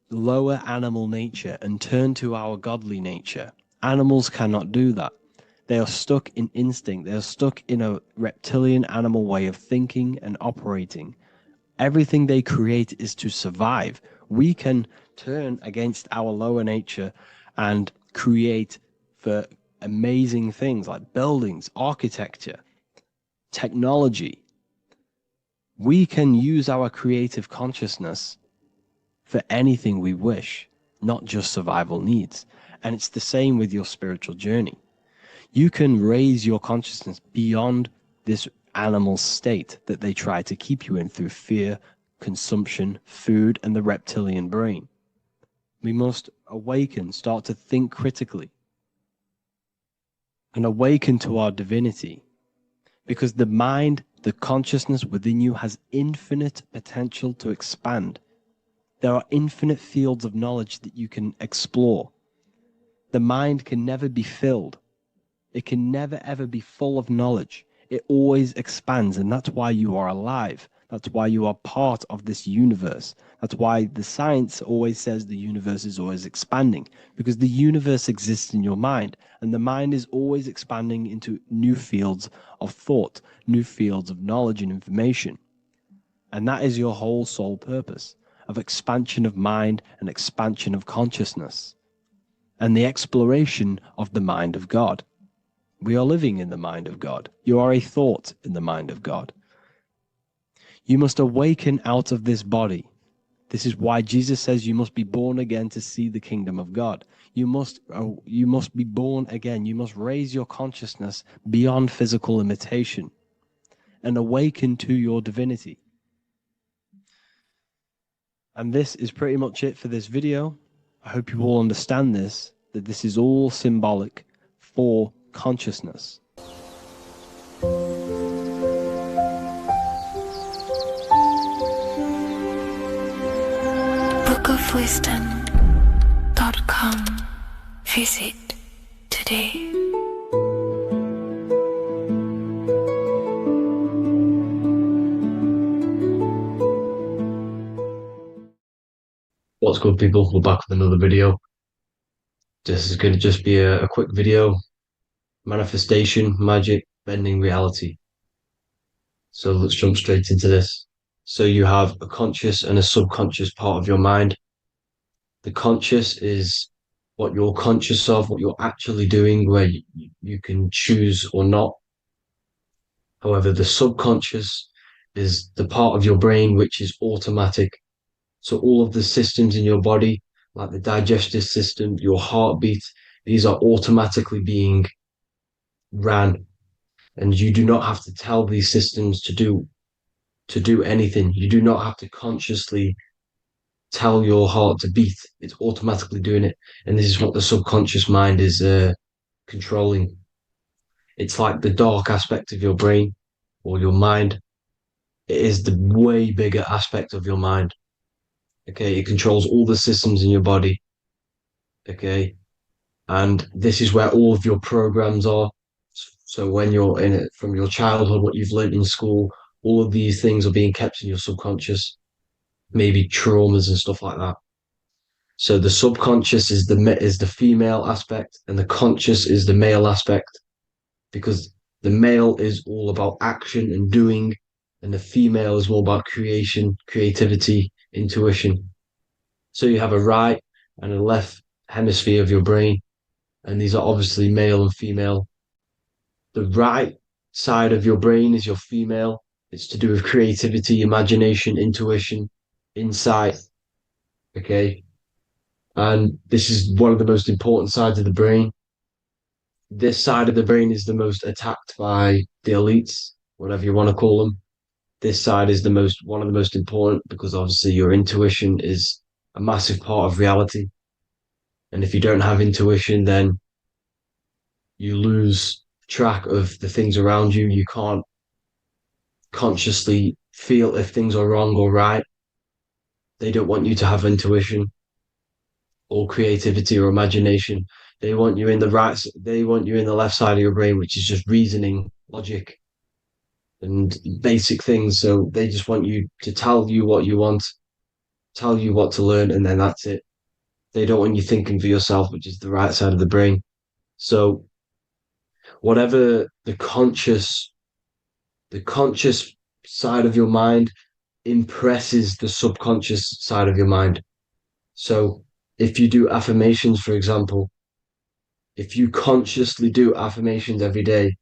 lower animal nature and turn to our godly nature. Animals cannot do that. They are stuck in instinct. They are stuck in a reptilian animal way of thinking and operating. Everything they create is to survive. We can turn against our lower nature and create for amazing things like buildings, architecture, technology. We can use our creative consciousness for anything we wish, not just survival needs. And it's the same with your spiritual journey. You can raise your consciousness beyond this animal state that they try to keep you in through fear, consumption, food, and the reptilian brain. We must awaken, start to think critically, and awaken to our divinity, because the mind, the consciousness within you has infinite potential to expand. There are infinite fields of knowledge that you can explore. The mind can never be filled. It can never ever be full of knowledge. It always expands, and that's why you are alive. That's why you are part of this universe. That's why the science always says the universe is always expanding, because the universe exists in your mind, and the mind is always expanding into new fields of thought, new fields of knowledge and information. And that is your whole sole purpose, of expansion of mind and expansion of consciousness, and the exploration of the mind of God. We are living in the mind of God. You are a thought in the mind of God. You must awaken out of this body. This is why Jesus says you must be born again to see the kingdom of God. You must be born again. You must raise your consciousness beyond physical limitation and awaken to your divinity. And this is pretty much it for this video. I hope you all understand this, that this is all symbolic for consciousness. bookofwisdom.com. Visit today. What's good, people? We're back with another video. This is going to just be a quick video. Manifestation, magic, bending reality. So let's jump straight into this. So you have a conscious and a subconscious part of your mind. The conscious is what you're conscious of, what you're actually doing, where you can choose or not. However, the subconscious is the part of your brain which is automatic. So all of the systems in your body, like the digestive system, your heartbeat, these are automatically being ran. And you do not have to tell these systems to do anything. You do not have to consciously tell your heart to beat. It's automatically doing it. And this is what the subconscious mind is controlling. It's like the dark aspect of your brain or your mind. It is the way bigger aspect of your mind. Okay, it controls all the systems in your body. Okay, and this is where all of your programs are. So when you're in it from your childhood, what you've learned in school, all of these things are being kept in your subconscious, maybe traumas and stuff like that. So the subconscious is the female aspect, and the conscious is the male aspect, because the male is all about action and doing, and the female is more about creation, creativity, intuition. So you have a right and a left hemisphere of your brain, and these are obviously male and female. The right side of your brain is your female. It's to do with creativity, imagination, intuition, insight. Okay. And this is one of the most important sides of the brain. This side of the brain is the most attacked by the elites, whatever you want to call them. This side is one of the most important because obviously your intuition is a massive part of reality. And if you don't have intuition, then you lose track of the things around you. You can't consciously feel if things are wrong or right. They don't want you to have intuition or creativity or imagination. They want you in the left side of your brain, which is just reasoning, logic, and basic things. So they just want you to tell you what you want, tell you what to learn, and then that's it. They don't want you thinking for yourself, which is the right side of the brain. So whatever the conscious side of your mind impresses the subconscious side of your mind. So if you do affirmations, for example, if you consciously do affirmations every day,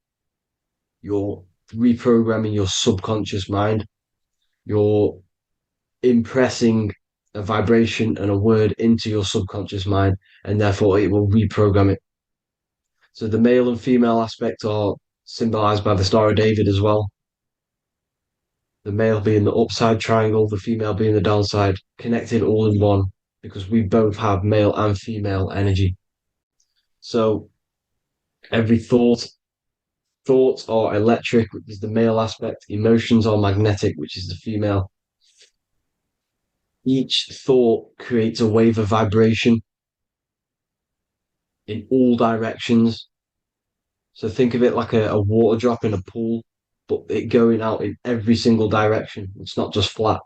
you're reprogramming your subconscious mind. You're impressing a vibration and a word into your subconscious mind, and therefore it will reprogram it. So the male and female aspect are symbolized by the Star of David as well. The male being the upside triangle, the female being the downside, connected all in one, because we both have male and female energy. So every thoughts are electric, which is the male aspect. Emotions are magnetic, which is the female. Each thought creates a wave of vibration in all directions. So think of it like a water drop in a pool, but it going out in every single direction. It's not just flat.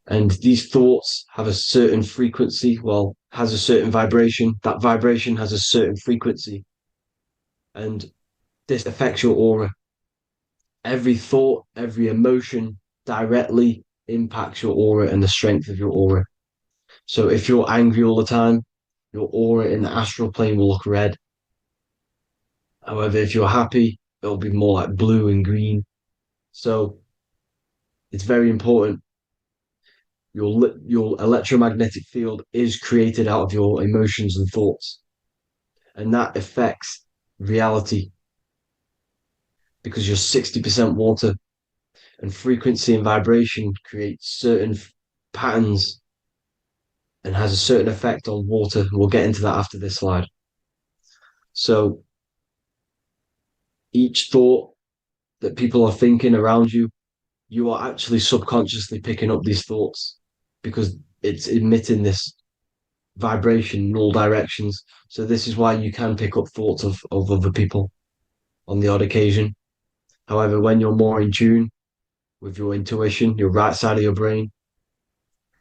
And these thoughts have a certain frequency, has a certain vibration. That vibration has a certain frequency. And this affects your aura. Every thought, every emotion directly impacts your aura and the strength of your aura. So if you're angry all the time, your aura in the astral plane will look red. However, if you're happy, it'll be more like blue and green. So it's very important. Your electromagnetic field is created out of your emotions and thoughts. And that affects reality because you're 60% water, and frequency and vibration create certain patterns and has a certain effect on water. We'll get into that after this slide. So each thought that people are thinking around you, you are actually subconsciously picking up these thoughts because it's emitting this vibration in all directions. So this is why you can pick up thoughts of other people on the odd occasion. However, when you're more in tune with your intuition, your right side of your brain,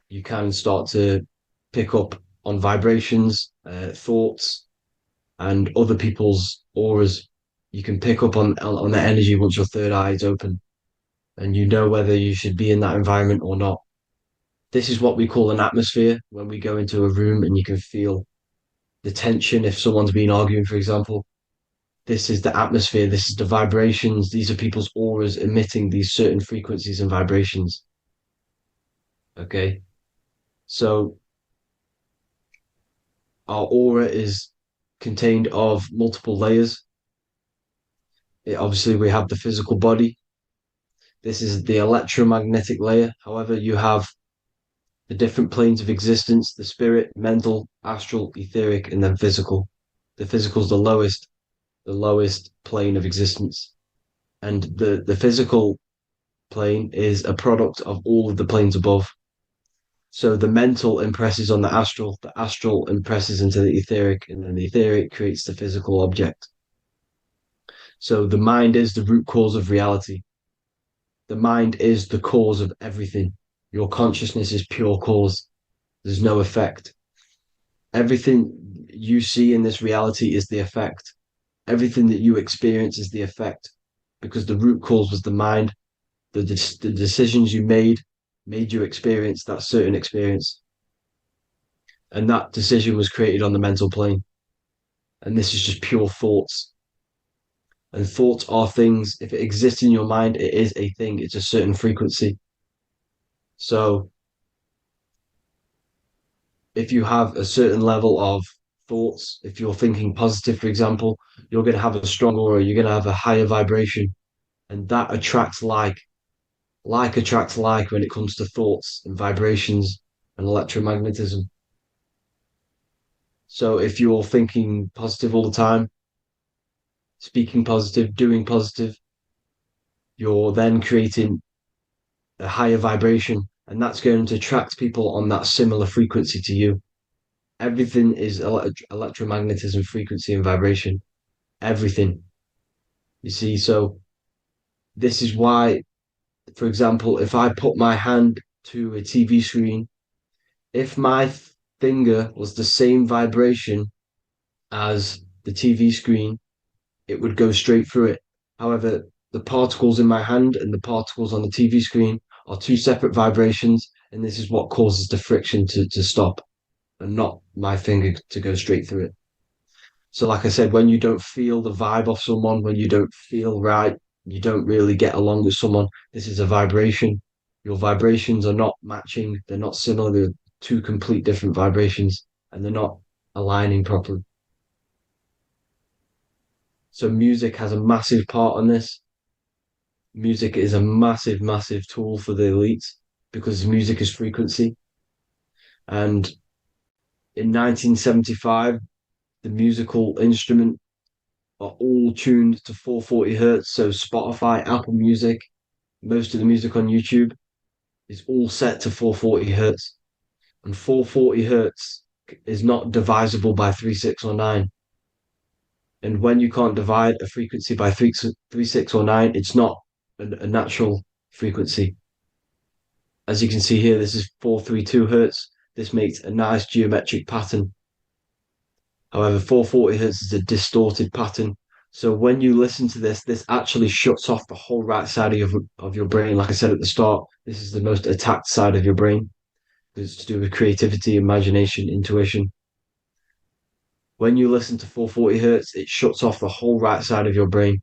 you can start to pick up on vibrations, thoughts, and other people's auras. You can pick up on the energy once your third eye is open, and you know whether you should be in that environment or not. This is what we call an atmosphere when we go into a room and you can feel the tension if someone's been arguing, for example. This is the atmosphere, this is the vibrations, these are people's auras emitting these certain frequencies and vibrations. Okay. So our aura is contained of multiple layers. Obviously, we have the physical body. This is the electromagnetic layer. However, you have the different planes of existence, the spirit, mental, astral, etheric, and then physical. The physical is the lowest plane of existence. And the physical plane is a product of all of the planes above. So the mental impresses on the astral impresses into the etheric, and then the etheric creates the physical object. So the mind is the root cause of reality. The mind is the cause of everything. Your consciousness is pure cause. There's no effect. Everything you see in this reality is the effect. Everything that you experience is the effect, because the root cause was the mind. The decisions you made you experience that certain experience. And that decision was created on the mental plane. And this is just pure thoughts. And thoughts are things. If it exists in your mind, it is a thing. It's a certain frequency. So if you have a certain level of thoughts, if you're thinking positive, for example, you're going to have a strong aura, you're going to have a higher vibration. And that attracts like. Like attracts like when it comes to thoughts and vibrations and electromagnetism. So if you're thinking positive all the time, speaking positive, doing positive, you're then creating a higher vibration, and that's going to attract people on that similar frequency to you. Everything is electromagnetism, frequency, and vibration. Everything. You see, so this is why, for example, if I put my hand to a TV screen, if my finger was the same vibration as the TV screen, it would go straight through it. However, the particles in my hand and the particles on the TV screen are two separate vibrations, and this is what causes the friction to stop and not my finger to go straight through it. So, like I said, when you don't feel the vibe of someone, when you don't feel right, you don't really get along with someone, this is a vibration. Your vibrations are not matching, they're not similar, they're two complete different vibrations, and they're not aligning properly. So music has a massive part on this. Music is a massive, massive tool for the elites because music is frequency. And in 1975, the musical instrument are all tuned to 440 hertz. So Spotify, Apple Music, most of the music on YouTube is all set to 440 hertz. And 440 hertz is not divisible by 3, 6, or 9. And when you can't divide a frequency by 3, 6, or 9, it's not a natural frequency. As you can see here, this is 432 hertz. This makes a nice geometric pattern. However, 440 hertz is a distorted pattern. So when you listen to this, this actually shuts off the whole right side of your brain. Like I said at the start, this is the most attacked side of your brain. It's to do with creativity, imagination, intuition. When you listen to 440 hertz, it shuts off the whole right side of your brain.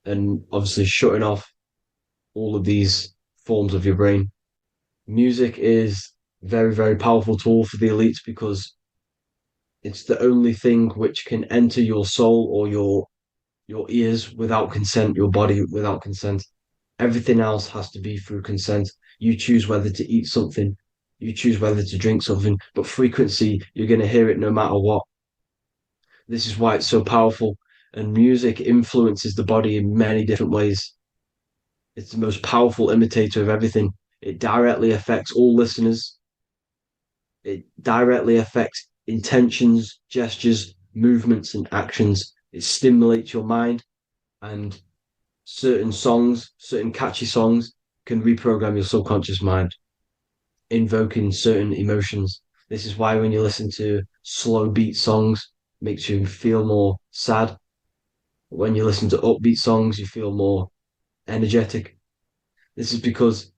And obviously shutting off all of these forms of your brain. Music is a very, very powerful tool for the elites because it's the only thing which can enter your soul or your ears without consent, your body without consent. Everything else has to be through consent. You choose whether to eat something, you choose whether to drink something, but frequency, you're going to hear it no matter what. This is why it's so powerful. And music influences the body in many different ways. It's the most powerful imitator of everything. It directly affects all listeners. It directly affects intentions, gestures, movements, and actions. It stimulates your mind, and certain songs, certain catchy songs, can reprogram your subconscious mind, invoking certain emotions. This is why when you listen to slow beat songs, it makes you feel more sad. When you listen to upbeat songs, you feel more energetic. This is because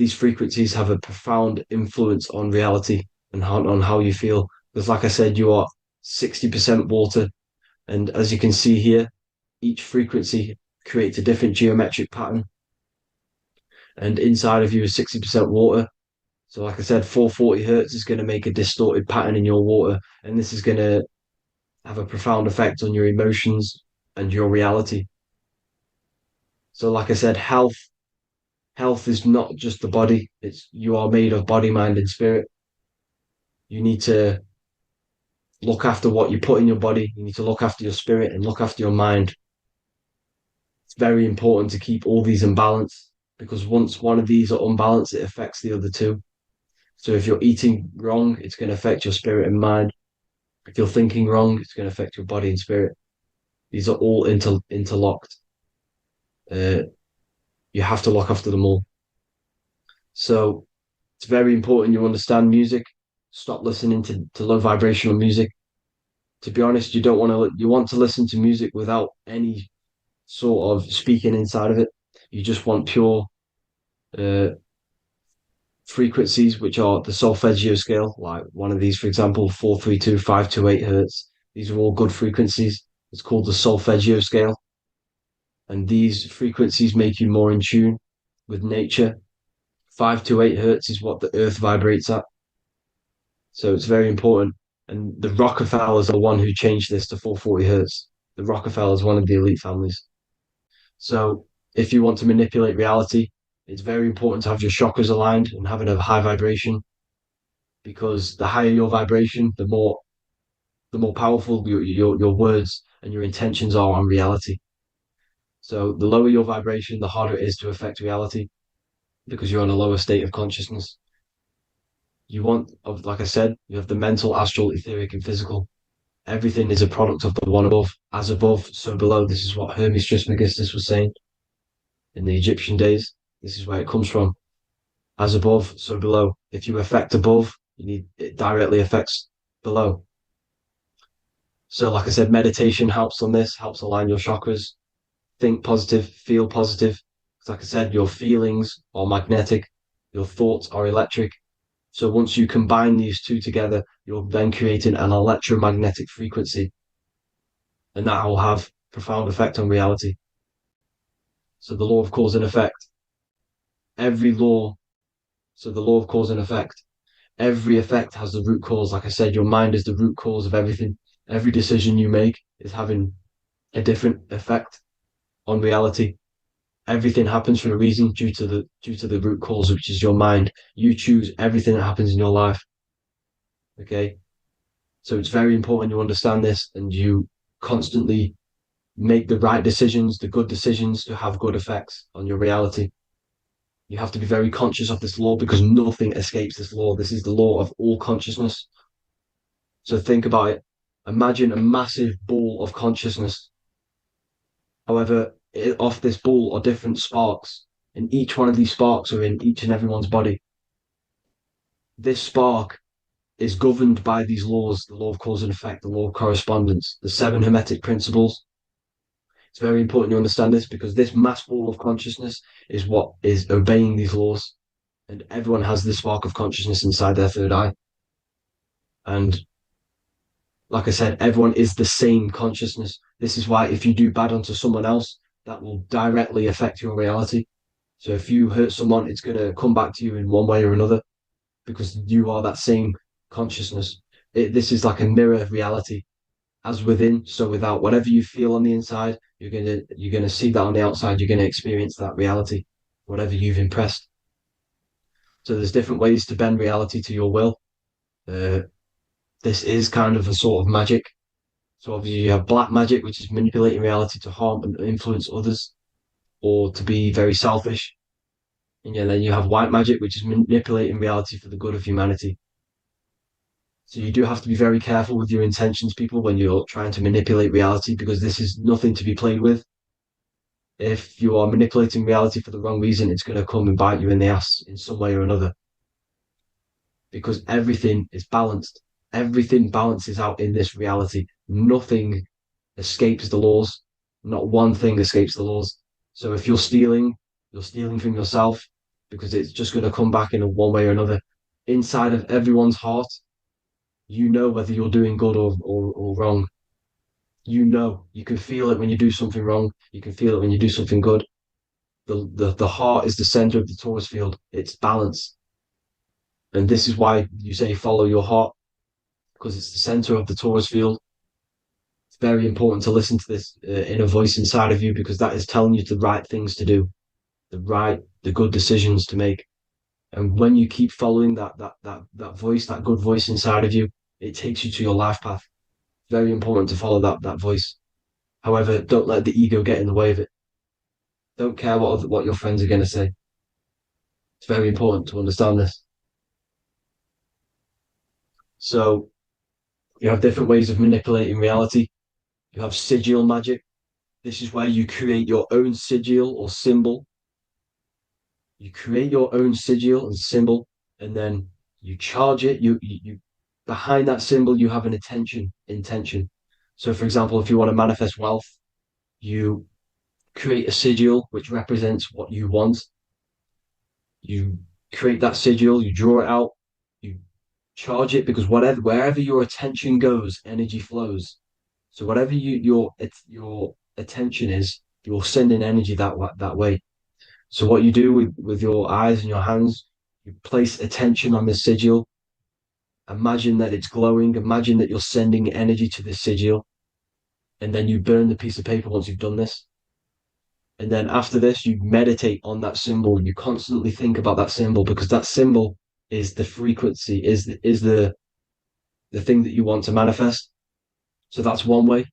these frequencies have a profound influence on reality and on how you feel. Because, like I said, you are 60% water. And as you can see here, each frequency creates a different geometric pattern. And inside of you is 60% water. So, like I said, 440 hertz is going to make a distorted pattern in your water. And this is going to have a profound effect on your emotions and your reality. So, like I said, health is not just the body. It's you are made of body, mind, and spirit. You need to look after what you put in your body. You need to look after your spirit and look after your mind. It's very important to keep all these in balance, because once one of these are unbalanced, it affects the other two. So if you're eating wrong, it's going to affect your spirit and mind. If you're thinking wrong, it's going to affect your body and spirit. These are all interlocked. You have to look after them all. So it's very important you understand music. Stop listening to low vibrational music. To be honest, you want to listen to music without any sort of speaking inside of it. You just want pure frequencies, which are the solfeggio scale, like one of these, for example, 432, 528 hertz. These are all good frequencies. It's called the solfeggio scale. And these frequencies make you more in tune with nature. 528 hertz is what the earth vibrates at. So it's very important. And the Rockefellers are the one who changed this to 440 hertz. The Rockefellers, one of the elite families. So if you want to manipulate reality, it's very important to have your chakras aligned and having a high vibration, because the higher your vibration, the more powerful your words and your intentions are on reality. So the lower your vibration, the harder it is to affect reality, because you're on a lower state of consciousness. Like I said, you have the mental, astral, etheric, and physical. Everything is a product of the one above. As above, so below. This is what Hermes Trismegistus was saying in the Egyptian days. This is where it comes from. As above, so below. If you affect above, it directly affects below. So, like I said, meditation helps on this, helps align your chakras. Think positive, feel positive. Like I said, your feelings are magnetic, your thoughts are electric. So once you combine these two together, you're then creating an electromagnetic frequency, and that will have profound effect on reality. So the law of cause and effect. The law of cause and effect. Every effect has the root cause. Like I said, your mind is the root cause of everything. Every decision you make is having a different effect on reality. Everything happens for a reason due to the root cause, which is your mind. You choose everything that happens in your life. Okay? So it's very important you understand this and you constantly make the right decisions, the good decisions, to have good effects on your reality. You have to be very conscious of this law, because nothing escapes this law. This is the law of all consciousness. So think about it. Imagine a massive ball of consciousness. However, off this ball are different sparks, and each one of these sparks are in each and everyone's body. This spark is governed by these laws, the law of cause and effect, the law of correspondence, the 7 hermetic principles. It's very important you understand this, because this mass ball of consciousness is what is obeying these laws, and everyone has this spark of consciousness inside their third eye. And like I said, everyone is the same consciousness. This is why if you do bad onto someone else, that will directly affect your reality. So if you hurt someone, it's going to come back to you in one way or another, because you are that same consciousness. This is like a mirror reality. As within, so without. Whatever you feel on the inside, you're gonna see that on the outside. You're gonna experience that reality, whatever you've impressed. So there's different ways to bend reality to your will. This is kind of a sort of magic. So obviously you have black magic, which is manipulating reality to harm and influence others, or to be very selfish. And then you have white magic, which is manipulating reality for the good of humanity. So you do have to be very careful with your intentions, people, when you're trying to manipulate reality, because this is nothing to be played with. If you are manipulating reality for the wrong reason, it's going to come and bite you in the ass in some way or another. Because everything is balanced. Everything balances out in this reality. Nothing escapes the laws. Not one thing escapes the laws. So if you're stealing from yourself, because it's just going to come back in one way or another. Inside of everyone's heart, you know whether you're doing good or wrong. You can feel it when you do something wrong. You can feel it when you do something good. The heart is the center of the torus field. It's balance. And this is why you say follow your heart, because it's the center of the torus field. It's very important to listen to this inner voice inside of you, because that is telling you the right things to do, the good decisions to make. And when you keep following that voice, that good voice inside of you, it takes you to your life path. Very important to follow that voice. However, don't let the ego get in the way of it. Don't care what your friends are going to say. It's very important to understand this. So you have different ways of manipulating reality. You have sigil magic. This is where you create your own sigil or symbol. You create your own sigil and symbol, and then you charge it. You behind that symbol, you have an intention. So, for example, if you want to manifest wealth, you create a sigil which represents what you want. You create that sigil, you draw it out, you charge it, because wherever your attention goes, energy flows. So whatever your attention is, you're sending energy that way. So what you do with your eyes and your hands, you place attention on the sigil. Imagine that it's glowing. Imagine that you're sending energy to the sigil. And then you burn the piece of paper once you've done this. And then after this, you meditate on that symbol. You constantly think about that symbol, because that symbol is the frequency, is the thing that you want to manifest. So that's one way.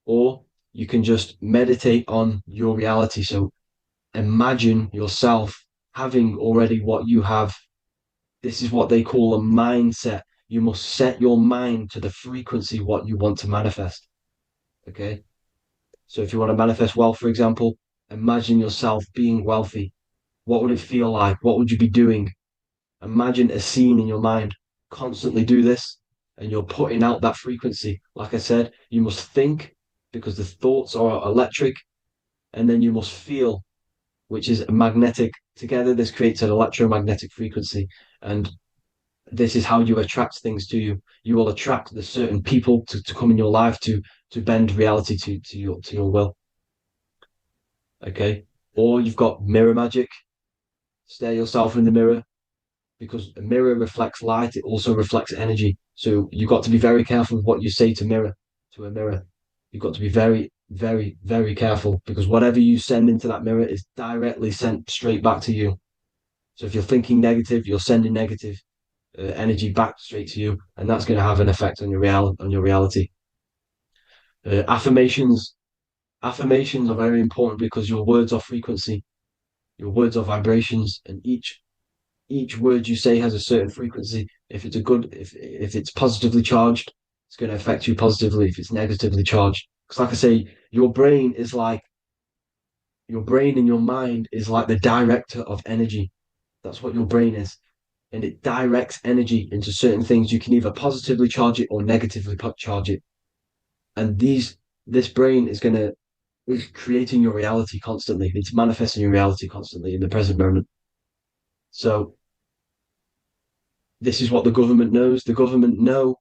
Or you can just meditate on your reality. So imagine yourself having already what you have. This is what they call a mindset. You must set your mind to the frequency what you want to manifest. Okay? So if you want to manifest wealth, for example, imagine yourself being wealthy. What would it feel like? What would you be doing? Imagine a scene in your mind. Constantly do this, and you're putting out that frequency. Like I said, you must think, because the thoughts are electric, and then you must feel, which is magnetic. Together, this creates an electromagnetic frequency, and this is how you attract things to you. You will attract the certain people to come in your life to bend reality to your will. Okay? Or you've got mirror magic. Stare yourself in the mirror, because a mirror reflects light. It also reflects energy. So you've got to be very careful with what you say to a mirror. You've got to be very, very, very careful, because whatever you send into that mirror is directly sent straight back to you. So if you're thinking negative, you're sending negative energy back straight to you, and that's going to have an effect on your reality. Affirmations are very important, because your words are frequency, your words are vibrations, and each word you say has a certain frequency. If it's positively charged, it's going to affect you positively. If it's negatively charged, because like I say, your brain and your mind is like the director of energy. That's what your brain is. And it directs energy into certain things. You can either positively charge it or negatively charge it. And this brain is creating your reality constantly. It's manifesting your reality constantly in the present moment. So this is what the government knows. The government know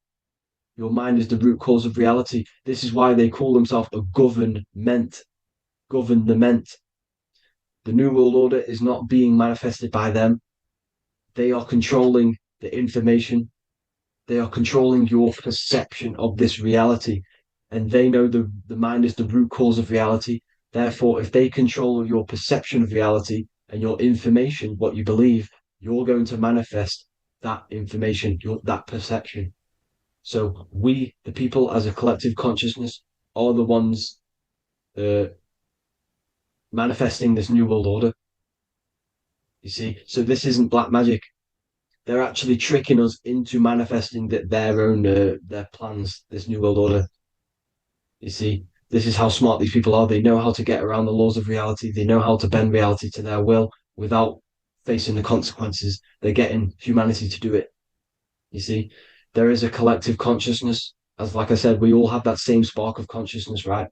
your mind is the root cause of reality. This is why they call themselves a government. Government. The New World Order is not being manifested by them. They are controlling the information. They are controlling your perception of this reality. And they know the mind is the root cause of reality. Therefore, if they control your perception of reality and your information, what you believe, you're going to manifest that information, that perception. So we, the people as a collective consciousness, are the ones manifesting this New World Order. You see, so this isn't black magic. They're actually tricking us into manifesting their own their plans, this New World Order. You see, this is how smart these people are. They know how to get around the laws of reality. They know how to bend reality to their will without facing the consequences. They're getting humanity to do it. You see, there is a collective consciousness. As like I said, we all have that same spark of consciousness, right?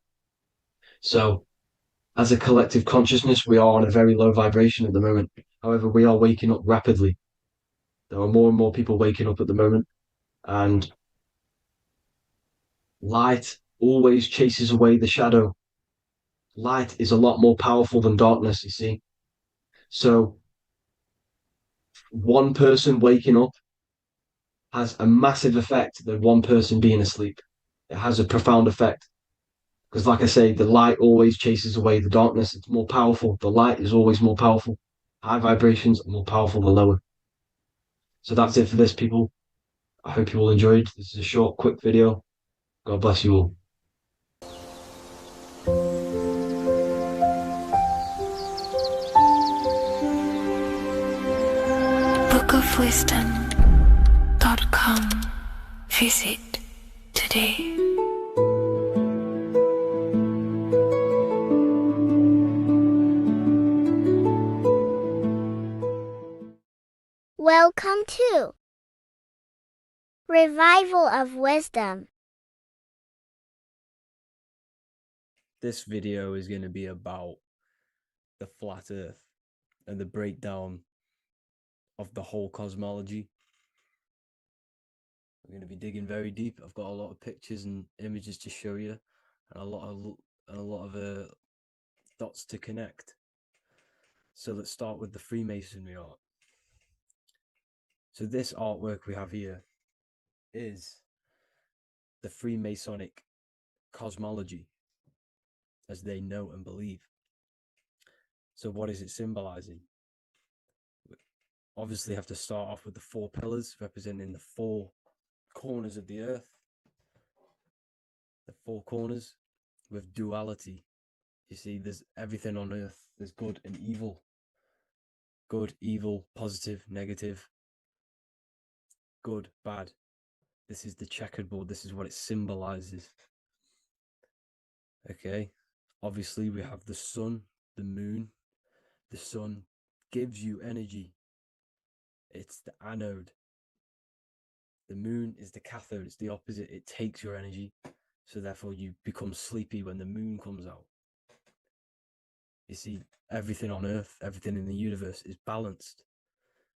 So as a collective consciousness, we are on a very low vibration at the moment. However, we are waking up rapidly. There are more and more people waking up at the moment, and light always chases away the shadow. Light is a lot more powerful than darkness, you see. So one person waking up has a massive effect than one person being asleep. It has a profound effect. Because, like I say, the light always chases away the darkness. It's more powerful. The light is always more powerful. High vibrations are more powerful than lower. So that's it for this, people. I hope you all enjoyed. This is a short, quick video. God bless you all. bookofwisdom.com. Visit today. Welcome to Revival of Wisdom. This video is going to be about the flat earth and the breakdown of the whole cosmology. We're going to be digging very deep. I've got a lot of pictures and images to show you, and a lot of dots to connect. So let's start with the Freemasonry art. So this artwork we have here is the Freemasonic cosmology, as they know and believe. So what is it symbolizing? We obviously have to start off with the 4 pillars representing the 4 corners of the earth. The 4 corners with duality. You see, there's everything on earth. There's good and evil. Good, evil, positive, negative. Good, bad. This is the checkerboard. This is what it symbolizes. Okay. Obviously, we have the sun, the moon. The sun gives you energy. It's the anode. The moon is the cathode. It's the opposite. It takes your energy. So therefore, you become sleepy when the moon comes out. You see, everything on Earth, everything in the universe is balanced.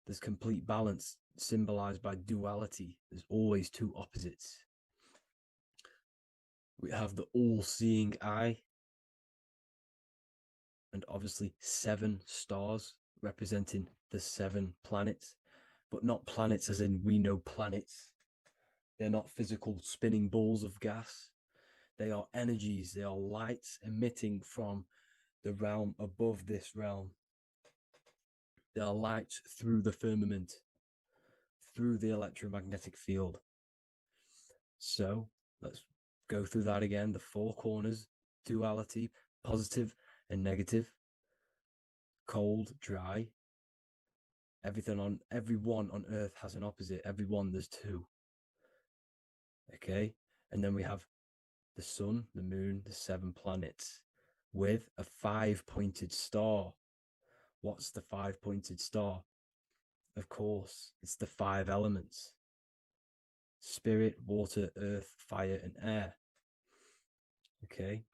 There's complete balance, symbolized by duality. There's always 2 opposites. We have the all-seeing eye, and obviously 7 stars representing the 7 planets, but not planets as in we know planets. They're not physical spinning balls of gas. They are energies. They are lights emitting from the realm above this realm. They are lights through the firmament, through the electromagnetic field. So let's go through that again. The 4 corners, duality, positive and negative, cold, dry. Everyone on Earth has an opposite. Everyone, there's 2. Okay, and then we have the sun, the moon, the 7 planets with a 5-pointed star. What's the 5-pointed star? Of course, it's the 5 elements: spirit, water, earth, fire, and air. Okay,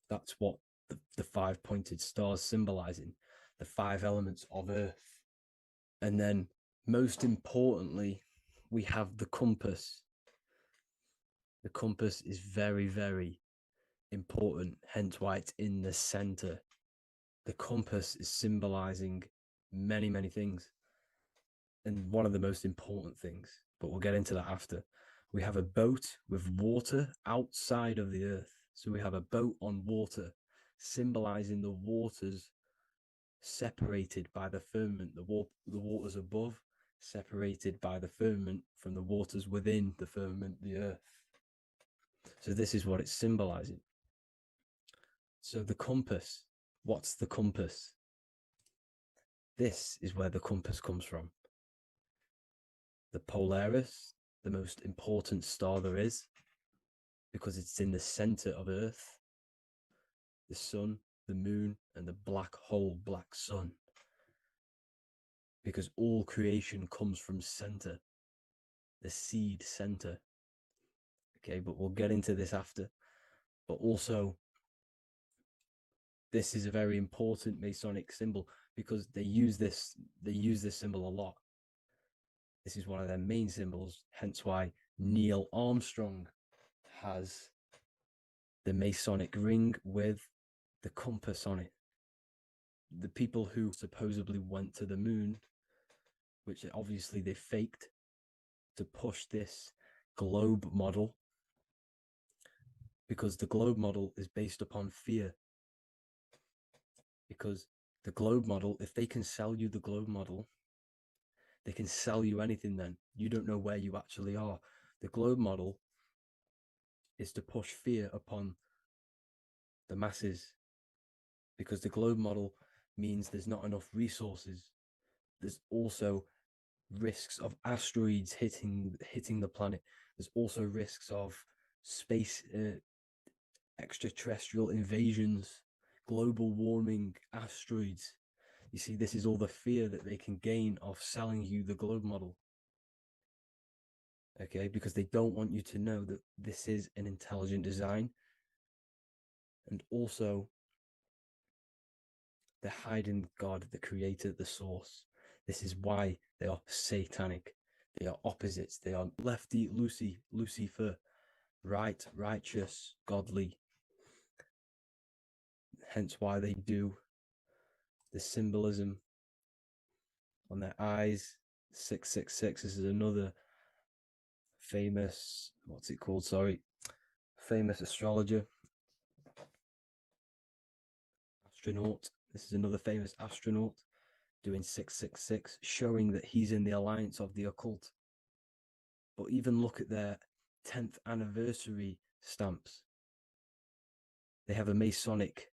that's what the 5-pointed star is symbolizing, the 5 elements of earth. And then, most importantly, we have the compass. The compass is very, very important, hence why it's in the center. The compass is symbolizing many, many things. And one of the most important things, but we'll get into that after. We have a boat with water outside of the earth. So we have a boat on water, symbolizing the waters separated by the firmament, the waters above, separated by the firmament from the waters within the firmament, the earth. So this is what it's symbolizing. So the compass, what's the compass? This is where the compass comes from. The Polaris, the most important star there is, because it's in the center of Earth, the sun, the moon, and the black hole, black sun. Because all creation comes from center, the seed center. Okay, but we'll get into this after. But also, this is a very important Masonic symbol because they use this symbol a lot. This is one of their main symbols, hence why Neil Armstrong has the Masonic ring with the compass on it. The people who supposedly went to the moon, which obviously they faked to push this globe model, because the globe model is based upon fear. Because the globe model, if they can sell you the globe model, they can sell you anything then. You don't know where you actually are. The globe model is to push fear upon the masses, because the globe model means there's not enough resources. There's also risks of asteroids hitting the planet. There's also risks of space extraterrestrial invasions, global warming, asteroids. You see, this is all the fear that they can gain off selling you the globe model. Okay, because they don't want you to know that this is an intelligent design. And also, they're hiding God, the creator, the source. This is why they are satanic. They are opposites. They are lefty, Lucifer, right, righteous, godly. Hence why they do the symbolism on their eyes. 666. This is another famous, what's it called? Sorry. Famous astrologer. Astronaut. This is another famous astronaut doing 666, showing that he's in the alliance of the occult. But even look at their 10th anniversary stamps. They have a Masonic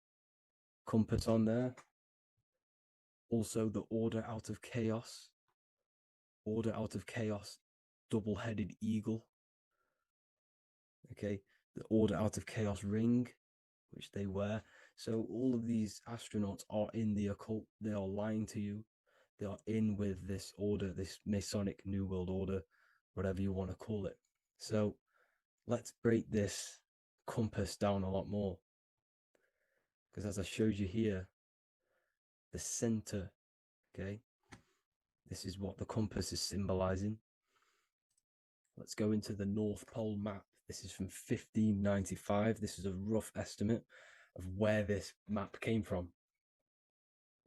compass on there. Also, the Order Out of Chaos. Order Out of Chaos, double-headed eagle. Okay, the Order Out of Chaos ring, which they wear. So all of these astronauts are in the occult. They are lying to you. They are in with this order, this Masonic New World Order, whatever you want to call it. So let's break this compass down a lot more. Because as I showed you here, the center, okay, this is what the compass is symbolizing. Let's go into the North Pole map. This is from 1595. This is a rough estimate of where this map came from.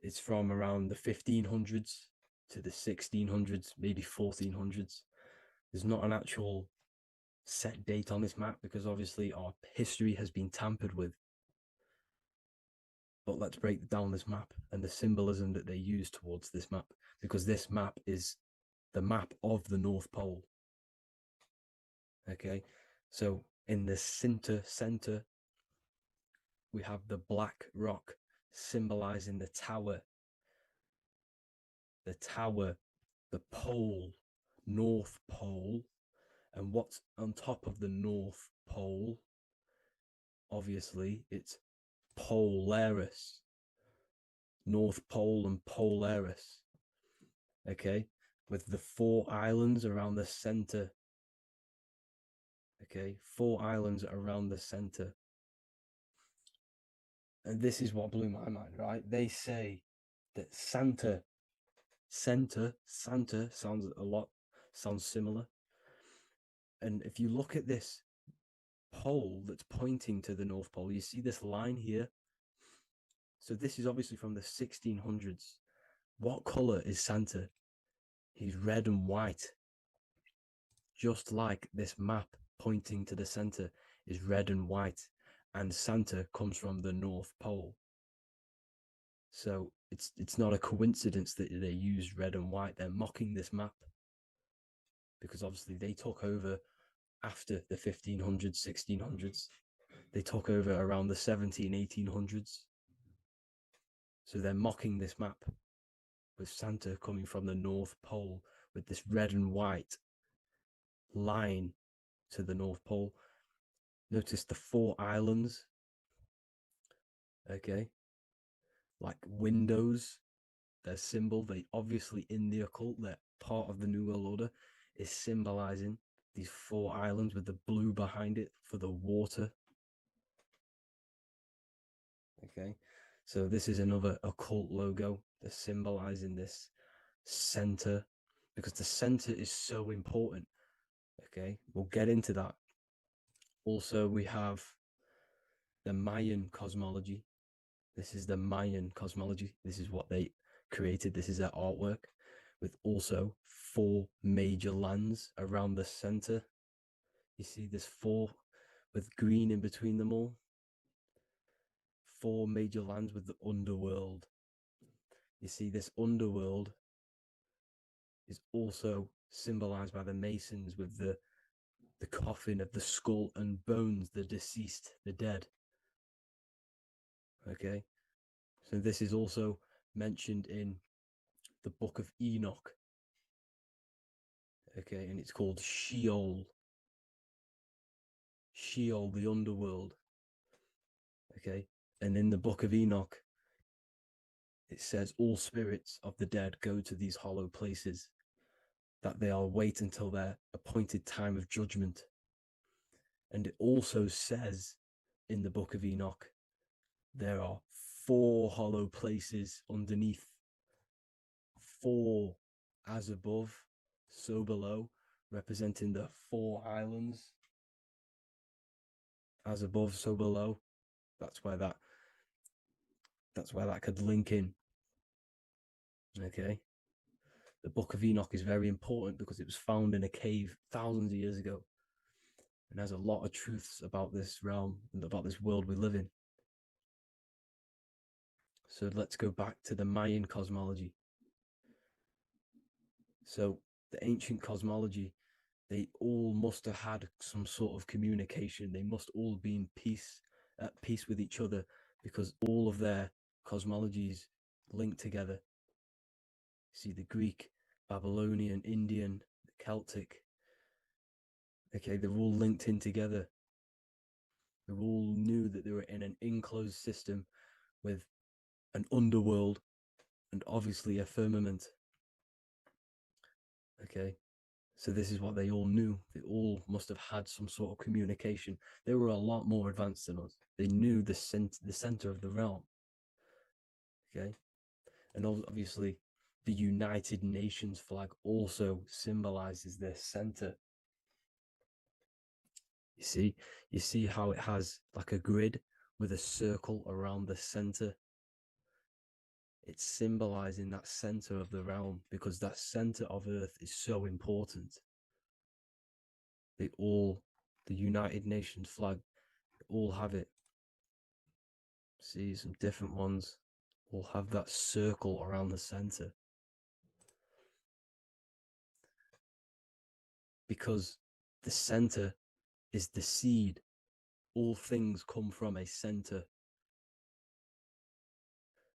It's from around the 1500s to the 1600s, maybe 1400s. There's not an actual set date on this map because obviously our history has been tampered with. But let's break down this map and the symbolism that they use towards this map, because this map is the map of the North Pole. Okay, so in the center, we have the black rock symbolizing the tower. The tower, the pole, North Pole. And what's on top of the North Pole? Obviously, it's Polaris. North Pole and Polaris. Okay, with the 4 islands around the center. Okay, 4 islands around the center. And this is what blew my mind, right? They say that Santa sounds similar. And if you look at this pole that's pointing to the North Pole, you see this line here. So this is obviously from the 1600s. What color is Santa? He's red and white. Just like this map pointing to the center is red and white. And Santa comes from the North Pole. So it's not a coincidence that they use red and white. They're mocking this map because obviously they took over after the 1500s, 1600s. They took over around the 1800s. So they're mocking this map with Santa coming from the North Pole with this red and white line to the North Pole. Notice the 4 islands. Okay. Like windows, their symbol, they obviously in the occult, they're part of the New World Order, is symbolizing these 4 islands with the blue behind it for the water. Okay, so this is another occult logo They're symbolizing this center, because the center is so important. Okay, we'll get into that. Also, we have the Mayan cosmology. This is the Mayan cosmology. This is what they created. This is their artwork, with also 4 major lands around the center. You see there's 4 with green in between them all. 4 major lands with the underworld. You see this underworld is also symbolized by the Masons with the coffin of the skull and bones, the deceased, the dead. Okay, so this is also mentioned in the book of Enoch. Okay, and it's called Sheol. Sheol, the underworld. Okay, and in the book of Enoch, it says all spirits of the dead go to these hollow places, that they are wait until their appointed time of judgment. And it also says in the book of Enoch, there are 4 hollow places underneath. 4 as above, so below, representing the 4 islands. As above, so below. That's where that could link in. Okay. The book of Enoch is very important because it was found in a cave thousands of years ago, and has a lot of truths about this realm and about this world we live in. So let's go back to the Mayan cosmology. So the ancient cosmology, they all must have had some sort of communication. They must all be in peace, at peace with each other, because all of their cosmologies link together. See, the Greek, Babylonian, Indian, Celtic. Okay, they're all linked in together. They all knew that they were in an enclosed system with an underworld and obviously a firmament. Okay, so this is what they all knew. They all must have had some sort of communication. They were a lot more advanced than us. They knew the center of the realm. Okay, and obviously the United Nations flag also symbolizes their center. You see how it has like a grid with a circle around the center. It's symbolizing that center of the realm, because that center of Earth is so important. The United Nations flag, all have it. See, some different ones all have that circle around the center. Because the center is the seed. All things come from a center.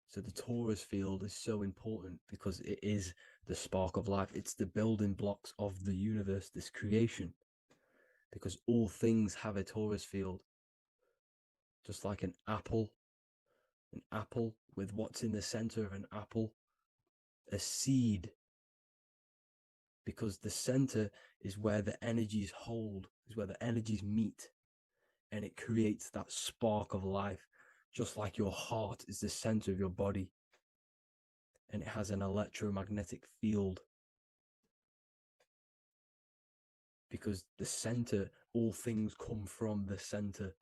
So the torus field is so important because it is the spark of life. It's the building blocks of the universe, this creation. Because all things have a torus field. Just like an apple with what's in the center of an apple, a seed. Because the center is where the energies hold, is where the energies meet. And it creates that spark of life. Just like your heart is the center of your body, and it has an electromagnetic field. Because the center, all things come from the center.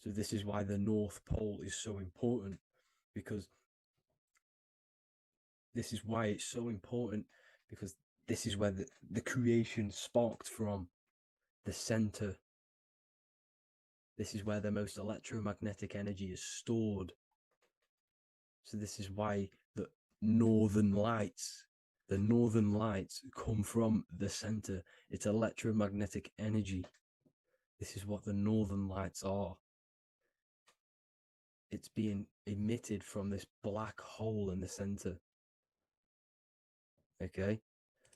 So this is why the North Pole is so important, because this is why it's so important, because this is where the creation sparked from, the center. This is where the most electromagnetic energy is stored. So this is why the northern lights come from the center. It's electromagnetic energy. This is what the northern lights are. It's being emitted from this black hole in the center. Okay?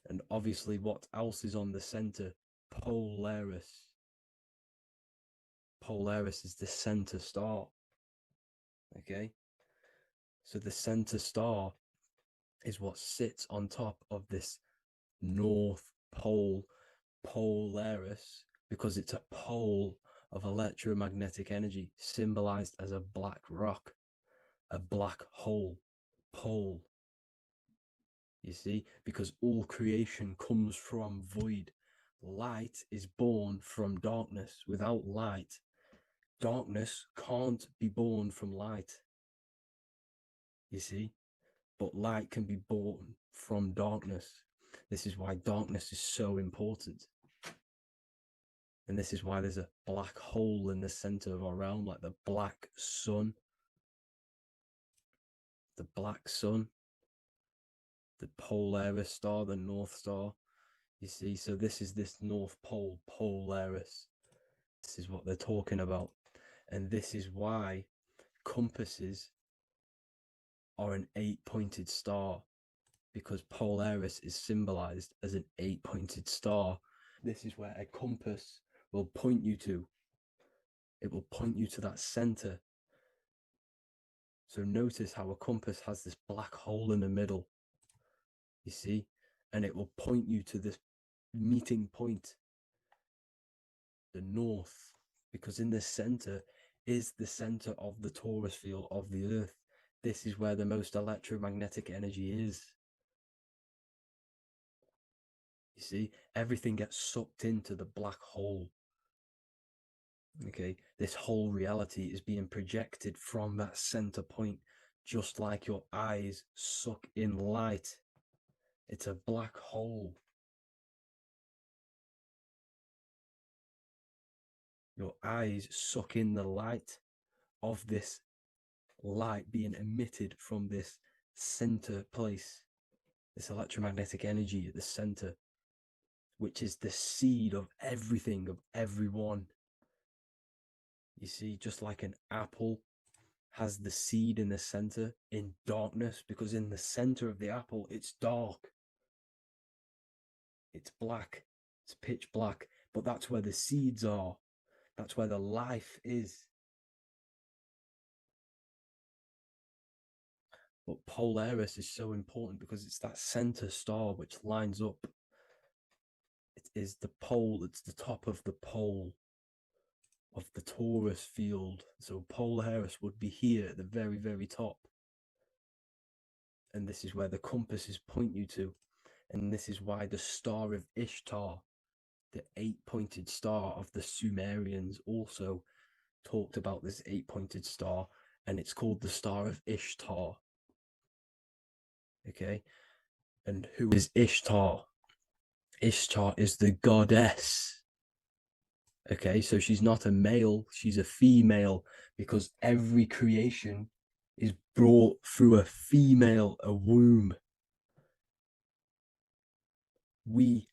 And obviously what else is on the center? Polaris. Polaris is the center star. Okay? So the center star is what sits on top of this North Pole, Polaris, because it's a pole of electromagnetic energy symbolized as a black rock. a black hole, pole. You see, because all creation comes from void. Light is born from darkness. Without light, darkness can't be born from light. You see, but light can be born from darkness. This is why darkness is so important. And this is why there's a black hole in the center of our realm, like the black sun. The black sun, the Polaris star, the North Star. You see, so this is this North Pole, Polaris. This is what they're talking about. And this is why compasses are an 8-pointed star, because Polaris is symbolized as an 8-pointed star. This is where a compass will point you to. It will point you to that center. So notice how a compass has this black hole in the middle, you see, and it will point you to this meeting point, the north, because in the center is the center of the torus field of the earth. This is where the most electromagnetic energy is. You see, everything gets sucked into the black hole. Okay, this whole reality is being projected from that center point, just like your eyes suck in light. It's a black hole. Your eyes suck in the light of this light being emitted from this center place, this electromagnetic energy at the center, which is the seed of everything, of everyone. You see, just like an apple has the seed in the center in darkness, because in the center of the apple, it's dark. It's black. It's pitch black. But that's where the seeds are. That's where the life is. But Polaris is so important because it's that center star which lines up. It is the pole, it's the top of the pole of the torus field. So Polaris would be here at the very, very top. And this is where the compasses point you to. And this is why the Star of Ishtar, the 8-pointed star of the Sumerians, also talked about this 8-pointed star, and it's called the Star of Ishtar. Okay, and who is Ishtar? Ishtar is the goddess. Okay, so she's not a male, she's a female, because every creation is brought through a female, a womb.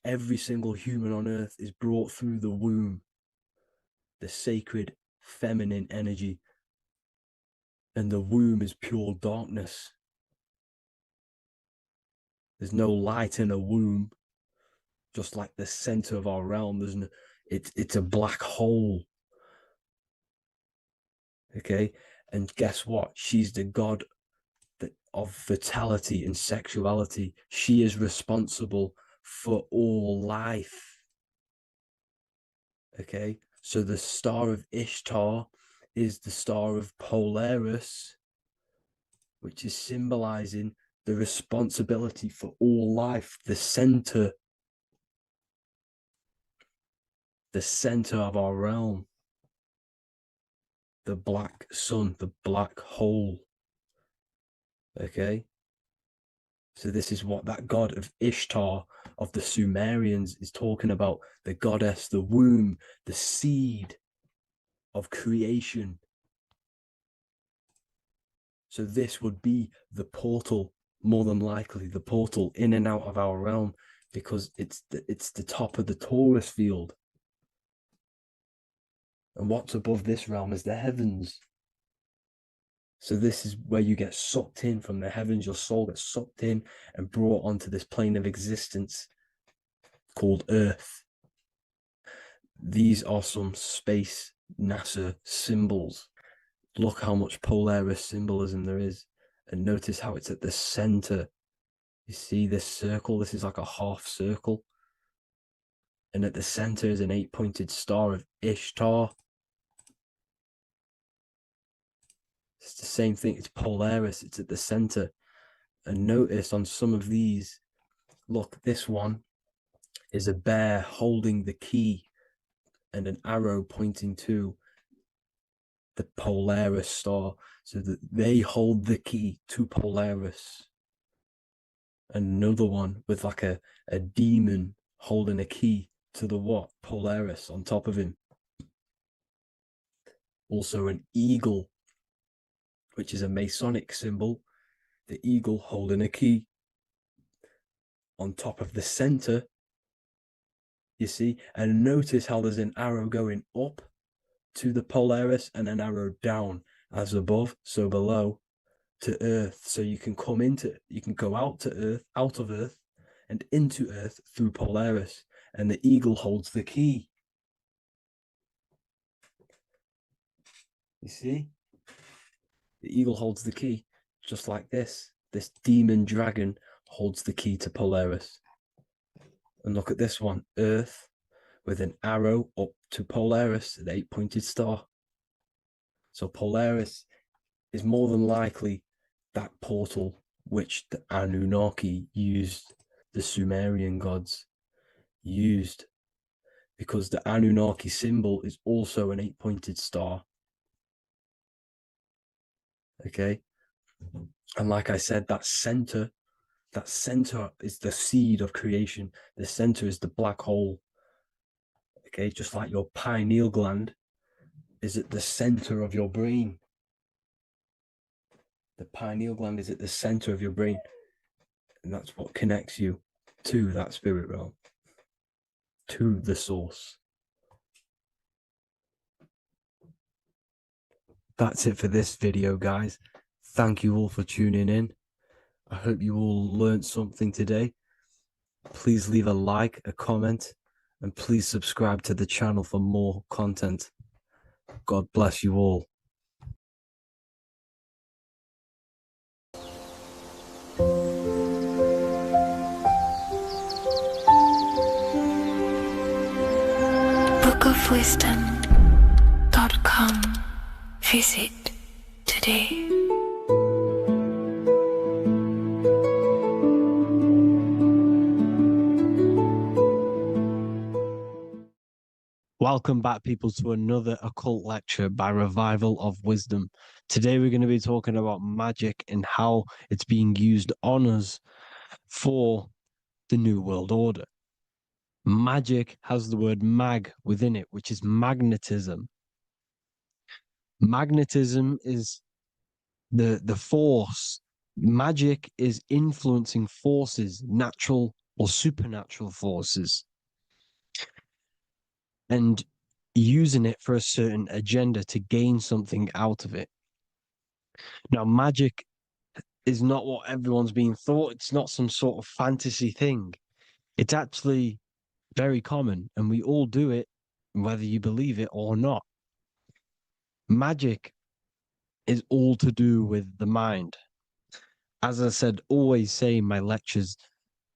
Every single human on earth is brought through the womb, the sacred feminine energy, and the womb is pure darkness. There's no light in a womb, just like the center of our realm. There's no, it's a black hole. Okay, and guess what? She's the god of fertility and sexuality. She is responsible for all life. Okay, so the Star of Ishtar is the Star of Polaris, which is symbolizing the responsibility for all life, the center of our realm, the black sun, the black hole. Okay, so this is what that god of Ishtar of the Sumerians is talking about, the goddess, the womb, the seed of creation. So this would be the portal, more than likely the portal in and out of our realm, because it's the top of the torus field. And what's above this realm is the heavens. So this is where you get sucked in from the heavens. Your soul gets sucked in and brought onto this plane of existence called Earth. These are some space NASA symbols. Look how much Polaris symbolism there is. And notice how it's at the center. You see this circle? This is like a half circle. And at the center is an 8-pointed star of Ishtar. It's the same thing. It's Polaris. It's at the center. And notice on some of these, look, this one is a bear holding the key and an arrow pointing to the Polaris star, so that they hold the key to Polaris. Another one with like a demon holding a key to the what? Polaris on top of him. Also an eagle, which is a Masonic symbol. The eagle holding a key on top of the center. You see? And notice how there's an arrow going up to the Polaris and an arrow down, as above, so below, to Earth. So you can go out of Earth and into Earth through Polaris. And the eagle holds the key. You see? The eagle holds the key, just like this. This demon dragon holds the key to Polaris. And look at this one, Earth, with an arrow up to Polaris, an 8-pointed star. So Polaris is more than likely that portal which the Anunnaki used, the Sumerian gods used, because the Anunnaki symbol is also an 8-pointed star. Okay? And like I said, that center is the seed of creation. The center is the black hole. Okay, just like your pineal gland is at the center of your brain. The pineal gland is at the center of your brain. And that's what connects you to that spirit realm, to the source. That's it for this video, guys. Thank you all for tuning in. I hope you all learned something today. Please leave a like, a comment, and please subscribe to the channel for more content. God bless you all. bookofwisdom.com. Visit today. Welcome back, people, to another occult lecture by Revival of Wisdom. Today we're going to be talking about magic and how it's being used on us for the New World Order. Magic has the word mag within it, which is magnetism. Magnetism is the force. Magic is influencing forces, natural or supernatural forces, and using it for a certain agenda to gain something out of it. Now, magic is not what everyone's being thought. It's not some sort of fantasy thing. It's actually very common, and we all do it, whether you believe it or not. Magic is all to do with the mind. As I said, always say in my lectures,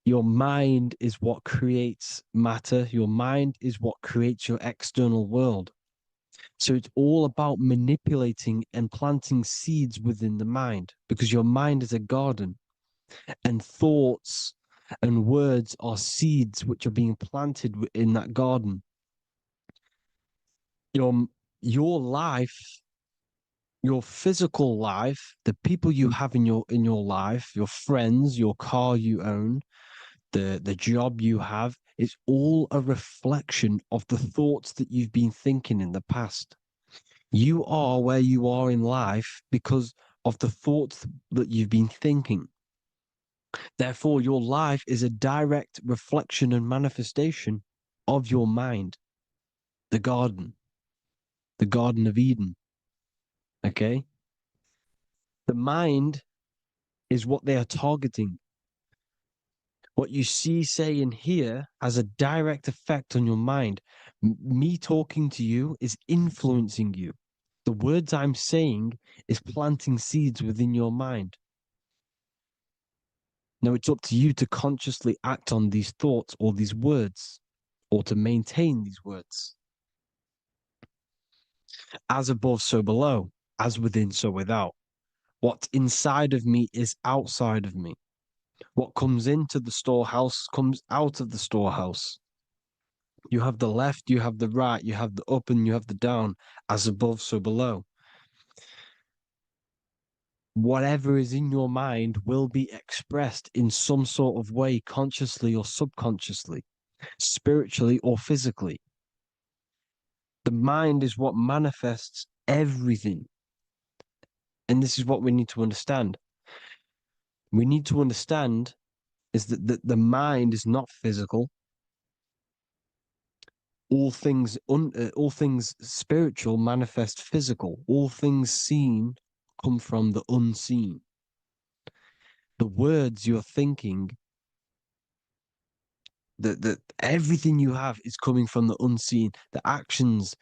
your mind is what creates matter. Your mind is what creates your external world. So it's all about manipulating and planting seeds within the mind, because your mind is a garden, and thoughts and words are seeds which are being planted in that garden. Your life, your physical life, the people you have in your life, your friends, your car you own, the job you have, is all a reflection of the thoughts that you've been thinking in the past. You are where you are in life because of the thoughts that you've been thinking. Therefore, your life is a direct reflection and manifestation of your mind, the Garden of Eden. Okay? The mind is what they are targeting. What you see, say, and hear has a direct effect on your mind. Me talking to you is influencing you. The words I'm saying is planting seeds within your mind. Now it's up to you to consciously act on these thoughts or these words, or to maintain these words. As above, so below. as within, so without. What's inside of me is outside of me. What comes into the storehouse comes out of the storehouse. You have the left, you have the right, you have the up, and you have the down, as above, so below. Whatever is in your mind will be expressed in some sort of way, consciously or subconsciously, spiritually or physically. The mind is what manifests everything. And this is what we need to understand. We need to understand is that the mind is not physical. All things spiritual manifest physical. All things seen come from the unseen. The words you're thinking, that everything you have is coming from the unseen. The actions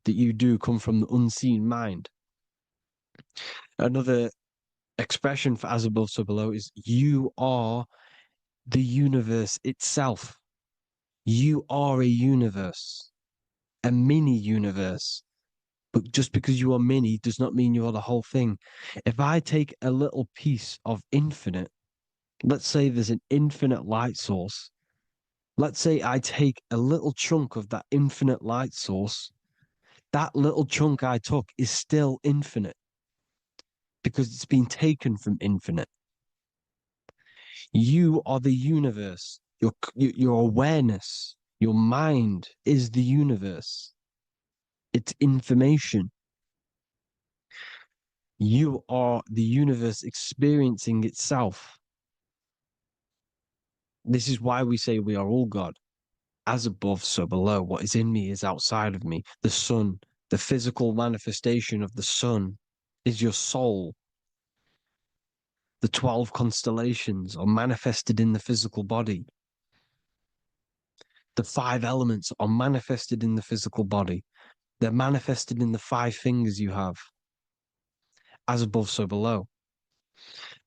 that you do come from the unseen mind. Another expression for as above, so below is you are the universe itself. You are a universe, a mini universe. But just because you are mini does not mean you are the whole thing. If I take a little piece of infinite, let's say there's an infinite light source. Let's say I take a little chunk of that infinite light source. That little chunk I took is still infinite because it's been taken from infinite. You are the universe. Your awareness, your mind is the universe. It's information. You are the universe experiencing itself. This is why we say we are all God. As above, so below. What is in me is outside of me. The sun, the physical manifestation of the sun is your soul. The 12 constellations are manifested in the physical body. The 5 elements are manifested in the physical body. They're manifested in the 5 fingers you have. As above, so below.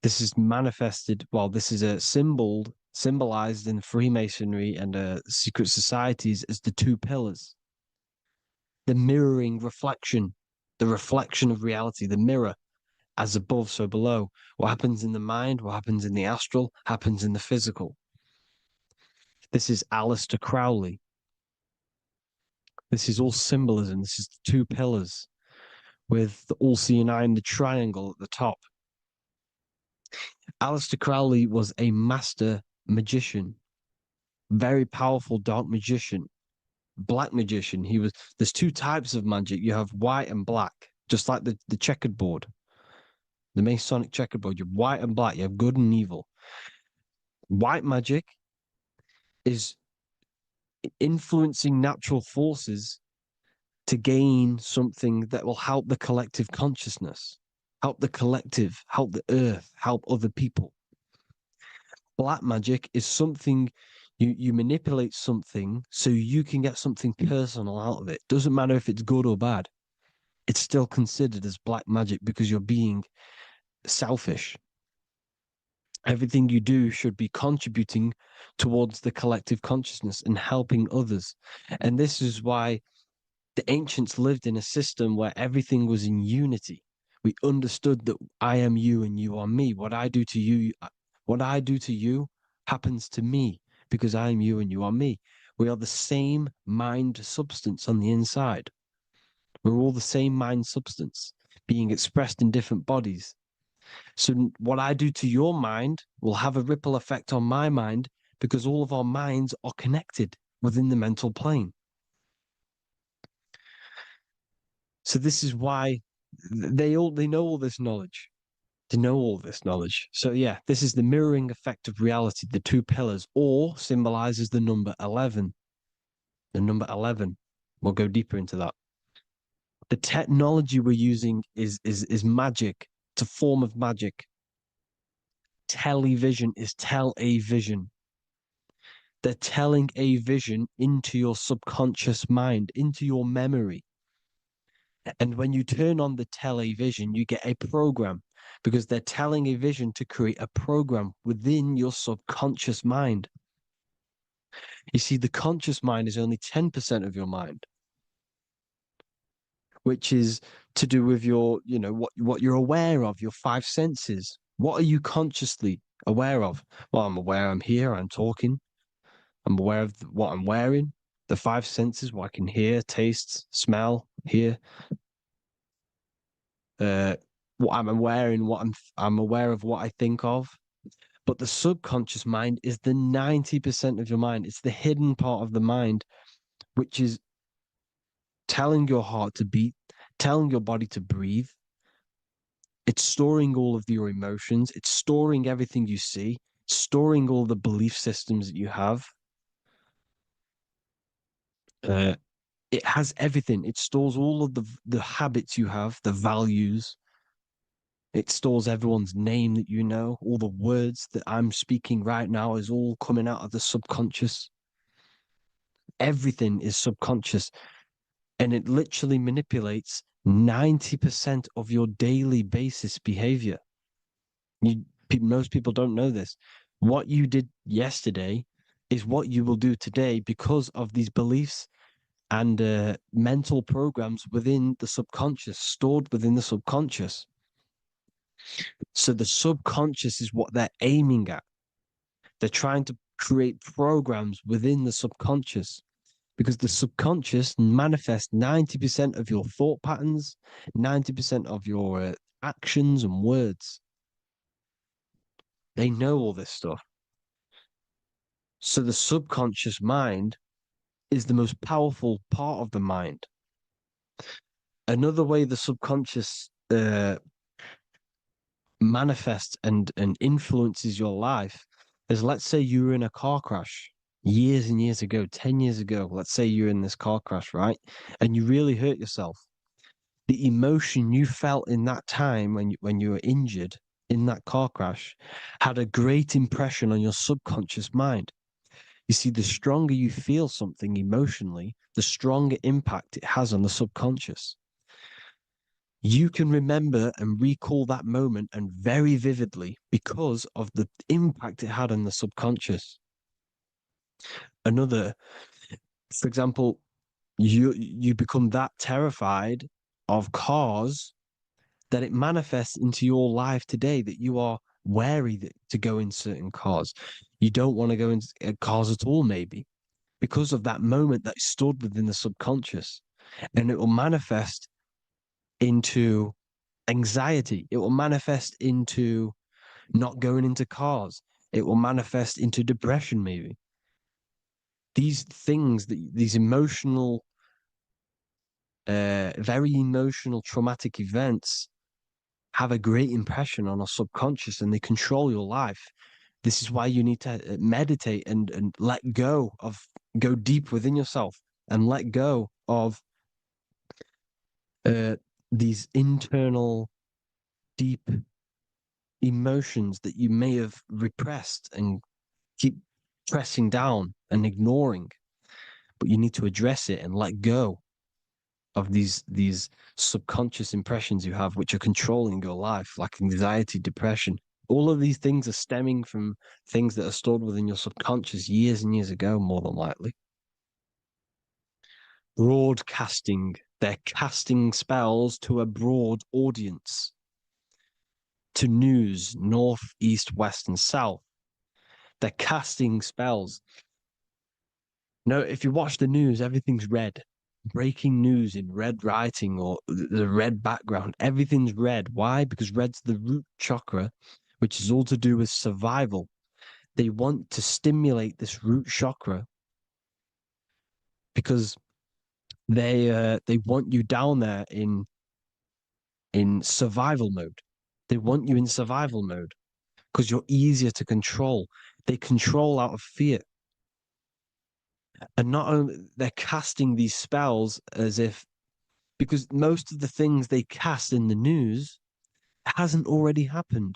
This is manifested, well, this is a symbolized in Freemasonry and secret societies as the 2 pillars. The mirroring reflection, the reflection of reality, the mirror, as above, so below. What happens in the mind, what happens in the astral, happens in the physical. This is Aleister Crowley. This is all symbolism. This is the 2 pillars with the all-seeing eye and the triangle at the top. Aleister Crowley was a master magician, very powerful dark magician, black magician. There's 2 types of magic. You have white and black, just like the checkered board, the Masonic checkered board. You have white and black. You have good and evil. White magic is influencing natural forces to gain something that will help the collective consciousness, help the collective, help the earth, help other people. Black magic is something you manipulate something so you can get something personal out of it. Doesn't matter if it's good or bad. It's still considered as black magic because you're being selfish. Everything you do should be contributing towards the collective consciousness and helping others. And this is why the ancients lived in a system where everything was in unity. We understood that I am you and you are me. What I do to you happens to me because I am you and you are me. We are the same mind substance on the inside. We're all the same mind substance being expressed in different bodies. So what I do to your mind will have a ripple effect on my mind because all of our minds are connected within the mental plane. So this is why they know all this knowledge. They know all this knowledge. So yeah, this is the mirroring effect of reality, the 2 pillars, or symbolizes the number 11. The number 11. We'll go deeper into that. The technology we're using is magic. It's a form of magic. Television is tell a vision. They're telling a vision into your subconscious mind, into your memory. And when you turn on the television, you get a program because they're telling a vision to create a program within your subconscious mind. You see, the conscious mind is only 10% of your mind, which is to do with your, what you're aware of, your five senses. What are you consciously aware of? Well, I'm aware I'm here, I'm talking. I'm aware of what I'm wearing, the five senses, what I can hear, taste, smell, hear. What I'm wearing, I'm aware of what I think of. But the subconscious mind is the 90% of your mind. It's the hidden part of the mind, which is telling your heart to beat, telling your body to breathe. It's storing all of your emotions. It's storing everything you see, storing all the belief systems that you have. It has everything. It stores all of the habits you have, the values. It stores everyone's name that you know. All the words that I'm speaking right now is all coming out of the subconscious. Everything is subconscious. And it literally manipulates 90% of your daily basis behavior. Most people don't know this. What you did yesterday is what you will do today because of these beliefs and mental programs within the subconscious, stored within the subconscious. So the subconscious is what they're aiming at. They're trying to create programs within the subconscious because the subconscious manifests 90% of your thought patterns, 90% of your actions and words. They know all this stuff. So the subconscious mind is the most powerful part of the mind. Another way the subconscious manifests and influences your life is, let's say you were in a car crash years and years ago, 10 years ago. Let's say you're in this car crash, right? And you really hurt yourself. The emotion you felt in that time when you were injured in that car crash had a great impression on your subconscious mind. You see, the stronger you feel something emotionally, the stronger impact it has on the subconscious. You can remember and recall that moment and very vividly because of the impact it had on the subconscious. For example, you become that terrified of cars that it manifests into your life today, that you are wary to go in certain cars. You don't want to go in cars at all, maybe, because of that moment that stood within the subconscious. And it will manifest into anxiety. It will manifest into not going into cars. It will manifest into depression, maybe. These things, these emotional, very emotional, traumatic events have a great impression on our subconscious and they control your life. This is why you need to meditate and let go deep within yourself and let go of these internal, deep emotions that you may have repressed and keep pressing down and ignoring. But you need to address it and let go of these subconscious impressions you have, which are controlling your life, like anxiety, depression. All of these things are stemming from things that are stored within your subconscious years and years ago, more than likely. Broadcasting. They're casting spells to a broad audience, to news, north, east, west, and south. They're casting spells. No, if you watch the news, everything's red. Breaking news in red writing or the red background, everything's red. Why? Because red's the root chakra, which is all to do with survival. They want to stimulate this root chakra because they want you down there in survival mode. They want you in survival mode because you're easier to control. They control out of fear. And not only they're casting these spells as if, because most of the things they cast in the news hasn't already happened.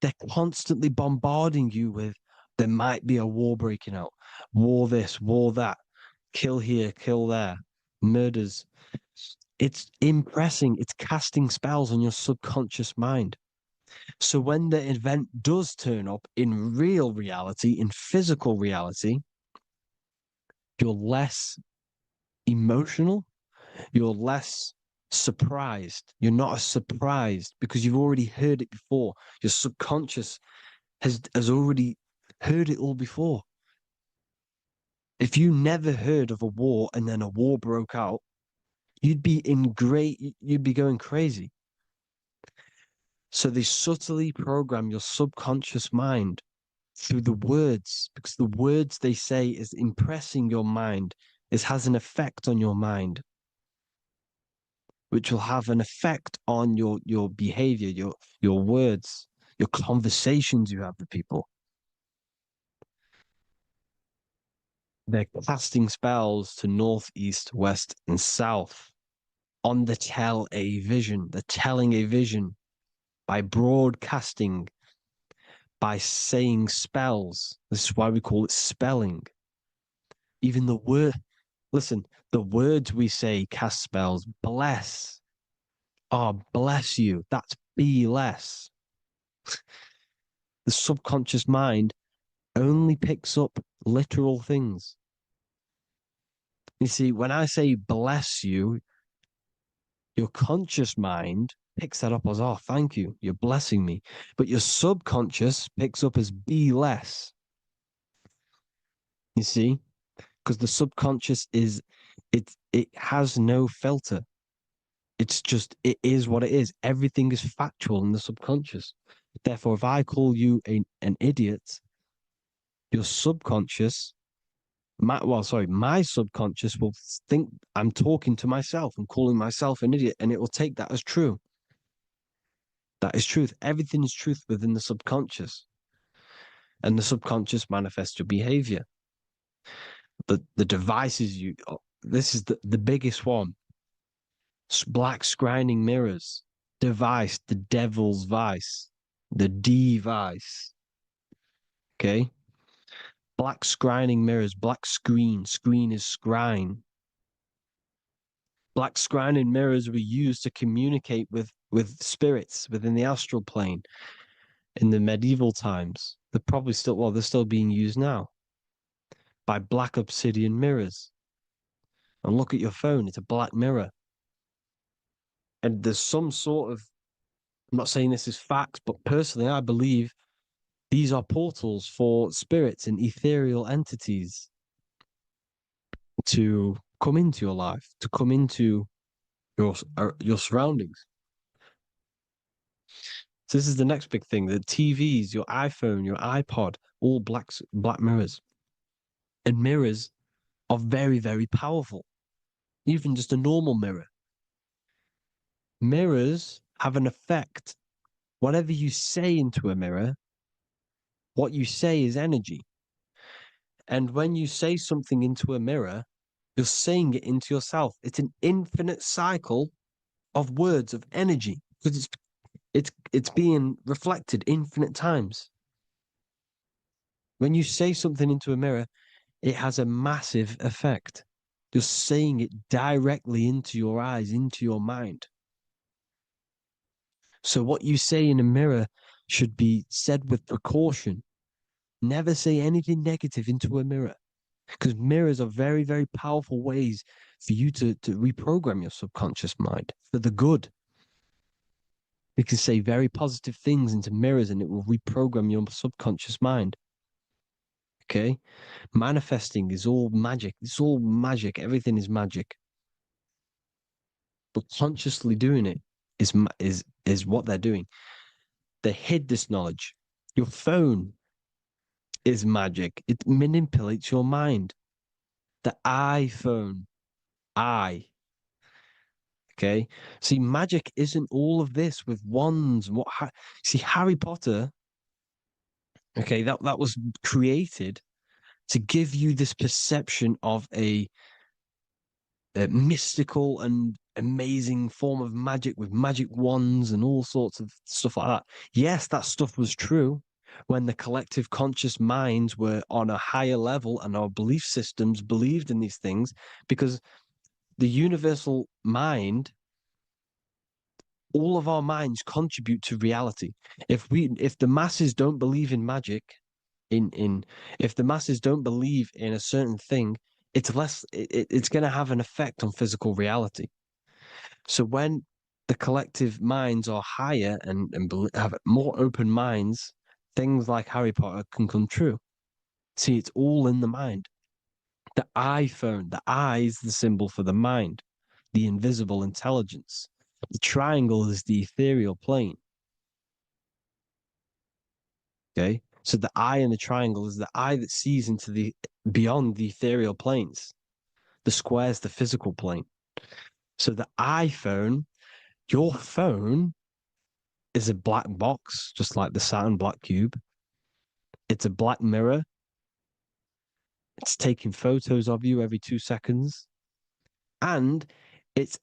They're constantly bombarding you with, there might be a war breaking out, war this, war that, kill here, kill there, murders. It's impressing, it's casting spells on your subconscious mind. So when the event does turn up in real reality, in physical reality, you're less emotional, you're less surprised. You're not as surprised because you've already heard it before. Your subconscious has already heard it all before. If you never heard of a war and then a war broke out, you'd be going crazy. So they subtly program your subconscious mind through the words, because the words they say is impressing your mind. It has an effect on your mind, which will have an effect on your behavior, your words, your conversations you have with people. They're casting spells to north, east, west, and south on the tell a vision. They're telling a vision by broadcasting, by saying spells. This is why we call it spelling. Even the word, listen, the words we say cast spells. Bless. Oh, bless you. That's be less. The subconscious mind only picks up literal things. You see, when I say bless you, your conscious mind picks that up as, oh, thank you, you're blessing me. But your subconscious picks up as be less. You see? Because the subconscious it has no filter. It's just, it is what it is. Everything is factual in the subconscious. Therefore, if I call you an idiot, your subconscious, my subconscious will think I'm talking to myself and calling myself an idiot, and it will take that as true. That is truth. Everything is truth within the subconscious. And the subconscious manifests your behavior. The devices this is the biggest one. Black scrying mirrors, device, the devil's vice, the device. Okay? Black scrying mirrors, black screen is scrying. Black scrying mirrors were used to communicate with spirits within the astral plane in the medieval times. They're still being used now by black obsidian mirrors. And look at your phone, it's a black mirror. And there's some sort of, I'm not saying this is facts, but personally, I believe these are portals for spirits and ethereal entities to come into your life, to come into your surroundings. So this is the next big thing: the TVs, your iPhone, your iPod, all black mirrors. And mirrors are very, very powerful. Even just a normal mirror. Mirrors have an effect. Whatever you say into a mirror, what you say is energy. And when you say something into a mirror, you're saying it into yourself. It's an infinite cycle of words of energy because it's being reflected infinite times. When you say something into a mirror, it has a massive effect. You're saying it directly into your eyes, into your mind. So what you say in a mirror should be said with precaution. Never say anything negative into a mirror, because mirrors are very, very powerful ways for you to reprogram your subconscious mind for the good. You can say very positive things into mirrors and it will reprogram your subconscious mind. Okay? Manifesting is all magic. It's all magic. Everything is magic. But consciously doing it is what they're doing. They hid this knowledge. Your phone is magic. It manipulates your mind. The iPhone. Okay. See, magic isn't all of this with wands. See, Harry Potter. Okay, that was created to give you this perception of a mystical and amazing form of magic with magic wands and all sorts of stuff like that. Yes, that stuff was true when the collective conscious minds were on a higher level and our belief systems believed in these things, because the universal mind, all of our minds contribute to reality. If the masses don't believe in magic, if the masses don't believe in a certain thing, it's going to have an effect on physical reality. So when the collective minds are higher and have more open minds, things like Harry Potter can come true. See, it's all in the mind. The iPhone, the eye is the symbol for the mind, the invisible intelligence. The triangle is the ethereal plane. Okay. So the eye in the triangle is the eye that sees into the beyond the ethereal planes. The square is the physical plane. So the iPhone, your phone is a black box, just like the Saturn black cube. It's a black mirror. It's taking photos of you every 2 seconds. And it's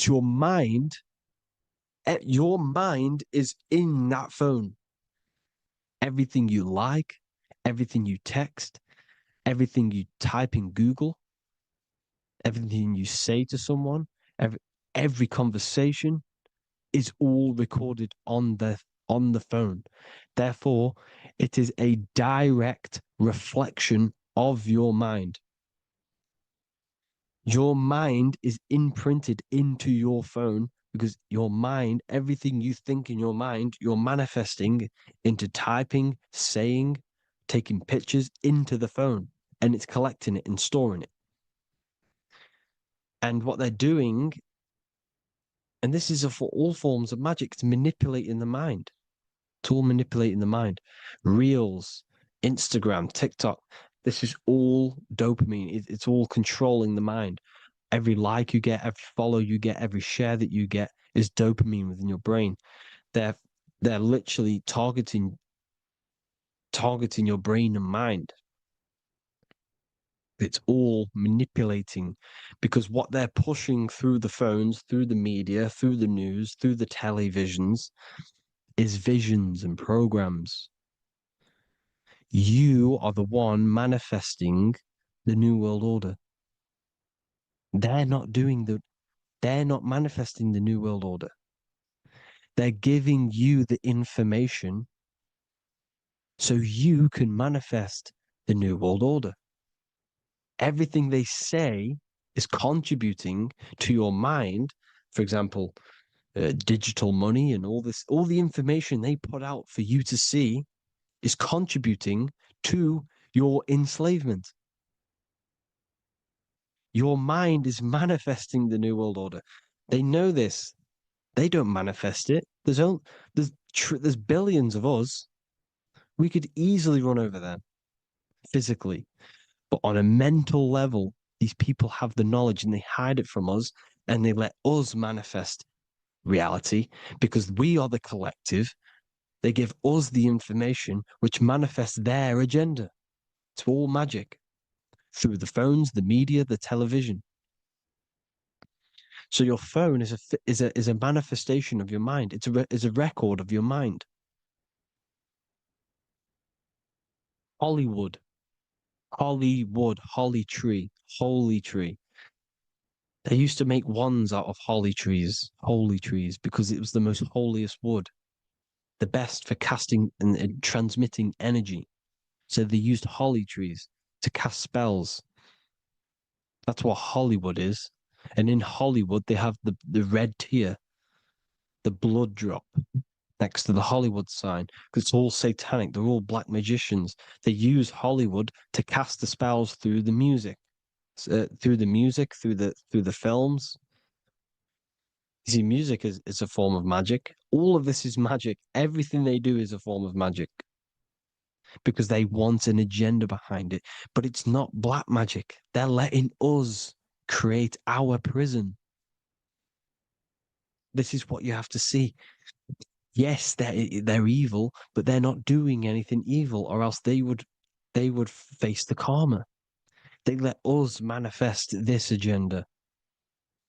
your mind. Your mind is in that phone. Everything you like, everything you text, everything you type in Google, everything you say to someone, every conversation is all recorded on the phone. Therefore, it is a direct reflection of your mind. Your mind is imprinted into your phone because your mind, everything you think in your mind, you're manifesting into typing, saying, taking pictures into the phone, and it's collecting it and storing it. And what they're doing, and this is for all forms of magic, it's manipulating the mind. It's all manipulating the mind. Reels, Instagram, TikTok, this is all dopamine. It's all controlling the mind. Every like you get, every follow you get, every share that you get is dopamine within your brain. They're literally targeting your brain and mind. It's all manipulating because what they're pushing through the phones, through the media, through the news, through the televisions is visions and programs. You are the one manifesting the New World Order. They're not manifesting the New World Order. They're giving you the information so you can manifest the New World Order. Everything they say is contributing to your mind. For example, digital money and all the information they put out for you to see is contributing to your enslavement. Your mind is manifesting the New World Order. They know this. They don't manifest it. There's billions of us. We could easily run over them physically. But on a mental level, these people have the knowledge and they hide it from us and they let us manifest reality because we are the collective. They give us the information which manifests their agenda. It's all magic through the phones, the media, the television. So your phone is a manifestation of your mind. It's a record of your mind. Hollywood, holly tree, holy tree. They used to make wands out of holy trees, because it was the most holiest wood, the best for casting and transmitting energy. So they used holly trees to cast spells. That's what Hollywood is. And in Hollywood, they have the red tear, the blood drop next to the Hollywood sign, because it's all satanic. They're all black magicians. They use Hollywood to cast the spells through the music, through the films. You see, music is a form of magic. All of this is magic. Everything they do is a form of magic because they want an agenda behind it. But it's not black magic. They're letting us create our prison. This is what you have to see. Yes, they're evil, but they're not doing anything evil, or else they would face the karma. They let us manifest this agenda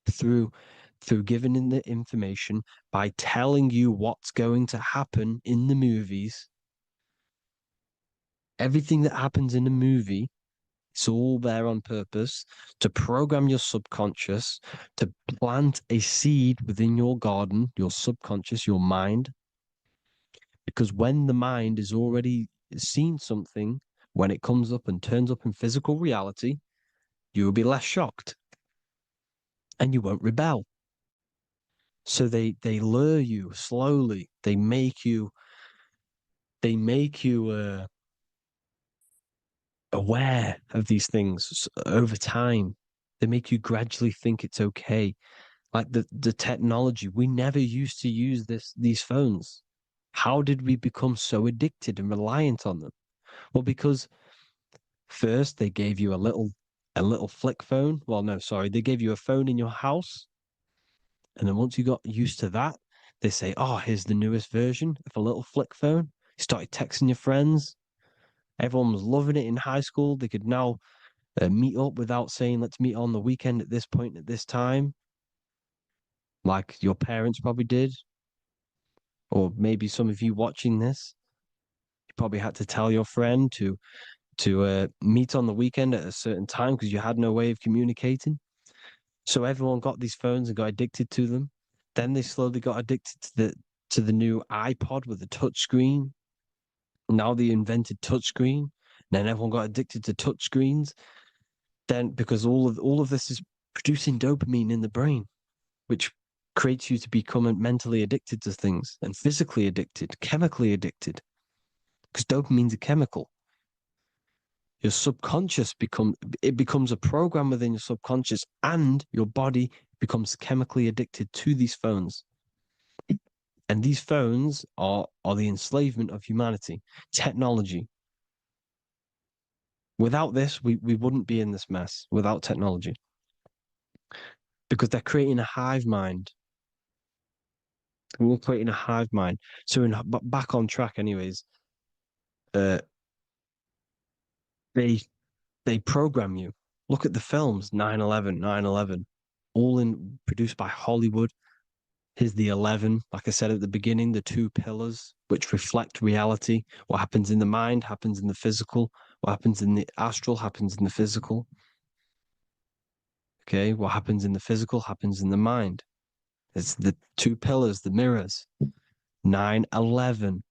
through giving in the information, by telling you what's going to happen in the movies. Everything that happens in a movie, it's all there on purpose to program your subconscious, to plant a seed within your garden, your subconscious, your mind. Because when the mind has already seen something, when it comes up and turns up in physical reality, you will be less shocked. and you won't rebel. So they lure you slowly. They make you aware of these things over time. They make you gradually think it's okay. Like the technology, we never used to use these phones. How did we become so addicted and reliant on them? Well, because first they gave you a little flick phone. Well, no, sorry, they gave you a phone in your house, and then once you got used to that, they say, "Oh, here's the newest version of a little flick phone." You started texting your friends. Everyone was loving it in high school. They could now meet up without saying, "Let's meet on the weekend at this point at this time," like your parents probably did, or maybe some of you watching this, you probably had to tell your friend to meet on the weekend at a certain time because you had no way of communicating. So everyone got these phones and got addicted to them. Then they slowly got addicted to the new iPod with the touch screen. Now they invented touchscreen. Then everyone got addicted to touchscreens. Then because all of this is producing dopamine in the brain, which creates you to become mentally addicted to things and physically addicted, chemically addicted. Because dopamine's a chemical. Your subconscious becomes a program within your subconscious, and your body becomes chemically addicted to these phones. And these phones are the enslavement of humanity, technology. Without this, we wouldn't be in this mess without technology. Because they're creating a hive mind. We're creating a hive mind. So back on track anyways, they program you. Look at the films, 9/11, 9/11, all produced by Hollywood. Here's the 11, like I said at the beginning, the two pillars which reflect reality. What happens in the mind happens in the physical. What happens in the astral happens in the physical. Okay, what happens in the physical happens in the mind. It's the two pillars, the mirrors. 9/11.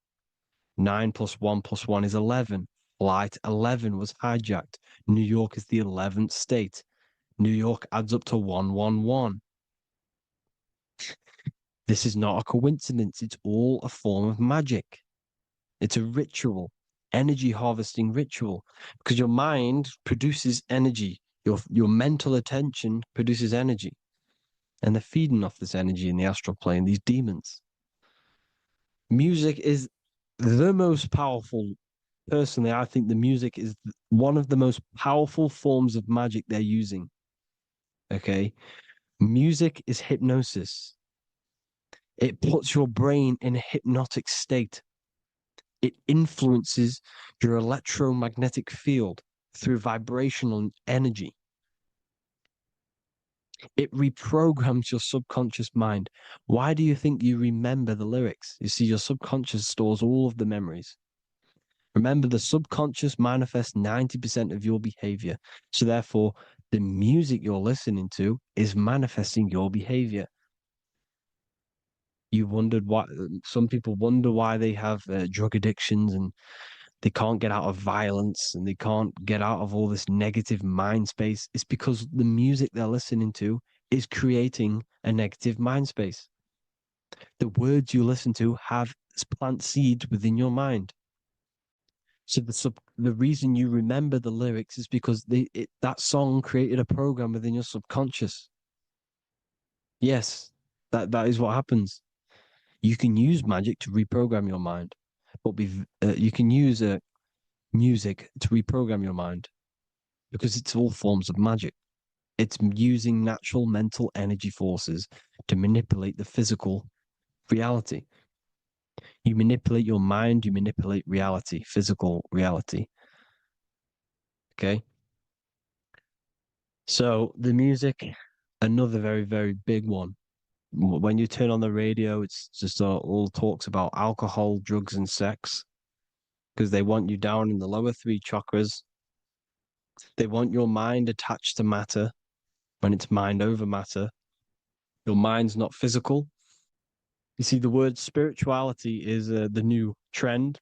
9 plus 1 plus 1 is 11. Flight 11 was hijacked. New York is the 11th state. New York adds up to 111. This is not a coincidence. It's all a form of magic. It's a ritual, energy harvesting ritual, because your mind produces energy. Your mental attention produces energy, and they're feeding off this energy in the astral plane, these demons. Music is the most powerful. Personally, I think the music is one of the most powerful forms of magic they're using. Okay? Music is hypnosis. It puts your brain in a hypnotic state. It influences your electromagnetic field through vibrational energy. It reprograms your subconscious mind. Why do you think you remember the lyrics? You see, your subconscious stores all of the memories. Remember, the subconscious manifests 90% of your behavior. So therefore, the music you're listening to is manifesting your behavior. You wondered why some people wonder why they have drug addictions and they can't get out of violence and they can't get out of all this negative mind space. It's because the music they're listening to is creating a negative mind space. The words you listen to have plant seeds within your mind. So the reason you remember the lyrics is because that song created a program within your subconscious. Yes, that is what happens. You can use magic to reprogram your mind, but you can use music to reprogram your mind because it's all forms of magic. It's using natural mental energy forces to manipulate the physical reality. You manipulate your mind, you manipulate reality, physical reality. Okay? So the music, another very, very big one. When you turn on the radio, it's just all talks about alcohol, drugs, and sex because they want you down in the lower three chakras. They want your mind attached to matter when it's mind over matter. Your mind's not physical. You see, the word spirituality is the new trend.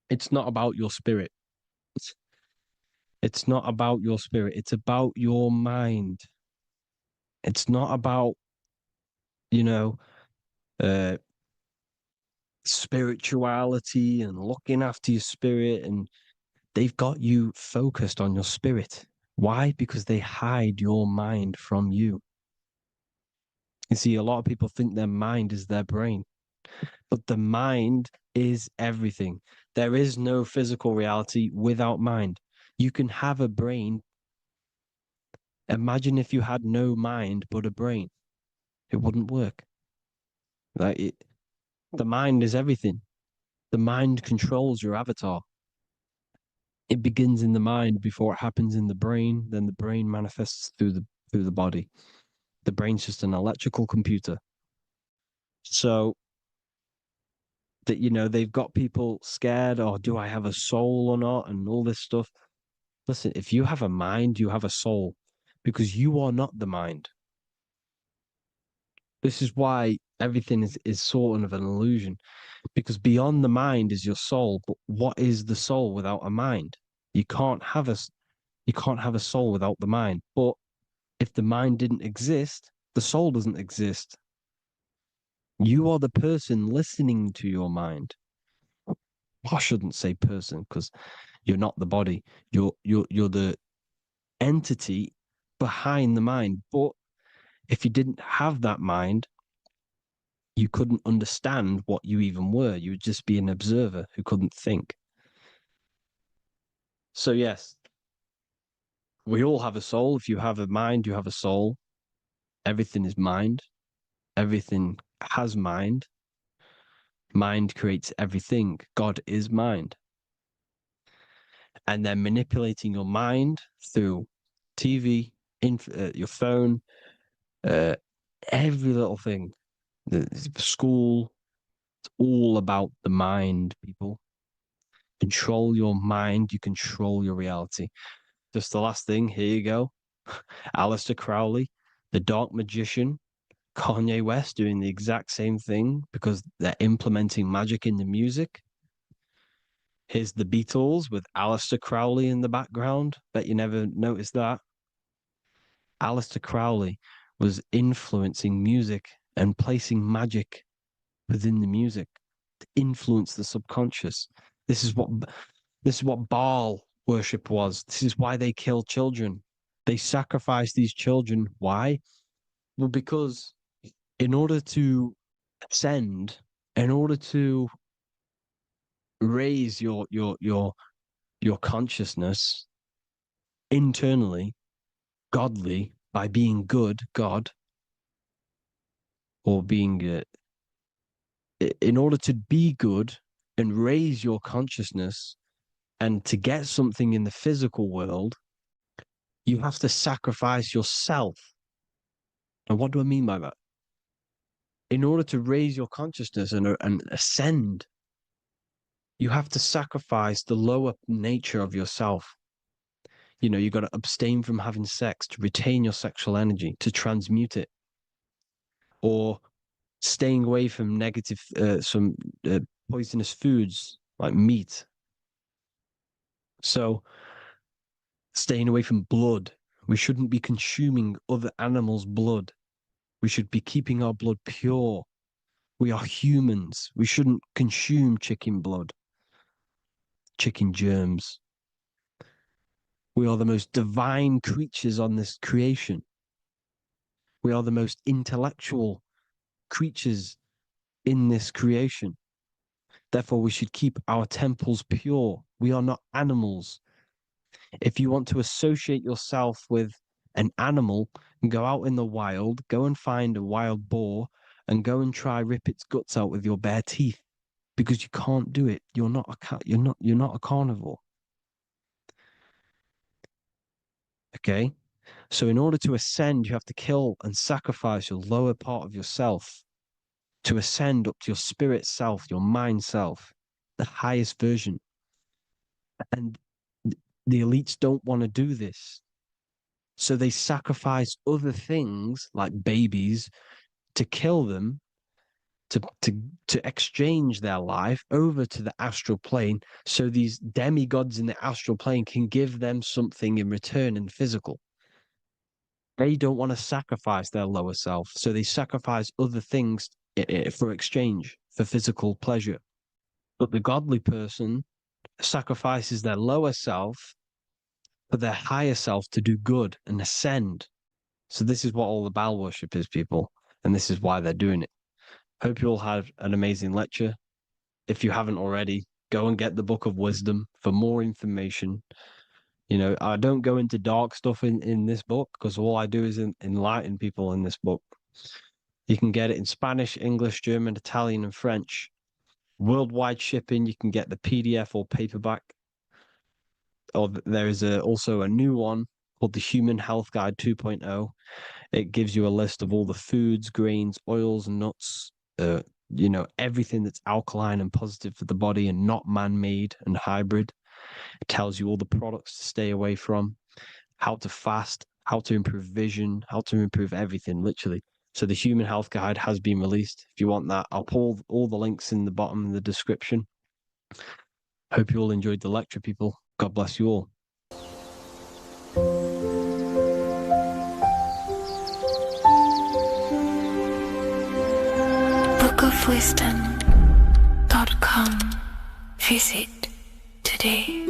It's not about your spirit. It's not about your spirit. It's about your mind. It's not about, you know, spirituality and looking after your spirit, and they've got you focused on your spirit. Why? Because they hide your mind from you. You see, a lot of people think their mind is their brain, but the mind is everything. There is no physical reality without mind. You can have a brain. Imagine if you had no mind but a brain. It wouldn't work. The mind is everything. The mind controls your avatar. It begins in the mind before it happens in the brain. Then the brain manifests through the body. The brain's just an electrical computer. So that, they've got people scared, or do I have a soul or not, and all this stuff. Listen, if you have a mind, you have a soul, because you are not the mind. This is why everything is sort of an illusion, because beyond the mind is your soul. But what is the soul without a mind? You can't have a soul without the mind. But if the mind didn't exist, the soul doesn't exist. You are the person listening to your mind. I shouldn't say person, because you're not the body. You're the entity behind the mind. But if you didn't have that mind, you couldn't understand what you even were. You would just be an observer who couldn't think. So yes, we all have a soul. If you have a mind, you have a soul. Everything is mind. Everything has mind. Mind creates everything. God is mind. And then manipulating your mind through TV, your phone, every little thing, the school, it's all about the mind, people. Control your mind, you control your reality. Just the last thing, here you go. Aleister Crowley, the dark magician, Kanye West doing the exact same thing because they're implementing magic in the music. Here's the Beatles with Aleister Crowley in the background. Bet you never noticed that. Aleister Crowley was influencing music and placing magic within the music to influence the subconscious. This is what Baal worship was. This is why they killed children. They sacrificed these children. Why? Well, because in order to ascend, in order to raise your consciousness internally, godly, by being good, God, or being in order to be good and raise your consciousness and to get something in the physical world, you have to sacrifice yourself. And what do I mean by that? In order to raise your consciousness and ascend, you have to sacrifice the lower nature of yourself. You've got to abstain from having sex to retain your sexual energy, to transmute it, or staying away from negative, some poisonous foods like meat. So staying away from blood. We shouldn't be consuming other animals' blood. We should be keeping our blood pure. We are humans. We shouldn't consume chicken blood, chicken germs. We are the most divine creatures on this creation. We are the most intellectual creatures in this creation. Therefore, we should keep our temples pure. We are not animals. If you want to associate yourself with an animal, go out in the wild, go and find a wild boar and go and try rip its guts out with your bare teeth, because you can't do it. You're not a carnivore. Okay? So in order to ascend, you have to kill and sacrifice your lower part of yourself to ascend up to your spirit self, your mind self, the highest version. And the elites don't want to do this. So they sacrifice other things like babies to kill them, to exchange their life over to the astral plane, so these demigods in the astral plane can give them something in return in physical. They don't want to sacrifice their lower self, so they sacrifice other things for exchange, for physical pleasure. But the godly person sacrifices their lower self for their higher self to do good and ascend. So this is what all the Baal worship is, people, and this is why they're doing it. Hope you all had an amazing lecture. If you haven't already, go and get the Book of Wisdom for more information. You know, I don't go into dark stuff in this book because all I do is enlighten people in this book. You can get it in Spanish, English, German, Italian, and French. Worldwide shipping, you can get the PDF or paperback. Or there is also a new one called the Human Health Guide 2.0. It gives you a list of all the foods, grains, oils, nuts, you know, everything that's alkaline and positive for the body and not man-made and hybrid. It tells you all the products to stay away from, how to fast, how to improve vision, how to improve everything, literally. So the Human Health Guide has been released. If you want that, I'll pull all the links in the bottom of the description. Hope you all enjoyed the lecture, people. God bless you all. bookofwisdom.com. Visit today.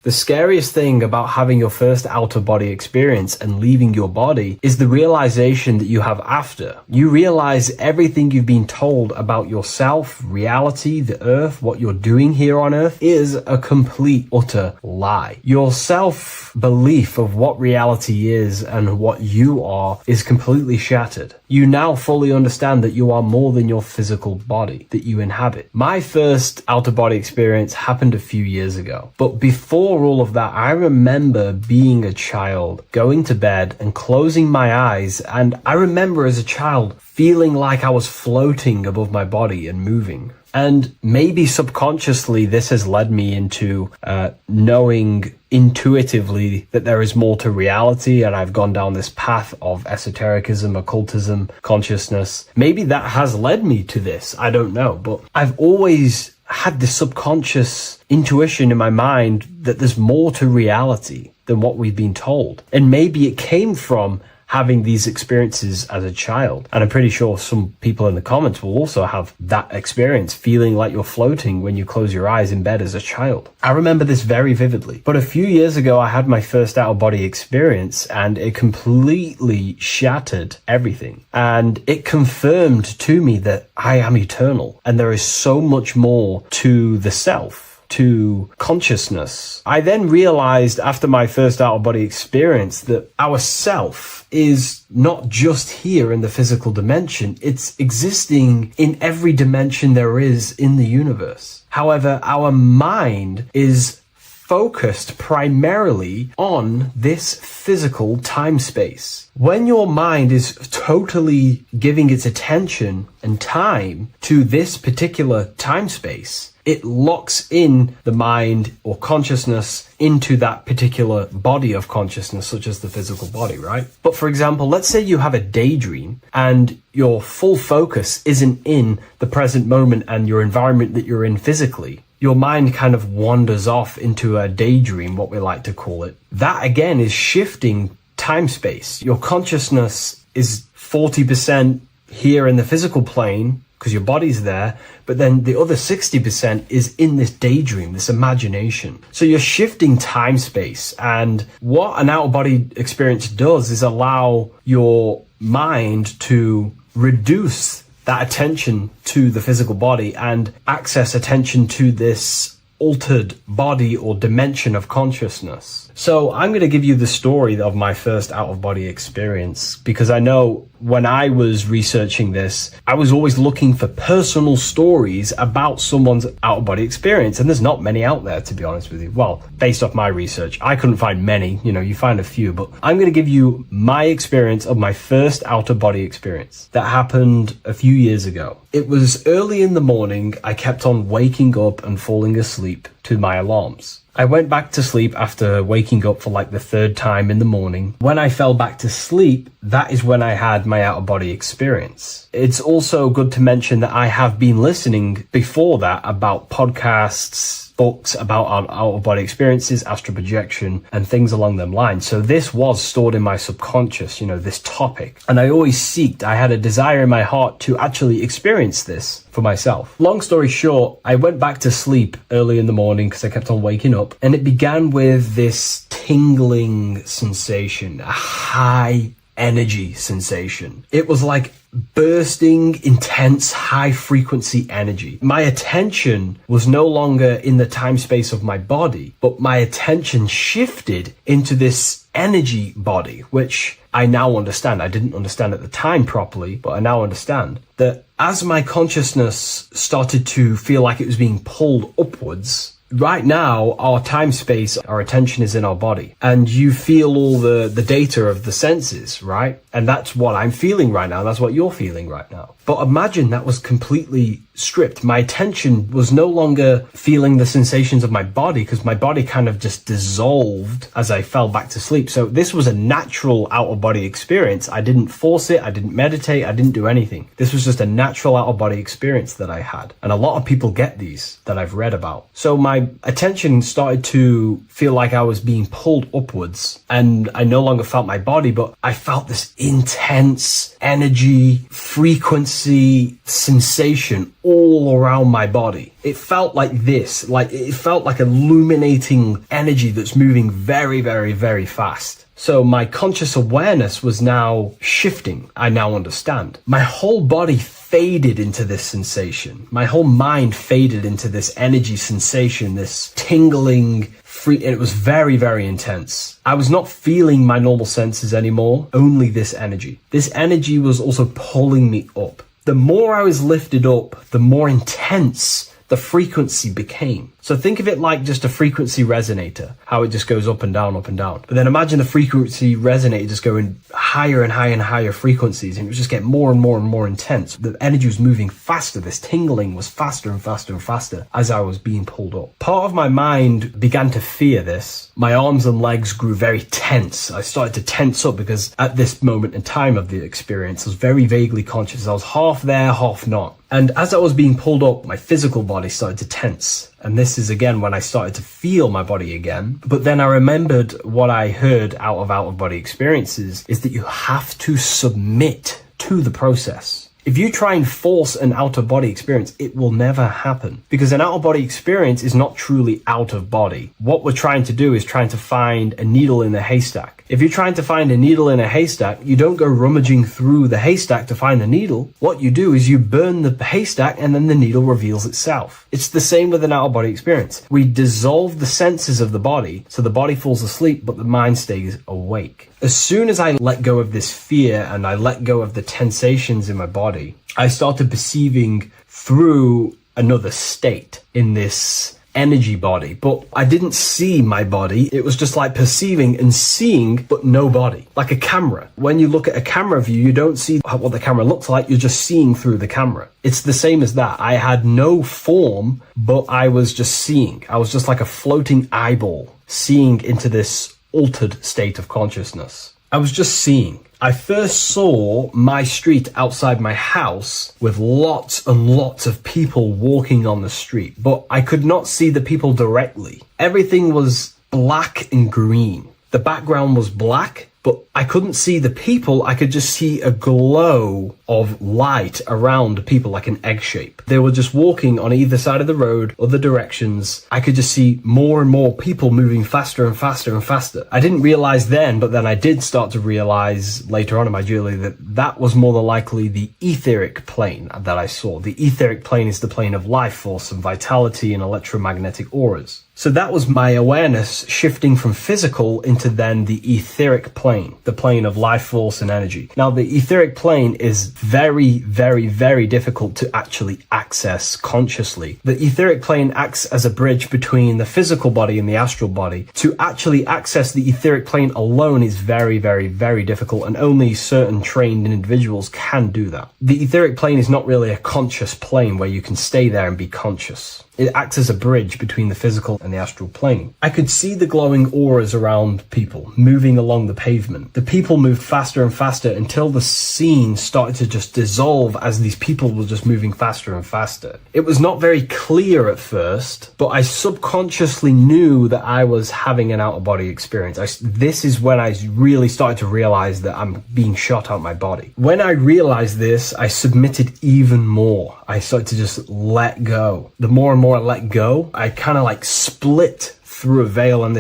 The scariest thing about having your first out-of-body experience and leaving your body is the realization that you have after. You realize everything you've been told about yourself, reality, the earth, what you're doing here on earth is a complete, utter lie. Your self-belief of what reality is and what you are is completely shattered. You now fully understand that you are more than your physical body that you inhabit. My first out-of-body experience happened a few years ago, but before all of that, I remember being a child, going to bed and closing my eyes, and I remember as a child feeling like I was floating above my body and moving. And maybe subconsciously this has led me into knowing intuitively that there is more to reality, and I've gone down this path of esotericism, occultism, consciousness. Maybe that has led me to this, I don't know, but I've always had this subconscious intuition in my mind that there's more to reality than what we've been told. And maybe it came from having these experiences as a child. And I'm pretty sure some people in the comments will also have that experience, feeling like you're floating when you close your eyes in bed as a child. I remember this very vividly. But a few years ago, I had my first out-of-body experience, and it completely shattered everything. And it confirmed to me that I am eternal, and there is so much more to the self, to consciousness. I then realized after my first out-of-body experience that our self is not just here in the physical dimension, it's existing in every dimension there is in the universe. However, our mind is focused primarily on this physical time space. When your mind is totally giving its attention and time to this particular time space, it locks in the mind or consciousness into that particular body of consciousness, such as the physical body, right? But for example, let's say you have a daydream and your full focus isn't in the present moment and your environment that you're in physically. Your mind kind of wanders off into a daydream, what we like to call it. That again is shifting time space. Your consciousness is 40% here in the physical plane because your body's there, but then the other 60% is in this daydream, this imagination. So you're shifting time space, and what an out-of-body experience does is allow your mind to reduce that attention to the physical body and access attention to this altered body or dimension of consciousness. So I'm going to give you the story of my first out-of-body experience, because I know when I was researching this, I was always looking for personal stories about someone's out-of-body experience, and there's not many out there, to be honest with you. Well, based off my research, I couldn't find many, you find a few, but I'm going to give you my experience of my first out-of-body experience that happened a few years ago. It was early in the morning. I kept on waking up and falling asleep. to my alarms. I went back to sleep after waking up for like the third time in the morning. When I fell back to sleep, that is when I had my out-of-body experience. It's also good to mention that I have been listening before that about podcasts, books about our out-of-body experiences, astral projection, and things along them lines. So this was stored in my subconscious, this topic. And I had a desire in my heart to actually experience this for myself. Long story short, I went back to sleep early in the morning because I kept on waking up, and it began with this tingling sensation, a high energy sensation. It was like bursting, intense, high frequency energy. My attention was no longer in the time space of my body, but my attention shifted into this energy body, which I now understand. I didn't understand at the time properly, but I now understand that as my consciousness started to feel like it was being pulled upwards, right now, our time space, our attention is in our body, and you feel all the data of the senses, right? And that's what I'm feeling right now. That's what you're feeling right now. But imagine that was completely stripped. My attention was no longer feeling the sensations of my body because my body kind of just dissolved as I fell back to sleep. So this was a natural out-of-body experience. I didn't force it. I didn't meditate. I didn't do anything. This was just a natural out-of-body experience that I had. And a lot of people get these that I've read about. So my attention started to feel like I was being pulled upwards, and I no longer felt my body, but I felt this intense energy, frequency, sensation all around my body. It felt like this, it felt like illuminating energy that's moving very, very, very fast. So my conscious awareness was now shifting. I now understand. My whole body faded into this sensation. My whole mind faded into this energy sensation, this tingling, free, and it was very, very intense. I was not feeling my normal senses anymore, only this energy. This energy was also pulling me up. The more I was lifted up, the more intense the frequency became. So think of it like just a frequency resonator, how it just goes up and down, up and down. But then imagine the frequency resonator just going higher and higher and higher frequencies, and it was just getting more and more and more intense. The energy was moving faster. This tingling was faster and faster and faster as I was being pulled up. Part of my mind began to fear this. My arms and legs grew very tense. I started to tense up because at this moment in time of the experience, I was very vaguely conscious. I was half there, half not. And as I was being pulled up, my physical body started to tense. And this is again when I started to feel my body again. But then I remembered what I heard out of body experiences is that you have to submit to the process. If you try and force an out-of-body experience, it will never happen, because an out-of-body experience is not truly out of body. What we're trying to do is trying to find a needle in a haystack. If you're trying to find a needle in a haystack, you don't go rummaging through the haystack to find the needle. What you do is you burn the haystack and then the needle reveals itself. It's the same with an out-of-body experience. We dissolve the senses of the body, so the body falls asleep, but the mind stays awake. As soon as I let go of this fear and I let go of the tensations in my body, I started perceiving through another state in this energy body, but I didn't see my body. It was just like perceiving and seeing, but no body, like a camera. When you look at a camera view, you don't see what the camera looks like. You're just seeing through the camera. It's the same as that. I had no form, but I was just seeing. I was just like a floating eyeball, seeing into this altered state of consciousness. I was just seeing. I first saw my street outside my house with lots and lots of people walking on the street, but I could not see the people directly. Everything was black and green. The background was black, but I couldn't see the people. I could just see a glow of light around the people, like an egg shape. They were just walking on either side of the road, other directions. I could just see more and more people moving faster and faster and faster. I didn't realize then, but then I did start to realize later on in my journey that that was more than likely the etheric plane that I saw. The etheric plane is the plane of life force and vitality and electromagnetic auras. So that was my awareness shifting from physical into then the etheric plane, the plane of life force and energy. Now, the etheric plane is very, very, very difficult to actually access consciously. The etheric plane acts as a bridge between the physical body and the astral body. To actually access the etheric plane alone is very, very, very difficult, and only certain trained individuals can do that. The etheric plane is not really a conscious plane where you can stay there and be conscious. It acts as a bridge between the physical and the astral plane. I could see the glowing auras around people moving along the pavement. The people moved faster and faster until the scene started to just dissolve as these people were just moving faster and faster. It was not very clear at first, but I subconsciously knew that I was having an out-of-body experience. This is when I really started to realize that I'm being shot out my body. When I realized this, I submitted even more. I started to just let go. The more and more I let go, I kind of like split through a veil, and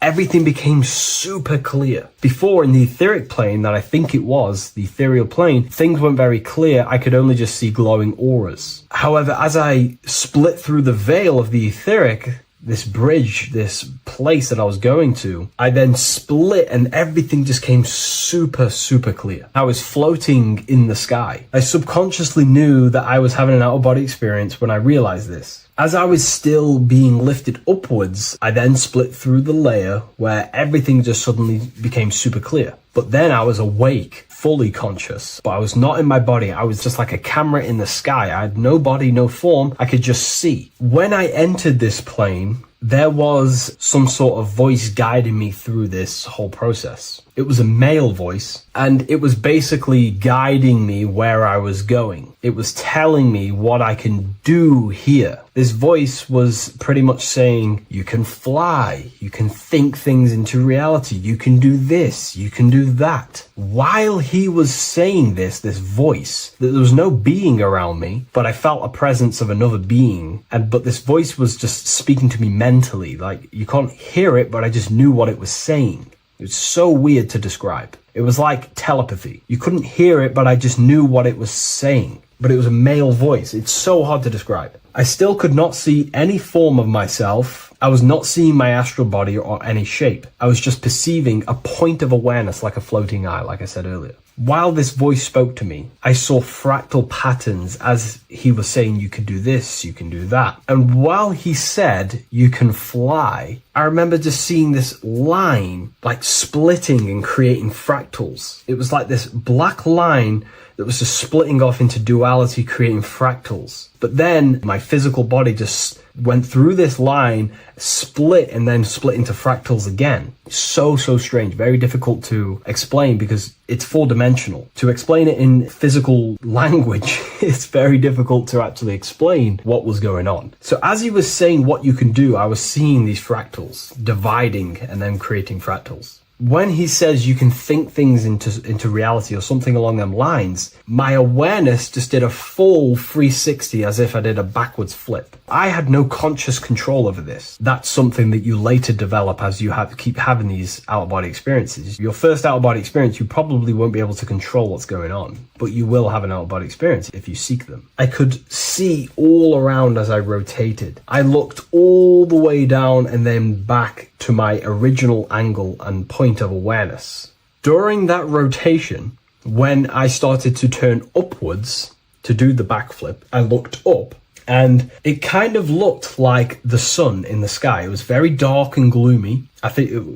everything became super clear. Before, in the etheric plane that I think it was, the ethereal plane, things weren't very clear. I could only just see glowing auras. However, as I split through the veil of the etheric, this bridge, this place that I was going to, I then split and everything just came super, super clear. I was floating in the sky. I subconsciously knew that I was having an out-of-body experience when I realized this. As I was still being lifted upwards, I then split through the layer where everything just suddenly became super clear. But then I was awake, fully conscious, but I was not in my body. I was just like a camera in the sky. I had no body, no form. I could just see. When I entered this plane, there was some sort of voice guiding me through this whole process. It was a male voice, and it was basically guiding me where I was going. It was telling me what I can do here. This voice was pretty much saying, you can fly, you can think things into reality, you can do this, you can do that. While he was saying this voice, there was no being around me, but I felt a presence of another being. But this voice was just speaking to me mentally. Like, you can't hear it, but I just knew what it was saying. It's so weird to describe. It was like telepathy. You couldn't hear it, but I just knew what it was saying. But it was a male voice. It's so hard to describe. I still could not see any form of myself. I was not seeing my astral body or any shape. I was just perceiving a point of awareness like a floating eye, like I said earlier. While this voice spoke to me, I saw fractal patterns as he was saying, you can do this, you can do that. And while he said, you can fly, I remember just seeing this line like splitting and creating fractals. It was like this black line that was just splitting off into duality, creating fractals. But then my physical body just went through this line, split, and then split into fractals again. So strange. Very difficult to explain because it's 4-dimensional. To explain it in physical language, it's very difficult to actually explain what was going on. So as he was saying what you can do, I was seeing these fractals dividing and then creating fractals. When he says you can think things into reality or something along them lines, my awareness just did a full 360 as if I did a backwards flip. I had no conscious control over this. That's something that you later develop as you keep having these out-of-body experiences. Your first out-of-body experience, you probably won't be able to control what's going on, but you will have an out-of-body experience if you seek them. I could see all around as I rotated. I looked all the way down and then back to my original angle and point of awareness. During that rotation, when I started to turn upwards to do the backflip, I looked up and it kind of looked like the sun in the sky. It was very dark and gloomy.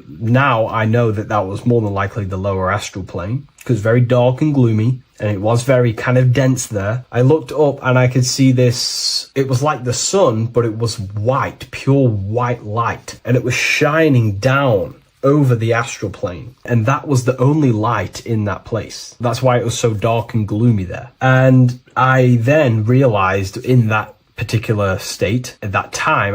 Now I know that was more than likely the lower astral plane because very dark and gloomy, and it was very kind of dense there. I looked up and I could see this. It was like the sun, but it was white, pure white light, and it was shining down over the astral plane, and that was the only light in that place. That's why it was so dark and gloomy there. And I then realized in that particular state at that time,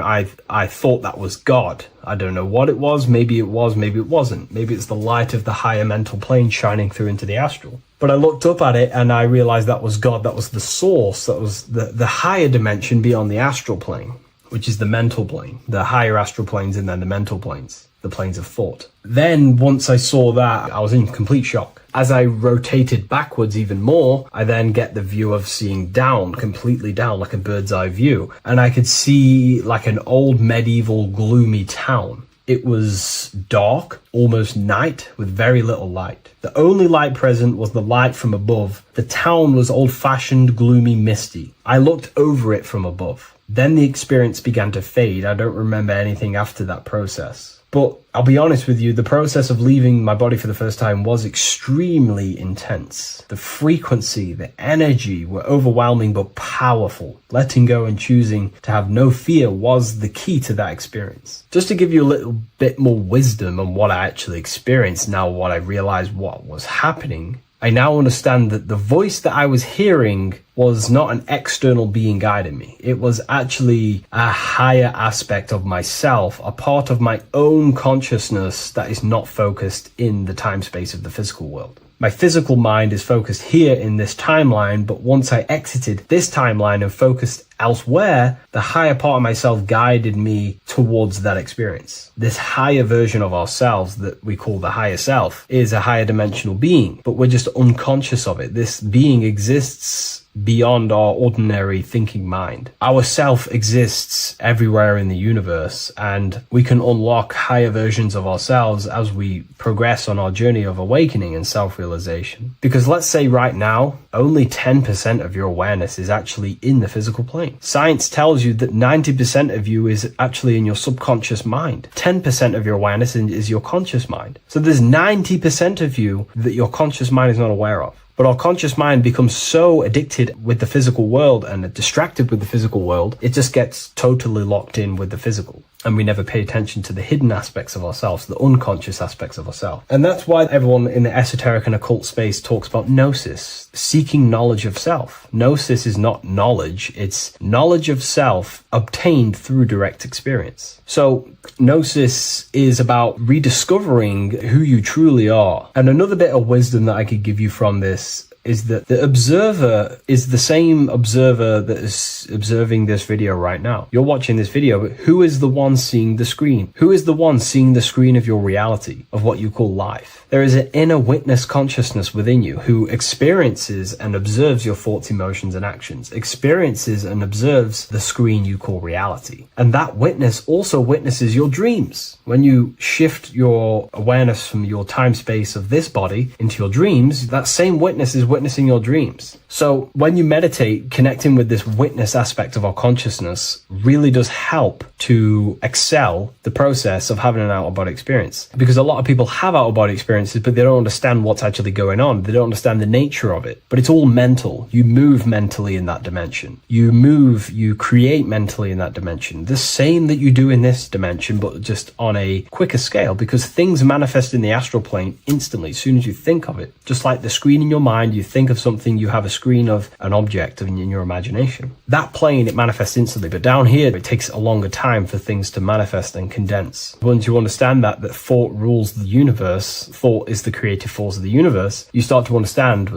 I thought that was God. I don't know what it was. Maybe it was, maybe it wasn't. Maybe it's the light of the higher mental plane shining through into the astral. But I looked up at it and I realized that was God. That was the source. That was the higher dimension beyond the astral plane, which is the mental plane, the higher astral planes, and then the mental planes, the planes of thought. Then once I saw that, I was in complete shock. As I rotated backwards even more, I then get the view of seeing down, completely down, like a bird's eye view. And I could see like an old medieval gloomy town. It was dark, almost night, with very little light. The only light present was the light from above. The town was old-fashioned, gloomy, misty. I looked over it from above. Then the experience began to fade. I don't remember anything after that process. But I'll be honest with you, the process of leaving my body for the first time was extremely intense. The frequency, the energy were overwhelming but powerful. Letting go and choosing to have no fear was the key to that experience. Just to give you a little bit more wisdom on what I actually experienced, now what I realized what was happening, I now understand that the voice that I was hearing was not an external being guiding me. It was actually a higher aspect of myself, a part of my own consciousness that is not focused in the time space of the physical world. My physical mind is focused here in this timeline, but once I exited this timeline and focused elsewhere, the higher part of myself guided me towards that experience. This higher version of ourselves that we call the higher self is a higher dimensional being, but we're just unconscious of it. This being exists beyond our ordinary thinking mind. Our self exists everywhere in the universe, and we can unlock higher versions of ourselves as we progress on our journey of awakening and self-realization. Because let's say right now, only 10% of your awareness is actually in the physical plane. Science tells you that 90% of you is actually in your subconscious mind. 10% of your awareness is your conscious mind. So there's 90% of you that your conscious mind is not aware of. But our conscious mind becomes so addicted with the physical world and distracted with the physical world, it just gets totally locked in with the physical. And we never pay attention to the hidden aspects of ourselves, the unconscious aspects of ourselves. And that's why everyone in the esoteric and occult space talks about gnosis, seeking knowledge of self. Gnosis is not knowledge, it's knowledge of self obtained through direct experience. So gnosis is about rediscovering who you truly are. And another bit of wisdom that I could give you from this is that the observer is the same observer that is observing this video right now. You're watching this video, but who is the one seeing the screen? Who is the one seeing the screen of your reality, of what you call life? There is an inner witness consciousness within you who experiences and observes your thoughts, emotions, and actions, experiences and observes the screen you call reality. And that witness also witnesses your dreams. When you shift your awareness from your time space of this body into your dreams, that same witness is witnessing your dreams. So when you meditate, connecting with this witness aspect of our consciousness really does help to excel the process of having an out-of-body experience. Because a lot of people have out-of-body experiences, but they don't understand what's actually going on. They don't understand the nature of it. But it's all mental. You move mentally in that dimension. You create mentally in that dimension. The same that you do in this dimension, but just on a quicker scale, because things manifest in the astral plane instantly as soon as you think of it. Just like the screen in your mind, you think of something, you have a screen of an object in your imagination. That plane, it manifests instantly, but down here, it takes a longer time for things to manifest and condense. Once you understand that thought rules the universe, thought is the creative force of the universe, you start to understand,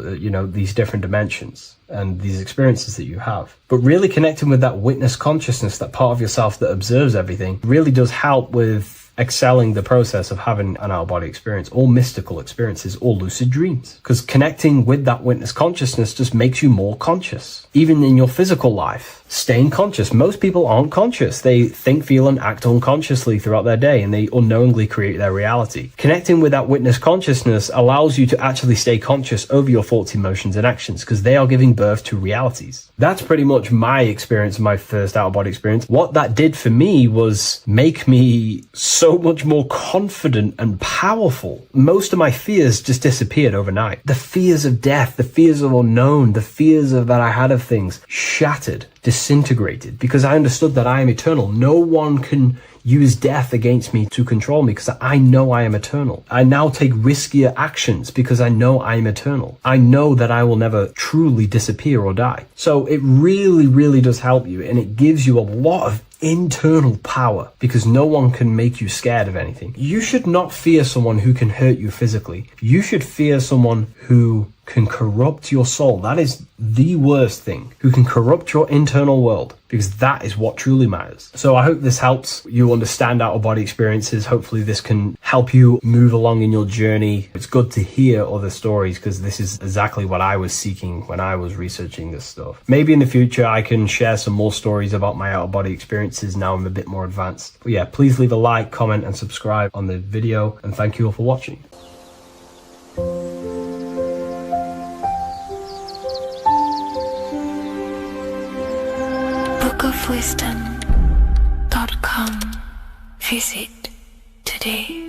these different dimensions and these experiences that you have. But really connecting with that witness consciousness, that part of yourself that observes everything, really does help with excelling the process of having an out-of-body experience, or mystical experiences, or lucid dreams. Because connecting with that witness consciousness just makes you more conscious. Even in your physical life, staying conscious. Most people aren't conscious. They think, feel, and act unconsciously throughout their day, and they unknowingly create their reality. Connecting with that witness consciousness allows you to actually stay conscious over your thoughts, emotions, and actions, because they are giving birth to realities. That's pretty much my experience, my first out-of-body experience. What that did for me was make me so much more confident and powerful. Most of my fears just disappeared overnight. The fears of death, the fears of unknown, the fears of that I had of things shattered, disintegrated, because I understood that I am eternal. No one can use death against me to control me, because I know I am eternal. I now take riskier actions because I know I am eternal. I know that I will never truly disappear or die. So it really, really does help you, and it gives you a lot of internal power, because no one can make you scared of anything. You should not fear someone who can hurt you physically. You should fear someone who can corrupt your soul. That is the worst thing, who can corrupt your internal world, because that is what truly matters. So I hope this helps you understand out-of-body experiences. Hopefully this can help you move along in your journey. It's good to hear other stories, because this is exactly what I was seeking when I was researching this stuff. Maybe in the future I can share some more stories about my out-of-body experiences now I'm a bit more advanced. But yeah, please leave a like, comment, and subscribe on the video, and thank you all for watching. bookofwisdom.com. Visit today. today.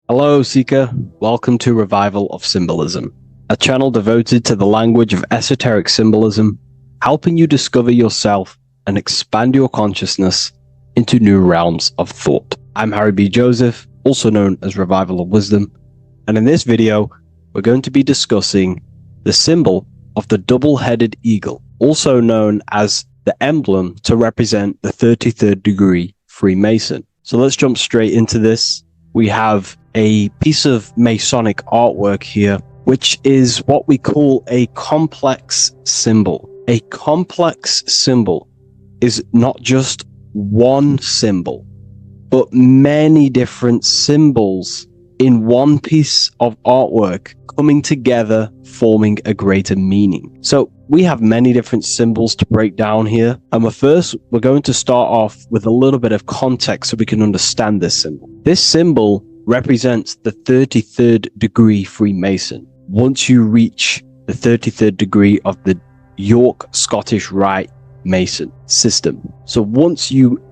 Hello, Seeker. Welcome to Revival of Symbolism, a channel devoted to the language of esoteric symbolism, helping you discover yourself and expand your consciousness into new realms of thought. I'm Harry B. Joseph, also known as Revival of Wisdom, and in this video, we're going to be discussing the symbol of the double-headed eagle, also known as the emblem to represent the 33rd degree Freemason. So let's jump straight into this. We have a piece of Masonic artwork here, which is what we call a complex symbol. A complex symbol is not just one symbol, but many different symbols in one piece of artwork coming together, forming a greater meaning. So we have many different symbols to break down here. And we're going to start off with a little bit of context so we can understand this symbol. This symbol represents the 33rd degree Freemason. Once you reach the 33rd degree of the York Scottish Rite Mason system. So once you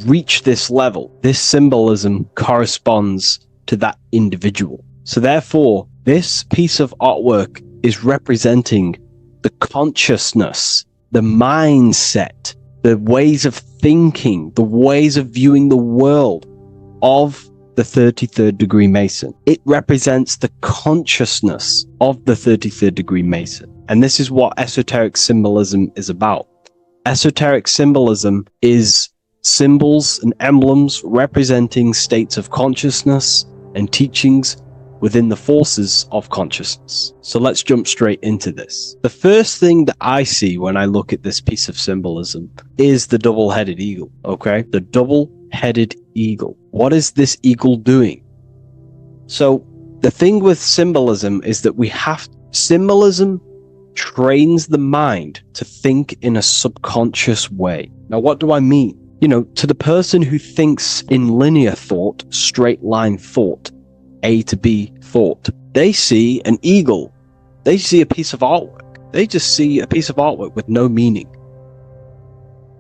reach this level, this symbolism corresponds to that individual. So therefore, this piece of artwork is representing the consciousness, the mindset, the ways of thinking, the ways of viewing the world of the 33rd degree Mason. It represents the consciousness of the 33rd degree Mason. And this is what esoteric symbolism is about. Esoteric symbolism is symbols and emblems representing states of consciousness and teachings within the forces of consciousness. So let's jump straight into this. The first thing that I see when I look at this piece of symbolism is the double-headed eagle, okay? The double-headed eagle. What is this eagle doing? So the thing with symbolism is that symbolism trains the mind to think in a subconscious way. Now, what do I mean? You know, to the person who thinks in linear thought, straight line thought, A to B thought, they see an eagle. They see a piece of artwork. They just see a piece of artwork with no meaning.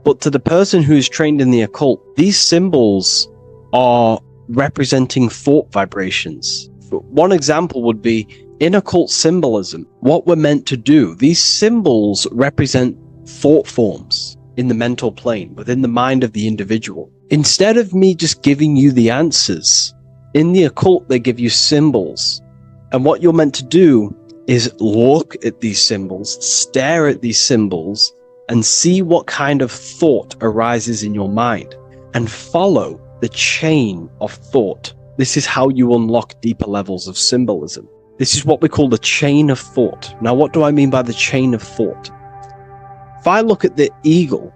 But to the person who is trained in the occult, these symbols are representing thought vibrations. One example would be in occult symbolism, what we're meant to do. These symbols represent thought forms in the mental plane, within the mind of the individual. Instead of me just giving you the answers, in the occult, they give you symbols. And what you're meant to do is look at these symbols, stare at these symbols, and see what kind of thought arises in your mind, and follow the chain of thought. This is how you unlock deeper levels of symbolism. This is what we call the chain of thought. Now, what do I mean by the chain of thought? If I look at the eagle,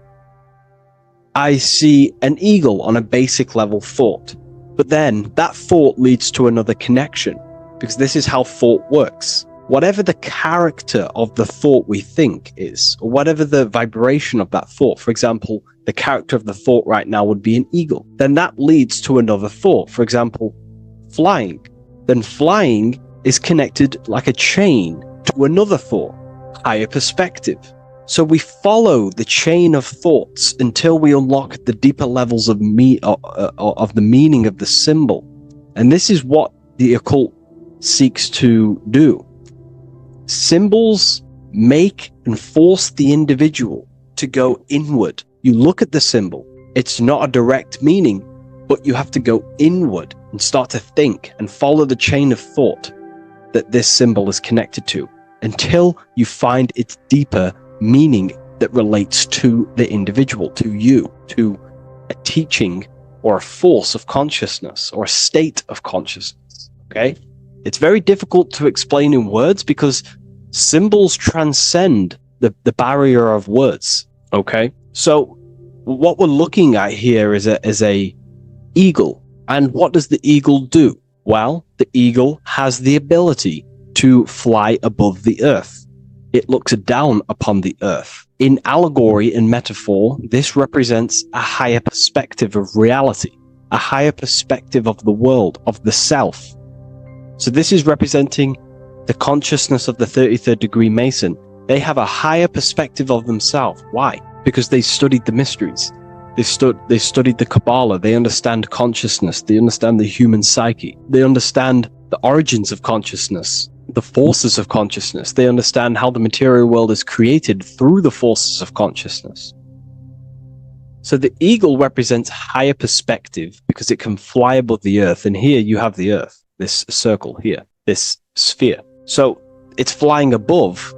I see an eagle on a basic level thought. But then that thought leads to another connection, because this is how thought works. Whatever the character of the thought we think is, or whatever the vibration of that thought, for example, the character of the thought right now would be an eagle, then that leads to another thought. For example, flying. Then flying is connected like a chain to another thought, higher perspective. So we follow the chain of thoughts until we unlock the deeper levels of the meaning of the symbol. And this is what the occult seeks to do. Symbols make and force the individual to go inward. You look at the symbol, it's not a direct meaning, but you have to go inward and start to think and follow the chain of thought that this symbol is connected to until you find its deeper meaning that relates to the individual, to you, to a teaching or a force of consciousness or a state of consciousness. Okay? It's very difficult to explain in words because symbols transcend the barrier of words. Okay? So what we're looking at here is a eagle. And what does the eagle do? Well, the eagle has the ability to fly above the earth. It looks down upon the earth. In allegory and metaphor, this represents a higher perspective of reality, a higher perspective of the world, of the self. So this is representing the consciousness of the 33rd degree Mason They have a higher perspective of themselves. Why? Because they studied the mysteries. They studied the Kabbalah. They understand consciousness. They understand the human psyche. They understand the origins of consciousness, the forces of consciousness. They understand how the material world is created through the forces of consciousness. So the eagle represents higher perspective because it can fly above the earth. And here you have the earth, this circle here, this sphere. So it's flying above,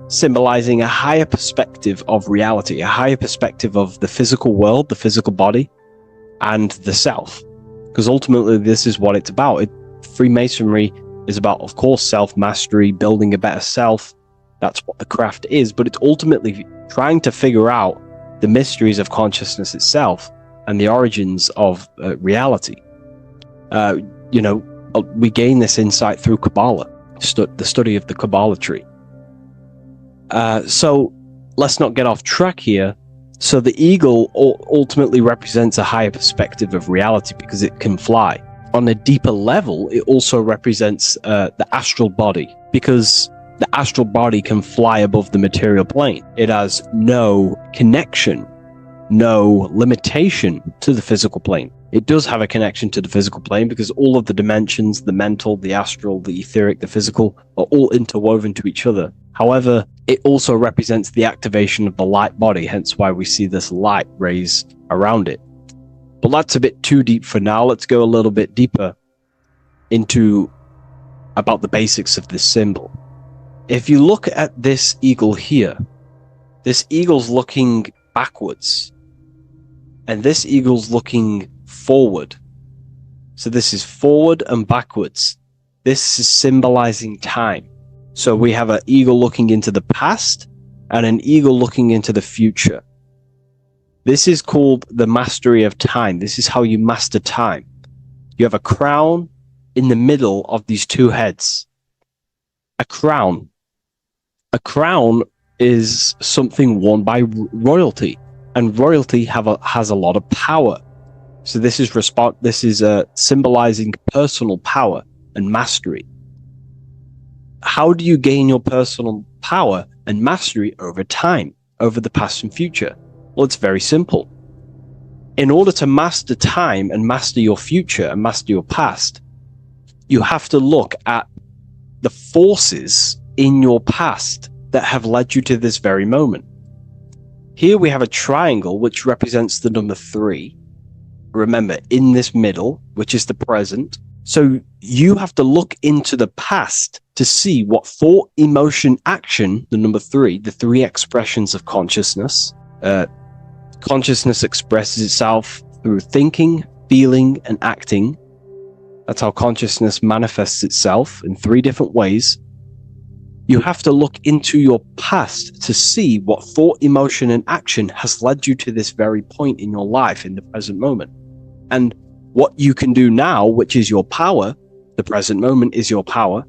symbolizing a higher perspective of reality, a higher perspective of the physical world, the physical body, and the self. Because ultimately this is what it's about. Freemasonry is about, of course, self-mastery, building a better self. That's what the craft is, but it's ultimately trying to figure out the mysteries of consciousness itself and the origins of reality. We gain this insight through Kabbalah, the study of the Kabbalah tree. So let's not get off track here. So the eagle ultimately represents a higher perspective of reality because it can fly. On a deeper level, it also represents the astral body, because the astral body can fly above the material plane. It has no connection, no limitation to the physical plane. It does have a connection to the physical plane because all of the dimensions, the mental, the astral, the etheric, the physical, are all interwoven to each other. However, it also represents the activation of the light body, hence why we see this light rays around it. But that's a bit too deep for now. Let's go a little bit deeper into about the basics of this symbol. If you look at this eagle here, this eagle's looking backwards, and this eagle's looking forward. So this is forward and backwards. This is symbolizing time. So we have an eagle looking into the past and an eagle looking into the future. This is called the mastery of time. This is how you master time. You have a crown in the middle of these two heads. A crown. A crown is something worn by royalty, and royalty has a lot of power. So this is symbolizing personal power and mastery. How do you gain your personal power and mastery over time, over the past and future? Well, it's very simple. In order to master time and master your future and master your past, you have to look at the forces in your past that have led you to this very moment. Here we have a triangle which represents the number 3. Remember, in this middle, which is the present. So you have to look into the past to see what thought, emotion, action, the number 3, the 3 expressions of consciousness. Consciousness expresses itself through thinking, feeling, and acting. That's how consciousness manifests itself in 3 different ways. You have to look into your past to see what thought, emotion, and action has led you to this very point in your life in the present moment. And what you can do now, which is your power, the present moment is your power,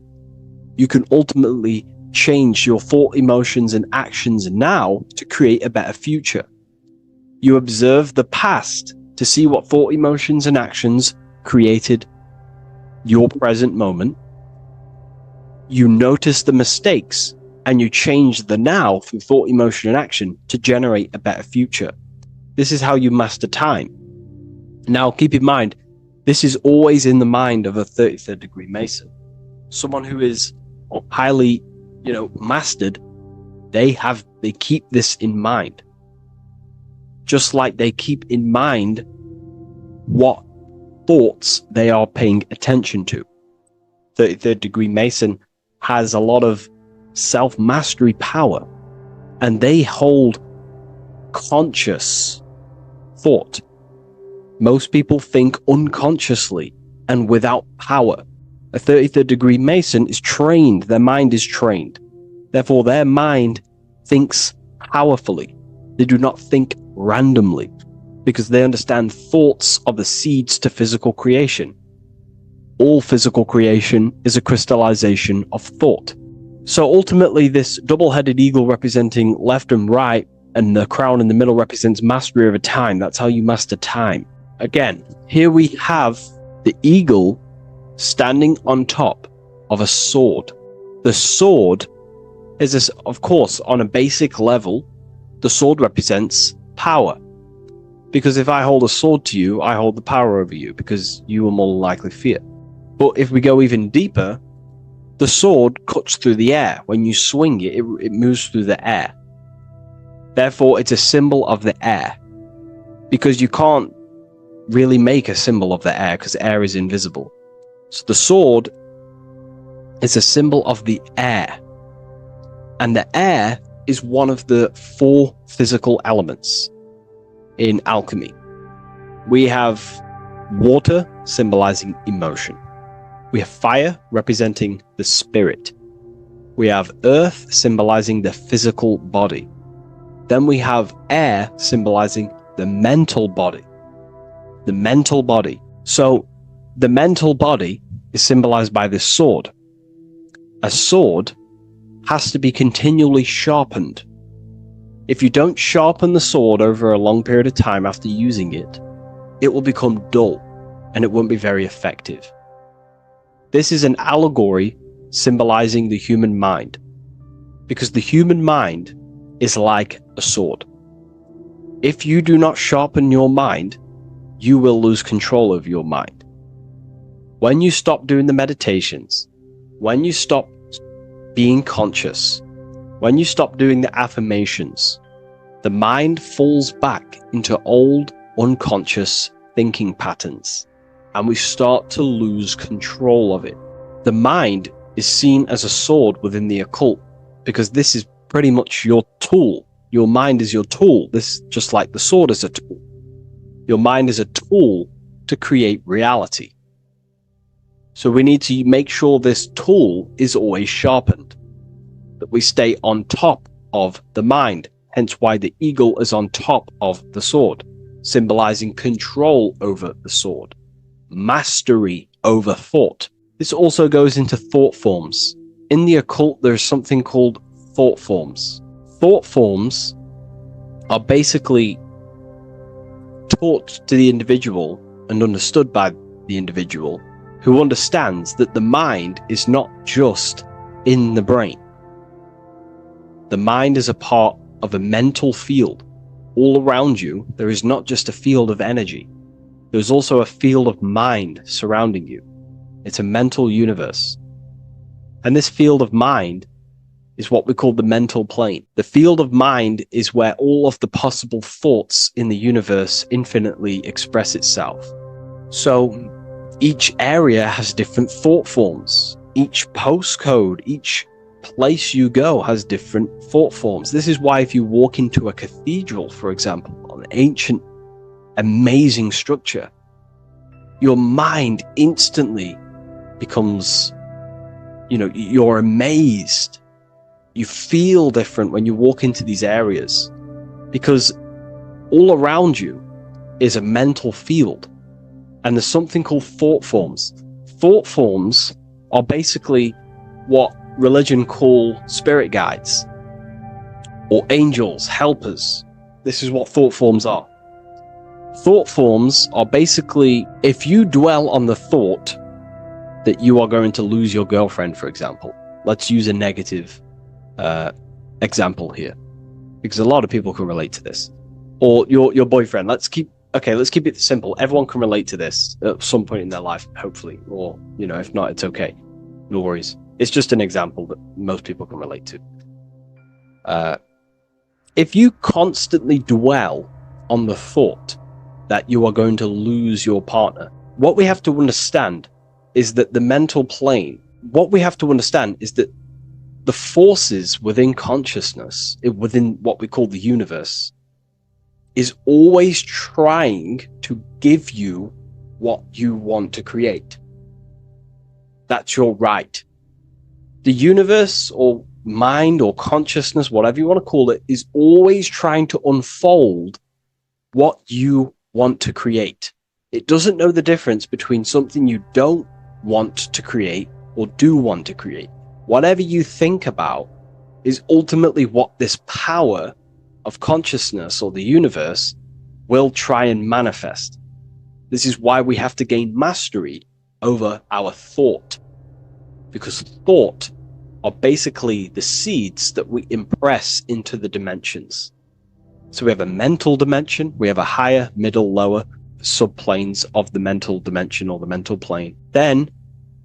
you can ultimately change your thought, emotions, and actions now to create a better future. You observe the past to see what thought, emotions, and actions created your present moment. You notice the mistakes and you change the now through thought, emotion, and action to generate a better future. This is how you master time. Now, keep in mind, this is always in the mind of a 33rd degree Mason. Someone who is highly, mastered, they keep this in mind. Just like they keep in mind what thoughts they are paying attention to. 33rd degree Mason has a lot of self-mastery power, and they hold conscious thought. Most people think unconsciously and without power. A 33rd degree Mason is trained, their mind is trained. Therefore, their mind thinks powerfully. They do not think randomly because they understand thoughts are the seeds to physical creation. All physical creation is a crystallization of thought. So ultimately, this double-headed eagle representing left and right, and the crown in the middle represents mastery over time. That's how you master time. Again, here we have the eagle standing on top of a sword. The sword is this, of course, on a basic level, the sword represents power. Because if I hold a sword to you, I hold the power over you, because you will more likely fear. But if we go even deeper, the sword cuts through the air. When you swing it, it moves through the air. Therefore, it's a symbol of the air. Because you can't really make a symbol of the air, because air is invisible. So the sword is a symbol of the air. And the air is one of the 4 physical elements in alchemy. We have water, symbolizing emotion. We have fire, representing the spirit. We have earth, symbolizing the physical body. Then we have air, symbolizing the mental body. The mental body. So the mental body is symbolized by this sword. A sword has to be continually sharpened. If you don't sharpen the sword over a long period of time after using it, it will become dull and it won't be very effective. This is an allegory symbolizing the human mind, because the human mind is like a sword. If you do not sharpen your mind, you will lose control of your mind. When you stop doing the meditations, when you stop being conscious, when you stop doing the affirmations, the mind falls back into old, unconscious thinking patterns, and we start to lose control of it. The mind is seen as a sword within the occult, because this is pretty much your tool. Your mind is your tool. This, just like the sword is a tool. Your mind is a tool to create reality. So we need to make sure this tool is always sharpened, that we stay on top of the mind, hence why the eagle is on top of the sword, symbolizing control over the sword, mastery over thought. This also goes into thought forms. In the occult, there's something called thought forms. Thought forms are basically taught to the individual and understood by the individual, who understands that the mind is not just in the brain. The mind is a part of a mental field. All around you, there is not just a field of energy. There's also a field of mind surrounding you. It's a mental universe. And this field of mind is what we call the mental plane. The field of mind is where all of the possible thoughts in the universe infinitely express itself. So each area has different thought forms. Each postcode, each place you go has different thought forms. This is why if you walk into a cathedral, for example, an ancient, amazing structure, your mind instantly becomes, you're amazed. You feel different when you walk into these areas, because all around you is a mental field. And there's something called thought forms. Thought forms are basically what religion call spirit guides or angels, helpers. This is what thought forms are. Thought forms are basically, if you dwell on the thought that you are going to lose your girlfriend, for example. Let's use a negative example here, because a lot of people can relate to this. Or your boyfriend. Let's keep it simple. Everyone can relate to this at some point in their life, hopefully. Or, if not, it's okay. No worries. It's just an example that most people can relate to. If you constantly dwell on the thought that you are going to lose your partner, what we have to understand is that the mental plane, what we have to understand is that the forces within consciousness, within what we call the universe, is always trying to give you what you want to create. That's your right. The universe or mind or consciousness, whatever you want to call it, is always trying to unfold what you want to create. It doesn't know the difference between something you don't want to create or do want to create. Whatever you think about is ultimately what this power of consciousness or the universe will try and manifest. This is why we have to gain mastery over our thought, because thought are basically the seeds that we impress into the dimensions. So we have a mental dimension, we have a higher, middle, lower subplanes of the mental dimension or the mental plane. Then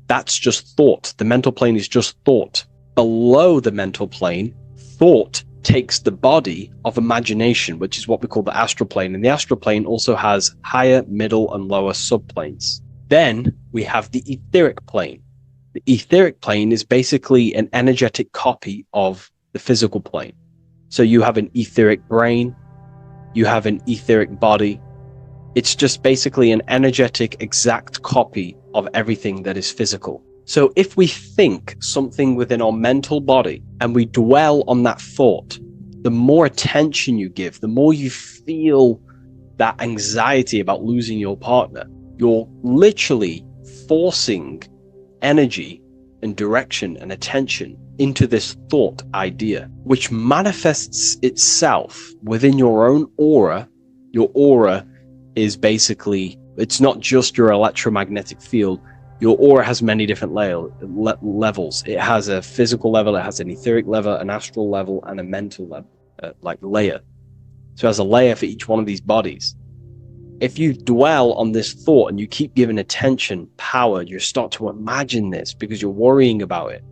that's just thought. The mental plane is just thought. Below the mental plane, thought takes the body of imagination, which is what we call the astral plane. And the astral plane also has higher, middle, and lower subplanes. Then we have the etheric plane. The etheric plane is basically an energetic copy of the physical plane. So you have an etheric brain, you have an etheric body. It's just basically an energetic exact copy of everything that is physical. So if we think something within our mental body and we dwell on that thought, the more attention you give, the more you feel that anxiety about losing your partner, you're literally forcing energy and direction and attention into this thought idea, which manifests itself within your own aura. Your aura is basically, it's not just your electromagnetic field. Your aura has many different levels. It has a physical level, it has an etheric level, an astral level, and a mental level, like layer. So it has a layer for each one of these bodies. If you dwell on this thought and you keep giving attention, power, you start to imagine this because you're worrying about it.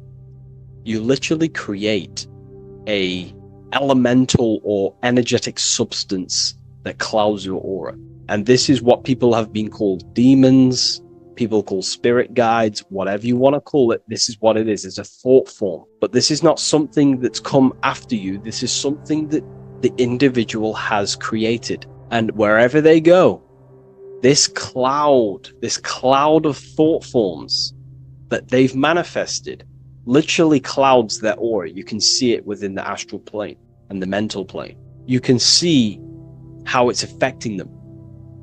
You literally create a elemental or energetic substance that clouds your aura. And this is what people have been called demons, people call spirit guides, whatever you want to call it. This is what it is. It's a thought form. But this is not something that's come after you. This is something that the individual has created. And wherever they go, this cloud of thought forms that they've manifested literally clouds their aura. You can see it within the astral plane and the mental plane. You can see how it's affecting them.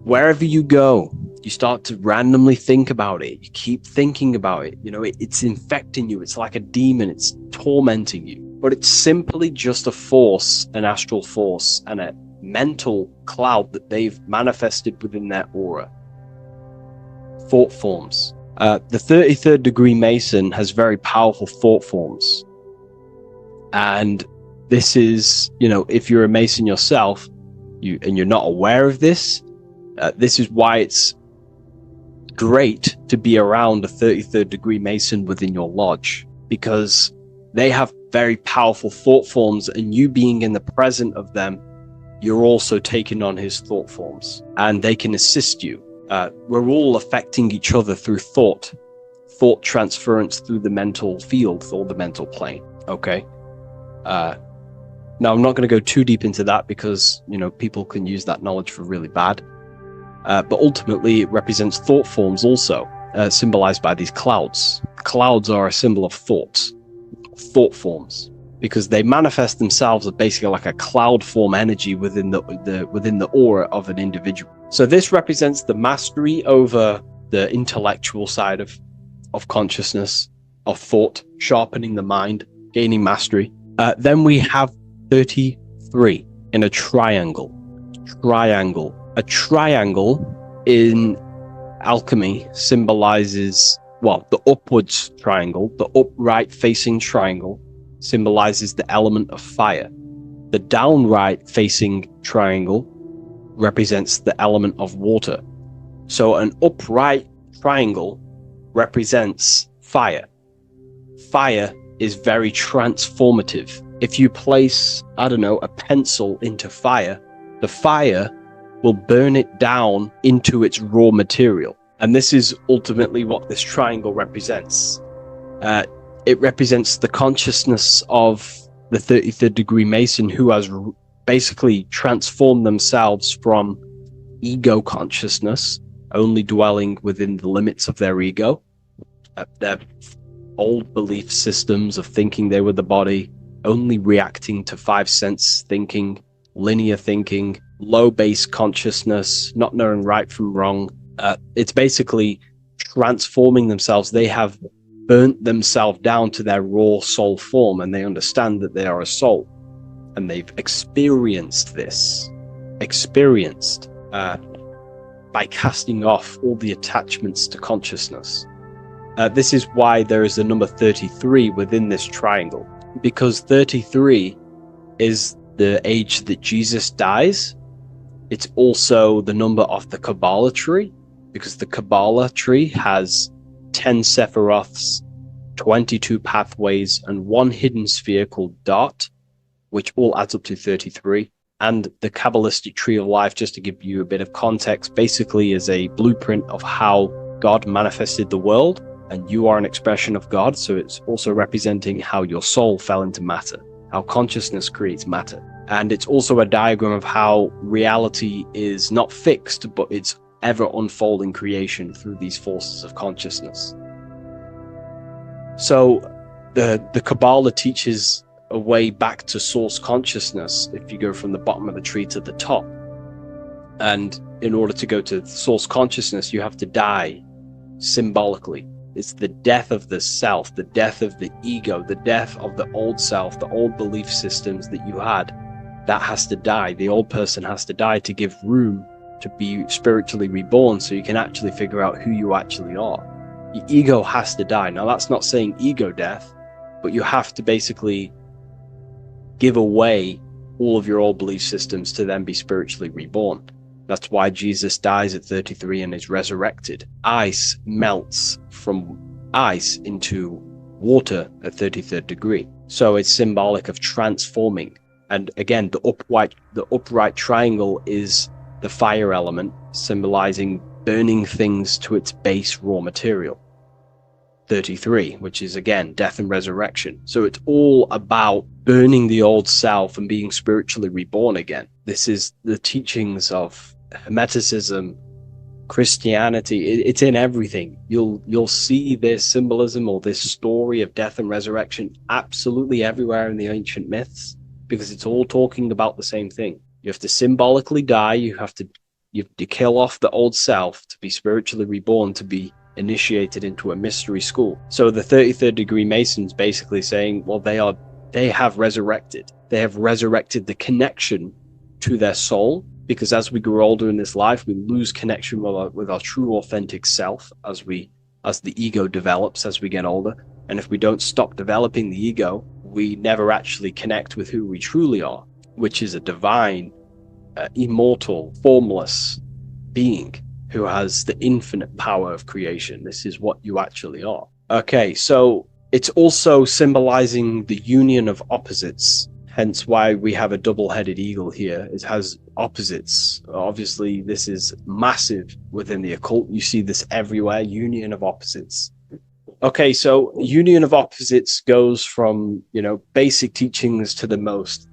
Wherever you go, you start to randomly think about it. You keep thinking about it. You know, it's infecting you. It's like a demon. It's tormenting you. But it's simply just a force, an astral force, and a mental cloud that they've manifested within their aura. Thought forms. The 33rd degree Mason has very powerful thought forms. And this is, you know, if you're a Mason yourself, and you're not aware of this, this is why it's great to be around a 33rd degree Mason within your lodge, because they have very powerful thought forms, and you being in the present of them, you're also taking on his thought forms, and they can assist you. We're all affecting each other through thought transference through the mental field or the mental plane. Okay. Now I'm not going to go too deep into that because, you know, people can use that knowledge for really bad. But ultimately it represents thought forms also, symbolized by these clouds. Clouds are a symbol of thought forms, because they manifest themselves as basically like a cloud form energy within the aura of an individual. So this represents the mastery over the intellectual side of consciousness, of thought, sharpening the mind, gaining mastery. Then we have 33 in a triangle. A triangle in alchemy symbolizes, well, the upwards triangle, the upright facing triangle symbolizes the element of fire. The downright facing triangle represents the element of water. So an upright triangle represents fire. Fire is very transformative. If you place, I don't know, a pencil into fire, the fire will burn it down into its raw material. And this is ultimately what this triangle represents. It represents the consciousness of the 33rd degree Mason, who has basically transformed themselves from ego consciousness, only dwelling within the limits of their ego, their old belief systems of thinking they were the body, only reacting to five sense thinking, linear thinking, low base consciousness, not knowing right from wrong. It's basically transforming themselves. They have burnt themselves down to their raw soul form, and they understand that they are a soul, and they've experienced this, by casting off all the attachments to consciousness. This is why there is the number 33 within this triangle, because 33 is the age that Jesus dies. It's also the number of the Kabbalah tree, because the Kabbalah tree has 10 Sephiroths, 22 pathways, and one hidden sphere called Dot, which all adds up to 33. And the Kabbalistic tree of life, just to give you a bit of context, basically is a blueprint of how God manifested the world, and you are an expression of God, so it's also representing how your soul fell into matter, how consciousness creates matter. And it's also a diagram of how reality is not fixed, but it's ever unfolding creation through these forces of consciousness. So the Kabbalah teaches a way back to source consciousness if you go from the bottom of the tree to the top. And in order to go to source consciousness, you have to die symbolically. It's the death of the self, the death of the ego, the death of the old self, the old belief systems that you had. That has to die. The old person has to die to give room to be spiritually reborn, so you can actually figure out who you actually are. Your ego has to die. Now, that's not saying ego death, but you have to basically give away all of your old belief systems to then be spiritually reborn. That's why Jesus dies at 33 and is resurrected. Ice melts from ice into water at 33rd degree. So it's symbolic of transforming. And again, the upright triangle is the fire element, symbolizing burning things to its base raw material. 33, which is again death and resurrection. So it's all about burning the old self and being spiritually reborn again. This is the teachings of Hermeticism, Christianity. It's in everything. You'll see this symbolism or this story of death and resurrection absolutely everywhere in the ancient myths, because it's all talking about the same thing. You have to symbolically die. You have to kill off the old self to be spiritually reborn, to be initiated into a mystery school. So the 33rd degree Masons basically saying, well, they have resurrected. They have resurrected the connection to their soul, because as we grow older in this life, we lose connection with our true authentic self as the ego develops as we get older. And if we don't stop developing the ego, we never actually connect with who we truly are, which is a divine, immortal, formless being who has the infinite power of creation. This is what you actually are. Okay, so it's also symbolizing the union of opposites, hence why we have a double-headed eagle here. It has opposites. Obviously, this is massive within the occult. You see this everywhere, union of opposites. Okay, so union of opposites goes from, basic teachings to the most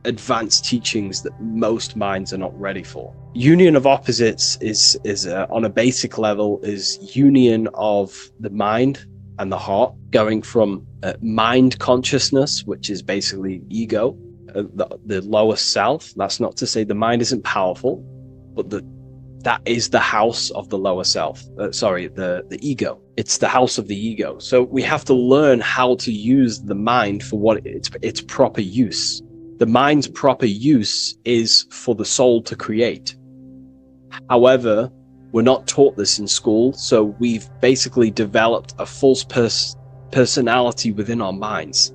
advanced teachings that most minds are not ready for. Union of opposites is on a basic level, is union of the mind and the heart, going from mind consciousness, which is basically ego, the lower self. That's not to say the mind isn't powerful, but that is the house of the lower self. The ego. It's the house of the ego. So we have to learn how to use the mind for what its proper use. The mind's proper use is for the soul to create. However, we're not taught this in school, so we've basically developed a false personality within our minds,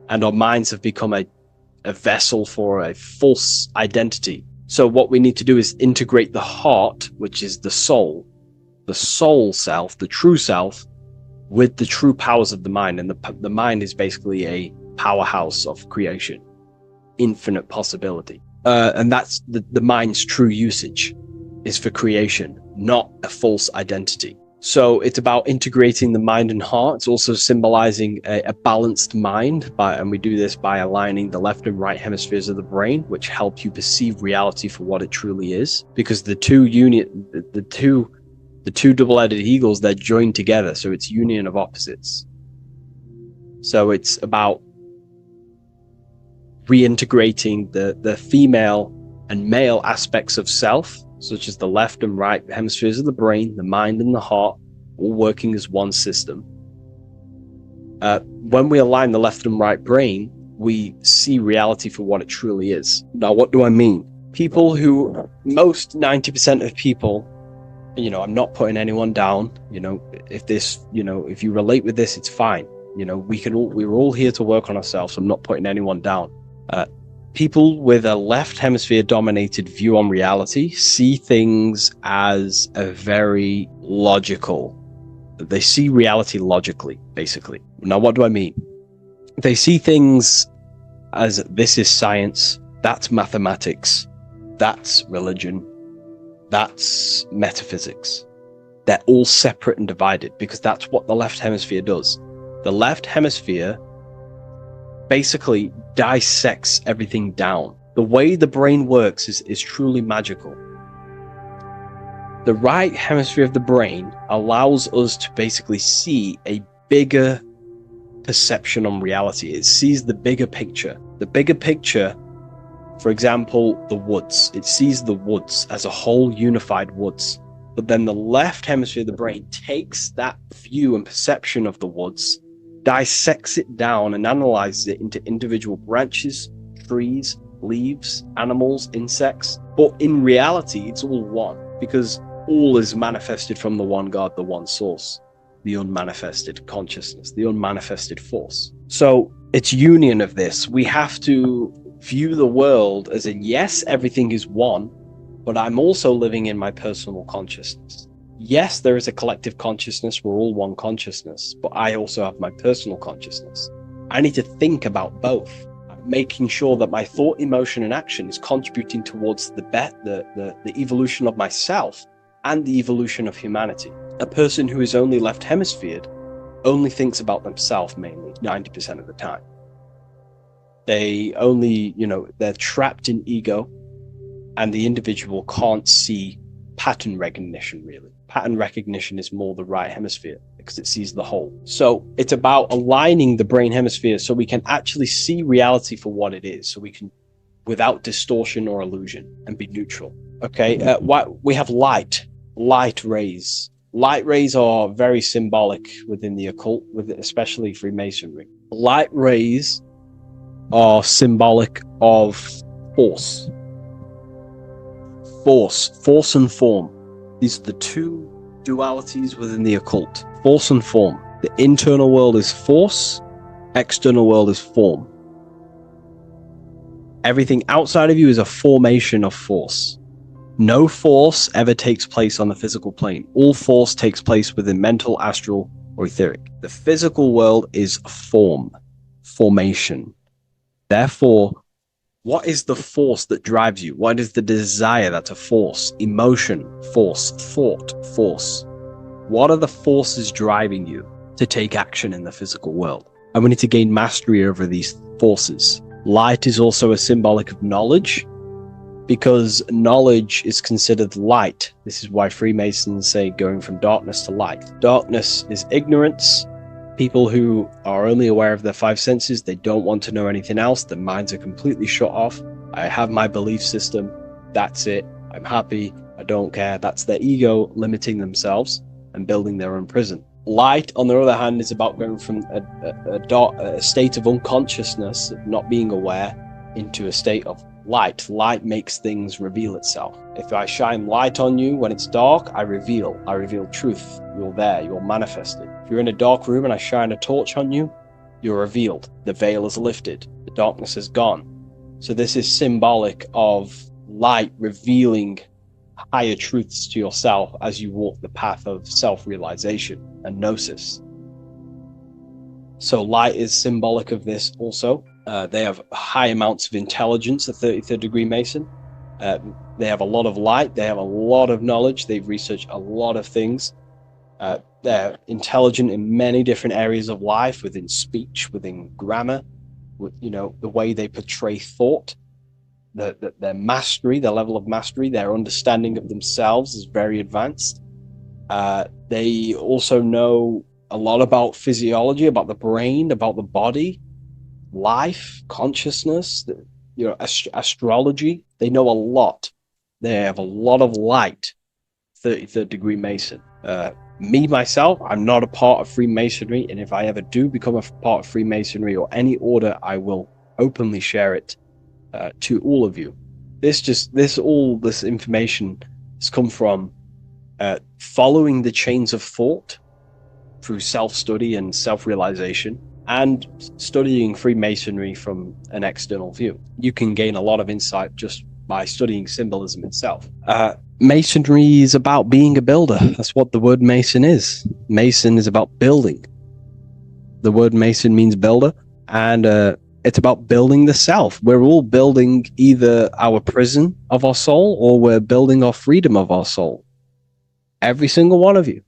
and our minds have become a vessel for a false identity. So what we need to do is integrate the heart, which is the soul self, the true self, with the true powers of the mind. And the mind is basically a powerhouse of creation, infinite possibility. And that's the mind's true usage is for creation, not a false identity. So it's about integrating the mind and heart. It's also symbolizing a balanced mind, and we do this by aligning the left and right hemispheres of the brain, which help you perceive reality for what it truly is. Because the two double-headed eagles, they're joined together, so it's union of opposites. So it's about reintegrating the female and male aspects of self, such as the left and right hemispheres of the brain, the mind and the heart, all working as one system. When we align the left and right brain, we see reality for what it truly is. Now, what do I mean? 90% of people You know, I'm not putting anyone down. You know, if this, you know, if you relate with this, it's fine. You know, we're all here to work on ourselves. I'm not putting anyone down. People with a left hemisphere dominated view on reality see things as a very logical. They see reality logically, basically. Now, what do I mean? They see things as this is science, that's mathematics, that's religion, that's metaphysics. They're all separate and divided because that's what the left hemisphere does. The left hemisphere basically dissects everything down. The way the brain works is truly magical. The right hemisphere of the brain allows us to basically see a bigger perception on reality. It sees the bigger picture. The bigger picture, for example, the woods. It sees the woods as a whole unified woods. But then the left hemisphere of the brain takes that view and perception of the woods, dissects it down and analyzes it into individual branches, trees, leaves, animals, insects. But in reality, it's all one, because all is manifested from the one God, the one source, the unmanifested consciousness, the unmanifested force. So it's union of this. We have to view the world as in, yes, everything is one, but I'm also living in my personal consciousness. Yes, there is a collective consciousness. We're all one consciousness, but I also have my personal consciousness. I need to think about both, making sure that my thought, emotion, and action is contributing towards the evolution of myself and the evolution of humanity. A person who is only left hemisphered only thinks about themselves mainly, 90% of the time. They only, they're trapped in ego, and the individual can't see pattern recognition, really. Pattern recognition is more the right hemisphere because it sees the whole. So it's about aligning the brain hemisphere so we can actually see reality for what it is, so we can, without distortion or illusion, and be neutral. Okay, we have light rays. Light rays are very symbolic within the occult, especially Freemasonry. Light rays are symbolic of force and form. These are the two dualities within the occult: force and form. The internal world is force, external world is form. Everything outside of you is a formation of force. No force ever takes place on the physical plane. All force takes place within mental, astral, or etheric. The physical world is formation. Therefore, what is the force that drives you? What is the desire that's a force? Emotion, force, thought, force. What are the forces driving you to take action in the physical world? And we need to gain mastery over these forces. Light is also a symbolic of knowledge, because knowledge is considered light. This is why Freemasons say going from darkness to light. Darkness is ignorance. People who are only aware of their five senses, they don't want to know anything else. Their minds are completely shut off. I have my belief system. That's it. I'm happy. I don't care. That's their ego limiting themselves and building their own prison. Light, on the other hand, is about going from a state of unconsciousness, of not being aware, into a state of light. Light makes things reveal itself. If I shine light on you when it's dark, I reveal truth. You're there, you're manifested. If you're in a dark room and I shine a torch on you, you're revealed. The veil is lifted. The darkness is gone. So this is symbolic of light revealing higher truths to yourself as you walk the path of self-realization and gnosis. So light is symbolic of this also. They have high amounts of intelligence, a 33rd degree Mason. They have a lot of light. They have a lot of knowledge. They've researched a lot of things. They're intelligent in many different areas of life, within speech, within grammar, the way they portray thought, their mastery, their level of mastery, their understanding of themselves is very advanced. They also know a lot about physiology, about the brain, about the body, life, consciousness, astrology. They know a lot. They have a lot of light. 33rd degree Mason. Me, myself, I'm not a part of Freemasonry, and if I ever do become a part of Freemasonry or any order, I will openly share it to all of you. This information has come from following the chains of thought through self-study and self-realization, and studying Freemasonry from an external view. You can gain a lot of insight just by studying symbolism itself. Masonry is about being a builder. That's what the word mason is. Mason is about building. The word mason means builder, and it's about building the self. We're all building either our prison of our soul, or we're building our freedom of our soul. Every single one of you.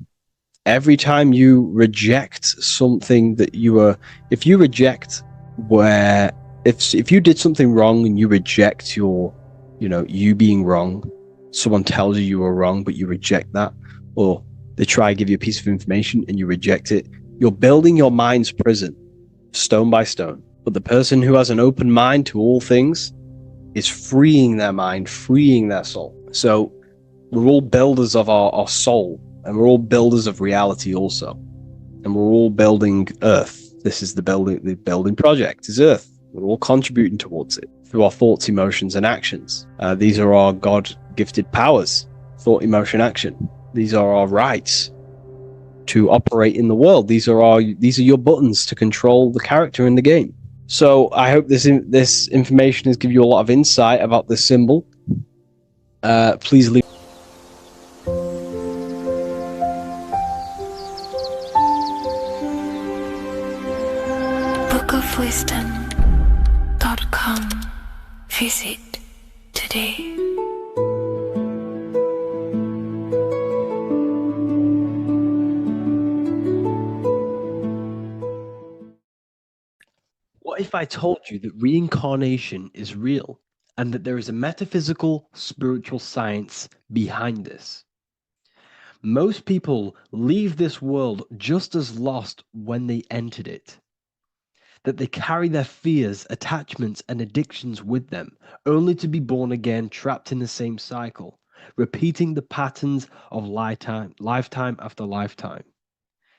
Every time you reject something that if you reject if you did something wrong and you reject you being wrong, someone tells you were wrong, but you reject that, or they try to give you a piece of information and you reject it, you're building your mind's prison, stone by stone. But the person who has an open mind to all things is freeing their mind, freeing their soul. So we're all builders of our soul, and we're all builders of reality also. And we're all building Earth. This is the building project is Earth. We're all contributing towards it through our thoughts, emotions, and actions. These are our God-gifted powers: thought, emotion, action. These are our rights to operate in the world. These are your buttons to control the character in the game. So I hope this information has given you a lot of insight about this symbol. Please leave. bookofwisdom.com. Visit today. What if I told you that reincarnation is real and that there is a metaphysical, spiritual science behind this? Most people leave this world just as lost when they entered it. That they carry their fears, attachments, and addictions with them, only to be born again, trapped in the same cycle, repeating the patterns of lifetime after lifetime.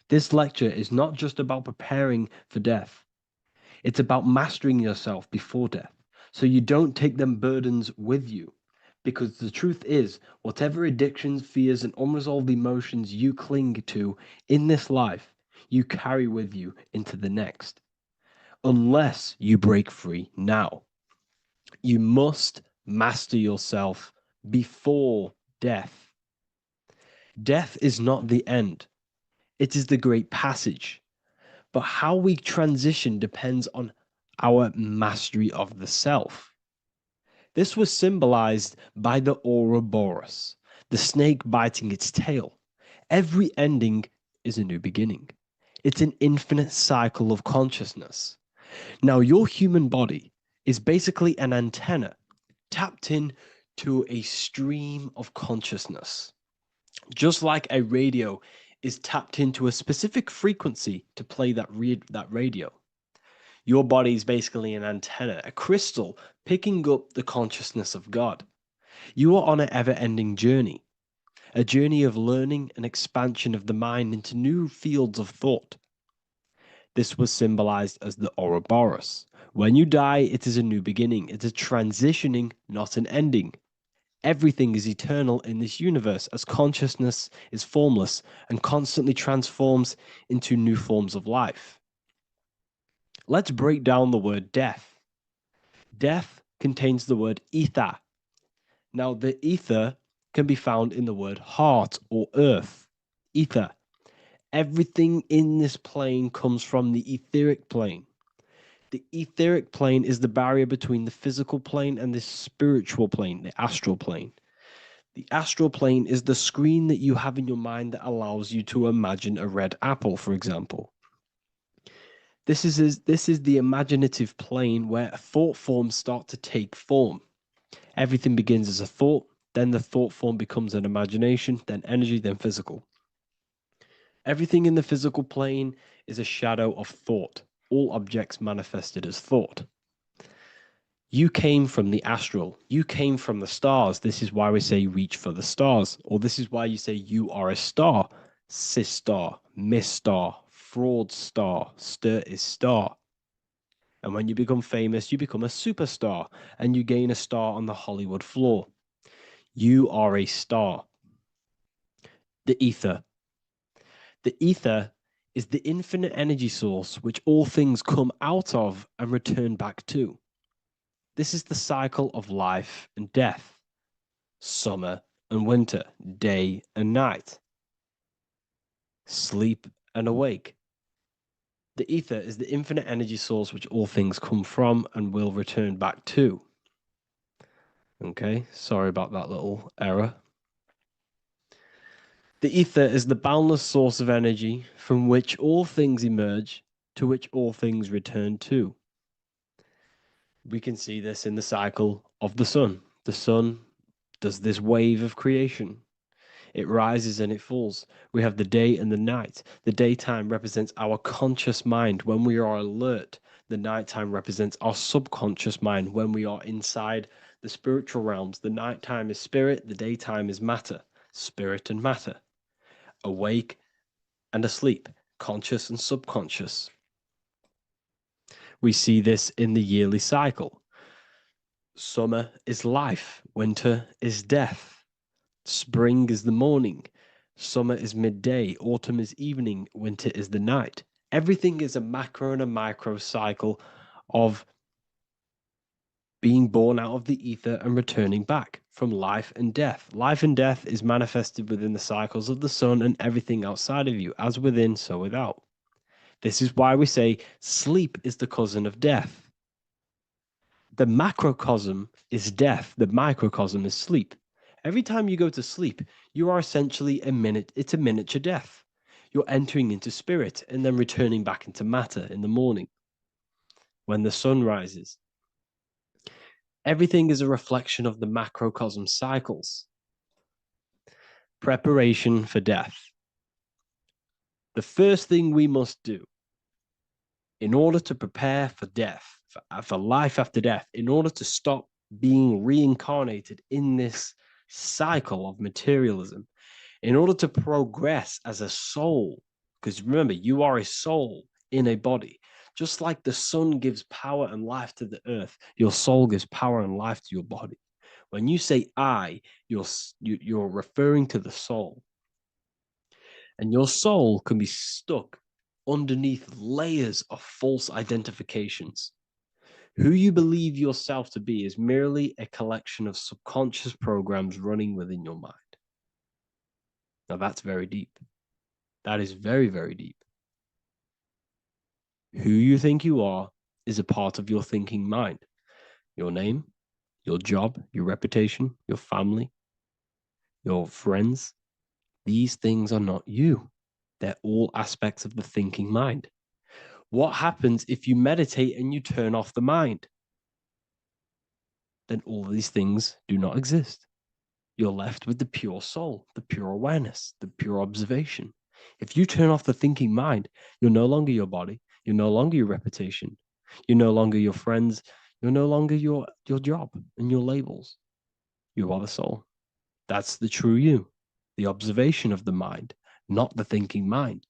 This lecture is not just about preparing for death. It's about mastering yourself before death, so you don't take them burdens with you. Because the truth is, whatever addictions, fears, and unresolved emotions you cling to in this life, you carry with you into the next. Unless you break free now. You must master yourself before death. Death is not the end. It is the great passage. But how we transition depends on our mastery of the self. This was symbolized by the Ouroboros, the snake biting its tail. Every ending is a new beginning. It's an infinite cycle of consciousness. Now, your human body is basically an antenna tapped in to a stream of consciousness. Just like a radio is tapped into a specific frequency to play that radio. Your body is basically an antenna, a crystal picking up the consciousness of God. You are on an ever-ending journey, a journey of learning and expansion of the mind into new fields of thought. This was symbolized as the Ouroboros. When you die, it is a new beginning. It's a transitioning, not an ending. Everything is eternal in this universe, as consciousness is formless and constantly transforms into new forms of life. Let's break down the word death. Death contains the word ether. Now, the ether can be found in the word heart or earth. Ether. Everything in this plane comes from the etheric plane. The etheric plane is the barrier between the physical plane and the spiritual plane, the astral plane. The astral plane is the screen that you have in your mind that allows you to imagine a red apple, for example. This is the imaginative plane where thought forms start to take form. Everything begins as a thought, then the thought form becomes an imagination, then energy, then physical. Everything in the physical plane is a shadow of thought. All objects manifested as thought. You came from the astral. You came from the stars. This is why we say reach for the stars. Or this is why you say you are a star. Cis star, miss star, fraud star, stir is star. And when you become famous, you become a superstar and you gain a star on the Hollywood floor. You are a star. The ether. The ether is the infinite energy source which all things come out of and return back to. This is the cycle of life and death, summer and winter, day and night, sleep and awake. The ether is the infinite energy source which all things come from and will return back to. Okay, sorry about that little error. The ether is the boundless source of energy from which all things emerge, to which all things return to. We can see this in the cycle of the sun. The sun does this wave of creation. It rises and it falls. We have the day and the night. The daytime represents our conscious mind when we are alert. The nighttime represents our subconscious mind when we are inside the spiritual realms. The nighttime is spirit, the daytime is matter, spirit and matter. Awake and asleep, conscious and subconscious. We see this in the yearly cycle. Summer is life, winter is death. Spring is the morning, summer is midday, autumn is evening, winter is the night. Everything is a macro and a micro cycle of being born out of the ether and returning back from life and death. Life and death is manifested within the cycles of the sun and everything outside of you, as within, so without. This is why we say sleep is the cousin of death. The macrocosm is death, the microcosm is sleep. Every time you go to sleep, you are essentially it's a miniature death. You're entering into spirit and then returning back into matter in the morning when the sun rises. Everything is a reflection of the macrocosm cycles. Preparation for death. The first thing we must do in order to prepare for death, for life after death, in order to stop being reincarnated in this cycle of materialism, in order to progress as a soul, because remember, you are a soul in a body. Just like the sun gives power and life to the earth, your soul gives power and life to your body. When you say I, you're referring to the soul. And your soul can be stuck underneath layers of false identifications. Who you believe yourself to be is merely a collection of subconscious programs running within your mind. Now that's very deep. That is very, very deep. Who you think you are is a part of your thinking mind. Your name, your job, your reputation, your family, your friends. These things are not you. They're all aspects of the thinking mind. What happens if you meditate and you turn off the mind? Then all these things do not exist. You're left with the pure soul, the pure awareness, the pure observation. If you turn off the thinking mind, you're no longer your body, you're no longer your reputation, you're no longer your friends, you're no longer your job and your labels. You are the soul. That's the true you, the observation of the mind, not the thinking mind.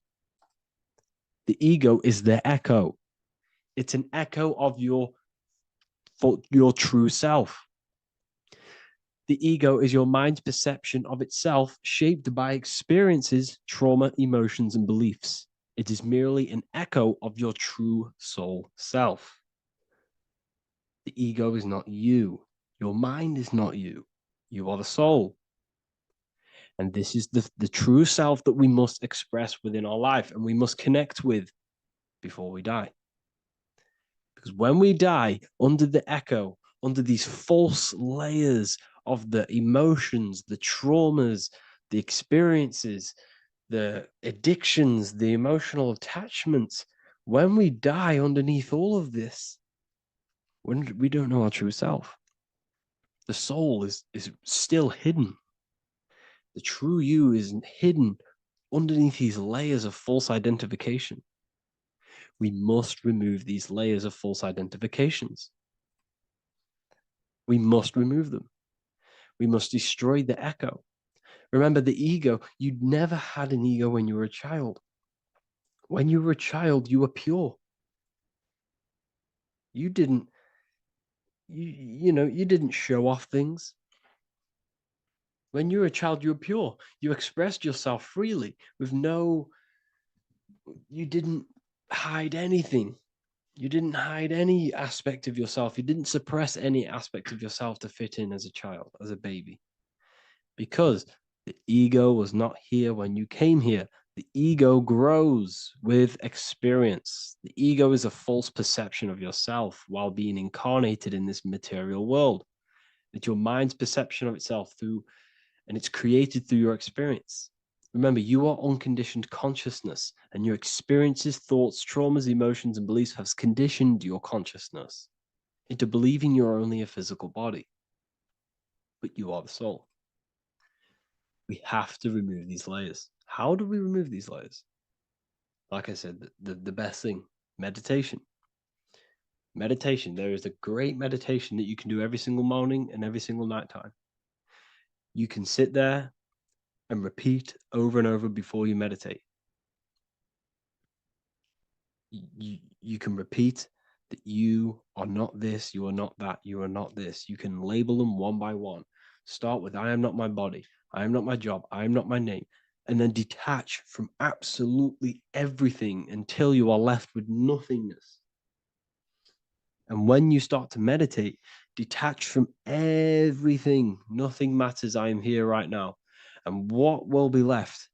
The ego is the echo. It's an echo of your true self. The ego is your mind's perception of itself, shaped by experiences, trauma, emotions, and beliefs. It is merely an echo of your true soul self. The ego is not you. Your mind is not you. You are the soul. And this is the true self that we must express within our life and we must connect with before we die. Because when we die under the echo, under these false layers of the emotions, the traumas, the experiences, the addictions, the emotional attachments, when we die underneath all of this, when we don't know our true self, the soul is still hidden. The true you is hidden underneath these layers of false identification. We must remove these layers of false identifications. We must remove them. We must destroy the echo. Remember, the ego, you never had an ego when you were a child. When you were a child, you were pure. You didn't, you didn't show off things. When you were a child, you were pure. You expressed yourself freely with you didn't hide anything. You didn't hide any aspect of yourself. You didn't suppress any aspect of yourself to fit in as a child, as a baby. Because the ego was not here when you came here. The ego grows with experience. The ego is a false perception of yourself while being incarnated in this material world. It's your mind's perception of itself and it's created through your experience. Remember, you are unconditioned consciousness, and your experiences, thoughts, traumas, emotions, and beliefs have conditioned your consciousness into believing you're only a physical body, but you are the soul. We have to remove these layers. How do we remove these layers? Like I said, the best thing, meditation. Meditation. There is a great meditation that you can do every single morning and every single night time. You can sit there and repeat over and over before you meditate. You can repeat that you are not this, you are not that, you are not this. You can label them one by one. Start with, I am not my body, I am not my job, I am not my name. And then detach from absolutely everything until you are left with nothingness. And when you start to meditate, detach from everything. Nothing matters. I am here right now. And what will be left?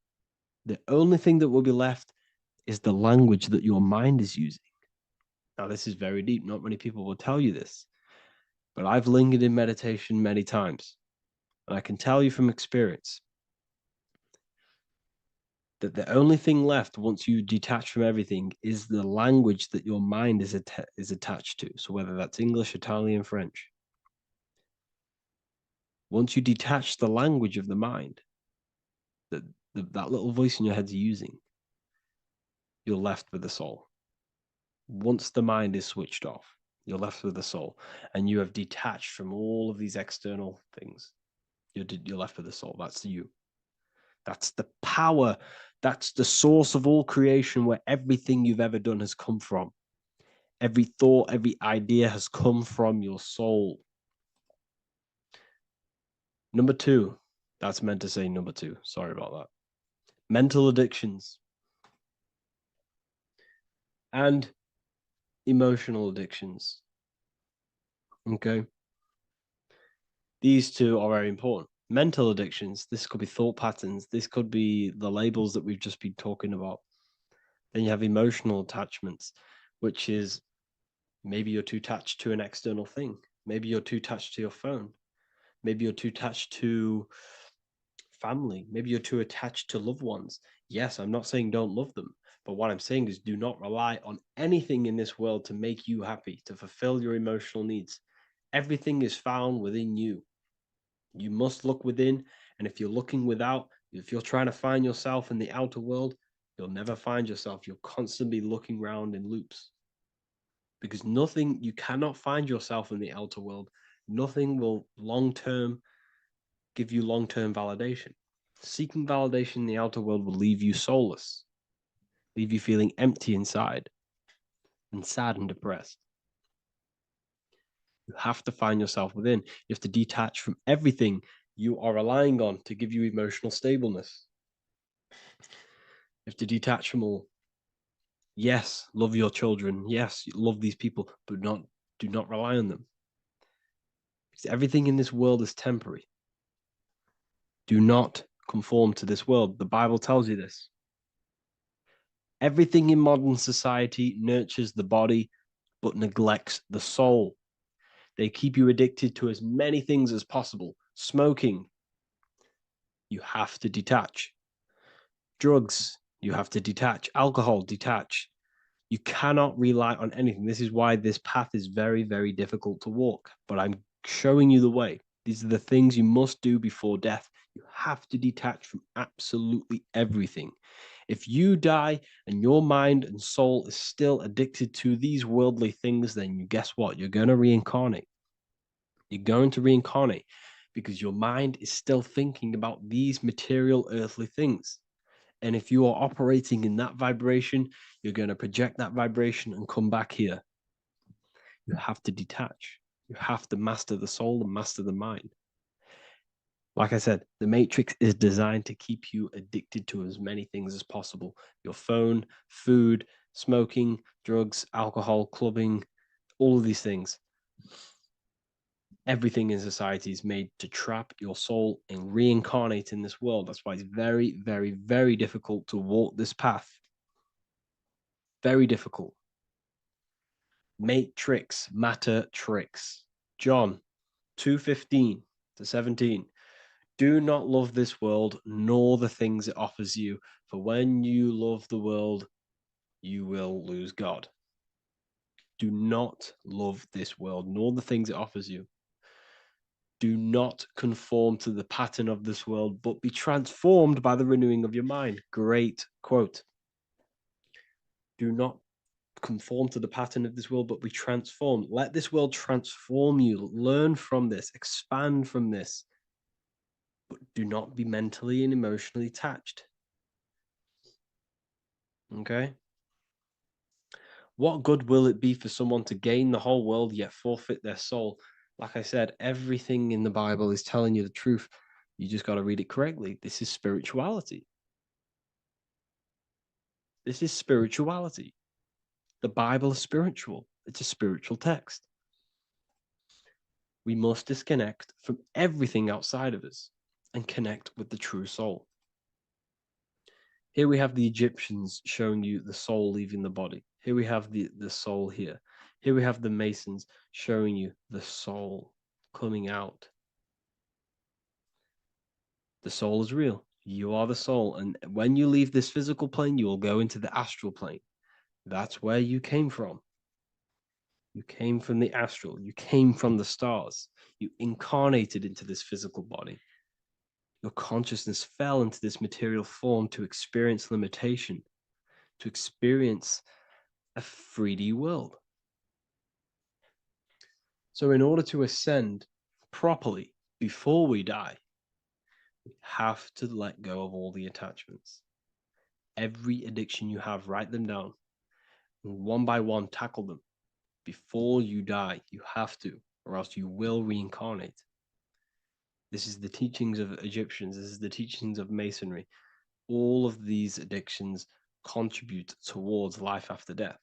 The only thing that will be left is the language that your mind is using. Now, this is very deep. Not many people will tell you this, but I've lingered in meditation many times. And I can tell you from experience that the only thing left once you detach from everything is the language that your mind is attached to. So whether that's English, Italian, French. Once you detach the language of the mind that that little voice in your head's using, you're left with the soul. Once the mind is switched off, you're left with the soul, and you have detached from all of these external things. You're left with the soul. That's you. That's the power. That's the source of all creation, where everything you've ever done has come from. Every thought, every idea has come from your soul. Number two, that's meant to say number two. Sorry about that. Mental addictions and emotional addictions. Okay. These two are very important. Mental addictions, this could be thought patterns. This could be the labels that we've just been talking about. Then you have emotional attachments, which is maybe you're too attached to an external thing. Maybe you're too attached to your phone. Maybe you're too attached to family. Maybe you're too attached to loved ones. Yes, I'm not saying don't love them, but what I'm saying is do not rely on anything in this world to make you happy, to fulfill your emotional needs. Everything is found within you. You must look within, and if you're looking without, if you're trying to find yourself in the outer world, you'll never find yourself. You'll constantly be looking around in loops. Because you cannot find yourself in the outer world. Nothing will give you long-term validation. Seeking validation in the outer world will leave you soulless, leave you feeling empty inside and sad and depressed. You have to find yourself within. You have to detach from everything you are relying on to give you emotional stableness. You have to detach from all. Yes, love your children. Yes, love these people, but do not rely on them. Because everything in this world is temporary. Do not conform to this world. The Bible tells you this. Everything in modern society nurtures the body, but neglects the soul. They keep you addicted to as many things as possible. Smoking, you have to detach. Drugs, you have to detach. Alcohol, detach. You cannot rely on anything. This is why this path is very, very difficult to walk. But I'm showing you the way. These are the things you must do before death. You have to detach from absolutely everything. If you die and your mind and soul is still addicted to these worldly things, then guess what? You're going to reincarnate. You're going to reincarnate because your mind is still thinking about these material earthly things. And if you are operating in that vibration, you're going to project that vibration and come back here. You have to detach. You have to master the soul and master the mind. Like I said, the Matrix is designed to keep you addicted to as many things as possible. Your phone, food, smoking, drugs, alcohol, clubbing, all of these things. Everything in society is made to trap your soul and reincarnate in this world. That's why it's very, very, very difficult to walk this path. Very difficult. Matrix, matter tricks. John 2:15-17. Do not love this world, nor the things it offers you. For when you love the world, you will lose God. Do not love this world, nor the things it offers you. Do not conform to the pattern of this world, but be transformed by the renewing of your mind. Great quote. Do not conform to the pattern of this world, but be transformed. Let this world transform you. Learn from this. Expand from this. But do not be mentally and emotionally attached. Okay? What good will it be for someone to gain the whole world yet forfeit their soul? Like I said, everything in the Bible is telling you the truth. You just got to read it correctly. This is spirituality. This is spirituality. The Bible is spiritual. It's a spiritual text. We must disconnect from everything outside of us and connect with the true soul. Here we have the Egyptians showing you the soul leaving the body. Here we have the soul here. Here we have the Masons showing you the soul coming out. The soul is real. You are the soul. And when you leave this physical plane, you will go into the astral plane. That's where you came from. You came from the astral. You came from the stars. You incarnated into this physical body. Your consciousness fell into this material form to experience limitation, to experience a 3D world. So in order to ascend properly before we die, we have to let go of all the attachments. Every addiction you have, write them down. And one by one, tackle them. Before you die, you have to, or else you will reincarnate. This is the teachings of Egyptians. This is the teachings of Masonry. All of these addictions contribute towards life after death.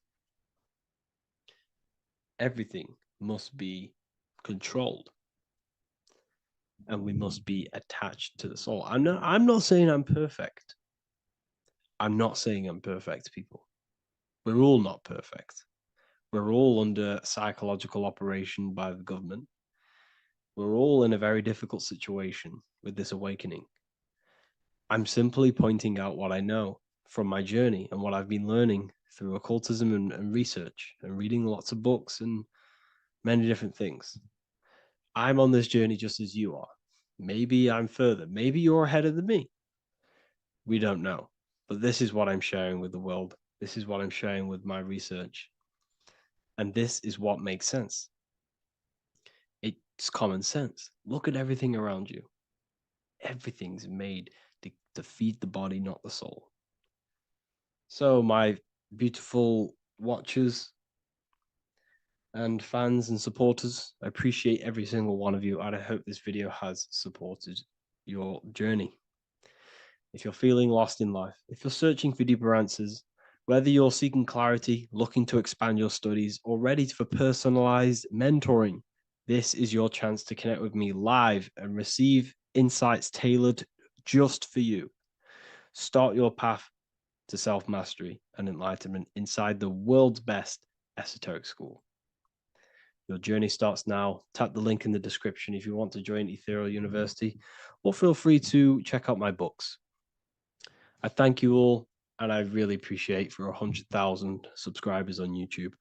Everything must be controlled. And we must be attached to the soul. I'm not saying I'm perfect. I'm not saying I'm perfect, people. We're all not perfect. We're all under psychological operation by the government. We're all in a very difficult situation with this awakening. I'm simply pointing out what I know from my journey and what I've been learning through occultism and research and reading lots of books and many different things. I'm on this journey just as you are. Maybe I'm further. Maybe you're ahead of me. We don't know. But this is what I'm sharing with the world. This is what I'm sharing with my research. And this is what makes sense. It's common sense. Look at everything around you. Everything's made to feed the body, not the soul. So my beautiful watchers and fans and supporters, I appreciate every single one of you, and I hope this video has supported your journey. If you're feeling lost in life, if you're searching for deeper answers, whether you're seeking clarity, looking to expand your studies, or ready for personalized mentoring, this is your chance to connect with me live and receive insights tailored just for you. Start your path to self-mastery and enlightenment inside the world's best esoteric school. Your journey starts now. Tap the link in the description if you want to join Ethereal University, or feel free to check out my books. I thank you all, and I really appreciate for 100,000 subscribers on YouTube.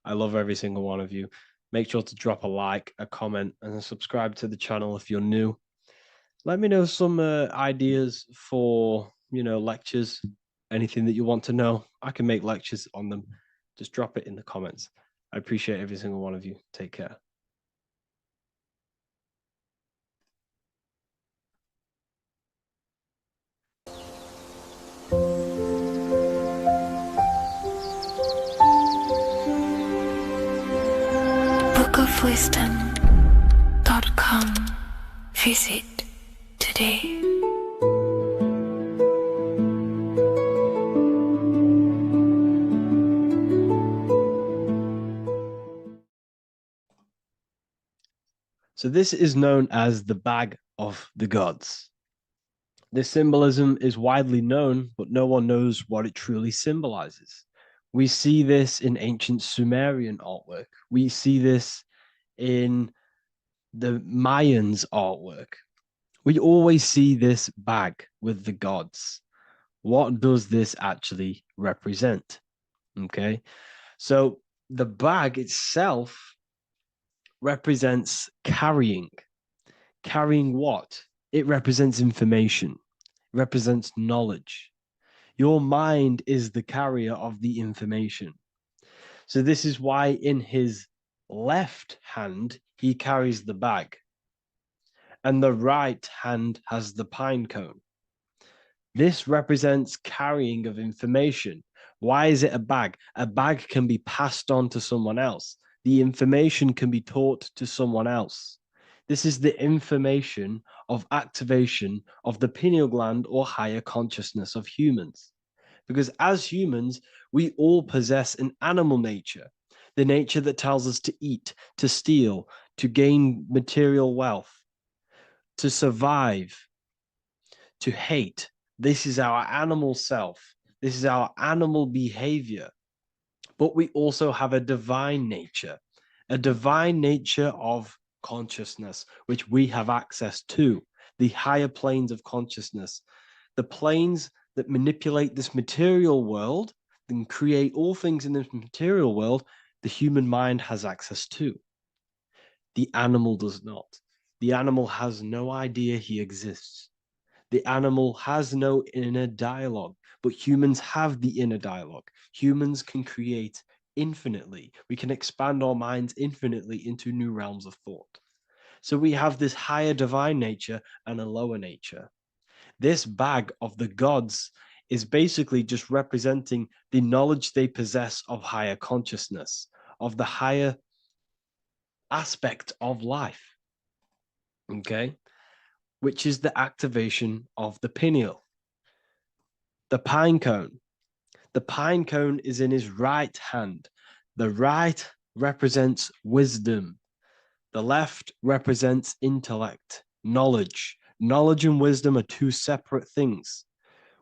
I love every single one of you. Make sure to drop a like, a comment, and subscribe to the channel if you're new. Let me know some ideas for, lectures, anything that you want to know. I can make lectures on them. Just drop it in the comments. I appreciate every single one of you. Take care. bookofwisdom.com. Visit So this is known as the bag of the gods. This symbolism is widely known, but no one knows what it truly symbolizes. We see this in ancient Sumerian artwork. We see this in the Mayans' artwork. We always see this bag with the gods. What does this actually represent? Okay, so the bag itself represents carrying. Carrying what? It represents information, it represents knowledge. Your mind is the carrier of the information. So this is why in his left hand, he carries the bag, and the right hand has the pine cone. This represents carrying of information. Why is it a bag? A bag can be passed on to someone else. The information can be taught to someone else. This is the information of activation of the pineal gland or higher consciousness of humans. Because as humans, we all possess an animal nature, the nature that tells us to eat, to steal, to gain material wealth, to survive, to hate. This is our animal self. This is our animal behavior. But we also have a divine nature of consciousness, which we have access to, the higher planes of consciousness, the planes that manipulate this material world and create all things in this material world. The human mind has access to. The animal does not. The animal has no idea he exists. The animal has no inner dialogue, but humans have the inner dialogue. Humans can create infinitely. We can expand our minds infinitely into new realms of thought. So we have this higher divine nature and a lower nature. This bag of the gods is basically just representing the knowledge they possess of higher consciousness, of the higher aspect of life. Okay? Which is the activation of the pineal. The pine cone. The pine cone is in his right hand. The right represents wisdom. The left represents intellect, knowledge. Knowledge and wisdom are two separate things.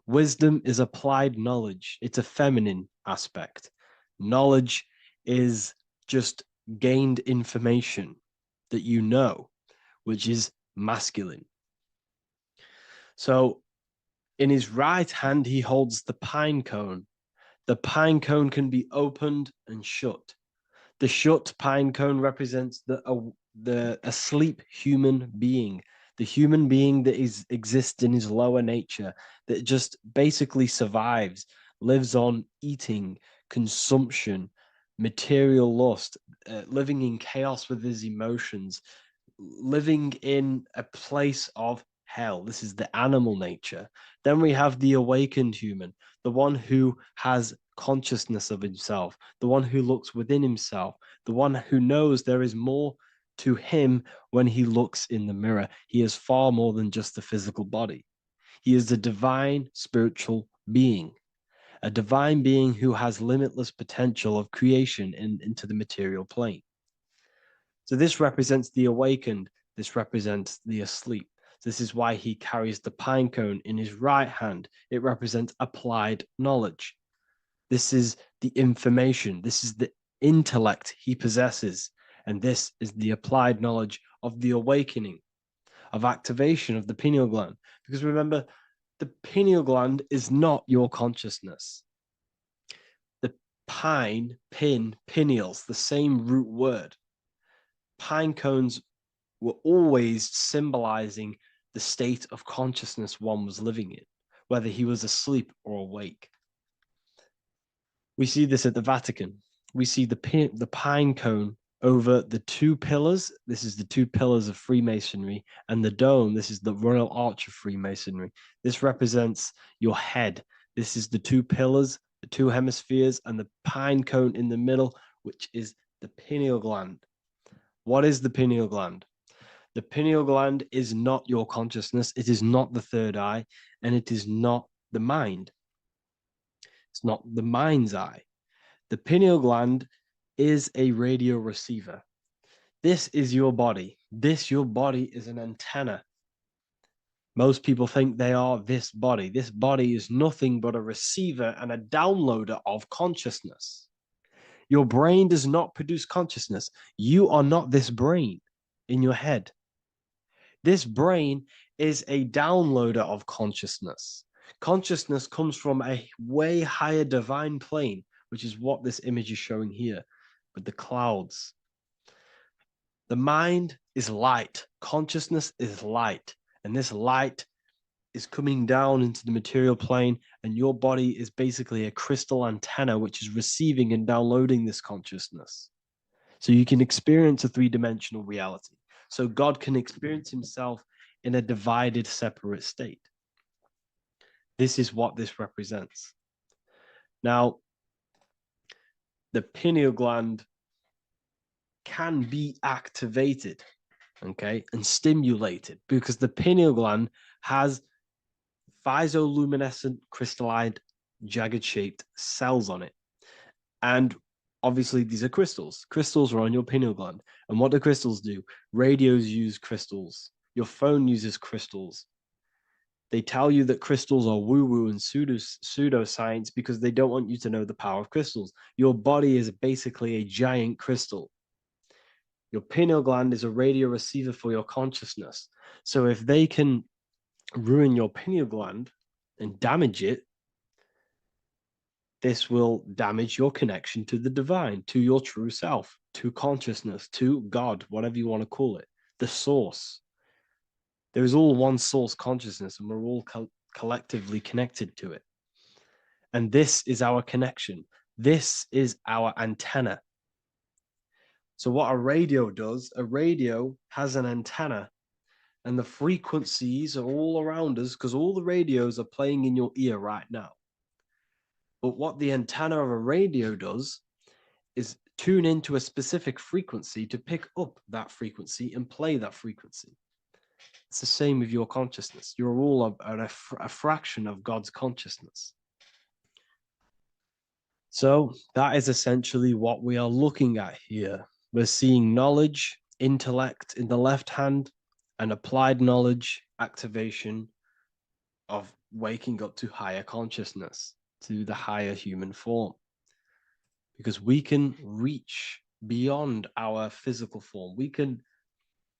Wisdom is applied knowledge. It's a feminine aspect. Knowledge is just gained information that you know, which is masculine. So in his right hand, he holds the pine cone. The pine cone can be opened and shut. The shut pine cone represents the asleep human being, the human being that exists in his lower nature, that just basically survives, lives on eating, consumption, material lust, living in chaos with his emotions, living in a place of hell. This is the animal nature. Then we have the awakened human, the one who has consciousness of himself, the one who looks within himself, the one who knows there is more to him when he looks in the mirror. He is far more than just the physical body. He is a divine spiritual being, a divine being who has limitless potential of creation into the material plane. So this represents the awakened. This represents the asleep. This is why he carries the pine cone in his right hand. It represents applied knowledge. This is the information. This is the intellect he possesses. And this is the applied knowledge of the awakening, of activation of the pineal gland. Because remember, the pineal gland is not your consciousness. The pine, pin, pineals, the same root word. Pine cones were always symbolizing the state of consciousness one was living in, whether he was asleep or awake. We see this at the Vatican. We see the pine cone over the two pillars. This is the two pillars of Freemasonry, and the dome. This is the Royal Arch of Freemasonry. This represents your head. This is the two pillars, the two hemispheres, and the pine cone in the middle, which is the pineal gland. What is the pineal gland? The pineal gland is not your consciousness. It is not the third eye, and it is not the mind. It's not the mind's eye. The pineal gland is a radio receiver. This is your body. Your body is an antenna. Most people think they are this body. This body is nothing but a receiver and a downloader of consciousness. Your brain does not produce consciousness. You are not this brain in your head. This brain is a downloader of consciousness. Consciousness comes from a way higher divine plane, which is what this image is showing here with the clouds. The mind is light. Consciousness is light. And this light is coming down into the material plane, and your body is basically a crystal antenna which is receiving and downloading this consciousness. So you can experience a three-dimensional reality. So God can experience himself in a divided, separate state. This is what this represents. Now, the pineal gland can be activated, okay, and stimulated, because the pineal gland has phytoluminescent crystallized jagged-shaped cells on it. And obviously, these are crystals. Crystals are on your pineal gland. And what do crystals do? Radios use crystals. Your phone uses crystals. They tell you that crystals are woo-woo and pseudoscience because they don't want you to know the power of crystals. Your body is basically a giant crystal. Your pineal gland is a radio receiver for your consciousness. So if they can ruin your pineal gland and damage it, this will damage your connection to the divine, to your true self, to consciousness, to God, whatever you want to call it, the source. There is all one source consciousness, and we're all collectively connected to it. And this is our connection. This is our antenna. So what a radio does, a radio has an antenna, and the frequencies are all around us because all the radios are playing in your ear right now. But what the antenna of a radio does is tune into a specific frequency to pick up that frequency and play that frequency. It's the same with your consciousness. You're all a fraction of God's consciousness. So that is essentially what we are looking at here. We're seeing knowledge, intellect in the left hand, and applied knowledge, activation of waking up to higher consciousness, to the higher human form. Because we can reach beyond our physical form. We can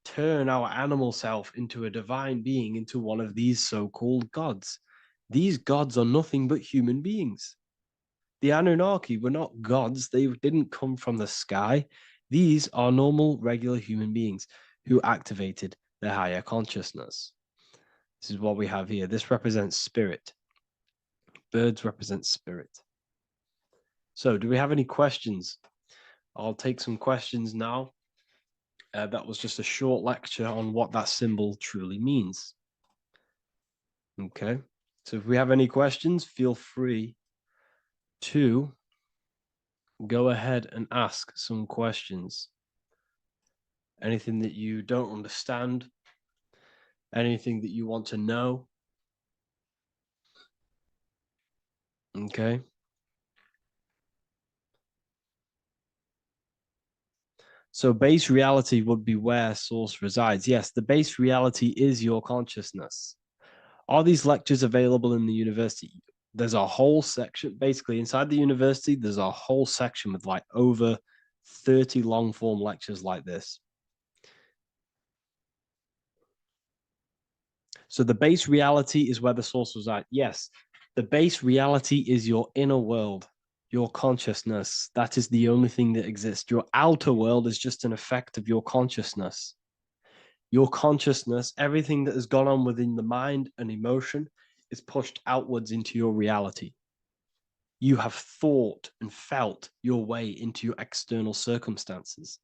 turn our animal self into a divine being, into one of these so-called gods. These gods are nothing but human beings. The Anunnaki were not gods. They didn't come from the sky. These are normal, regular human beings who activated their higher consciousness. This is what we have here. This represents spirit. Birds represent spirit. So do we have any questions? I'll take some questions now. That was just a short lecture on what that symbol truly means. Okay, so if we have any questions, feel free to go ahead and ask some questions. Anything that you don't understand, anything that you want to know. Okay. So base reality would be where source resides. Yes, the base reality is your consciousness. Are these lectures available in the university? There's a whole section, basically inside the university, there's a whole section with like over 30 long form lectures like this. So the base reality is where the source resides. Yes, the base reality is your inner world. Your consciousness, that is the only thing that exists. Your outer world is just an effect of your consciousness. Your consciousness, everything that has gone on within the mind and emotion is pushed outwards into your reality. You have thought and felt your way into your external circumstances.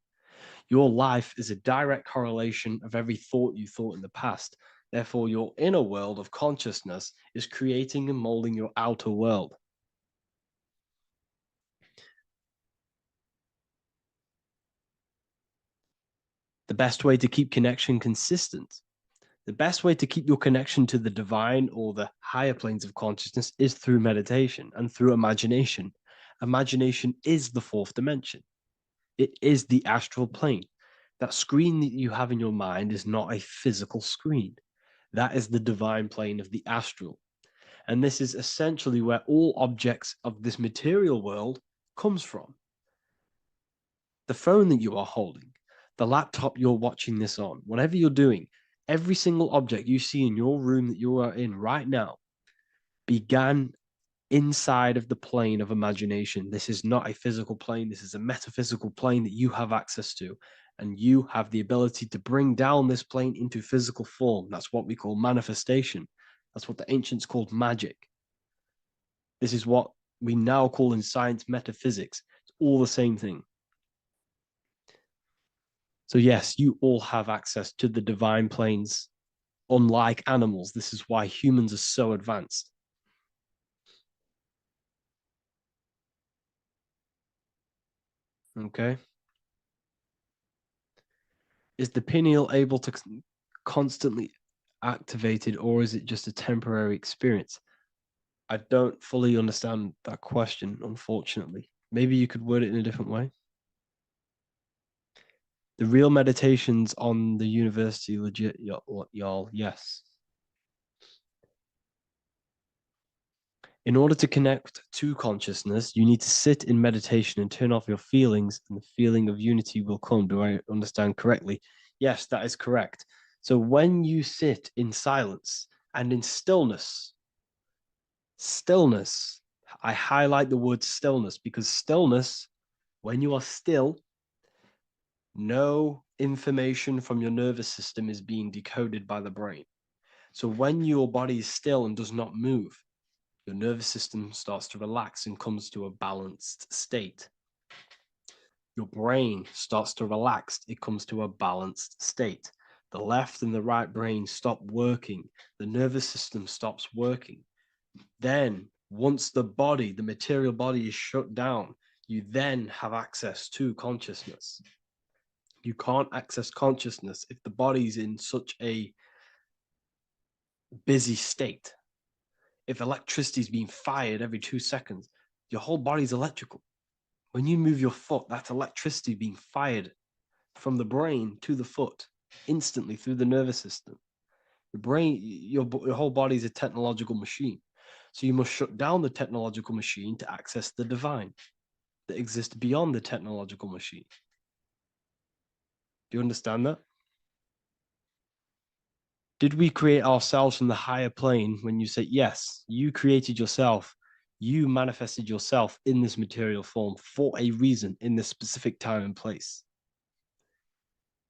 Your life is a direct correlation of every thought you thought in the past. Therefore, your inner world of consciousness is creating and molding your outer world. The best way to keep connection consistent, the best way to keep your connection to the divine or the higher planes of consciousness is through meditation and through imagination. Imagination is the fourth dimension. It is the astral plane. That screen that you have in your mind is not a physical screen. That is the divine plane of the astral. And this is essentially where all objects of this material world comes from. The phone that you are holding, the laptop you're watching this on, whatever you're doing, every single object you see in your room that you are in right now began inside of the plane of imagination. This is not a physical plane. This is a metaphysical plane that you have access to. And you have the ability to bring down this plane into physical form. That's what we call manifestation. That's what the ancients called magic. This is what we now call in science metaphysics. It's all the same thing. So yes, you all have access to the divine planes. Unlike animals, this is why humans are so advanced. Okay. Is the pineal able to constantly activated, or is it just a temporary experience? I don't fully understand that question, unfortunately. Maybe you could word it in a different way. The real meditations on the university, legit, y'all, yes. In order to connect to consciousness, you need to sit in meditation and turn off your feelings, and the feeling of unity will come. Do I understand correctly? Yes, that is correct. So when you sit in silence and in stillness, I highlight the word stillness because stillness, when you are still, no information from your nervous system is being decoded by the brain. So when your body is still and does not move, your nervous system starts to relax and comes to a balanced state. Your brain starts to relax, it comes to a balanced state. The left and the right brain stop working, the nervous system stops working. Then, once the body, the material body is shut down, you then have access to consciousness. You can't access consciousness if the body's in such a busy state. If electricity is being fired every 2 seconds, your whole body's electrical. When you move your foot, that's electricity being fired from the brain to the foot instantly through the nervous system. Your brain, your whole body is a technological machine. So you must shut down the technological machine to access the divine that exists beyond the technological machine. Do you understand that? Did we create ourselves from the higher plane? When you say yes, you created yourself, you manifested yourself in this material form for a reason in this specific time and place.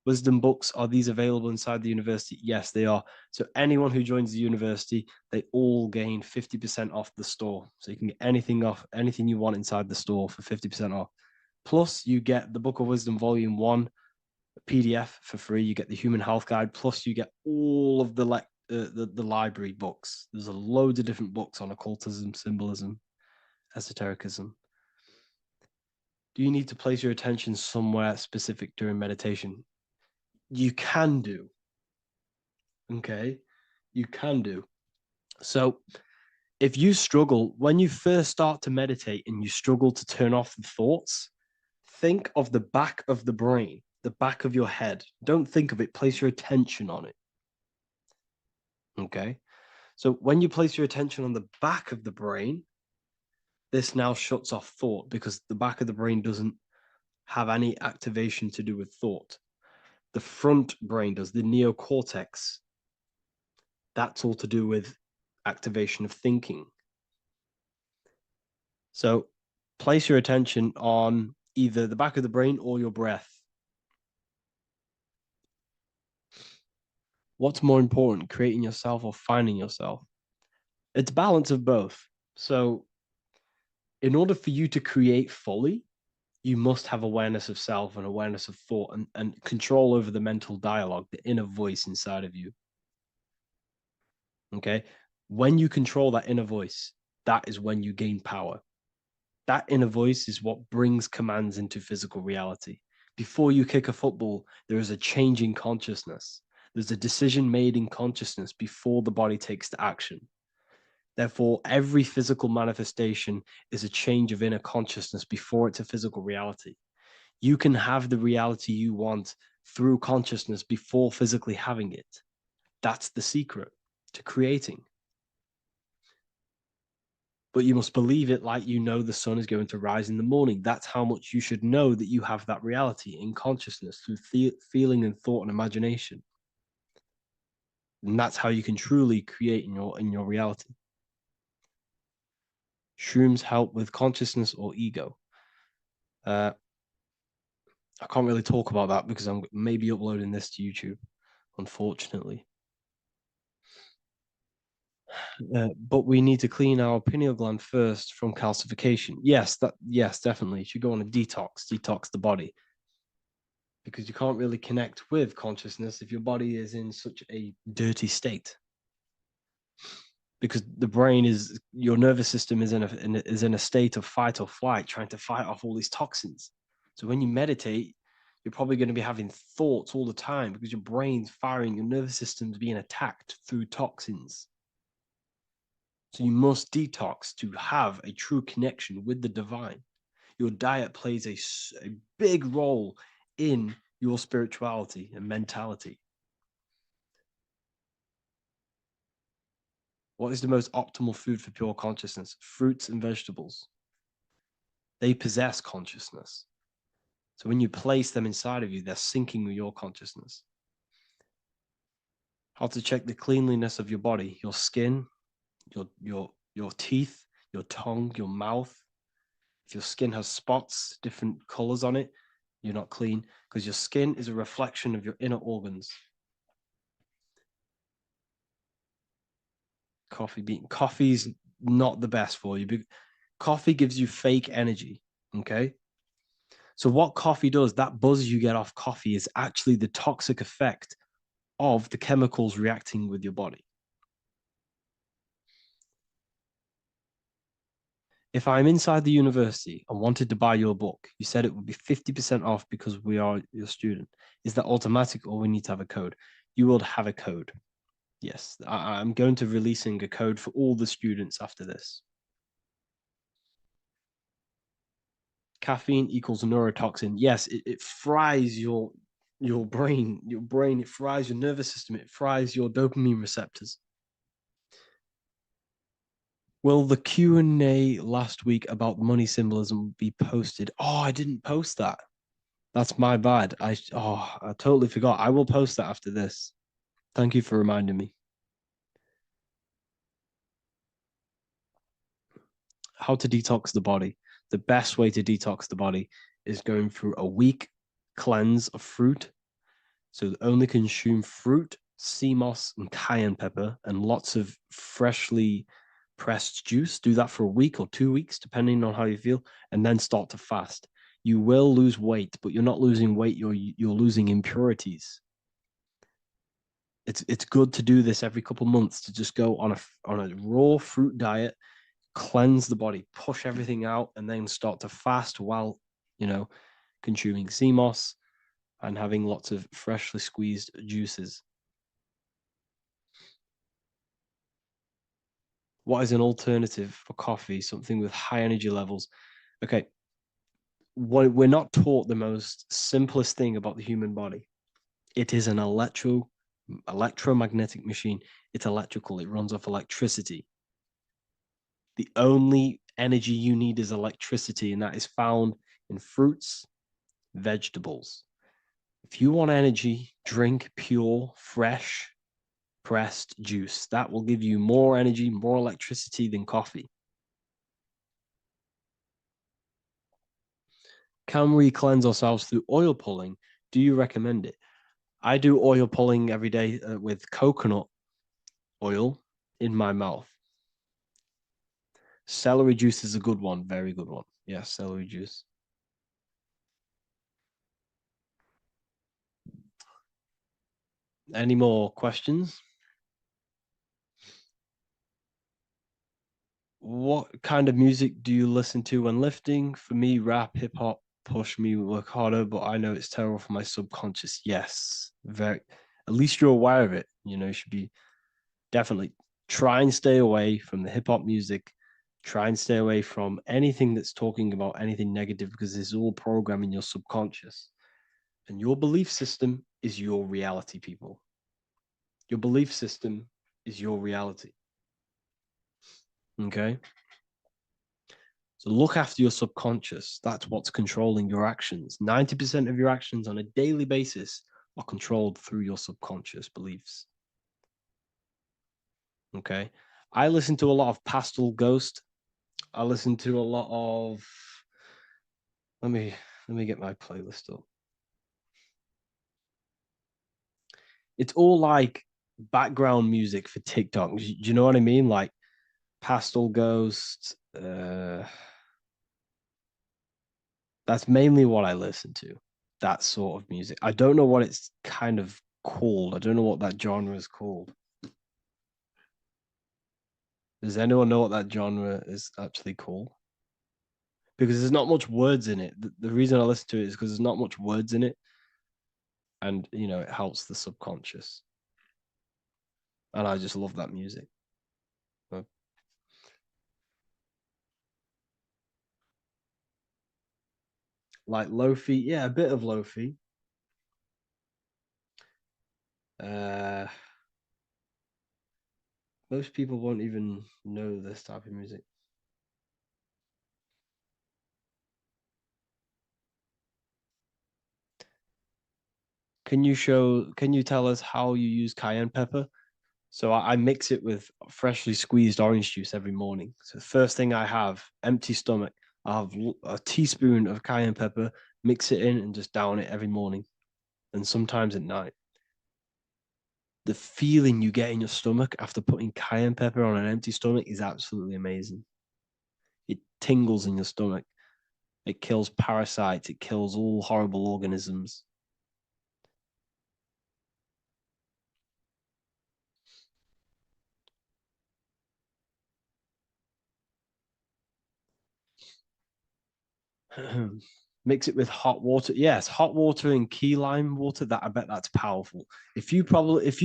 Wisdom books, are these available inside the university? Yes, they are. So anyone who joins the university, they all gain 50% off the store. So you can get anything you want inside the store for 50% off. Plus, you get the Book of Wisdom Volume 1 PDF for free. You get the Human Health Guide. Plus, you get all of the library books. There's a load of different books on occultism, symbolism, esotericism. Do you need to place your attention somewhere specific during meditation? You can do. Okay, you can do. So if you struggle, when you first start to meditate and you struggle to turn off the thoughts, think of the back of the brain, the back of your head. Don't think of it, place your attention on it. Okay, so when you place your attention on the back of the brain, this now shuts off thought because the back of the brain doesn't have any activation to do with thought. The front brain does, the neocortex. That's all to do with activation of thinking. So place your attention on either the back of the brain or your breath. What's more important, creating yourself or finding yourself? It's balance of both. So in order for you to create fully, you must have awareness of self and awareness of thought and control over the mental dialogue, the inner voice inside of you. Okay? When you control that inner voice, that is when you gain power. That inner voice is what brings commands into physical reality. Before you kick a football, there is a change in consciousness. There's a decision made in consciousness before the body takes the action. Therefore, every physical manifestation is a change of inner consciousness before it's a physical reality. You can have the reality you want through consciousness before physically having it. That's the secret to creating. But you must believe it like you know the sun is going to rise in the morning. That's how much you should know that you have that reality in consciousness through feeling and thought and imagination. And that's how you can truly create in your reality. Shrooms help with consciousness or ego. I can't really talk about that because I'm maybe uploading this to YouTube, unfortunately. But we need to clean our pineal gland first from calcification. Yes, definitely. You should go on a detox the body. Because you can't really connect with consciousness if your body is in such a dirty state. Because the brain is, your nervous system is in a state of fight or flight, trying to fight off all these toxins. So when you meditate, you're probably going to be having thoughts all the time because your brain's firing, your nervous system's being attacked through toxins. So you must detox to have a true connection with the divine. Your diet plays a big role in your spirituality and mentality. What is the most optimal food for pure consciousness? Fruits and vegetables. They possess consciousness. So when you place them inside of you, they're syncing with your consciousness. How to check the cleanliness of your body, your skin, your teeth, your tongue, your mouth. If your skin has spots, different colors on it, you're not clean, because your skin is a reflection of your inner organs. Coffee's not the best for you. Coffee gives you fake energy. Okay. So what coffee does, that buzz you get off coffee, is actually the toxic effect of the chemicals reacting with your body. If I'm inside the university and wanted to buy your book, you said it would be 50% off because we are your student. Is that automatic or we need to have a code? You will have a code. Yes, I'm going to releasing a code for all the students after this. Caffeine equals neurotoxin. Yes, it fries your brain. It fries your nervous system. It fries your dopamine receptors. Will the Q&A last week about money symbolism be posted? Oh, I didn't post that. That's my bad. I totally forgot. I will post that after this. Thank you for reminding me. How to detox the body. The best way to detox the body is going through a week cleanse of fruit. So only consume fruit, sea moss, and cayenne pepper, and lots of freshly pressed juice. Do that for a week or 2 weeks, depending on how you feel, and then start to fast. You will lose weight, but you're not losing weight. You're losing impurities. It's good to do this every couple months, to just go on a raw fruit diet, cleanse the body, push everything out, and then start to fast while consuming sea moss and having lots of freshly squeezed juices. What is an alternative for coffee? Something with high energy levels. Okay. We're not taught the most simplest thing about the human body. It is an electromagnetic machine. It's electrical. It runs off electricity. The only energy you need is electricity, and that is found in fruits, vegetables. If you want energy, drink pure, fresh, pressed juice. That will give you more energy, more electricity than coffee. Can we cleanse ourselves through oil pulling? Do you recommend it? I do oil pulling every day with coconut oil in my mouth. Celery juice is a good one, very good one. Yes, celery juice. Any more questions? What kind of music do you listen to when lifting? For me, rap, hip hop push me work harder, but I know it's terrible for my subconscious. Yes, very. At least you're aware of it. You should be definitely try and stay away from the hip hop music. Try and stay away from anything that's talking about anything negative, because it's all programming your subconscious. And your belief system is your reality, people. Your belief system is your reality. Okay? So look after your subconscious. That's what's controlling your actions. 90% of your actions on a daily basis are controlled through your subconscious beliefs. Okay? I listen to a lot of Pastel Ghost. I listen to a lot of... Let me get my playlist up. It's all like background music for TikTok. Do you know what I mean? Like Pastel Ghost. That's mainly what I listen to. That sort of music. I don't know what it's kind of called. I don't know what that genre is called. Does anyone know what that genre is actually called? Because there's not much words in it. The reason I listen to it is because there's not much words in it. And, you know, it helps the subconscious. And I just love that music. Like lo-fi, yeah, a bit of lo-fi. Most people won't even know this type of music. Can you tell us how you use cayenne pepper? So I mix it with freshly squeezed orange juice every morning. So the first thing I have, empty stomach, I have a teaspoon of cayenne pepper, mix it in and just down it every morning. And sometimes at night. The feeling you get in your stomach after putting cayenne pepper on an empty stomach is absolutely amazing. It tingles in your stomach. It kills parasites. It kills all horrible organisms. Mix it with hot water. Yes, hot water and key lime water. That I bet that's powerful. If you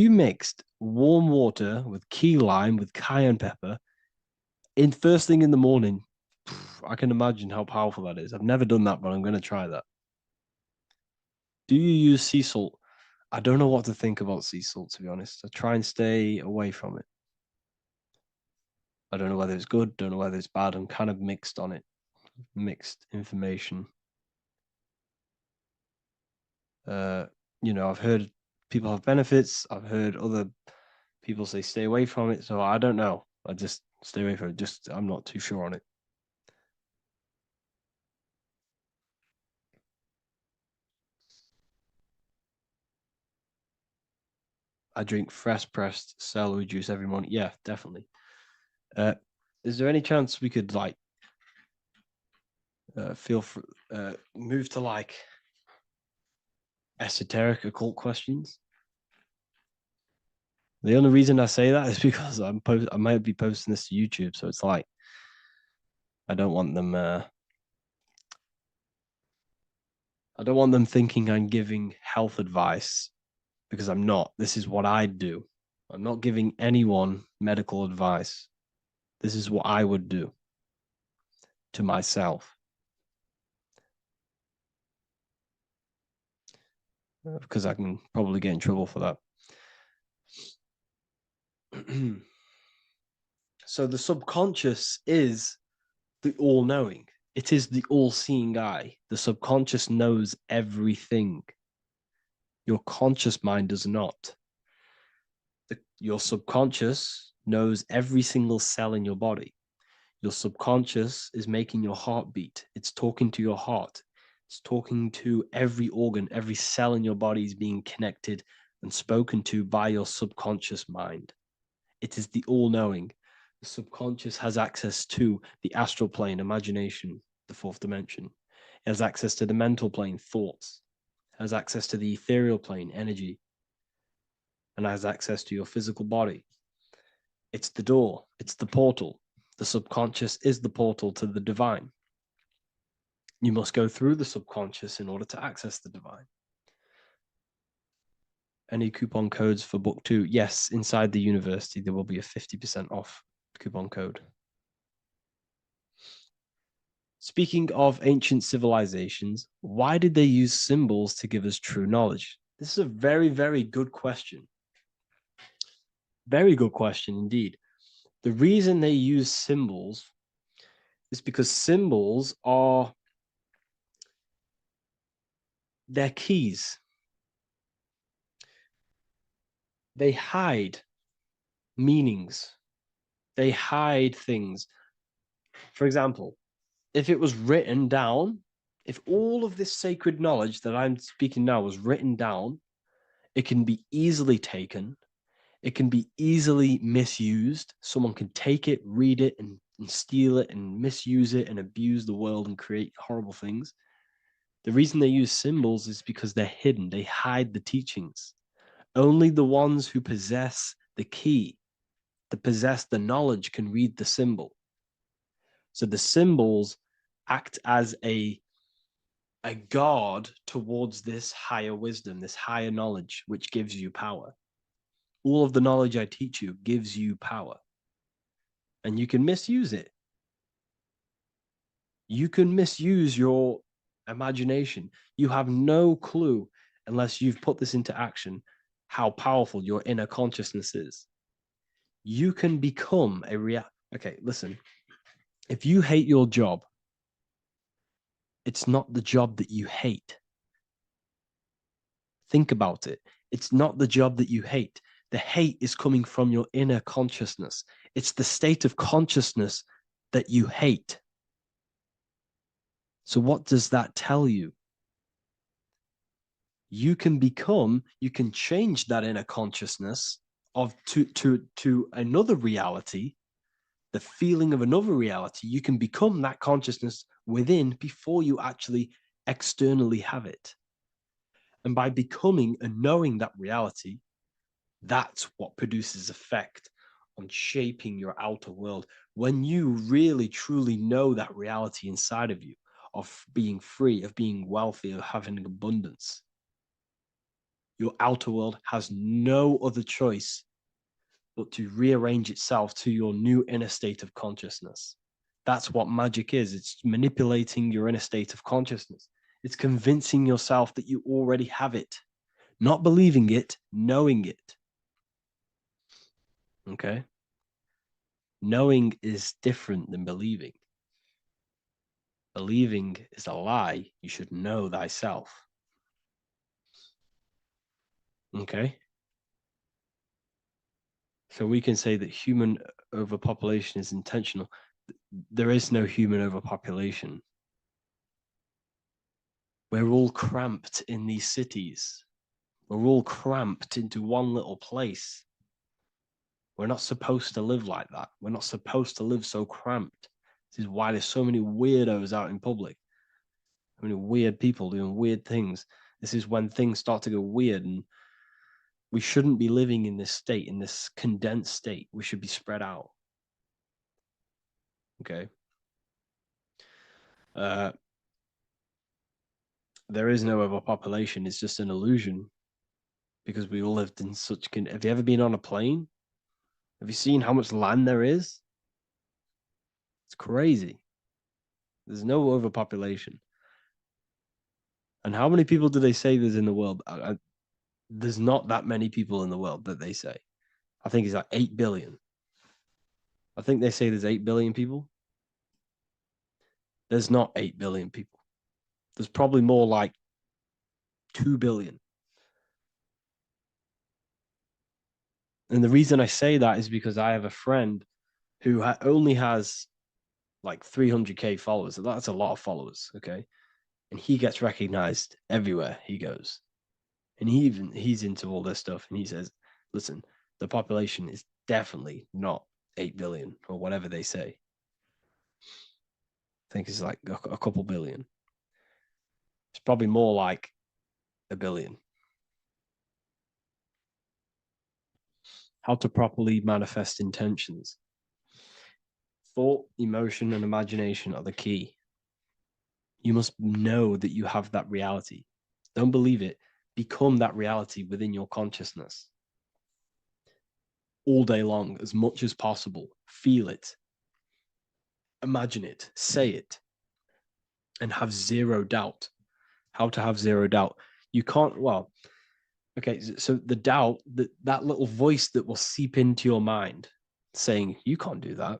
mixed warm water with key lime with cayenne pepper in first thing in the morning, I can imagine how powerful that is. I've never done that, but I'm going to try that. Do you use sea salt? I don't know what to think about sea salt, to be honest. I try and stay away from it. I don't know whether it's good, don't know whether it's bad. I'm kind of mixed on it. Mixed information. You know, I've heard people have benefits. I've heard other people say stay away from it. So I don't know. I just stay away from it. I'm not too sure on it. I drink fresh pressed celery juice every morning. Yeah, definitely. Is there any chance we could like move to like esoteric occult questions? The only reason I say that is because I might be posting this to YouTube, so it's like I don't want them thinking I'm giving health advice because I'm not. This is what I do. I'm not giving anyone medical advice. This is what I would do to myself. Because I can probably get in trouble for that. So the subconscious is the all-knowing. It is the all-seeing eye. The subconscious knows everything. Your conscious mind does not. Your subconscious knows every single cell in your body. Your subconscious is making your heart beat. It's talking to your heart. It's talking to every organ, every cell in your body is being connected and spoken to by your subconscious mind. It is the all-knowing. The subconscious has access to the astral plane, imagination, the fourth dimension. It has access to the mental plane, thoughts. It has access to the ethereal plane, energy. And has access to your physical body. It's the door. It's the portal. The subconscious is the portal to the divine. You must go through the subconscious in order to access the divine. Any coupon codes for book 2? Yes, inside the university, there will be a 50% off coupon code. Speaking of ancient civilizations, why did they use symbols to give us true knowledge? This is a very, very good question. Very good question indeed. The reason they use symbols is because symbols are their keys. They hide meanings. They hide things. For example, if it was written down, if all of this sacred knowledge that I'm speaking now was written down, it can be easily taken. It can be easily misused. Someone can take it, read it, and steal it and misuse it and abuse the world and create horrible things. The reason they use symbols is because they're hidden. They hide the teachings. Only the ones who possess the key, that possess the knowledge, can read the symbol. So the symbols act as a guard towards this higher wisdom, this higher knowledge, which gives you power. All of the knowledge I teach you gives you power. And you can misuse it. You can misuse your imagination. You have no clue, unless you've put this into action, how powerful your inner consciousness is. You can become a Okay, listen. If you hate your job, it's not the job that you hate. Think about it. It's not the job that you hate. The hate is coming from your inner consciousness. It's the state of consciousness that you hate. So what does that tell you? You can change that inner consciousness to another reality, the feeling of another reality. You can become that consciousness within before you actually externally have it. And by becoming and knowing that reality, that's what produces effect on shaping your outer world. When you really, truly know that reality inside of you, of being free, of being wealthy, of having abundance, your outer world has no other choice but to rearrange itself to your new inner state of consciousness. That's what magic is. It's manipulating your inner state of consciousness. It's convincing yourself that you already have it, not believing it, knowing it. Okay? Knowing is different than believing. Believing is a lie. You should know thyself. Okay? So we can say that human overpopulation is intentional. There is no human overpopulation. We're all cramped in these cities. We're all cramped into one little place. We're not supposed to live like that. We're not supposed to live so cramped. This is why there's so many weirdos out in public. So many weird people doing weird things. This is when things start to go weird, and we shouldn't be living in this state, in this condensed state. We should be spread out. Okay. There is no overpopulation. It's just an illusion, because we all lived in such. Have you ever been on a plane? Have you seen how much land there is? It's crazy. There's no overpopulation. And how many people do they say there's in the world? There's not that many people in the world that they say. I think it's like 8 billion. I think they say there's 8 billion people. There's not 8 billion people. There's probably more like 2 billion. And the reason I say that is because I have a friend who only has like 300K followers. That's a lot of followers, okay? And he gets recognized everywhere he goes. And he's into all this stuff. And he says, listen, the population is definitely not 8 billion or whatever they say. I think it's like a couple billion. It's probably more like 1 billion. How to properly manifest intentions. Thought, emotion, and imagination are the key. You must know that you have that reality. Don't believe it. Become that reality within your consciousness. All day long, as much as possible. Feel it. Imagine it. Say it. and have zero doubt. How to have zero doubt. You can't, well, okay, so the doubt, that little voice that will seep into your mind saying, you can't do that.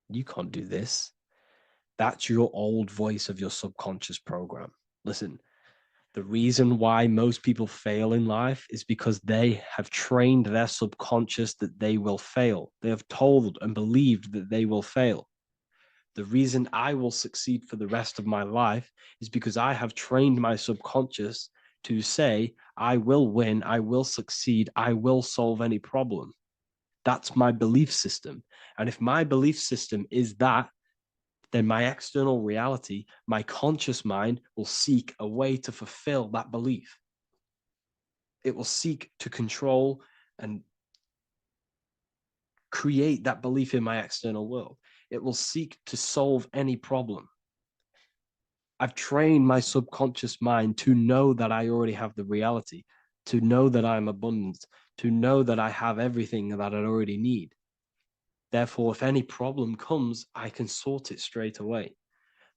You can't do this. That's your old voice of your subconscious program. Listen, the reason why most people fail in life is because they have trained their subconscious that they will fail. They have told and believed that they will fail. The reason I will succeed for the rest of my life is because I have trained my subconscious to say, I will win, I will succeed, I will solve any problem. That's my belief system. And if my belief system is that, then my external reality, my conscious mind, will seek a way to fulfill that belief. It will seek to control and create that belief in my external world. It will seek to solve any problem. I've trained my subconscious mind to know that I already have the reality, to know that I'm abundant, to know that I have everything that I already need. Therefore, if any problem comes, I can sort it straight away.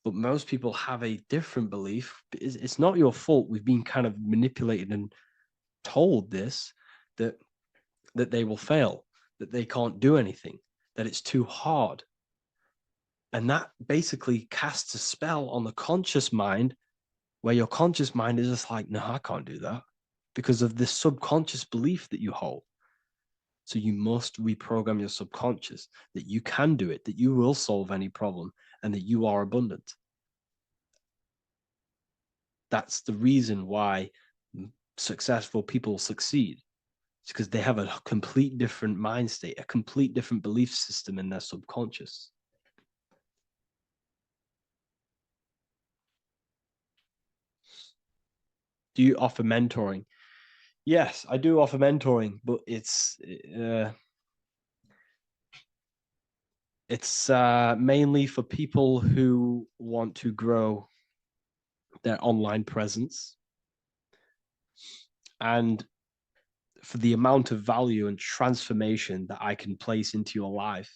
But most people have a different belief. It's not your fault. We've been kind of manipulated and told this, that they will fail, that they can't do anything, that it's too hard. And that basically casts a spell on the conscious mind, where your conscious mind is just like, no, I can't do that, because of this subconscious belief that you hold. So you must reprogram your subconscious that you can do it, that you will solve any problem, and that you are abundant. That's the reason why successful people succeed. It's because they have a complete different mind state, a complete different belief system in their subconscious. Do you offer mentoring? Yes, I do offer mentoring, but it's mainly for people who want to grow their online presence, and for the amount of value and transformation that I can place into your life,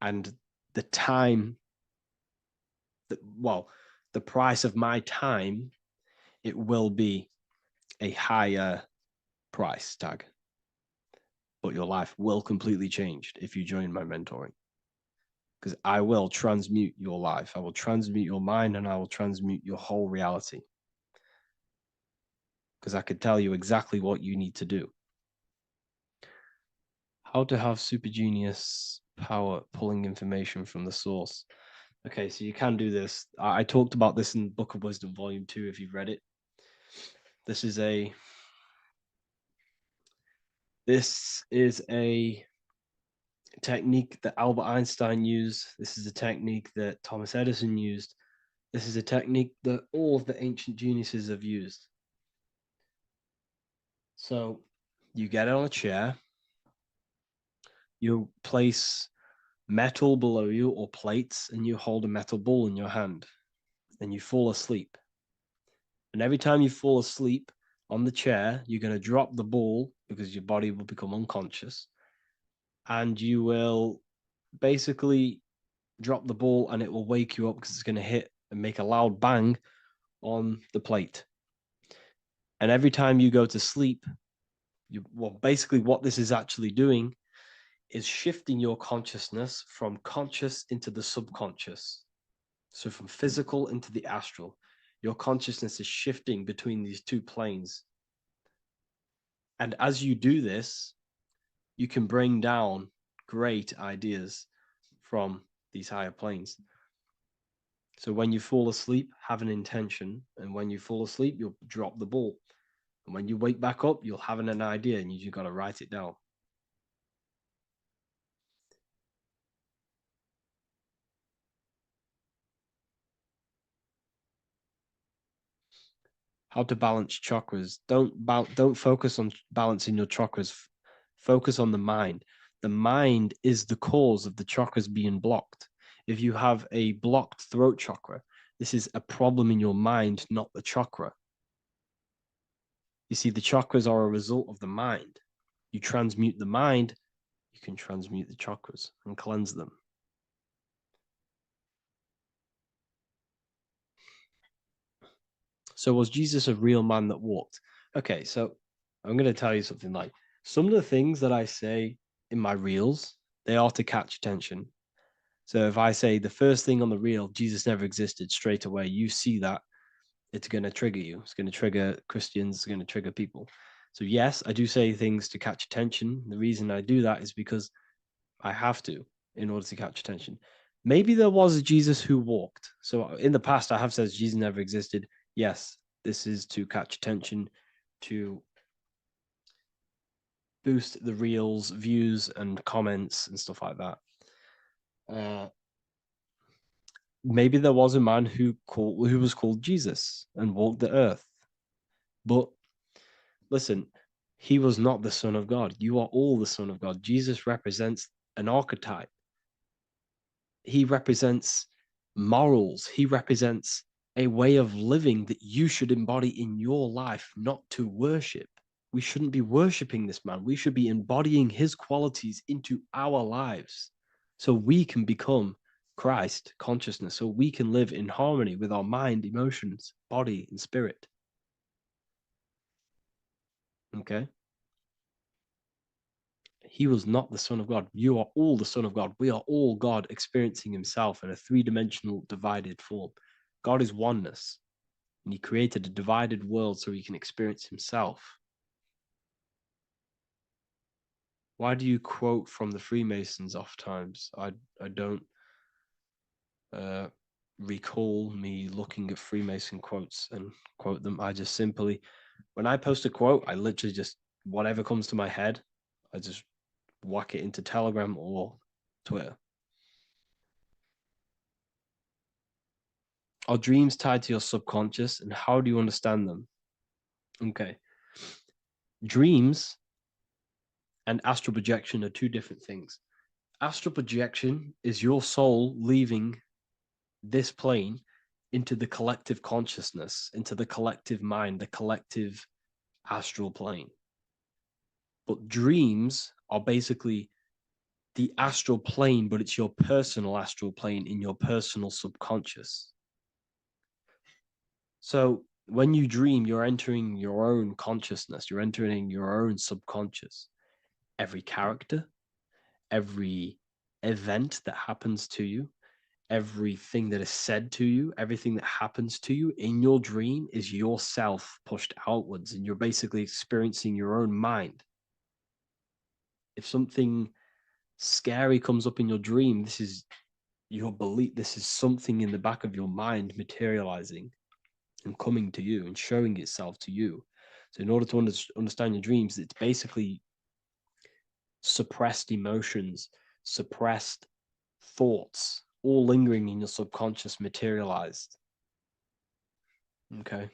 and the time that, well, the price of my time, it will be a higher price tag, but your life will completely change if you join my mentoring, because I will transmute your life. I will transmute your mind, and I will transmute your whole reality, because I could tell you exactly what you need to do. How to have super genius power pulling information from the source. Okay, so you can do this. I talked about this in Book of Wisdom Volume 2, if you've read it. This is a technique that Albert Einstein used. This is a technique that Thomas Edison used. This is a technique that all of the ancient geniuses have used. So you get on a chair, you place metal below you or plates, and you hold a metal ball in your hand, and you fall asleep. And every time you fall asleep on the chair, you're going to drop the ball, because your body will become unconscious, and you will basically drop the ball, and it will wake you up because it's going to hit and make a loud bang on the plate. And every time you go to sleep, basically what this is actually doing is shifting your consciousness from conscious into the subconscious. So from physical into the astral. Your consciousness is shifting between these two planes. And as you do this, you can bring down great ideas from these higher planes. So when you fall asleep, have an intention. And when you fall asleep, you'll drop the ball. And when you wake back up, you'll have an idea, and you just got to write it down. How to balance chakras. Don't focus on balancing your chakras. Focus on the mind. The mind is the cause of the chakras being blocked. If you have a blocked throat chakra, this is a problem in your mind, not the chakra. You see, the chakras are a result of the mind. You transmute the mind, you can transmute the chakras and cleanse them. So was Jesus a real man that walked? Okay, so I'm going to tell you something. Like, some of the things that I say in my reels, they are to catch attention. So if I say the first thing on the reel, Jesus never existed, straight away, you see that, it's going to trigger you. It's going to trigger Christians. It's going to trigger people. So yes, I do say things to catch attention. The reason I do that is because I have to in order to catch attention. Maybe there was a Jesus who walked. So in the past, I have said Jesus never existed. Yes, this is to catch attention, to boost the reels, views, and comments and stuff like that. Maybe there was a man who was called Jesus and walked the earth. But listen, he was not the Son of God. You are all the Son of God. Jesus represents an archetype. He represents morals. He represents a way of living that you should embody in your life, not to worship. We shouldn't be worshiping this man. We should be embodying his qualities into our lives so we can become Christ consciousness, so we can live in harmony with our mind, emotions, body, and spirit. Okay? He was not the Son of God. You are all the Son of God. We are all God experiencing himself in a three-dimensional divided form. God is oneness, and he created a divided world so he can experience himself. Why do you quote from the Freemasons oft times? I don't recall me looking at Freemason quotes and quote them. I just simply, when I post a quote, I literally just, whatever comes to my head, I just whack it into Telegram or Twitter. Are dreams tied to your subconscious, and how do you understand them? Okay. Dreams and astral projection are two different things. Astral projection is your soul leaving this plane into the collective consciousness, into the collective mind, the collective astral plane. But dreams are basically the astral plane, but it's your personal astral plane in your personal subconscious. So when you dream, you're entering your own consciousness, you're entering your own subconscious. Every character, every event that happens to you, everything that is said to you, everything that happens to you in your dream is yourself pushed outwards, and you're basically experiencing your own mind. If something scary comes up in your dream, this is your belief, this is something in the back of your mind materializing and coming to you and showing itself to you. So in order to understand your dreams, it's basically suppressed emotions, suppressed thoughts, all lingering in your subconscious materialized. Okay.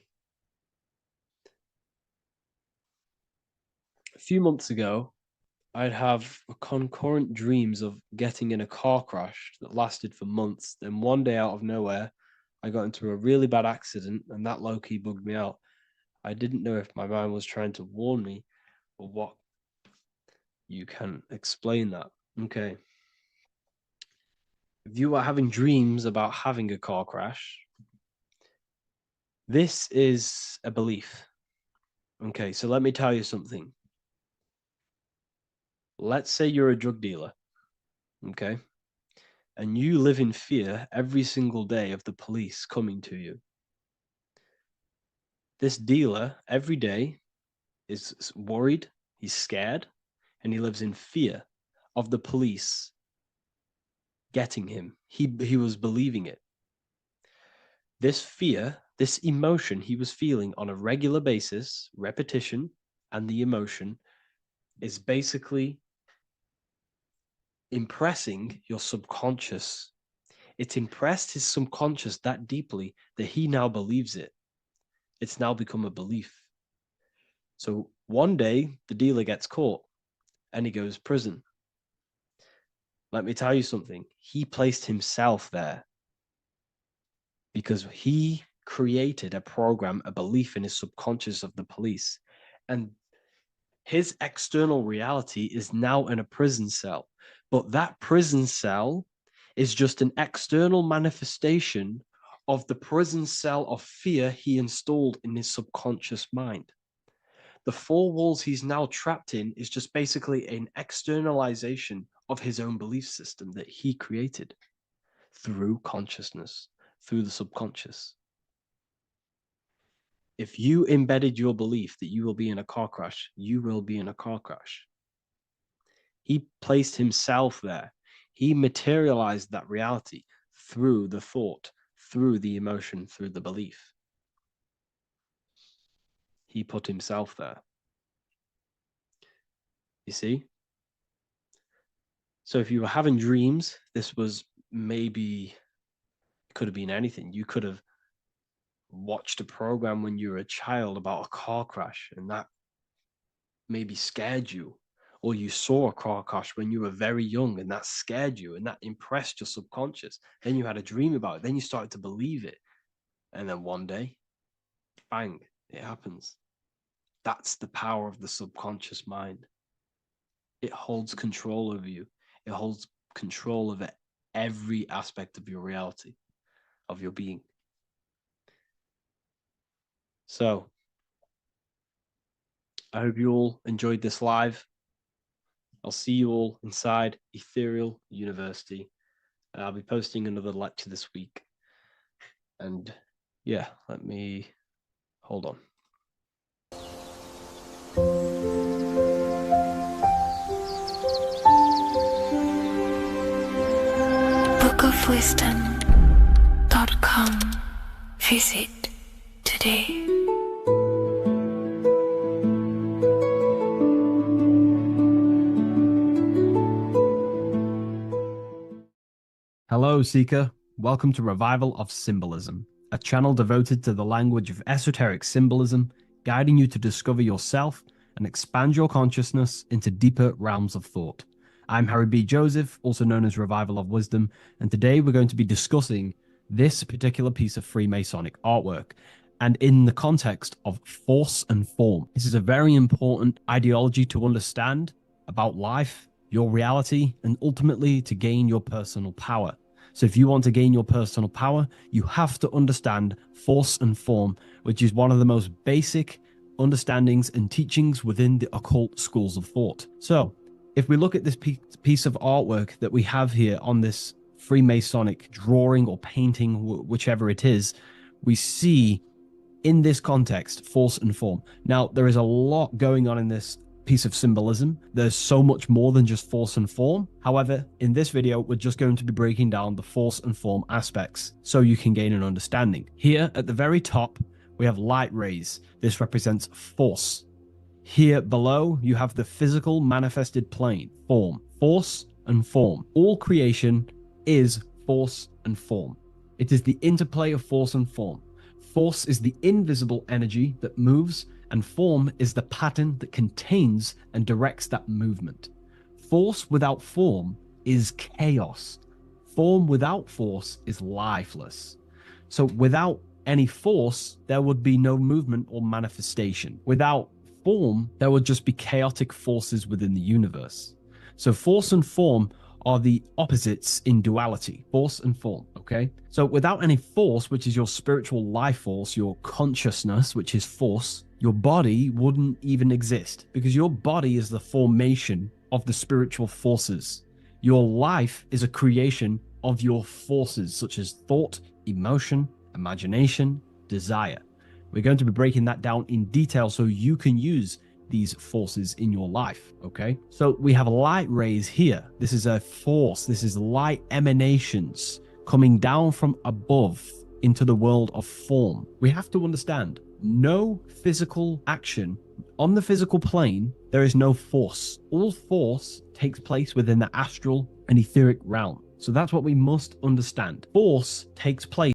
A few months ago, I'd have concurrent dreams of getting in a car crash that lasted for months. Then one day out of nowhere, I got into a really bad accident, and that low-key bugged me out. I didn't know if my mind was trying to warn me or what. You can explain that. Okay. If you are having dreams about having a car crash, this is a belief. Okay, so let me tell you something. Let's say you're a drug dealer, okay? And you live in fear every single day of the police coming to you. This dealer every day is worried, he's scared, and he lives in fear of the police getting him. He was believing it. This fear, this emotion he was feeling on a regular basis, repetition, and the emotion is basically impressing your subconscious. It's impressed his subconscious that deeply that he now believes it. It's now become a belief. So one day the dealer gets caught and he goes to prison. Let me tell you something. He placed himself there because he created a program, a belief in his subconscious of the police. And his external reality is now in a prison cell. But that prison cell is just an external manifestation of the prison cell of fear he installed in his subconscious mind. The four walls he's now trapped in is just basically an externalization of his own belief system that he created through consciousness, through the subconscious. If you embedded your belief that you will be in a car crash, you will be in a car crash. He placed himself there. He materialized that reality through the thought, through the emotion, through the belief. He put himself there. You see? So if you were having dreams, this was maybe, it could have been anything. You could have watched a program when you were a child about a car crash, and that maybe scared you. Or you saw a car crash when you were very young, and that scared you, and that impressed your subconscious. Then you had a dream about it. Then you started to believe it. And then one day, bang, it happens. That's the power of the subconscious mind. It holds control over you. It holds control over every aspect of your reality, of your being. So, I hope you all enjoyed this live. I'll see you all inside Ethereal University. I'll be posting another lecture this week. And yeah, let me hold on. bookofwisdom.com. Visit today. Hello, Seeker. Welcome to Revival of Symbolism, a channel devoted to the language of esoteric symbolism, guiding you to discover yourself and expand your consciousness into deeper realms of thought. I'm Harry B. Joseph, also known as Revival of Wisdom, and today we're going to be discussing this particular piece of Freemasonic artwork, and in the context of force and form. This is a very important ideology to understand about life, your reality, and ultimately to gain your personal power. So if you want to gain your personal power, you have to understand force and form, which is one of the most basic understandings and teachings within the occult schools of thought. So if we look at this piece of artwork that we have here on this Freemasonic drawing or painting, whichever it is, we see in this context force and form. Now, there is a lot going on in this piece of symbolism. There's so much more than just force and form. However, in this video, we're just going to be breaking down the force and form aspects so you can gain an understanding. Here at the very top, we have light rays. This represents force. Here below, you have the physical manifested plane, form, force and form. All creation is force and form. It is the interplay of force and form. Force is the invisible energy that moves, and form is the pattern that contains and directs that movement. Force without form is chaos. Form without force is lifeless. So without any force, there would be no movement or manifestation. Without form, there would just be chaotic forces within the universe. So force and form are the opposites in duality, force and form, okay? So without any force, which is your spiritual life force, your consciousness, which is force, your body wouldn't even exist, because your body is the formation of the spiritual forces. Your life is a creation of your forces, such as thought, emotion, imagination, desire. We're going to be breaking that down in detail so you can use these forces in your life, okay? So we have light rays here. This is a force. This is light emanations coming down from above into the world of form. We have to understand, no physical action on the physical plane, there is no force. All force takes place within the astral and etheric realm. So that's what we must understand. Force takes place